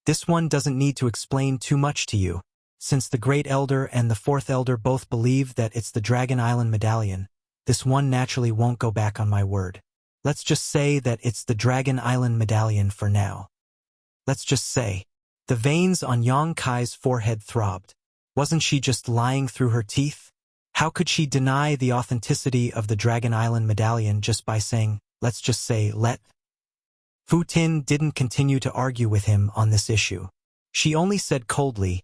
"This one doesn't need to explain too much to you. Since the Great Elder and the Fourth Elder both believe that it's the Dragon Island medallion, this one naturally won't go back on my word. Let's just say that it's the Dragon Island medallion for now." Let's just say. The veins on Yang Kai's forehead throbbed. Wasn't she just lying through her teeth? How could she deny the authenticity of the Dragon Island medallion just by saying, "Let's just say, let"? Fu Tin didn't continue to argue with him on this issue. She only said coldly,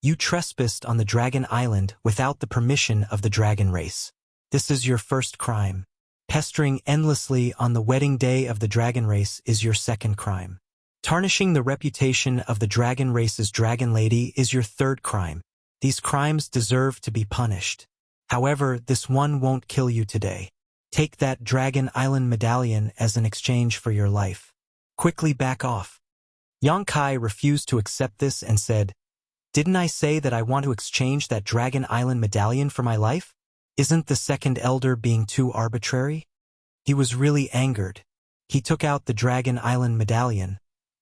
"You trespassed on the Dragon Island without the permission of the dragon race. This is your first crime. Pestering endlessly on the wedding day of the dragon race is your second crime. Tarnishing the reputation of the dragon race's dragon lady is your third crime. These crimes deserve to be punished. However, this one won't kill you today. Take that Dragon Island medallion as an exchange for your life. Quickly back off." Yang Kai refused to accept this and said, "Didn't I say that I want to exchange that Dragon Island medallion for my life? Isn't the second elder being too arbitrary?" He was really angered. He took out the Dragon Island medallion,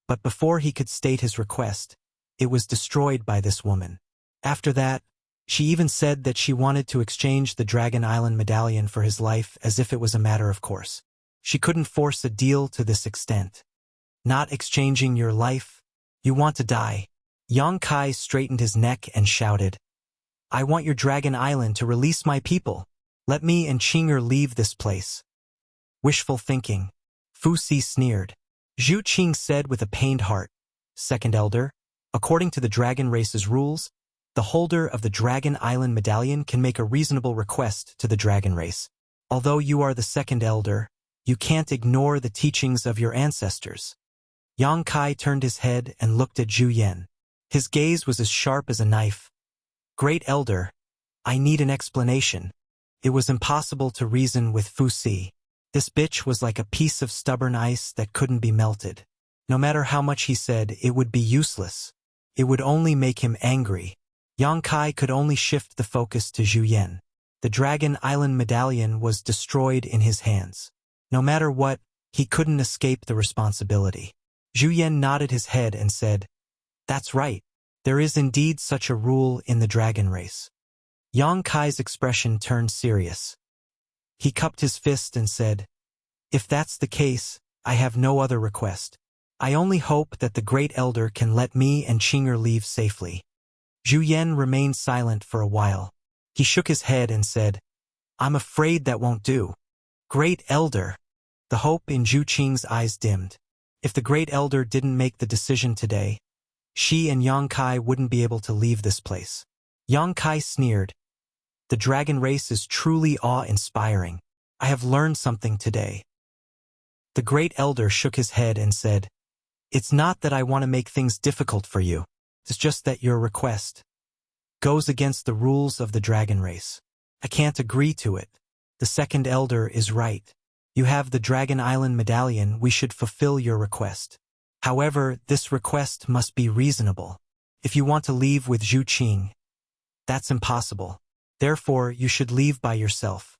but before he could state his request, it was destroyed by this woman. After that, she even said that she wanted to exchange the Dragon Island medallion for his life as if it was a matter of course. She couldn't force a deal to this extent. Not exchanging your life? You want to die? Yang Kai straightened his neck and shouted, "I want your Dragon Island to release my people. Let me and Qinger leave this place." Wishful thinking. Fu Si sneered. Zhu Qing said with a pained heart, "Second Elder, according to the dragon race's rules, the holder of the Dragon Island medallion can make a reasonable request to the dragon race. Although you are the second elder, you can't ignore the teachings of your ancestors." Yang Kai turned his head and looked at Zhu Yan. His gaze was as sharp as a knife. "Great Elder, I need an explanation." It was impossible to reason with Fu Si. This bitch was like a piece of stubborn ice that couldn't be melted. No matter how much he said, it would be useless. It would only make him angry. Yang Kai could only shift the focus to Zhu Yan. The Dragon Island medallion was destroyed in his hands. No matter what, he couldn't escape the responsibility. Zhu Yan nodded his head and said, "That's right. There is indeed such a rule in the dragon race." Yang Kai's expression turned serious. He cupped his fist and said, "If that's the case, I have no other request. I only hope that the Great Elder can let me and Qinger leave safely." Zhu Yan remained silent for a while. He shook his head and said, "I'm afraid that won't do." Great Elder. The hope in Zhu Qing's eyes dimmed. If the Great Elder didn't make the decision today, she and Yang Kai wouldn't be able to leave this place. Yang Kai sneered. "The dragon race is truly awe-inspiring. I have learned something today." The Great Elder shook his head and said, "It's not that I want to make things difficult for you. It's just that your request goes against the rules of the dragon race. I can't agree to it. The second elder is right. You have the Dragon Island medallion, we should fulfill your request. However, this request must be reasonable. If you want to leave with Zhu Qing, that's impossible. Therefore, you should leave by yourself."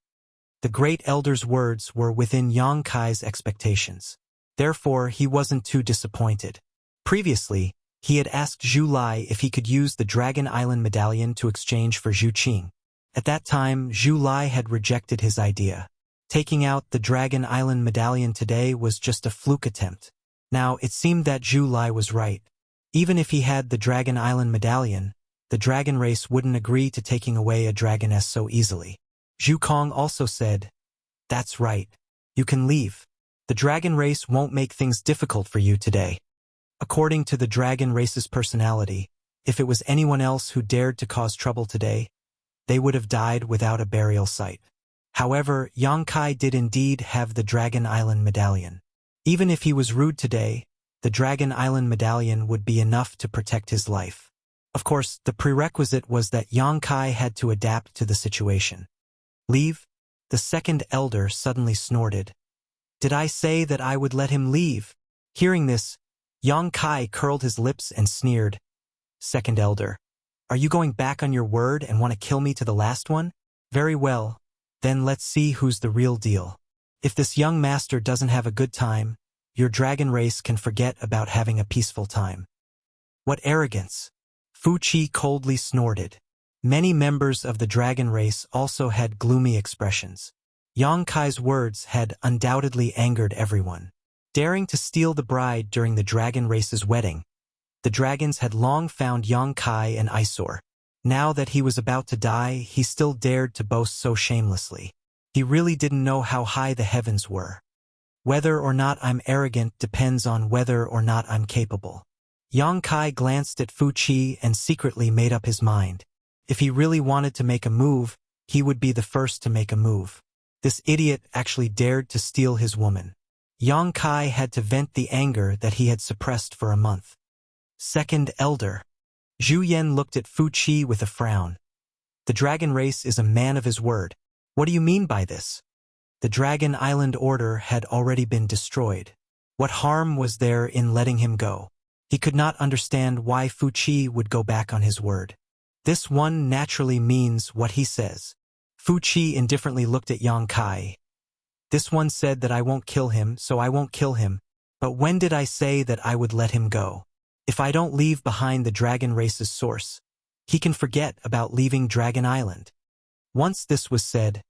The Great Elder's words were within Yang Kai's expectations. Therefore, he wasn't too disappointed. Previously, he had asked Zhu Lai if he could use the Dragon Island medallion to exchange for Zhu Qing. At that time, Zhu Lai had rejected his idea. Taking out the Dragon Island medallion today was just a fluke attempt. Now, it seemed that Zhu Lai was right. Even if he had the Dragon Island medallion, the dragon race wouldn't agree to taking away a dragoness so easily. Zhu Kong also said, "That's right. You can leave. The dragon race won't make things difficult for you today." According to the dragon race's personality, if it was anyone else who dared to cause trouble today, they would have died without a burial site. However, Yang Kai did indeed have the Dragon Island medallion. Even if he was rude today, the Dragon Island medallion would be enough to protect his life. Of course, the prerequisite was that Yang Kai had to adapt to the situation. "Leave?" The second elder suddenly snorted. "Did I say that I would let him leave?" Hearing this, Yang Kai curled his lips and sneered. "Second elder, are you going back on your word and want to kill me to the last one? Very well. Then let's see who's the real deal. If this young master doesn't have a good time, your dragon race can forget about having a peaceful time." "What arrogance!" Fu Qi coldly snorted. Many members of the dragon race also had gloomy expressions. Yang Kai's words had undoubtedly angered everyone. Daring to steal the bride during the dragon race's wedding, the dragons had long found Yang Kai an eyesore. Now that he was about to die, he still dared to boast so shamelessly. He really didn't know how high the heavens were. Whether or not I'm arrogant depends on whether or not I'm capable. Yang Kai glanced at Fu Qi and secretly made up his mind. If he really wanted to make a move, he would be the first to make a move. This idiot actually dared to steal his woman. Yang Kai had to vent the anger that he had suppressed for a month. Second elder. Zhu Yan looked at Fu Qi with a frown. "The dragon race is a man of his word. What do you mean by this?" The Dragon Island order had already been destroyed. What harm was there in letting him go? He could not understand why Fu Qi would go back on his word. This one naturally means what he says. Fu Qi indifferently looked at Yang Kai. "This one said that I won't kill him, so I won't kill him. But when did I say that I would let him go? If I don't leave behind the dragon race's source, he can forget about leaving Dragon Island." Once this was said,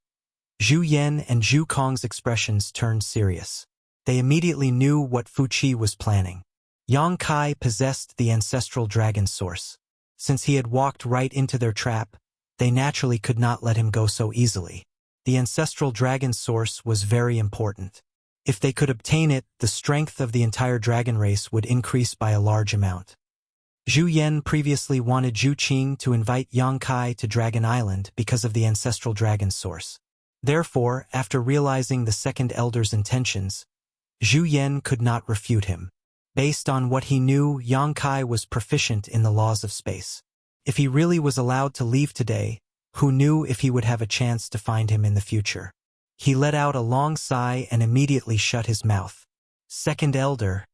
Zhu Yan and Zhu Kong's expressions turned serious. They immediately knew what Fu Qi was planning. Yang Kai possessed the ancestral dragon source. Since he had walked right into their trap, they naturally could not let him go so easily. The ancestral dragon source was very important. If they could obtain it, the strength of the entire dragon race would increase by a large amount. Zhu Yan previously wanted Zhu Qing to invite Yang Kai to Dragon Island because of the ancestral dragon source. Therefore, after realizing the second elder's intentions, Zhu Yan could not refute him. Based on what he knew, Yang Kai was proficient in the laws of space. If he really was allowed to leave today, who knew if he would have a chance to find him in the future? He let out a long sigh and immediately shut his mouth. Second elder,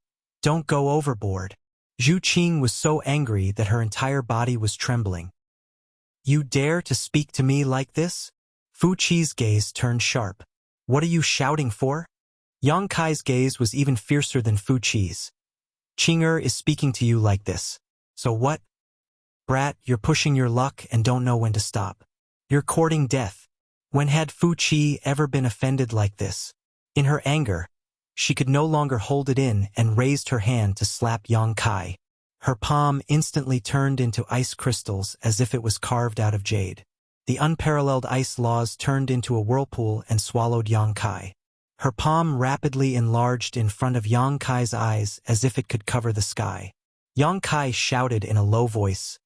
don't go overboard. Zhu Qing was so angry that her entire body was trembling. You dare to speak to me like this? Fu Qi's gaze turned sharp. What are you shouting for? Yang Kai's gaze was even fiercer than Fu Qi's. Qing'er is speaking to you like this. So what? Brat, you're pushing your luck and don't know when to stop. You're courting death. When had Fu Qi ever been offended like this? In her anger, she could no longer hold it in and raised her hand to slap Yang Kai. Her palm instantly turned into ice crystals as if it was carved out of jade. The unparalleled ice laws turned into a whirlpool and swallowed Yang Kai. Her palm rapidly enlarged in front of Yang Kai's eyes as if it could cover the sky. Yang Kai shouted in a low voice,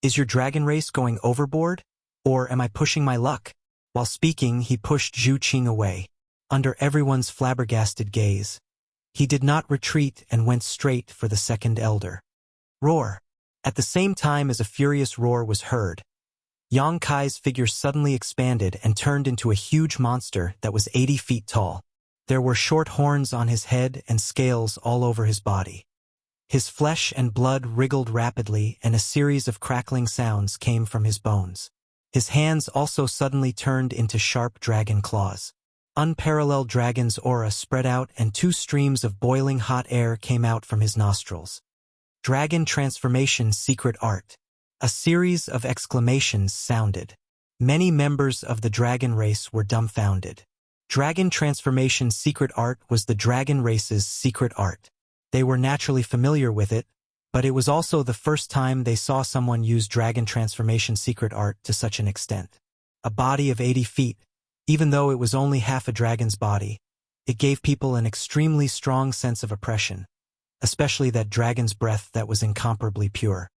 "Is your dragon race going overboard? Or am I pushing my luck?" While speaking, he pushed Zhu Qing away. Under everyone's flabbergasted gaze, he did not retreat and went straight for the second elder. Roar! At the same time as a furious roar was heard, Yang Kai's figure suddenly expanded and turned into a huge monster that was 80 feet tall. There were short horns on his head and scales all over his body. His flesh and blood wriggled rapidly and a series of crackling sounds came from his bones. His hands also suddenly turned into sharp dragon claws. Unparalleled dragon's aura spread out and 2 streams of boiling hot air came out from his nostrils. Dragon transformation secret art. A series of exclamations sounded. Many members of the dragon race were dumbfounded. Dragon transformation secret art was the dragon race's secret art. They were naturally familiar with it, but it was also the first time they saw someone use dragon transformation secret art to such an extent. A body of 80 feet, even though it was only half a dragon's body, it gave people an extremely strong sense of oppression, especially that dragon's breath that was incomparably pure.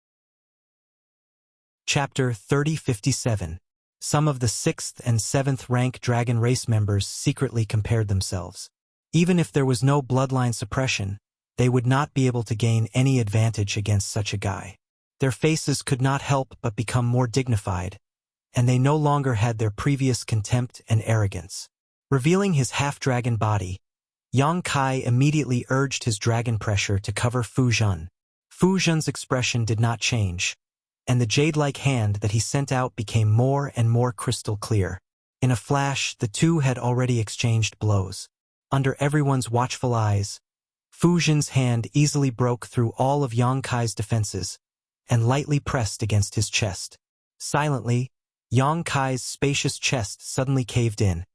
Chapter 3057. Some of the 6th and 7th rank dragon race members secretly compared themselves. Even if there was no bloodline suppression, they would not be able to gain any advantage against such a guy. Their faces could not help but become more dignified, and they no longer had their previous contempt and arrogance. Revealing his half-dragon body, Yang Kai immediately urged his dragon pressure to cover Fu Zhen. Fu Zhen's expression did not change, and the jade-like hand that he sent out became more and more crystal clear. In a flash, the two had already exchanged blows. Under everyone's watchful eyes, Fu Zhen's hand easily broke through all of Yang Kai's defenses and lightly pressed against his chest. Silently, Yang Kai's spacious chest suddenly caved in,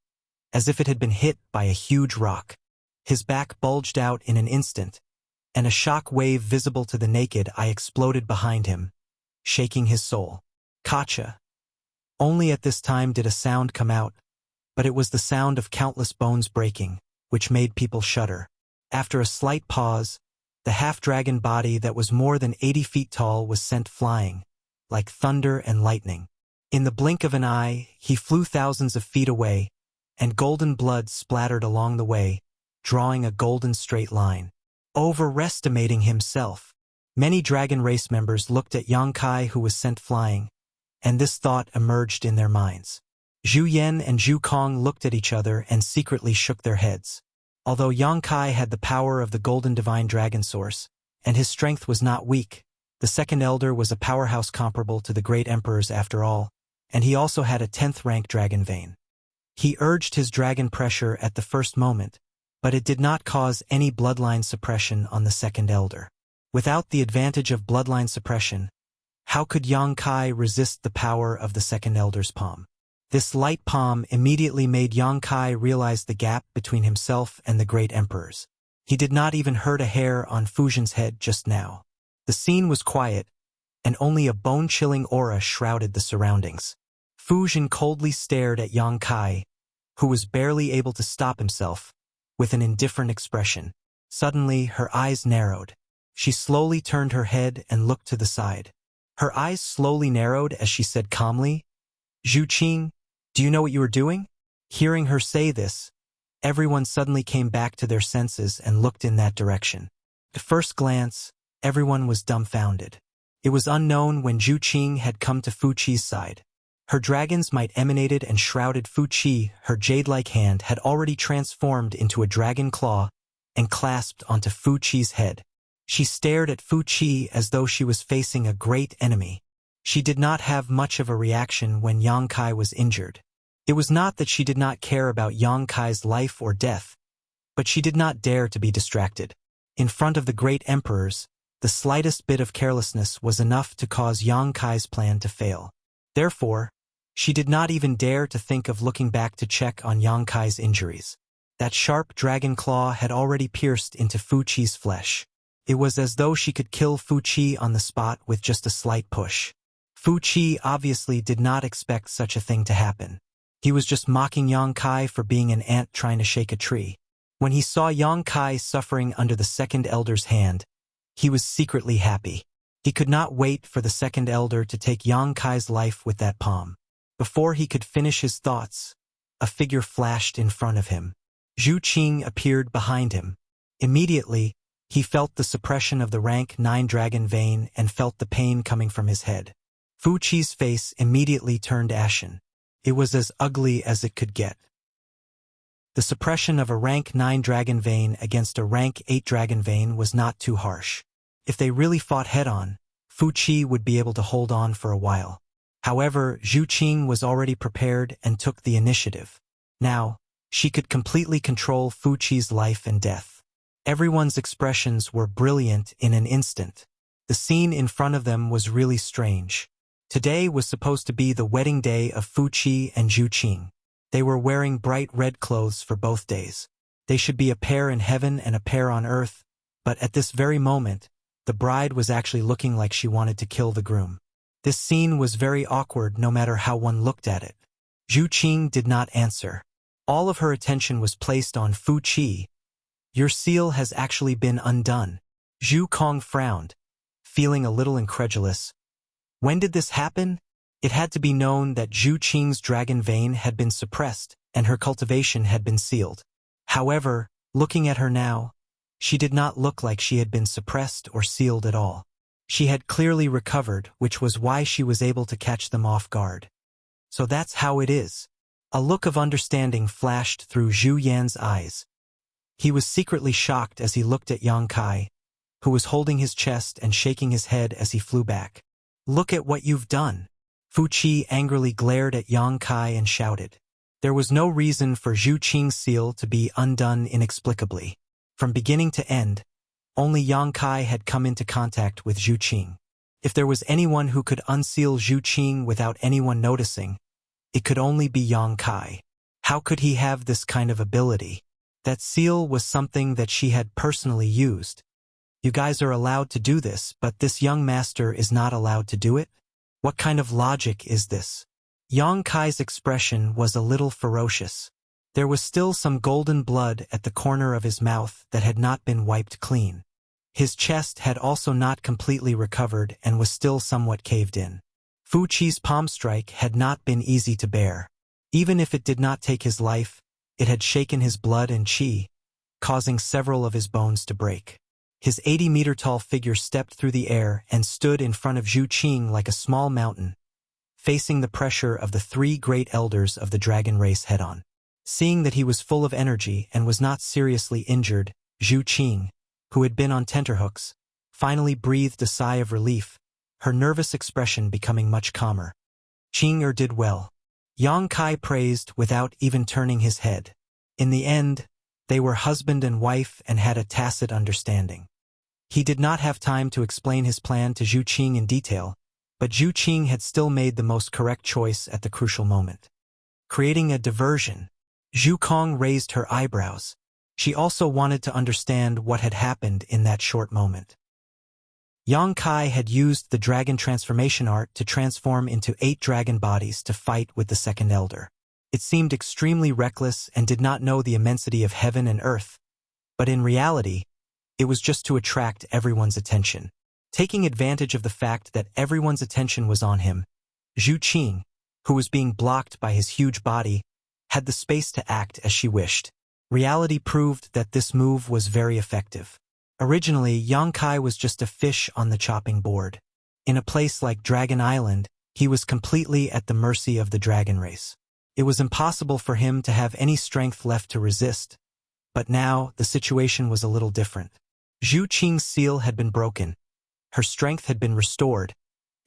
as if it had been hit by a huge rock. His back bulged out in an instant, and a shock wave visible to the naked eye exploded behind him, shaking his soul. Kacha. Only at this time did a sound come out, but it was the sound of countless bones breaking, which made people shudder. After a slight pause, the half-dragon body that was more than 80 feet tall was sent flying, like thunder and lightning. In the blink of an eye, he flew thousands of feet away, and golden blood splattered along the way, drawing a golden straight line. Overestimating himself. Many dragon race members looked at Yang Kai who was sent flying, and this thought emerged in their minds. Zhu Yan and Zhu Kong looked at each other and secretly shook their heads. Although Yang Kai had the power of the golden divine dragon source, and his strength was not weak, the second elder was a powerhouse comparable to the great emperors after all, and he also had a 10th rank dragon vein. He urged his dragon pressure at the first moment, but it did not cause any bloodline suppression on the second elder. Without the advantage of bloodline suppression, how could Yang Kai resist the power of the second elder's palm? This light palm immediately made Yang Kai realize the gap between himself and the great emperors. He did not even hurt a hair on Fu Zhen's head just now. The scene was quiet, and only a bone-chilling aura shrouded the surroundings. Fu Zhen coldly stared at Yang Kai, who was barely able to stop himself, with an indifferent expression. Suddenly, her eyes narrowed. She slowly turned her head and looked to the side. Her eyes slowly narrowed as she said calmly, "Zhu Qing, do you know what you are doing?" Hearing her say this, everyone suddenly came back to their senses and looked in that direction. At first glance, everyone was dumbfounded. It was unknown when Zhu Qing had come to Fu Qi's side. Her dragon's might emanated and shrouded Fu Qi. Her jade-like hand had already transformed into a dragon claw and clasped onto Fu Qi's head. She stared at Fu Qi as though she was facing a great enemy. She did not have much of a reaction when Yang Kai was injured. It was not that she did not care about Yang Kai's life or death, but she did not dare to be distracted. In front of the great emperors, the slightest bit of carelessness was enough to cause Yang Kai's plan to fail. Therefore, she did not even dare to think of looking back to check on Yang Kai's injuries. That sharp dragon claw had already pierced into Fu Qi's flesh. It was as though she could kill Fu Qi on the spot with just a slight push. Fu Qi obviously did not expect such a thing to happen. He was just mocking Yang Kai for being an ant trying to shake a tree. When he saw Yang Kai suffering under the second elder's hand, he was secretly happy. He could not wait for the second elder to take Yang Kai's life with that palm. Before he could finish his thoughts, a figure flashed in front of him. Zhu Qing appeared behind him. Immediately, he felt the suppression of the rank 9 dragon vein and felt the pain coming from his head. Fu Qi's face immediately turned ashen. It was as ugly as it could get. The suppression of a rank 9 dragon vein against a rank 8 dragon vein was not too harsh. If they really fought head-on, Fu Qi would be able to hold on for a while. However, Zhu Qing was already prepared and took the initiative. Now, she could completely control Fu Qi's life and death. Everyone's expressions were brilliant in an instant. The scene in front of them was really strange. Today was supposed to be the wedding day of Fu Qi and Zhu Qing. They were wearing bright red clothes for both days. They should be a pair in heaven and a pair on earth, but at this very moment, the bride was actually looking like she wanted to kill the groom. This scene was very awkward no matter how one looked at it. Zhu Qing did not answer. All of her attention was placed on Fu Qi. Your seal has actually been undone. Zhu Kong frowned, feeling a little incredulous. When did this happen? It had to be known that Zhu Qing's dragon vein had been suppressed and her cultivation had been sealed. However, looking at her now, she did not look like she had been suppressed or sealed at all. She had clearly recovered, which was why she was able to catch them off guard. So that's how it is. A look of understanding flashed through Zhu Yan's eyes. He was secretly shocked as he looked at Yang Kai, who was holding his chest and shaking his head as he flew back. Look at what you've done. Fu Qi angrily glared at Yang Kai and shouted. There was no reason for Zhu Qing's seal to be undone inexplicably. From beginning to end, only Yang Kai had come into contact with Zhu Qing. If there was anyone who could unseal Zhu Qing without anyone noticing, it could only be Yang Kai. How could he have this kind of ability? That seal was something that she had personally used. You guys are allowed to do this, but this young master is not allowed to do it? What kind of logic is this? Yang Kai's expression was a little ferocious. There was still some golden blood at the corner of his mouth that had not been wiped clean. His chest had also not completely recovered and was still somewhat caved in. Fu Qi's palm strike had not been easy to bear. Even if it did not take his life, it had shaken his blood and qi, causing several of his bones to break. His 80-meter-tall figure stepped through the air and stood in front of Zhu Qing like a small mountain, facing the pressure of the 3 great elders of the dragon race head-on. Seeing that he was full of energy and was not seriously injured, Zhu Qing, who had been on tenterhooks, finally breathed a sigh of relief, her nervous expression becoming much calmer. Qing did well. Yang Kai praised without even turning his head. In the end, they were husband and wife and had a tacit understanding. He did not have time to explain his plan to Zhu Qing in detail, but Zhu Qing had still made the most correct choice at the crucial moment. Creating a diversion, Zhu Kong raised her eyebrows. She also wanted to understand what had happened in that short moment. Yang Kai had used the dragon transformation art to transform into 8 dragon bodies to fight with the second elder. It seemed extremely reckless and did not know the immensity of heaven and earth, but in reality, it was just to attract everyone's attention. Taking advantage of the fact that everyone's attention was on him, Zhu Qing, who was being blocked by his huge body, had the space to act as she wished. Reality proved that this move was very effective. Originally, Yang Kai was just a fish on the chopping board. In a place like Dragon Island, He was completely at the mercy of the dragon race. It was impossible for him to have any strength left to resist. But now, the situation was a little different. Zhu Qing's seal had been broken. Her strength had been restored,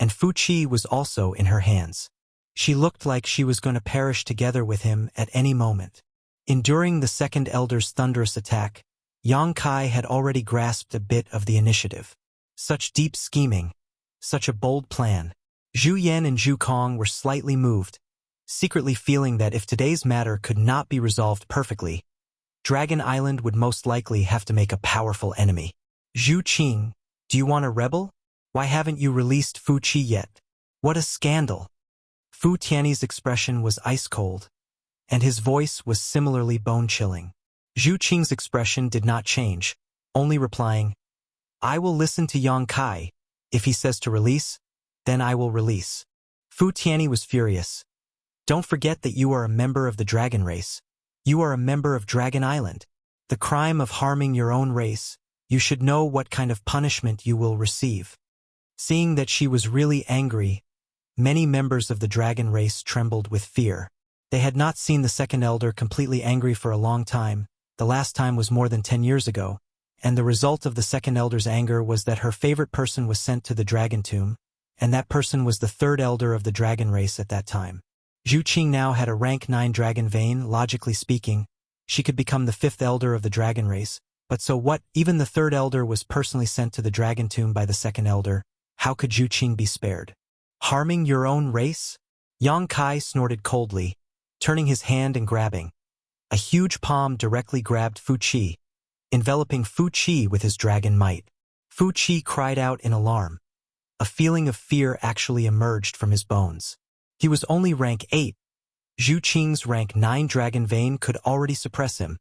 and Fu Qi was also in her hands. She looked like she was going to perish together with him at any moment. Enduring the second elder's thunderous attack, Yang Kai had already grasped a bit of the initiative. Such deep scheming, such a bold plan. Zhu Yan and Zhu Kong were slightly moved, secretly feeling that if today's matter could not be resolved perfectly, Dragon Island would most likely have to make a powerful enemy. Zhu Qing, do you want a rebel? Why haven't you released Fu Qi yet? What a scandal! Fu Tianyi's expression was ice-cold, and his voice was similarly bone-chilling. Zhu Qing's expression did not change, only replying, I will listen to Yang Kai. If he says to release, then I will release. Fu Tianyi was furious. Don't forget that you are a member of the dragon race. You are a member of Dragon Island. The crime of harming your own race, you should know what kind of punishment you will receive. Seeing that she was really angry, many members of the dragon race trembled with fear. They had not seen the second elder completely angry for a long time. The last time was more than 10 years ago, and the result of the second elder's anger was that her favorite person was sent to the dragon tomb, and that person was the third elder of the dragon race at that time. Zhu Qing now had a rank 9 dragon vein. Logically speaking, she could become the 5th elder of the dragon race, but so what? Even the 3rd elder was personally sent to the dragon tomb by the 2nd elder. How could Zhu Qing be spared? Harming your own race? Yang Kai snorted coldly, turning his hand and grabbing. A huge palm directly grabbed Fu Qi, enveloping Fu Qi with his dragon might. Fu Qi cried out in alarm. A feeling of fear actually emerged from his bones. He was only rank 8. Zhu Qing's rank 9 dragon vein could already suppress him,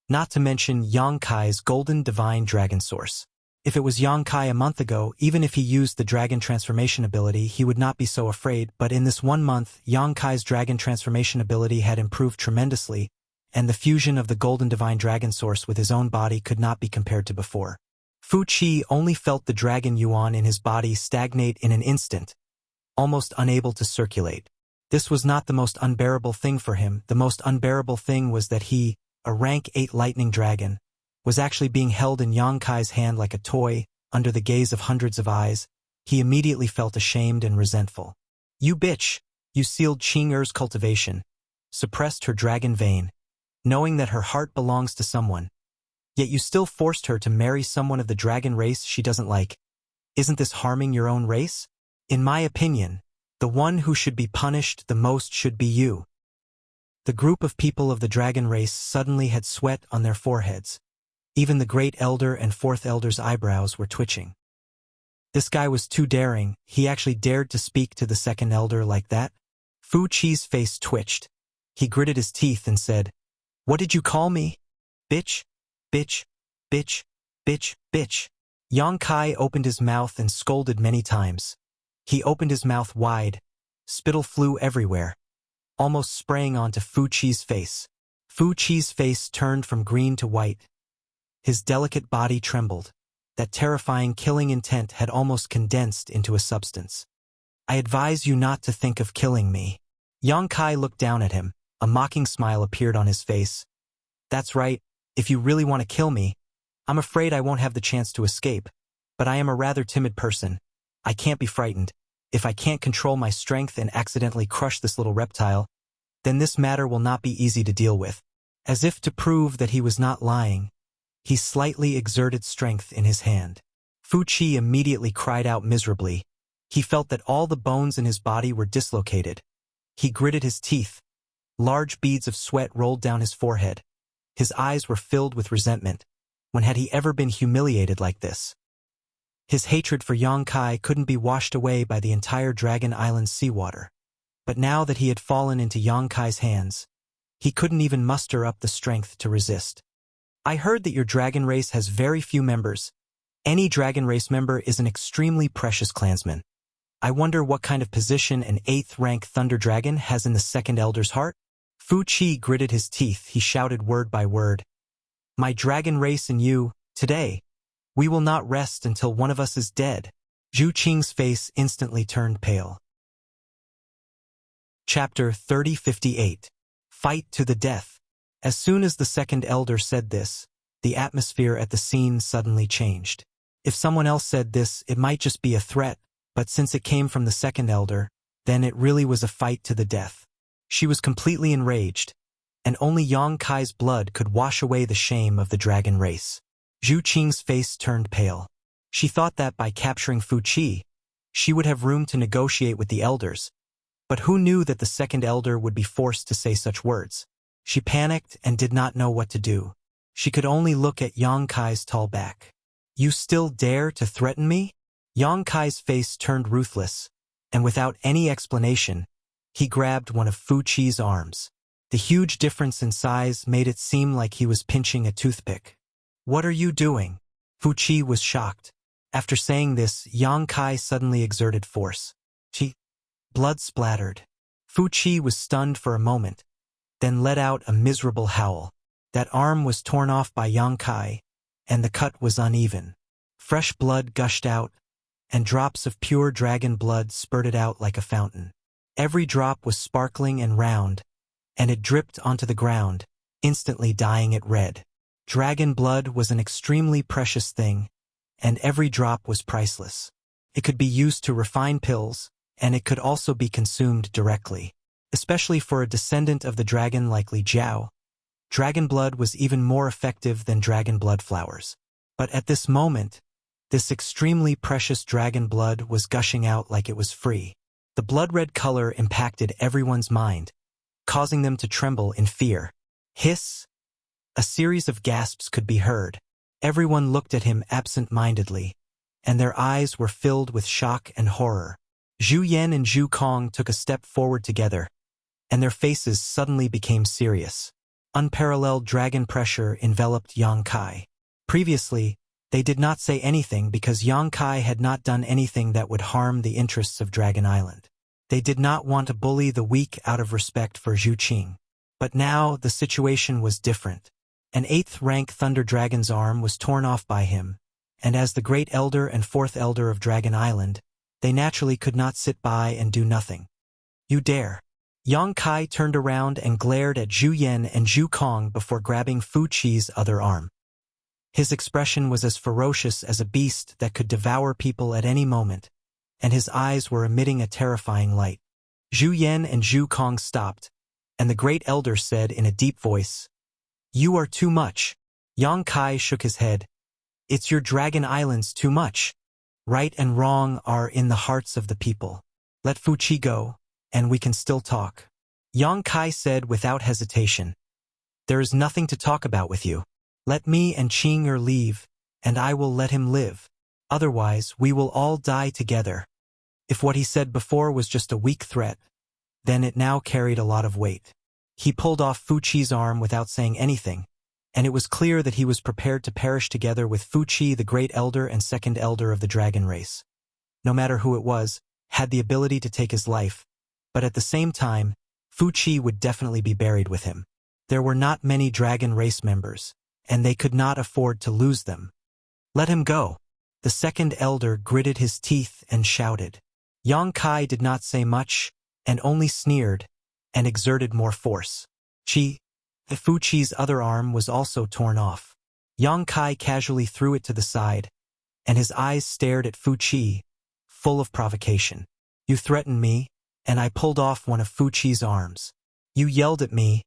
not to mention Yang Kai's golden divine dragon source. If it was Yang Kai a month ago, even if he used the dragon transformation ability, he would not be so afraid, but in this 1 month, Yang Kai's dragon transformation ability had improved tremendously, and the fusion of the golden divine dragon source with his own body could not be compared to before. Fu Qi only felt the dragon yuan in his body stagnate in an instant, almost unable to circulate. This was not the most unbearable thing for him. The most unbearable thing was that he, a rank 8 lightning dragon, was actually being held in Yang Kai's hand like a toy, under the gaze of hundreds of eyes. He immediately felt ashamed and resentful. You bitch! You sealed Qing Er's cultivation, suppressed her dragon vein, knowing that her heart belongs to someone. Yet you still forced her to marry someone of the dragon race she doesn't like. Isn't this harming your own race? In my opinion, the one who should be punished the most should be you. The group of people of the dragon race suddenly had sweat on their foreheads. Even the great elder and 4th elder's eyebrows were twitching. This guy was too daring. He actually dared to speak to the 2nd elder like that. Fu Qi's face twitched. He gritted his teeth and said, What did you call me? Bitch, bitch, bitch, bitch, bitch. Yang Kai opened his mouth and scolded many times. He opened his mouth wide. Spittle flew everywhere, almost spraying onto Fu Qi's face. Fu Qi's face turned from green to white. His delicate body trembled. That terrifying killing intent had almost condensed into a substance. I advise you not to think of killing me. Yang Kai looked down at him. A mocking smile appeared on his face. That's right, if you really want to kill me, I'm afraid I won't have the chance to escape, but I am a rather timid person. I can't be frightened. If I can't control my strength and accidentally crush this little reptile, then this matter will not be easy to deal with. As if to prove that he was not lying, he slightly exerted strength in his hand. Fu Qi immediately cried out miserably. He felt that all the bones in his body were dislocated. He gritted his teeth. Large beads of sweat rolled down his forehead. His eyes were filled with resentment. When had he ever been humiliated like this? His hatred for Yang Kai couldn't be washed away by the entire Dragon Island seawater. But now that he had fallen into Yang Kai's hands, he couldn't even muster up the strength to resist. I heard that your dragon race has very few members. Any dragon race member is an extremely precious clansman. I wonder what kind of position an 8th rank Thunder Dragon has in the 2nd Elder's heart? Fu Qi gritted his teeth. He shouted word by word. My dragon race and you, today. We will not rest until one of us is dead. Zhu Qing's face instantly turned pale. Chapter 3058. Fight to the death. As soon as the second elder said this, the atmosphere at the scene suddenly changed. If someone else said this, it might just be a threat, but since it came from the second elder, then it really was a fight to the death. She was completely enraged, and only Yang Kai's blood could wash away the shame of the dragon race. Zhu Qing's face turned pale. She thought that by capturing Fu Qi, she would have room to negotiate with the elders, but who knew that the second elder would be forced to say such words? She panicked and did not know what to do. She could only look at Yang Kai's tall back. "You still dare to threaten me?" Yang Kai's face turned ruthless, and without any explanation, he grabbed one of Fu Qi's arms. The huge difference in size made it seem like he was pinching a toothpick. "What are you doing?" Fu Qi was shocked. After saying this, Yang Kai suddenly exerted force. Blood splattered. Fu Qi was stunned for a moment, then let out a miserable howl. That arm was torn off by Yang Kai, and the cut was uneven. Fresh blood gushed out, and drops of pure dragon blood spurted out like a fountain. Every drop was sparkling and round, and it dripped onto the ground, instantly dyeing it red. Dragon blood was an extremely precious thing, and every drop was priceless. It could be used to refine pills, and it could also be consumed directly. Especially for a descendant of the dragon like Li Jiao, dragon blood was even more effective than dragon blood flowers. But at this moment, this extremely precious dragon blood was gushing out like it was free. The blood-red color impacted everyone's mind, causing them to tremble in fear. Hiss! A series of gasps could be heard. Everyone looked at him absent-mindedly, and their eyes were filled with shock and horror. Zhu Yan and Zhu Kong took a step forward together, and their faces suddenly became serious. Unparalleled dragon pressure enveloped Yang Kai. Previously, they did not say anything because Yang Kai had not done anything that would harm the interests of Dragon Island. They did not want to bully the weak out of respect for Zhu Qing. But now the situation was different. An 8th-rank Thunder Dragon's arm was torn off by him, and as the Great Elder and 4th Elder of Dragon Island, they naturally could not sit by and do nothing. "You dare." Yang Kai turned around and glared at Zhu Yan and Zhu Kong before grabbing Fu Qi's other arm. His expression was as ferocious as a beast that could devour people at any moment, and his eyes were emitting a terrifying light. Zhu Yan and Zhu Kong stopped, and the Great Elder said in a deep voice, "You are too much." Yang Kai shook his head. "It's your Dragon Islands too much. Right and wrong are in the hearts of the people. Let Fu Qi go, and we can still talk." Yang Kai said without hesitation, "There is nothing to talk about with you. Let me and Qing leave, and I will let him live. Otherwise, we will all die together." If what he said before was just a weak threat, then it now carried a lot of weight. He pulled off Fu Qi's arm without saying anything, and it was clear that he was prepared to perish together with Fu Qi, the Great Elder and Second Elder of the Dragon Race. No matter who it was, had the ability to take his life, but at the same time, Fu Qi would definitely be buried with him. There were not many Dragon Race members, and they could not afford to lose them. "Let him go." The Second Elder gritted his teeth and shouted. Yang Kai did not say much, and only sneered, and exerted more force. Fu Qi's other arm was also torn off. Yang Kai casually threw it to the side, and his eyes stared at Fu Qi, full of provocation. "You threatened me, and I pulled off one of Fu Qi's arms. You yelled at me,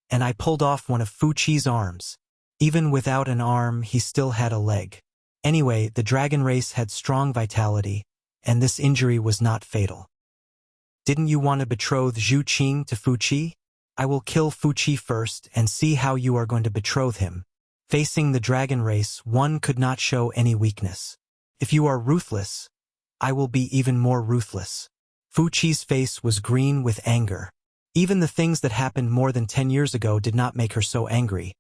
and I pulled off one of Fu Qi's arms. Even without an arm, he still had a leg. Anyway, the dragon race had strong vitality, and this injury was not fatal. Didn't you want to betroth Zhu Qing to Fu Qi? I will kill Fu Qi first and see how you are going to betroth him." Facing the dragon race, one could not show any weakness. "If you are ruthless, I will be even more ruthless." Fu Qi's face was green with anger. Even the things that happened more than 10 years ago did not make her so angry.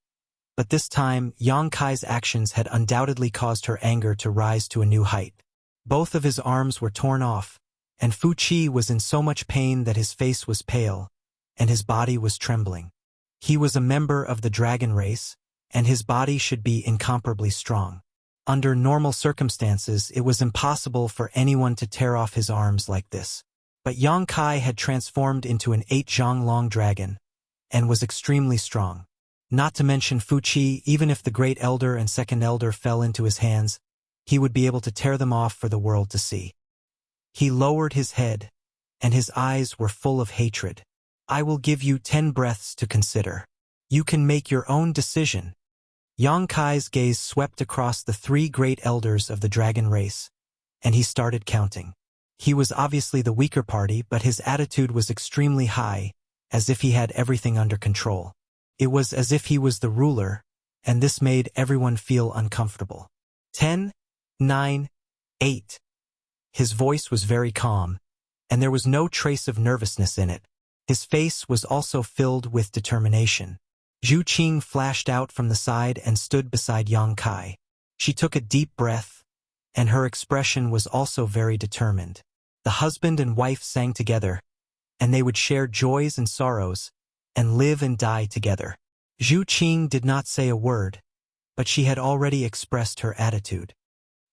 But this time, Yang Kai's actions had undoubtedly caused her anger to rise to a new height. Both of his arms were torn off, and Fu Qi was in so much pain that his face was pale, and his body was trembling. He was a member of the dragon race, and his body should be incomparably strong. Under normal circumstances, it was impossible for anyone to tear off his arms like this. But Yang Kai had transformed into an 8-zhang-long dragon, and was extremely strong. Not to mention Fuqi, even if the Great Elder and Second Elder fell into his hands, he would be able to tear them off for the world to see. He lowered his head, and his eyes were full of hatred. I will give you 10 breaths to consider. You can make your own decision. Yang Kai's gaze swept across the 3 great elders of the dragon race, and he started counting. He was obviously the weaker party, but his attitude was extremely high, as if he had everything under control. It was as if he was the ruler, and this made everyone feel uncomfortable. 10, 9, 8. His voice was very calm, and there was no trace of nervousness in it. His face was also filled with determination. Zhu Qing flashed out from the side and stood beside Yang Kai. She took a deep breath, and her expression was also very determined. The husband and wife sang together, and they would share joys and sorrows, and live and die together. Zhu Qing did not say a word, but she had already expressed her attitude.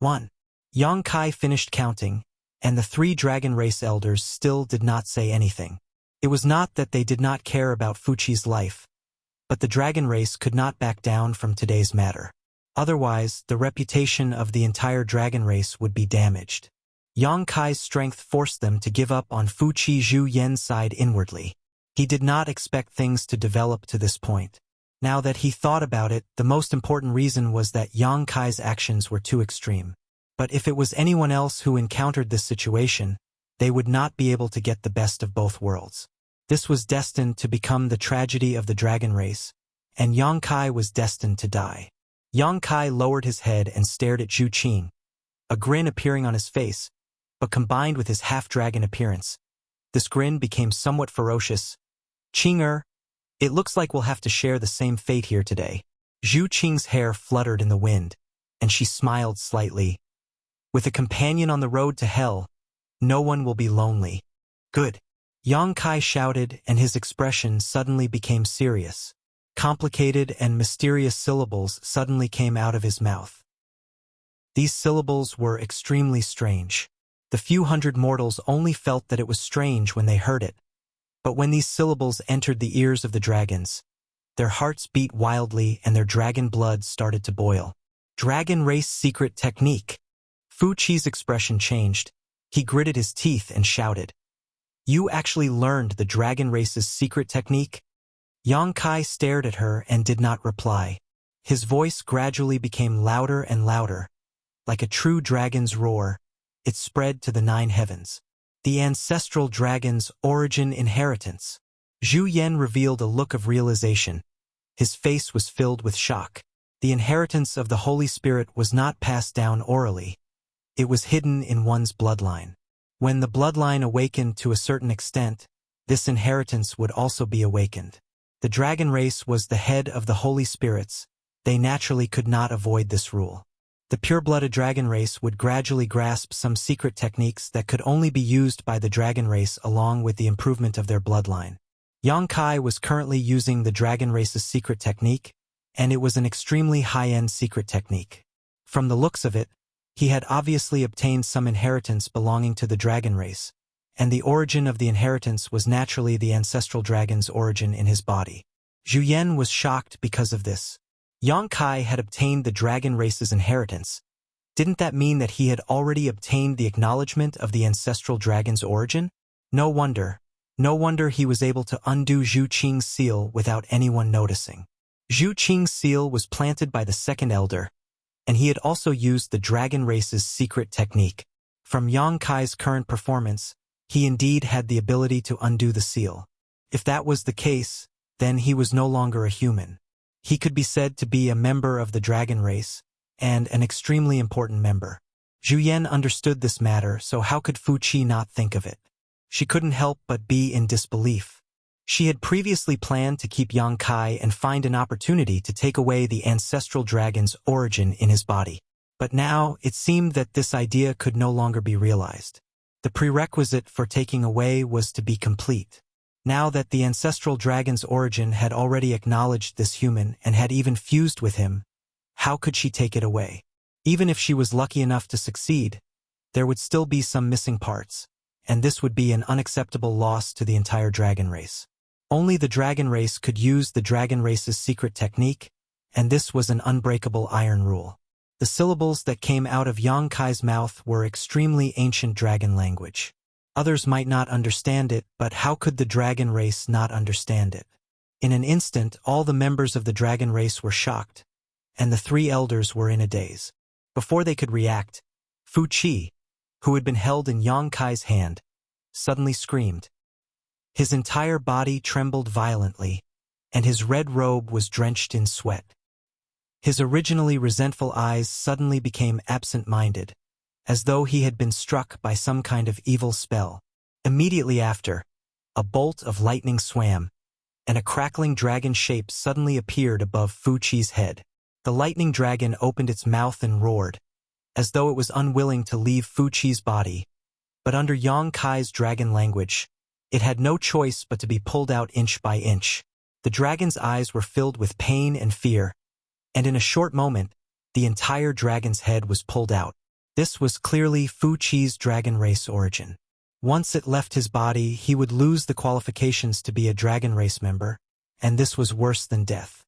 1. Yang Kai finished counting, and the 3 dragon race elders still did not say anything. It was not that they did not care about Fuqi's life, but the dragon race could not back down from today's matter. Otherwise, the reputation of the entire dragon race would be damaged. Yang Kai's strength forced them to give up on Fuqi. Zhu Yan sighed inwardly. He did not expect things to develop to this point. Now that he thought about it, the most important reason was that Yang Kai's actions were too extreme. But if it was anyone else who encountered this situation, they would not be able to get the best of both worlds. This was destined to become the tragedy of the dragon race, and Yang Kai was destined to die. Yang Kai lowered his head and stared at Zhu Qing, a grin appearing on his face, but combined with his half-dragon appearance, this grin became somewhat ferocious. Qing, it looks like we'll have to share the same fate here today. Zhu Qing's hair fluttered in the wind, and she smiled slightly. With a companion on the road to hell, no one will be lonely. Good. Yang Kai shouted, and his expression suddenly became serious. Complicated and mysterious syllables suddenly came out of his mouth. These syllables were extremely strange. The few hundred mortals only felt that it was strange when they heard it. But when these syllables entered the ears of the dragons, their hearts beat wildly and their dragon blood started to boil. Dragon race secret technique. Fuqi's expression changed. He gritted his teeth and shouted, "You actually learned the dragon race's secret technique?" Yang Kai stared at her and did not reply. His voice gradually became louder and louder. Like a true dragon's roar, it spread to the 9 heavens. The ancestral dragon's origin inheritance. Zhu Yan revealed a look of realization. His face was filled with shock. The inheritance of the Holy Spirit was not passed down orally. It was hidden in one's bloodline. When the bloodline awakened to a certain extent, this inheritance would also be awakened. The dragon race was the head of the Holy Spirits. They naturally could not avoid this rule. The pure-blooded dragon race would gradually grasp some secret techniques that could only be used by the dragon race along with the improvement of their bloodline. Yang Kai was currently using the dragon race's secret technique, and it was an extremely high-end secret technique. From the looks of it, he had obviously obtained some inheritance belonging to the dragon race, and the origin of the inheritance was naturally the ancestral dragon's origin in his body. Zhu Yan was shocked because of this. Yang Kai had obtained the dragon race's inheritance. Didn't that mean that he had already obtained the acknowledgement of the ancestral dragon's origin? No wonder he was able to undo Zhu Qing's seal without anyone noticing. Zhu Qing's seal was planted by the second elder, and he had also used the dragon race's secret technique. From Yang Kai's current performance, he indeed had the ability to undo the seal. If that was the case, then he was no longer a human. He could be said to be a member of the dragon race, and an extremely important member. Zhu Yan understood this matter, so how could Fuqi not think of it? She couldn't help but be in disbelief. She had previously planned to keep Yang Kai and find an opportunity to take away the ancestral dragon's origin in his body. But now, it seemed that this idea could no longer be realized. The prerequisite for taking away was to be complete. Now that the ancestral dragon's origin had already acknowledged this human and had even fused with him, how could she take it away? Even if she was lucky enough to succeed, there would still be some missing parts, and this would be an unacceptable loss to the entire dragon race. Only the dragon race could use the dragon race's secret technique, and this was an unbreakable iron rule. The syllables that came out of Yang Kai's mouth were extremely ancient dragon language. Others might not understand it, but how could the dragon race not understand it? In an instant, all the members of the dragon race were shocked, and the three elders were in a daze. Before they could react, Fu Qi, who had been held in Yang Kai's hand, suddenly screamed. His entire body trembled violently, and his red robe was drenched in sweat. His originally resentful eyes suddenly became absent-minded, as though he had been struck by some kind of evil spell. Immediately after, a bolt of lightning swam, and a crackling dragon shape suddenly appeared above Fu Qi's head. The lightning dragon opened its mouth and roared, as though it was unwilling to leave Fu Qi's body, but under Yang Kai's dragon language, it had no choice but to be pulled out inch by inch. The dragon's eyes were filled with pain and fear, and in a short moment, the entire dragon's head was pulled out. This was clearly Fu Qi's dragon race origin. Once it left his body, he would lose the qualifications to be a dragon race member, and this was worse than death.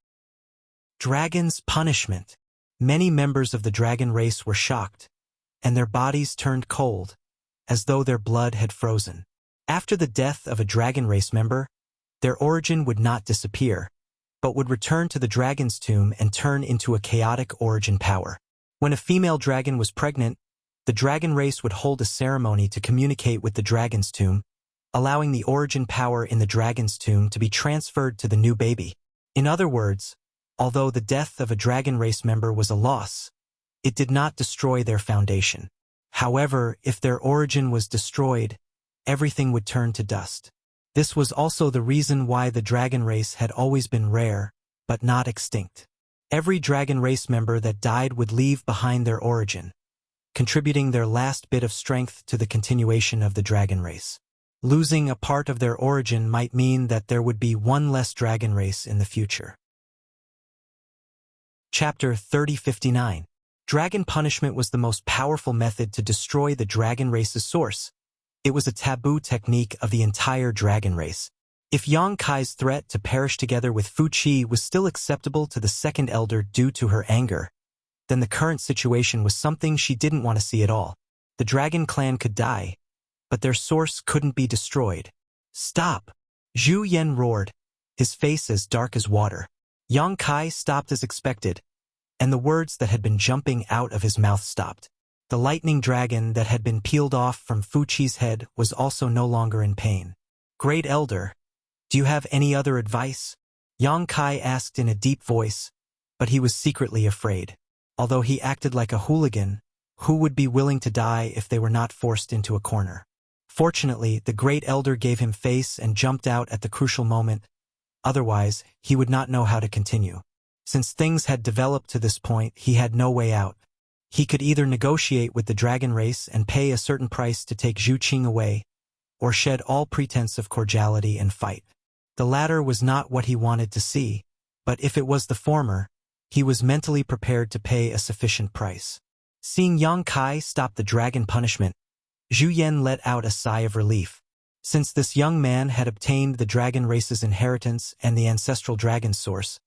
Dragon's punishment. Many members of the dragon race were shocked, and their bodies turned cold, as though their blood had frozen. After the death of a dragon race member, their origin would not disappear, but would return to the dragon's tomb and turn into a chaotic origin power. When a female dragon was pregnant, the dragon race would hold a ceremony to communicate with the dragon's tomb, allowing the origin power in the dragon's tomb to be transferred to the new baby. In other words, although the death of a dragon race member was a loss, it did not destroy their foundation. However, if their origin was destroyed, everything would turn to dust. This was also the reason why the dragon race had always been rare, but not extinct. Every dragon race member that died would leave behind their origin, contributing their last bit of strength to the continuation of the dragon race. Losing a part of their origin might mean that there would be one less dragon race in the future. Chapter 3059. Dragon punishment was the most powerful method to destroy the dragon race's source. It was a taboo technique of the entire dragon race. If Yang Kai's threat to perish together with Fu Qi was still acceptable to the second elder due to her anger, then the current situation was something she didn't want to see at all. The dragon clan could die, but their source couldn't be destroyed. Stop! Zhu Yan roared, his face as dark as water. Yang Kai stopped as expected, and the words that had been jumping out of his mouth stopped. The lightning dragon that had been peeled off from Fu Qi's head was also no longer in pain. Great Elder, do you have any other advice? Yang Kai asked in a deep voice, but he was secretly afraid. Although he acted like a hooligan, who would be willing to die if they were not forced into a corner? Fortunately, the Great Elder gave him face and jumped out at the crucial moment. Otherwise, he would not know how to continue. Since things had developed to this point, he had no way out. He could either negotiate with the dragon race and pay a certain price to take Zhu Qing away, or shed all pretense of cordiality and fight. The latter was not what he wanted to see, but if it was the former, he was mentally prepared to pay a sufficient price. Seeing Yang Kai stop the dragon punishment, Zhu Yan let out a sigh of relief. Since this young man had obtained the dragon race's inheritance and the ancestral dragon source,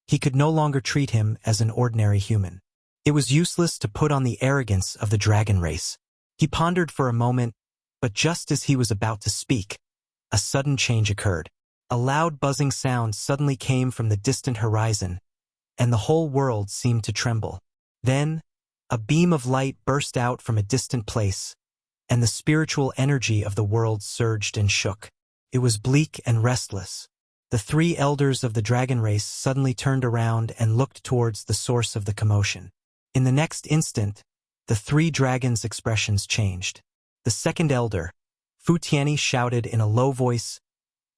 he could no longer treat him as an ordinary human. It was useless to put on the arrogance of the dragon race. He pondered for a moment, but just as he was about to speak, a sudden change occurred. A loud buzzing sound suddenly came from the distant horizon, and the whole world seemed to tremble. Then, a beam of light burst out from a distant place, and the spiritual energy of the world surged and shook. It was bleak and restless. The three elders of the dragon race suddenly turned around and looked towards the source of the commotion. In the next instant, the three dragons' expressions changed. The second elder, Fu Tianyi, shouted in a low voice,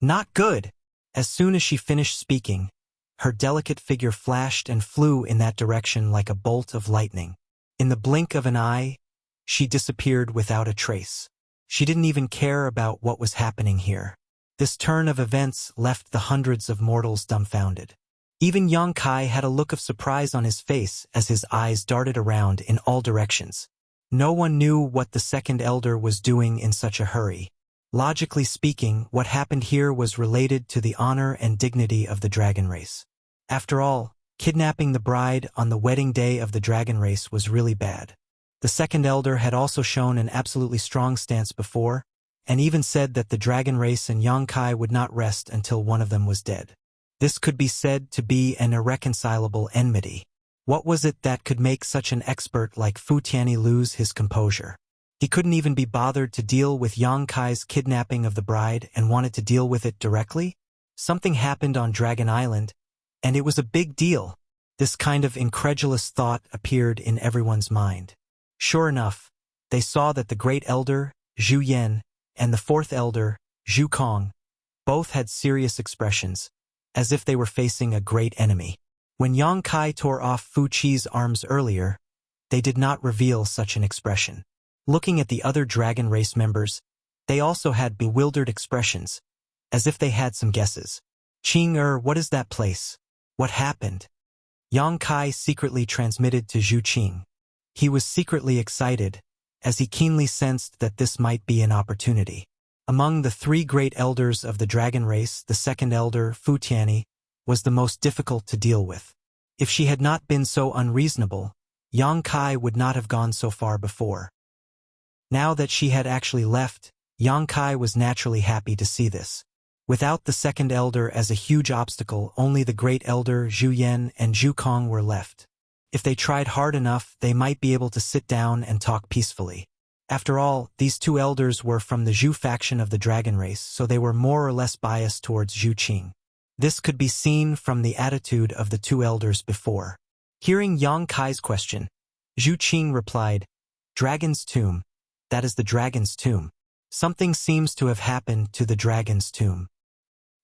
"Not good!" As soon as she finished speaking, her delicate figure flashed and flew in that direction like a bolt of lightning. In the blink of an eye, she disappeared without a trace. She didn't even care about what was happening here. This turn of events left the hundreds of mortals dumbfounded. Even Yang Kai had a look of surprise on his face as his eyes darted around in all directions. No one knew what the second elder was doing in such a hurry. Logically speaking, what happened here was related to the honor and dignity of the dragon race. After all, kidnapping the bride on the wedding day of the dragon race was really bad. The second elder had also shown an absolutely strong stance before, and even said that the dragon race and Yongkai would not rest until one of them was dead. This could be said to be an irreconcilable enmity. What was it that could make such an expert like Fu Tianyi lose his composure? He couldn't even be bothered to deal with Yongkai's kidnapping of the bride and wanted to deal with it directly? Something happened on Dragon Island, and it was a big deal. This kind of incredulous thought appeared in everyone's mind. Sure enough, they saw that the great elder, Zhu Yan, and the fourth elder, Zhu Kong, both had serious expressions, as if they were facing a great enemy. When Yongkai tore off Fu Qi's arms earlier, they did not reveal such an expression. Looking at the other dragon race members, they also had bewildered expressions, as if they had some guesses. Qing what is that place? What happened? Yongkai secretly transmitted to Zhu Qing. He was secretly excited, as he keenly sensed that this might be an opportunity. Among the three great elders of the dragon race, the second elder, Fu Tianyi, was the most difficult to deal with. If she had not been so unreasonable, Yongkai would not have gone so far before. Now that she had actually left, Yongkai was naturally happy to see this. Without the second elder as a huge obstacle, only the great elder Zhu Yan and Zhu Kong were left. If they tried hard enough, they might be able to sit down and talk peacefully. After all, these two elders were from the Zhu faction of the dragon race, so they were more or less biased towards Zhu Qing. This could be seen from the attitude of the two elders before. Hearing Yongkai's question, Zhu Qing replied, "Dragon's tomb. That is the dragon's tomb. Something seems to have happened to the dragon's tomb."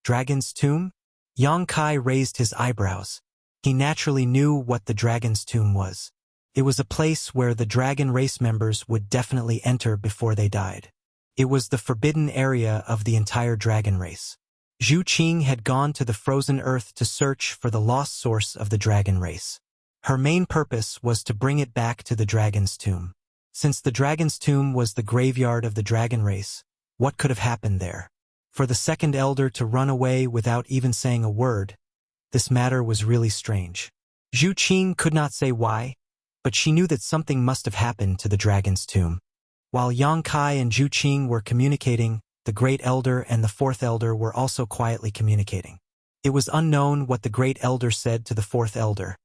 Dragon's tomb? Yongkai raised his eyebrows. He naturally knew what the dragon's tomb was. It was a place where the dragon race members would definitely enter before they died. It was the forbidden area of the entire dragon race. Zhu Qing had gone to the frozen earth to search for the lost source of the dragon race. Her main purpose was to bring it back to the dragon's tomb. Since the dragon's tomb was the graveyard of the dragon race, what could have happened there? For the second elder to run away without even saying a word, this matter was really strange. Zhu Qing could not say why, but she knew that something must have happened to the dragon's tomb. While Yongkai and Zhu Qing were communicating, the great elder and the fourth elder were also quietly communicating. It was unknown what the great elder said to the fourth elder,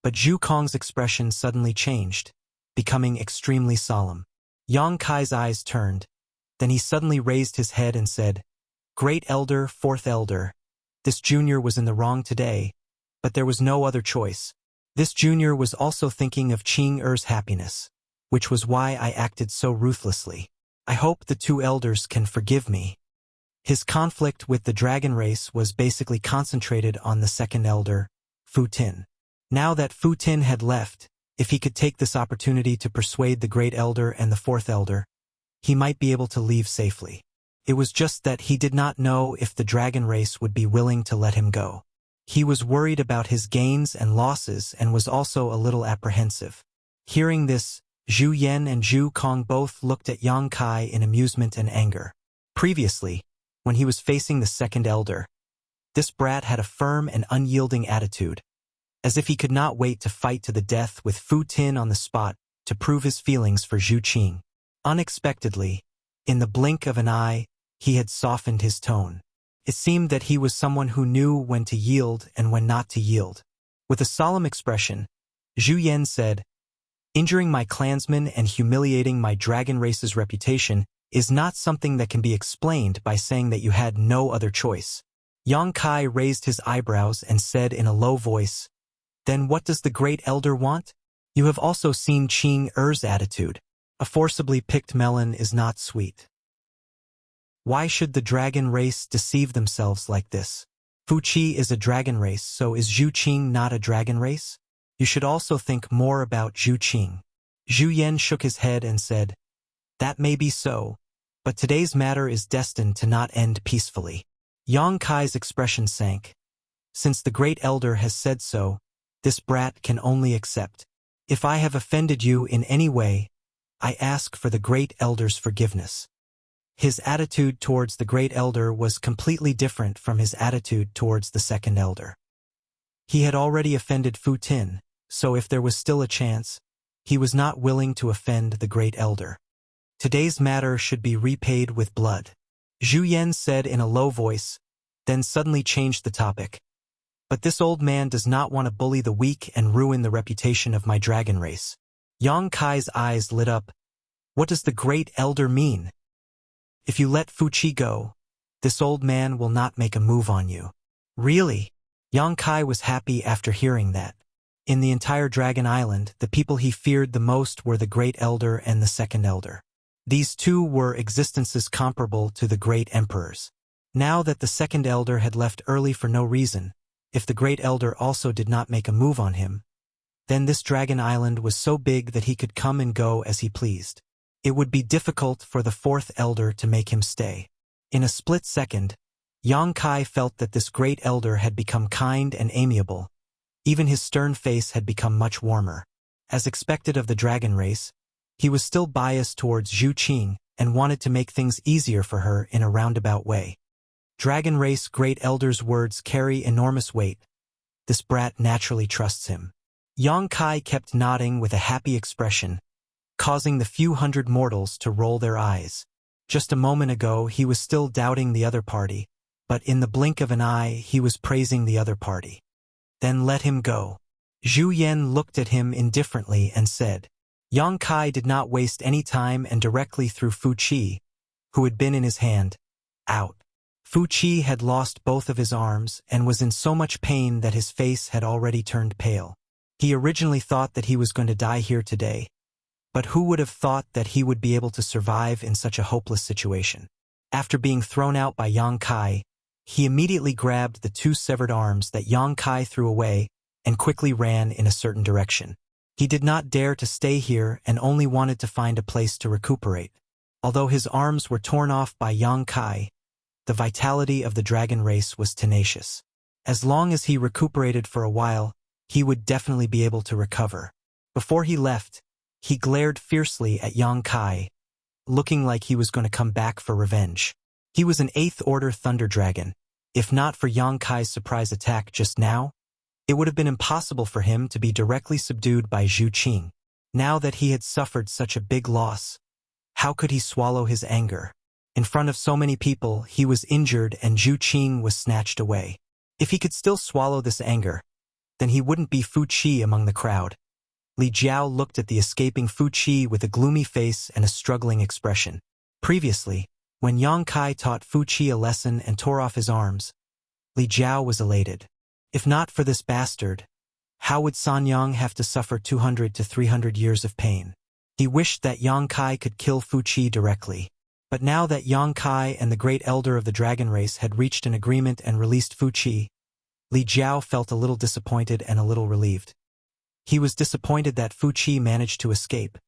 but Zhu Kong's expression suddenly changed, becoming extremely solemn. Yongkai's eyes turned, then he suddenly raised his head and said, "Great elder, fourth elder, this junior was in the wrong today, but there was no other choice. This junior was also thinking of Qing happiness, which was why I acted so ruthlessly. I hope the two elders can forgive me." His conflict with the dragon race was basically concentrated on the second elder, Fu Tin. Now that Fu Tin had left, if he could take this opportunity to persuade the great elder and the fourth elder, he might be able to leave safely. It was just that he did not know if the dragon race would be willing to let him go. He was worried about his gains and losses and was also a little apprehensive. Hearing this, Zhu Yan and Zhu Kong both looked at Yongkai in amusement and anger. Previously, when he was facing the second elder, this brat had a firm and unyielding attitude, as if he could not wait to fight to the death with Fu Tin on the spot to prove his feelings for Zhu Qing. Unexpectedly, in the blink of an eye, he had softened his tone. It seemed that he was someone who knew when to yield and when not to yield. With a solemn expression, Zhu Yan said, "Injuring my clansmen and humiliating my dragon race's reputation is not something that can be explained by saying that you had no other choice." Yongkai raised his eyebrows and said in a low voice, "Then what does the great elder want? You have also seen Qing attitude. A forcibly picked melon is not sweet. Why should the dragon race deceive themselves like this? Fu Qi is a dragon race, so is Zhu Qing not a dragon race? You should also think more about Zhu Qing." Zhu Yan shook his head and said, "That may be so, but today's matter is destined to not end peacefully." Yongkai's expression sank. Since the great elder has said so, this brat can only accept. "If I have offended you in any way, I ask for the Great Elder's forgiveness." His attitude towards the Great Elder was completely different from his attitude towards the Second Elder. He had already offended Fu Tin, so if there was still a chance, he was not willing to offend the Great Elder. Today's matter should be repaid with blood, Zhu Yan said in a low voice, then suddenly changed the topic. But this old man does not want to bully the weak and ruin the reputation of my dragon race. Yang Kai's eyes lit up. What does the Great Elder mean? If you let Fu Qi go, this old man will not make a move on you. Really? Yang Kai was happy after hearing that. In the entire Dragon Island, the people he feared the most were the Great Elder and the Second Elder. These two were existences comparable to the Great Emperors. Now that the Second Elder had left early for no reason, if the Great Elder also did not make a move on him, then this Dragon Island was so big that he could come and go as he pleased. It would be difficult for the Fourth Elder to make him stay. In a split second, Yang Kai felt that this Great Elder had become kind and amiable. Even his stern face had become much warmer. As expected of the dragon race, he was still biased towards Zhu Qing and wanted to make things easier for her in a roundabout way. Dragon race Great Elder's words carry enormous weight. This brat naturally trusts him. Yang Kai kept nodding with a happy expression, causing the few hundred mortals to roll their eyes. Just a moment ago he was still doubting the other party, but in the blink of an eye he was praising the other party. Then let him go. Zhu Yan looked at him indifferently and said. Yang Kai did not waste any time and directly threw Fu Qi, who had been in his hand, out. Fu Qi had lost both of his arms and was in so much pain that his face had already turned pale. He originally thought that he was going to die here today, but who would have thought that he would be able to survive in such a hopeless situation? After being thrown out by Yang Kai, he immediately grabbed the two severed arms that Yang Kai threw away and quickly ran in a certain direction. He did not dare to stay here and only wanted to find a place to recuperate. Although his arms were torn off by Yang Kai, the vitality of the dragon race was tenacious. As long as he recuperated for a while, he would definitely be able to recover. Before he left, he glared fiercely at Yang Kai, looking like he was going to come back for revenge. He was an 8th Order Thunder Dragon. If not for Yang Kai's surprise attack just now, it would have been impossible for him to be directly subdued by Zhu Qing. Now that he had suffered such a big loss, how could he swallow his anger? In front of so many people, he was injured and Zhu Qing was snatched away. If he could still swallow this anger, then he wouldn't be Fu Qi among the crowd. Li Jiao looked at the escaping Fu Qi with a gloomy face and a struggling expression. Previously, when Yang Kai taught Fu Qi a lesson and tore off his arms, Li Jiao was elated. If not for this bastard, how would San Yang have to suffer 200 to 300 years of pain? He wished that Yang Kai could kill Fu Qi directly. But now that Yang Kai and the Great Elder of the Dragon Race had reached an agreement and released Fu Qi, Li Jiao felt a little disappointed and a little relieved. He was disappointed that Fu Qi managed to escape,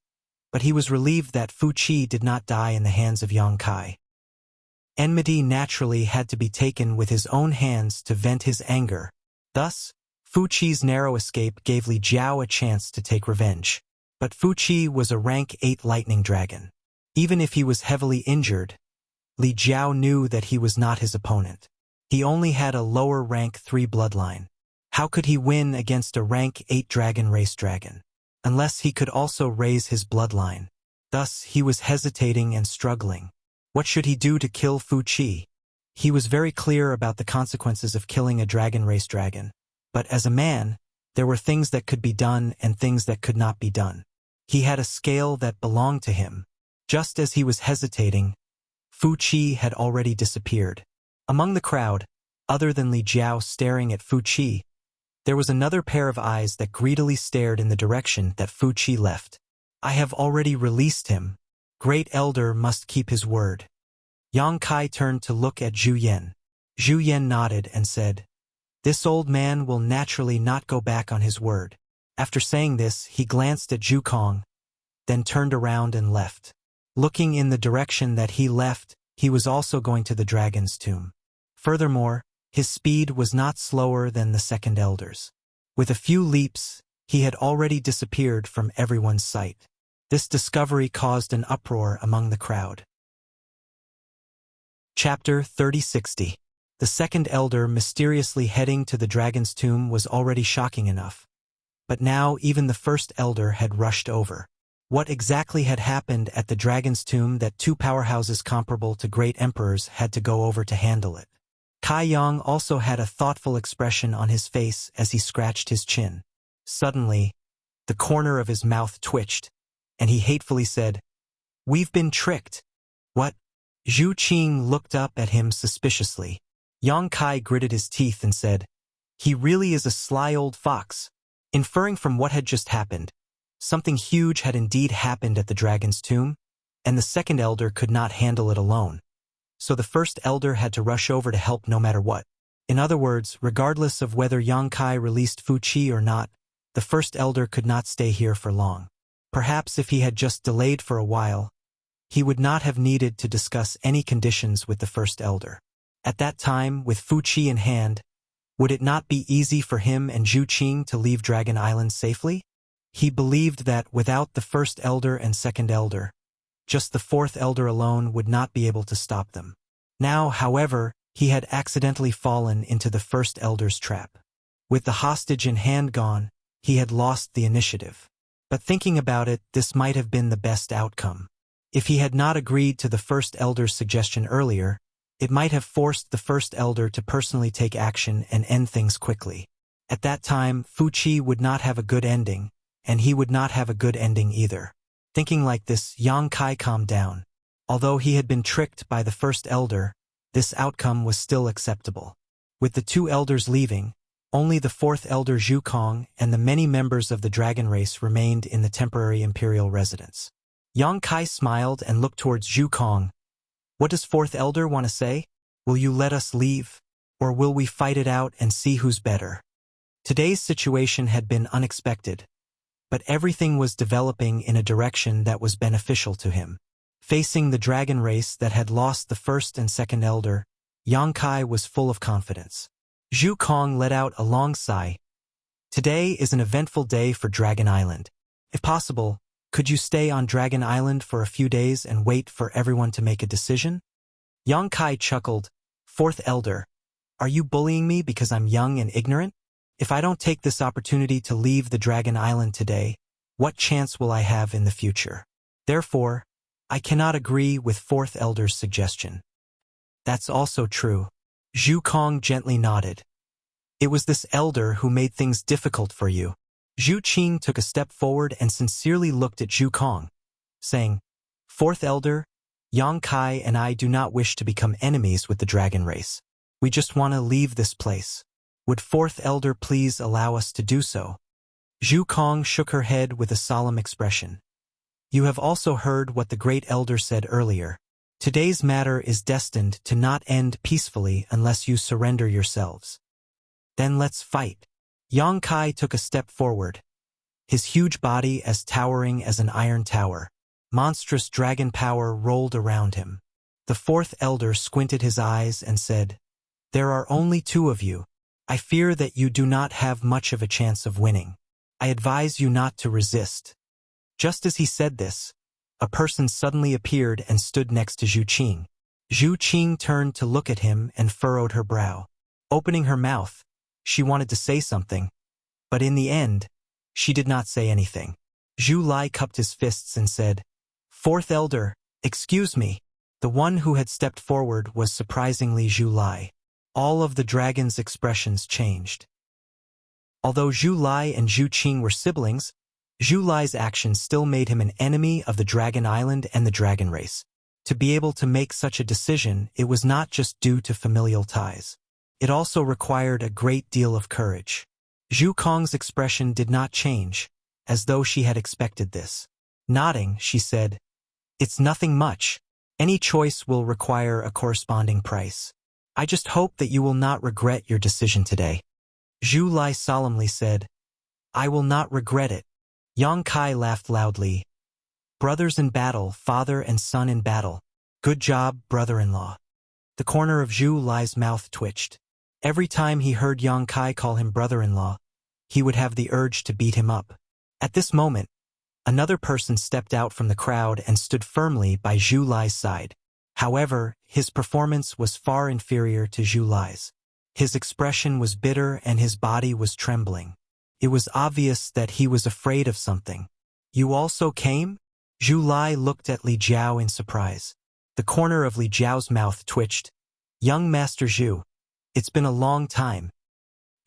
but he was relieved that Fu Qi did not die in the hands of Yang Kai. Enmity naturally had to be taken with his own hands to vent his anger. Thus, Fu Qi's narrow escape gave Li Jiao a chance to take revenge. But Fu Qi was a rank 8 lightning dragon. Even if he was heavily injured, Li Jiao knew that he was not his opponent. He only had a lower rank 3 bloodline. How could he win against a rank 8 dragon race dragon? Unless he could also raise his bloodline. Thus, he was hesitating and struggling. What should he do to kill Fu Qi? He was very clear about the consequences of killing a dragon race dragon. But as a man, there were things that could be done and things that could not be done. He had a scale that belonged to him. Just as he was hesitating, Fu Qi had already disappeared. Among the crowd, other than Li Jiao staring at Fu Qi, there was another pair of eyes that greedily stared in the direction that Fu Qi left. I have already released him. Great Elder must keep his word. Yang Kai turned to look at Zhu Yan. Zhu Yan nodded and said, This old man will naturally not go back on his word. After saying this, he glanced at Zhu Kong, then turned around and left. Looking in the direction that he left, he was also going to the dragon's tomb. Furthermore, his speed was not slower than the Second Elder's. With a few leaps, he had already disappeared from everyone's sight. This discovery caused an uproar among the crowd. Chapter 3060. The second elder mysteriously heading to the dragon's tomb was already shocking enough. But now even the first elder had rushed over. What exactly had happened at the dragon's tomb that two powerhouses comparable to great emperors had to go over to handle it? Kai Yang also had a thoughtful expression on his face as he scratched his chin. Suddenly, the corner of his mouth twitched, and he hatefully said, "We've been tricked." "What?" Zhu Qing looked up at him suspiciously. Yang Kai gritted his teeth and said, "He really is a sly old fox." Inferring from what had just happened, something huge had indeed happened at the dragon's tomb, and the second elder could not handle it alone. So the first elder had to rush over to help no matter what. In other words, regardless of whether Yang Kai released Fu Qi or not, the first elder could not stay here for long. Perhaps if he had just delayed for a while, he would not have needed to discuss any conditions with the first elder. At that time, with Fu Qi in hand, would it not be easy for him and Zhu Qing to leave Dragon Island safely? He believed that without the first elder and second elder, just the fourth elder alone would not be able to stop them. Now, however, he had accidentally fallen into the first elder's trap. With the hostage in hand gone, he had lost the initiative. But thinking about it, this might have been the best outcome. If he had not agreed to the first elder's suggestion earlier, it might have forced the first elder to personally take action and end things quickly. At that time, Fu Qi would not have a good ending, and he would not have a good ending either. Thinking like this, Yang Kai calmed down. Although he had been tricked by the first elder, this outcome was still acceptable. With the two elders leaving, only the fourth elder Zhu Kong and the many members of the dragon race remained in the temporary imperial residence. Yang Kai smiled and looked towards Zhu Kong. "What does fourth elder want to say? Will you let us leave? Or will we fight it out and see who's better?" Today's situation had been unexpected, but everything was developing in a direction that was beneficial to him. Facing the dragon race that had lost the first and second elder, Yang Kai was full of confidence. Zhu Kong let out a long sigh. "Today is an eventful day for Dragon Island. If possible, could you stay on Dragon Island for a few days and wait for everyone to make a decision?" Yang Kai chuckled. "Fourth elder, are you bullying me because I'm young and ignorant? If I don't take this opportunity to leave the Dragon Island today, what chance will I have in the future? Therefore, I cannot agree with fourth elder's suggestion." "That's also true." Zhu Kong gently nodded. "It was this elder who made things difficult for you." Zhu Qing took a step forward and sincerely looked at Zhu Kong, saying, "Fourth elder, Yang Kai and I do not wish to become enemies with the dragon race. We just want to leave this place. Would fourth elder please allow us to do so?" Zhu Kong shook her head with a solemn expression. "You have also heard what the great elder said earlier. Today's matter is destined to not end peacefully unless you surrender yourselves. Then let's fight." Yang Kai took a step forward, his huge body as towering as an iron tower. Monstrous dragon power rolled around him. The fourth elder squinted his eyes and said, "There are only two of you. I fear that you do not have much of a chance of winning. I advise you not to resist." Just as he said this, a person suddenly appeared and stood next to Zhu Qing. Zhu Qing turned to look at him and furrowed her brow. Opening her mouth, she wanted to say something, but in the end, she did not say anything. Zhu Lai cupped his fists and said, "Fourth elder, excuse me." The one who had stepped forward was surprisingly Zhu Lai. All of the dragon's expressions changed. Although Zhu Lai and Zhu Qing were siblings, Zhu Lai's actions still made him an enemy of the Dragon Island and the dragon race. To be able to make such a decision, it was not just due to familial ties. It also required a great deal of courage. Zhu Kong's expression did not change, as though she had expected this. Nodding, she said, "It's nothing much. Any choice will require a corresponding price. I just hope that you will not regret your decision today." Zhu Lai solemnly said, "I will not regret it." Yang Kai laughed loudly. "Brothers in battle, father and son in battle. Good job, brother-in-law." The corner of Zhu Lai's mouth twitched. Every time he heard Yang Kai call him brother-in-law, he would have the urge to beat him up. At this moment, Another person stepped out from the crowd and stood firmly by Zhu Lai's side. However, his performance was far inferior to Zhu Lai's. His expression was bitter and his body was trembling. It was obvious that he was afraid of something. "You also came?" Zhu Lai looked at Li Jiao in surprise. The corner of Li Jiao's mouth twitched. "Young Master Zhu, it's been a long time."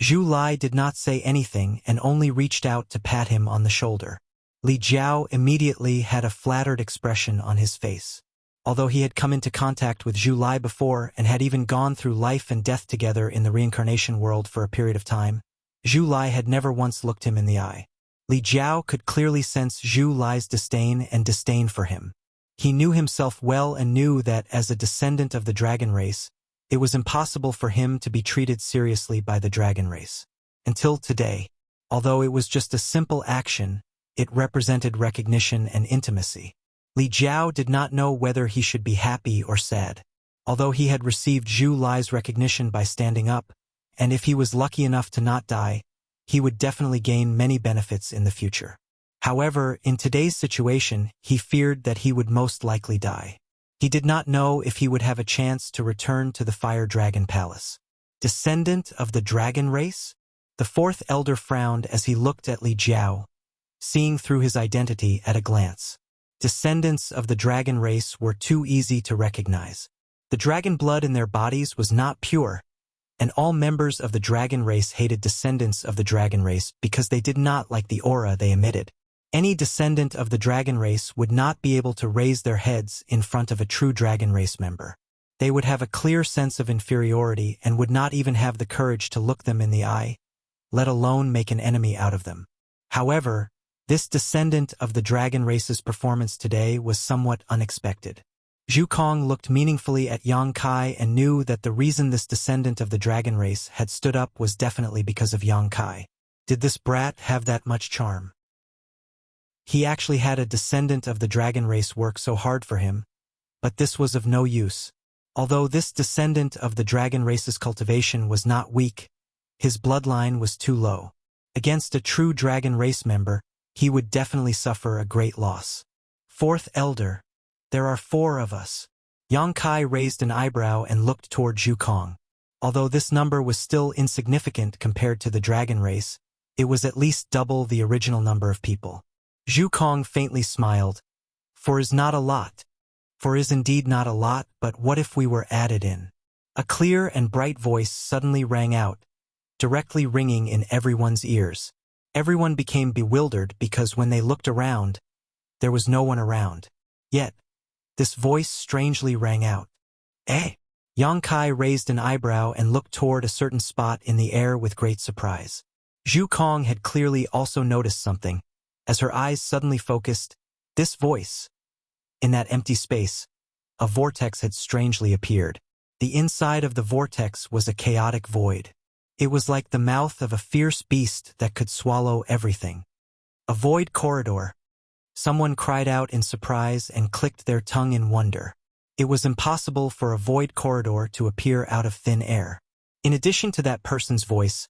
Zhu Lai did not say anything and only reached out to pat him on the shoulder. Li Jiao immediately had a flattered expression on his face. Although he had come into contact with Zhu Lai before and had even gone through life and death together in the reincarnation world for a period of time, Zhu Lai had never once looked him in the eye. Li Jiao could clearly sense Zhu Lai's disdain for him. He knew himself well and knew that as a descendant of the dragon race, it was impossible for him to be treated seriously by the dragon race. Until today, although it was just a simple action, it represented recognition and intimacy. Li Jiao did not know whether he should be happy or sad. Although he had received Zhu Lai's recognition by standing up, and if he was lucky enough to not die, he would definitely gain many benefits in the future. However, in today's situation, he feared that he would most likely die. He did not know if he would have a chance to return to the Fire Dragon Palace. Descendant of the dragon race? The fourth elder frowned as he looked at Li Jiao, seeing through his identity at a glance. Descendants of the dragon race were too easy to recognize. The dragon blood in their bodies was not pure, and all members of the dragon race hated descendants of the dragon race because they did not like the aura they emitted. Any descendant of the dragon race would not be able to raise their heads in front of a true dragon race member. They would have a clear sense of inferiority and would not even have the courage to look them in the eye, let alone make an enemy out of them. However, this descendant of the dragon race's performance today was somewhat unexpected. Zhu Kong looked meaningfully at Yang Kai and knew that the reason this descendant of the dragon race had stood up was definitely because of Yang Kai. Did this brat have that much charm? He actually had a descendant of the dragon race work so hard for him, but this was of no use. Although this descendant of the dragon race's cultivation was not weak, his bloodline was too low. Against a true dragon race member, he would definitely suffer a great loss. Fourth elder, there are 4 of us. Yang Kai raised an eyebrow and looked toward Zhu Kong. Although this number was still insignificant compared to the dragon race, it was at least double the original number of people. Zhu Kong faintly smiled. 4 is not a lot. 4 is indeed not a lot, but what if we were added in? A clear and bright voice suddenly rang out, directly ringing in everyone's ears. Everyone became bewildered because when they looked around, there was no one around. Yet, this voice strangely rang out. "Eh?" Yang Kai raised an eyebrow and looked toward a certain spot in the air with great surprise. Zhu Kong had clearly also noticed something. As her eyes suddenly focused, this voice. In that empty space, a vortex had strangely appeared. The inside of the vortex was a chaotic void. It was like the mouth of a fierce beast that could swallow everything. A void corridor. Someone cried out in surprise and clicked their tongue in wonder. It was impossible for a void corridor to appear out of thin air. In addition to that person's voice,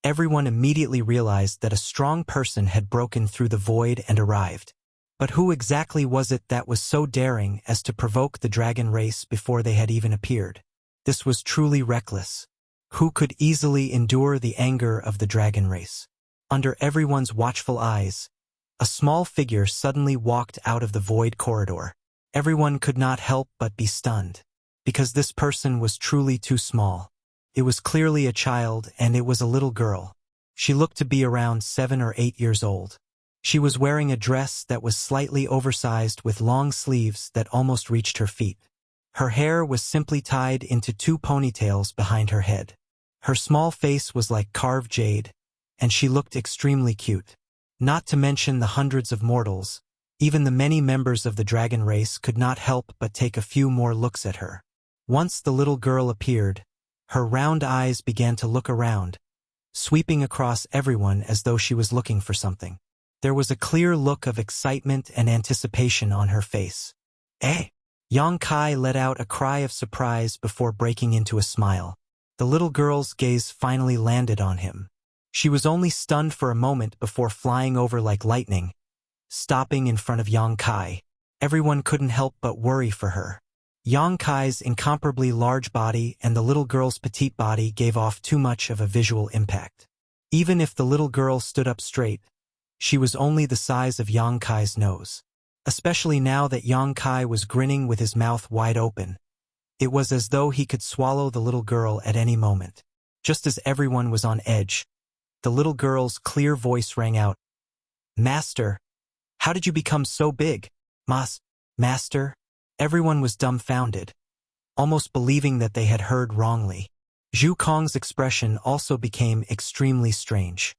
everyone immediately realized that a strong person had broken through the void and arrived. But who exactly was it that was so daring as to provoke the dragon race before they had even appeared? This was truly reckless. Who could easily endure the anger of the dragon race? Under everyone's watchful eyes, a small figure suddenly walked out of the void corridor. Everyone could not help but be stunned, because this person was truly too small. It was clearly a child, and it was a little girl. She looked to be around 7 or 8 years old. She was wearing a dress that was slightly oversized with long sleeves that almost reached her feet. Her hair was simply tied into 2 ponytails behind her head. Her small face was like carved jade, and she looked extremely cute. Not to mention the hundreds of mortals, even the many members of the dragon race could not help but take a few more looks at her. Once the little girl appeared, her round eyes began to look around, sweeping across everyone as though she was looking for something. There was a clear look of excitement and anticipation on her face. "Eh?" Yang Kai let out a cry of surprise before breaking into a smile. The little girl's gaze finally landed on him. She was only stunned for a moment before flying over like lightning, stopping in front of Yang Kai. Everyone couldn't help but worry for her. Yang Kai's incomparably large body and the little girl's petite body gave off too much of a visual impact. Even if the little girl stood up straight, she was only the size of Yang Kai's nose. Especially now that Yang Kai was grinning with his mouth wide open. It was as though he could swallow the little girl at any moment. Just as everyone was on edge, the little girl's clear voice rang out. "Master, how did you become so big?" Master? Everyone was dumbfounded, almost believing that they had heard wrongly. Zhu Kong's expression also became extremely strange.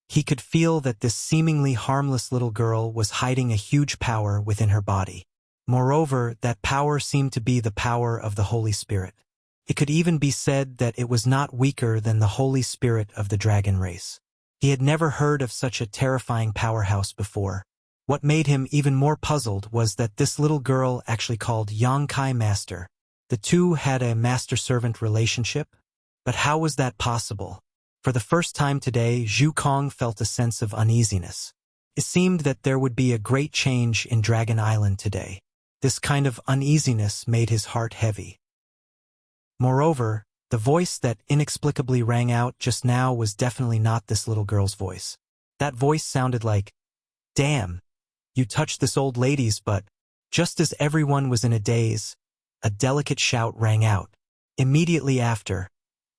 He could feel that this seemingly harmless little girl was hiding a huge power within her body. Moreover, that power seemed to be the power of the Holy Spirit. It could even be said that it was not weaker than the Holy Spirit of the dragon race. He had never heard of such a terrifying powerhouse before. What made him even more puzzled was that this little girl actually called Yang Kai master. The two had a master-servant relationship? But how was that possible? For the first time today, Zhu Kong felt a sense of uneasiness. It seemed that there would be a great change in Dragon Island today. This kind of uneasiness made his heart heavy. Moreover, the voice that inexplicably rang out just now was definitely not this little girl's voice. That voice sounded like, "Damn, you touched this old lady's butt." Just as everyone was in a daze, a delicate shout rang out. Immediately after,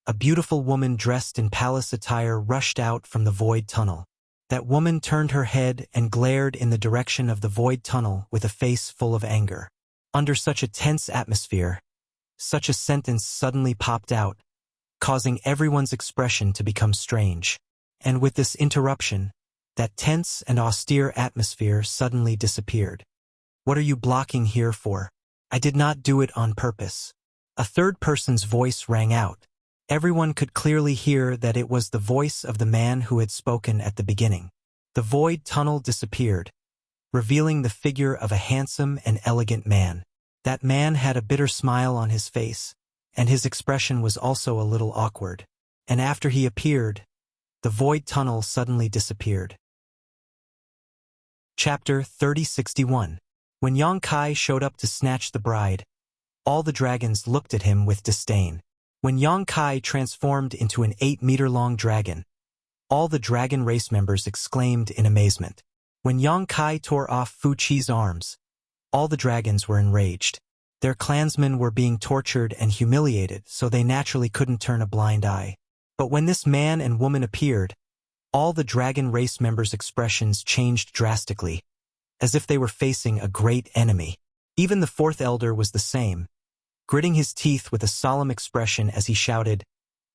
a beautiful woman dressed in palace attire rushed out from the void tunnel. That woman turned her head and glared in the direction of the void tunnel with a face full of anger. Under such a tense atmosphere, such a sentence suddenly popped out, causing everyone's expression to become strange. And with this interruption, that tense and austere atmosphere suddenly disappeared. "What are you blocking here for? I did not do it on purpose." A third person's voice rang out. Everyone could clearly hear that it was the voice of the man who had spoken at the beginning. The void tunnel disappeared, revealing the figure of a handsome and elegant man. That man had a bitter smile on his face, and his expression was also a little awkward. And after he appeared, the void tunnel suddenly disappeared. Chapter 3061. When Yang Kai showed up to snatch the bride, all the dragons looked at him with disdain. When Yang Kai transformed into an 8-meter-long dragon, all the dragon race members exclaimed in amazement. When Yang Kai tore off Fu Chi's arms, all the dragons were enraged. Their clansmen were being tortured and humiliated, so they naturally couldn't turn a blind eye. But when this man and woman appeared, all the dragon race members' expressions changed drastically, as if they were facing a great enemy. Even the fourth elder was the same, gritting his teeth with a solemn expression as he shouted,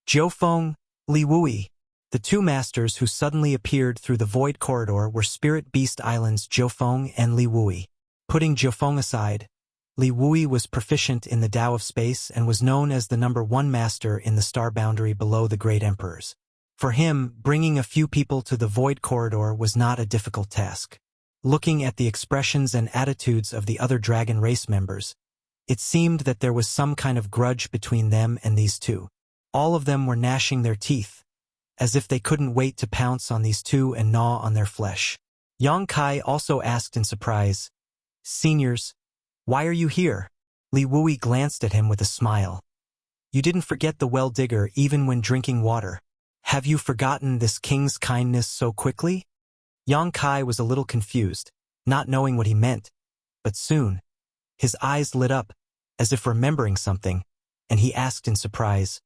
"Jiufeng, Li Wui." The two masters who suddenly appeared through the void corridor were Spirit Beast Islands Jiufeng and Li Wui. Putting Jiufeng aside, Li Wui was proficient in the Tao of Space and was known as the #1 master in the star boundary below the great emperors. For him, bringing a few people to the void corridor was not a difficult task. Looking at the expressions and attitudes of the other dragon race members, it seemed that there was some kind of grudge between them and these two. All of them were gnashing their teeth, as if they couldn't wait to pounce on these two and gnaw on their flesh. Yang Kai also asked in surprise, "Seniors, why are you here?" Li Wui glanced at him with a smile. "You didn't forget the well digger even when drinking water. Have you forgotten this king's kindness so quickly?" Yang Kai was a little confused, not knowing what he meant, but soon, his eyes lit up, as if remembering something, and he asked in surprise,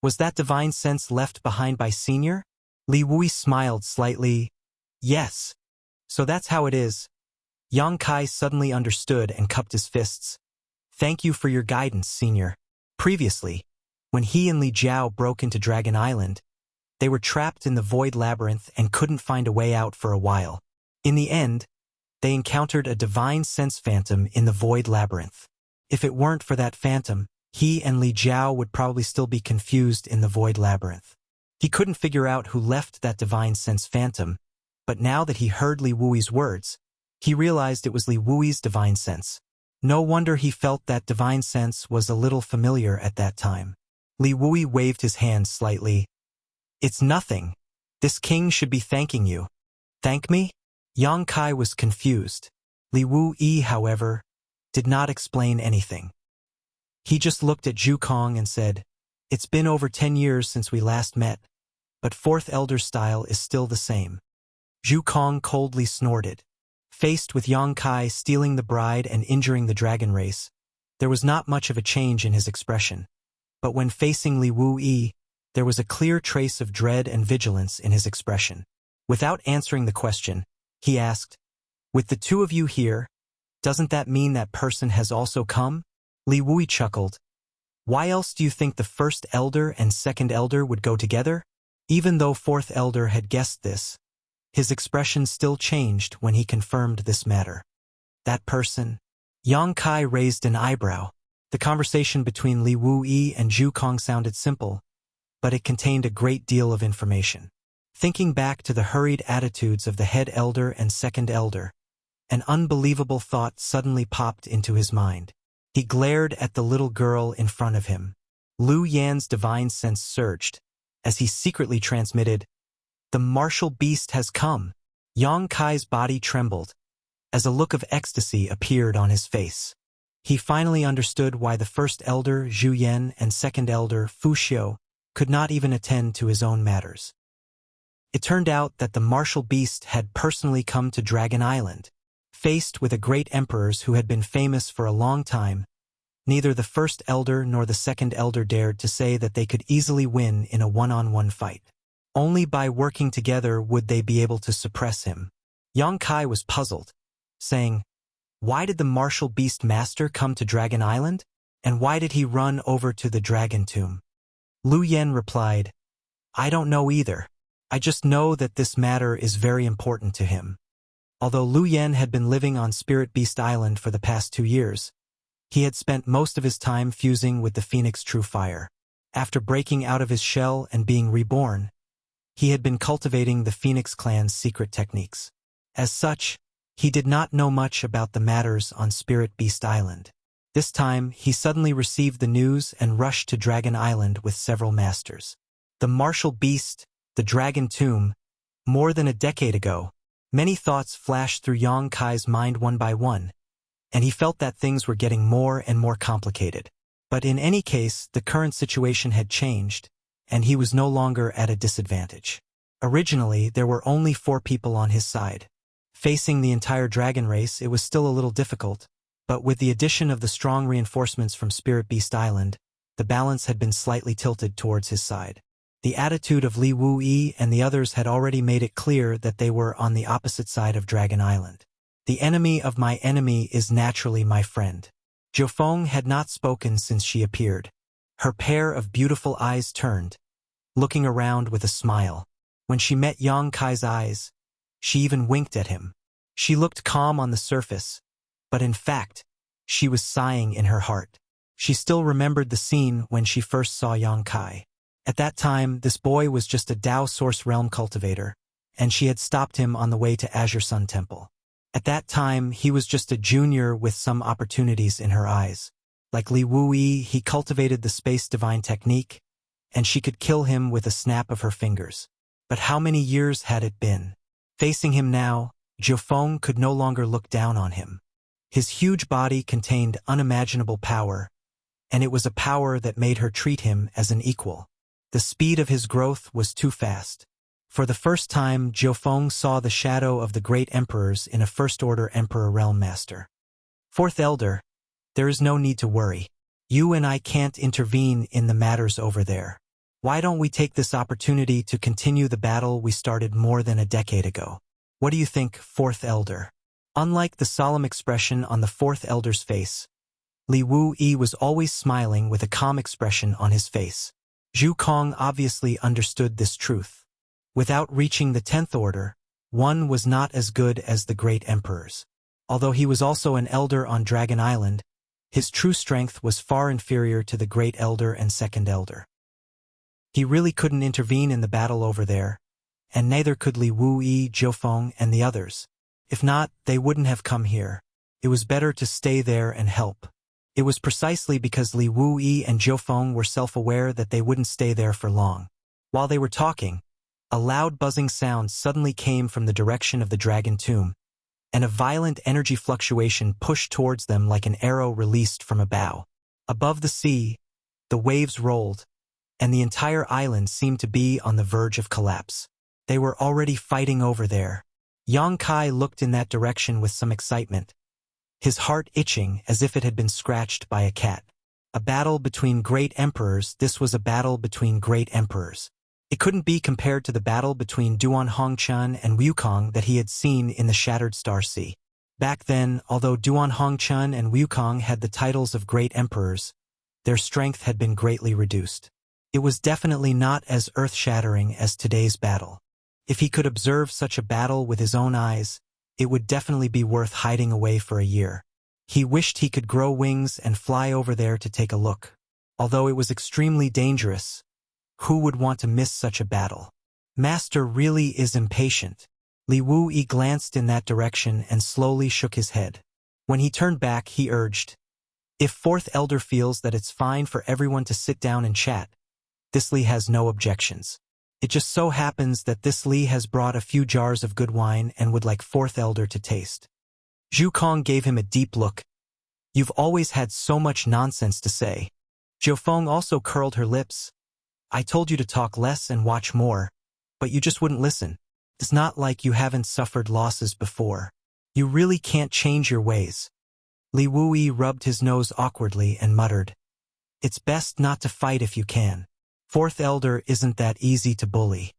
"Was that divine sense left behind by Senior?" Li Wui smiled slightly. "Yes. So that's how it is." Yang Kai suddenly understood and cupped his fists. "Thank you for your guidance, Senior." Previously, when he and Li Jiao broke into Dragon Island, they were trapped in the void labyrinth and couldn't find a way out for a while. In the end, they encountered a divine sense phantom in the void labyrinth. If it weren't for that phantom, he and Li Jiao would probably still be confused in the void labyrinth. He couldn't figure out who left that divine sense phantom, but now that he heard Li Wui's words, he realized it was Li Wui's divine sense. No wonder he felt that divine sense was a little familiar at that time. Li Wui waved his hand slightly. "It's nothing. This king should be thanking you." "Thank me?" Yang Kai was confused. Li Wu-yi, however, did not explain anything. He just looked at Zhu Kong and said, "It's been over 10 years since we last met, but fourth elder style is still the same." Zhu Kong coldly snorted. Faced with Yang Kai stealing the bride and injuring the dragon race, there was not much of a change in his expression. But when facing Li Wu-yi, there was a clear trace of dread and vigilance in his expression. Without answering the question, he asked, "With the two of you here, doesn't that mean that person has also come?" Li Wu-yi chuckled. "Why else do you think the first elder and second elder would go together?" Even though fourth elder had guessed this, his expression still changed when he confirmed this matter. "That person?" Yang Kai raised an eyebrow. The conversation between Li Wu-yi and Zhu Kong sounded simple, but it contained a great deal of information. Thinking back to the hurried attitudes of the head elder and second elder, an unbelievable thought suddenly popped into his mind. He glared at the little girl in front of him. Lu Yan's divine sense surged, as he secretly transmitted, "The martial beast has come." Yang Kai's body trembled, as a look of ecstasy appeared on his face. He finally understood why the first elder, Zhu Yan, and second elder, Fu Xiu, could not even attend to his own matters. It turned out that the martial beast had personally come to Dragon Island. Faced with a great emperors who had been famous for a long time, neither the first elder nor the second elder dared to say that they could easily win in a one-on-one fight. Only by working together would they be able to suppress him. Yang Kai was puzzled, saying, "Why did the martial beast master come to Dragon Island? And why did he run over to the dragon tomb?" Lu Yan replied, "I don't know either. I just know that this matter is very important to him." Although Lu Yan had been living on Spirit Beast Island for the past 2 years, he had spent most of his time fusing with the Phoenix True Fire. After breaking out of his shell and being reborn, he had been cultivating the Phoenix clan's secret techniques. As such, he did not know much about the matters on Spirit Beast Island. This time, he suddenly received the news and rushed to Dragon Island with several masters. The martial beast, the dragon tomb, more than a decade ago. Many thoughts flashed through Yang Kai's mind one by one, and he felt that things were getting more and more complicated. But in any case, the current situation had changed, and he was no longer at a disadvantage. Originally, there were only 4 people on his side. Facing the entire dragon race, it was still a little difficult, but with the addition of the strong reinforcements from Spirit Beast Island, the balance had been slightly tilted towards his side. The attitude of Li Wu-yi and the others had already made it clear that they were on the opposite side of Dragon Island. "The enemy of my enemy is naturally my friend." Zhou Feng had not spoken since she appeared. Her pair of beautiful eyes turned, looking around with a smile. When she met Yang Kai's eyes, she even winked at him. She looked calm on the surface, but in fact, she was sighing in her heart. She still remembered the scene when she first saw Yang Kai. At that time, this boy was just a Dao Source Realm cultivator, and she had stopped him on the way to Azure Sun Temple. At that time, he was just a junior with some opportunities in her eyes. Like Li Wu-yi, he cultivated the Space Divine technique, and she could kill him with a snap of her fingers. But how many years had it been? Facing him now, Zhou Feng could no longer look down on him. His huge body contained unimaginable power, and it was a power that made her treat him as an equal. The speed of his growth was too fast. For the first time, Zhou Feng saw the shadow of the great emperors in a first-order Emperor Realm Master. "Fourth Elder, there is no need to worry. You and I can't intervene in the matters over there. Why don't we take this opportunity to continue the battle we started more than a decade ago? What do you think, Fourth Elder?" Unlike the solemn expression on the Fourth Elder's face, Li Wu-yi was always smiling with a calm expression on his face. Zhu Kong obviously understood this truth. Without reaching the 10th order, one was not as good as the great emperors. Although he was also an elder on Dragon Island, his true strength was far inferior to the great elder and second elder. He really couldn't intervene in the battle over there, and neither could Li Wu-yi, Zhou Feng, and the others. If not, they wouldn't have come here. It was better to stay there and help. It was precisely because Li Wu-yi and Zhou Feng were self-aware that they wouldn't stay there for long. While they were talking, A loud buzzing sound suddenly came from the direction of the dragon tomb, and a violent energy fluctuation pushed towards them like an arrow released from a bow. Above the sea, the waves rolled, and the entire island seemed to be on the verge of collapse. They were already fighting over there. Yang Kai looked in that direction with some excitement, his heart itching as if it had been scratched by a cat. A battle between great emperors. This was a battle between great emperors. It couldn't be compared to the battle between Duan Hongchun and Wukong that he had seen in the Shattered Star Sea. Back then, although Duan Hongchun and Wukong had the titles of great emperors, their strength had been greatly reduced. It was definitely not as earth-shattering as today's battle. If he could observe such a battle with his own eyes, it would definitely be worth hiding away for a year. He wished he could grow wings and fly over there to take a look. Although it was extremely dangerous, who would want to miss such a battle? Master really is impatient. Li Wuyi glanced in that direction and slowly shook his head. When he turned back, he urged, "If Fourth Elder feels that it's fine for everyone to sit down and chat, this Li has no objections. It just so happens that this Li has brought a few jars of good wine and would like Fourth Elder to taste." Zhu Kong gave him a deep look. "You've always had so much nonsense to say." Jiu Feng also curled her lips. "I told you to talk less and watch more, but you just wouldn't listen. It's not like you haven't suffered losses before. You really can't change your ways." Li Wuyi rubbed his nose awkwardly and muttered, "It's best not to fight if you can. Fourth Elder isn't that easy to bully."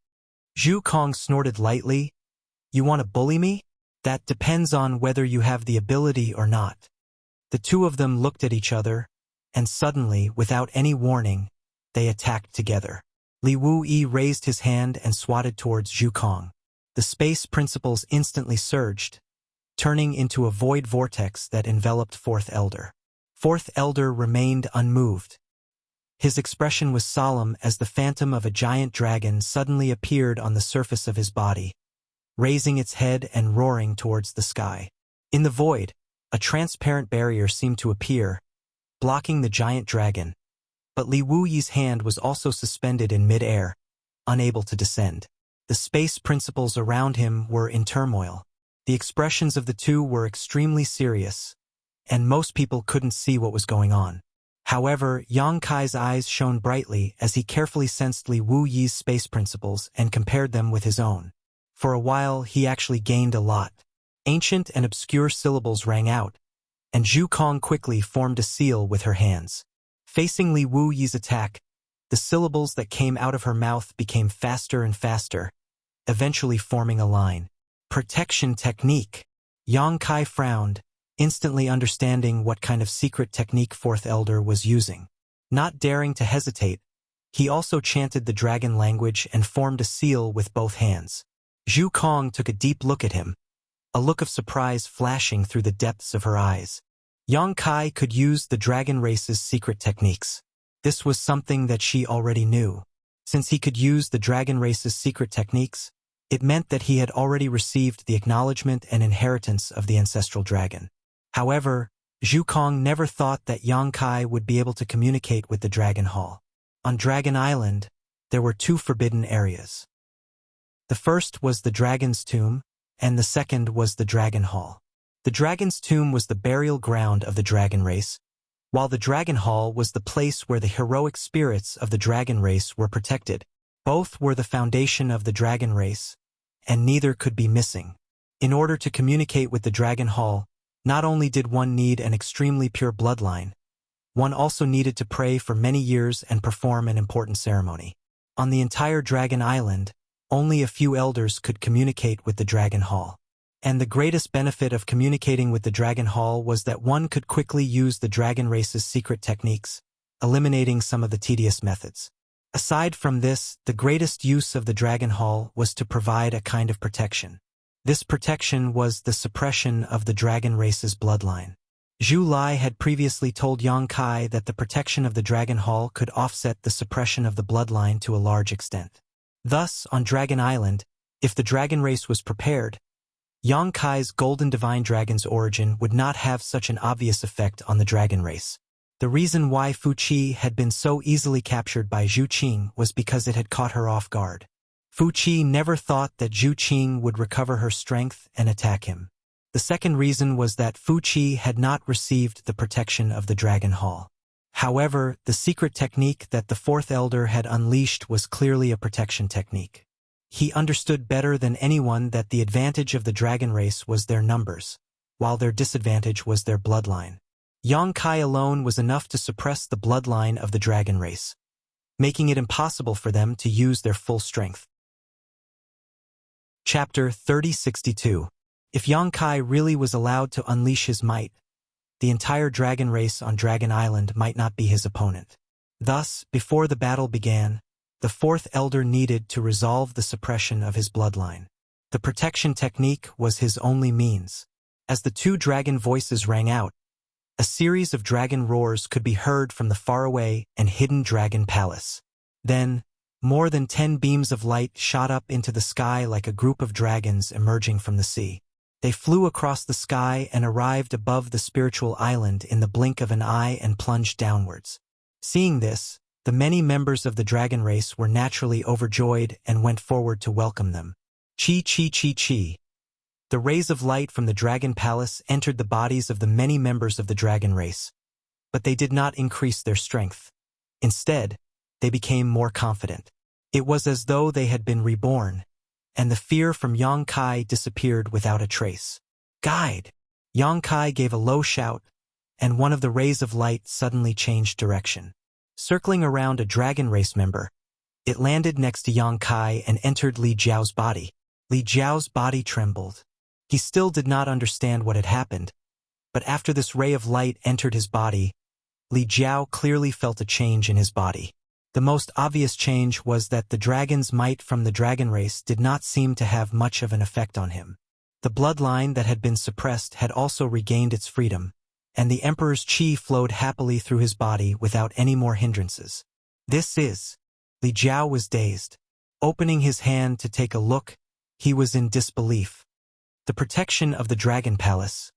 Zhu Kong snorted lightly. "You want to bully me? That depends on whether you have the ability or not." The two of them looked at each other, and suddenly, without any warning, they attacked together. Li Wuyi raised his hand and swatted towards Zhu Kong. The space principles instantly surged, turning into a void vortex that enveloped Fourth Elder. Fourth Elder remained unmoved. His expression was solemn as the phantom of a giant dragon suddenly appeared on the surface of his body, raising its head and roaring towards the sky. In the void, a transparent barrier seemed to appear, blocking the giant dragon, but Li Wuyi's hand was also suspended in mid-air, unable to descend. The space principles around him were in turmoil. The expressions of the two were extremely serious, and most people couldn't see what was going on. However, Yang Kai's eyes shone brightly as he carefully sensed Li Wuyi's space principles and compared them with his own. For a while, he actually gained a lot. Ancient and obscure syllables rang out, and Zhu Kong quickly formed a seal with her hands. Facing Li Wuyi's attack, the syllables that came out of her mouth became faster and faster, eventually forming a line. Protection technique. Yang Kai frowned, instantly understanding what kind of secret technique Fourth Elder was using. Not daring to hesitate, he also chanted the dragon language and formed a seal with both hands. Zhu Kong took a deep look at him, a look of surprise flashing through the depths of her eyes. Yang Kai could use the dragon race's secret techniques. This was something that she already knew. Since he could use the dragon race's secret techniques, it meant that he had already received the acknowledgement and inheritance of the ancestral dragon. However, Zhu Kong never thought that Yang Kai would be able to communicate with the Dragon Hall. On Dragon Island, there were two forbidden areas. The first was the Dragon's Tomb, and the second was the Dragon Hall. The Dragon's Tomb was the burial ground of the dragon race, while the Dragon Hall was the place where the heroic spirits of the dragon race were protected. Both were the foundation of the dragon race, and neither could be missing. In order to communicate with the Dragon Hall, not only did one need an extremely pure bloodline, one also needed to pray for many years and perform an important ceremony. On the entire Dragon Island, only a few elders could communicate with the Dragon Hall. And the greatest benefit of communicating with the Dragon Hall was that one could quickly use the dragon race's secret techniques, eliminating some of the tedious methods. Aside from this, the greatest use of the Dragon Hall was to provide a kind of protection. This protection was the suppression of the dragon race's bloodline. Zhu Lai had previously told Yang Kai that the protection of the Dragon Hall could offset the suppression of the bloodline to a large extent. Thus, on Dragon Island, if the dragon race was prepared, Yang Kai's golden divine dragon's origin would not have such an obvious effect on the dragon race. The reason why Fu Qi had been so easily captured by Zhu Qing was because it had caught her off guard. Fu Qi never thought that Zhu Qing would recover her strength and attack him. The second reason was that Fu Qi had not received the protection of the Dragon Hall. However, the secret technique that the fourth elder had unleashed was clearly a protection technique. He understood better than anyone that the advantage of the dragon race was their numbers, while their disadvantage was their bloodline. Yang Kai alone was enough to suppress the bloodline of the dragon race, making it impossible for them to use their full strength. Chapter 3062. If Yang Kai really was allowed to unleash his might, the entire dragon race on Dragon Island might not be his opponent. Thus, before the battle began, the fourth elder needed to resolve the suppression of his bloodline. The protection technique was his only means. As the two dragon voices rang out, a series of dragon roars could be heard from the faraway and hidden dragon palace. Then, more than 10 beams of light shot up into the sky like a group of dragons emerging from the sea. They flew across the sky and arrived above the spiritual island in the blink of an eye and plunged downwards. Seeing this, the many members of the dragon race were naturally overjoyed and went forward to welcome them. Chi chi chi chi. The rays of light from the dragon palace entered the bodies of the many members of the dragon race, but they did not increase their strength. Instead, they became more confident. It was as though they had been reborn, and the fear from Yang Kai disappeared without a trace. Guide! Yang Kai gave a low shout, and one of the rays of light suddenly changed direction. Circling around a dragon race member, it landed next to Yang Kai and entered Li Jiao's body. Li Jiao's body trembled. He still did not understand what had happened, but after this ray of light entered his body, Li Jiao clearly felt a change in his body. The most obvious change was that the dragon's might from the dragon race did not seem to have much of an effect on him. The bloodline that had been suppressed had also regained its freedom, and the emperor's qi flowed happily through his body without any more hindrances. This is... Li Jiao was dazed. Opening his hand to take a look, he was in disbelief. The protection of the dragon palace,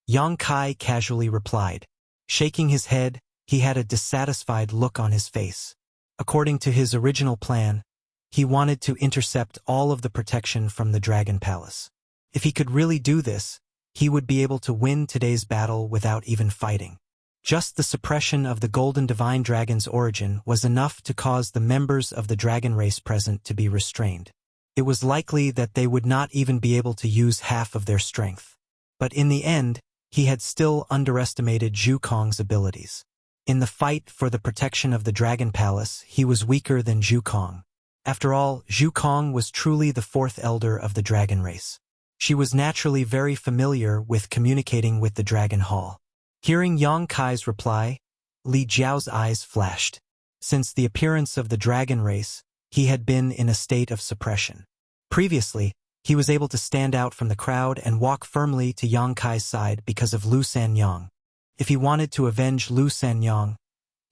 Yang Kai casually replied. Shaking his head, he had a dissatisfied look on his face. According to his original plan, he wanted to intercept all of the protection from the dragon palace. If he could really do this, he would be able to win today's battle without even fighting. Just the suppression of the golden divine dragon's origin was enough to cause the members of the dragon race present to be restrained. It was likely that they would not even be able to use half of their strength. But in the end, he had still underestimated Zhu Kong's abilities. In the fight for the protection of the Dragon Palace, he was weaker than Zhu Kong. After all, Zhu Kong was truly the fourth elder of the dragon race. She was naturally very familiar with communicating with the Dragon Hall. Hearing Yang Kai's reply, Li Jiao's eyes flashed. Since the appearance of the dragon race, he had been in a state of suppression. Previously, he was able to stand out from the crowd and walk firmly to Yang Kai's side because of Lu Sanyang. If he wanted to avenge Lu Sanyang,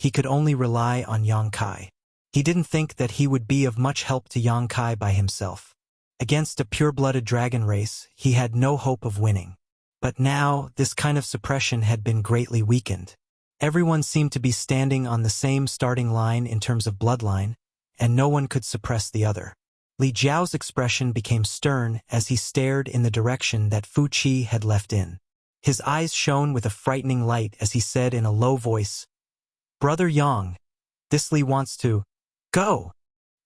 he could only rely on Yang Kai. He didn't think that he would be of much help to Yang Kai by himself. Against a pure-blooded dragon race, he had no hope of winning. But now, this kind of suppression had been greatly weakened. Everyone seemed to be standing on the same starting line in terms of bloodline, and no one could suppress the other. Li Jiao's expression became stern as he stared in the direction that Fu Qi had left in. His eyes shone with a frightening light as he said in a low voice, "Brother Yang, this Li wants to go."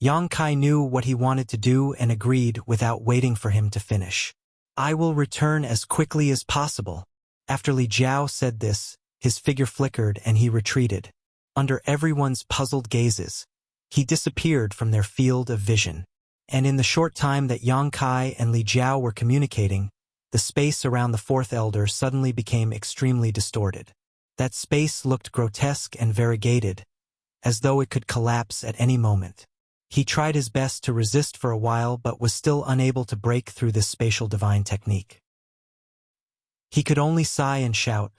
Yang Kai knew what he wanted to do and agreed without waiting for him to finish. "I will return as quickly as possible." After Li Jiao said this, his figure flickered and he retreated. Under everyone's puzzled gazes, he disappeared from their field of vision. And in the short time that Yang Kai and Li Jiao were communicating, the space around the fourth elder suddenly became extremely distorted. That space looked grotesque and variegated, as though it could collapse at any moment. He tried his best to resist for a while but was still unable to break through this spatial divine technique. He could only sigh and shout,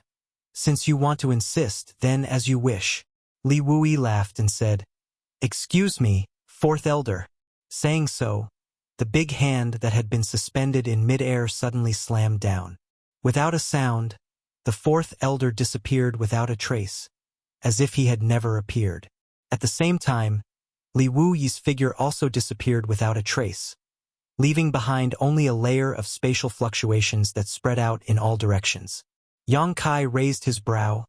"Since you want to insist, then as you wish." Li Wui laughed and said, "Excuse me, fourth elder." Saying so, the big hand that had been suspended in mid-air suddenly slammed down. Without a sound, the fourth elder disappeared without a trace, as if he had never appeared. At the same time, Li Wuyi's figure also disappeared without a trace, leaving behind only a layer of spatial fluctuations that spread out in all directions. Yang Kai raised his brow,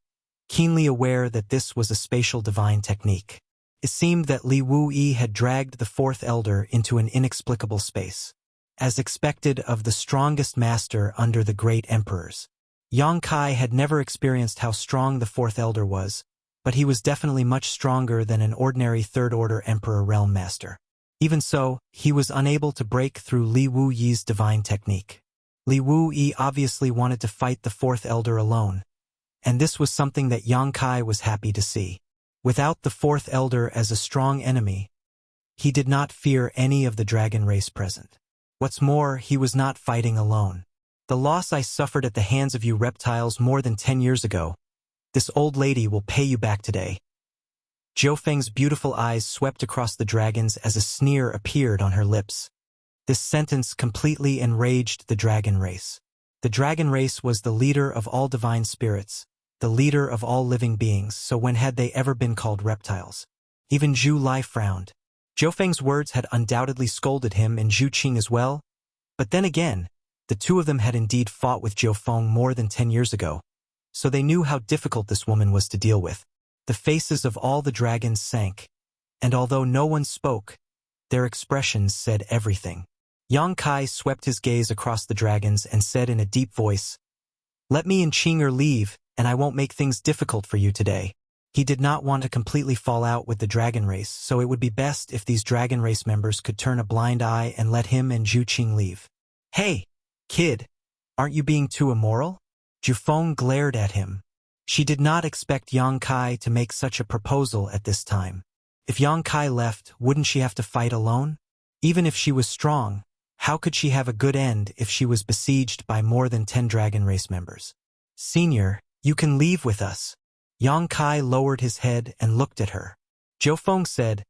keenly aware that this was a spatial divine technique. It seemed that Li Wuyi had dragged the fourth elder into an inexplicable space. As expected of the strongest master under the great emperors, Yang Kai had never experienced how strong the fourth elder was, but he was definitely much stronger than an ordinary third-order emperor realm master. Even so, he was unable to break through Li Wuyi's divine technique. Li Wuyi obviously wanted to fight the fourth elder alone, and this was something that Yang Kai was happy to see. Without the fourth elder as a strong enemy, he did not fear any of the dragon race present. What's more, he was not fighting alone. The loss I suffered at the hands of you reptiles more than 10 years ago, this old lady will pay you back today. Jiu Feng's beautiful eyes swept across the dragons as a sneer appeared on her lips. This sentence completely enraged the dragon race. The dragon race was the leader of all divine spirits, the leader of all living beings, so when had they ever been called reptiles? Even Zhu Lai frowned. Jiu Feng's words had undoubtedly scolded him and Zhu Qing as well, but then again, the two of them had indeed fought with Jiu Feng more than 10 years ago, so they knew how difficult this woman was to deal with. The faces of all the dragons sank, and although no one spoke, their expressions said everything. Yang Kai swept his gaze across the dragons and said in a deep voice, "Let me and Qing'er leave, and I won't make things difficult for you today." He did not want to completely fall out with the dragon race, so it would be best if these dragon race members could turn a blind eye and let him and Zhu Qing leave. "Hey, kid, aren't you being too immoral?" Zhu Feng glared at him. She did not expect Yang Kai to make such a proposal at this time. If Yang Kai left, wouldn't she have to fight alone? Even if she was strong, how could she have a good end if she was besieged by more than 10 dragon race members? "Senior, you can leave with us." Yang Kai lowered his head and looked at her. Jiu Feng said,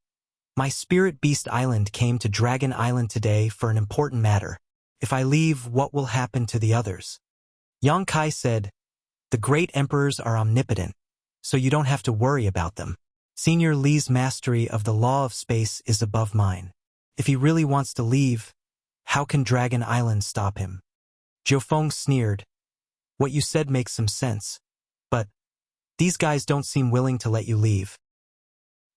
"My spirit beast island came to Dragon Island today for an important matter. If I leave, what will happen to the others?" Yang Kai said, "The great emperors are omnipotent, so you don't have to worry about them. Senior Li's mastery of the law of space is above mine. If he really wants to leave, how can Dragon Island stop him?" Jiu Feng sneered. "What you said makes some sense, but these guys don't seem willing to let you leave."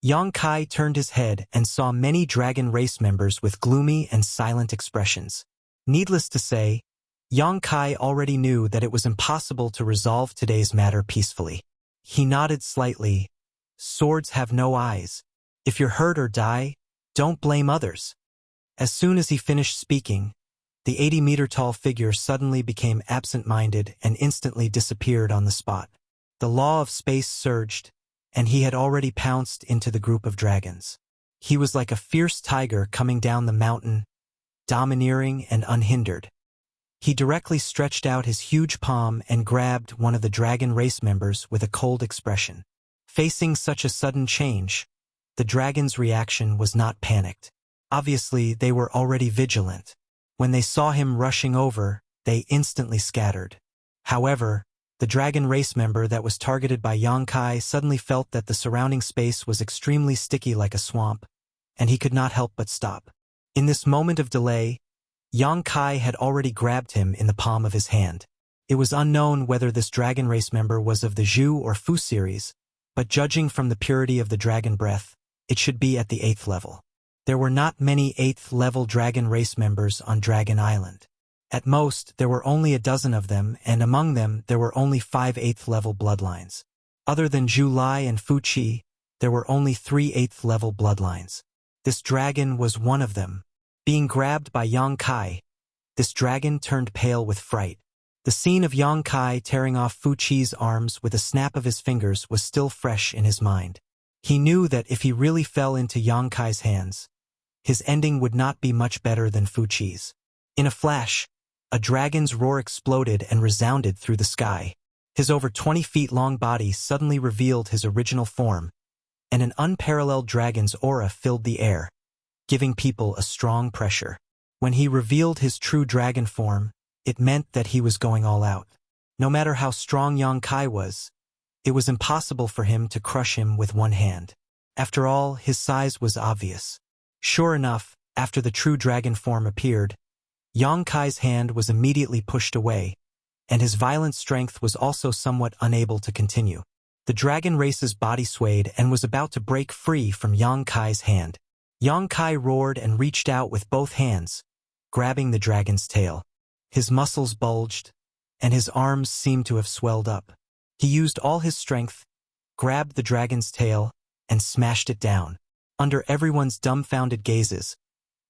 Yang Kai turned his head and saw many dragon race members with gloomy and silent expressions. Needless to say, Yang Kai already knew that it was impossible to resolve today's matter peacefully. He nodded slightly. "Swords have no eyes. If you're hurt or die, don't blame others." As soon as he finished speaking, the 80-meter-tall figure suddenly became absent-minded and instantly disappeared on the spot. The law of space surged, and he had already pounced into the group of dragons. He was like a fierce tiger coming down the mountain, domineering and unhindered. He directly stretched out his huge palm and grabbed one of the dragon race members with a cold expression. Facing such a sudden change, the dragon's reaction was not panicked. Obviously, they were already vigilant. When they saw him rushing over, they instantly scattered. However, the dragon race member that was targeted by Yang Kai suddenly felt that the surrounding space was extremely sticky like a swamp, and he could not help but stop. In this moment of delay, Yang Kai had already grabbed him in the palm of his hand. It was unknown whether this dragon race member was of the Zhu or Fu series, but judging from the purity of the dragon breath, it should be at the 8th level. There were not many 8th level dragon race members on Dragon Island. At most, there were only a dozen of them, and among them there were only 5 8th level bloodlines. Other than Zhu Lai and Fu Qi, there were only 3 8th level bloodlines. This dragon was one of them. Being grabbed by Yang Kai, this dragon turned pale with fright. The scene of Yang Kai tearing off Fu Qi's arms with a snap of his fingers was still fresh in his mind. He knew that if he really fell into Yang Kai's hands, his ending would not be much better than Fu Qi's. In a flash, a dragon's roar exploded and resounded through the sky. His over 20 feet long body suddenly revealed his original form, and an unparalleled dragon's aura filled the air, giving people a strong pressure. When he revealed his true dragon form, it meant that he was going all out. No matter how strong Yang Kai was, it was impossible for him to crush him with one hand. After all, his size was obvious. Sure enough, after the true dragon form appeared, Yang Kai's hand was immediately pushed away, and his violent strength was also somewhat unable to continue. The dragon race's body swayed and was about to break free from Yang Kai's hand. Yang Kai roared and reached out with both hands, grabbing the dragon's tail. His muscles bulged, and his arms seemed to have swelled up. He used all his strength, grabbed the dragon's tail, and smashed it down. Under everyone's dumbfounded gazes,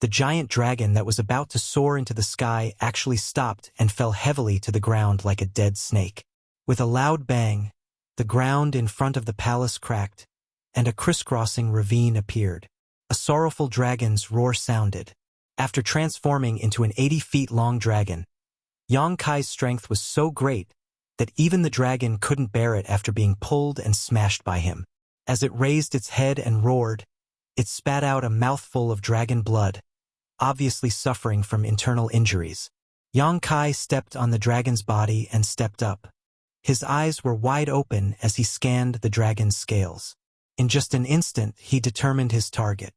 the giant dragon that was about to soar into the sky actually stopped and fell heavily to the ground like a dead snake. With a loud bang, the ground in front of the palace cracked, and a crisscrossing ravine appeared. A sorrowful dragon's roar sounded. After transforming into an 80-feet-long dragon, Yang Kai's strength was so great that even the dragon couldn't bear it after being pulled and smashed by him. As it raised its head and roared, it spat out a mouthful of dragon blood, obviously suffering from internal injuries. Yang Kai stepped on the dragon's body and stepped up. His eyes were wide open as he scanned the dragon's scales. In just an instant, he determined his target.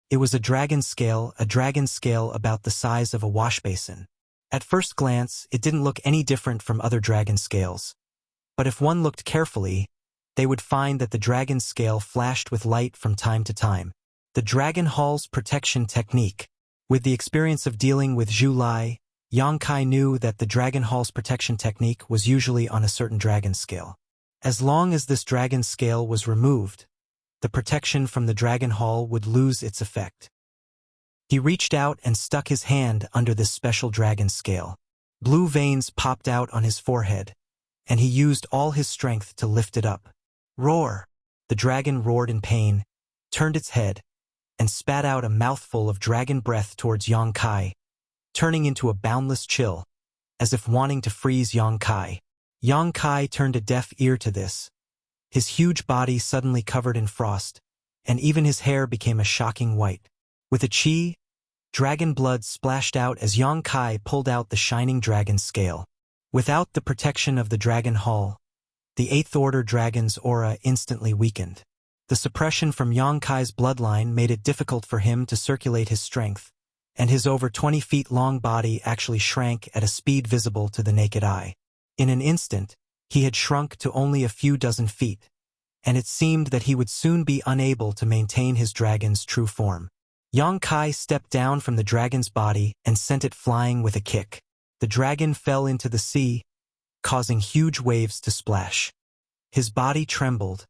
It was a dragon scale about the size of a wash basin. At first glance, it didn't look any different from other dragon scales. But if one looked carefully, they would find that the dragon scale flashed with light from time to time. The Dragon Hall's protection technique. With the experience of dealing with Zhu Lai, Yang Kai knew that the Dragon Hall's protection technique was usually on a certain dragon scale. As long as this dragon scale was removed, the protection from the Dragon Hall would lose its effect. He reached out and stuck his hand under this special dragon scale. Blue veins popped out on his forehead, and he used all his strength to lift it up. Roar! The dragon roared in pain, turned its head, and spat out a mouthful of dragon breath towards Yang Kai, turning into a boundless chill, as if wanting to freeze Yang Kai. Yang Kai turned a deaf ear to this. His huge body suddenly covered in frost, and even his hair became a shocking white. With a chi, dragon blood splashed out as Yang Kai pulled out the shining dragon scale. Without the protection of the Dragon Hall, the 8th Order dragon's aura instantly weakened. The suppression from Yang Kai's bloodline made it difficult for him to circulate his strength, and his over 20 feet long body actually shrank at a speed visible to the naked eye. In an instant, he had shrunk to only a few dozen feet, and it seemed that he would soon be unable to maintain his dragon's true form. Yang Kai stepped down from the dragon's body and sent it flying with a kick. The dragon fell into the sea, causing huge waves to splash. His body trembled,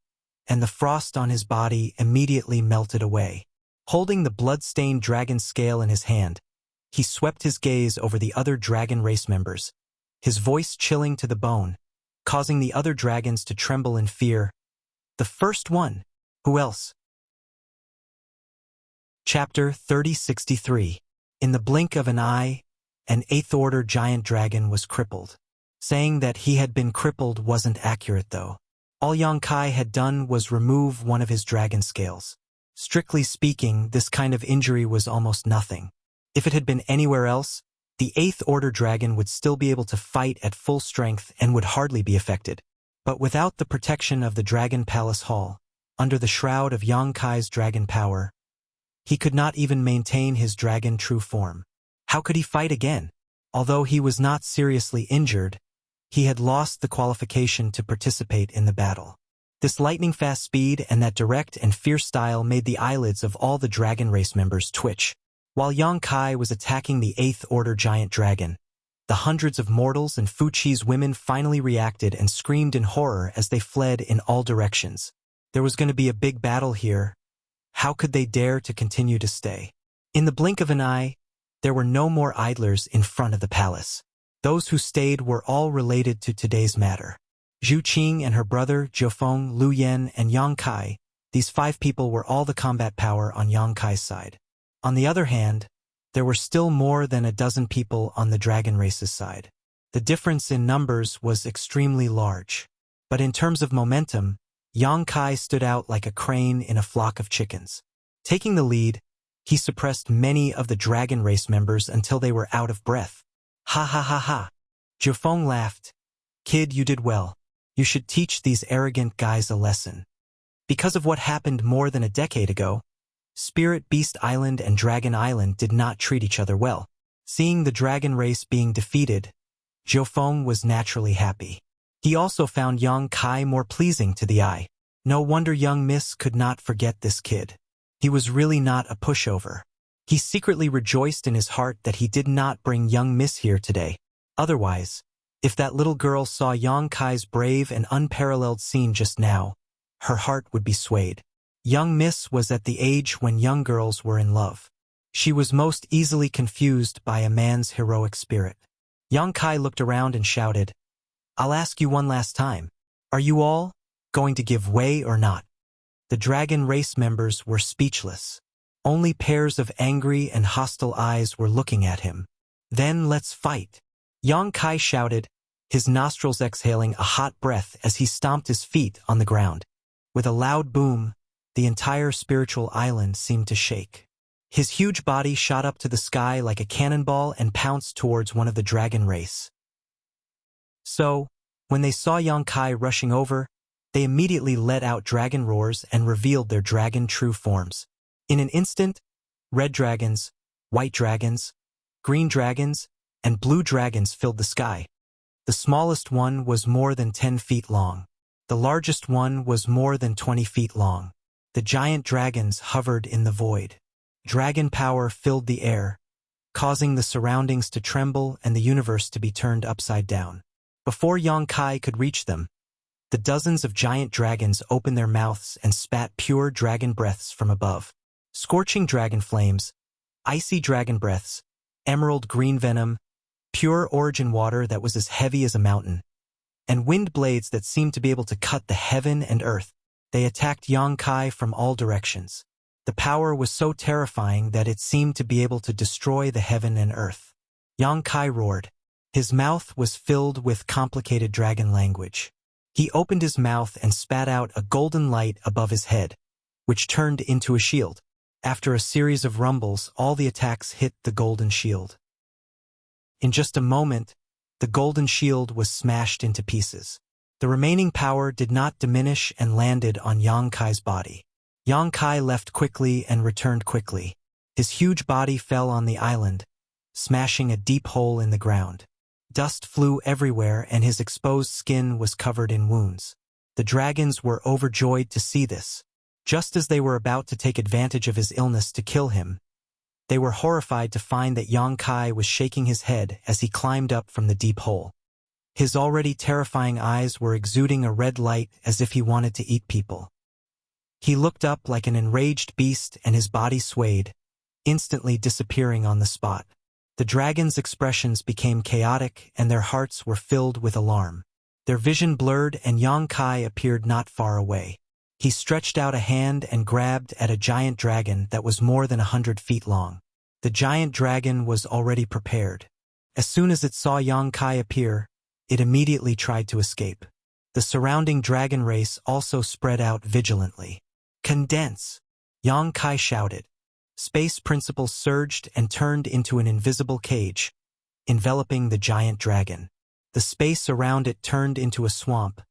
and the frost on his body immediately melted away. Holding the blood-stained dragon scale in his hand, he swept his gaze over the other dragon race members, his voice chilling to the bone, causing the other dragons to tremble in fear. The first one? Who else? Chapter 3063. In the blink of an eye, an 8th Order giant dragon was crippled. Saying that he had been crippled wasn't accurate, though. All Yang Kai had done was remove one of his dragon scales. Strictly speaking, this kind of injury was almost nothing. If it had been anywhere else, the 8th Order dragon would still be able to fight at full strength and would hardly be affected. But without the protection of the Dragon Palace Hall, under the shroud of Yang Kai's dragon power, he could not even maintain his dragon true form. How could he fight again? Although he was not seriously injured, he had lost the qualification to participate in the battle. This lightning-fast speed and that direct and fierce style made the eyelids of all the dragon race members twitch. While Yang Kai was attacking the 8th Order giant dragon, the hundreds of mortals and Fuchi's women finally reacted and screamed in horror as they fled in all directions. There was going to be a big battle here. How could they dare to continue to stay? In the blink of an eye, there were no more idlers in front of the palace. Those who stayed were all related to today's matter. Zhu Qing and her brother, Jiufeng, Lu Yan, and Yang Kai, these 5 people were all the combat power on Yang Kai's side. On the other hand, there were still more than a dozen people on the dragon race's side. The difference in numbers was extremely large. But in terms of momentum, Yang Kai stood out like a crane in a flock of chickens. Taking the lead, he suppressed many of the dragon race members until they were out of breath. Ha ha ha ha. Jiufeng laughed. Kid, you did well. You should teach these arrogant guys a lesson. Because of what happened more than a decade ago, Spirit Beast Island and Dragon Island did not treat each other well. Seeing the dragon race being defeated, Jiufeng was naturally happy. He also found young Kai more pleasing to the eye. No wonder young Miss could not forget this kid. He was really not a pushover. He secretly rejoiced in his heart that he did not bring young Miss here today. Otherwise, if that little girl saw young Kai's brave and unparalleled scene just now, her heart would be swayed. Young Miss was at the age when young girls were in love. She was most easily confused by a man's heroic spirit. Young Kai looked around and shouted, "I'll ask you one last time. Are you all going to give way or not?" The dragon race members were speechless. Only pairs of angry and hostile eyes were looking at him. "Then let's fight," Young Kai shouted, his nostrils exhaling a hot breath as he stomped his feet on the ground. With a loud boom, the entire spiritual island seemed to shake. His huge body shot up to the sky like a cannonball and pounced towards one of the dragon race. So, when they saw Young Kai rushing over, they immediately let out dragon roars and revealed their dragon true forms. In an instant, red dragons, white dragons, green dragons, and blue dragons filled the sky. The smallest one was more than 10 feet long. The largest one was more than 20 feet long. The giant dragons hovered in the void. Dragon power filled the air, causing the surroundings to tremble and the universe to be turned upside down. Before Young Kai could reach them, the dozens of giant dragons opened their mouths and spat pure dragon breaths from above. Scorching dragon flames, icy dragon breaths, emerald green venom, pure origin water that was as heavy as a mountain, and wind blades that seemed to be able to cut the heaven and earth. They attacked Young Kai from all directions. The power was so terrifying that it seemed to be able to destroy the heaven and earth. Young Kai roared. His mouth was filled with complicated dragon language. He opened his mouth and spat out a golden light above his head, which turned into a shield. After a series of rumbles, all the attacks hit the golden shield. In just a moment, the golden shield was smashed into pieces. The remaining power did not diminish and landed on Young Kai's body. Young Kai left quickly and returned quickly. His huge body fell on the island, smashing a deep hole in the ground. Dust flew everywhere and his exposed skin was covered in wounds. The dragons were overjoyed to see this. Just as they were about to take advantage of his illness to kill him, they were horrified to find that Young Kai was shaking his head as he climbed up from the deep hole. His already terrifying eyes were exuding a red light as if he wanted to eat people. He looked up like an enraged beast and his body swayed, instantly disappearing on the spot. The dragons' expressions became chaotic and their hearts were filled with alarm. Their vision blurred and Young Kai appeared not far away. He stretched out a hand and grabbed at a giant dragon that was more than 100 feet long. The giant dragon was already prepared. As soon as it saw Young Kai appear, it immediately tried to escape. The surrounding dragon race also spread out vigilantly. "Condense!" Young Kai shouted. Space principles surged and turned into an invisible cage, enveloping the giant dragon. The space around it turned into a swamp,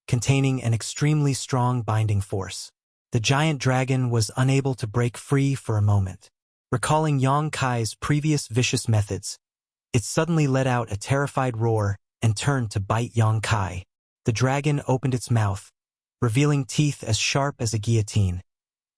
containing an extremely strong binding force. The giant dragon was unable to break free for a moment. Recalling Young Kai's previous vicious methods, it suddenly let out a terrified roar and turned to bite Young Kai. The dragon opened its mouth, revealing teeth as sharp as a guillotine,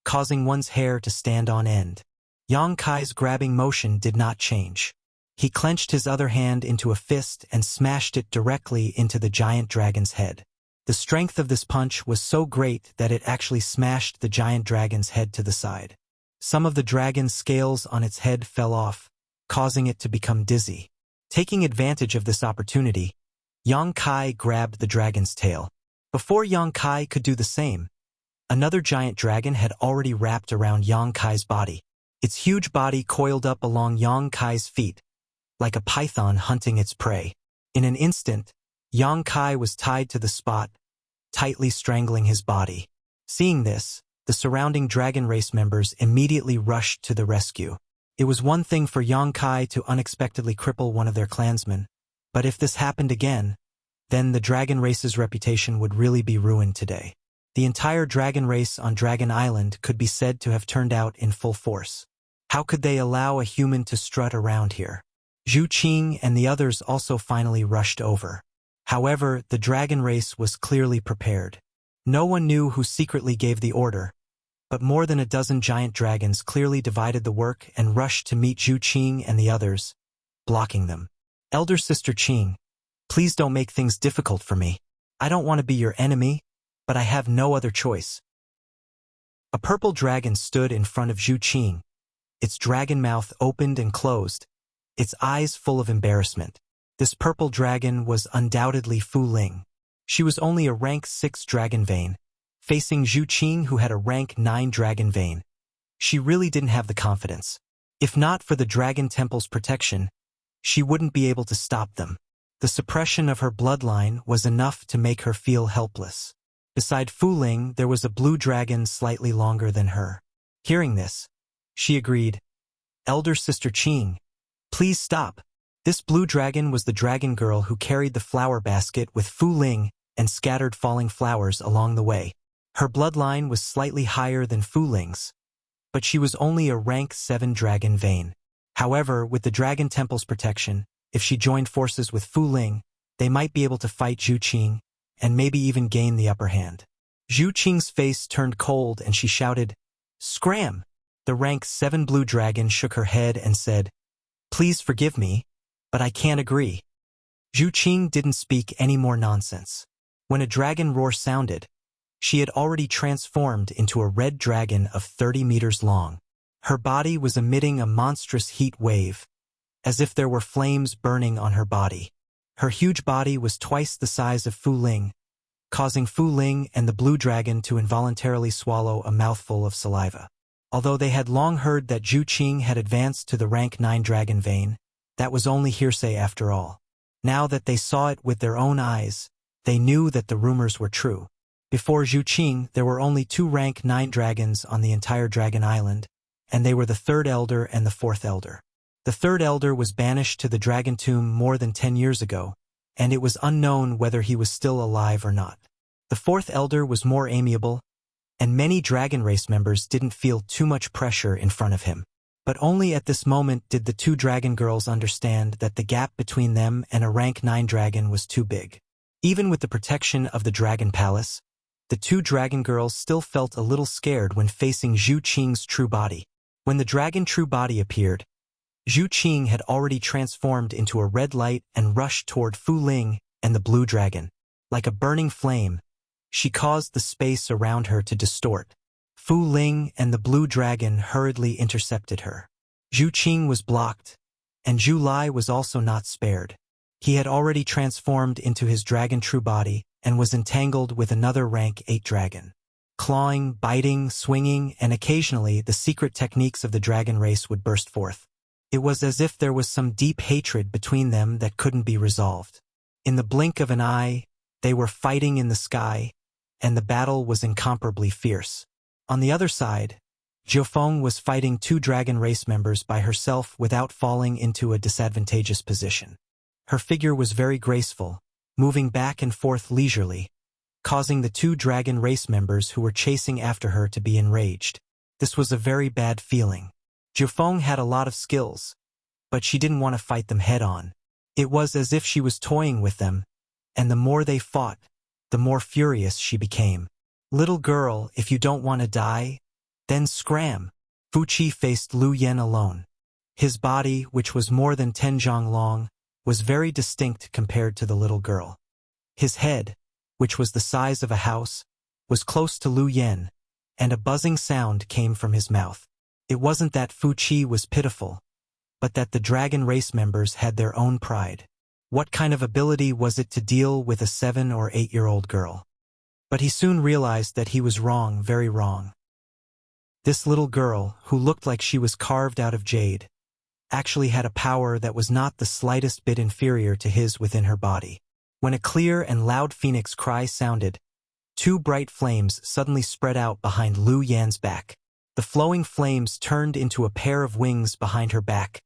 causing one's hair to stand on end. Young Kai's grabbing motion did not change. He clenched his other hand into a fist and smashed it directly into the giant dragon's head. The strength of this punch was so great that it actually smashed the giant dragon's head to the side. Some of the dragon's scales on its head fell off, causing it to become dizzy. Taking advantage of this opportunity, Young Kai grabbed the dragon's tail. Before Young Kai could do the same, another giant dragon had already wrapped around Young Kai's body. Its huge body coiled up along Young Kai's feet, like a python hunting its prey. In an instant, Young Kai was tied to the spot, tightly strangling his body. Seeing this, the surrounding dragon race members immediately rushed to the rescue. It was one thing for Young Kai to unexpectedly cripple one of their clansmen, but if this happened again, then the dragon race's reputation would really be ruined today. The entire dragon race on Dragon Island could be said to have turned out in full force. How could they allow a human to strut around here? Zhu Qing and the others also finally rushed over. However, the dragon race was clearly prepared. No one knew who secretly gave the order, but more than a dozen giant dragons clearly divided the work and rushed to meet Zhu Qing and the others, blocking them. Elder Sister Qing, please don't make things difficult for me. I don't want to be your enemy, but I have no other choice. A purple dragon stood in front of Zhu Qing, its dragon mouth opened and closed, its eyes full of embarrassment. This purple dragon was undoubtedly Fu Ling. She was only a rank 6 dragon vein, facing Zhu Qing who had a rank 9 dragon vein. She really didn't have the confidence. If not for the Dragon Temple's protection, she wouldn't be able to stop them. The suppression of her bloodline was enough to make her feel helpless. Beside Fu Ling, there was a blue dragon slightly longer than her. Hearing this, she agreed, Elder Sister Qing, please stop. This blue dragon was the dragon girl who carried the flower basket with Fu Ling and scattered falling flowers along the way. Her bloodline was slightly higher than Fu Ling's, but she was only a rank 7 dragon vein. However, with the Dragon Temple's protection, if she joined forces with Fu Ling, they might be able to fight Zhu Qing and maybe even gain the upper hand. Zhu Qing's face turned cold and she shouted, "Scram!" The rank 7 blue dragon shook her head and said, "Please forgive me, but I can't agree." Zhu Qing didn't speak any more nonsense. When a dragon roar sounded, she had already transformed into a red dragon of 30 meters long. Her body was emitting a monstrous heat wave, as if there were flames burning on her body. Her huge body was twice the size of Fu Ling, causing Fu Ling and the blue dragon to involuntarily swallow a mouthful of saliva. Although they had long heard that Zhu Qing had advanced to the rank 9 dragon vein, that was only hearsay after all. Now that they saw it with their own eyes, they knew that the rumors were true. Before Zhu Qing, there were only 2 rank 9 dragons on the entire Dragon Island, and they were the 3rd elder and the 4th elder. The 3rd elder was banished to the Dragon Tomb more than 10 years ago, and it was unknown whether he was still alive or not. The 4th elder was more amiable, and many dragon race members didn't feel too much pressure in front of him. But only at this moment did the 2 dragon girls understand that the gap between them and a rank 9 dragon was too big. Even with the protection of the Dragon Palace, the 2 dragon girls still felt a little scared when facing Zhu Qing's true body. When the dragon true body appeared, Zhu Qing had already transformed into a red light and rushed toward Fu Ling and the blue dragon. Like a burning flame, she caused the space around her to distort. Fu Ling and the blue dragon hurriedly intercepted her. Zhu Qing was blocked, and Zhu Lai was also not spared. He had already transformed into his dragon true body and was entangled with another rank 8 dragon. Clawing, biting, swinging, and occasionally the secret techniques of the dragon race would burst forth. It was as if there was some deep hatred between them that couldn't be resolved. In the blink of an eye, they were fighting in the sky, and the battle was incomparably fierce. On the other side, Jiufeng was fighting 2 dragon race members by herself without falling into a disadvantageous position. Her figure was very graceful, moving back and forth leisurely, causing the 2 dragon race members who were chasing after her to be enraged. This was a very bad feeling. Jiufeng had a lot of skills, but she didn't want to fight them head-on. It was as if she was toying with them, and the more they fought, the more furious she became. "Little girl, if you don't want to die, then scram." Fu Qi faced Lu Yen alone. His body, which was more than 10 zhang long, was very distinct compared to the little girl. His head, which was the size of a house, was close to Lu Yen, and a buzzing sound came from his mouth. It wasn't that Fu Qi was pitiful, but that the dragon race members had their own pride. What kind of ability was it to deal with a 7 or 8-year-old girl? But he soon realized that he was wrong, very wrong. This little girl, who looked like she was carved out of jade, actually had a power that was not the slightest bit inferior to his within her body. When a clear and loud phoenix cry sounded, 2 bright flames suddenly spread out behind Lu Yan's back. The flowing flames turned into a pair of wings behind her back,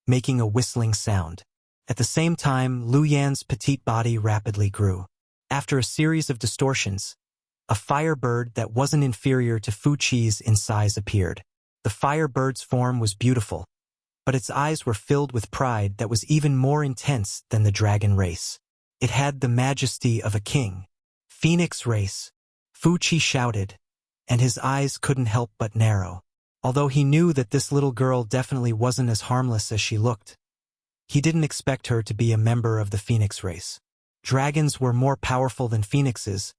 making a whistling sound. At the same time, Lu Yan's petite body rapidly grew. After a series of distortions, A firebird that wasn't inferior to Fuqi's in size appeared. The firebird's form was beautiful, but its eyes were filled with pride that was even more intense than the dragon race. It had the majesty of a king. Phoenix race, Fuqi shouted, and his eyes couldn't help but narrow. Although he knew that this little girl definitely wasn't as harmless as she looked, he didn't expect her to be a member of the Phoenix race. Dragons were more powerful than phoenixes,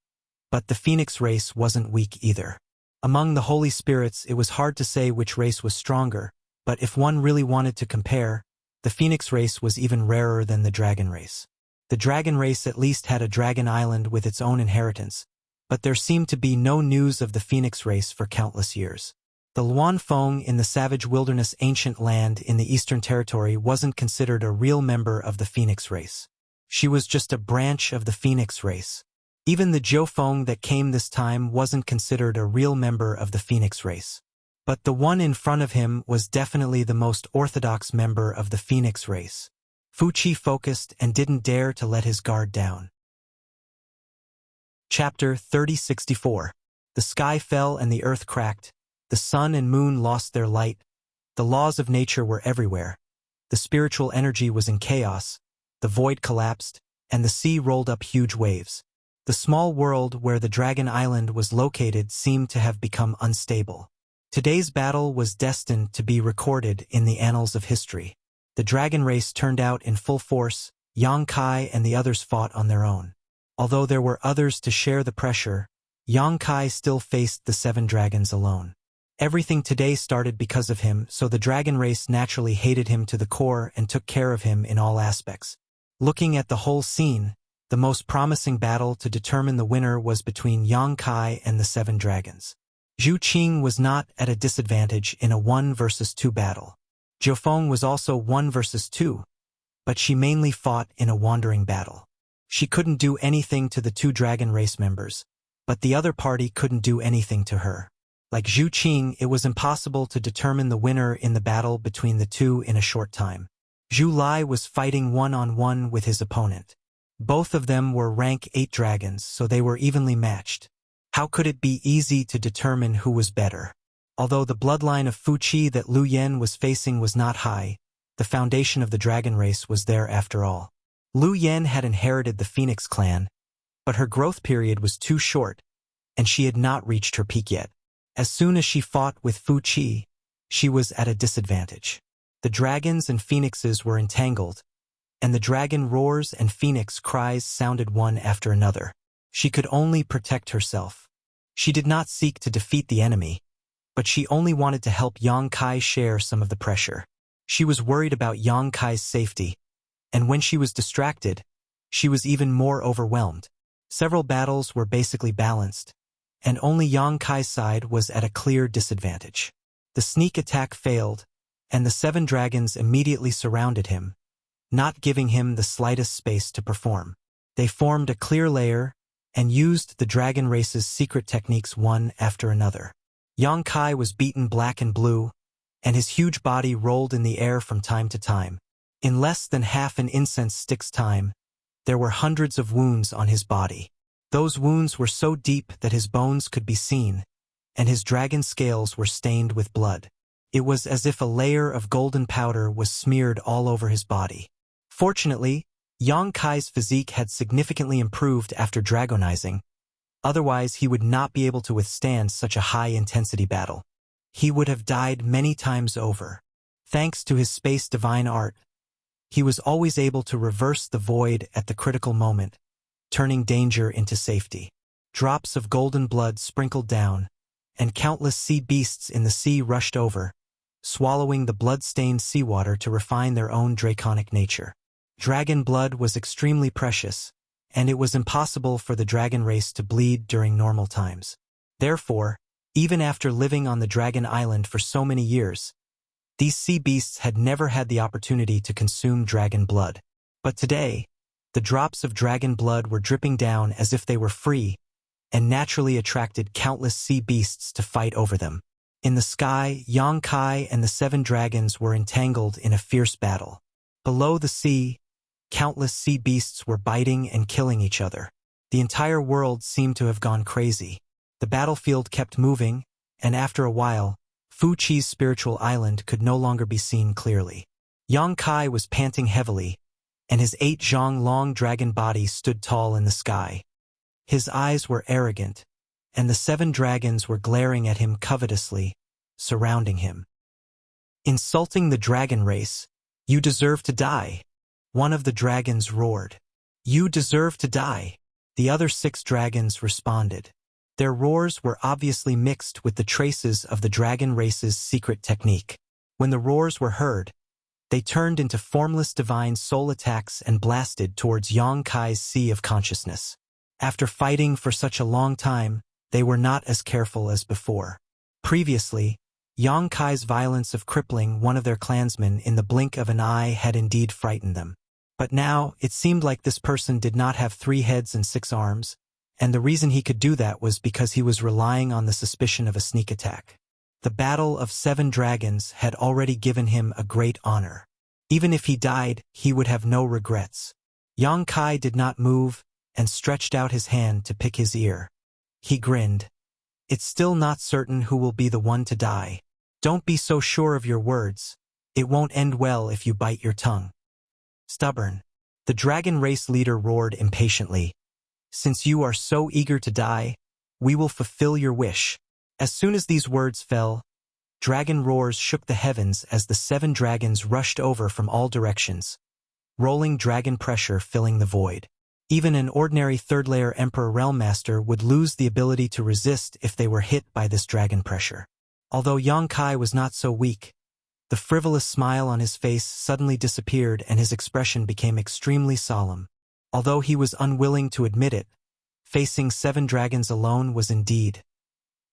but the Phoenix race wasn't weak either. Among the holy spirits, it was hard to say which race was stronger, but if one really wanted to compare, the Phoenix race was even rarer than the dragon race. The dragon race at least had a dragon island with its own inheritance, but there seemed to be no news of the Phoenix race for countless years. The Luanfeng in the savage wilderness ancient land in the Eastern Territory wasn't considered a real member of the Phoenix race. She was just a branch of the Phoenix race. Even the Jiufeng that came this time wasn't considered a real member of the Phoenix race. But the one in front of him was definitely the most orthodox member of the Phoenix race. Fuqi focused and didn't dare to let his guard down. Chapter 3064. The sky fell and the earth cracked. The sun and moon lost their light. The laws of nature were everywhere. The spiritual energy was in chaos. The void collapsed, and the sea rolled up huge waves. The small world where the Dragon Island was located seemed to have become unstable. Today's battle was destined to be recorded in the annals of history. The dragon race turned out in full force. Yang Kai and the others fought on their own. Although there were others to share the pressure, Yang Kai still faced the 7 dragons alone. Everything today started because of him, so the dragon race naturally hated him to the core and took care of him in all aspects. Looking at the whole scene, the most promising battle to determine the winner was between Yang Kai and the 7 dragons. Zhu Qing was not at a disadvantage in a 1 versus 2 battle. Jiufeng was also 1 versus 2, but she mainly fought in a wandering battle. She couldn't do anything to the 2 dragon race members, but the other party couldn't do anything to her. Like Zhu Qing, it was impossible to determine the winner in the battle between the 2 in a short time. Zhu Lai was fighting one-on-one with his opponent. Both of them were rank 8 dragons, so they were evenly matched. How could it be easy to determine who was better? Although the bloodline of Fuqi that Lu Yan was facing was not high, the foundation of the dragon race was there after all. Lu Yan had inherited the Phoenix clan, but her growth period was too short, and she had not reached her peak yet. As soon as she fought with Fuqi, she was at a disadvantage. The dragons and phoenixes were entangled, and the dragon roars and phoenix cries sounded one after another. She could only protect herself. She did not seek to defeat the enemy, but she only wanted to help Yang Kai share some of the pressure. She was worried about Yang Kai's safety, and when she was distracted, she was even more overwhelmed. Several battles were basically balanced, and only Yang Kai's side was at a clear disadvantage. The sneak attack failed, and the 7 dragons immediately surrounded him, not giving him the slightest space to perform. They formed a clear layer and used the dragon race's secret techniques one after another. Yang Kai was beaten black and blue, and his huge body rolled in the air from time to time. In less than half an incense stick's time, there were hundreds of wounds on his body. Those wounds were so deep that his bones could be seen, and his dragon scales were stained with blood. It was as if a layer of golden powder was smeared all over his body. Fortunately, Yang Kai's physique had significantly improved after dragonizing, otherwise he would not be able to withstand such a high-intensity battle. He would have died many times over. Thanks to his space divine art, he was always able to reverse the void at the critical moment, turning danger into safety. Drops of golden blood sprinkled down, and countless sea beasts in the sea rushed over, swallowing the blood-stained seawater to refine their own draconic nature. Dragon blood was extremely precious, and it was impossible for the dragon race to bleed during normal times. Therefore, even after living on the Dragon Island for so many years, these sea beasts had never had the opportunity to consume dragon blood. But today, the drops of dragon blood were dripping down as if they were free, and naturally attracted countless sea beasts to fight over them. In the sky, Yang Kai and the 7 dragons were entangled in a fierce battle. Below the sea, countless sea beasts were biting and killing each other. The entire world seemed to have gone crazy. The battlefield kept moving, and after a while, Fu Chi's spiritual island could no longer be seen clearly. Yang Kai was panting heavily, and his 8 zhang long dragon body stood tall in the sky. His eyes were arrogant, and the 7 dragons were glaring at him covetously, surrounding him. "Insulting the dragon race, you deserve to die," one of the dragons roared. "You deserve to die," the other 6 dragons responded. Their roars were obviously mixed with the traces of the dragon race's secret technique. When the roars were heard, they turned into formless divine soul attacks and blasted towards Yang Kai's sea of consciousness. After fighting for such a long time, they were not as careful as before. Previously, Yang Kai's violence of crippling one of their clansmen in the blink of an eye had indeed frightened them. But now, it seemed like this person did not have 3 heads and 6 arms, and the reason he could do that was because he was relying on the suspicion of a sneak attack. The battle of 7 dragons had already given him a great honor. Even if he died, he would have no regrets. Yang Kai did not move and stretched out his hand to pick his ear. He grinned. "It's still not certain who will be the one to die. Don't be so sure of your words. It won't end well if you bite your tongue." "Stubborn," the dragon race leader roared impatiently. "Since you are so eager to die, we will fulfill your wish." As soon as these words fell, dragon roars shook the heavens as the 7 dragons rushed over from all directions, rolling dragon pressure filling the void. Even an ordinary 3rd-layer Emperor Realm Master would lose the ability to resist if they were hit by this dragon pressure. Although Yang Kai was not so weak, the frivolous smile on his face suddenly disappeared and his expression became extremely solemn. Although he was unwilling to admit it, facing 7 dragons alone was indeed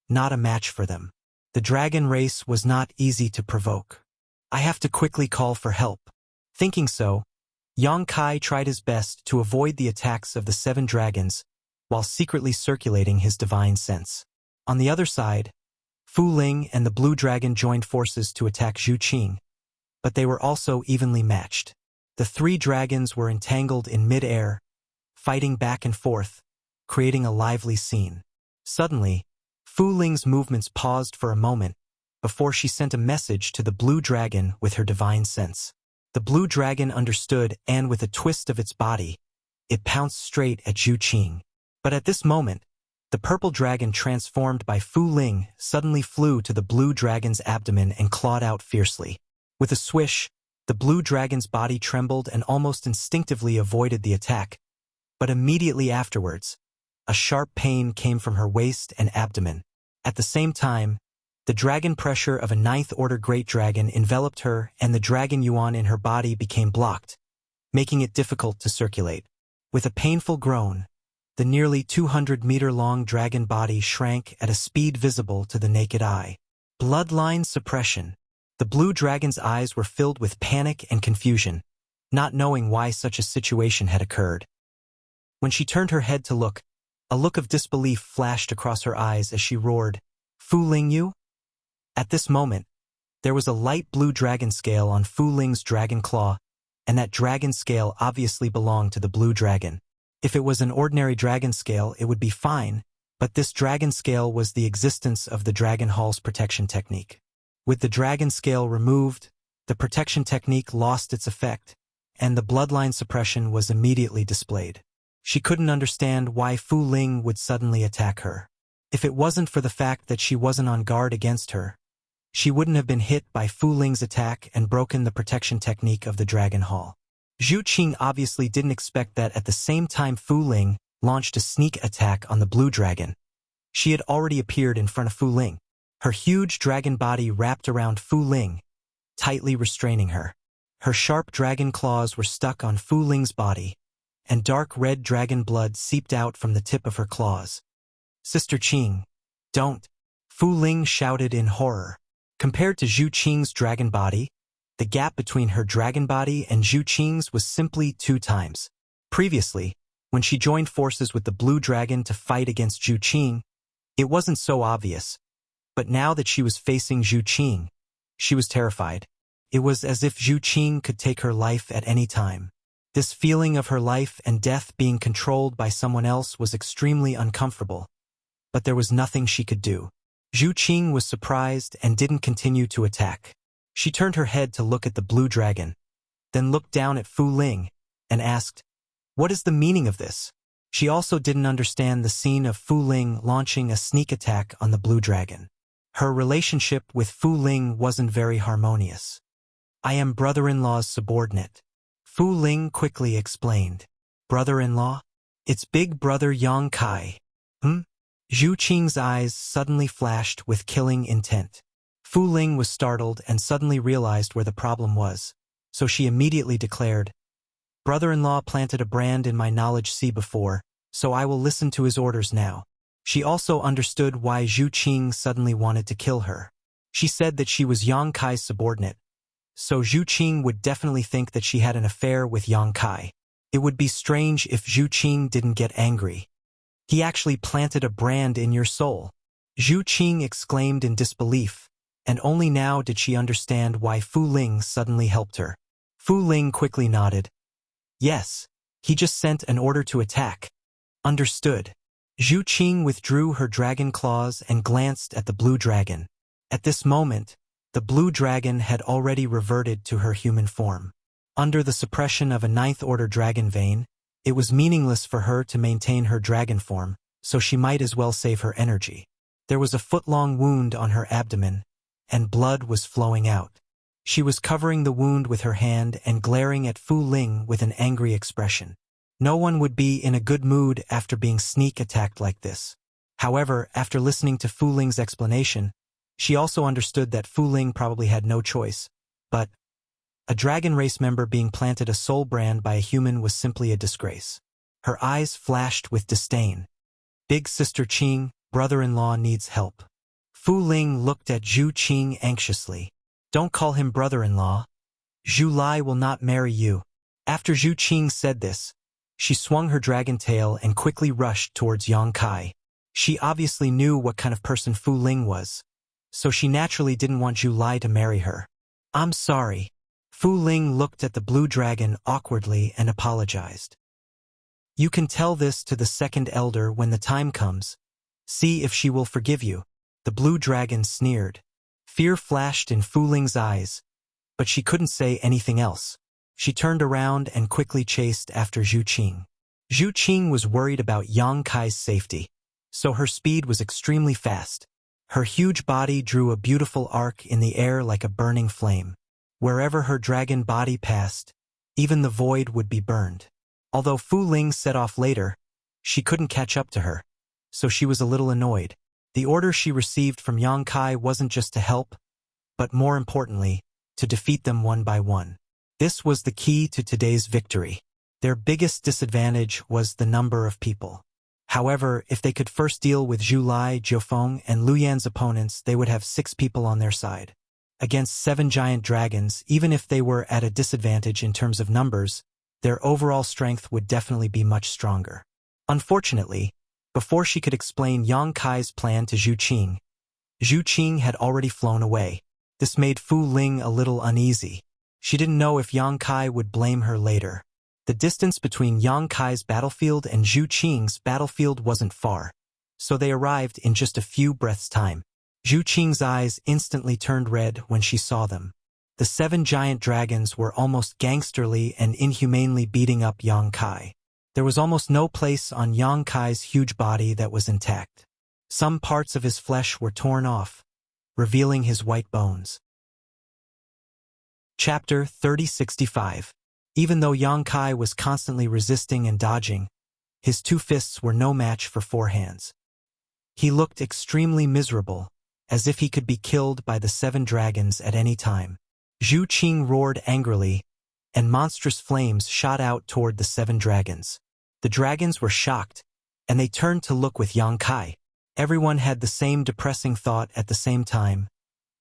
not a match for them. The dragon race was not easy to provoke. "I have to quickly call for help." Thinking so, Yang Kai tried his best to avoid the attacks of the 7 dragons while secretly circulating his divine sense. On the other side, Fu Ling and the blue dragon joined forces to attack Zhu Qing, but they were also evenly matched. The 3 dragons were entangled in mid-air, fighting back and forth, creating a lively scene. Suddenly, Fu Ling's movements paused for a moment before she sent a message to the blue dragon with her divine sense. The blue dragon understood, and with a twist of its body, it pounced straight at Zhu Qing. But at this moment, the purple dragon transformed by Fu Ling suddenly flew to the blue dragon's abdomen and clawed out fiercely. With a swish, the blue dragon's body trembled and almost instinctively avoided the attack, but immediately afterwards, a sharp pain came from her waist and abdomen. At the same time, the dragon pressure of a 9th-order great dragon enveloped her and the dragon yuan in her body became blocked, making it difficult to circulate. With a painful groan, the nearly 200-meter-long dragon body shrank at a speed visible to the naked eye. Bloodline suppression. The blue dragon's eyes were filled with panic and confusion, not knowing why such a situation had occurred. When she turned her head to look, a look of disbelief flashed across her eyes as she roared, "Fu Ling you?" At this moment, there was a light blue dragon scale on Fu Ling's dragon claw, and that dragon scale obviously belonged to the blue dragon. If it was an ordinary dragon scale, it would be fine, but this dragon scale was the existence of the Dragon Hall's protection technique. With the dragon scale removed, the protection technique lost its effect, and the bloodline suppression was immediately displayed. She couldn't understand why Fu Ling would suddenly attack her. If it wasn't for the fact that she wasn't on guard against her, she wouldn't have been hit by Fu Ling's attack and broken the protection technique of the Dragon Hall. Zhu Qing obviously didn't expect that at the same time Fu Ling launched a sneak attack on the blue dragon. She had already appeared in front of Fu Ling. Her huge dragon body wrapped around Fu Ling, tightly restraining her. Her sharp dragon claws were stuck on Fu Ling's body, and dark red dragon blood seeped out from the tip of her claws. "Sister Qing, don't!" Fu Ling shouted in horror. Compared to Zhu Qing's dragon body, the gap between her dragon body and Zhu Qing's was simply 2 times. Previously, when she joined forces with the blue dragon to fight against Zhu Qing, it wasn't so obvious. But now that she was facing Zhu Qing, she was terrified. It was as if Zhu Qing could take her life at any time. This feeling of her life and death being controlled by someone else was extremely uncomfortable, but there was nothing she could do. Zhu Qing was surprised and didn't continue to attack. She turned her head to look at the blue dragon, then looked down at Fu Ling and asked, "What is the meaning of this?" She also didn't understand the scene of Fu Ling launching a sneak attack on the blue dragon. Her relationship with Fu Ling wasn't very harmonious. "I am brother-in-law's subordinate," Fu Ling quickly explained. "Brother-in-law? It's big brother Yang Kai." Zhu Qing's eyes suddenly flashed with killing intent. Fu Ling was startled and suddenly realized where the problem was, so she immediately declared, "Brother-in-law planted a brand in my knowledge sea before, so I will listen to his orders now." She also understood why Zhu Qing suddenly wanted to kill her. She said that she was Yang Kai's subordinate, so Zhu Qing would definitely think that she had an affair with Yang Kai. It would be strange if Zhu Qing didn't get angry. "He actually planted a brand in your soul," Zhu Qing exclaimed in disbelief, and only now did she understand why Fu Ling suddenly helped her. Fu Ling quickly nodded. "Yes, he just sent an order to attack." "Understood." Zhu Qing withdrew her dragon claws and glanced at the blue dragon. At this moment, the blue dragon had already reverted to her human form. Under the suppression of a ninth-order dragon vein, it was meaningless for her to maintain her dragon form, so she might as well save her energy. There was a foot-long wound on her abdomen, and blood was flowing out. She was covering the wound with her hand and glaring at Fu Ling with an angry expression. No one would be in a good mood after being sneak attacked like this. However, after listening to Fu Ling's explanation, she also understood that Fu Ling probably had no choice, but a dragon race member being planted a soul brand by a human was simply a disgrace. Her eyes flashed with disdain. "Big Sister Qing, brother-in-law needs help." Fu Ling looked at Zhu Qing anxiously. "Don't call him brother-in-law. Zhu Lai will not marry you." After Zhu Qing said this, she swung her dragon tail and quickly rushed towards Yang Kai. She obviously knew what kind of person Fu Ling was, so she naturally didn't want Zhu Lai to marry her. "I'm sorry." Fu Ling looked at the blue dragon awkwardly and apologized. "You can tell this to the second elder when the time comes. See if she will forgive you." The blue dragon sneered. Fear flashed in Fu Ling's eyes, but she couldn't say anything else. She turned around and quickly chased after Zhu Qing. Zhu Qing was worried about Yang Kai's safety, so her speed was extremely fast. Her huge body drew a beautiful arc in the air like a burning flame. Wherever her dragon body passed, even the void would be burned. Although Fu Ling set off later, she couldn't catch up to her, so she was a little annoyed. The order she received from Yang Kai wasn't just to help, but more importantly, to defeat them one by one. This was the key to today's victory. Their biggest disadvantage was the number of people. However, if they could first deal with Zhu Lai, Jiufeng, and Lu Yan's opponents, they would have 6 people on their side. Against 7 giant dragons, even if they were at a disadvantage in terms of numbers, their overall strength would definitely be much stronger. Unfortunately, before she could explain Yang Kai's plan to Zhu Qing had already flown away. This made Fu Ling a little uneasy. She didn't know if Yang Kai would blame her later. The distance between Yang Kai's battlefield and Zhu Qing's battlefield wasn't far, so they arrived in just a few breaths' time. Zhu Qing's eyes instantly turned red when she saw them. The 7 giant dragons were almost gangsterly and inhumanely beating up Yang Kai. There was almost no place on Yang Kai's huge body that was intact. Some parts of his flesh were torn off, revealing his white bones. Chapter 3065. Even though Yang Kai was constantly resisting and dodging, his 2 fists were no match for 4 hands. He looked extremely miserable, as if he could be killed by the 7 dragons at any time. Zhu Qing roared angrily, and monstrous flames shot out toward the 7 dragons. The dragons were shocked, and they turned to look with Yang Kai. Everyone had the same depressing thought at the same time.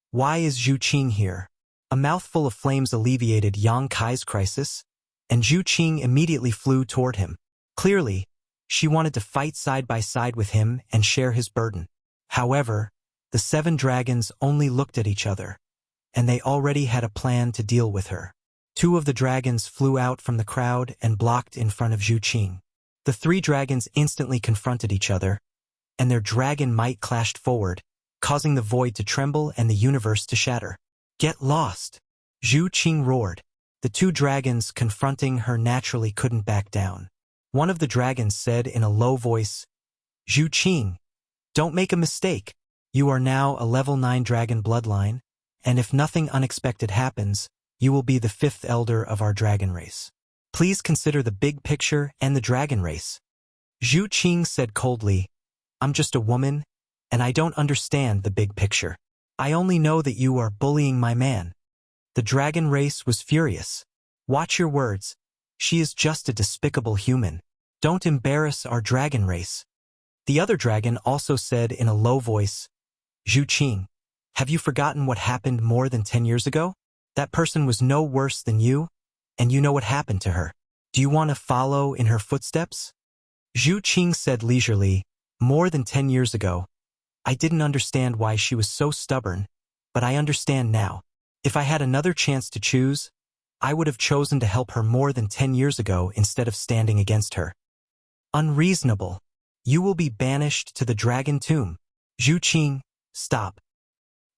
Why is Zhu Qing here? A mouthful of flames alleviated Yang Kai's crisis, and Zhu Qing immediately flew toward him. Clearly, she wanted to fight side by side with him and share his burden. However, the 7 dragons only looked at each other, and they already had a plan to deal with her. Two of the dragons flew out from the crowd and blocked in front of Zhu Qing. The three dragons instantly confronted each other, and their dragon might clashed forward, causing the void to tremble and the universe to shatter. "Get lost!" Zhu Qing roared. The two dragons confronting her naturally couldn't back down. One of the dragons said in a low voice, "Zhu Qing, don't make a mistake. You are now a level 9 dragon bloodline, and if nothing unexpected happens, you will be the 5th elder of our dragon race. Please consider the big picture and the dragon race." Zhu Qing said coldly, "I'm just a woman, and I don't understand the big picture. I only know that you are bullying my man." The dragon race was furious. "Watch your words. She is just a despicable human. Don't embarrass our dragon race." The other dragon also said in a low voice, "Zhu Qing, have you forgotten what happened more than 10 years ago? That person was no worse than you, and you know what happened to her. Do you want to follow in her footsteps?" Zhu Qing said leisurely, "More than 10 years ago. I didn't understand why she was so stubborn, but I understand now. If I had another chance to choose, I would have chosen to help her more than 10 years ago instead of standing against her." "Unreasonable. You will be banished to the dragon tomb." "Zhu Qing, stop.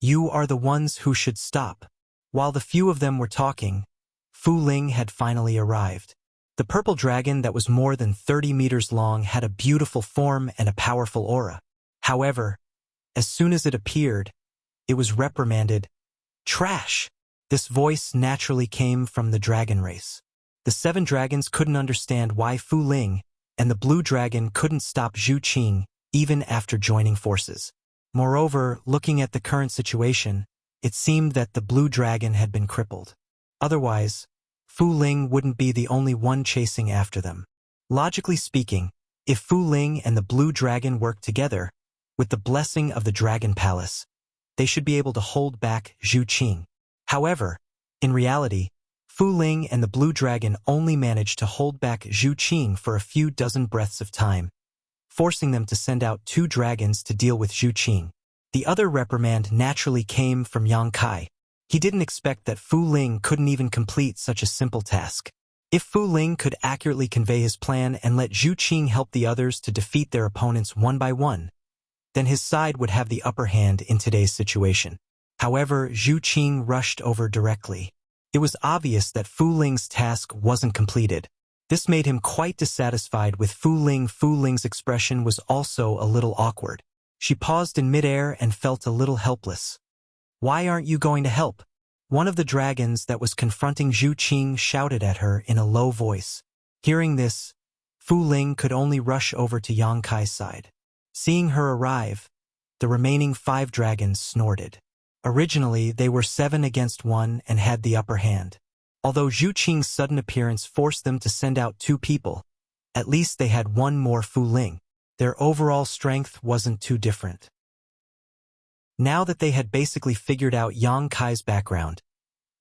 You are the ones who should stop." While the few of them were talking, Fu Ling had finally arrived. The purple dragon that was more than 30 meters long had a beautiful form and a powerful aura. However, as soon as it appeared, it was reprimanded. "Trash!" This voice naturally came from the dragon race. The 7 dragons couldn't understand why Fu Ling and the blue dragon couldn't stop Zhu Qing even after joining forces. Moreover, looking at the current situation, it seemed that the blue dragon had been crippled. Otherwise, Fu Ling wouldn't be the only one chasing after them. Logically speaking, if Fu Ling and the blue dragon worked together, with the blessing of the Dragon Palace, they should be able to hold back Zhu Qing. However, in reality, Fu Ling and the blue dragon only managed to hold back Zhu Qing for a few dozen breaths of time, forcing them to send out 2 dragons to deal with Zhu Qing. The other reprimand naturally came from Yang Kai. He didn't expect that Fu Ling couldn't even complete such a simple task. If Fu Ling could accurately convey his plan and let Zhu Qing help the others to defeat their opponents one by one, then his side would have the upper hand in today's situation. However, Zhu Qing rushed over directly. It was obvious that Fu Ling's task wasn't completed. This made him quite dissatisfied with Fu Ling. Fu Ling's expression was also a little awkward. She paused in midair and felt a little helpless. "Why aren't you going to help?" One of the dragons that was confronting Zhu Qing shouted at her in a low voice. Hearing this, Fu Ling could only rush over to Yang Kai's side. Seeing her arrive, the remaining 5 dragons snorted. Originally, they were 7 against 1 and had the upper hand. Although Zhu Qing's sudden appearance forced them to send out 2 people, at least they had 1 more Fu Ling. Their overall strength wasn't too different. Now that they had basically figured out Yang Kai's background,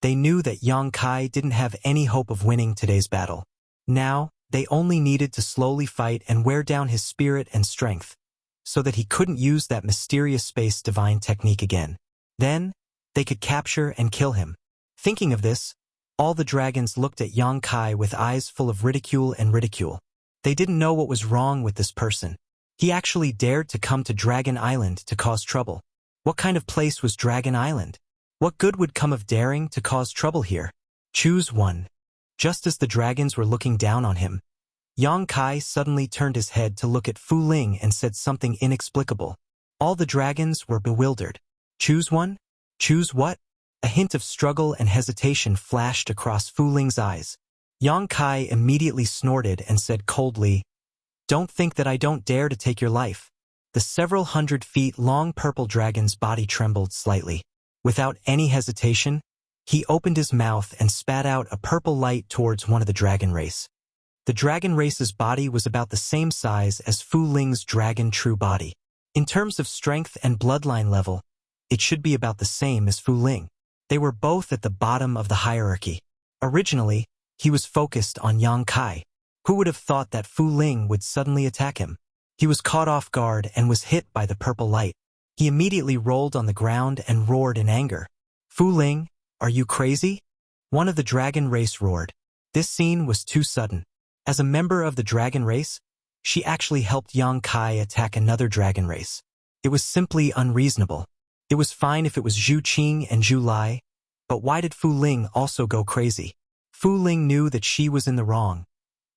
they knew that Yang Kai didn't have any hope of winning today's battle. Now, they only needed to slowly fight and wear down his spirit and strength, so that he couldn't use that mysterious space divine technique again. Then, they could capture and kill him. Thinking of this, all the dragons looked at Yang Kai with eyes full of ridicule and ridicule. They didn't know what was wrong with this person. He actually dared to come to Dragon Island to cause trouble. What kind of place was Dragon Island? What good would come of daring to cause trouble here? Choose one. Just as the dragons were looking down on him, Yang Kai suddenly turned his head to look at Fu Ling and said something inexplicable. All the dragons were bewildered. Choose one? Choose what? A hint of struggle and hesitation flashed across Fu Ling's eyes. Yang Kai immediately snorted and said coldly, "Don't think that I don't dare to take your life." The several hundred feet long purple dragon's body trembled slightly. Without any hesitation, he opened his mouth and spat out a purple light towards one of the dragon race. The dragon race's body was about the same size as Fu Ling's dragon true body. In terms of strength and bloodline level, it should be about the same as Fu Ling. They were both at the bottom of the hierarchy. Originally, he was focused on Yang Kai. Who would have thought that Fu Ling would suddenly attack him? He was caught off guard and was hit by the purple light. He immediately rolled on the ground and roared in anger. "Fu Ling, are you crazy? One of the dragon race roared. This scene was too sudden. As a member of the dragon race, she actually helped Yang Kai attack another dragon race. It was simply unreasonable. It was fine if it was Zhu Qing and Zhu Lai, but why did Fu Ling also go crazy? Fu Ling knew that she was in the wrong,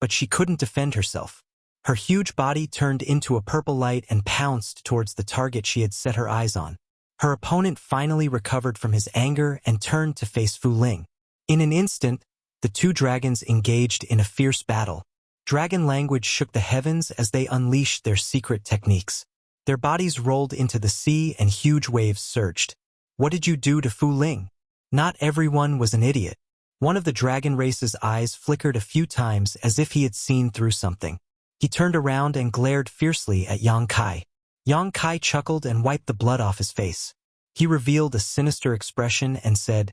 but she couldn't defend herself. Her huge body turned into a purple light and pounced towards the target she had set her eyes on. Her opponent finally recovered from his anger and turned to face Fu Ling. In an instant, the two dragons engaged in a fierce battle. Dragon language shook the heavens as they unleashed their secret techniques. Their bodies rolled into the sea and huge waves surged. What did you do to Fu Ling? Not everyone was an idiot. One of the dragon race's eyes flickered a few times as if he had seen through something. He turned around and glared fiercely at Yang Kai. Yang Kai chuckled and wiped the blood off his face. He revealed a sinister expression and said,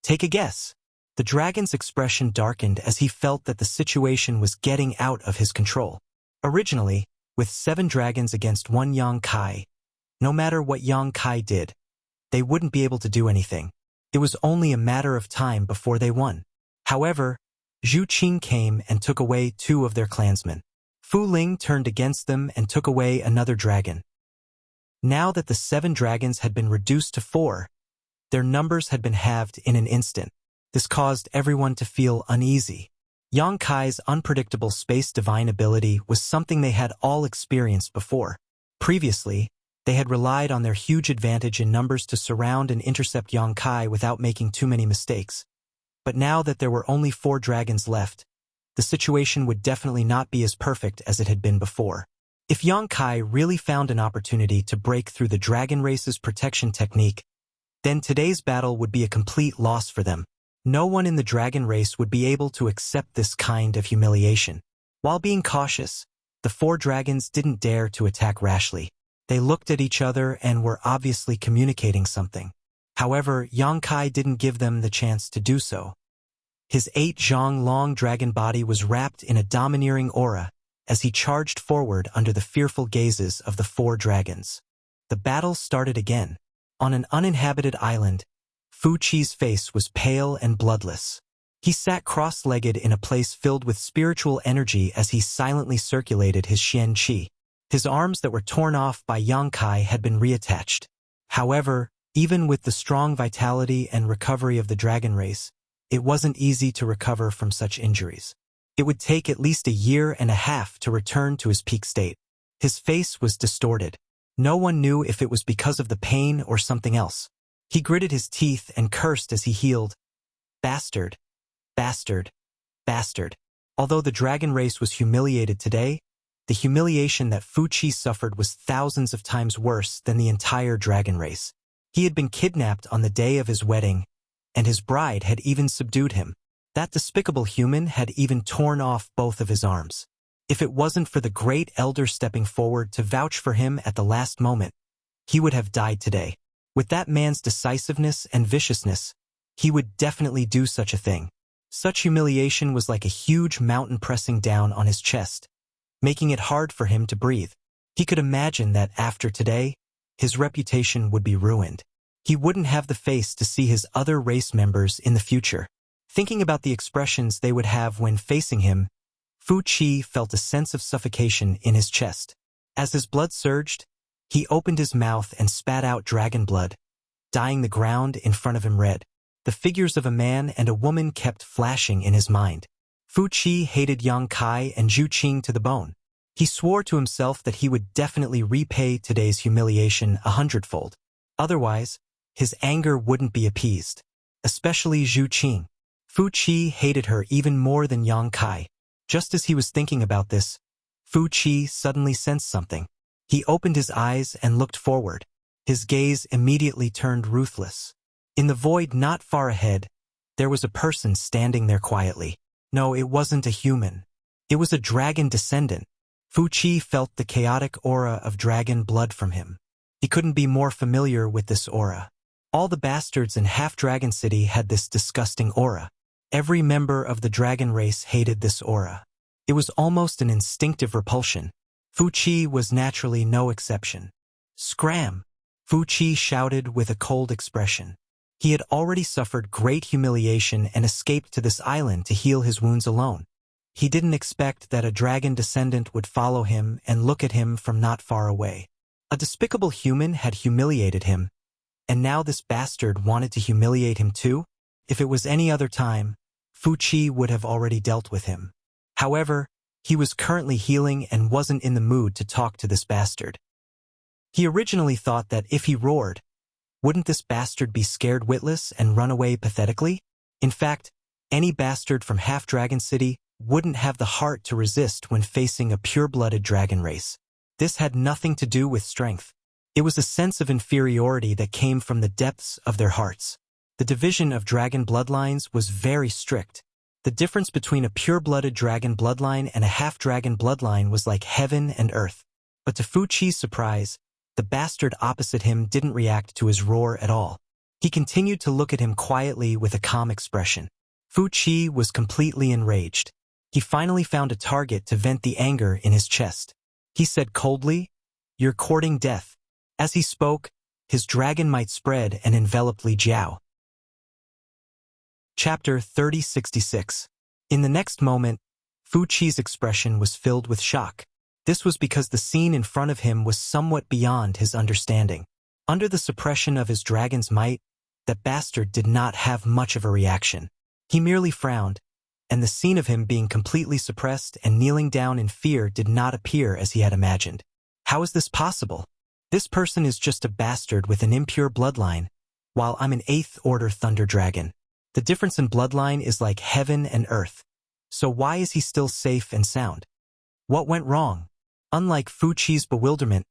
"Take a guess." The dragon's expression darkened as he felt that the situation was getting out of his control. Originally, with 7 dragons against 1 Yang Kai, no matter what Yang Kai did, they wouldn't be able to do anything. It was only a matter of time before they won. However, Zhu Qing came and took away 2 of their clansmen. Fu Ling turned against them and took away another dragon. Now that the 7 dragons had been reduced to 4, their numbers had been halved in an instant. This caused everyone to feel uneasy. Yang Kai's unpredictable space divine ability was something they had all experienced before. Previously, they had relied on their huge advantage in numbers to surround and intercept Yang Kai without making too many mistakes. But now that there were only 4 dragons left, the situation would definitely not be as perfect as it had been before. If Yang Kai really found an opportunity to break through the dragon race's protection technique, then today's battle would be a complete loss for them. No one in the dragon race would be able to accept this kind of humiliation. While being cautious, the 4 dragons didn't dare to attack rashly. They looked at each other and were obviously communicating something. However, Yang Kai didn't give them the chance to do so. His 8 zhang long dragon body was wrapped in a domineering aura as he charged forward under the fearful gazes of the 4 dragons. The battle started again. On an uninhabited island, Fu Qi's face was pale and bloodless. He sat cross-legged in a place filled with spiritual energy as he silently circulated his Xian Qi. His arms that were torn off by Yang Kai had been reattached. However, even with the strong vitality and recovery of the dragon race, it wasn't easy to recover from such injuries. It would take at least a year and a half to return to his peak state. His face was distorted. No one knew if it was because of the pain or something else. He gritted his teeth and cursed as he healed. Bastard. Bastard. Bastard. Although the dragon race was humiliated today, the humiliation that Fu Qi suffered was thousands of times worse than the entire dragon race. He had been kidnapped on the day of his wedding, and his bride had even subdued him. That despicable human had even torn off both of his arms. If it wasn't for the great elder stepping forward to vouch for him at the last moment, he would have died today. With that man's decisiveness and viciousness, he would definitely do such a thing. Such humiliation was like a huge mountain pressing down on his chest, making it hard for him to breathe. He could imagine that after today, his reputation would be ruined. He wouldn't have the face to see his other race members in the future. Thinking about the expressions they would have when facing him, Fu Qi felt a sense of suffocation in his chest. As his blood surged, he opened his mouth and spat out dragon blood, dyeing the ground in front of him red. The figures of a man and a woman kept flashing in his mind. Fu Qi hated Yang Kai and Zhu Qing to the bone. He swore to himself that he would definitely repay today's humiliation 100-fold. Otherwise, his anger wouldn't be appeased. Especially Zhu Qing. Fu Qi hated her even more than Yang Kai. Just as he was thinking about this, Fu Qi suddenly sensed something. He opened his eyes and looked forward. His gaze immediately turned ruthless. In the void not far ahead, there was a person standing there quietly. No, it wasn't a human. It was a dragon descendant. Fu Qi felt the chaotic aura of dragon blood from him. He couldn't be more familiar with this aura. All the bastards in Half-Dragon City had this disgusting aura. Every member of the dragon race hated this aura. It was almost an instinctive repulsion. Fu Qi was naturally no exception. Scram! Fu Qi shouted with a cold expression. He had already suffered great humiliation and escaped to this island to heal his wounds alone. He didn't expect that a dragon descendant would follow him and look at him from not far away. A despicable human had humiliated him, and now this bastard wanted to humiliate him too? If it was any other time, Wuxia would have already dealt with him. However, he was currently healing and wasn't in the mood to talk to this bastard. He originally thought that if he roared, wouldn't this bastard be scared witless and run away pathetically? In fact, any bastard from Half-Dragon City wouldn't have the heart to resist when facing a pure-blooded dragon race. This had nothing to do with strength. It was a sense of inferiority that came from the depths of their hearts. The division of dragon bloodlines was very strict. The difference between a pure-blooded dragon bloodline and a half-dragon bloodline was like heaven and earth. But to Wuxia's surprise, the bastard opposite him didn't react to his roar at all. He continued to look at him quietly with a calm expression. Wuxia was completely enraged. He finally found a target to vent the anger in his chest. He said coldly, "You're courting death." As he spoke, his dragon might spread and enveloped Li Jiao. Chapter 3066. In the next moment, Wuxia's expression was filled with shock. This was because the scene in front of him was somewhat beyond his understanding. Under the suppression of his dragon's might, that bastard did not have much of a reaction. He merely frowned, and the scene of him being completely suppressed and kneeling down in fear did not appear as he had imagined. How is this possible? This person is just a bastard with an impure bloodline, while I'm an 8th order thunder dragon. The difference in bloodline is like heaven and earth. So why is he still safe and sound? What went wrong? Unlike Wuxia's bewilderment,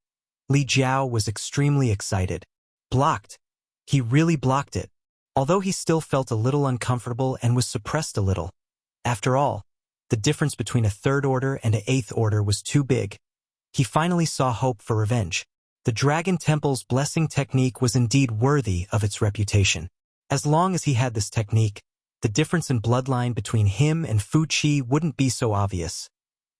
Li Jiao was extremely excited. Blocked. He really blocked it. Although he still felt a little uncomfortable and was suppressed a little. After all, the difference between a 3rd order and an 8th order was too big. He finally saw hope for revenge. The Dragon Temple's blessing technique was indeed worthy of its reputation. As long as he had this technique, the difference in bloodline between him and Wuxia wouldn't be so obvious,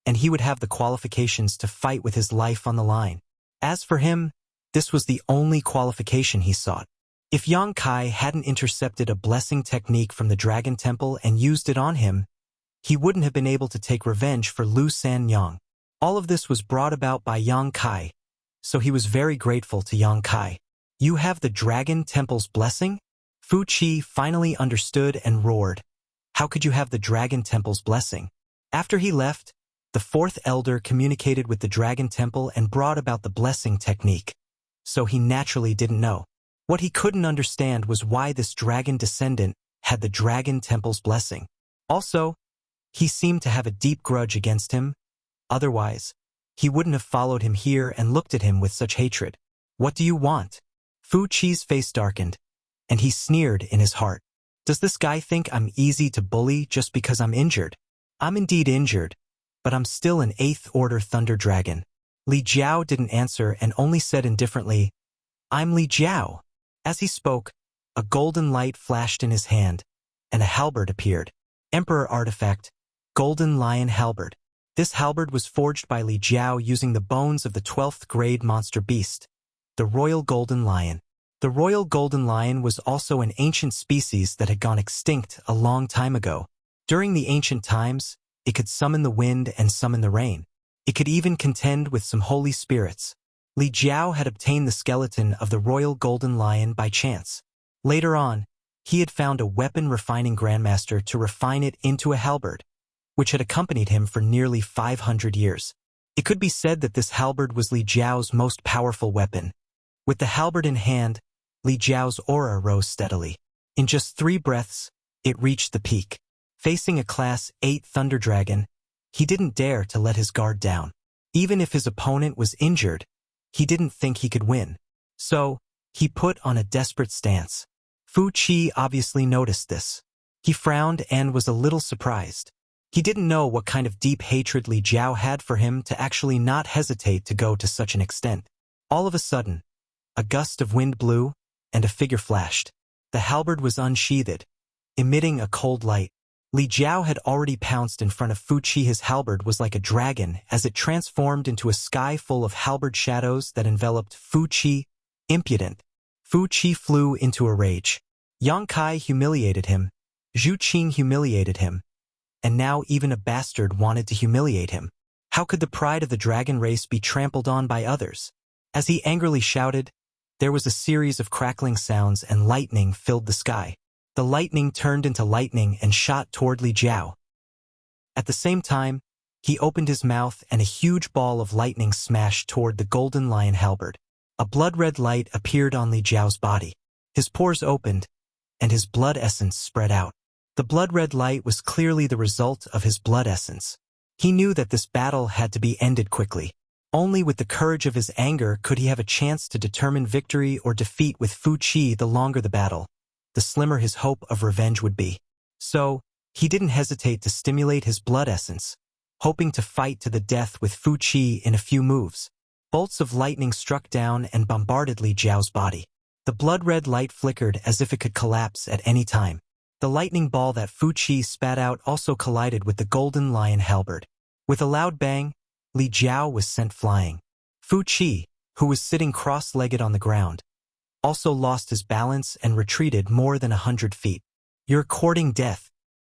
and he would have the qualifications to fight with his life on the line. As for him, this was the only qualification he sought. If Yang Kai hadn't intercepted a blessing technique from the Dragon Temple and used it on him, he wouldn't have been able to take revenge for Lu San Yang. All of this was brought about by Yang Kai, so he was very grateful to Yang Kai. "You have the Dragon Temple's blessing?" Wuxia finally understood and roared. "How could you have the Dragon Temple's blessing?" After he left, the 4th elder communicated with the Dragon Temple and brought about the blessing technique, so he naturally didn't know. What he couldn't understand was why this dragon descendant had the Dragon Temple's blessing. Also, he seemed to have a deep grudge against him. Otherwise, he wouldn't have followed him here and looked at him with such hatred. "What do you want?" Wuxia's face darkened, and he sneered in his heart. "Does this guy think I'm easy to bully just because I'm injured? I'm indeed injured, but I'm still an 8th order thunder dragon." Li Jiao didn't answer and only said indifferently, "I'm Li Jiao." As he spoke, a golden light flashed in his hand, and a halberd appeared. Emperor artifact, Golden Lion Halberd. This halberd was forged by Li Jiao using the bones of the 12th grade monster beast, the Royal Golden Lion. The Royal Golden Lion was also an ancient species that had gone extinct a long time ago. During the ancient times, it could summon the wind and summon the rain. It could even contend with some holy spirits. Li Jiao had obtained the skeleton of the Royal Golden Lion by chance. Later on, he had found a weapon-refining grandmaster to refine it into a halberd, which had accompanied him for nearly 500 years. It could be said that this halberd was Li Jiao's most powerful weapon. With the halberd in hand, Li Jiao's aura rose steadily. In just 3 breaths, it reached the peak. Facing a Class 8 Thunder Dragon, he didn't dare to let his guard down. Even if his opponent was injured, he didn't think he could win. So, he put on a desperate stance. Wuxia obviously noticed this. He frowned and was a little surprised. He didn't know what kind of deep hatred Li Jiao had for him to actually not hesitate to go to such an extent. All of a sudden, a gust of wind blew, and a figure flashed. The halberd was unsheathed, emitting a cold light. Li Jiao had already pounced in front of Wuxia. His halberd was like a dragon as it transformed into a sky full of halberd shadows that enveloped Wuxia. Impudent. Wuxia flew into a rage. Yang Kai humiliated him, Zhu Qing humiliated him, and now even a bastard wanted to humiliate him. How could the pride of the dragon race be trampled on by others? As he angrily shouted, there was a series of crackling sounds and lightning filled the sky. The lightning turned into lightning and shot toward Li Jiao. At the same time, he opened his mouth and a huge ball of lightning smashed toward the golden lion halberd. A blood-red light appeared on Li Jiao's body. His pores opened, and his blood essence spread out. The blood-red light was clearly the result of his blood essence. He knew that this battle had to be ended quickly. Only with the courage of his anger could he have a chance to determine victory or defeat with Fu Qi. The longer the battle, the slimmer his hope of revenge would be. So, he didn't hesitate to stimulate his blood essence, hoping to fight to the death with Fu Qi in a few moves. Bolts of lightning struck down and bombarded Li Jiao's body. The blood-red light flickered as if it could collapse at any time. The lightning ball that Fu Qi spat out also collided with the golden lion halberd. With a loud bang, Li Jiao was sent flying. Fu Qi, who was sitting cross-legged on the ground, also lost his balance and retreated more than 100 feet. "You're courting death,"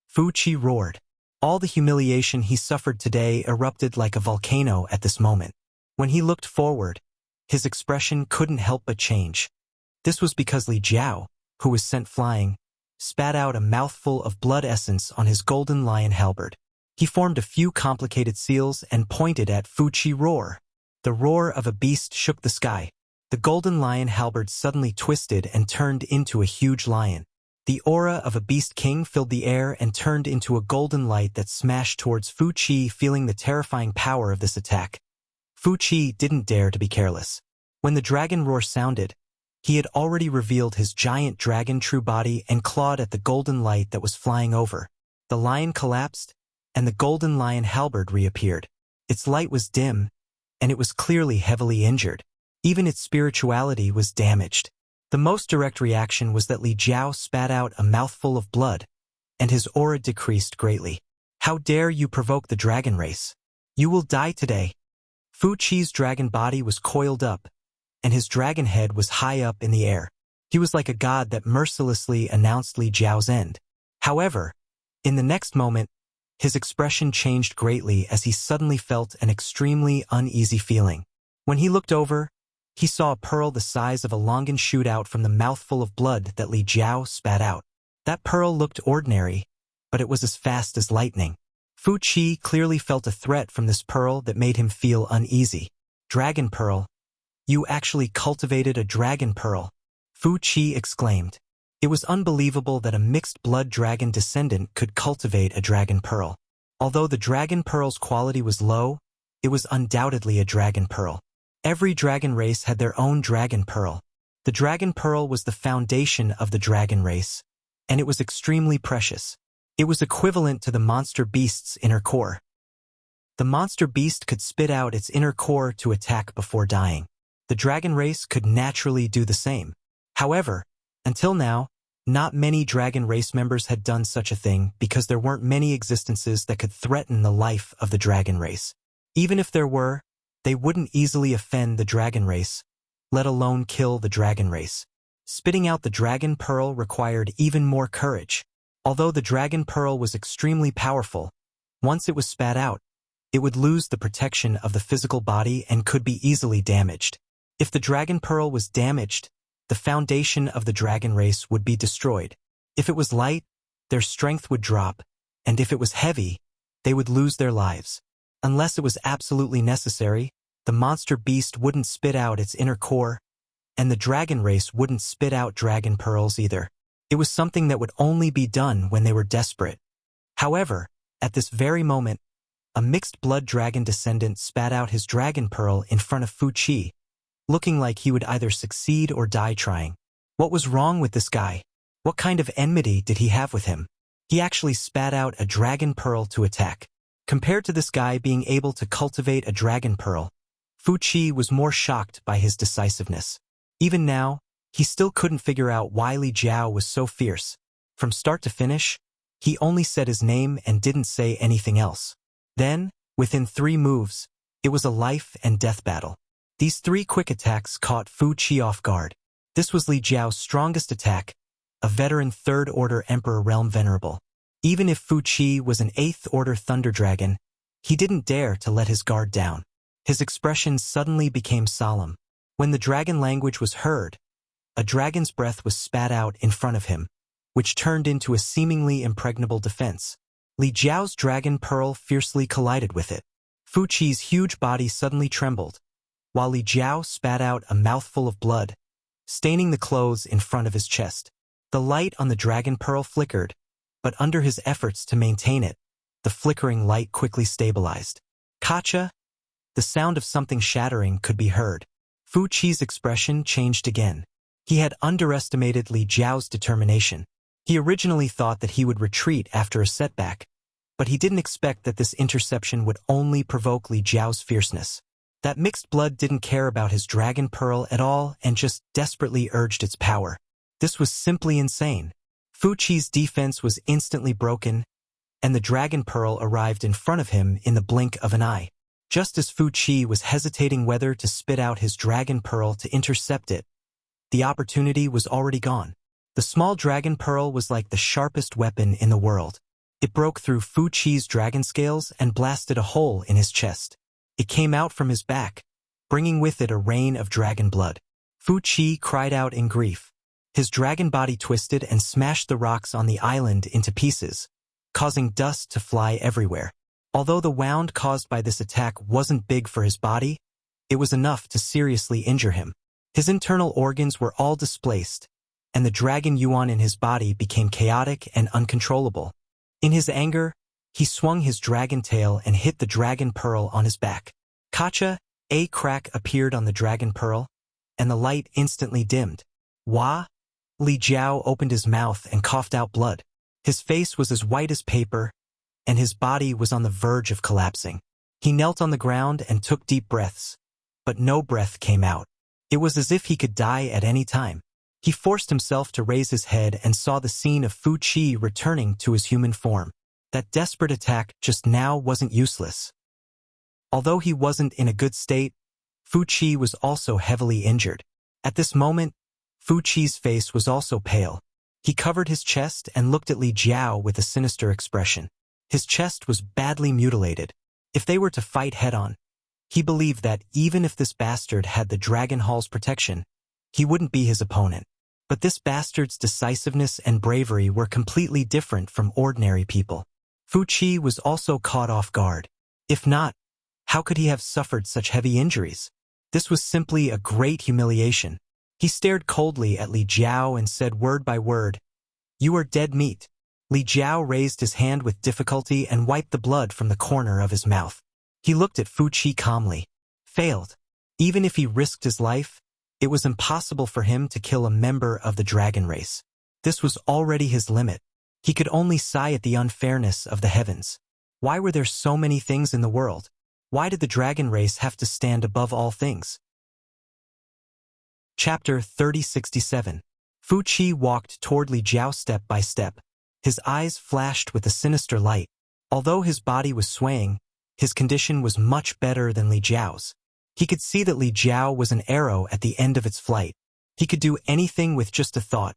Fu Qi roared. All the humiliation he suffered today erupted like a volcano at this moment. When he looked forward, his expression couldn't help but change. This was because Li Jiao, who was sent flying, spat out a mouthful of blood essence on his golden lion halberd. He formed a few complicated seals and pointed at Fu Qi roar. The roar of a beast shook the sky. The golden lion halberd suddenly twisted and turned into a huge lion. The aura of a beast king filled the air and turned into a golden light that smashed towards Fu Qi. Feeling the terrifying power of this attack, Fu Qi didn't dare to be careless. When the dragon roar sounded, he had already revealed his giant dragon true body and clawed at the golden light that was flying over. The lion collapsed, and the golden lion halberd reappeared. Its light was dim, and it was clearly heavily injured. Even its spirituality was damaged. The most direct reaction was that Li Jiao spat out a mouthful of blood, and his aura decreased greatly. "How dare you provoke the dragon race? You will die today." Fu Qi's dragon body was coiled up, and his dragon head was high up in the air. He was like a god that mercilessly announced Li Jiao's end. However, in the next moment, his expression changed greatly as he suddenly felt an extremely uneasy feeling. When he looked over, he saw a pearl the size of a longan shoot out from the mouthful of blood that Li Jiao spat out. That pearl looked ordinary, but it was as fast as lightning. Fu Qi clearly felt a threat from this pearl that made him feel uneasy. "Dragon pearl? You actually cultivated a dragon pearl," Fu Qi exclaimed. It was unbelievable that a mixed-blood dragon descendant could cultivate a dragon pearl. Although the dragon pearl's quality was low, it was undoubtedly a dragon pearl. Every dragon race had their own dragon pearl. The dragon pearl was the foundation of the dragon race, and it was extremely precious. It was equivalent to the monster beast's inner core. The monster beast could spit out its inner core to attack before dying. The dragon race could naturally do the same. However, until now, not many dragon race members had done such a thing because there weren't many existences that could threaten the life of the dragon race. Even if there were, they wouldn't easily offend the dragon race, let alone kill the dragon race. Spitting out the dragon pearl required even more courage. Although the dragon pearl was extremely powerful, once it was spat out, it would lose the protection of the physical body and could be easily damaged. If the dragon pearl was damaged, the foundation of the dragon race would be destroyed. If it was light, their strength would drop, and if it was heavy, they would lose their lives. Unless it was absolutely necessary, the monster beast wouldn't spit out its inner core, and the dragon race wouldn't spit out dragon pearls either. It was something that would only be done when they were desperate. However, at this very moment, a mixed-blood dragon descendant spat out his dragon pearl in front of Fu Qi, looking like he would either succeed or die trying. What was wrong with this guy? What kind of enmity did he have with him? He actually spat out a dragon pearl to attack. Compared to this guy being able to cultivate a dragon pearl, Fu Qi was more shocked by his decisiveness. Even now, he still couldn't figure out why Li Jiao was so fierce. From start to finish, he only said his name and didn't say anything else. Then, within 3 moves, it was a life and death battle. These 3 quick attacks caught Fu Qi off guard. This was Li Jiao's strongest attack, a veteran Third Order Emperor realm venerable. Even if Fu Qi was an 8th Order Thunder Dragon, he didn't dare to let his guard down. His expression suddenly became solemn. When the dragon language was heard, a dragon's breath was spat out in front of him, which turned into a seemingly impregnable defense. Li Jiao's dragon pearl fiercely collided with it. Fu Qi's huge body suddenly trembled, while Li Jiao spat out a mouthful of blood, staining the clothes in front of his chest. The light on the dragon pearl flickered, but under his efforts to maintain it, the flickering light quickly stabilized. Kacha! The sound of something shattering could be heard. Fu Qi's expression changed again. He had underestimated Li Jiao's determination. He originally thought that he would retreat after a setback, but he didn't expect that this interception would only provoke Li Jiao's fierceness. That mixed blood didn't care about his dragon pearl at all and just desperately urged its power. This was simply insane. Fu Qi's defense was instantly broken, and the dragon pearl arrived in front of him in the blink of an eye. Just as Fu Qi was hesitating whether to spit out his dragon pearl to intercept it, the opportunity was already gone. The small dragon pearl was like the sharpest weapon in the world. It broke through Fu Qi's dragon scales and blasted a hole in his chest. It came out from his back, bringing with it a rain of dragon blood. Fu Qi cried out in grief. His dragon body twisted and smashed the rocks on the island into pieces, causing dust to fly everywhere. Although the wound caused by this attack wasn't big for his body, it was enough to seriously injure him. His internal organs were all displaced, and the dragon yuan in his body became chaotic and uncontrollable. In his anger, he swung his dragon tail and hit the dragon pearl on his back. Kacha! A crack appeared on the dragon pearl, and the light instantly dimmed. Wah! Li Jiao opened his mouth and coughed out blood. His face was as white as paper, and his body was on the verge of collapsing. He knelt on the ground and took deep breaths, but no breath came out. It was as if he could die at any time. He forced himself to raise his head and saw the scene of Fu Qi returning to his human form. That desperate attack just now wasn't useless. Although he wasn't in a good state, Fu Qi was also heavily injured. At this moment, Fu Qi's face was also pale. He covered his chest and looked at Li Jiao with a sinister expression. His chest was badly mutilated. If they were to fight head-on, he believed that even if this bastard had the Dragon Hall's protection, he wouldn't be his opponent. But this bastard's decisiveness and bravery were completely different from ordinary people. Fu Qi was also caught off guard. If not, how could he have suffered such heavy injuries? This was simply a great humiliation. He stared coldly at Li Jiao and said word by word, "You are dead meat." Li Jiao raised his hand with difficulty and wiped the blood from the corner of his mouth. He looked at Fu Qi calmly. Failed. Even if he risked his life, it was impossible for him to kill a member of the dragon race. This was already his limit. He could only sigh at the unfairness of the heavens. Why were there so many things in the world? Why did the dragon race have to stand above all things? Chapter 3067. Fu Qi walked toward Li Jiao step by step. His eyes flashed with a sinister light. Although his body was swaying, his condition was much better than Li Jiao's. He could see that Li Jiao was an arrow at the end of its flight. He could do anything with just a thought,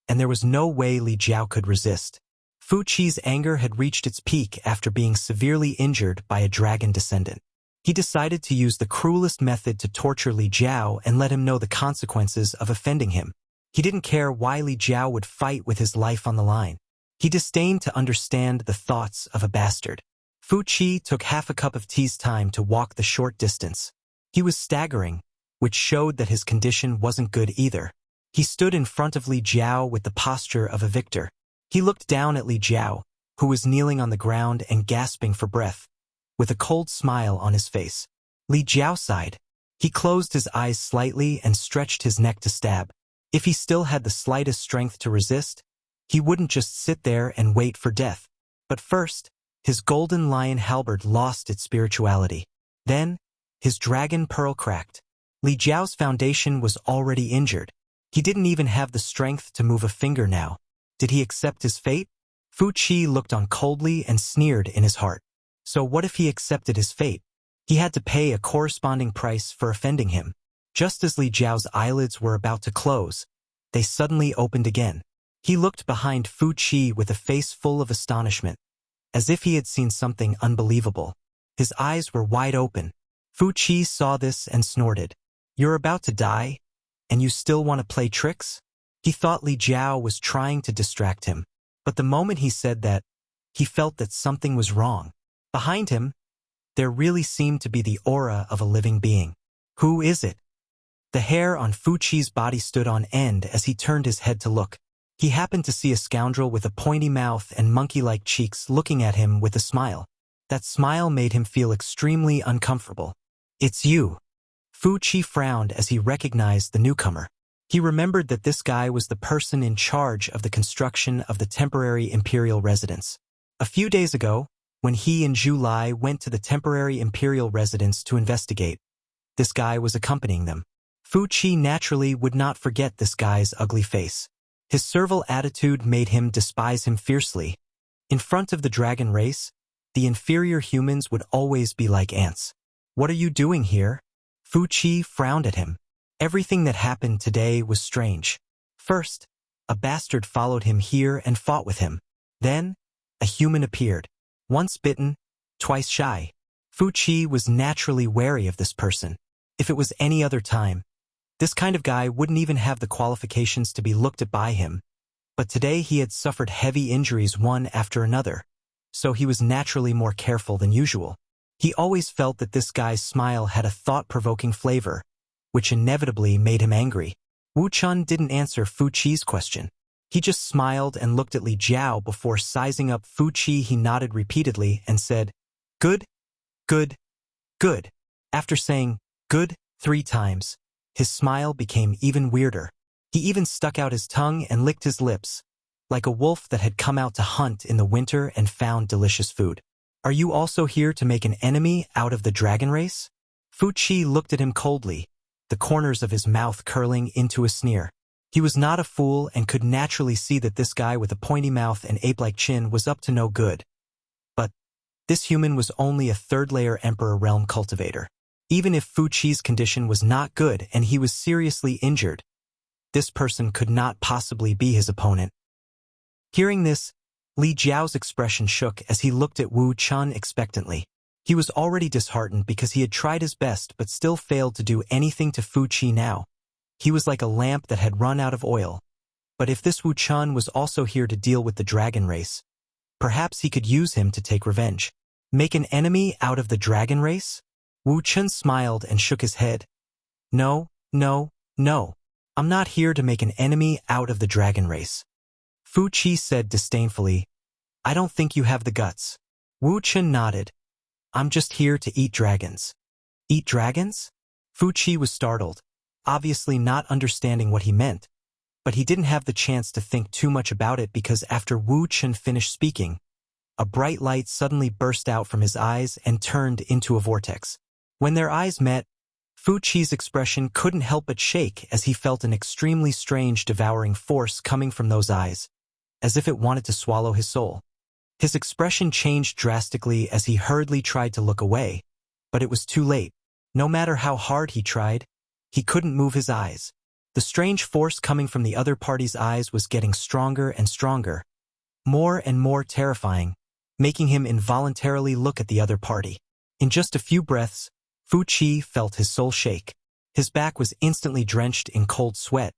and there was no way Li Jiao could resist. Fu Qi's anger had reached its peak after being severely injured by a dragon descendant. He decided to use the cruelest method to torture Li Jiao and let him know the consequences of offending him. He didn't care why Li Jiao would fight with his life on the line. He disdained to understand the thoughts of a bastard. Fu Qi took half a cup of tea's time to walk the short distance. He was staggering, which showed that his condition wasn't good either. He stood in front of Li Jiao with the posture of a victor. He looked down at Li Jiao, who was kneeling on the ground and gasping for breath, with a cold smile on his face. Li Jiao sighed. He closed his eyes slightly and stretched his neck to stab. If he still had the slightest strength to resist, he wouldn't just sit there and wait for death. But first, his golden lion halberd lost its spirituality. Then, his dragon pearl cracked. Li Jiao's foundation was already injured. He didn't even have the strength to move a finger now. Did he accept his fate? Fu Qi looked on coldly and sneered in his heart. So what if he accepted his fate? He had to pay a corresponding price for offending him. Just as Li Jiao's eyelids were about to close, they suddenly opened again. He looked behind Fu Qi with a face full of astonishment, as if he had seen something unbelievable. His eyes were wide open. Fu Qi saw this and snorted. "You're about to die, and you still want to play tricks?" He thought Li Jiao was trying to distract him, but the moment he said that, he felt that something was wrong. Behind him, there really seemed to be the aura of a living being. "Who is it?" The hair on Fu Qi's body stood on end as he turned his head to look. He happened to see a scoundrel with a pointy mouth and monkey-like cheeks looking at him with a smile. That smile made him feel extremely uncomfortable. "It's you." Fu Qi frowned as he recognized the newcomer. He remembered that this guy was the person in charge of the construction of the temporary imperial residence. A few days ago, when he and Zhu Lai went to the temporary imperial residence to investigate, this guy was accompanying them. Fu Qi naturally would not forget this guy's ugly face. His servile attitude made him despise him fiercely. In front of the dragon race, the inferior humans would always be like ants. "What are you doing here?" Fu Qi frowned at him. Everything that happened today was strange. First, a bastard followed him here and fought with him. Then, a human appeared. Once bitten, twice shy. Fu Qi was naturally wary of this person. If it was any other time, this kind of guy wouldn't even have the qualifications to be looked at by him. But today he had suffered heavy injuries one after another, so he was naturally more careful than usual. He always felt that this guy's smile had a thought-provoking flavor, which inevitably made him angry. Wu Chun didn't answer Fu Qi's question. He just smiled and looked at Li Jiao before sizing up Fu Qi. He nodded repeatedly and said, "Good, good, good." After saying, "good," 3 times, his smile became even weirder. He even stuck out his tongue and licked his lips, like a wolf that had come out to hunt in the winter and found delicious food. "Are you also here to make an enemy out of the dragon race?" Fu Qi looked at him coldly, the corners of his mouth curling into a sneer. He was not a fool and could naturally see that this guy with a pointy mouth and ape-like chin was up to no good. But this human was only a third-layer Emperor Realm cultivator. Even if Fu Qi's condition was not good and he was seriously injured, this person could not possibly be his opponent. Hearing this, Li Jiao's expression shook as he looked at Wu Chun expectantly. He was already disheartened because he had tried his best but still failed to do anything to Fu Qi now. He was like a lamp that had run out of oil. But if this Wu Chun was also here to deal with the dragon race, perhaps he could use him to take revenge. Make an enemy out of the dragon race? Wu Chun smiled and shook his head. No, no, no. I'm not here to make an enemy out of the dragon race. Fu Qi said disdainfully, "I don't think you have the guts." Wu Chun nodded. "I'm just here to eat dragons." "Eat dragons?" Fu Qi was startled, obviously not understanding what he meant, but he didn't have the chance to think too much about it because after Wu Chun finished speaking, a bright light suddenly burst out from his eyes and turned into a vortex. When their eyes met, Fu Qi's expression couldn't help but shake as he felt an extremely strange devouring force coming from those eyes, as if it wanted to swallow his soul. His expression changed drastically as he hurriedly tried to look away, but it was too late. No matter how hard he tried, he couldn't move his eyes. The strange force coming from the other party's eyes was getting stronger and stronger, more and more terrifying, making him involuntarily look at the other party. In just a few breaths, Fu Qi felt his soul shake. His back was instantly drenched in cold sweat,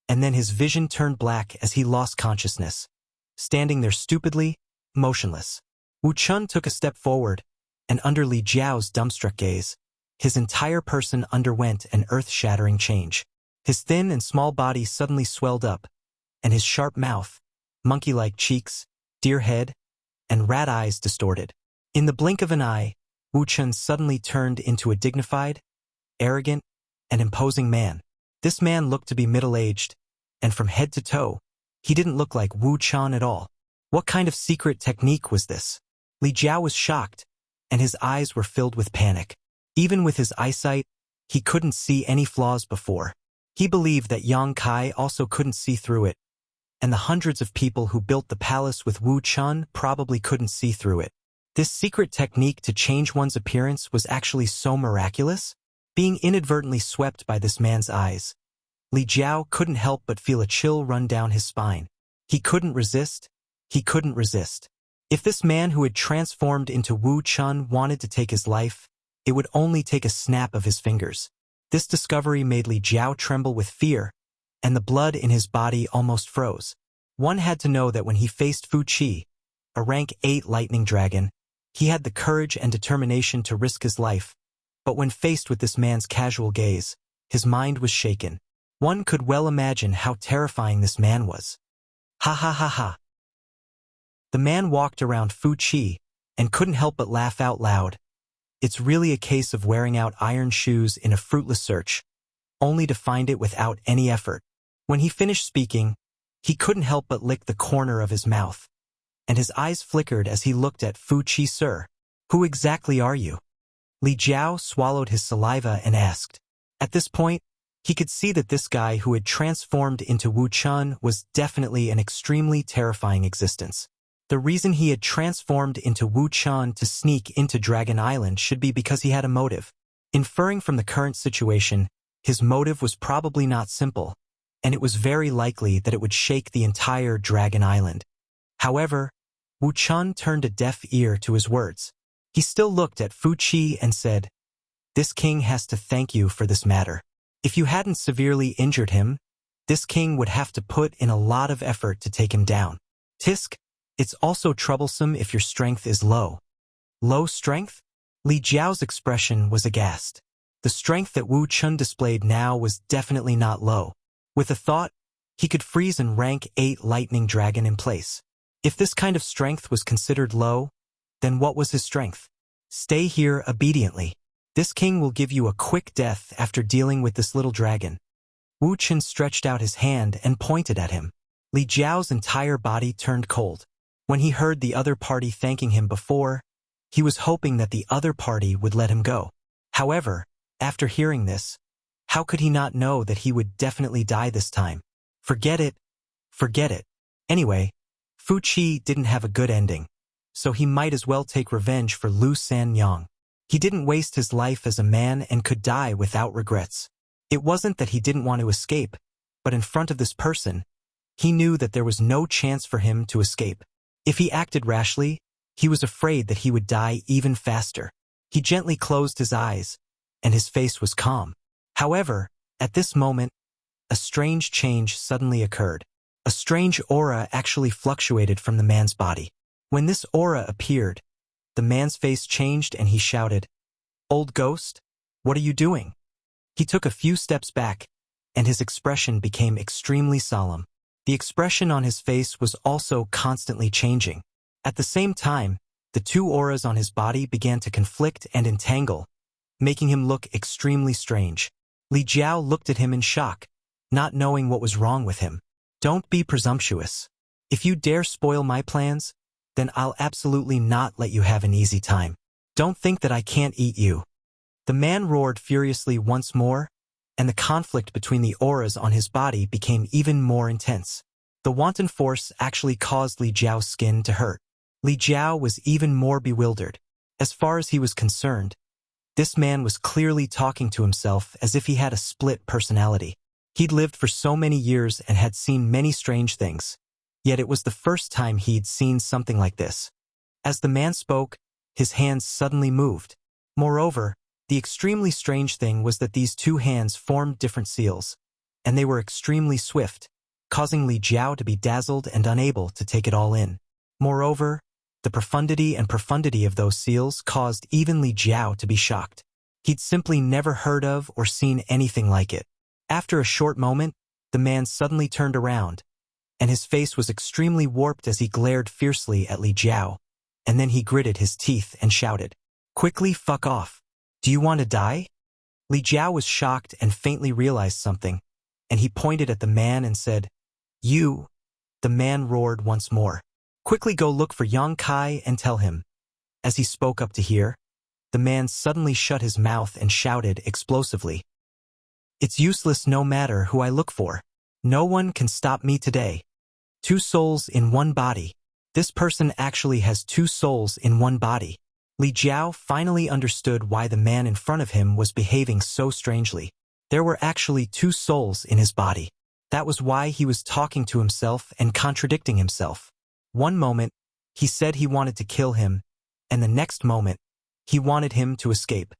and then his vision turned black as he lost consciousness, standing there stupidly, motionless. Wu Chun took a step forward, and under Li Jiao's dumbstruck gaze, his entire person underwent an earth-shattering change. His thin and small body suddenly swelled up, and his sharp mouth, monkey-like cheeks, deer head, and rat eyes distorted. In the blink of an eye, Wu Chun suddenly turned into a dignified, arrogant, and imposing man. This man looked to be middle-aged, and from head to toe, he didn't look like Wu Chun at all. What kind of secret technique was this? Li Jiao was shocked, and his eyes were filled with panic. Even with his eyesight, he couldn't see any flaws before. He believed that Yang Kai also couldn't see through it, and the hundreds of people who built the palace with Wu Chun probably couldn't see through it. This secret technique to change one's appearance was actually so miraculous. Being inadvertently swept by this man's eyes, Li Jiao couldn't help but feel a chill run down his spine. He couldn't resist. He couldn't resist. If this man who had transformed into Wu Chun wanted to take his life, it would only take a snap of his fingers. This discovery made Li Jiao tremble with fear, and the blood in his body almost froze. One had to know that when he faced Fu Qi, a rank 8 lightning dragon, he had the courage and determination to risk his life. But when faced with this man's casual gaze, his mind was shaken. One could well imagine how terrifying this man was. Ha ha ha ha. The man walked around Fu Qi and couldn't help but laugh out loud. It's really a case of wearing out iron shoes in a fruitless search, only to find it without any effort. When he finished speaking, he couldn't help but lick the corner of his mouth, and his eyes flickered as he looked at Fu Qi. Sir, who exactly are you? Li Jiao swallowed his saliva and asked. At this point, he could see that this guy who had transformed into Wu Chun was definitely an extremely terrifying existence. The reason he had transformed into Wu Chun to sneak into Dragon Island should be because he had a motive. Inferring from the current situation, his motive was probably not simple, and it was very likely that it would shake the entire Dragon Island. However, Wu Chun turned a deaf ear to his words. He still looked at Fu Qi and said, "This king has to thank you for this matter. If you hadn't severely injured him, this king would have to put in a lot of effort to take him down. Tisk, it's also troublesome if your strength is low." Low strength? Li Jiao's expression was aghast. The strength that Wu Chun displayed now was definitely not low. With a thought, he could freeze an rank 8 lightning dragon in place. If this kind of strength was considered low, then what was his strength? Stay here obediently. This king will give you a quick death after dealing with this little dragon. Wu Chun stretched out his hand and pointed at him. Li Jiao's entire body turned cold. When he heard the other party thanking him before, he was hoping that the other party would let him go. However, after hearing this, how could he not know that he would definitely die this time? Forget it. Forget it. Anyway, Fu Qi didn't have a good ending, so he might as well take revenge for Lu Sanyang. He didn't waste his life as a man and could die without regrets. It wasn't that he didn't want to escape, but in front of this person, he knew that there was no chance for him to escape. If he acted rashly, he was afraid that he would die even faster. He gently closed his eyes, and his face was calm. However, at this moment, a strange change suddenly occurred. A strange aura actually fluctuated from the man's body. When this aura appeared, the man's face changed and he shouted, "Old ghost, what are you doing?" He took a few steps back, and his expression became extremely solemn. The expression on his face was also constantly changing. At the same time, the two auras on his body began to conflict and entangle, making him look extremely strange. Li Jiao looked at him in shock, not knowing what was wrong with him. "Don't be presumptuous. If you dare spoil my plans, then I'll absolutely not let you have an easy time. Don't think that I can't eat you." The man roared furiously once more, and the conflict between the auras on his body became even more intense. The wanton force actually caused Li Jiao's skin to hurt. Li Jiao was even more bewildered. As far as he was concerned, this man was clearly talking to himself as if he had a split personality. He'd lived for so many years and had seen many strange things, yet it was the first time he'd seen something like this. As the man spoke, his hands suddenly moved. Moreover, the extremely strange thing was that these two hands formed different seals, and they were extremely swift, causing Li Jiao to be dazzled and unable to take it all in. Moreover, the profundity of those seals caused even Li Jiao to be shocked. He'd simply never heard of or seen anything like it. After a short moment, the man suddenly turned around, and his face was extremely warped as he glared fiercely at Li Jiao, and then he gritted his teeth and shouted, "Quickly fuck off. Do you want to die?" Li Jiao was shocked and faintly realized something, and he pointed at the man and said, "You." The man roared once more, "Quickly go look for Yang Kai and tell him." As he spoke up to hear, the man suddenly shut his mouth and shouted explosively, "It's useless no matter who I look for. No one can stop me today. 2 souls in one body. This person actually has 2 souls in one body." Li Jiao finally understood why the man in front of him was behaving so strangely. There were actually 2 souls in his body. That was why he was talking to himself and contradicting himself. One moment, he said he wanted to kill him, and the next moment, he wanted him to escape.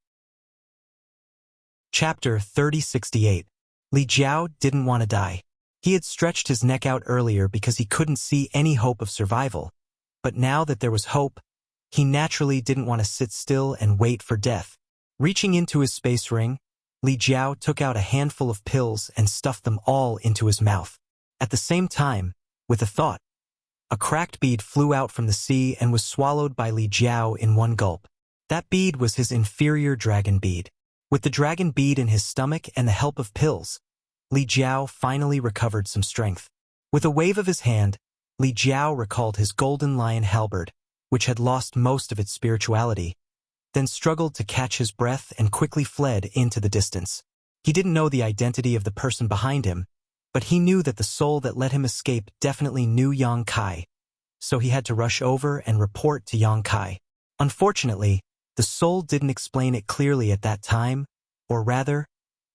Chapter 3068. Li Jiao didn't want to die. He had stretched his neck out earlier because he couldn't see any hope of survival, but now that there was hope, he naturally didn't want to sit still and wait for death. Reaching into his space ring, Li Jiao took out a handful of pills and stuffed them all into his mouth. At the same time, with a thought, a cracked bead flew out from the sea and was swallowed by Li Jiao in one gulp. That bead was his inferior dragon bead. With the dragon bead in his stomach and the help of pills, Li Jiao finally recovered some strength. With a wave of his hand, Li Jiao recalled his golden lion halberd, which had lost most of its spirituality, then struggled to catch his breath and quickly fled into the distance. He didn't know the identity of the person behind him, but he knew that the soul that let him escape definitely knew Yang Kai, so he had to rush over and report to Yang Kai. Unfortunately, the soul didn't explain it clearly at that time, or rather,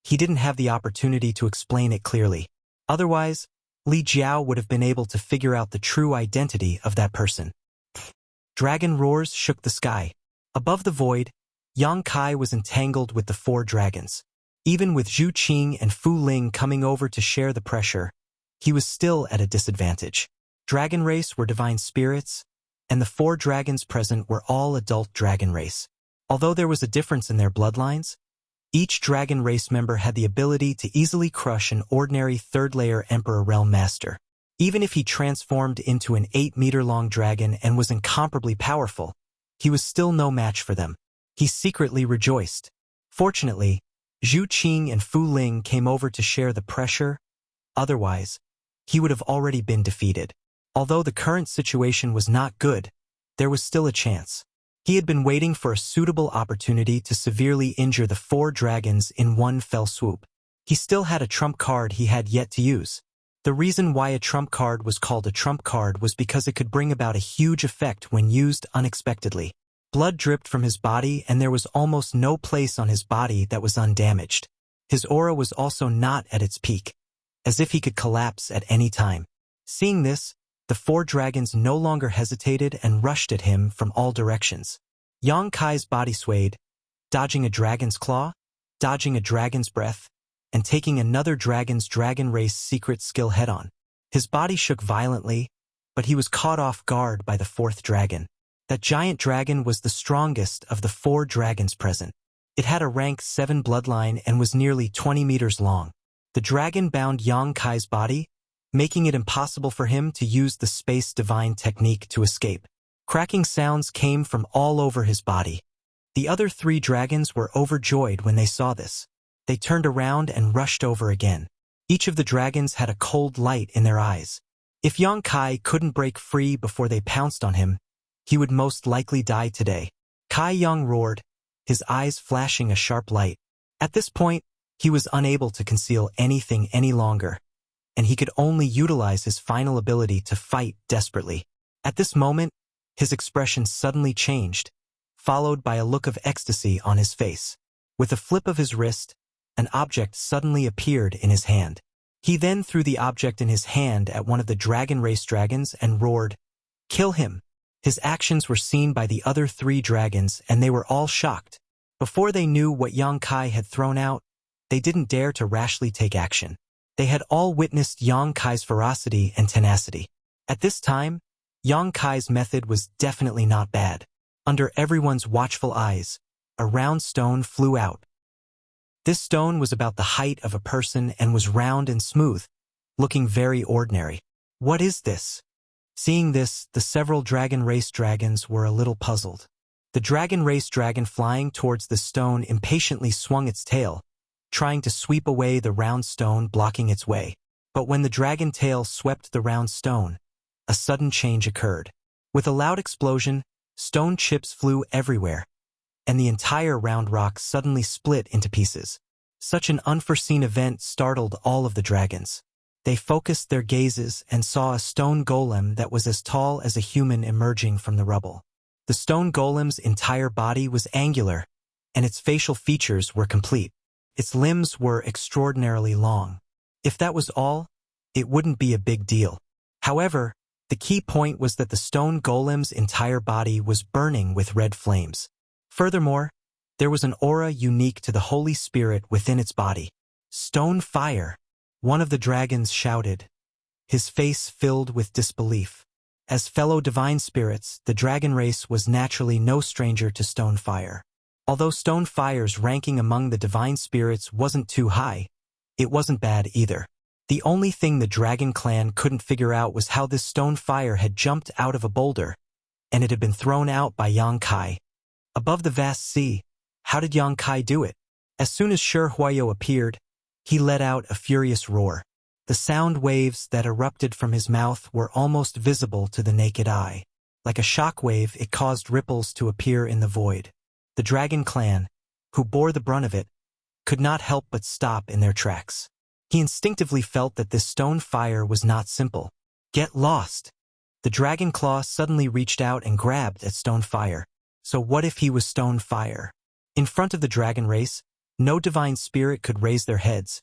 he didn't have the opportunity to explain it clearly. Otherwise, Li Jiao would have been able to figure out the true identity of that person. Dragon roars shook the sky. Above the void, Yang Kai was entangled with the 4 dragons. Even with Zhu Qing and Fu Ling coming over to share the pressure, he was still at a disadvantage. Dragon race were divine spirits, and the 4 dragons present were all adult dragon race. Although there was a difference in their bloodlines, each dragon race member had the ability to easily crush an ordinary 3rd-layer Emperor Realm Master. Even if he transformed into an 8-meter-long dragon and was incomparably powerful, he was still no match for them. He secretly rejoiced. Fortunately, Zhu Qing and Fu Ling came over to share the pressure. Otherwise, he would have already been defeated. Although the current situation was not good, there was still a chance. He had been waiting for a suitable opportunity to severely injure the 4 dragons in one fell swoop. He still had a trump card he had yet to use. The reason why a trump card was called a trump card was because it could bring about a huge effect when used unexpectedly. Blood dripped from his body and there was almost no place on his body that was undamaged. His aura was also not at its peak, as if he could collapse at any time. Seeing this, the 4 dragons no longer hesitated and rushed at him from all directions. Yang Kai's body swayed, dodging a dragon's claw, dodging a dragon's breath, and taking another dragon's dragon race secret skill head-on. His body shook violently, but he was caught off guard by the 4th dragon. That giant dragon was the strongest of the 4 dragons present. It had a rank 7 bloodline and was nearly 20 meters long. The dragon bound Yang Kai's body, making it impossible for him to use the space divine technique to escape. Cracking sounds came from all over his body. The other 3 dragons were overjoyed when they saw this. They turned around and rushed over again. Each of the dragons had a cold light in their eyes. If Yang Kai couldn't break free before they pounced on him, he would most likely die today. Kai Yang roared, his eyes flashing a sharp light. At this point, he was unable to conceal anything any longer, and he could only utilize his final ability to fight desperately. At this moment, his expression suddenly changed, followed by a look of ecstasy on his face. With a flip of his wrist, an object suddenly appeared in his hand. He then threw the object in his hand at one of the dragon race dragons and roared, "Kill him!" His actions were seen by the other 3 dragons and they were all shocked. Before they knew what Yang Kai had thrown out, they didn't dare to rashly take action. They had all witnessed Yang Kai's ferocity and tenacity. At this time, Yang Kai's method was definitely not bad. Under everyone's watchful eyes, a round stone flew out. This stone was about the height of a person and was round and smooth, looking very ordinary. What is this? Seeing this, the several dragon race dragons were a little puzzled. The dragon race dragon flying towards the stone impatiently swung its tail, trying to sweep away the round stone blocking its way. But when the dragon tail swept the round stone, a sudden change occurred. With a loud explosion, stone chips flew everywhere, and the entire round rock suddenly split into pieces. Such an unforeseen event startled all of the dragons. They focused their gazes and saw a stone golem that was as tall as a human emerging from the rubble. The stone golem's entire body was angular, and its facial features were complete. Its limbs were extraordinarily long. If that was all, it wouldn't be a big deal. However, the key point was that the stone golem's entire body was burning with red flames. Furthermore, there was an aura unique to the Holy Spirit within its body. Stone fire, one of the dragons shouted, his face filled with disbelief. As fellow divine spirits, the dragon race was naturally no stranger to stone fire. Although stone fire's ranking among the divine spirits wasn't too high, it wasn't bad either. The only thing the dragon clan couldn't figure out was how this stone fire had jumped out of a boulder, and it had been thrown out by Yang Kai. Above the vast sea, how did Yang Kai do it? As soon as Shi Huayo appeared, he let out a furious roar. The sound waves that erupted from his mouth were almost visible to the naked eye. Like a shock wave, it caused ripples to appear in the void. The dragon clan, who bore the brunt of it, could not help but stop in their tracks. He instinctively felt that this stone fire was not simple. Get lost! The dragon claw suddenly reached out and grabbed at stone fire. So what if he was stone fire? In front of the dragon race, no divine spirit could raise their heads,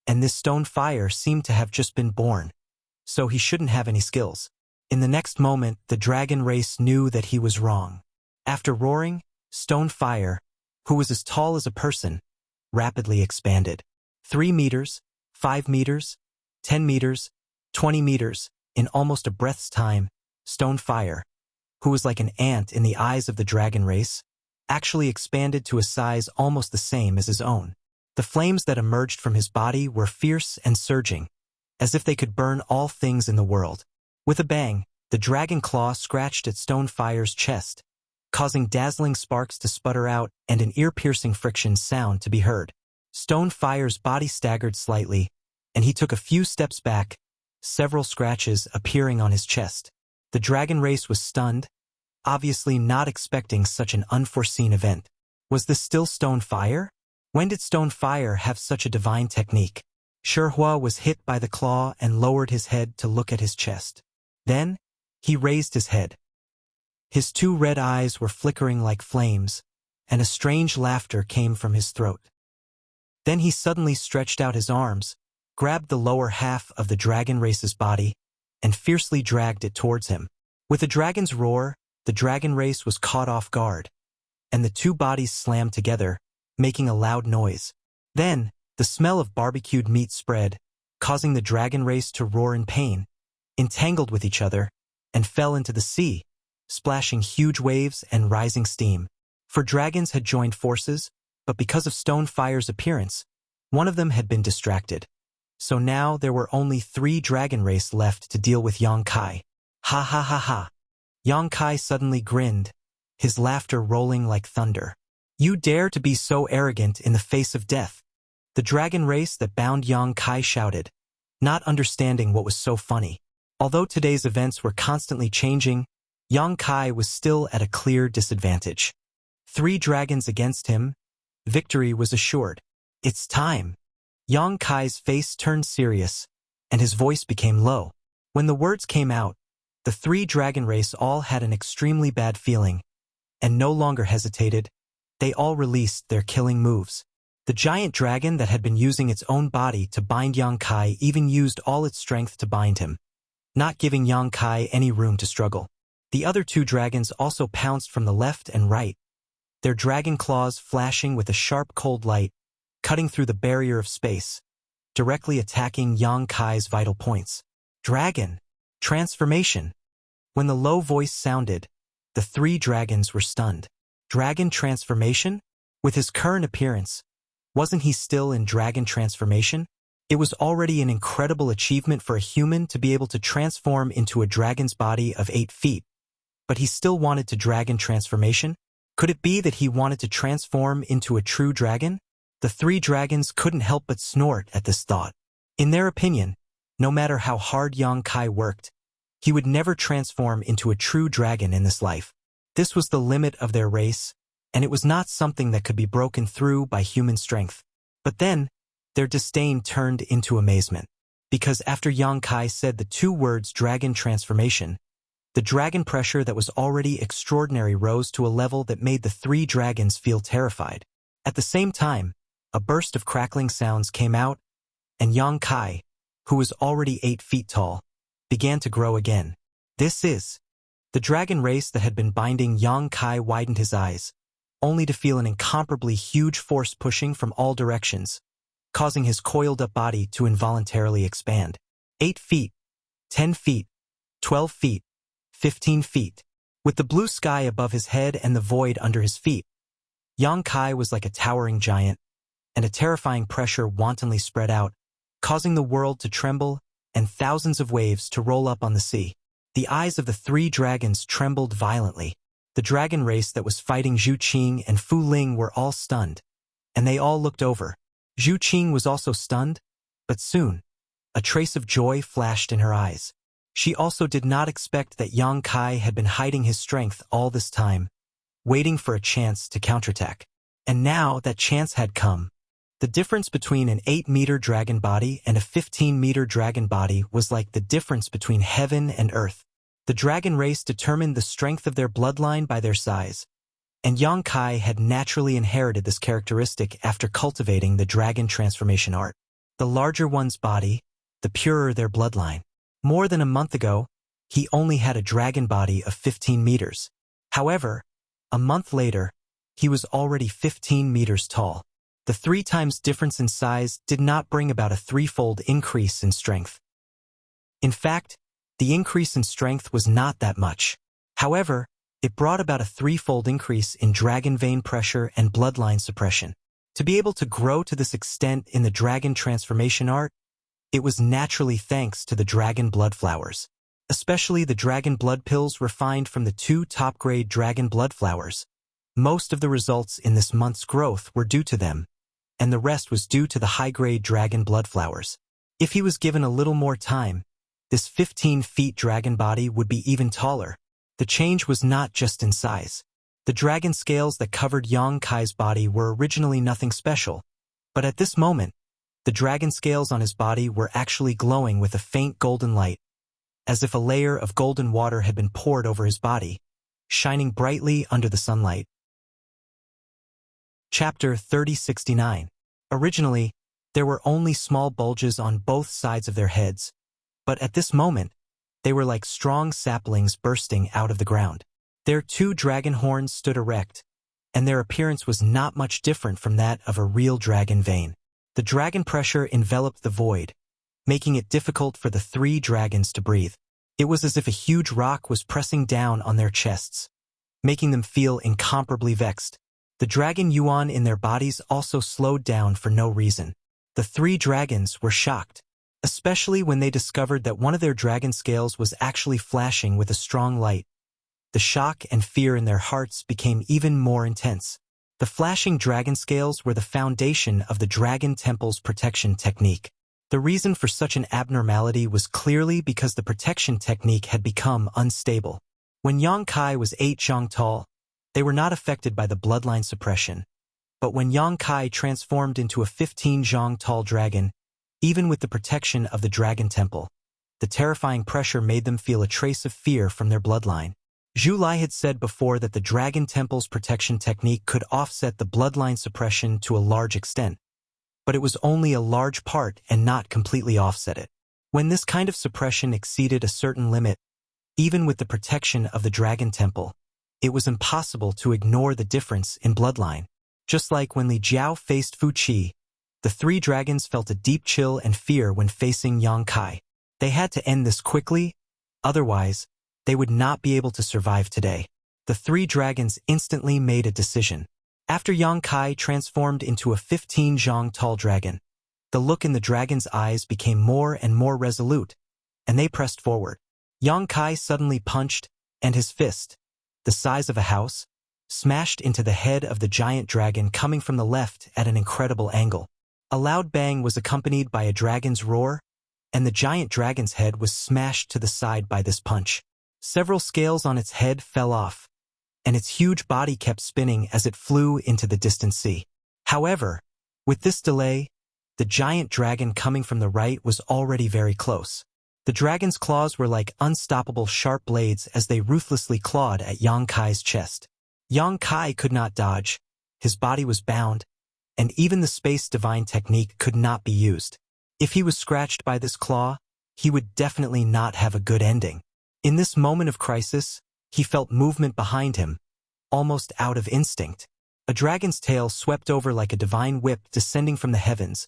and this stone fire seemed to have just been born, so he shouldn't have any skills. In the next moment, the dragon race knew that he was wrong. After roaring, stone fire, who was as tall as a person, rapidly expanded. 3 meters, 5 meters, 10 meters, 20 meters, in almost a breath's time, stone fire, who was like an ant in the eyes of the dragon race, actually expanded to a size almost the same as his own. The flames that emerged from his body were fierce and surging, as if they could burn all things in the world. With a bang, the dragon claw scratched at stone fire's chest, causing dazzling sparks to sputter out and an ear-piercing friction sound to be heard. Stone fire's body staggered slightly, and he took a few steps back, several scratches appearing on his chest. The dragon race was stunned, obviously not expecting such an unforeseen event. Was this still stone fire? When did stone fire have such a divine technique? Shihua was hit by the claw and lowered his head to look at his chest. Then, he raised his head. His 2 red eyes were flickering like flames, and a strange laughter came from his throat. Then he suddenly stretched out his arms, grabbed the lower half of the dragon race's body, and fiercely dragged it towards him. With a dragon's roar, the dragon race was caught off guard, and the 2 bodies slammed together, making a loud noise. Then, the smell of barbecued meat spread, causing the dragon race to roar in pain, entangled with each other, and fell into the sea, splashing huge waves and rising steam. For dragons had joined forces, but because of stone fire's appearance, one of them had been distracted. So now there were only 3 dragon race left to deal with Yang Kai. Ha ha ha ha. Yang Kai suddenly grinned, his laughter rolling like thunder. You dare to be so arrogant in the face of death? The dragon race that bound Yang Kai shouted, not understanding what was so funny. Although today's events were constantly changing, Yang Kai was still at a clear disadvantage. 3 dragons against him, victory was assured. It's time. Yang Kai's face turned serious, and his voice became low. When the words came out, the 3 dragon race all had an extremely bad feeling, and no longer hesitated. They all released their killing moves. The giant dragon that had been using its own body to bind Yang Kai even used all its strength to bind him, not giving Yang Kai any room to struggle. The other 2 dragons also pounced from the left and right, their dragon claws flashing with a sharp cold light, cutting through the barrier of space, directly attacking Yang Kai's vital points. Dragon transformation. When the low voice sounded, the 3 dragons were stunned. Dragon transformation? With his current appearance, wasn't he still in dragon transformation? It was already an incredible achievement for a human to be able to transform into a dragon's body of 8 feet. But he still wanted to dragon transformation? Could it be that he wanted to transform into a true dragon? The 3 dragons couldn't help but snort at this thought. In their opinion, no matter how hard Yang Kai worked, he would never transform into a true dragon in this life. This was the limit of their race, and it was not something that could be broken through by human strength. But then, their disdain turned into amazement, because after Yang Kai said the 2 words dragon transformation, the dragon pressure that was already extraordinary rose to a level that made the 3 dragons feel terrified. At the same time, a burst of crackling sounds came out, and Yang Kai, who was already 8 feet tall, began to grow again. This is the dragon race that had been binding Yang Kai widened his eyes, only to feel an incomparably huge force pushing from all directions, causing his coiled-up body to involuntarily expand. 8 feet, 10 feet, 12 feet, 15 feet. With the blue sky above his head and the void under his feet, Yang Kai was like a towering giant, and a terrifying pressure wantonly spread out, causing the world to tremble and thousands of waves to roll up on the sea. The eyes of the 3 dragons trembled violently. The dragon race that was fighting Zhu Qing and Fu Ling were all stunned, and they all looked over. Zhu Qing was also stunned, but soon, a trace of joy flashed in her eyes. She also did not expect that Yang Kai had been hiding his strength all this time, waiting for a chance to counterattack. And now that chance had come. The difference between an 8-meter dragon body and a 15-meter dragon body was like the difference between heaven and earth. The dragon race determined the strength of their bloodline by their size, and Yang Kai had naturally inherited this characteristic after cultivating the dragon transformation art. The larger one's body, the purer their bloodline. More than a month ago, he only had a dragon body of 15 meters. However, a month later, he was already 15 meters tall. The 3 times difference in size did not bring about a 3-fold increase in strength. In fact, the increase in strength was not that much. However, it brought about a 3-fold increase in dragon vein pressure and bloodline suppression. To be able to grow to this extent in the dragon transformation art, it was naturally thanks to the dragon blood flowers, especially the dragon blood pills refined from the 2 top-grade dragon blood flowers. Most of the results in this month's growth were due to them, and the rest was due to the high-grade dragon blood flowers. If he was given a little more time, this 15-feet dragon body would be even taller. The change was not just in size. The dragon scales that covered Yang Kai's body were originally nothing special, but at this moment, the dragon scales on his body were actually glowing with a faint golden light, as if a layer of golden water had been poured over his body, shining brightly under the sunlight. Chapter 3069. Originally, there were only small bulges on both sides of their heads, but at this moment, they were like strong saplings bursting out of the ground. Their 2 dragon horns stood erect, and their appearance was not much different from that of a real dragon vein. The dragon pressure enveloped the void, making it difficult for the 3 dragons to breathe. It was as if a huge rock was pressing down on their chests, making them feel incomparably vexed. The dragon yuan in their bodies also slowed down for no reason. The 3 dragons were shocked, especially when they discovered that one of their dragon scales was actually flashing with a strong light. The shock and fear in their hearts became even more intense. The flashing dragon scales were the foundation of the Dragon Temple's protection technique. The reason for such an abnormality was clearly because the protection technique had become unstable. When Yang Kai was 8 zhang tall, they were not affected by the bloodline suppression. But when Yang Kai transformed into a 15 zhang tall dragon, even with the protection of the Dragon Temple, the terrifying pressure made them feel a trace of fear from their bloodline. Zhu Lai had said before that the Dragon Temple's protection technique could offset the bloodline suppression to a large extent, but it was only a large part and not completely offset it. When this kind of suppression exceeded a certain limit, even with the protection of the Dragon Temple, it was impossible to ignore the difference in bloodline. Just like when Li Jiao faced Fu Qi, the 3 dragons felt a deep chill and fear when facing Yang Kai. They had to end this quickly, otherwise, they would not be able to survive today. The 3 dragons instantly made a decision. After Yang Kai transformed into a 15 zhang tall dragon, the look in the dragon's eyes became more and more resolute, and they pressed forward. Yang Kai suddenly punched, and his fist, the size of a house, smashed into the head of the giant dragon coming from the left at an incredible angle. A loud bang was accompanied by a dragon's roar, and the giant dragon's head was smashed to the side by this punch. Several scales on its head fell off, and its huge body kept spinning as it flew into the distant sea. However, with this delay, the giant dragon coming from the right was already very close. The dragon's claws were like unstoppable sharp blades as they ruthlessly clawed at Yang Kai's chest. Yang Kai could not dodge, his body was bound, and even the space divine technique could not be used. If he was scratched by this claw, he would definitely not have a good ending. In this moment of crisis, he felt movement behind him, almost out of instinct. A dragon's tail swept over like a divine whip descending from the heavens,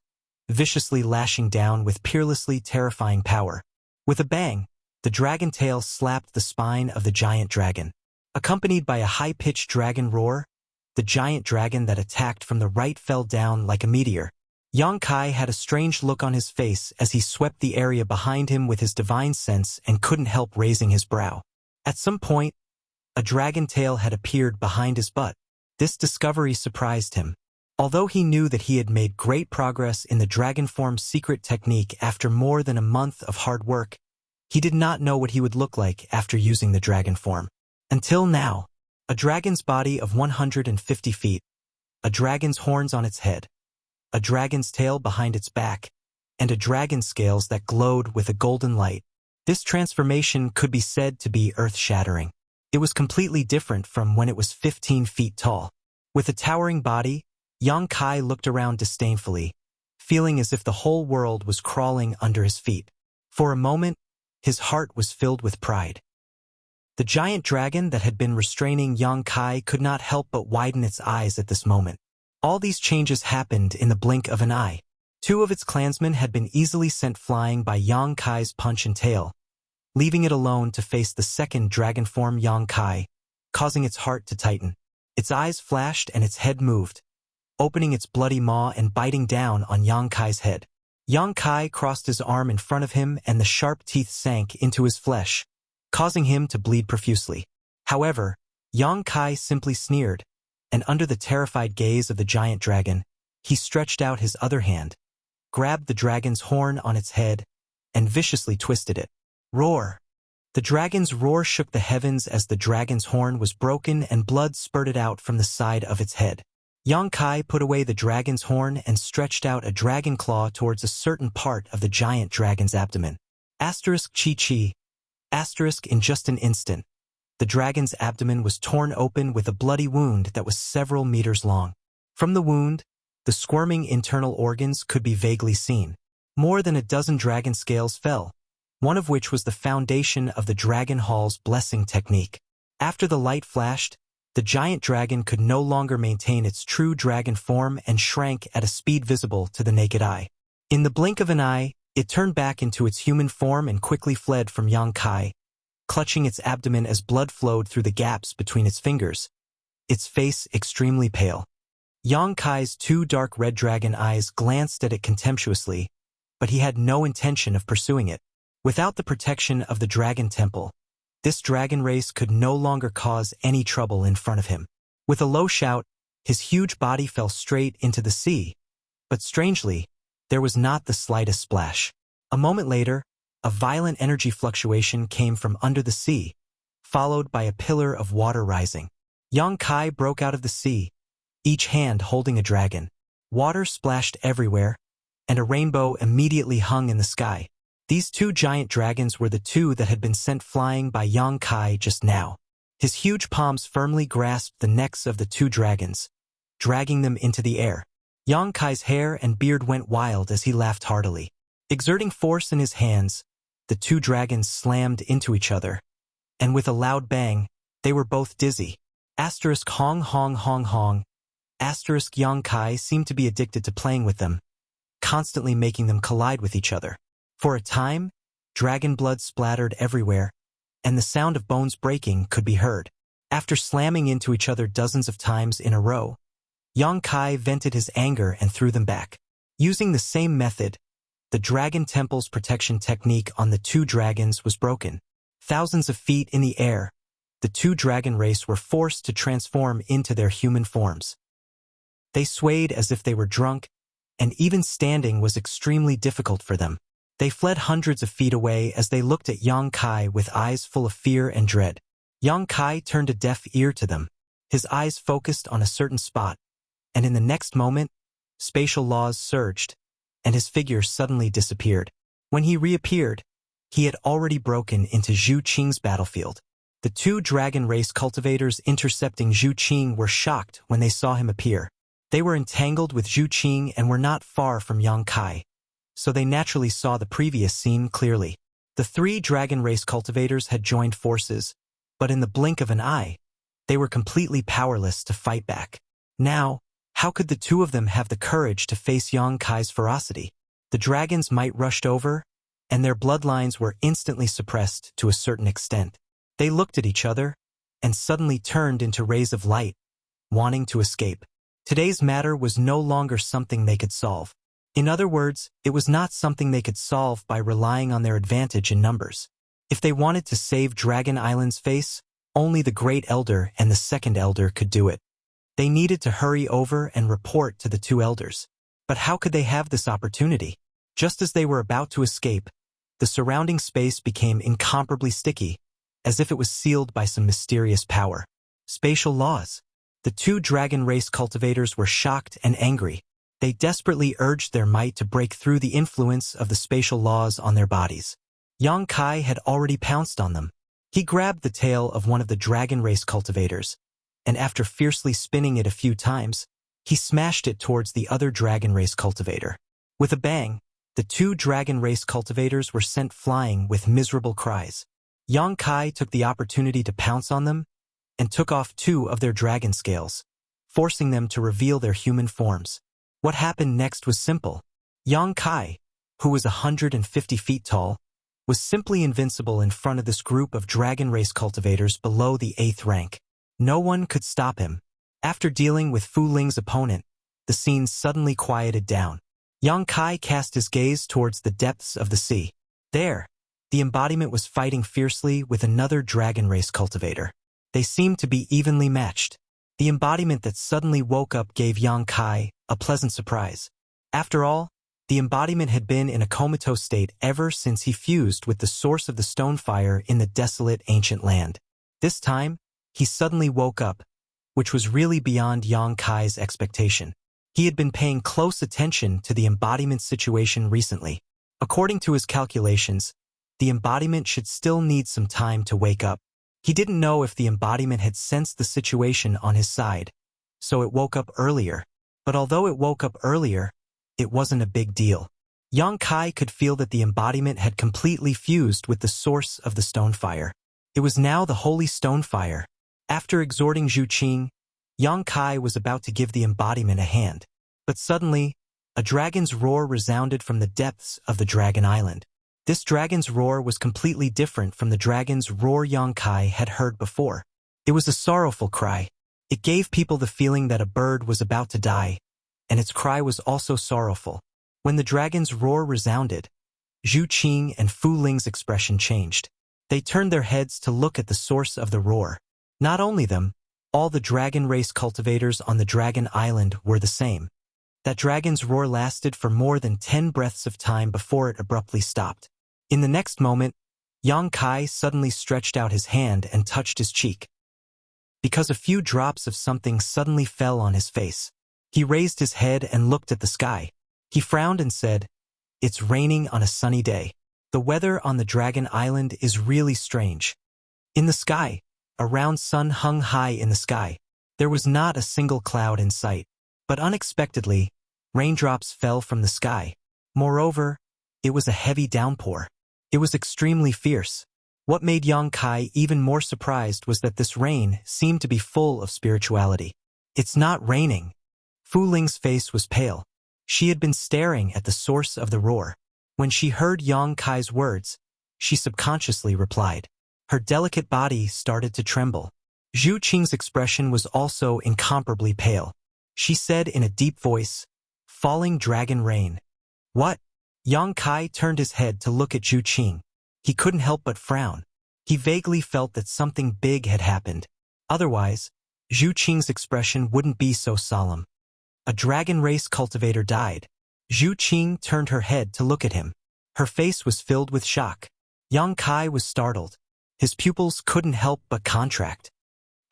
viciously lashing down with peerlessly terrifying power. With a bang, the dragon tail slapped the spine of the giant dragon. Accompanied by a high-pitched dragon roar, the giant dragon that attacked from the right fell down like a meteor. Yang Kai had a strange look on his face as he swept the area behind him with his divine sense and couldn't help raising his brow. At some point, a dragon tail had appeared behind his butt. This discovery surprised him. Although he knew that he had made great progress in the dragon form secret technique after more than a month of hard work, he did not know what he would look like after using the dragon form. Until now, a dragon's body of 150 feet, a dragon's horns on its head, a dragon's tail behind its back, and a dragon's scales that glowed with a golden light. This transformation could be said to be earth-shattering. It was completely different from when it was 15 feet tall. With a towering body, Yang Kai looked around disdainfully, feeling as if the whole world was crawling under his feet. For a moment, his heart was filled with pride. The giant dragon that had been restraining Yang Kai could not help but widen its eyes at this moment. All these changes happened in the blink of an eye. 2 of its clansmen had been easily sent flying by Yang Kai's punch and tail, leaving it alone to face the second dragon form Yang Kai, causing its heart to tighten. Its eyes flashed and its head moved, opening its bloody maw and biting down on Yang Kai's head. Yang Kai crossed his arm in front of him and the sharp teeth sank into his flesh, causing him to bleed profusely. However, Yang Kai simply sneered, and under the terrified gaze of the giant dragon, he stretched out his other hand, grabbed the dragon's horn on its head, and viciously twisted it. Roar! The dragon's roar shook the heavens as the dragon's horn was broken and blood spurted out from the side of its head. Yang Kai put away the dragon's horn and stretched out a dragon claw towards a certain part of the giant dragon's abdomen. Chi. In just an instant, the dragon's abdomen was torn open with a bloody wound that was several meters long. From the wound, the squirming internal organs could be vaguely seen. More than a dozen dragon scales fell, one of which was the foundation of the Dragon Hall's blessing technique. After the light flashed, the giant dragon could no longer maintain its true dragon form and shrank at a speed visible to the naked eye. In the blink of an eye, it turned back into its human form and quickly fled from Yang Kai, clutching its abdomen as blood flowed through the gaps between its fingers, its face extremely pale. Yang Kai's 2 dark red dragon eyes glanced at it contemptuously, but he had no intention of pursuing it. Without the protection of the Dragon Temple, this dragon race could no longer cause any trouble in front of him. With a low shout, his huge body fell straight into the sea, but strangely, there was not the slightest splash. A moment later, a violent energy fluctuation came from under the sea, followed by a pillar of water rising. Yang Kai broke out of the sea, each hand holding a dragon. Water splashed everywhere, and a rainbow immediately hung in the sky. These 2 giant dragons were the 2 that had been sent flying by Yang Kai just now. His huge palms firmly grasped the necks of the 2 dragons, dragging them into the air. Yang Kai's hair and beard went wild as he laughed heartily. Exerting force in his hands, the 2 dragons slammed into each other, and with a loud bang, they were both dizzy. Hong hong hong hong. Yang Kai seemed to be addicted to playing with them, constantly making them collide with each other. For a time, dragon blood splattered everywhere, and the sound of bones breaking could be heard. After slamming into each other dozens of times in a row, Yang Kai vented his anger and threw them back. Using the same method, the Dragon Temple's protection technique on the 2 dragons was broken. Thousands of feet in the air, the 2 dragon race were forced to transform into their human forms. They swayed as if they were drunk, and even standing was extremely difficult for them. They fled hundreds of feet away as they looked at Yang Kai with eyes full of fear and dread. Yang Kai turned a deaf ear to them, his eyes focused on a certain spot, and in the next moment, spatial laws surged, and his figure suddenly disappeared. When he reappeared, he had already broken into Zhu Qing's battlefield. The 2 dragon race cultivators intercepting Zhu Qing were shocked when they saw him appear. They were entangled with Zhu Qing and were not far from Yang Kai, so they naturally saw the previous scene clearly. The three dragon race cultivators had joined forces, but in the blink of an eye, they were completely powerless to fight back. Now, how could the two of them have the courage to face Yang Kai's ferocity? The dragon's might rushed over, and their bloodlines were instantly suppressed to a certain extent. They looked at each other, and suddenly turned into rays of light, wanting to escape. Today's matter was no longer something they could solve. In other words, it was not something they could solve by relying on their advantage in numbers. If they wanted to save Dragon Island's face, only the Great Elder and the Second Elder could do it. They needed to hurry over and report to the two elders. But how could they have this opportunity? Just as they were about to escape, the surrounding space became incomparably sticky, as if it was sealed by some mysterious power. Spatial laws. The two dragon race cultivators were shocked and angry. They desperately urged their might to break through the influence of the spatial laws on their bodies. Yang Kai had already pounced on them. He grabbed the tail of one of the dragon race cultivators, and after fiercely spinning it a few times, he smashed it towards the other dragon race cultivator. With a bang, the two dragon race cultivators were sent flying with miserable cries. Yang Kai took the opportunity to pounce on them and took off two of their dragon scales, forcing them to reveal their human forms. What happened next was simple. Yang Kai, who was 150 feet tall, was simply invincible in front of this group of dragon race cultivators below the 8th rank. No one could stop him. After dealing with Fu Ling's opponent, the scene suddenly quieted down. Yang Kai cast his gaze towards the depths of the sea. There, the embodiment was fighting fiercely with another dragon race cultivator. They seemed to be evenly matched. The embodiment that suddenly woke up gave Yang Kai a pleasant surprise. After all, the embodiment had been in a comatose state ever since he fused with the source of the stone fire in the desolate ancient land. This time, he suddenly woke up, which was really beyond Yang Kai's expectation. He had been paying close attention to the embodiment's situation recently. According to his calculations, the embodiment should still need some time to wake up. He didn't know if the embodiment had sensed the situation on his side, so it woke up earlier. But although it woke up earlier, it wasn't a big deal. Yang Kai could feel that the embodiment had completely fused with the source of the stone fire. It was now the holy stone fire. After exhorting Zhu Qing, Yang Kai was about to give the embodiment a hand. But suddenly, a dragon's roar resounded from the depths of the Dragon Island. This dragon's roar was completely different from the dragon's roar Yang Kai had heard before. It was a sorrowful cry. It gave people the feeling that a bird was about to die, and its cry was also sorrowful. When the dragon's roar resounded, Zhu Qing and Fu Ling's expression changed. They turned their heads to look at the source of the roar. Not only them, all the dragon race cultivators on the Dragon Island were the same. That dragon's roar lasted for more than 10 breaths of time before it abruptly stopped. In the next moment, Yang Kai suddenly stretched out his hand and touched his cheek, because a few drops of something suddenly fell on his face. He raised his head and looked at the sky. He frowned and said, "It's raining on a sunny day. The weather on the Dragon Island is really strange." In the sky, a round sun hung high in the sky. There was not a single cloud in sight. But unexpectedly, raindrops fell from the sky. Moreover, it was a heavy downpour. It was extremely fierce. What made Yang Kai even more surprised was that this rain seemed to be full of spirituality. "It's not raining." Fu Ling's face was pale. She had been staring at the source of the roar. When she heard Yang Kai's words, she subconsciously replied. Her delicate body started to tremble. Zhu Qing's expression was also incomparably pale. She said in a deep voice, "Falling dragon rain." "What?" Yang Kai turned his head to look at Zhu Qing. He couldn't help but frown. He vaguely felt that something big had happened. Otherwise, Zhu Qing's expression wouldn't be so solemn. A dragon race cultivator died. Zhu Qing turned her head to look at him. Her face was filled with shock. Yang Kai was startled. His pupils couldn't help but contract.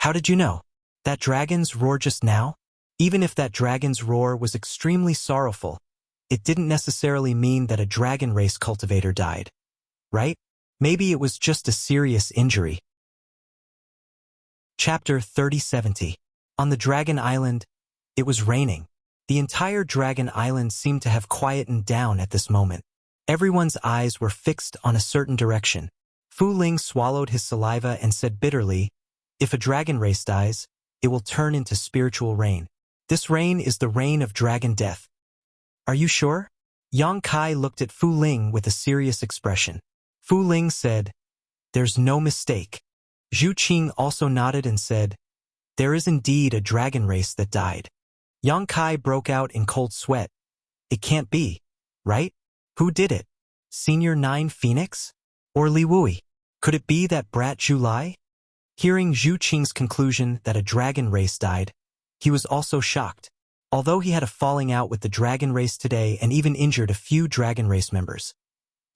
"How did you know? That dragon's roar just now?" Even if that dragon's roar was extremely sorrowful, it didn't necessarily mean that a dragon race cultivator died. Right? Maybe it was just a serious injury. Chapter 3070. On the Dragon Island, it was raining. The entire Dragon Island seemed to have quietened down at this moment. Everyone's eyes were fixed on a certain direction. Fu Ling swallowed his saliva and said bitterly, "If a dragon race dies, it will turn into spiritual rain. This rain is the rain of dragon death." "Are you sure?" Yang Kai looked at Fu Ling with a serious expression. Fu Ling said, "There's no mistake." Zhu Qing also nodded and said, "There is indeed a dragon race that died." Yang Kai broke out in cold sweat. "It can't be, right? Who did it? Senior 9 Phoenix? Or Li Wui? Could it be that brat Zhu Lai?" Hearing Zhu Qing's conclusion that a dragon race died, he was also shocked. Although he had a falling out with the dragon race today and even injured a few dragon race members,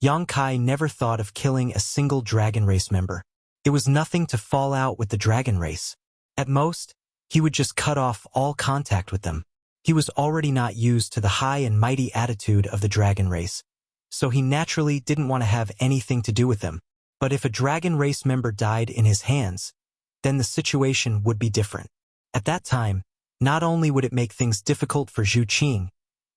Yang Kai never thought of killing a single dragon race member. It was nothing to fall out with the dragon race. At most, he would just cut off all contact with them. He was already not used to the high and mighty attitude of the dragon race, so he naturally didn't want to have anything to do with them. But if a dragon race member died in his hands, then the situation would be different. At that time, not only would it make things difficult for Zhu Qing,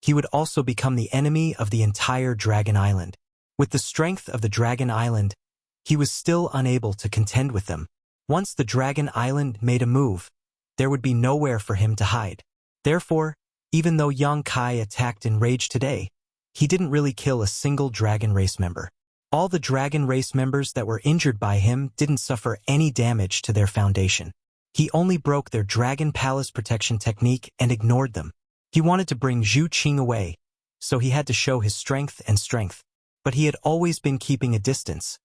he would also become the enemy of the entire Dragon Island. With the strength of the Dragon Island, he was still unable to contend with them. Once the Dragon Island made a move, there would be nowhere for him to hide. Therefore, even though Yang Kai attacked in rage today, he didn't really kill a single dragon race member. All the dragon race members that were injured by him didn't suffer any damage to their foundation. He only broke their Dragon Palace protection technique and ignored them. He wanted to bring Zhu Qing away, so he had to show his strength. But he had always been keeping a distance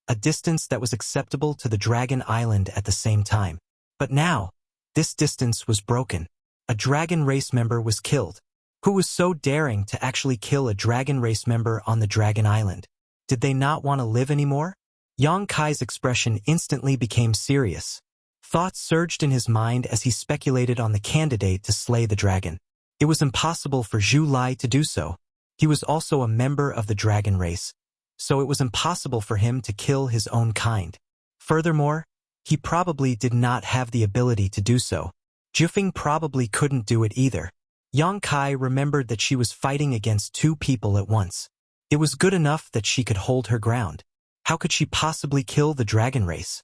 that was acceptable to the Dragon Island at the same time. But now, this distance was broken. A dragon race member was killed. Who was so daring to actually kill a dragon race member on the Dragon Island? Did they not want to live anymore? Yang Kai's expression instantly became serious. Thoughts surged in his mind as he speculated on the candidate to slay the dragon. It was impossible for Zhu Lai to do so. He was also a member of the dragon race, so it was impossible for him to kill his own kind. Furthermore, he probably did not have the ability to do so. Jufeng probably couldn't do it either. Yang Kai remembered that she was fighting against two people at once. It was good enough that she could hold her ground. How could she possibly kill the dragon race?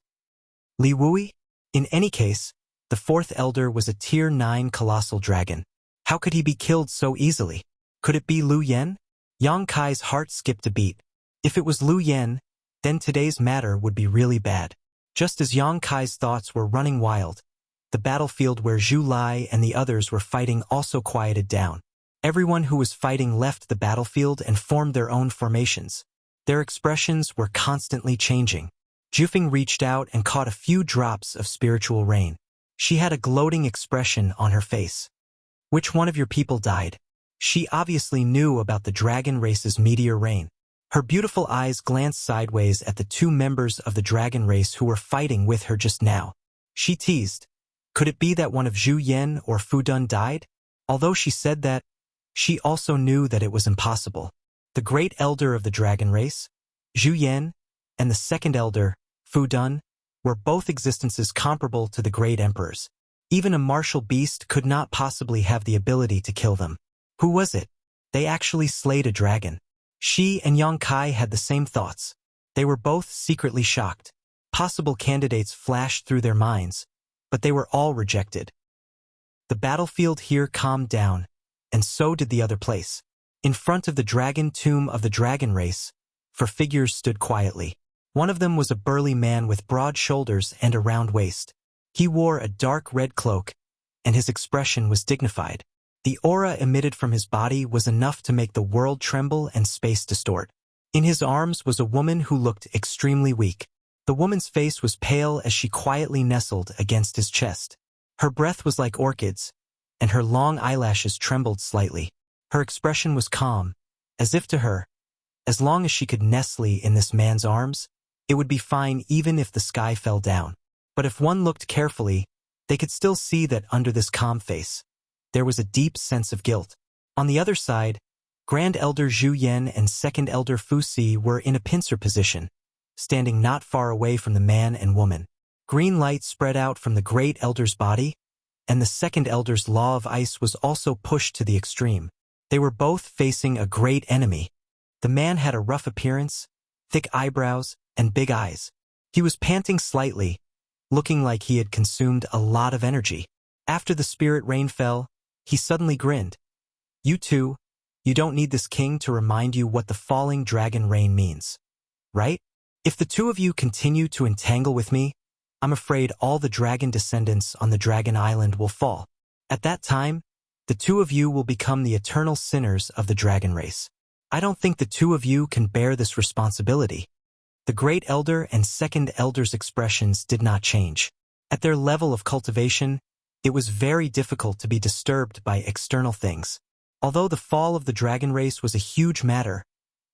Li Wui? In any case, the fourth elder was a tier 9 colossal dragon. How could he be killed so easily? Could it be Lu Yen? Yang Kai's heart skipped a beat. If it was Lu Yen, then today's matter would be really bad. Just as Yang Kai's thoughts were running wild, the battlefield where Zhu Lai and the others were fighting also quieted down. Everyone who was fighting left the battlefield and formed their own formations. Their expressions were constantly changing. Jufeng reached out and caught a few drops of spiritual rain. She had a gloating expression on her face. "Which one of your people died?" She obviously knew about the dragon race's meteor rain. Her beautiful eyes glanced sideways at the two members of the dragon race who were fighting with her just now. She teased, "Could it be that one of Zhu Yen or Fu Dun died?" Although she said that, she also knew that it was impossible. The great elder of the dragon race, Zhu Yen, and the second elder, Fu Dun, were both existences comparable to the great emperors. Even a martial beast could not possibly have the ability to kill them. Who was it? They actually slayed a dragon. She and Yang Kai had the same thoughts. They were both secretly shocked. Possible candidates flashed through their minds, but they were all rejected. The battlefield here calmed down, and so did the other place. In front of the dragon tomb of the dragon race, 4 figures stood quietly. One of them was a burly man with broad shoulders and a round waist. He wore a dark red cloak, and his expression was dignified. The aura emitted from his body was enough to make the world tremble and space distort. In his arms was a woman who looked extremely weak. The woman's face was pale as she quietly nestled against his chest. Her breath was like orchids, and her long eyelashes trembled slightly. Her expression was calm, as if to her, as long as she could nestle in this man's arms, it would be fine even if the sky fell down. But if one looked carefully, they could still see that under this calm face, there was a deep sense of guilt. On the other side, Grand Elder Zhu Yen and Second Elder Fu Si were in a pincer position, standing not far away from the man and woman. Green light spread out from the Great Elder's body, and the second elder's law of ice was also pushed to the extreme. They were both facing a great enemy. The man had a rough appearance, thick eyebrows, and big eyes. He was panting slightly, looking like he had consumed a lot of energy. After the spirit rain fell, he suddenly grinned. "You two, you don't need this king to remind you what the falling dragon rain means, right? If the two of you continue to entangle with me, I'm afraid all the dragon descendants on the dragon island will fall. At that time, the two of you will become the eternal sinners of the dragon race. I don't think the two of you can bear this responsibility." The great elder and second elder's expressions did not change. At their level of cultivation, it was very difficult to be disturbed by external things. Although the fall of the dragon race was a huge matter,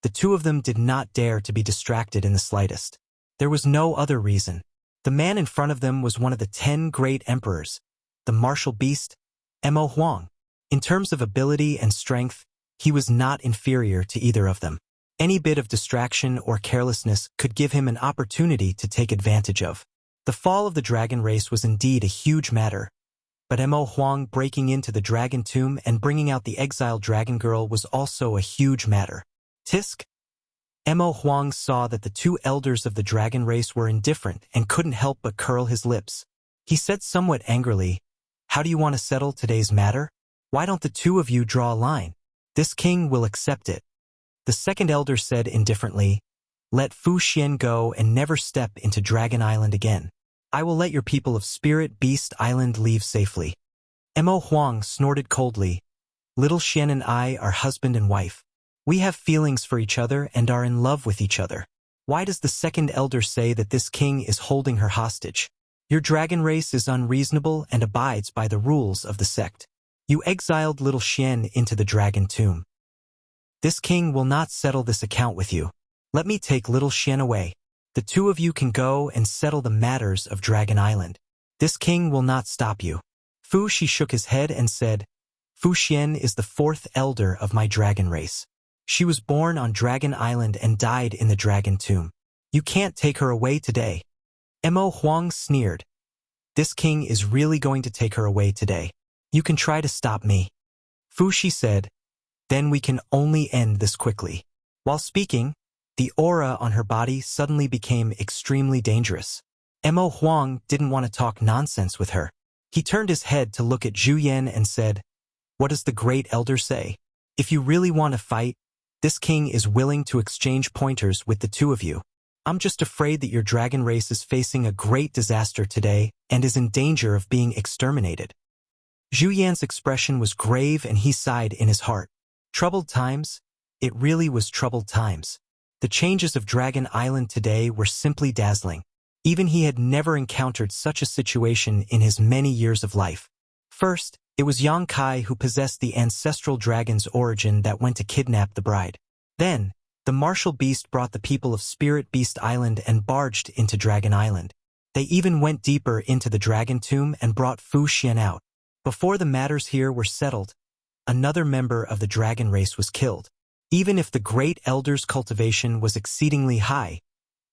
the two of them did not dare to be distracted in the slightest. There was no other reason. The man in front of them was one of the 10 great emperors, the martial beast, Mo Huang. In terms of ability and strength, he was not inferior to either of them. Any bit of distraction or carelessness could give him an opportunity to take advantage of. The fall of the dragon race was indeed a huge matter, but Mo Huang breaking into the dragon tomb and bringing out the exiled dragon girl was also a huge matter. Tisk? Mo Huang saw that the two elders of the dragon race were indifferent and couldn't help but curl his lips. He said somewhat angrily, "How do you want to settle today's matter? Why don't the two of you draw a line? This king will accept it." The second elder said indifferently, "Let Fu Xian go and never step into Dragon Island again. I will let your people of Spirit Beast Island leave safely." Mo Huang snorted coldly, "Little Xian and I are husband and wife. We have feelings for each other and are in love with each other. Why does the second elder say that this king is holding her hostage? Your dragon race is unreasonable and abides by the rules of the sect. You exiled little Xian into the dragon tomb. This king will not settle this account with you. Let me take little Xian away. The two of you can go and settle the matters of Dragon Island. This king will not stop you." Fu Shi shook his head and said, "Fu Xian is the fourth elder of my dragon race. She was born on Dragon Island and died in the dragon tomb. You can't take her away today." Mo Huang sneered. "This king is really going to take her away today. You can try to stop me." Fu Shi said, "Then we can only end this quickly." While speaking, the aura on her body suddenly became extremely dangerous. Mo Huang didn't want to talk nonsense with her. He turned his head to look at Zhu Yan and said, "What does the great elder say? If you really want to fight, this king is willing to exchange pointers with the two of you. I'm just afraid that your dragon race is facing a great disaster today and is in danger of being exterminated." Zhu Yan's expression was grave and he sighed in his heart. Troubled times? It really was troubled times. The changes of Dragon Island today were simply dazzling. Even he had never encountered such a situation in his many years of life. First, it was Yang Kai who possessed the ancestral dragon's origin that went to kidnap the bride. Then, the martial beast brought the people of Spirit Beast Island and barged into Dragon Island. They even went deeper into the dragon tomb and brought Fu Xian out. Before the matters here were settled, another member of the dragon race was killed. Even if the great elder's cultivation was exceedingly high,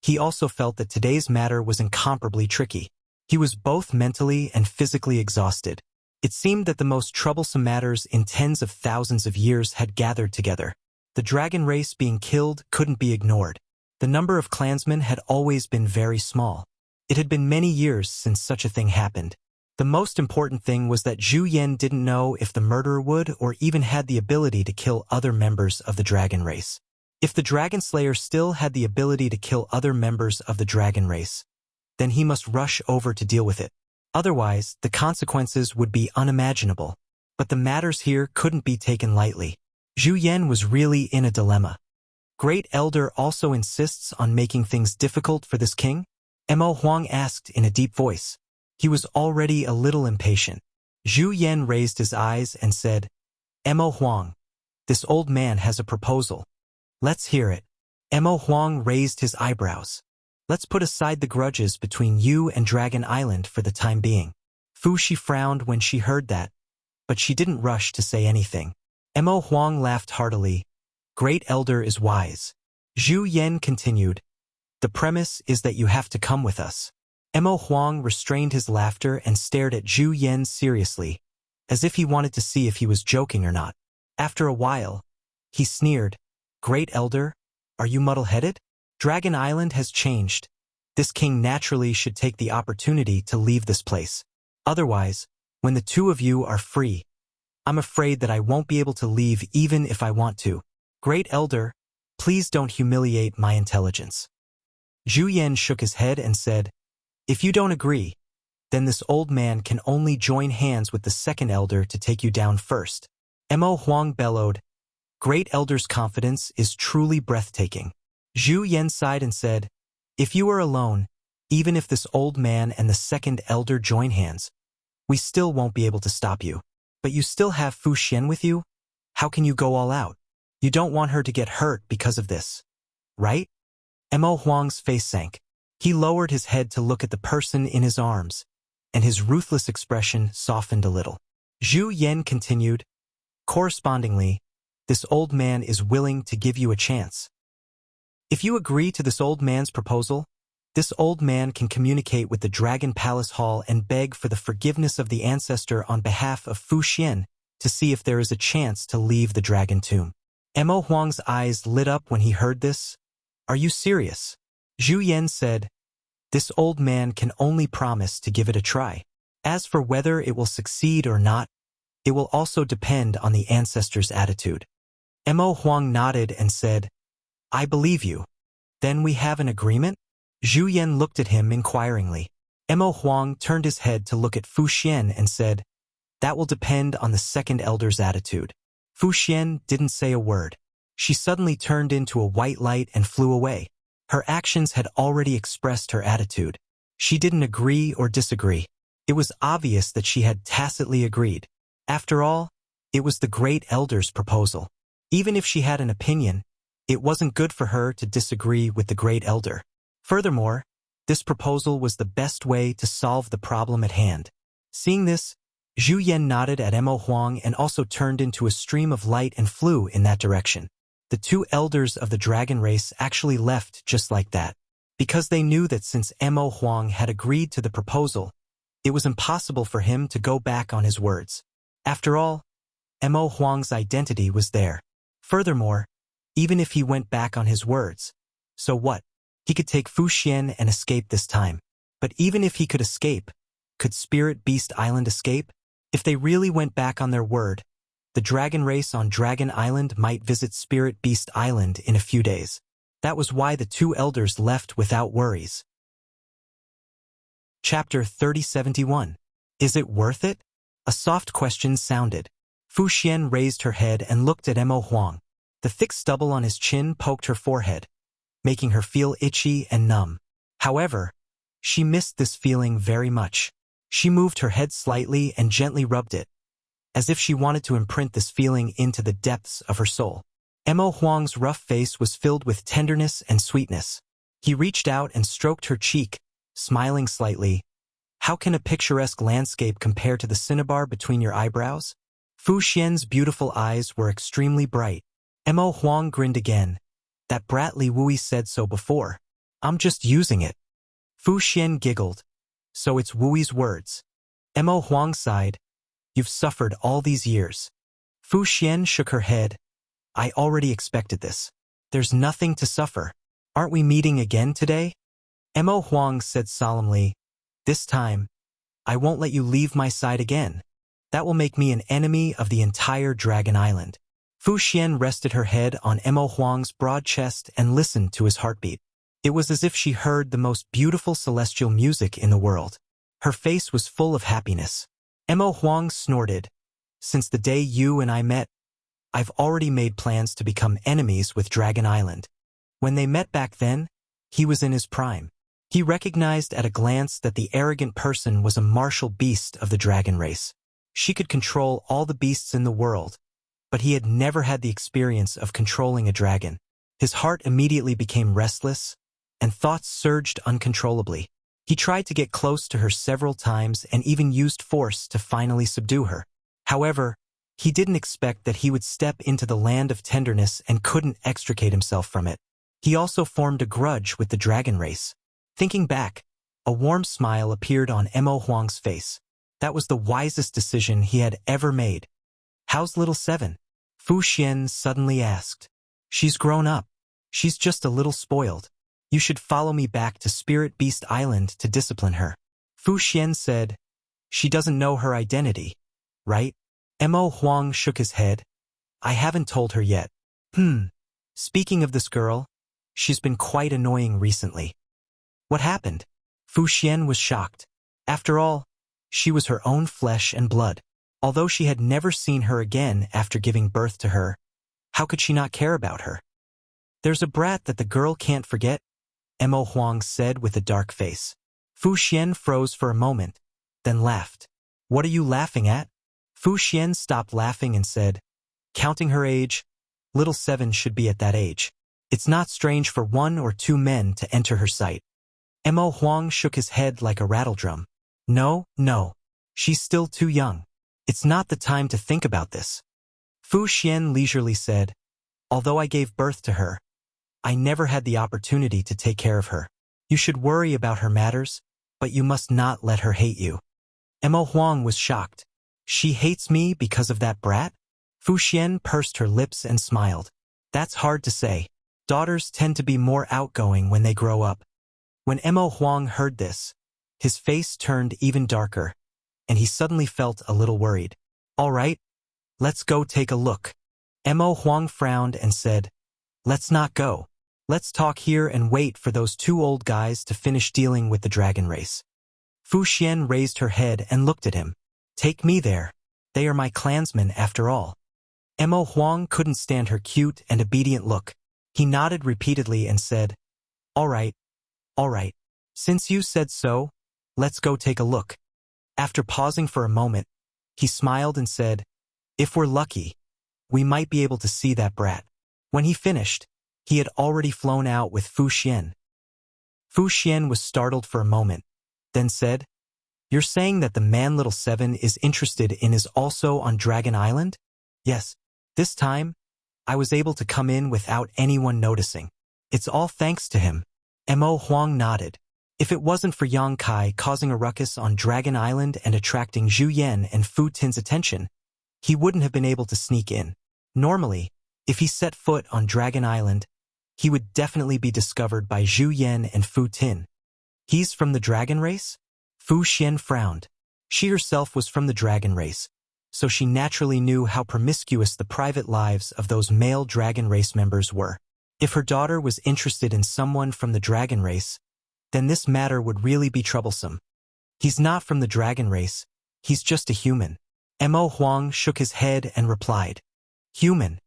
he also felt that today's matter was incomparably tricky. He was both mentally and physically exhausted. It seemed that the most troublesome matters in tens of thousands of years had gathered together. The dragon race being killed couldn't be ignored. The number of clansmen had always been very small. It had been many years since such a thing happened. The most important thing was that Zhu Yan didn't know if the murderer would or even had the ability to kill other members of the dragon race. If the dragon slayer still had the ability to kill other members of the dragon race, then he must rush over to deal with it. Otherwise, the consequences would be unimaginable. But the matters here couldn't be taken lightly. Zhu Yan was really in a dilemma. Great Elder also insists on making things difficult for this king? Mo Huang asked in a deep voice. He was already a little impatient. Zhu Yan raised his eyes and said, Mo Huang, this old man has a proposal. Let's hear it. Mo Huang raised his eyebrows. Let's put aside the grudges between you and Dragon Island for the time being. Fu Shi frowned when she heard that, but she didn't rush to say anything. Mo Huang laughed heartily. Great Elder is wise. Zhu Yan continued. The premise is that you have to come with us. Mo Huang restrained his laughter and stared at Zhu Yan seriously, as if he wanted to see if he was joking or not. After a while, he sneered, "Great Elder, are you muddle-headed? Dragon Island has changed. This king naturally should take the opportunity to leave this place. Otherwise, when the two of you are free, I'm afraid that I won't be able to leave even if I want to. Great Elder, please don't humiliate my intelligence." Zhu Yan shook his head and said, "If you don't agree, then this old man can only join hands with the second elder to take you down first." Mo Huang bellowed, "Great Elder's confidence is truly breathtaking." Zhu Yan sighed and said, "If you are alone, even if this old man and the second elder join hands, we still won't be able to stop you. But you still have Fu Xian with you? How can you go all out? You don't want her to get hurt because of this, right?" Mo Huang's face sank. He lowered his head to look at the person in his arms, and his ruthless expression softened a little. Zhu Yan continued, "Correspondingly, this old man is willing to give you a chance. If you agree to this old man's proposal, this old man can communicate with the Dragon Palace Hall and beg for the forgiveness of the ancestor on behalf of Fu Xian to see if there is a chance to leave the Dragon Tomb." Mo Huang's eyes lit up when he heard this. "Are you serious?" Zhu Yan said, "This old man can only promise to give it a try. As for whether it will succeed or not, it will also depend on the ancestor's attitude." Mo Huang nodded and said, "I believe you. Then we have an agreement?" Zhu Yan looked at him inquiringly. Mo Huang turned his head to look at Fu Xian and said, "That will depend on the second elder's attitude." Fu Xian didn't say a word. She suddenly turned into a white light and flew away. Her actions had already expressed her attitude. She didn't agree or disagree. It was obvious that she had tacitly agreed. After all, it was the Great Elder's proposal. Even if she had an opinion, it wasn't good for her to disagree with the Great Elder. Furthermore, this proposal was the best way to solve the problem at hand. Seeing this, Zhu Yan nodded at Mo Huang and also turned into a stream of light and flew in that direction. The two elders of the dragon race actually left just like that, because they knew that since Mo Huang had agreed to the proposal, it was impossible for him to go back on his words. After all, Mo Huang's identity was there. Furthermore, even if he went back on his words, so what? He could take Fu Xian and escape this time. But even if he could escape, could Spirit Beast Island escape? If they really went back on their word, the dragon race on Dragon Island might visit Spirit Beast Island in a few days. That was why the two elders left without worries. Chapter 3071. Is it worth it? A soft question sounded. Fu Xian raised her head and looked at Mo Huang. The thick stubble on his chin poked her forehead, making her feel itchy and numb. However, she missed this feeling very much. She moved her head slightly and gently rubbed it, as if she wanted to imprint this feeling into the depths of her soul. Mo Huang's rough face was filled with tenderness and sweetness. He reached out and stroked her cheek, smiling slightly. "How can a picturesque landscape compare to the cinnabar between your eyebrows?" Fu Xian's beautiful eyes were extremely bright. Mo Huang grinned again. "That brat Li Wui said so before. I'm just using it." Fu Xian giggled. "So it's Wui's words." Mo Huang sighed. "You've suffered all these years." Fu Xian shook her head. "I already expected this. There's nothing to suffer. Aren't we meeting again today?" Mo Huang said solemnly, "This time, I won't let you leave my side again. That will make me an enemy of the entire Dragon Island." Fu Xian rested her head on Mo Huang's broad chest and listened to his heartbeat. It was as if she heard the most beautiful celestial music in the world. Her face was full of happiness. Mo Huang snorted. "Since the day you and I met, I've already made plans to become enemies with Dragon Island." When they met back then, he was in his prime. He recognized at a glance that the arrogant person was a martial beast of the dragon race. She could control all the beasts in the world, but he had never had the experience of controlling a dragon. His heart immediately became restless, and thoughts surged uncontrollably. He tried to get close to her several times and even used force to finally subdue her. However, he didn't expect that he would step into the land of tenderness and couldn't extricate himself from it. He also formed a grudge with the dragon race. Thinking back, A warm smile appeared on Mo Huang's face. That was the wisest decision he had ever made. How's little Seven? Fu Xian suddenly asked. She's grown up. She's just a little spoiled. You should follow me back to Spirit Beast Island to discipline her. Fu Xian said. She doesn't know her identity, right? Mo Huang shook his head. I haven't told her yet. Speaking of this girl, she's been quite annoying recently. What happened? Fu Xian was shocked. After all, she was her own flesh and blood. Although she had never seen her again after giving birth to her, how could she not care about her? There's a brat that the girl can't forget, Mo Huang said with a dark face. Fu Xian froze for a moment, then laughed. What are you laughing at? Fu Xian stopped laughing and said, counting her age, little Seven should be at that age. It's not strange for 1 or 2 men to enter her sight. Mo Huang shook his head like a rattledrum. No, she's still too young. It's not the time to think about this. Fu Xian leisurely said, although I gave birth to her, I never had the opportunity to take care of her. You should worry about her matters, but you must not let her hate you. Mo Huang was shocked. She hates me because of that brat? Fu Xian pursed her lips and smiled. That's hard to say. Daughters tend to be more outgoing when they grow up. When Mo Huang heard this, his face turned even darker, and he suddenly felt a little worried. All right, let's go take a look. Mo Huang frowned and said, let's not go. Let's talk here and wait for those 2 old guys to finish dealing with the dragon race. Fu Xian raised her head and looked at him. Take me there. They are my clansmen after all. Mo Huang couldn't stand her cute and obedient look. He nodded repeatedly and said, all right. Since you said so, let's go take a look. After pausing for a moment, he smiled and said, if we're lucky, we might be able to see that brat. When he finished, he had already flown out with Fu Xian. Fu Xian was startled for a moment, then said, you're saying that the man little Seven is interested in is also on Dragon Island? Yes. This time, I was able to come in without anyone noticing. It's all thanks to him. Mo Huang nodded. If it wasn't for Yang Kai causing a ruckus on Dragon Island and attracting Zhu Yan and Fu Tin's attention, he wouldn't have been able to sneak in. Normally, if he set foot on Dragon Island, he would definitely be discovered by Zhu Yan and Fu Tin. He's from the dragon race? Fu Xian frowned. She herself was from the dragon race, so she naturally knew how promiscuous the private lives of those male dragon race members were. If her daughter was interested in someone from the dragon race, then this matter would really be troublesome. He's not from the dragon race, he's just a human. Mo Huang shook his head and replied, human.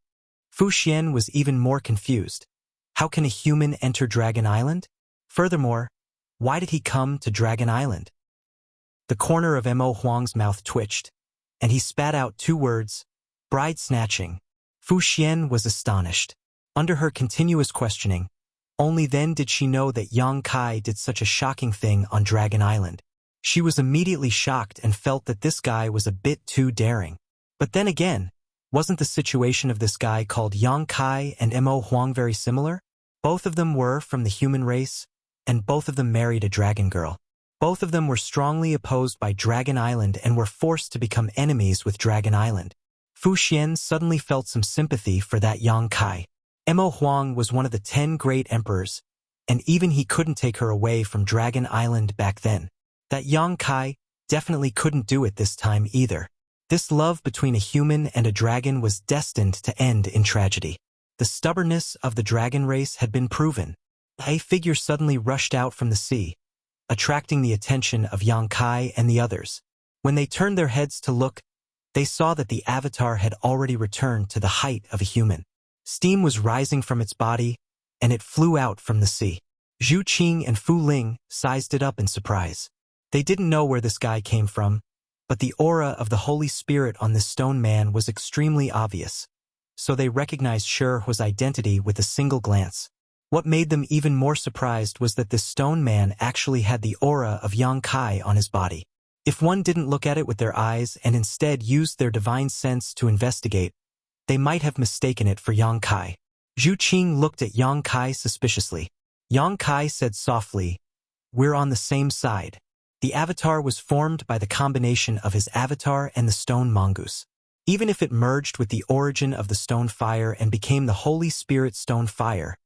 Fu Xian was even more confused. How can a human enter Dragon Island? Furthermore, why did he come to Dragon Island? The corner of Mo Huang's mouth twitched, and he spat out 2 words, bride snatching. Fu Xian was astonished. Under her continuous questioning, only then did she know that Yang Kai did such a shocking thing on Dragon Island. She was immediately shocked and felt that this guy was a bit too daring. But then again, wasn't the situation of this guy called Yang Kai and Mo Huang very similar? Both of them were from the human race, and both of them married a dragon girl. Both of them were strongly opposed by Dragon Island and were forced to become enemies with Dragon Island. Fu Xian suddenly felt some sympathy for that Yang Kai. Mo Huang was one of the 10 great emperors, and even he couldn't take her away from Dragon Island back then. That Yang Kai definitely couldn't do it this time either. This love between a human and a dragon was destined to end in tragedy. The stubbornness of the dragon race had been proven. A figure suddenly rushed out from the sea, attracting the attention of Yang Kai and the others. When they turned their heads to look, they saw that the avatar had already returned to the height of a human. Steam was rising from its body, and it flew out from the sea. Zhu Qing and Fu Ling sized it up in surprise. They didn't know where this guy came from, but the aura of the Holy Spirit on this stone man was extremely obvious, so they recognized Shurehu's identity with a single glance. What made them even more surprised was that this stone man actually had the aura of Yang Kai on his body. If one didn't look at it with their eyes and instead used their divine sense to investigate, they might have mistaken it for Yang Kai. Zhu Qing looked at Yang Kai suspiciously. Yang Kai said softly, we're on the same side. The avatar was formed by the combination of his avatar and the stone mongoose. Even if it merged with the origin of the stone fire and became the Holy Spirit stone fire,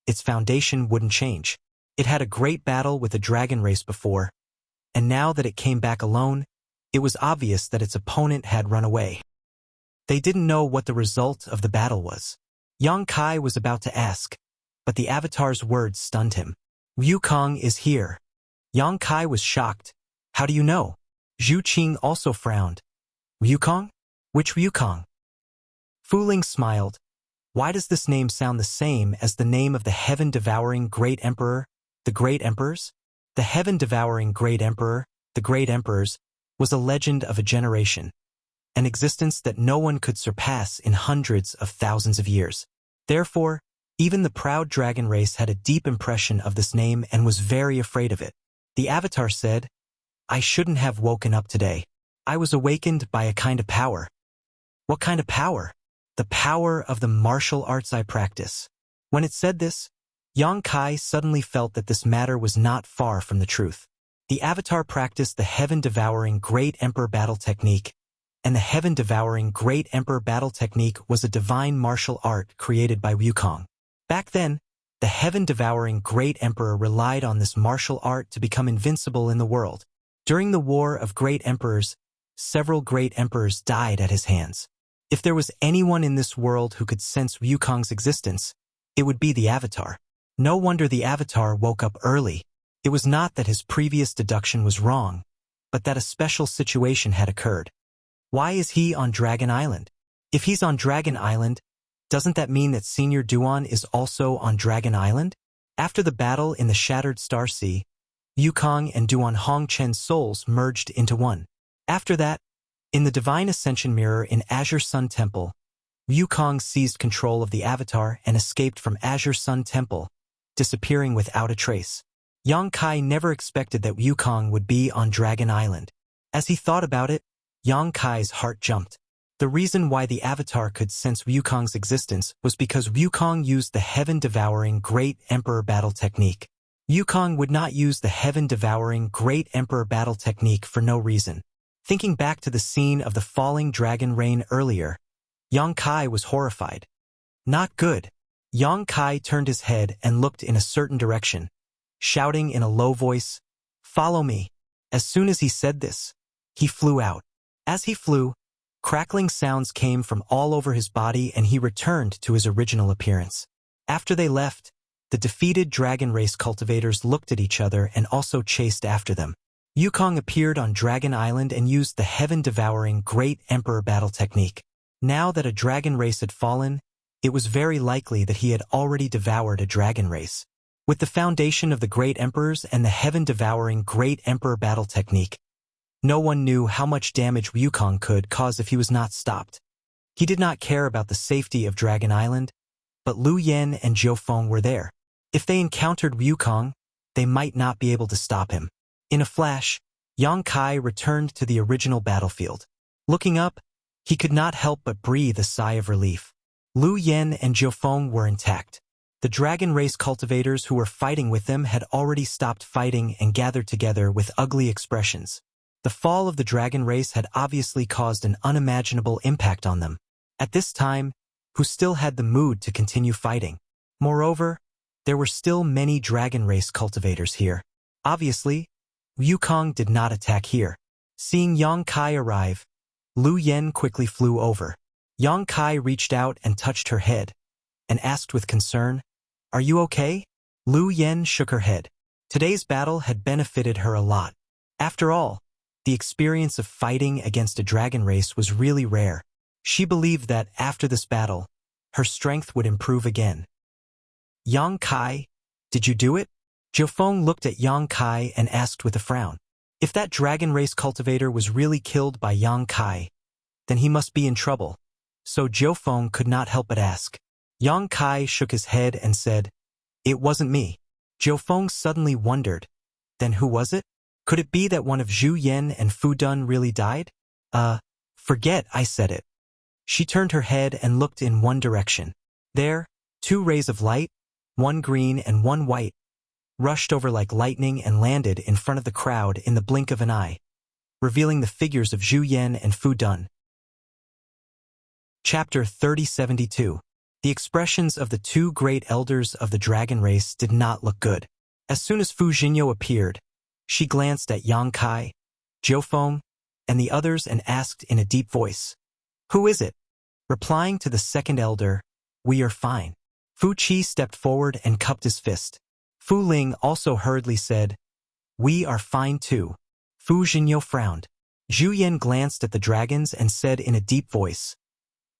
its foundation wouldn't change. It had a great battle with the dragon race before, and now that it came back alone, it was obvious that its opponent had run away. They didn't know what the result of the battle was. Yang Kai was about to ask, but the avatar's words stunned him. Wukong is here. Yang Kai was shocked. How do you know? Zhu Qing also frowned. Wukong? Which Wukong? Fu Ling smiled. Why does this name sound the same as the name of the heaven-devouring great emperor, the great emperors? The heaven-devouring great emperor, the great emperors, was a legend of a generation, an existence that no one could surpass in hundreds of thousands of years. Therefore, even the proud dragon race had a deep impression of this name and was very afraid of it. The avatar said, I shouldn't have woken up today. I was awakened by a kind of power. What kind of power? The power of the martial arts I practice. When it said this, Yang Kai suddenly felt that this matter was not far from the truth. The avatar practiced the heaven-devouring great emperor battle technique, and the heaven-devouring great emperor battle technique was a divine martial art created by Wukong. Back then, the heaven-devouring great emperor relied on this martial art to become invincible in the world. During the War of Great Emperors, several great emperors died at his hands. If there was anyone in this world who could sense Wukong's existence, it would be the avatar. No wonder the avatar woke up early. It was not that his previous deduction was wrong, but that a special situation had occurred. Why is he on Dragon Island? If he's on Dragon Island, doesn't that mean that Senior Duan is also on Dragon Island? After the battle in the Shattered Star Sea, Wukong and Duan Hongchen's souls merged into one. After that, in the Divine Ascension Mirror in Azure Sun Temple, Wukong seized control of the avatar and escaped from Azure Sun Temple, disappearing without a trace. Yang Kai never expected that Wukong would be on Dragon Island. As he thought about it, Yang Kai's heart jumped. The reason why the avatar could sense Wukong's existence was because Wukong used the heaven-devouring Great Emperor battle technique. Wukong would not use the heaven-devouring Great Emperor battle technique for no reason. Thinking back to the scene of the falling dragon rain earlier, Yang Kai was horrified. Not good. Yang Kai turned his head and looked in a certain direction, shouting in a low voice, "Follow me." As soon as he said this, he flew out. As he flew, crackling sounds came from all over his body and he returned to his original appearance. After they left, the defeated dragon race cultivators looked at each other and also chased after them. Wukong appeared on Dragon Island and used the heaven-devouring Great Emperor battle technique. Now that a dragon race had fallen, it was very likely that he had already devoured a dragon race. With the foundation of the Great Emperors and the heaven-devouring Great Emperor battle technique, no one knew how much damage Wukong could cause if he was not stopped. He did not care about the safety of Dragon Island, but Lu Yen and Zhou Feng were there. If they encountered Wukong, they might not be able to stop him. In a flash, Yang Kai returned to the original battlefield. Looking up, he could not help but breathe a sigh of relief. Lu Yen and Zhou Feng were intact. The dragon race cultivators who were fighting with them had already stopped fighting and gathered together with ugly expressions. The fall of the dragon race had obviously caused an unimaginable impact on them. At this time, who still had the mood to continue fighting. Moreover, there were still many dragon race cultivators here. Obviously, Wukong did not attack here. Seeing Yang Kai arrive, Lu Yen quickly flew over. Yang Kai reached out and touched her head, and asked with concern, "Are you okay?" Lu Yen shook her head. Today's battle had benefited her a lot. After all, the experience of fighting against a dragon race was really rare. She believed that after this battle, her strength would improve again. "Yang Kai, did you do it?" Zhou Feng looked at Yang Kai and asked with a frown. If that dragon race cultivator was really killed by Yang Kai, then he must be in trouble. So Zhou Feng could not help but ask. Yang Kai shook his head and said, "It wasn't me." Zhou Feng suddenly wondered, then who was it? Could it be that one of Zhu Yen and Fu Dun really died? Forget I said it. She turned her head and looked in one direction. There, two rays of light, one green and one white, rushed over like lightning and landed in front of the crowd in the blink of an eye, revealing the figures of Zhu Yan and Fu Dun. Chapter 3072. The expressions of the two great elders of the dragon race did not look good. As soon as Fu Jinyo appeared, she glanced at Yang Kai, Jiu Feng, and the others and asked in a deep voice, "Who is it?" Replying to the second elder, "We are fine." Fu Qi stepped forward and cupped his fist. Fu Ling also hurriedly said, "We are fine too." Fu Jinyo frowned. Zhu Yan glanced at the dragons and said in a deep voice,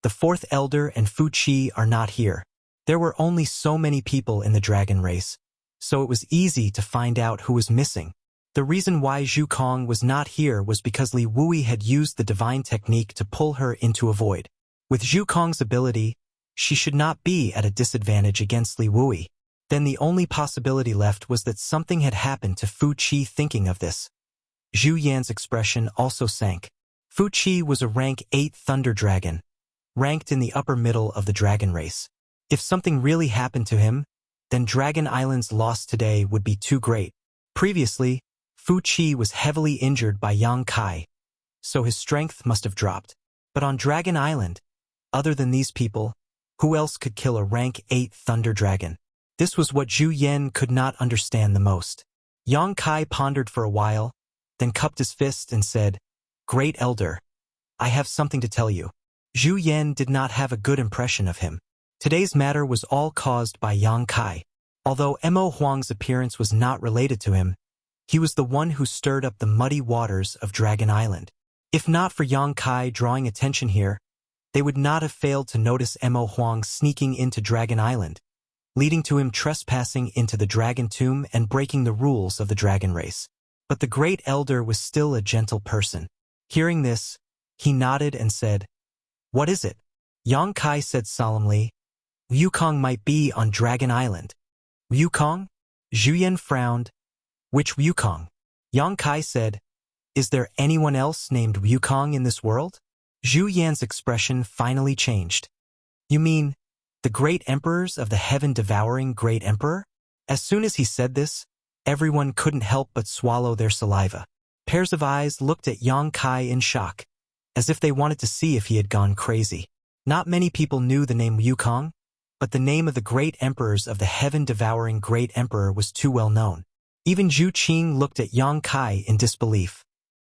"The fourth elder and Fu Qi are not here." There were only so many people in the dragon race, so it was easy to find out who was missing. The reason why Zhu Kong was not here was because Li Wui had used the divine technique to pull her into a void. With Zhu Kong's ability, she should not be at a disadvantage against Li Wui. Then the only possibility left was that something had happened to Fu Qi. Thinking of this, Zhu Yan's expression also sank. Fu Qi was a rank 8 thunder dragon, ranked in the upper middle of the dragon race. If something really happened to him, then Dragon Island's loss today would be too great. Previously, Fu Qi was heavily injured by Yang Kai, so his strength must have dropped. But on Dragon Island, other than these people, who else could kill a rank 8 thunder dragon? This was what Zhu Yan could not understand the most. Yang Kai pondered for a while, then cupped his fist and said, "Great elder, I have something to tell you." Zhu Yan did not have a good impression of him. Today's matter was all caused by Yang Kai. Although Mo Huang's appearance was not related to him, he was the one who stirred up the muddy waters of Dragon Island. If not for Yang Kai drawing attention here, they would not have failed to notice Mo Huang sneaking into Dragon Island, leading to him trespassing into the dragon tomb and breaking the rules of the dragon race. But the great elder was still a gentle person. Hearing this, he nodded and said, "What is it?" Yang Kai said solemnly, "Wukong might be on Dragon Island." "Wukong?" Zhu Yan frowned. "Which Wukong?" Yang Kai said, "Is there anyone else named Wukong in this world?" Zhu Yan's expression finally changed. "You mean the great emperors of the heaven-devouring great emperor?" As soon as he said this, everyone couldn't help but swallow their saliva. Pairs of eyes looked at Yang Kai in shock, as if they wanted to see if he had gone crazy. Not many people knew the name Wukong, but the name of the great emperors of the heaven-devouring great emperor was too well known. Even Zhu Qing looked at Yang Kai in disbelief.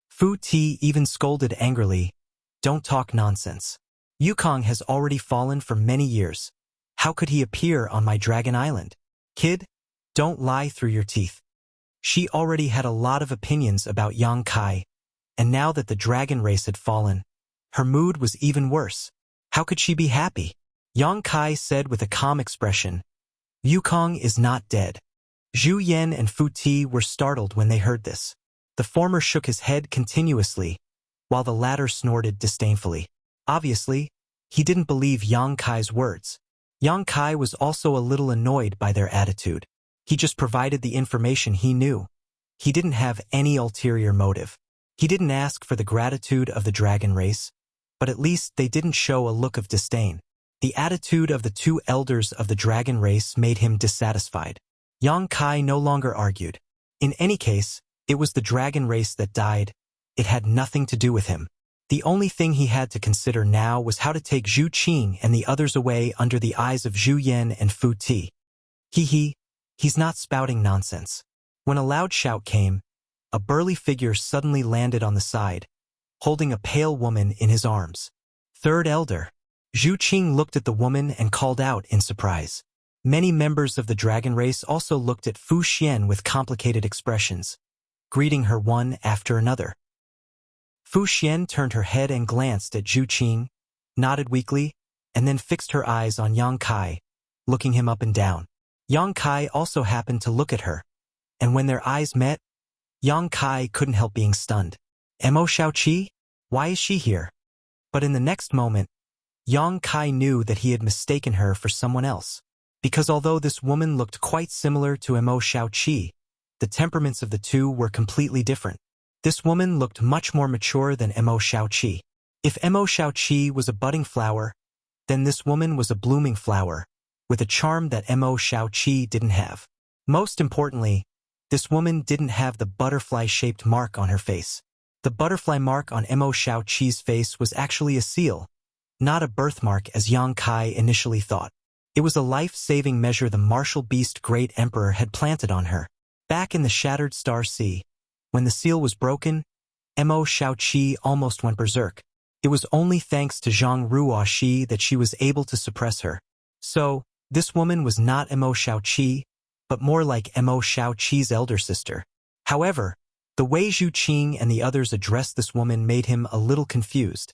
Fu Ti even scolded angrily, "Don't talk nonsense. Wukong has already fallen for many years. How could he appear on my Dragon Island? Kid, don't lie through your teeth." She already had a lot of opinions about Yang Kai, and now that the dragon race had fallen, her mood was even worse. How could she be happy? Yang Kai said with a calm expression, "Wukong is not dead." Zhu Yan and Fu Ti were startled when they heard this. The former shook his head continuously, while the latter snorted disdainfully. Obviously, he didn't believe Yang Kai's words. Yang Kai was also a little annoyed by their attitude. He just provided the information he knew. He didn't have any ulterior motive. He didn't ask for the gratitude of the dragon race, but at least they didn't show a look of disdain. The attitude of the two elders of the dragon race made him dissatisfied. Yang Kai no longer argued. In any case, it was the dragon race that died. It had nothing to do with him. The only thing he had to consider now was how to take Zhu Qing and the others away under the eyes of Zhu Yan and Fu Ti. He's not spouting nonsense. When a loud shout came, a burly figure suddenly landed on the side, holding a pale woman in his arms. "Third elder." Zhu Qing looked at the woman and called out in surprise. Many members of the dragon race also looked at Fu Xian with complicated expressions, greeting her one after another. Fu Xian turned her head and glanced at Zhu Qing, nodded weakly, and then fixed her eyes on Yang Kai, looking him up and down. Yang Kai also happened to look at her, and when their eyes met, Yang Kai couldn't help being stunned. "Mo Shaoqi? Why is she here?" But in the next moment, Yang Kai knew that he had mistaken her for someone else. Because although this woman looked quite similar to Mo Shaoqi, the temperaments of the two were completely different. This woman looked much more mature than Mo Shaoqi. If Mo Shaoqi was a budding flower, then this woman was a blooming flower, with a charm that Mo Shaoqi didn't have. Most importantly, this woman didn't have the butterfly-shaped mark on her face. The butterfly mark on Mo Xiaoqi's face was actually a seal, not a birthmark as Yang Kai initially thought. It was a life-saving measure the martial beast Great Emperor had planted on her. Back in the Shattered Star Sea, when the seal was broken, Mo Xiaoqi almost went berserk. It was only thanks to Zhang Ruoxi that she was able to suppress her. So, this woman was not Mo Xiaoqi, but more like Mo Xiaoqi's elder sister. However, the way Zhu Qing and the others addressed this woman made him a little confused,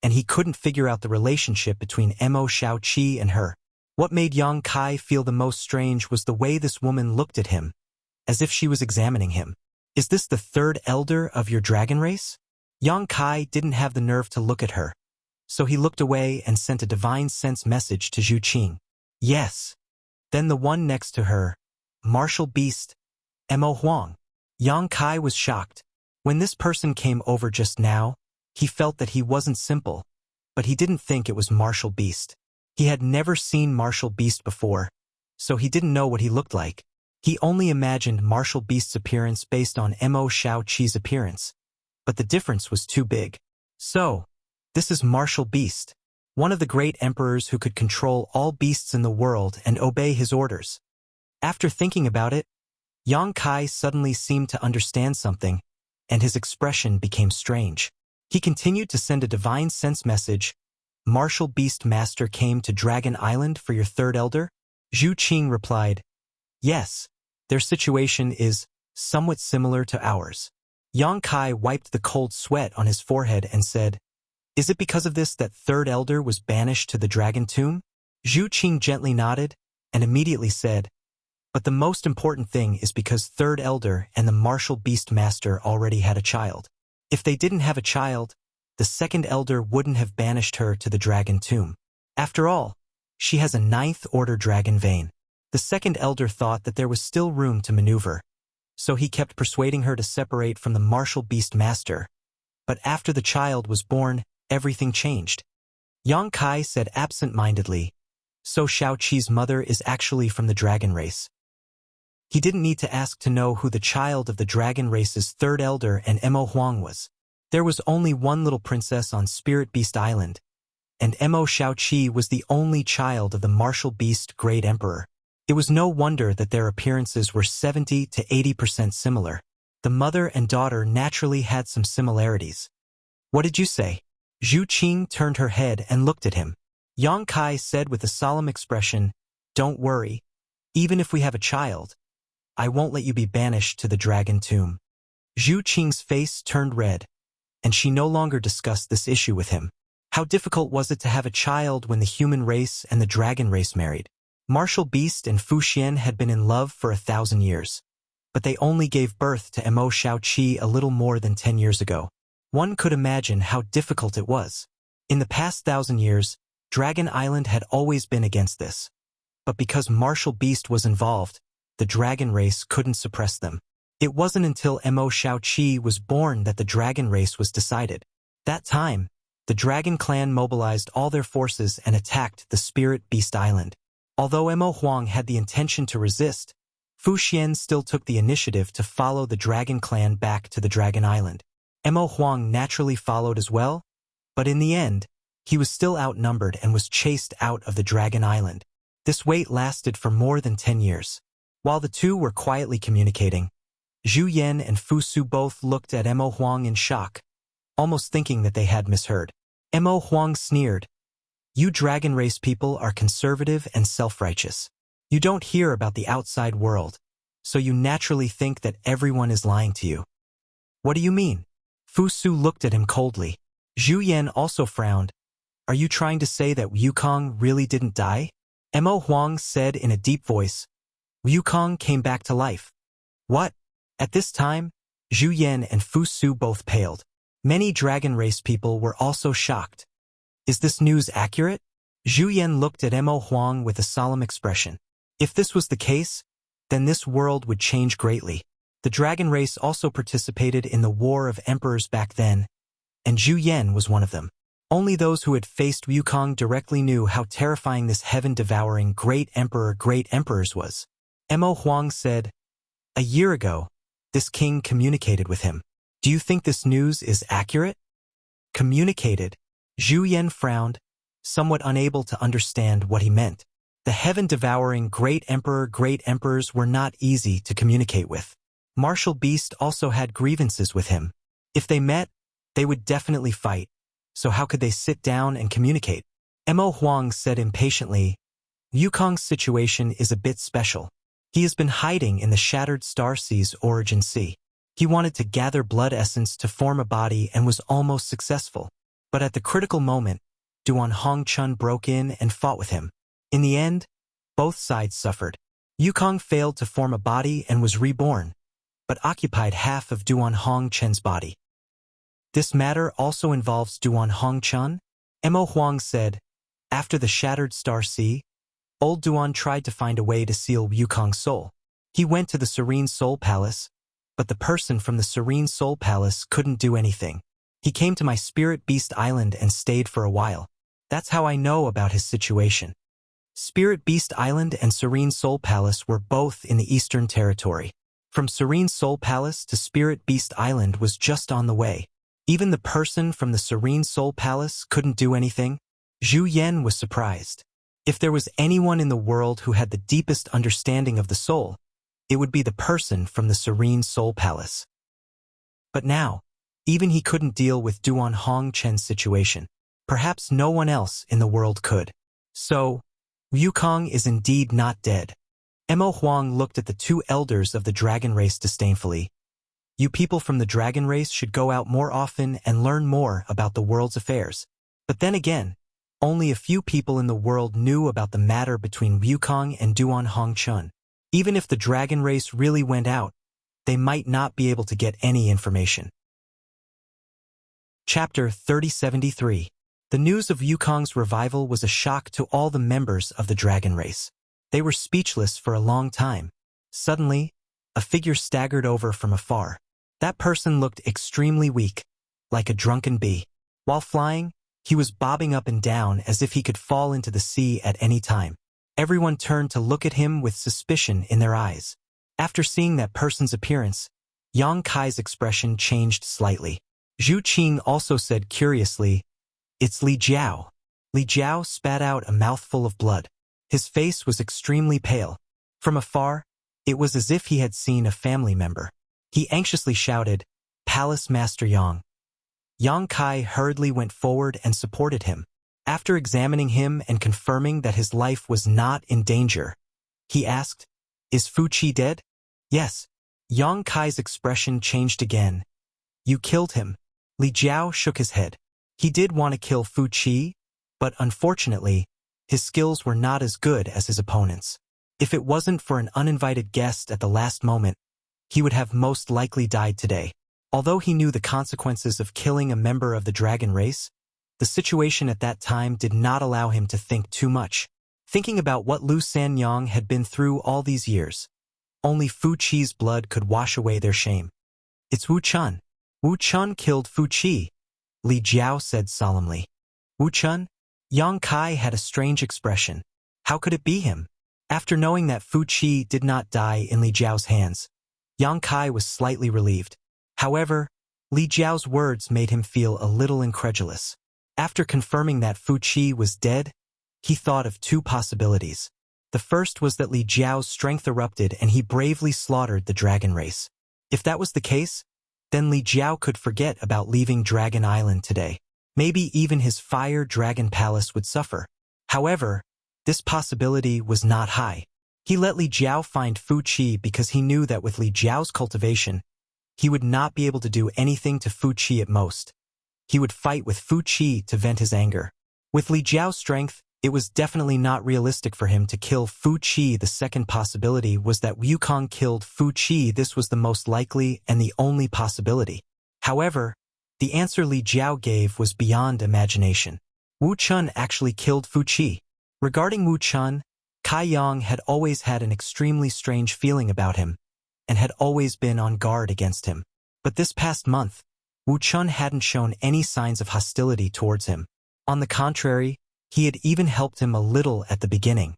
and he couldn't figure out the relationship between Mo Xiaoqi and her. What made Yang Kai feel the most strange was the way this woman looked at him, as if she was examining him. Is this the third elder of your dragon race? Yang Kai didn't have the nerve to look at her, so he looked away and sent a divine sense message to Zhu Qing. Yes. Then the one next to her, martial beast, Mo Huang. Yang Kai was shocked. When this person came over just now, he felt that he wasn't simple, but he didn't think it was martial beast. He had never seen martial beast before, so he didn't know what he looked like. He only imagined martial beast's appearance based on Mo Xiaoqi's appearance, but the difference was too big. So, this is martial beast, one of the great emperors who could control all beasts in the world and obey his orders. After thinking about it, Yang Kai suddenly seemed to understand something, and his expression became strange. He continued to send a divine sense message. Martial Beast Master came to Dragon Island for your third elder? Zhu Qing replied, yes, their situation is somewhat similar to ours. Yang Kai wiped the cold sweat on his forehead and said, is it because of this that third elder was banished to the dragon tomb? Zhu Qing gently nodded and immediately said, but the most important thing is because third elder and the martial beast master already had a child. If they didn't have a child, the second elder wouldn't have banished her to the dragon tomb. After all, she has a ninth order dragon vein. The second elder thought that there was still room to maneuver, so he kept persuading her to separate from the martial beast master. But after the child was born, everything changed. Yang Kai said absent-mindedly, so Xiaoqi's mother is actually from the dragon race. He didn't need to ask to know who the child of the dragon race's third elder and Mo Huang was. There was only one little princess on Spirit Beast Island, and Mo Xiaoqi was the only child of the martial beast Great Emperor. It was no wonder that their appearances were 70 to 80% similar. The mother and daughter naturally had some similarities. What did you say? Zhu Qing turned her head and looked at him. Yang Kai said with a solemn expression, don't worry, even if we have a child, I won't let you be banished to the dragon tomb. Zhu Qing's face turned red, and she no longer discussed this issue with him. How difficult was it to have a child when the human race and the dragon race married? Martial Beast and Fu Xian had been in love for 1,000 years, but they only gave birth to Mo Xiaoqi a little more than 10 years ago. One could imagine how difficult it was. In the past 1,000 years, Dragon Island had always been against this. But because Martial Beast was involved, the dragon race couldn't suppress them. It wasn't until Mo Xiaoqi was born that the dragon race was decided. That time, the dragon clan mobilized all their forces and attacked the Spirit Beast Island. Although Mo Huang had the intention to resist, Fu Xian still took the initiative to follow the dragon clan back to the Dragon Island. Mo Huang naturally followed as well, but in the end, he was still outnumbered and was chased out of the Dragon Island. This wait lasted for more than 10 years. While the two were quietly communicating, Zhu Yan and Fu Su both looked at Mo Huang in shock, almost thinking that they had misheard. Mo Huang sneered, you dragon race people are conservative and self-righteous. You don't hear about the outside world, so you naturally think that everyone is lying to you. What do you mean? Fu Su looked at him coldly. Zhu Yan also frowned. Are you trying to say that Wukong really didn't die? Mo Huang said in a deep voice. Wukong came back to life. What? At this time, Zhu Yan and Fu Su both paled. Many dragon race people were also shocked. Is this news accurate? Zhu Yan looked at Mo Huang with a solemn expression. If this was the case, then this world would change greatly. The dragon race also participated in the War of Emperors back then, and Zhu Yan was one of them. Only those who had faced Wukong directly knew how terrifying this heaven-devouring Great Emperors was. Mo Huang said, "A year ago, this king communicated with him. Do you think this news is accurate?" Communicated. Zhu Yan frowned, somewhat unable to understand what he meant. The heaven-devouring great emperors were not easy to communicate with. Martial Beast also had grievances with him. If they met, they would definitely fight. So how could they sit down and communicate? Mo Huang said impatiently, "Yukong's situation is a bit special. He has been hiding in the Shattered Star Sea's origin sea. He wanted to gather blood essence to form a body and was almost successful. But at the critical moment, Duan Hongchun broke in and fought with him. In the end, both sides suffered. Yukong failed to form a body and was reborn, but occupied half of Duan Hongchun's body. This matter also involves Duan Hongchun?" Mo Huang said, "After the Shattered Star Sea, old Duan tried to find a way to seal Yukong's soul. He went to the Serene Soul Palace, but the person from the Serene Soul Palace couldn't do anything. He came to my Spirit Beast Island and stayed for a while. That's how I know about his situation." Spirit Beast Island and Serene Soul Palace were both in the Eastern Territory. From Serene Soul Palace to Spirit Beast Island was just on the way. Even the person from the Serene Soul Palace couldn't do anything. Zhu Yan was surprised. If there was anyone in the world who had the deepest understanding of the soul, it would be the person from the Serene Soul Palace. But now, even he couldn't deal with Duan Hongchen's situation. Perhaps no one else in the world could. So, Yukong is indeed not dead. Mo Huang looked at the two elders of the dragon race disdainfully. "You people from the dragon race should go out more often and learn more about the world's affairs." But then again, only a few people in the world knew about the matter between Yukong and Duan Hongchun. Even if the dragon race really went out, they might not be able to get any information. Chapter 3073. The news of Yukong's revival was a shock to all the members of the dragon race. They were speechless for a long time. Suddenly, a figure staggered over from afar. That person looked extremely weak, like a drunken bee. While flying, he was bobbing up and down as if he could fall into the sea at any time. Everyone turned to look at him with suspicion in their eyes. After seeing that person's appearance, Yang Kai's expression changed slightly. Zhu Qing also said curiously, "It's Li Jiao." Li Jiao spat out a mouthful of blood. His face was extremely pale. From afar, it was as if he had seen a family member. He anxiously shouted, "Palace Master Yang." Yang Kai hurriedly went forward and supported him. After examining him and confirming that his life was not in danger, he asked, "Is Fu Qi dead?" "Yes." Yang Kai's expression changed again. "You killed him." Li Jiao shook his head. He did want to kill Fu Qi, but unfortunately, his skills were not as good as his opponents. If it wasn't for an uninvited guest at the last moment, he would have most likely died today. Although he knew the consequences of killing a member of the dragon race, the situation at that time did not allow him to think too much. Thinking about what Lu Sanyang had been through all these years, only Fu Qi's blood could wash away their shame. "It's Wu Chun. Wu Chun killed Fu Qi," Li Jiao said solemnly. "Wu Chun?" Yang Kai had a strange expression. How could it be him? After knowing that Fu Qi did not die in Li Jiao's hands, Yang Kai was slightly relieved. However, Li Jiao's words made him feel a little incredulous. After confirming that Fu Qi was dead, he thought of two possibilities. The first was that Li Jiao's strength erupted and he bravely slaughtered the dragon race. If that was the case, then Li Jiao could forget about leaving Dragon Island today. Maybe even his Fire Dragon Palace would suffer. However, this possibility was not high. He let Li Jiao find Fu Qi because he knew that with Li Jiao's cultivation, he would not be able to do anything to Fu Qi at most. He would fight with Fu Qi to vent his anger. With Li Jiao's strength, it was definitely not realistic for him to kill Fu Qi. The second possibility was that Yukong killed Fu Qi. This was the most likely and the only possibility. However, the answer Li Jiao gave was beyond imagination. Wu Chun actually killed Fu Qi. Regarding Wu Chun, Kai Yang had always had an extremely strange feeling about him, and had always been on guard against him. But this past month, Wu Chun hadn't shown any signs of hostility towards him. On the contrary, he had even helped him a little at the beginning.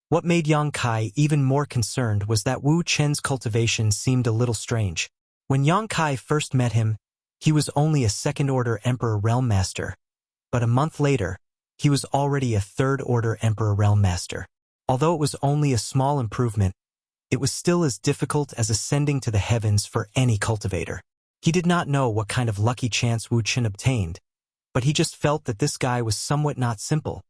What made Yang Kai even more concerned was that Wu Chen's cultivation seemed a little strange. When Yang Kai first met him, he was only a second-order Emperor Realm Master, but a month later, he was already a third-order Emperor Realm Master. Although it was only a small improvement, it was still as difficult as ascending to the heavens for any cultivator. He did not know what kind of lucky chance Wu Chen obtained, but he just felt that this guy was somewhat not simple.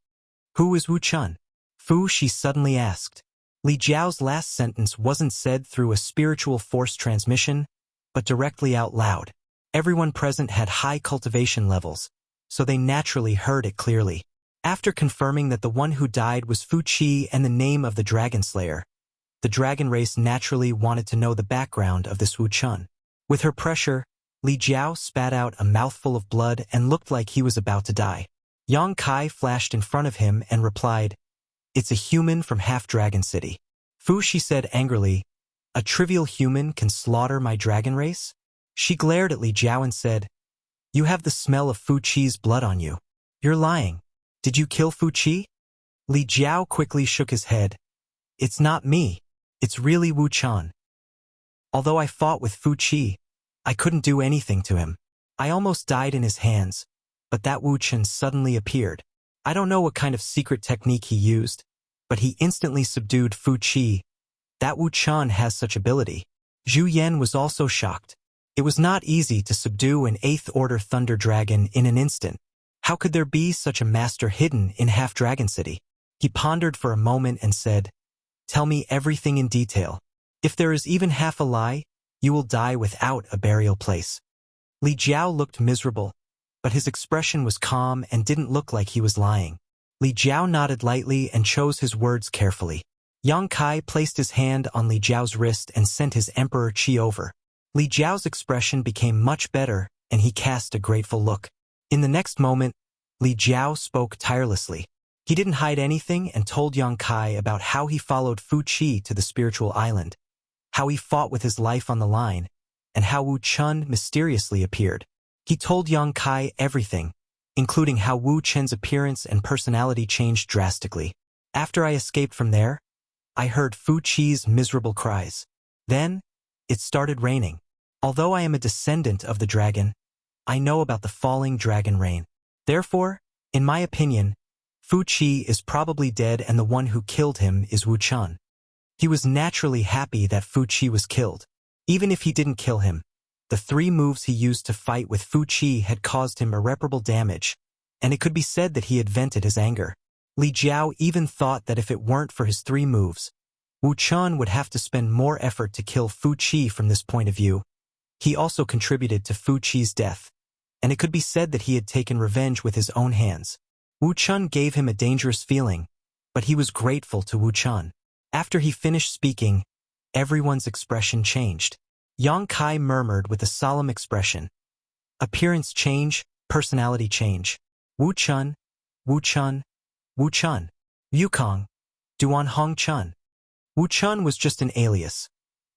Who is Wu Chen? Fu Shi suddenly asked. Li Jiao's last sentence wasn't said through a spiritual force transmission, but directly out loud. Everyone present had high cultivation levels, so they naturally heard it clearly. After confirming that the one who died was Fu Qi and the name of the Dragon Slayer, the dragon race naturally wanted to know the background of this Wu Chen. With her pressure, Li Jiao spat out a mouthful of blood and looked like he was about to die. Yang Kai flashed in front of him and replied, "It's a human from Half-Dragon City." Fu Shi said angrily, "A trivial human can slaughter my dragon race?" She glared at Li Jiao and said, "You have the smell of Fu Qi's blood on you. You're lying. Did you kill Fu Qi?" Li Jiao quickly shook his head. "It's not me. It's really Wu Chen. Although I fought with Fu Qi, I couldn't do anything to him. I almost died in his hands, but that Wu Chen suddenly appeared. I don't know what kind of secret technique he used, but he instantly subdued Fu Qi. That Wu Chen has such ability." Zhu Yan was also shocked. It was not easy to subdue an 8th-order Thunder Dragon in an instant. How could there be such a master hidden in Half-Dragon City? He pondered for a moment and said, "Tell me everything in detail. If there is even half a lie, you will die without a burial place." Li Jiao looked miserable, but his expression was calm and didn't look like he was lying. Li Jiao nodded lightly and chose his words carefully. Yang Kai placed his hand on Li Jiao's wrist and sent his Emperor Qi over. Li Jiao's expression became much better, and he cast a grateful look. In the next moment, Li Jiao spoke tirelessly. He didn't hide anything and told Yang Kai about how he followed Fu Qi to the spiritual island, how he fought with his life on the line, and how Wu Chen mysteriously appeared. He told Yang Kai everything, including how Wu Chen's appearance and personality changed drastically. After I escaped from there, I heard Fu Qi's miserable cries. Then, it started raining. Although I am a descendant of the dragon, I know about the falling dragon rain. Therefore, in my opinion, Fu Qi is probably dead and the one who killed him is Wu Chen. He was naturally happy that Fu Qi was killed. Even if he didn't kill him, the 3 moves he used to fight with Fu Qi had caused him irreparable damage, and it could be said that he had vented his anger. Li Jiao even thought that if it weren't for his 3 moves, Wu Chen would have to spend more effort to kill Fu Qi from this point of view. He also contributed to Fu Qi's death, and it could be said that he had taken revenge with his own hands. Wu Chen gave him a dangerous feeling, but he was grateful to Wu Chen. After he finished speaking, everyone's expression changed. Yang Kai murmured with a solemn expression. "Appearance change, personality change. Wu Chen, Wu Chen, Wu Chen. Yukong, Duan Hong Chen." Wu Chen was just an alias,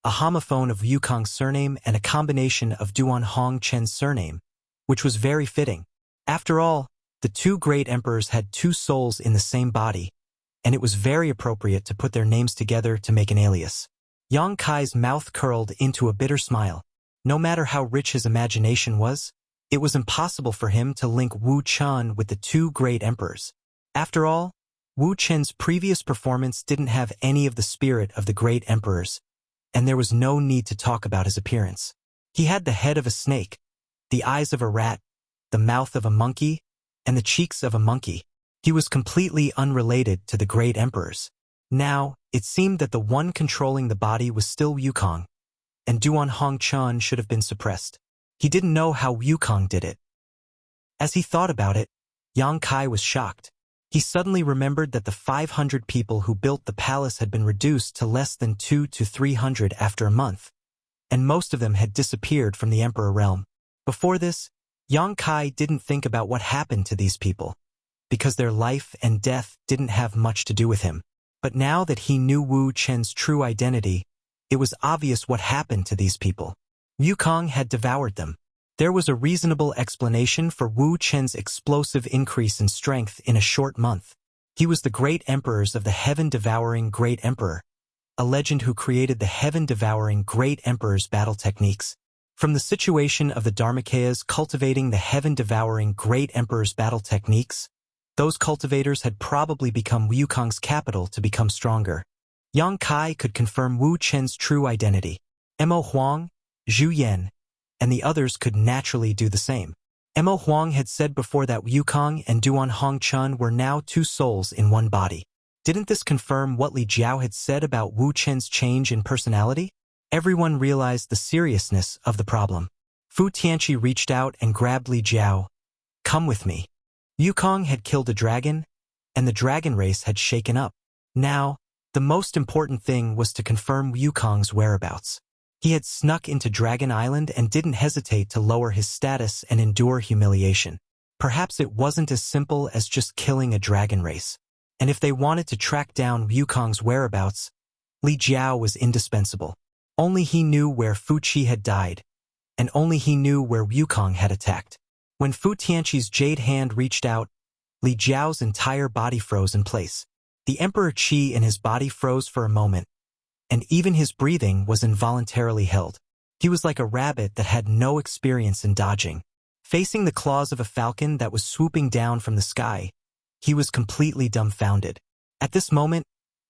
a homophone of Yukong's surname and a combination of Duan Hong Chen's surname, which was very fitting. After all, the 2 great emperors had 2 souls in the same body, and it was very appropriate to put their names together to make an alias. Yang Kai's mouth curled into a bitter smile. No matter how rich his imagination was, it was impossible for him to link Wu Chen with the 2 great emperors. After all, Wu Chen's previous performance didn't have any of the spirit of the great emperors, and there was no need to talk about his appearance. He had the head of a snake, the eyes of a rat, the mouth of a monkey, and the cheeks of a monkey. He was completely unrelated to the great emperors. Now, it seemed that the one controlling the body was still Yukong, and Duan Hong Chen should have been suppressed. He didn't know how Yukong did it. As he thought about it, Yang Kai was shocked. He suddenly remembered that the 500 people who built the palace had been reduced to less than 200 to 300 after a month, and most of them had disappeared from the Emperor realm. Before this, Yang Kai didn't think about what happened to these people, because their life and death didn't have much to do with him. But now that he knew Wu Chen's true identity, it was obvious what happened to these people. Yukong had devoured them. There was a reasonable explanation for Wu Chen's explosive increase in strength in a short month. He was the great emperors of the heaven-devouring Great Emperor, a legend who created the heaven-devouring Great Emperor's battle techniques. From the situation of the Dharmakayas cultivating the heaven-devouring Great Emperor's battle techniques, those cultivators had probably become Wukong's capital to become stronger. Yang Kai could confirm Wu Chen's true identity. Mo Huang, Zhu Yan, and the others could naturally do the same. Mo Huang had said before that Wukong and Duan Hongchun were now two souls in one body. Didn't this confirm what Li Jiao had said about Wu Chen's change in personality? Everyone realized the seriousness of the problem. Fu Tianqi reached out and grabbed Li Jiao. "Come with me." Wukong had killed a dragon, and the dragon race had shaken up. Now, the most important thing was to confirm Wukong's whereabouts. He had snuck into Dragon Island and didn't hesitate to lower his status and endure humiliation. Perhaps it wasn't as simple as just killing a dragon race. And if they wanted to track down Wukong's whereabouts, Li Jiao was indispensable. Only he knew where Fu Qi had died, and only he knew where Wukong had attacked. When Fu Tianqi's jade hand reached out, Li Jiao's entire body froze in place. The Emperor Qi in his body froze for a moment, and even his breathing was involuntarily held. He was like a rabbit that had no experience in dodging. Facing the claws of a falcon that was swooping down from the sky, he was completely dumbfounded. At this moment,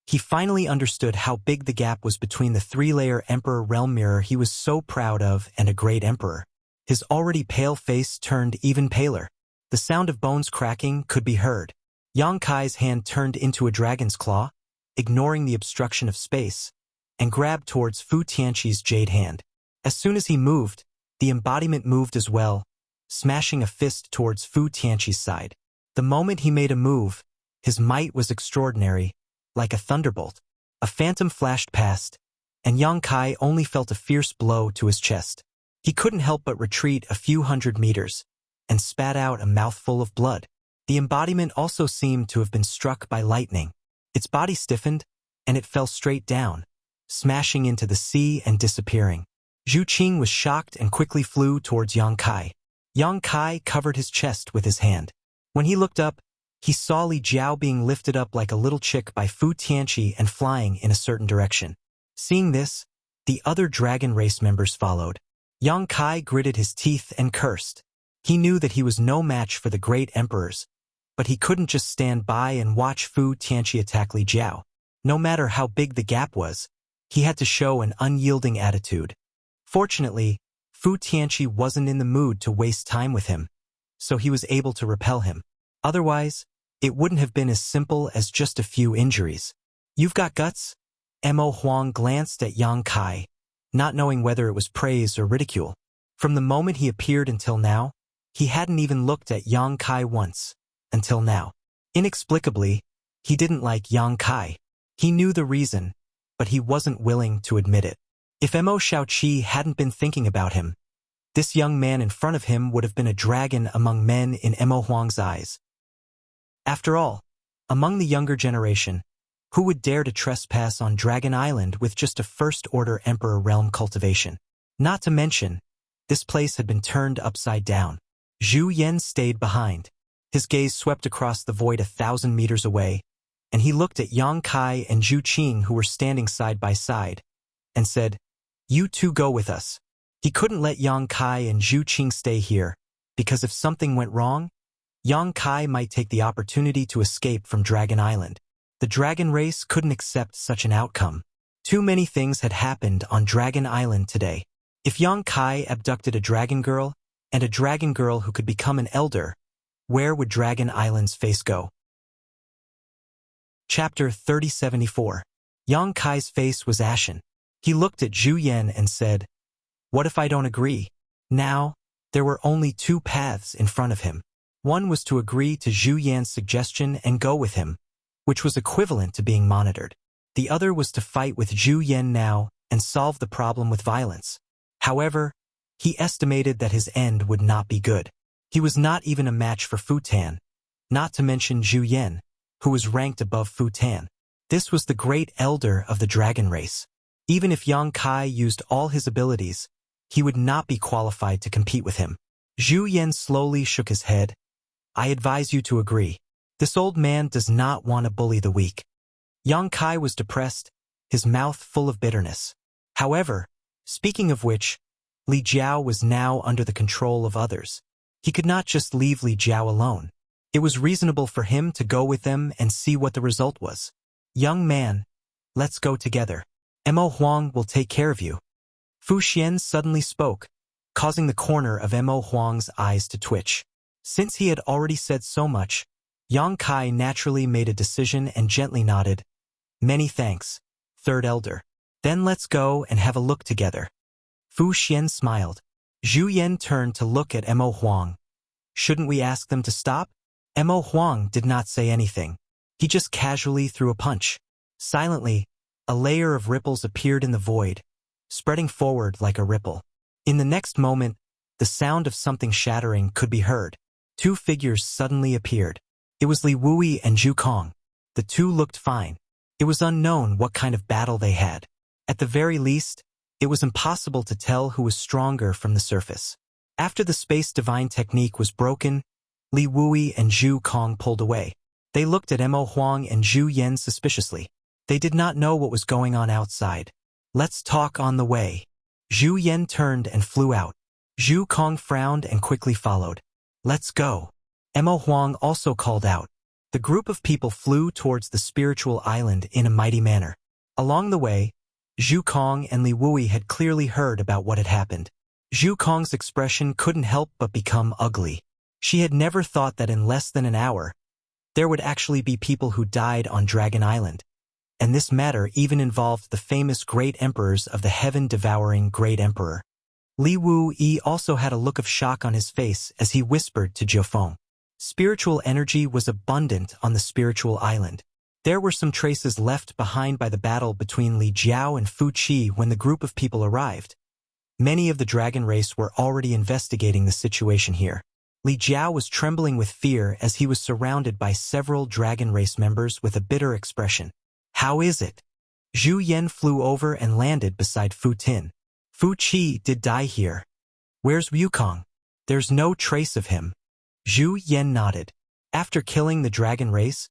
he finally understood how big the gap was between the three-layer Emperor realm mirror he was so proud of and a great emperor. His already pale face turned even paler. The sound of bones cracking could be heard. Yang Kai's hand turned into a dragon's claw, ignoring the obstruction of space, and grabbed towards Fu Tianqi's jade hand. As soon as he moved, the embodiment moved as well, smashing a fist towards Fu Tianqi's side. The moment he made a move, his might was extraordinary, like a thunderbolt. A phantom flashed past, and Yang Kai only felt a fierce blow to his chest. He couldn't help but retreat a few hundred meters, and spat out a mouthful of blood. The embodiment also seemed to have been struck by lightning. Its body stiffened, and it fell straight down, smashing into the sea and disappearing. Zhu Qing was shocked and quickly flew towards Yang Kai. Yang Kai covered his chest with his hand. When he looked up, he saw Li Jiao being lifted up like a little chick by Fu Tianqi and flying in a certain direction. Seeing this, the other dragon race members followed. Yang Kai gritted his teeth and cursed. He knew that he was no match for the great emperors, but he couldn't just stand by and watch Fu Tianqi attack Li Jiao. No matter how big the gap was, he had to show an unyielding attitude. Fortunately, Fu Tianqi wasn't in the mood to waste time with him, so he was able to repel him. Otherwise, it wouldn't have been as simple as just a few injuries. "You've got guts?" Mo Huang glanced at Yang Kai, not knowing whether it was praise or ridicule. From the moment he appeared until now, he hadn't even looked at Yang Kai once, until now. Inexplicably, he didn't like Yang Kai. He knew the reason, but he wasn't willing to admit it. If Mo Shaoqi hadn't been thinking about him, this young man in front of him would have been a dragon among men in Mo Huang's eyes. After all, among the younger generation, who would dare to trespass on Dragon Island with just a first-order Emperor realm cultivation? Not to mention, this place had been turned upside down. Zhu Yan stayed behind. His gaze swept across the void 1,000 meters away, and he looked at Yang Kai and Zhu Qing who were standing side by side, and said, "You two go with us." He couldn't let Yang Kai and Zhu Qing stay here, because if something went wrong, Yang Kai might take the opportunity to escape from Dragon Island. The dragon race couldn't accept such an outcome. Too many things had happened on Dragon Island today. If Yang Kai abducted a dragon girl, and a dragon girl who could become an elder, where would Dragon Island's face go? Chapter 3074. Yang Kai's face was ashen. He looked at Zhu Yan and said, "What if I don't agree?" Now, there were only two paths in front of him. One was to agree to Zhu Yan's suggestion and go with him, which was equivalent to being monitored. The other was to fight with Zhu Yan now and solve the problem with violence. However, he estimated that his end would not be good. He was not even a match for Fu Tan, not to mention Zhu Yan, who was ranked above Fu Tan. This was the great elder of the dragon race. Even if Yang Kai used all his abilities, he would not be qualified to compete with him. Zhu Yan slowly shook his head. "I advise you to agree." This old man does not want to bully the weak. Yang Kai was depressed, his mouth full of bitterness. However, speaking of which, Li Jiao was now under the control of others. He could not just leave Li Jiao alone. It was reasonable for him to go with them and see what the result was. Young man, let's go together. Mo Huang will take care of you. Fu Xian suddenly spoke, causing the corner of Mo Huang's eyes to twitch. Since he had already said so much, Yang Kai naturally made a decision and gently nodded. Many thanks, third elder. Then let's go and have a look together. Fu Xian smiled. Zhu Yan turned to look at Mo Huang. Shouldn't we ask them to stop? Mo Huang did not say anything. He just casually threw a punch. Silently, a layer of ripples appeared in the void, spreading forward like a ripple. In the next moment, the sound of something shattering could be heard. Two figures suddenly appeared. It was Li Wui and Zhu Kong. The two looked fine. It was unknown what kind of battle they had. At the very least, it was impossible to tell who was stronger from the surface. After the space divine technique was broken, Li Wui and Zhu Kong pulled away. They looked at Mo Huang and Zhu Yan suspiciously. They did not know what was going on outside. Let's talk on the way. Zhu Yan turned and flew out. Zhu Kong frowned and quickly followed. Let's go. Mo Huang also called out. The group of people flew towards the spiritual island in a mighty manner. Along the way, Zhu Kong and Li Wui had clearly heard about what had happened. Zhu Kong's expression couldn't help but become ugly. She had never thought that in less than an hour, there would actually be people who died on Dragon Island. And this matter even involved the famous great emperors of the heaven-devouring Great Emperor. Li Wui also had a look of shock on his face as he whispered to Jiufeng. Spiritual energy was abundant on the spiritual island. There were some traces left behind by the battle between Li Jiao and Fu Qi when the group of people arrived. Many of the dragon race were already investigating the situation here. Li Jiao was trembling with fear as he was surrounded by several dragon race members with a bitter expression. How is it? Zhu Yan flew over and landed beside Fu Tin. Fu Qi did die here. Where's Wukong? There's no trace of him. Zhu Yan nodded. After killing the dragon race,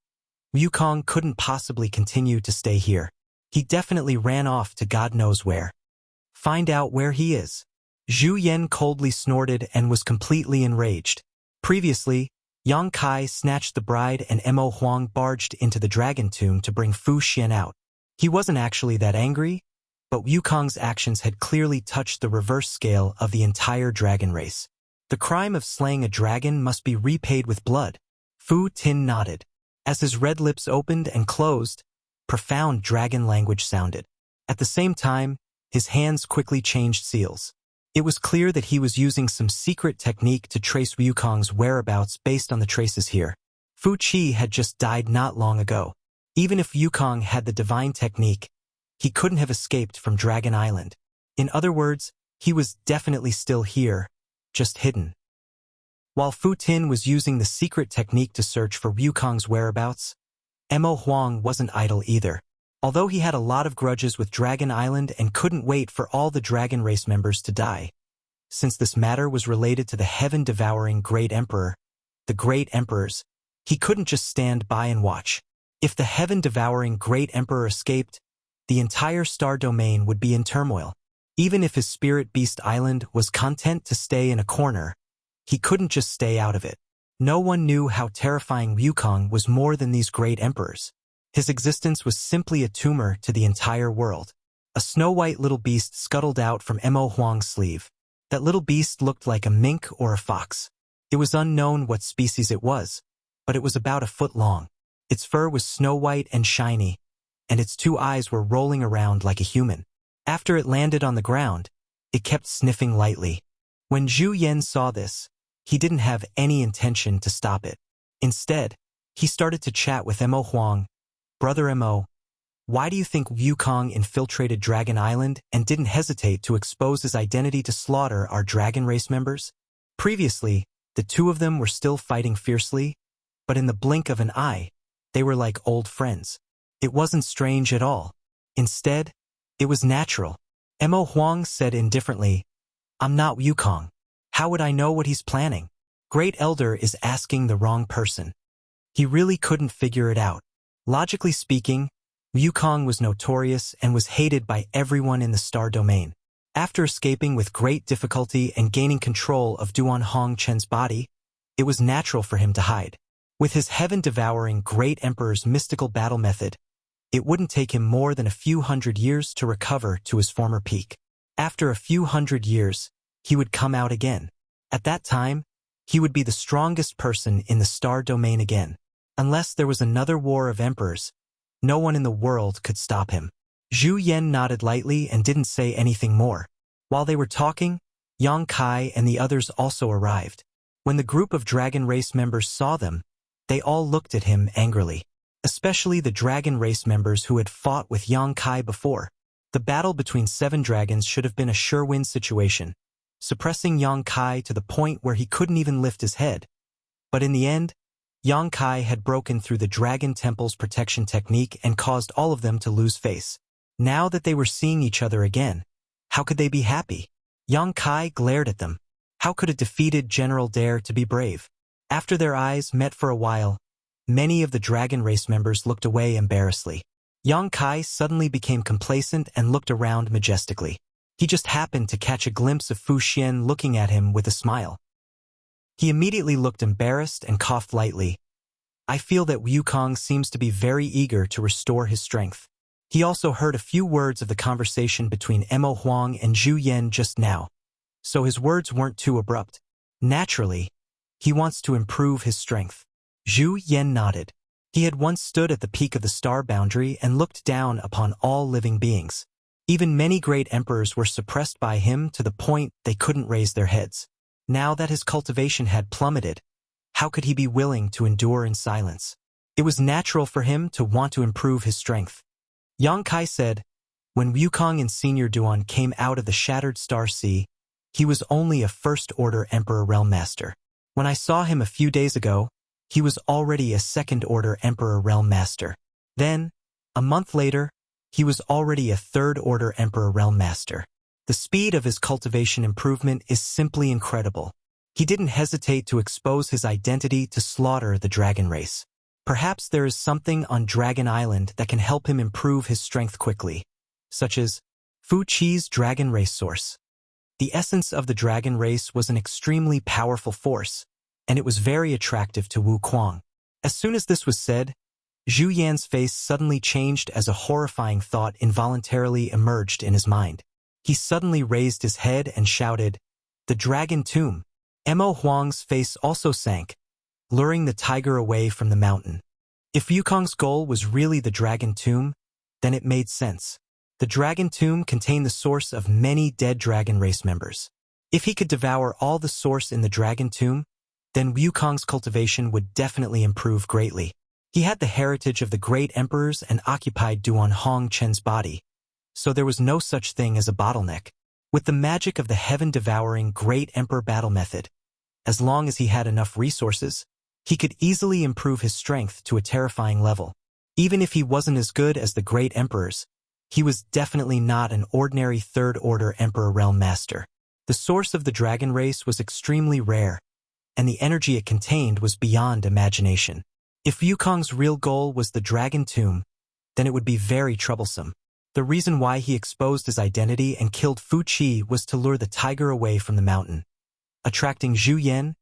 Wukong couldn't possibly continue to stay here. He definitely ran off to God knows where. Find out where he is. Zhu Yan coldly snorted and was completely enraged. Previously, Yang Kai snatched the bride and Mo Huang barged into the dragon tomb to bring Fu Xian out. He wasn't actually that angry, but Wukong's actions had clearly touched the reverse scale of the entire dragon race. The crime of slaying a dragon must be repaid with blood. Fu Tin nodded. As his red lips opened and closed, profound dragon language sounded. At the same time, his hands quickly changed seals. It was clear that he was using some secret technique to trace Wukong's whereabouts based on the traces here. Fu Qi had just died not long ago. Even if Wukong had the divine technique, he couldn't have escaped from Dragon Island. In other words, he was definitely still here, just hidden. While Fu Tin was using the secret technique to search for Wukong's whereabouts, Mo Huang wasn't idle either. Although he had a lot of grudges with Dragon Island and couldn't wait for all the dragon race members to die. Since this matter was related to the heaven-devouring Great Emperor, the Great Emperors, he couldn't just stand by and watch. If the heaven-devouring Great Emperor escaped, the entire star domain would be in turmoil. Even if his spirit beast island was content to stay in a corner, he couldn't just stay out of it. No one knew how terrifying Wukong was more than these great emperors. His existence was simply a tumor to the entire world. A snow-white little beast scuttled out from Mo Huang's sleeve. That little beast looked like a mink or a fox. It was unknown what species it was, but it was about a foot long. Its fur was snow-white and shiny, and its two eyes were rolling around like a human. After it landed on the ground, it kept sniffing lightly. When Zhu Yan saw this, he didn't have any intention to stop it. Instead, he started to chat with Mo Huang. Brother Mo, why do you think Wukong infiltrated Dragon Island and didn't hesitate to expose his identity to slaughter our dragon race members? Previously, the two of them were still fighting fiercely, but in the blink of an eye, they were like old friends. It wasn't strange at all. Instead, it was natural. Mo Huang said indifferently, I'm not Wukong. How would I know what he's planning? Great Elder is asking the wrong person. He really couldn't figure it out. Logically speaking, Wukong was notorious and was hated by everyone in the star domain. After escaping with great difficulty and gaining control of Duan Hongchen's body, it was natural for him to hide. With his heaven-devouring Great Emperor's mystical battle method, it wouldn't take him more than a few hundred years to recover to his former peak. After a few hundred years, he would come out again. At that time, he would be the strongest person in the star domain again. Unless there was another war of emperors, no one in the world could stop him. Zhu Yan nodded lightly and didn't say anything more. While they were talking, Yang Kai and the others also arrived. When the group of dragon race members saw them, they all looked at him angrily. Especially the dragon race members who had fought with Yang Kai before. The battle between 7 dragons should have been a sure-win situation, suppressing Yang Kai to the point where he couldn't even lift his head. But in the end, Yang Kai had broken through the Dragon Temple's protection technique and caused all of them to lose face. Now that they were seeing each other again, how could they be happy? Yang Kai glared at them. How could a defeated general dare to be brave? After their eyes met for a while, many of the dragon race members looked away embarrassedly. Yang Kai suddenly became complacent and looked around majestically. He just happened to catch a glimpse of Fu Xian looking at him with a smile. He immediately looked embarrassed and coughed lightly. I feel that Wukong seems to be very eager to restore his strength. He also heard a few words of the conversation between Mo Huang and Zhu Yan just now, so his words weren't too abrupt. Naturally, he wants to improve his strength. Zhu Yan nodded. He had once stood at the peak of the star boundary and looked down upon all living beings. Even many great emperors were suppressed by him to the point they couldn't raise their heads. Now that his cultivation had plummeted, how could he be willing to endure in silence? It was natural for him to want to improve his strength. Yang Kai said, when Wukong and Senior Duan came out of the Shattered Star Sea, he was only a First-Order Emperor Realm Master. When I saw him a few days ago, he was already a Second-Order Emperor Realm Master. Then, a month later, he was already a Third-Order Emperor Realm Master. The speed of his cultivation improvement is simply incredible. He didn't hesitate to expose his identity to slaughter the dragon race. Perhaps there is something on Dragon Island that can help him improve his strength quickly, such as Fu Chi's dragon race source. The essence of the dragon race was an extremely powerful force, and it was very attractive to Wukong. As soon as this was said, Zhu Yan's face suddenly changed as a horrifying thought involuntarily emerged in his mind. He suddenly raised his head and shouted, "The Dragon Tomb!" Mo Huang's face also sank, luring the tiger away from the mountain. If Wukong's goal was really the Dragon Tomb, then it made sense. The Dragon Tomb contained the source of many dead dragon race members. If he could devour all the source in the Dragon Tomb, then Wukong's cultivation would definitely improve greatly. He had the heritage of the great emperors and occupied Duan Hongchen's body, so there was no such thing as a bottleneck. With the magic of the heaven-devouring Great Emperor battle method, as long as he had enough resources, he could easily improve his strength to a terrifying level. Even if he wasn't as good as the great emperors, he was definitely not an ordinary Third-Order Emperor Realm Master. The source of the dragon race was extremely rare, and the energy it contained was beyond imagination. If Wukong's real goal was the Dragon Tomb, then it would be very troublesome. The reason why he exposed his identity and killed Fu Chi was to lure the tiger away from the mountain, attracting Zhu Yan,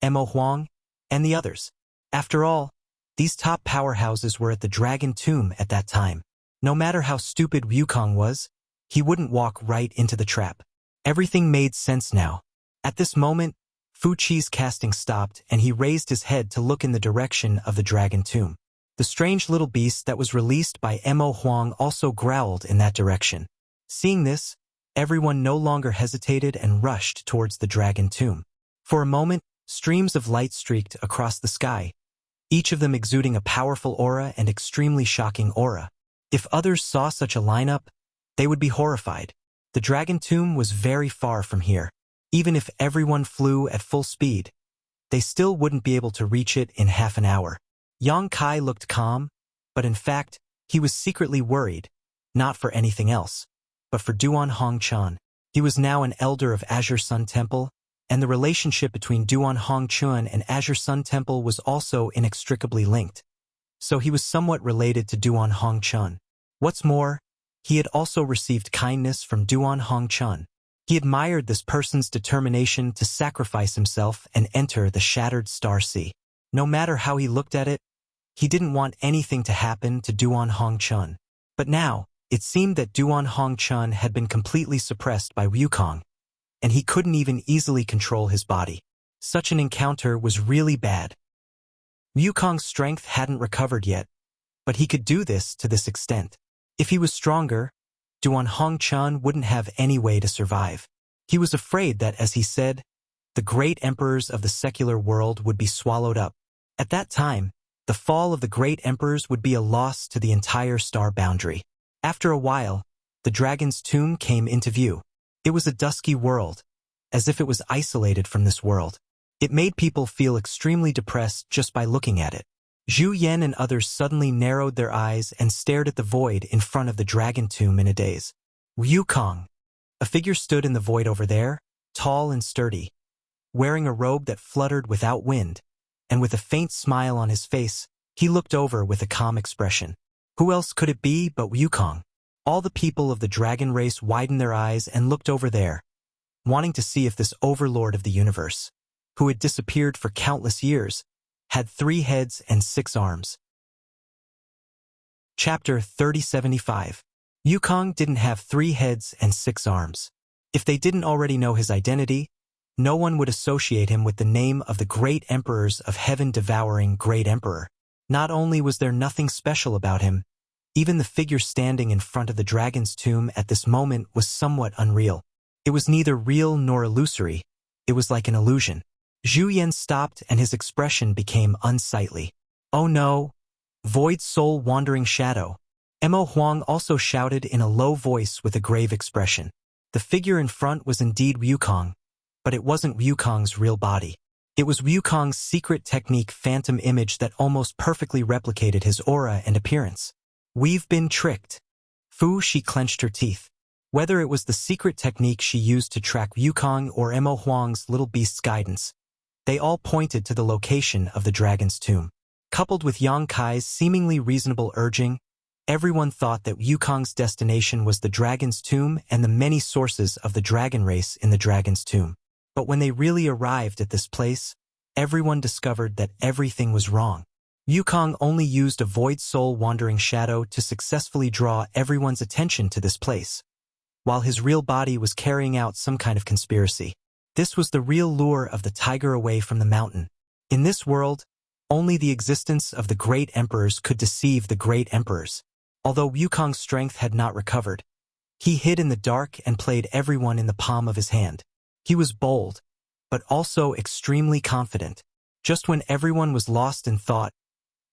Mo Huang, and the others. After all, these top powerhouses were at the Dragon Tomb at that time. No matter how stupid Wukong was, he wouldn't walk right into the trap. Everything made sense now. At this moment, Fu Chi's casting stopped and he raised his head to look in the direction of the Dragon Tomb. The strange little beast that was released by Mo Huang also growled in that direction. Seeing this, everyone no longer hesitated and rushed towards the Dragon Tomb. For a moment, streams of light streaked across the sky, each of them exuding a powerful aura and extremely shocking aura. If others saw such a lineup, they would be horrified. The Dragon Tomb was very far from here. Even if everyone flew at full speed, they still wouldn't be able to reach it in half an hour. Yang Kai looked calm, but in fact, he was secretly worried, not for anything else, but for Duan Hongchan. He was now an elder of Azure Sun Temple, and the relationship between Duan Hongchun and Azure Sun Temple was also inextricably linked. So he was somewhat related to Duan Hongchun. What's more, he had also received kindness from Duan Hongchun. He admired this person's determination to sacrifice himself and enter the shattered star sea. No matter how he looked at it, he didn't want anything to happen to Duan Hongchun. But now, it seemed that Duan Hongchun had been completely suppressed by Wukong, and he couldn't even easily control his body. Such an encounter was really bad. Wukong's strength hadn't recovered yet, but he could do this to this extent. If he was stronger, Duan Hongchun wouldn't have any way to survive. He was afraid that, as he said, the great emperors of the secular world would be swallowed up. At that time, the fall of the great emperors would be a loss to the entire star boundary. After a while, the dragon's tomb came into view. It was a dusky world, as if it was isolated from this world. It made people feel extremely depressed just by looking at it. Zhu Yan and others suddenly narrowed their eyes and stared at the void in front of the dragon tomb in a daze. Wukong. A figure stood in the void over there, tall and sturdy, wearing a robe that fluttered without wind, and with a faint smile on his face, he looked over with a calm expression. Who else could it be but Wukong? All the people of the dragon race widened their eyes and looked over there, wanting to see if this overlord of the universe, who had disappeared for countless years, had 3 heads and 6 arms. Chapter 3075. Wukong didn't have 3 heads and 6 arms. If they didn't already know his identity, no one would associate him with the name of the great emperors of heaven-devouring great emperor. Not only was there nothing special about him, even the figure standing in front of the dragon's tomb at this moment was somewhat unreal. It was neither real nor illusory. It was like an illusion. Zhu Yan stopped and his expression became unsightly. Oh no! Void soul wandering shadow. Mo Huang also shouted in a low voice with a grave expression. The figure in front was indeed Wukong, but it wasn't Wukong's real body. It was Wukong's secret technique phantom image that almost perfectly replicated his aura and appearance. We've been tricked. She clenched her teeth. Whether it was the secret technique she used to track Wukong or Mo Huang's little beast's guidance, they all pointed to the location of the dragon's tomb. Coupled with Yang Kai's seemingly reasonable urging, everyone thought that Wukong's destination was the dragon's tomb and the many sources of the dragon race in the dragon's tomb. But when they really arrived at this place, everyone discovered that everything was wrong. Wukong only used a void soul wandering shadow to successfully draw everyone's attention to this place, while his real body was carrying out some kind of conspiracy. This was the real lure of the tiger away from the mountain. In this world, only the existence of the great emperors could deceive the great emperors. Although Wukong's strength had not recovered, he hid in the dark and played everyone in the palm of his hand. He was bold, but also extremely confident. Just when everyone was lost in thought,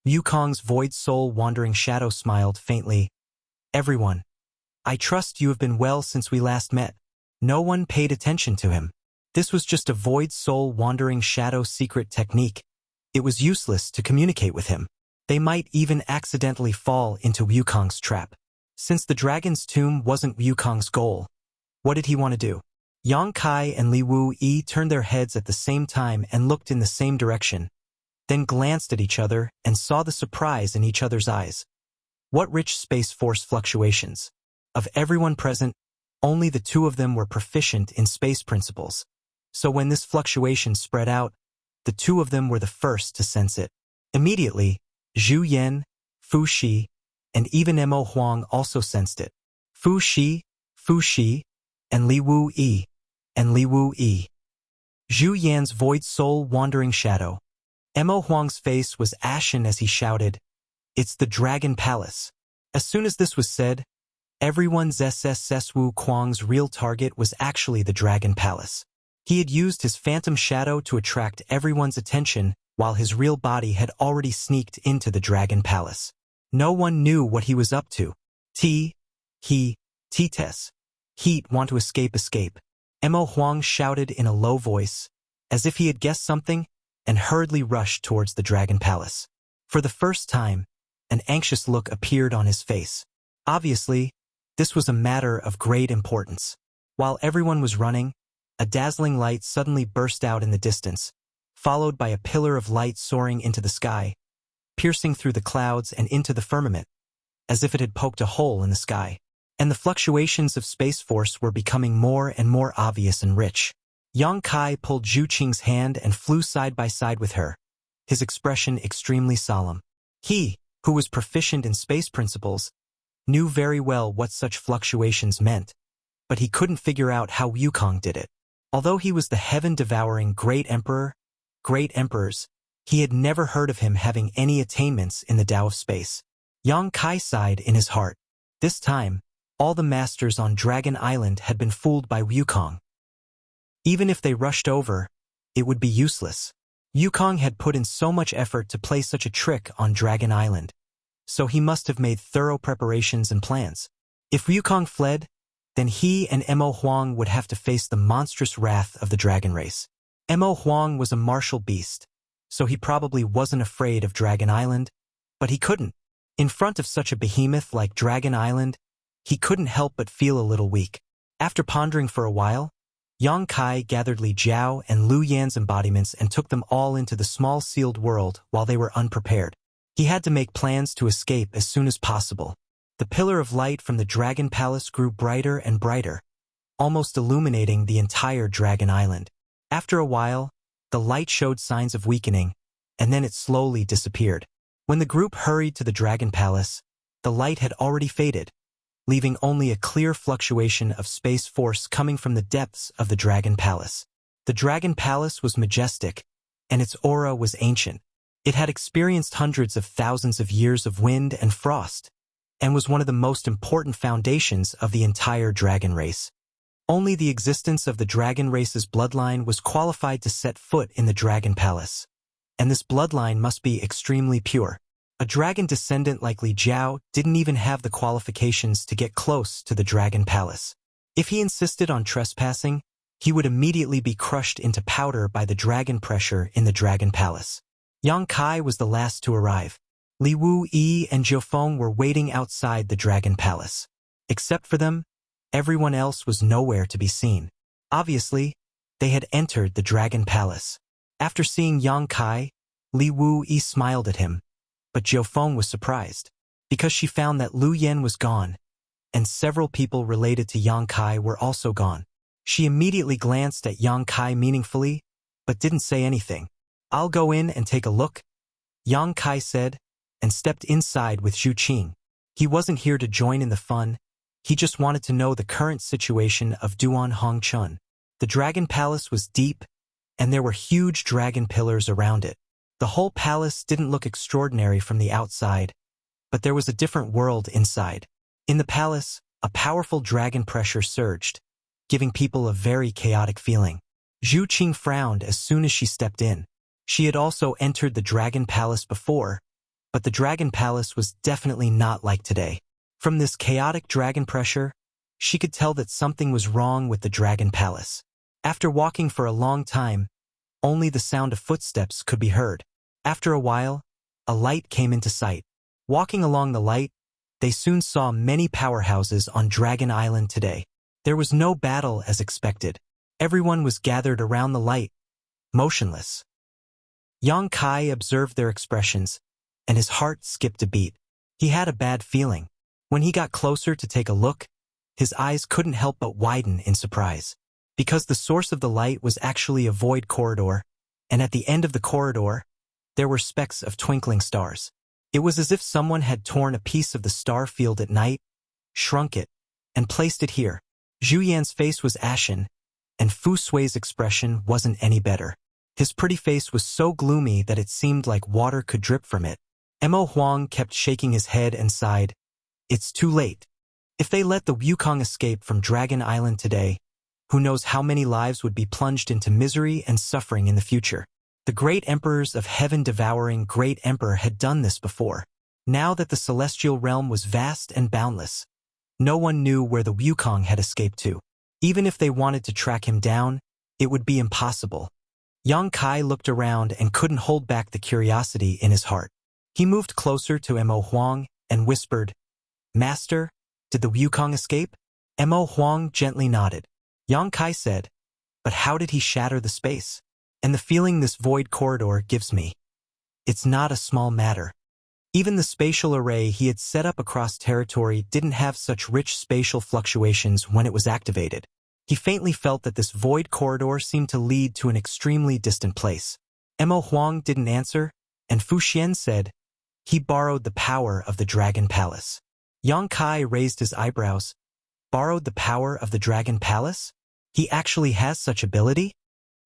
Wukong's void soul wandering shadow smiled faintly. Everyone, I trust you have been well since we last met. No one paid attention to him. This was just a void soul wandering shadow secret technique. It was useless to communicate with him. They might even accidentally fall into Wukong's trap. Since the dragon's tomb wasn't Wukong's goal, what did he want to do? Yang Kai and Li Wu Yi turned their heads at the same time and looked in the same direction, then glanced at each other and saw the surprise in each other's eyes. What rich space force fluctuations! Of everyone present, only the 2 of them were proficient in space principles. So when this fluctuation spread out, the 2 of them were the first to sense it. Immediately, Zhu Yan, Fu Shi, and even Mo Huang also sensed it. Fu Shi, and Li Wu Yi, Zhu Yan's void soul wandering shadow. Mo Huang's face was ashen as he shouted, "It's the Dragon Palace." As soon as this was said, everyone's Wu Kuang's real target was actually the Dragon Palace. He had used his phantom shadow to attract everyone's attention, while his real body had already sneaked into the Dragon Palace. No one knew what he was up to. Tess. Heat want to escape. Mo Huang shouted in a low voice, as if he had guessed something, and hurriedly rushed towards the Dragon Palace. For the first time, an anxious look appeared on his face. Obviously, this was a matter of great importance. While everyone was running, A dazzling light suddenly burst out in the distance, followed by a pillar of light soaring into the sky, piercing through the clouds and into the firmament, as if it had poked a hole in the sky. And the fluctuations of space force were becoming more and more obvious and rich. Yang Kai pulled Zhu Qing's hand and flew side by side with her, his expression extremely solemn. He, who was proficient in space principles, knew very well what such fluctuations meant, but he couldn't figure out how Wukong did it. Although he was the heaven-devouring great emperors, he had never heard of him having any attainments in the Tao of space. Yang Kai sighed in his heart. This time, all the masters on Dragon Island had been fooled by Wukong. Even if they rushed over, it would be useless. Wukong had put in so much effort to play such a trick on Dragon Island, so he must have made thorough preparations and plans. If Wukong fled, then he and Mo Huang would have to face the monstrous wrath of the dragon race. Mo Huang was a martial beast, so he probably wasn't afraid of Dragon Island, but he couldn't. In front of such a behemoth like Dragon Island, he couldn't help but feel a little weak. After pondering for a while, Yang Kai gathered Li Jiao and Lu Yan's embodiments and took them all into the small sealed world while they were unprepared. He had to make plans to escape as soon as possible. The pillar of light from the Dragon Palace grew brighter and brighter, almost illuminating the entire Dragon Island. After a while, the light showed signs of weakening, and then it slowly disappeared. When the group hurried to the Dragon Palace, the light had already faded, leaving only a clear fluctuation of space force coming from the depths of the Dragon Palace. The Dragon Palace was majestic, and its aura was ancient. It had experienced hundreds of thousands of years of wind and frost, and was one of the most important foundations of the entire dragon race. Only the existence of the dragon race's bloodline was qualified to set foot in the Dragon Palace, and this bloodline must be extremely pure. A dragon descendant like Li Jiao didn't even have the qualifications to get close to the Dragon Palace. If he insisted on trespassing, he would immediately be crushed into powder by the dragon pressure in the Dragon Palace. Yang Kai was the last to arrive. Li Wu Yi and Zhou Feng were waiting outside the Dragon Palace. Except for them, everyone else was nowhere to be seen. Obviously, they had entered the Dragon Palace. After seeing Yang Kai, Li Wu Yi smiled at him, but Zhou Feng was surprised, because she found that Lu Yan was gone, and several people related to Yang Kai were also gone. She immediately glanced at Yang Kai meaningfully, but didn't say anything. "I'll go in and take a look," Yang Kai said, and stepped inside with Zhu Qing. He wasn't here to join in the fun, he just wanted to know the current situation of Duan Hongchun. The Dragon Palace was deep, and there were huge dragon pillars around it. The whole palace didn't look extraordinary from the outside, but there was a different world inside. In the palace, a powerful dragon pressure surged, giving people a very chaotic feeling. Zhu Qing frowned as soon as she stepped in. She had also entered the Dragon Palace before, but the Dragon Palace was definitely not like today. From this chaotic dragon pressure, she could tell that something was wrong with the Dragon Palace. After walking for a long time, only the sound of footsteps could be heard. After a while, a light came into sight. Walking along the light, they soon saw many powerhouses on Dragon Island today. There was no battle as expected. Everyone was gathered around the light, motionless. Yang Kai observed their expressions, and his heart skipped a beat. He had a bad feeling. When he got closer to take a look, his eyes couldn't help but widen in surprise. Because the source of the light was actually a void corridor, and at the end of the corridor, there were specks of twinkling stars. It was as if someone had torn a piece of the star field at night, shrunk it, and placed it here. Zhu Yan's face was ashen, and Fu Sui's expression wasn't any better. His pretty face was so gloomy that it seemed like water could drip from it. Mo Huang kept shaking his head and sighed, "It's too late. If they let the Wukong escape from Dragon Island today, who knows how many lives would be plunged into misery and suffering in the future." The great emperors of heaven-devouring great emperor had done this before. Now that the celestial realm was vast and boundless, no one knew where the Wukong had escaped to. Even if they wanted to track him down, it would be impossible. Yang Kai looked around and couldn't hold back the curiosity in his heart. He moved closer to Mo Huang and whispered, "Master, did the Wukong escape?" Mo Huang gently nodded. Yang Kai said, But how did he shatter the space? And the feeling this void corridor gives me. It's not a small matter. Even the spatial array he had set up across territory didn't have such rich spatial fluctuations when it was activated. He faintly felt that this void corridor seemed to lead to an extremely distant place. Mo Huang didn't answer, and Fu Xian said, "He borrowed the power of the Dragon Palace." Yang Kai raised his eyebrows. Borrowed the power of the Dragon Palace? He actually has such ability?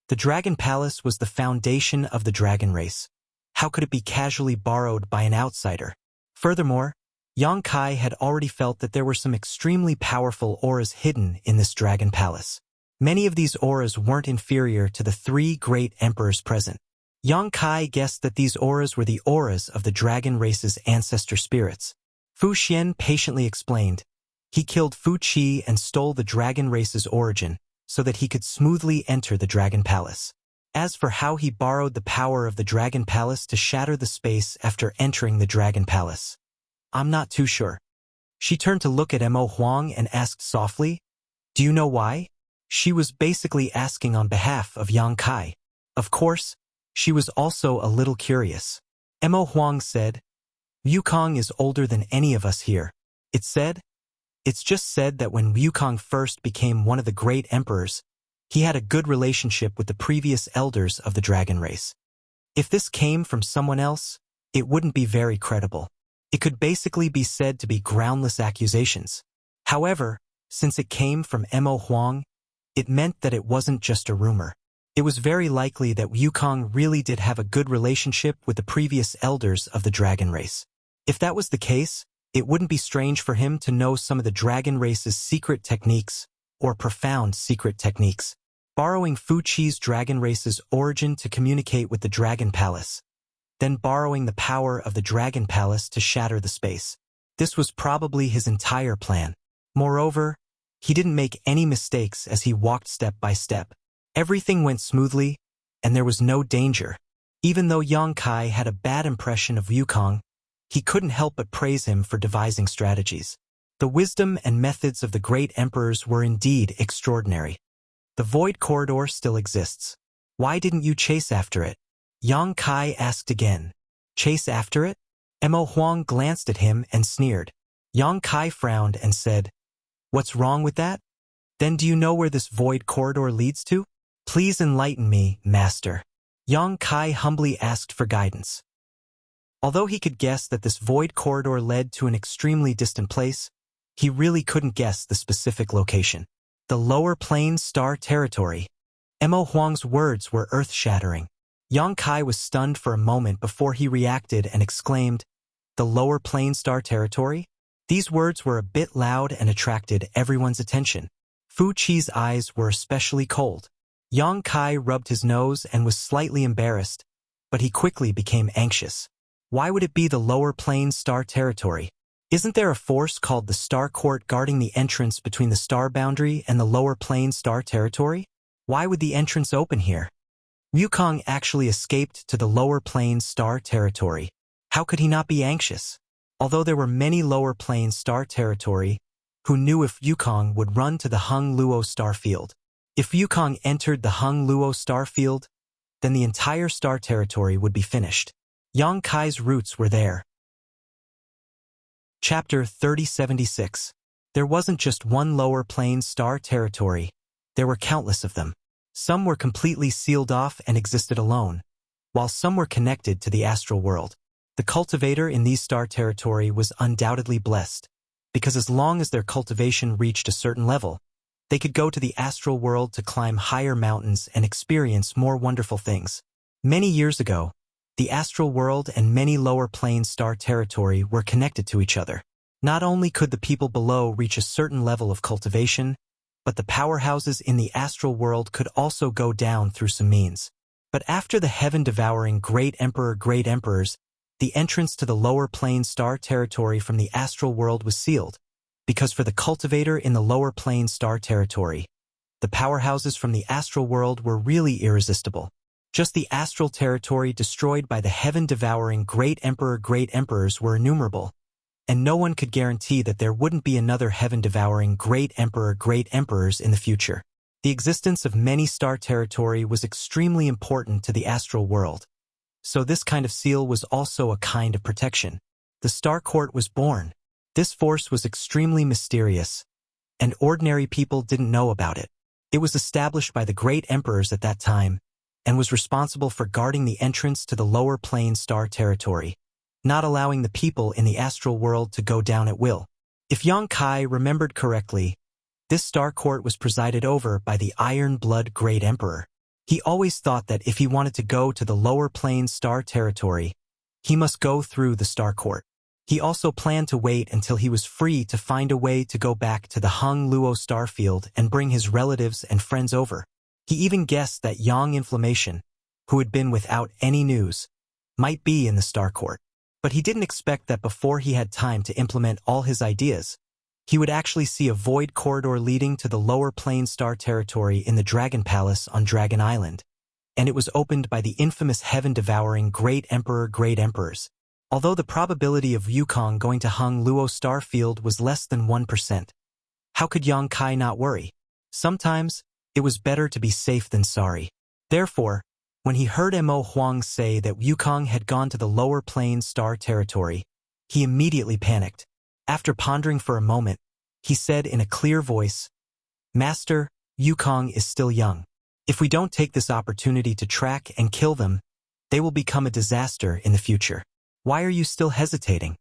The Dragon Palace was the foundation of the dragon race. How could it be casually borrowed by an outsider? Furthermore, Yang Kai had already felt that there were some extremely powerful auras hidden in this Dragon Palace. Many of these auras weren't inferior to the 3 great emperors present. Yang Kai guessed that these auras were the auras of the dragon race's ancestor spirits. Fu Xian patiently explained. He killed Fu Qi and stole the dragon race's origin so that he could smoothly enter the Dragon Palace. As for how he borrowed the power of the Dragon Palace to shatter the space after entering the Dragon Palace, I'm not too sure. She turned to look at Mo Huang and asked softly, "Do you know why?" She was basically asking on behalf of Yang Kai. Of course, she was also a little curious. Mo Huang said, "Wukong is older than any of us here. It's just said that when Wukong first became one of the great emperors, he had a good relationship with the previous elders of the dragon race. If this came from someone else, it wouldn't be very credible. It could basically be said to be groundless accusations. However, since it came from Mo Huang, it meant that it wasn't just a rumor. It was very likely that Wukong really did have a good relationship with the previous elders of the dragon race. If that was the case, it wouldn't be strange for him to know some of the dragon race's secret techniques, or profound secret techniques, borrowing Fu Qi's dragon race's origin to communicate with the Dragon Palace, then borrowing the power of the Dragon Palace to shatter the space. This was probably his entire plan. Moreover, he didn't make any mistakes as he walked step by step. Everything went smoothly, and there was no danger. Even though Yang Kai had a bad impression of Wukong, he couldn't help but praise him for devising strategies. The wisdom and methods of the great emperors were indeed extraordinary. The void corridor still exists. Why didn't you chase after it? Yang Kai asked again. Chase after it? Mo Huang glanced at him and sneered. Yang Kai frowned and said, "What's wrong with that? Then do you know where this void corridor leads to? Please enlighten me, master." Yang Kai humbly asked for guidance. Although he could guess that this void corridor led to an extremely distant place, he really couldn't guess the specific location. The Lower Plains Star Territory. Mo Huang's words were earth-shattering. Yang Kai was stunned for a moment before he reacted and exclaimed, "The Lower Plains Star Territory?" These words were a bit loud and attracted everyone's attention. Fu Qi's eyes were especially cold. Yang Kai rubbed his nose and was slightly embarrassed, but he quickly became anxious. Why would it be the Lower Plains Star Territory? Isn't there a force called the Star Court guarding the entrance between the Star Boundary and the Lower Plains Star Territory? Why would the entrance open here? Wukong actually escaped to the Lower Plains Star Territory. How could he not be anxious? Although there were many Lower Plains Star Territory who knew if Wukong would run to the Hung Luo Star Field. If Wukong entered the Hung Luo Star Field, then the entire Star Territory would be finished. Yang Kai's roots were there. Chapter 3076. There wasn't just one Lower Plains Star Territory. There were countless of them. Some were completely sealed off and existed alone, while some were connected to the astral world. The cultivator in these Star Territory was undoubtedly blessed, because as long as their cultivation reached a certain level, they could go to the astral world to climb higher mountains and experience more wonderful things. Many years ago, the astral world and many Lower Plains Star Territory were connected to each other. Not only could the people below reach a certain level of cultivation, but the powerhouses in the astral world could also go down through some means. But after the heaven-devouring great emperors, the entrance to the Lower Plains Star Territory from the astral world was sealed, because for the cultivator in the Lower Plains Star Territory, the powerhouses from the astral world were really irresistible. Just the astral territory destroyed by the heaven-devouring great emperors were innumerable, and no one could guarantee that there wouldn't be another heaven-devouring great emperors in the future. The existence of many star territory was extremely important to the astral world. So this kind of seal was also a kind of protection. The Star Court was born. This force was extremely mysterious, and ordinary people didn't know about it. It was established by the great emperors at that time, and was responsible for guarding the entrance to the lower plane star territory, not allowing the people in the astral world to go down at will. If Yang Kai remembered correctly, this Star Court was presided over by the Iron Blood Great Emperor. He always thought that if he wanted to go to the lower plane star territory, he must go through the Star Court. He also planned to wait until he was free to find a way to go back to the Hung Luo starfield and bring his relatives and friends over. He even guessed that Yang Inflammation, who had been without any news, might be in the Star Court. But he didn't expect that before he had time to implement all his ideas, he would actually see a void corridor leading to the lower plane star territory in the Dragon Palace on Dragon Island, and it was opened by the infamous heaven-devouring Great Emperor Great Emperors. Although the probability of Yukong going to Hung Luo starfield was less than 1%. How could Yang Kai not worry? Sometimes, it was better to be safe than sorry. Therefore, when he heard Mo Huang say that Yukong had gone to the lower plane star territory, he immediately panicked. After pondering for a moment, he said in a clear voice, "Master, Yukong is still young. If we don't take this opportunity to track and kill them, they will become a disaster in the future. Why are you still hesitating?"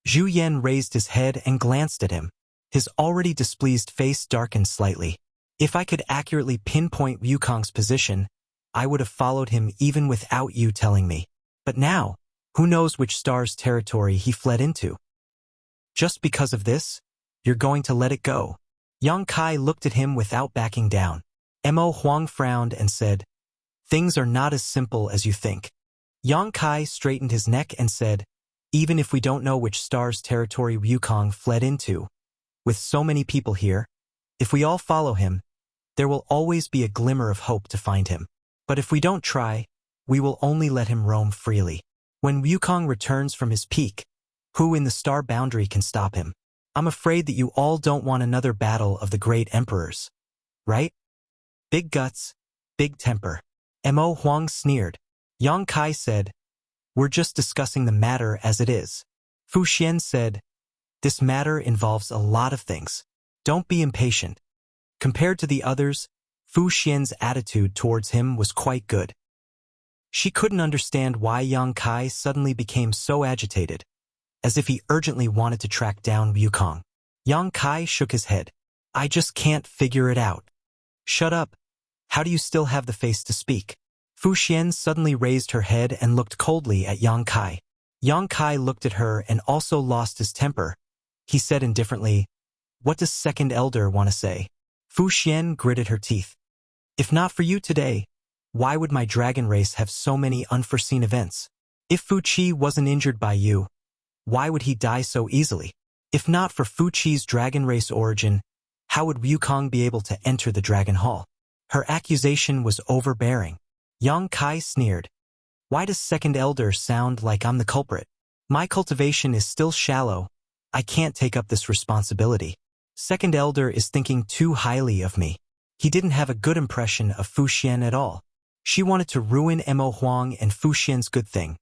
Zhu Yan raised his head and glanced at him. His already displeased face darkened slightly. "If I could accurately pinpoint Yukong's position, I would have followed him even without you telling me. But now, who knows which star's territory he fled into? Just because of this, you're going to let it go?" Yang Kai looked at him without backing down. Mo Huang frowned and said, "Things are not as simple as you think." Yang Kai straightened his neck and said, "Even if we don't know which star's territory Yukong fled into, with so many people here, if we all follow him, there will always be a glimmer of hope to find him. But if we don't try, we will only let him roam freely. When Yukong returns from his peak, who in the star boundary can stop him? I'm afraid that you all don't want another battle of the great emperors, right? Big guts, big temper." Mo Huang sneered. Yang Kai said, "We're just discussing the matter as it is." Fu Xian said, "This matter involves a lot of things. Don't be impatient." Compared to the others, Fu Xian's attitude towards him was quite good. She couldn't understand why Yang Kai suddenly became so agitated, as if he urgently wanted to track down Yukong. Yang Kai shook his head. "I just can't figure it out." "Shut up. How do you still have the face to speak?" Fu Xian suddenly raised her head and looked coldly at Yang Kai. Yang Kai looked at her and also lost his temper. He said indifferently, "What does Second Elder want to say?" Fu Xian gritted her teeth. "If not for you today, why would my dragon race have so many unforeseen events? If Fu Qi wasn't injured by you, why would he die so easily? If not for Fu Qi's dragon race origin, how would Yukong be able to enter the Dragon Hall?" Her accusation was overbearing. Yang Kai sneered. "Why does Second Elder sound like I'm the culprit? My cultivation is still shallow. I can't take up this responsibility. Second Elder is thinking too highly of me." He didn't have a good impression of Fu Xian at all. She wanted to ruin Mo Huang and Fu Xian's good thing.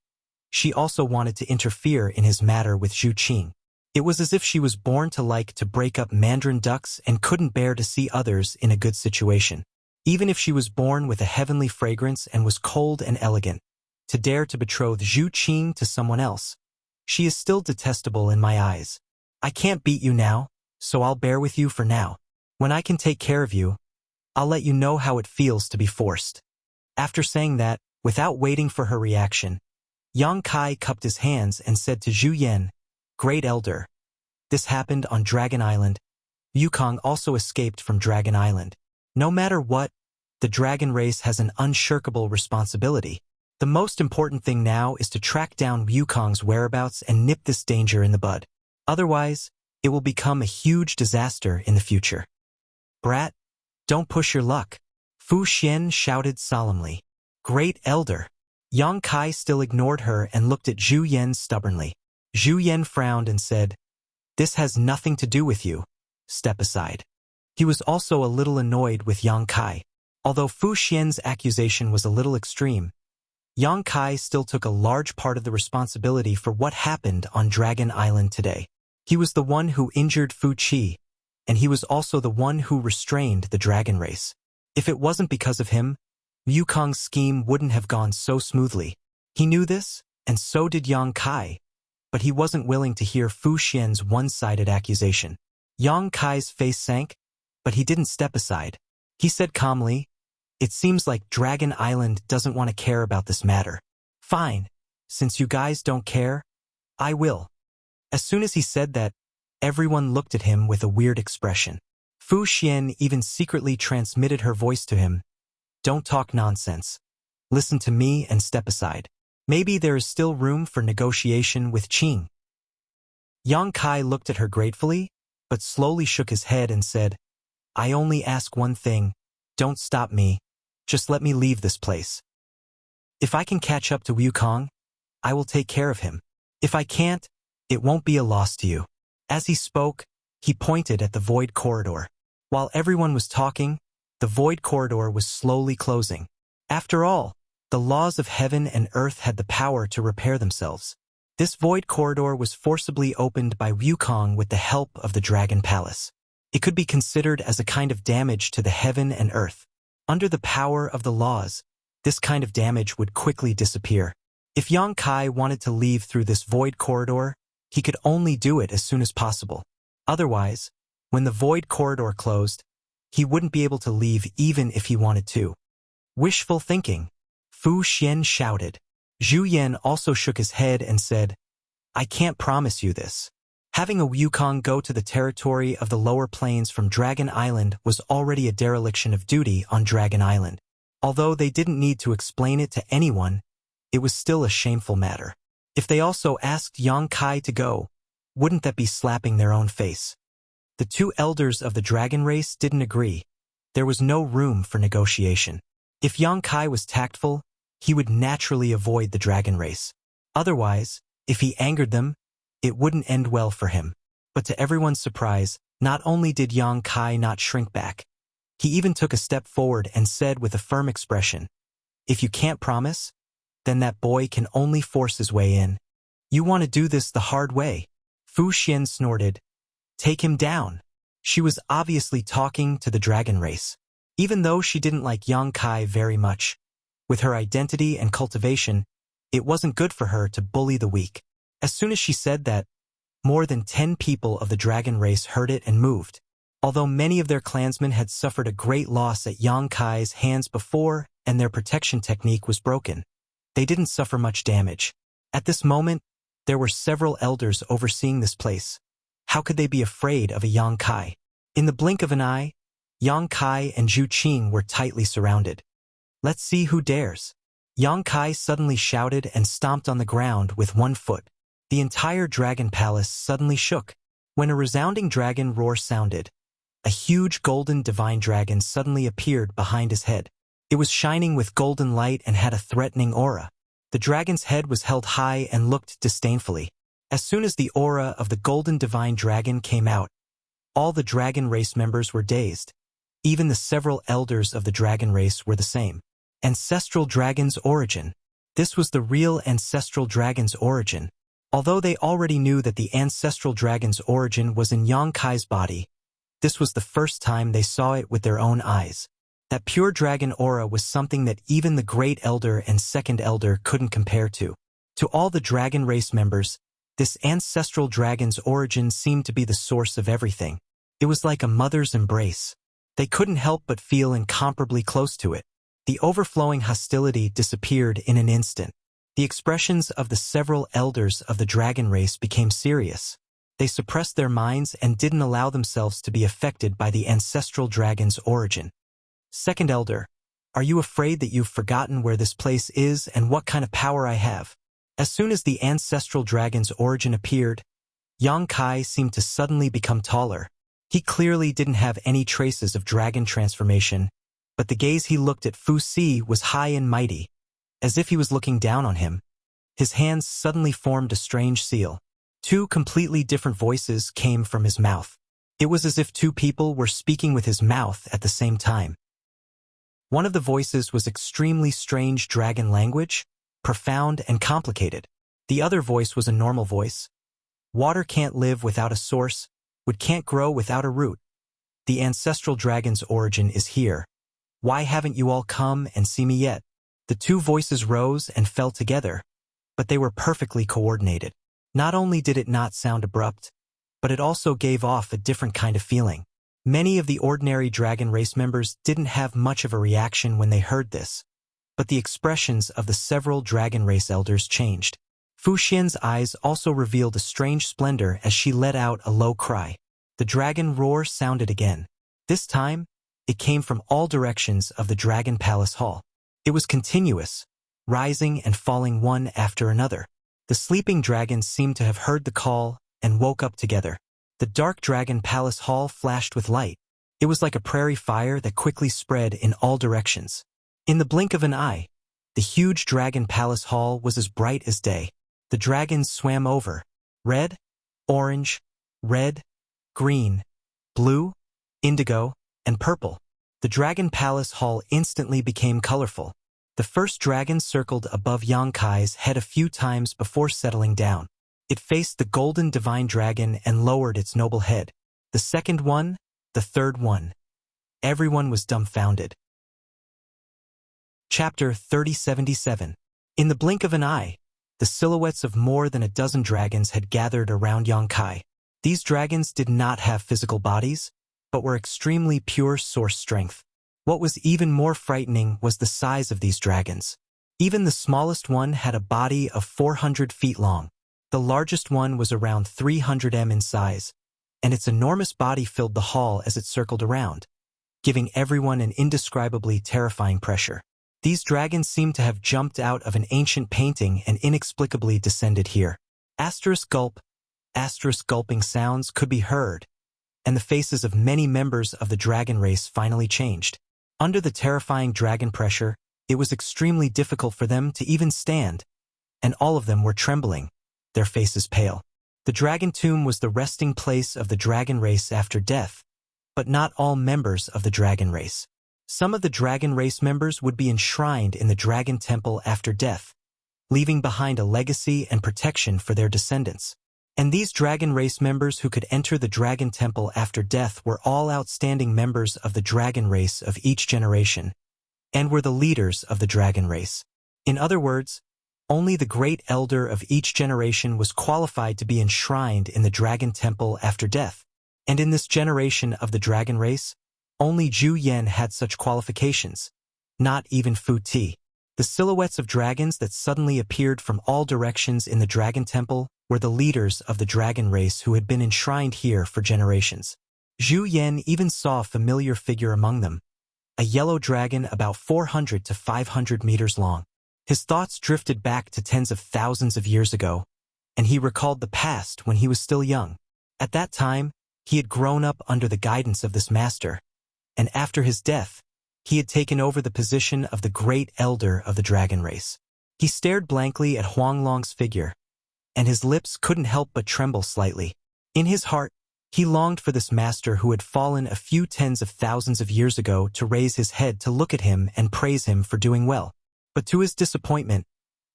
She also wanted to interfere in his matter with Zhu Qing. It was as if she was born to break up mandarin ducks and couldn't bear to see others in a good situation. Even if she was born with a heavenly fragrance and was cold and elegant, to dare to betroth Zhu Qing to someone else, she is still detestable in my eyes. I can't beat you now, so I'll bear with you for now. When I can take care of you, I'll let you know how it feels to be forced." After saying that, without waiting for her reaction, Yang Kai cupped his hands and said to Zhu Yan, "Great Elder, this happened on Dragon Island. Yukong also escaped from Dragon Island. No matter what, the dragon race has an unshirkable responsibility. The most important thing now is to track down Yukong's whereabouts and nip this danger in the bud. Otherwise, it will become a huge disaster in the future. Brat, don't push your luck." Fu Xian shouted solemnly. "Great Elder." Yang Kai still ignored her and looked at Zhu Yan stubbornly. Zhu Yan frowned and said, "This has nothing to do with you. Step aside." He was also a little annoyed with Yang Kai. Although Fu Xian's accusation was a little extreme, Yang Kai still took a large part of the responsibility for what happened on Dragon Island today. He was the one who injured Fu Qi, and he was also the one who restrained the dragon race. If it wasn't because of him, Liu Kong's scheme wouldn't have gone so smoothly. He knew this, and so did Yang Kai, but he wasn't willing to hear Fu Xian's one-sided accusation. Yang Kai's face sank, but he didn't step aside. He said calmly, "It seems like Dragon Island doesn't want to care about this matter. Fine, since you guys don't care, I will." As soon as he said that, everyone looked at him with a weird expression. Fu Xian even secretly transmitted her voice to him. "Don't talk nonsense. Listen to me and step aside. Maybe there is still room for negotiation with Qing." Yang Kai looked at her gratefully, but slowly shook his head and said, "I only ask one thing. Don't stop me. Just let me leave this place. If I can catch up to Liu Kong, I will take care of him. If I can't, it won't be a loss to you." As he spoke, he pointed at the void corridor. While everyone was talking, the void corridor was slowly closing. After all, the laws of heaven and earth had the power to repair themselves. This void corridor was forcibly opened by Liu Kong with the help of the Dragon Palace. It could be considered as a kind of damage to the heaven and earth. Under the power of the laws, this kind of damage would quickly disappear. If Yang Kai wanted to leave through this void corridor, he could only do it as soon as possible. Otherwise, when the void corridor closed, he wouldn't be able to leave even if he wanted to. Wishful thinking, Fu Xian shouted. Zhu Yan also shook his head and said, "I can't promise you this." Having a Wukong go to the territory of the lower plains from Dragon Island was already a dereliction of duty on Dragon Island. Although they didn't need to explain it to anyone, it was still a shameful matter. If they also asked Yang Kai to go, wouldn't that be slapping their own face? The two elders of the dragon race didn't agree. There was no room for negotiation. If Yang Kai was tactful, he would naturally avoid the dragon race. Otherwise, if he angered them, it wouldn't end well for him. But to everyone's surprise, not only did Yang Kai not shrink back, he even took a step forward and said with a firm expression, "If you can't promise, then that boy can only force his way in. You want to do this the hard way." Fu Xian snorted, "Take him down." She was obviously talking to the dragon race. Even though she didn't like Yang Kai very much, with her identity and cultivation, it wasn't good for her to bully the weak. As soon as she said that, more than 10 people of the dragon race heard it and moved. Although many of their clansmen had suffered a great loss at Yang Kai's hands before and their protection technique was broken, they didn't suffer much damage. At this moment, there were several elders overseeing this place. How could they be afraid of a Yang Kai? In the blink of an eye, Yang Kai and Zhu Qing were tightly surrounded. "Let's see who dares." Yang Kai suddenly shouted and stomped on the ground with one foot. The entire dragon palace suddenly shook. When a resounding dragon roar sounded, a huge golden divine dragon suddenly appeared behind his head. It was shining with golden light and had a threatening aura. The dragon's head was held high and looked disdainfully. As soon as the aura of the golden divine dragon came out, all the dragon race members were dazed. Even the several elders of the dragon race were the same. Ancestral dragon's origin. This was the real ancestral dragon's origin. Although they already knew that the ancestral dragon's origin was in Yang Kai's body, this was the first time they saw it with their own eyes. That pure dragon aura was something that even the great elder and second elder couldn't compare to. To all the dragon race members, this ancestral dragon's origin seemed to be the source of everything. It was like a mother's embrace. They couldn't help but feel incomparably close to it. The overflowing hostility disappeared in an instant. The expressions of the several elders of the dragon race became serious. They suppressed their minds and didn't allow themselves to be affected by the ancestral dragon's origin. "Second elder, are you afraid that you've forgotten where this place is and what kind of power I have?" As soon as the ancestral dragon's origin appeared, Yang Kai seemed to suddenly become taller. He clearly didn't have any traces of dragon transformation, but the gaze he looked at Fu Si was high and mighty, as if he was looking down on him. His hands suddenly formed a strange seal. Two completely different voices came from his mouth. It was as if two people were speaking with his mouth at the same time. One of the voices was extremely strange dragon language, profound and complicated. The other voice was a normal voice. Water can't live without a source, wood can't grow without a root. The ancestral dragon's origin is here. Why haven't you all come and see me yet? The two voices rose and fell together, but they were perfectly coordinated. Not only did it not sound abrupt, but it also gave off a different kind of feeling. Many of the ordinary dragon race members didn't have much of a reaction when they heard this, but the expressions of the several dragon race elders changed. Fu Xian's eyes also revealed a strange splendor as she let out a low cry. The dragon roar sounded again. This time, it came from all directions of the Dragon Palace Hall. It was continuous, rising and falling one after another. The sleeping dragons seemed to have heard the call and woke up together. The dark Dragon Palace Hall flashed with light. It was like a prairie fire that quickly spread in all directions. In the blink of an eye, the huge Dragon Palace Hall was as bright as day. The dragons swam over. Red, orange, red, green, blue, indigo, and purple. The Dragon Palace Hall instantly became colorful. The first dragon circled above Yang Kai's head a few times before settling down. It faced the golden divine dragon and lowered its noble head. The second one, the third one. Everyone was dumbfounded. Chapter 3077. In the blink of an eye, the silhouettes of more than a dozen dragons had gathered around Yang Kai. These dragons did not have physical bodies, but were extremely pure source strength. What was even more frightening was the size of these dragons. Even the smallest one had a body of 400 feet long. The largest one was around 300 m in size, and its enormous body filled the hall as it circled around, giving everyone an indescribably terrifying pressure. These dragons seemed to have jumped out of an ancient painting and inexplicably descended here. Asterisk gulp, asterisk gulping sounds could be heard, and the faces of many members of the dragon race finally changed. Under the terrifying dragon pressure, it was extremely difficult for them to even stand, and all of them were trembling, their faces pale. The dragon tomb was the resting place of the dragon race after death, but not all members of the dragon race. Some of the dragon race members would be enshrined in the dragon temple after death, leaving behind a legacy and protection for their descendants. And these dragon race members who could enter the dragon temple after death were all outstanding members of the dragon race of each generation, and were the leaders of the dragon race. In other words, only the great elder of each generation was qualified to be enshrined in the dragon temple after death. And in this generation of the dragon race, only Zhu Yan had such qualifications, not even Fu Ti. The silhouettes of dragons that suddenly appeared from all directions in the dragon temple were the leaders of the dragon race who had been enshrined here for generations. Zhu Yan even saw a familiar figure among them, a yellow dragon about 400 to 500 meters long. His thoughts drifted back to tens of thousands of years ago, and he recalled the past when he was still young. At that time, he had grown up under the guidance of this master, and after his death, he had taken over the position of the great elder of the dragon race. He stared blankly at Huanglong's figure, and his lips couldn't help but tremble slightly. In his heart, he longed for this master who had fallen a few tens of thousands of years ago to raise his head to look at him and praise him for doing well. But to his disappointment,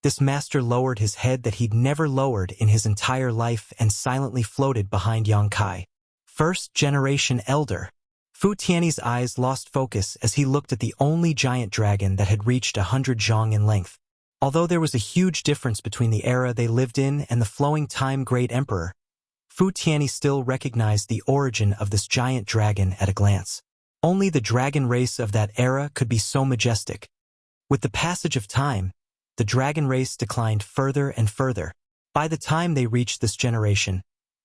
this master lowered his head that he'd never lowered in his entire life and silently floated behind Yang Kai. First generation elder. Fu Tianyi's eyes lost focus as he looked at the only giant dragon that had reached 100 zhang in length. Although there was a huge difference between the era they lived in and the flowing time great emperor, Fu Tianyi still recognized the origin of this giant dragon at a glance. Only the dragon race of that era could be so majestic. With the passage of time, the dragon race declined further and further. By the time they reached this generation,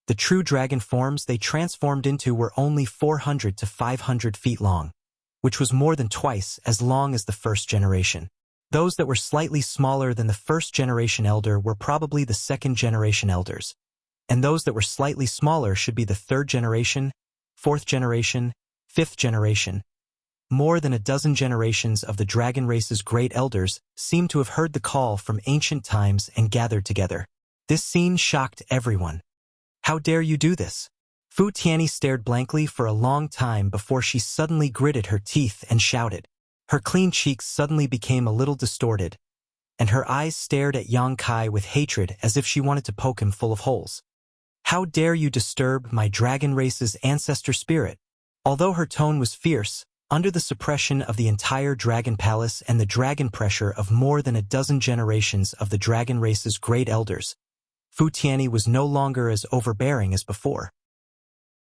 the true dragon forms they transformed into were only 400 to 500 feet long, which was more than twice as long as the first generation. Those that were slightly smaller than the first generation elder were probably the second generation elders, and those that were slightly smaller should be the third generation, fourth generation, fifth generation. More than a dozen generations of the dragon race's great elders seemed to have heard the call from ancient times and gathered together. This scene shocked everyone. How dare you do this? Fu Tianyi stared blankly for a long time before she suddenly gritted her teeth and shouted. Her clean cheeks suddenly became a little distorted, and her eyes stared at Yang Kai with hatred as if she wanted to poke him full of holes. How dare you disturb my dragon race's ancestor spirit? Although her tone was fierce, under the suppression of the entire dragon palace and the dragon pressure of more than a dozen generations of the dragon race's great elders, Fu Tianyi was no longer as overbearing as before.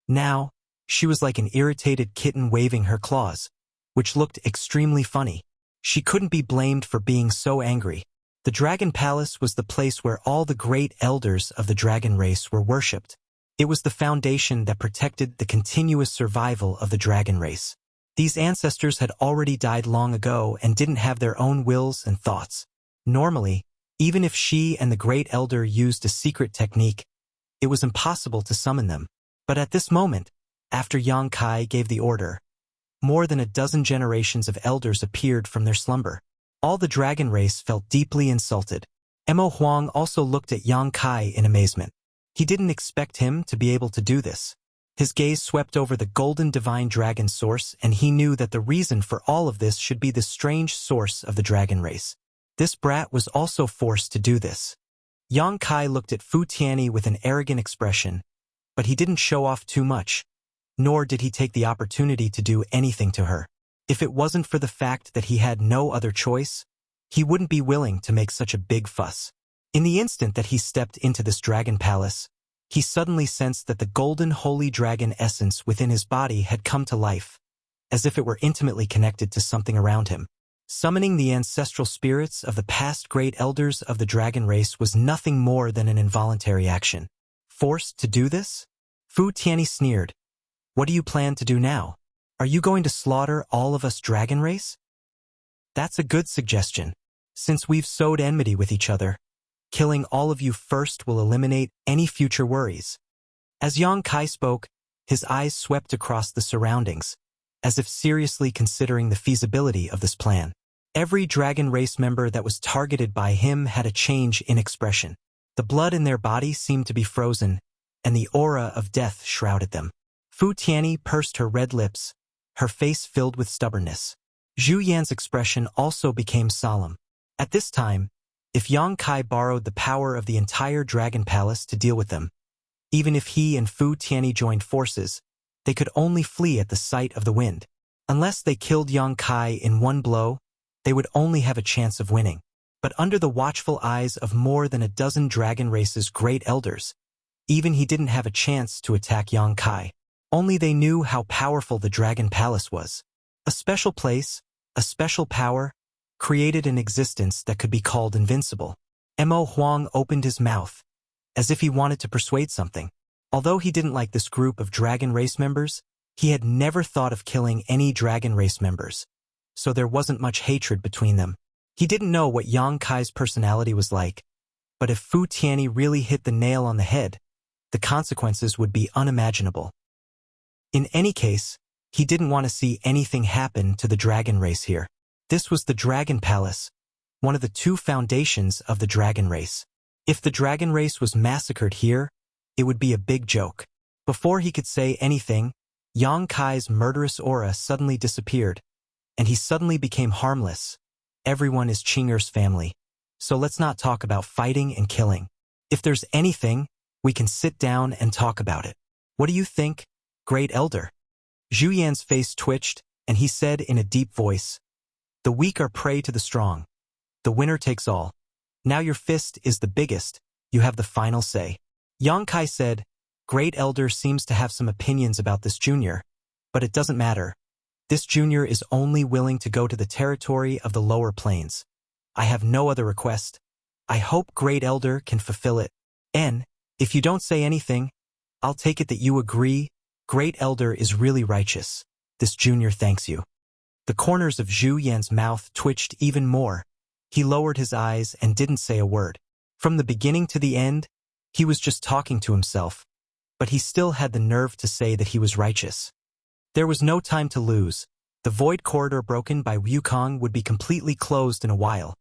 Now, she was like an irritated kitten waving her claws, which looked extremely funny. She couldn't be blamed for being so angry. The Dragon Palace was the place where all the great elders of the dragon race were worshipped. It was the foundation that protected the continuous survival of the dragon race. These ancestors had already died long ago and didn't have their own wills and thoughts. Normally, even if she and the great elder used a secret technique, it was impossible to summon them. But at this moment, after Yang Kai gave the order, more than a dozen generations of elders appeared from their slumber. All the dragon race felt deeply insulted. Mo Huang also looked at Yang Kai in amazement. He didn't expect him to be able to do this. His gaze swept over the golden divine dragon source, and he knew that the reason for all of this should be the strange source of the dragon race. This brat was also forced to do this. Yang Kai looked at Fu Tianyi with an arrogant expression, but he didn't show off too much, nor did he take the opportunity to do anything to her. If it wasn't for the fact that he had no other choice, he wouldn't be willing to make such a big fuss. In the instant that he stepped into this dragon palace, he suddenly sensed that the golden holy dragon essence within his body had come to life, as if it were intimately connected to something around him. Summoning the ancestral spirits of the past great elders of the dragon race was nothing more than an involuntary action. Forced to do this? Fu Tianyi sneered. What do you plan to do now? Are you going to slaughter all of us dragon race? That's a good suggestion. Since we've sowed enmity with each other, killing all of you first will eliminate any future worries. As Yang Kai spoke, his eyes swept across the surroundings, as if seriously considering the feasibility of this plan. Every dragon race member that was targeted by him had a change in expression. The blood in their body seemed to be frozen, and the aura of death shrouded them. Fu Tianyi pursed her red lips, her face filled with stubbornness. Zhu Yan's expression also became solemn. At this time, if Yang Kai borrowed the power of the entire dragon palace to deal with them, even if he and Fu Tianyi joined forces, they could only flee at the sight of the wind. Unless they killed Yang Kai in one blow, they would only have a chance of winning. But under the watchful eyes of more than a dozen dragon race's great elders, even he didn't have a chance to attack Yang Kai. Only they knew how powerful the Dragon Palace was. A special place, a special power, created an existence that could be called invincible. Mo Huang opened his mouth, as if he wanted to persuade something. Although he didn't like this group of dragon race members, he had never thought of killing any dragon race members, so there wasn't much hatred between them. He didn't know what Yang Kai's personality was like, but if Fu Tianyi really hit the nail on the head, the consequences would be unimaginable. In any case, he didn't want to see anything happen to the dragon race here. This was the Dragon Palace, one of the two foundations of the dragon race. If the dragon race was massacred here, it would be a big joke. Before he could say anything, Yang Kai's murderous aura suddenly disappeared, and he suddenly became harmless. Everyone is Qing'er's family, so let's not talk about fighting and killing. If there's anything, we can sit down and talk about it. What do you think, Great Elder? Zhu Yan's face twitched, and he said in a deep voice, "The weak are prey to the strong. The winner takes all. Now your fist is the biggest, you have the final say." Yang Kai said, "Great Elder seems to have some opinions about this junior, but it doesn't matter. This junior is only willing to go to the territory of the lower plains. I have no other request. I hope Great Elder can fulfill it. And, if you don't say anything, I'll take it that you agree. Great Elder is really righteous. This junior thanks you." The corners of Zhu Yan's mouth twitched even more. He lowered his eyes and didn't say a word. From the beginning to the end, he was just talking to himself, but he still had the nerve to say that he was righteous. There was no time to lose. The void corridor broken by Wukong would be completely closed in a while.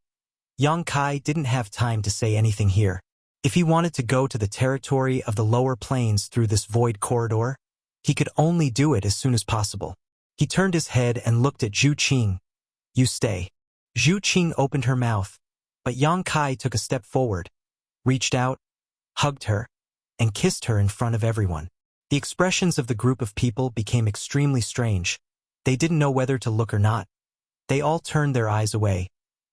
Yang Kai didn't have time to say anything here. If he wanted to go to the territory of the lower plains through this void corridor, He could only do it as soon as possible. He turned his head and looked at Zhu Qing. "You stay." Zhu Qing opened her mouth, but Yang Kai took a step forward, reached out, hugged her, and kissed her in front of everyone. The expressions of the group of people became extremely strange. They didn't know whether to look or not. They all turned their eyes away,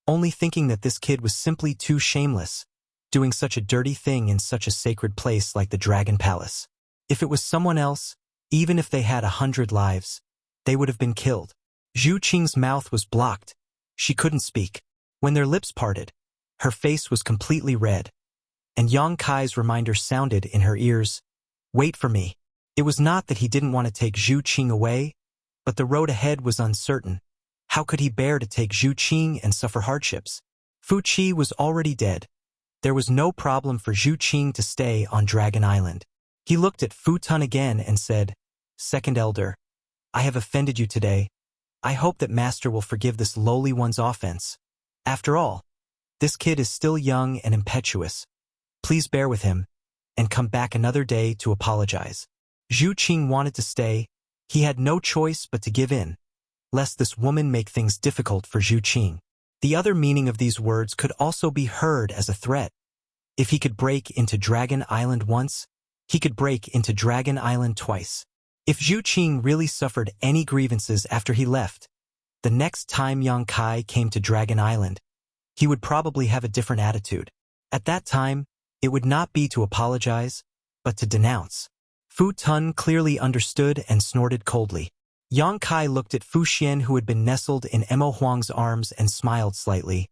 only thinking that this kid was simply too shameless, doing such a dirty thing in such a sacred place like the Dragon Palace. If it was someone else, even if they had 100 lives, they would have been killed. Zhu Qing's mouth was blocked. She couldn't speak. When their lips parted, her face was completely red, and Yang Kai's reminder sounded in her ears, "Wait for me." It was not that he didn't want to take Zhu Qing away, but the road ahead was uncertain. How could he bear to take Zhu Qing and suffer hardships? Fu Qi was already dead. There was no problem for Zhu Qing to stay on Dragon Island. He looked at Fu Tun again and said, "Second Elder, I have offended you today. I hope that Master will forgive this lowly one's offense. After all, this kid is still young and impetuous. Please bear with him, and come back another day to apologize." Zhu Qing wanted to stay. He had no choice but to give in, lest this woman make things difficult for Zhu Qing. The other meaning of these words could also be heard as a threat. If he could break into Dragon Island once, he could break into Dragon Island twice. If Zhu Qing really suffered any grievances after he left, the next time Yang Kai came to Dragon Island, he would probably have a different attitude. At that time, it would not be to apologize, but to denounce. Fu Tun clearly understood and snorted coldly. Yang Kai looked at Fu Xian, who had been nestled in Emo Huang's arms, and smiled slightly.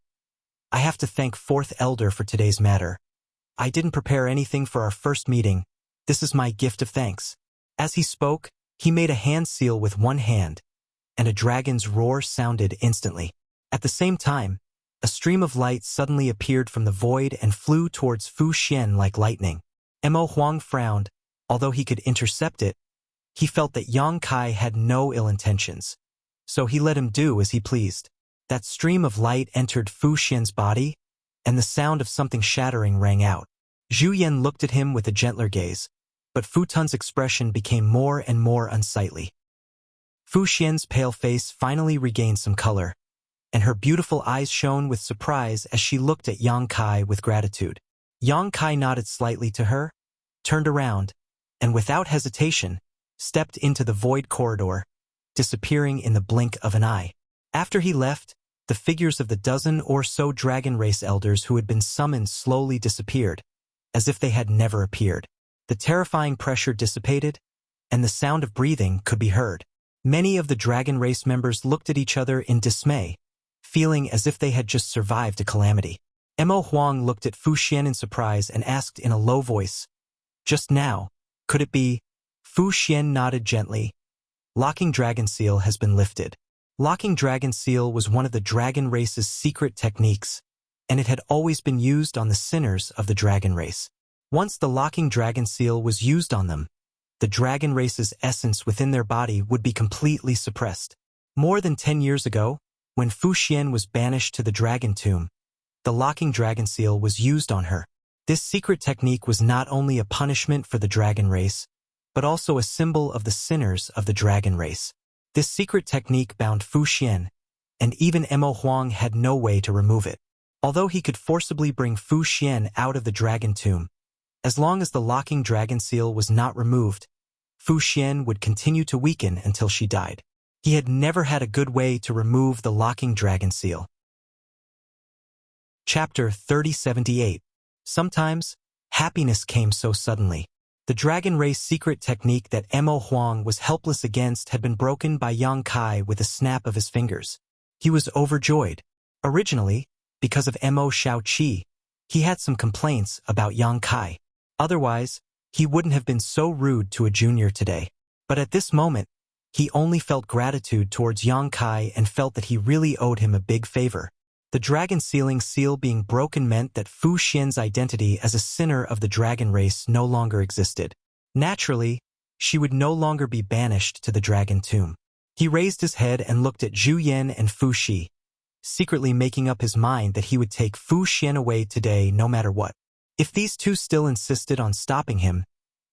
"I have to thank Fourth Elder for today's matter. I didn't prepare anything for our first meeting. This is my gift of thanks." As he spoke, he made a hand seal with one hand, and a dragon's roar sounded instantly. At the same time, a stream of light suddenly appeared from the void and flew towards Fu Xian like lightning. Emo Huang frowned. Although he could intercept it, he felt that Yang Kai had no ill intentions, so he let him do as he pleased. That stream of light entered Fu Xian's body, and the sound of something shattering rang out. Zhu Yan looked at him with a gentler gaze, but Fu Tun's expression became more and more unsightly. Fu Xian's pale face finally regained some color, and her beautiful eyes shone with surprise as she looked at Yang Kai with gratitude. Yang Kai nodded slightly to her, turned around, and without hesitation, stepped into the void corridor, disappearing in the blink of an eye. After he left, the figures of the dozen or so dragon race elders who had been summoned slowly disappeared, as if they had never appeared. The terrifying pressure dissipated, and the sound of breathing could be heard. Many of the dragon race members looked at each other in dismay, feeling as if they had just survived a calamity. Emo Huang looked at Fu Xian in surprise and asked in a low voice, "Just now, could it be?" Fu Xian nodded gently. "Locking Dragon Seal has been lifted." Locking Dragon Seal was one of the dragon race's secret techniques, and it had always been used on the sinners of the dragon race. Once the Locking Dragon Seal was used on them, the dragon race's essence within their body would be completely suppressed. More than 10 years ago, when Fu Xian was banished to the Dragon Tomb, the Locking Dragon Seal was used on her. This secret technique was not only a punishment for the dragon race, but also a symbol of the sinners of the dragon race. This secret technique bound Fu Xian, and even Emo Huang had no way to remove it. Although he could forcibly bring Fu Xian out of the Dragon Tomb, as long as the Locking Dragon Seal was not removed, Fu Xian would continue to weaken until she died. He had never had a good way to remove the Locking Dragon Seal. Chapter 3078. Sometimes, happiness came so suddenly. The dragon race secret technique that Emo Huang was helpless against had been broken by Yang Kai with a snap of his fingers. He was overjoyed. Originally, because of Emo Xiaoqi, he had some complaints about Yang Kai. Otherwise, he wouldn't have been so rude to a junior today. But at this moment, he only felt gratitude towards Yang Kai and felt that he really owed him a big favor. The dragon sealing seal being broken meant that Fu Xian's identity as a sinner of the dragon race no longer existed. Naturally, she would no longer be banished to the Dragon Tomb. He raised his head and looked at Zhu Yan and Fu Xi, secretly making up his mind that he would take Fu Xian away today no matter what. If these two still insisted on stopping him,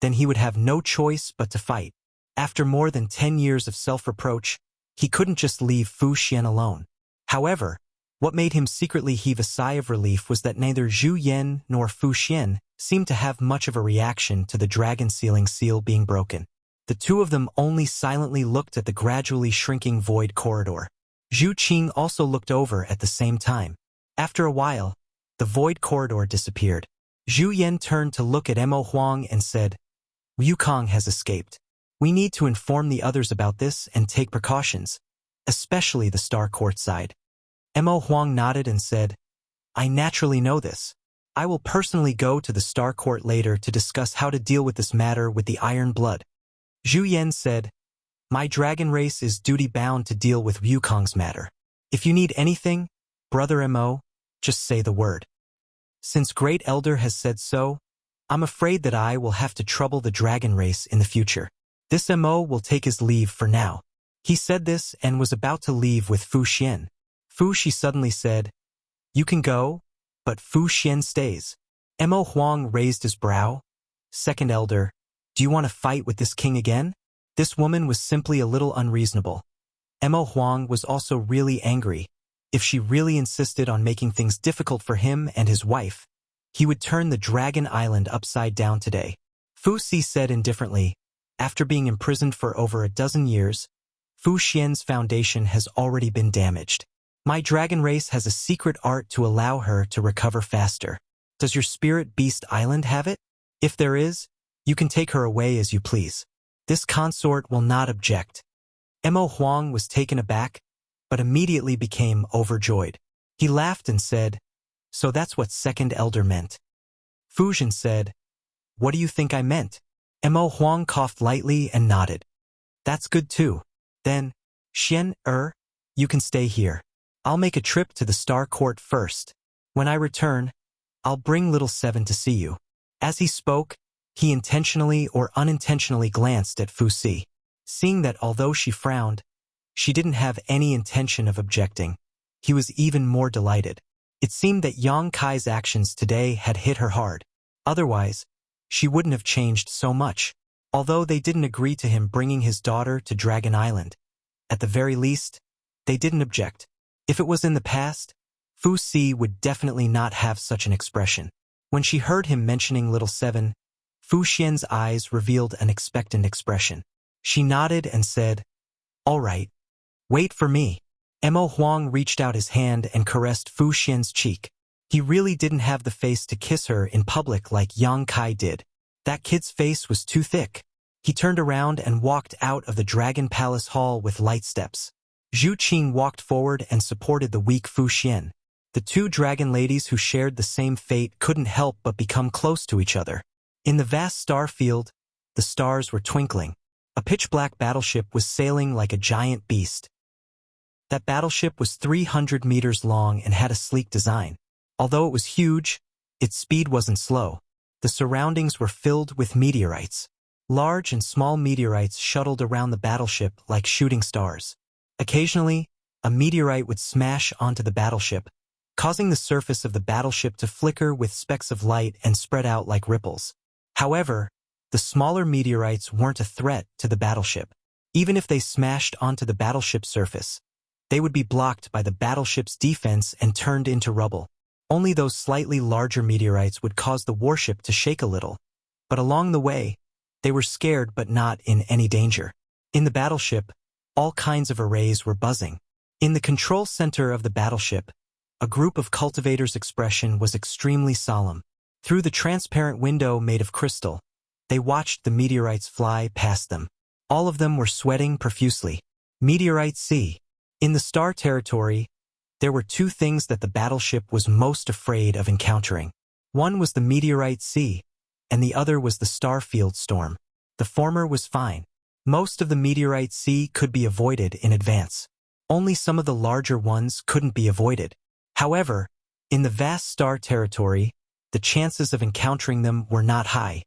then he would have no choice but to fight. After more than 10 years of self-reproach, he couldn't just leave Fu Xian alone. However, what made him secretly heave a sigh of relief was that neither Zhu Yan nor Fu Xian seemed to have much of a reaction to the dragon sealing seal being broken. The two of them only silently looked at the gradually shrinking void corridor. Zhu Qing also looked over at the same time. After a while, the void corridor disappeared. Zhu Yan turned to look at Mo Huang and said, "Wukong has escaped. We need to inform the others about this and take precautions, especially the Star Court side." Mo Huang nodded and said, "I naturally know this. I will personally go to the Star Court later to discuss how to deal with this matter with the Iron Blood." Zhu Yan said, "My dragon race is duty-bound to deal with Wukong's matter. If you need anything, Brother Mo, just say the word. Since Great Elder has said so, I'm afraid that I will have to trouble the dragon race in the future. This Mo will take his leave for now." He said this and was about to leave with Fu Xian. Fu Shi suddenly said, "You can go, but Fu Xian stays." Mo Huang raised his brow. "Second Elder, do you want to fight with this king again?" This woman was simply a little unreasonable. Mo Huang was also really angry. If she really insisted on making things difficult for him and his wife, he would turn the Dragon Island upside down today. Fu Si said indifferently, "After being imprisoned for over a dozen years, Fu Xian's foundation has already been damaged. My dragon race has a secret art to allow her to recover faster. Does your Spirit Beast Island have it? If there is, you can take her away as you please. This consort will not object." Mo Huang was taken aback, but immediately became overjoyed. He laughed and said, "So that's what Second Elder meant." Fu Zhen said, "What do you think I meant?" Mo Huang coughed lightly and nodded. "That's good too. Then, Xian, you can stay here. I'll make a trip to the Star Court first. When I return, I'll bring Little Seven to see you." As he spoke, he intentionally or unintentionally glanced at Fu Si. Seeing that although she frowned, she didn't have any intention of objecting, he was even more delighted. It seemed that Yang Kai's actions today had hit her hard. Otherwise, she wouldn't have changed so much. Although they didn't agree to him bringing his daughter to Dragon Island, at the very least, they didn't object. If it was in the past, Fu Si would definitely not have such an expression. When she heard him mentioning Little Seven, Fu Xian's eyes revealed an expectant expression. She nodded and said, "All right. Wait for me." Mo Huang reached out his hand and caressed Fu Xian's cheek. He really didn't have the face to kiss her in public like Yang Kai did. That kid's face was too thick. He turned around and walked out of the Dragon Palace Hall with light steps. Zhu Qing walked forward and supported the weak Fu Xian. The two dragon ladies who shared the same fate couldn't help but become close to each other. In the vast star field, the stars were twinkling. A pitch-black battleship was sailing like a giant beast. That battleship was 300 meters long and had a sleek design. Although it was huge, its speed wasn't slow. The surroundings were filled with meteorites. Large and small meteorites shuttled around the battleship like shooting stars. Occasionally, a meteorite would smash onto the battleship, causing the surface of the battleship to flicker with specks of light and spread out like ripples. However, the smaller meteorites weren't a threat to the battleship. Even if they smashed onto the battleship's surface, they would be blocked by the battleship's defense and turned into rubble. Only those slightly larger meteorites would cause the warship to shake a little. But along the way, they were scared but not in any danger. In the battleship, all kinds of arrays were buzzing. In the control center of the battleship, a group of cultivators' expression was extremely solemn. Through the transparent window made of crystal, they watched the meteorites fly past them. All of them were sweating profusely. Meteorite C. In the star territory, there were two things that the battleship was most afraid of encountering. One was the Meteorite Sea, and the other was the Starfield Storm. The former was fine. Most of the Meteorite Sea could be avoided in advance. Only some of the larger ones couldn't be avoided. However, in the vast star territory, the chances of encountering them were not high.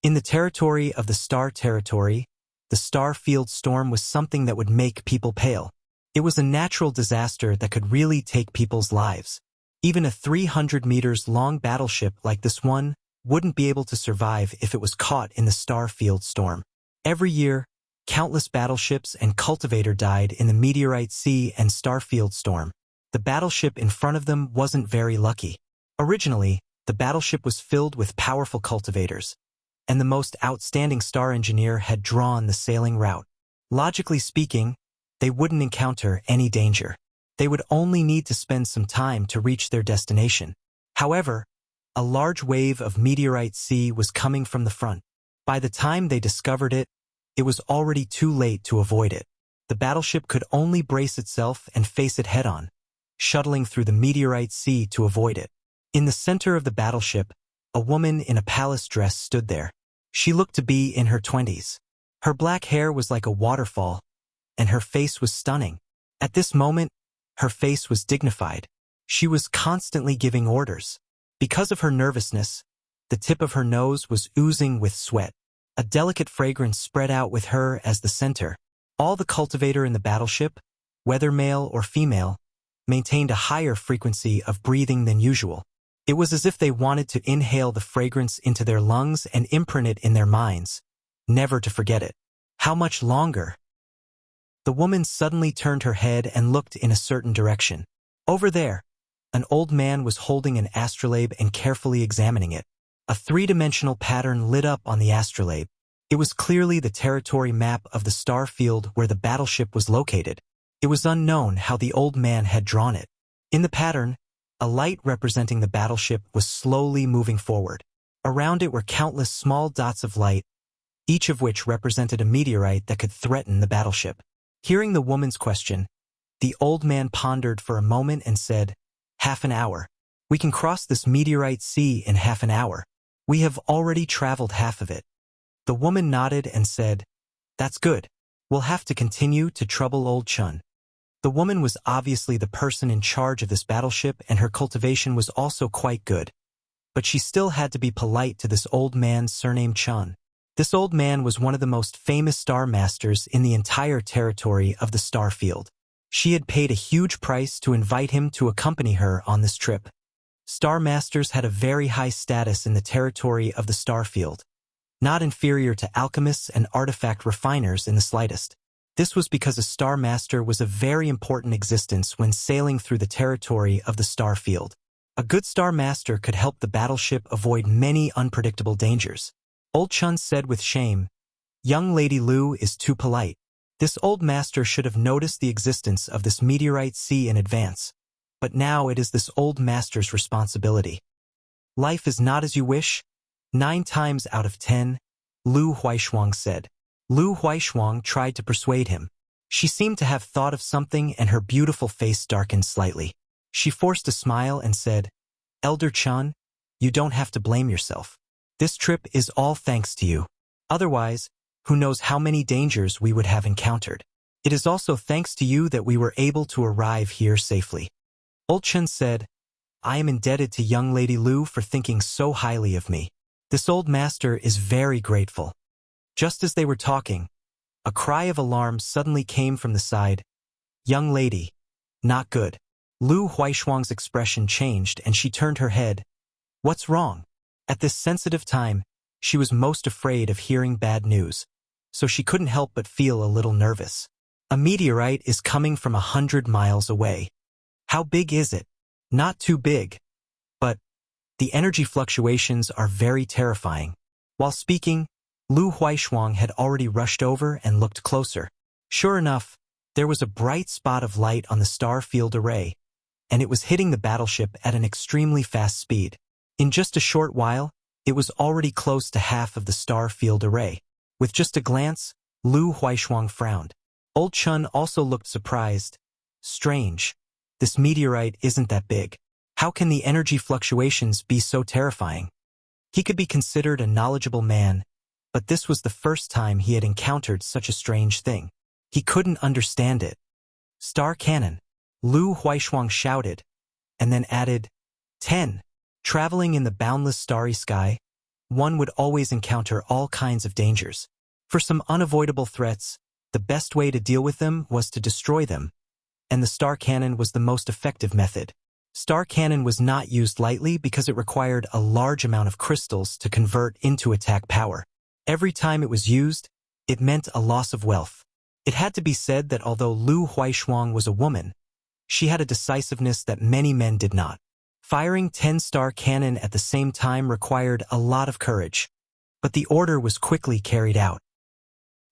In the territory of the star territory, the Starfield Storm was something that would make people pale. It was a natural disaster that could really take people's lives. Even a 300 meters long battleship like this one wouldn't be able to survive if it was caught in the Starfield Storm. Every year, Countless battleships and cultivator died in the meteorite sea and starfield storm. The battleship in front of them wasn't very lucky. Originally, the battleship was filled with powerful cultivators, and the most outstanding star engineer had drawn the sailing route. Logically speaking, they wouldn't encounter any danger. They would only need to spend some time to reach their destination. However, a large wave of meteorite sea was coming from the front. By the time they discovered it, it was already too late to avoid it. The battleship could only brace itself and face it head-on, shuttling through the meteorite sea to avoid it. In the center of the battleship, a woman in a palace dress stood there. She looked to be in her 20s. Her black hair was like a waterfall, and her face was stunning. At this moment, her face was dignified. She was constantly giving orders. Because of her nervousness, the tip of her nose was oozing with sweat. A delicate fragrance spread out with her as the center. All the cultivator in the battleship, whether male or female, maintained a higher frequency of breathing than usual. It was as if they wanted to inhale the fragrance into their lungs and imprint it in their minds, never to forget it. How much longer? The woman suddenly turned her head and looked in a certain direction. Over there, an old man was holding an astrolabe and carefully examining it. A three-dimensional pattern lit up on the astrolabe. It was clearly the territory map of the star field where the battleship was located. It was unknown how the old man had drawn it. In the pattern, a light representing the battleship was slowly moving forward. Around it were countless small dots of light, each of which represented a meteorite that could threaten the battleship. Hearing the woman's question, the old man pondered for a moment and said, "Half an hour. We can cross this meteorite sea in half an hour. We have already traveled half of it." The woman nodded and said, "That's good. We'll have to continue to trouble old Chun." The woman was obviously the person in charge of this battleship, and her cultivation was also quite good. But she still had to be polite to this old man surnamed Chun. This old man was one of the most famous star masters in the entire territory of the star field. She had paid a huge price to invite him to accompany her on this trip. Star masters had a very high status in the territory of the star field, not inferior to alchemists and artifact refiners in the slightest. This was because a star master was a very important existence when sailing through the territory of the star field. A good star master could help the battleship avoid many unpredictable dangers. Old Chun said with shame, "Young Lady Lu is too polite. This old master should have noticed the existence of this meteorite sea in advance. But now it is this old master's responsibility. Life is not as you wish. 9 times out of 10, Lu Huaishuang said. Lu Huaishuang tried to persuade him. She seemed to have thought of something and her beautiful face darkened slightly. She forced a smile and said, "Elder Chun, you don't have to blame yourself. This trip is all thanks to you. Otherwise, who knows how many dangers we would have encountered. It is also thanks to you that we were able to arrive here safely." Old Chun said, "I am indebted to young Lady Lu for thinking so highly of me. This old master is very grateful." Just as they were talking, a cry of alarm suddenly came from the side. "Young lady, not good." Lu Huaishuang's expression changed and she turned her head. "What's wrong?" At this sensitive time, she was most afraid of hearing bad news, so she couldn't help but feel a little nervous. "A meteorite is coming from 100 miles away. How big is it?" "Not too big. But the energy fluctuations are very terrifying." While speaking, Lu Huaishuang had already rushed over and looked closer. Sure enough, there was a bright spot of light on the star field array, and it was hitting the battleship at an extremely fast speed. In just a short while, it was already close to half of the star field array. With just a glance, Lu Huaishuang frowned. Old Chun also looked surprised. "Strange. This meteorite isn't that big. How can the energy fluctuations be so terrifying?" He could be considered a knowledgeable man, but this was the first time he had encountered such a strange thing. He couldn't understand it. "Star cannon," Lu Huaishuang shouted, and then added, 10. Traveling in the boundless starry sky, one would always encounter all kinds of dangers. For some unavoidable threats, the best way to deal with them was to destroy them, and the star cannon was the most effective method. Star cannon was not used lightly because it required a large amount of crystals to convert into attack power. Every time it was used, it meant a loss of wealth. It had to be said that although Lu Huaishuang was a woman, she had a decisiveness that many men did not. Firing 10-star cannon at the same time required a lot of courage, but the order was quickly carried out.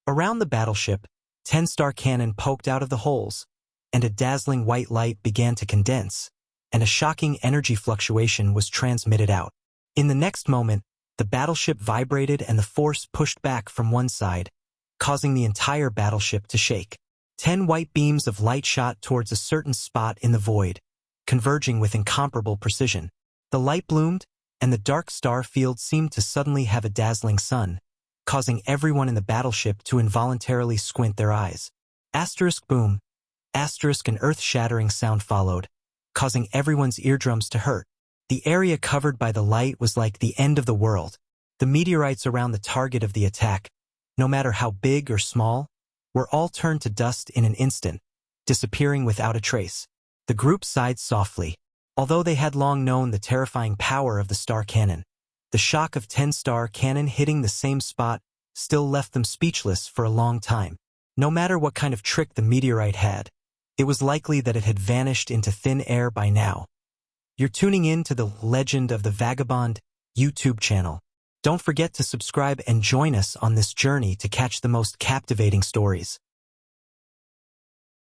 Around the battleship, 10-star cannon poked out of the holes, and a dazzling white light began to condense, and a shocking energy fluctuation was transmitted out. In the next moment, the battleship vibrated and the force pushed back from one side, causing the entire battleship to shake. 10 white beams of light shot towards a certain spot in the void, converging with incomparable precision. The light bloomed, and the dark star field seemed to suddenly have a dazzling sun, causing everyone in the battleship to involuntarily squint their eyes. Asterisk boom. Asterisk an earth-shattering sound followed, causing everyone's eardrums to hurt. The area covered by the light was like the end of the world. The meteorites around the target of the attack, no matter how big or small, were all turned to dust in an instant, disappearing without a trace. The group sighed softly. Although they had long known the terrifying power of the star cannon, the shock of 10-star cannon hitting the same spot still left them speechless for a long time. No matter what kind of trick the meteorite had, it was likely that it had vanished into thin air by now. You're tuning in to the Legend of the Vagabond YouTube channel. Don't forget to subscribe and join us on this journey to catch the most captivating stories.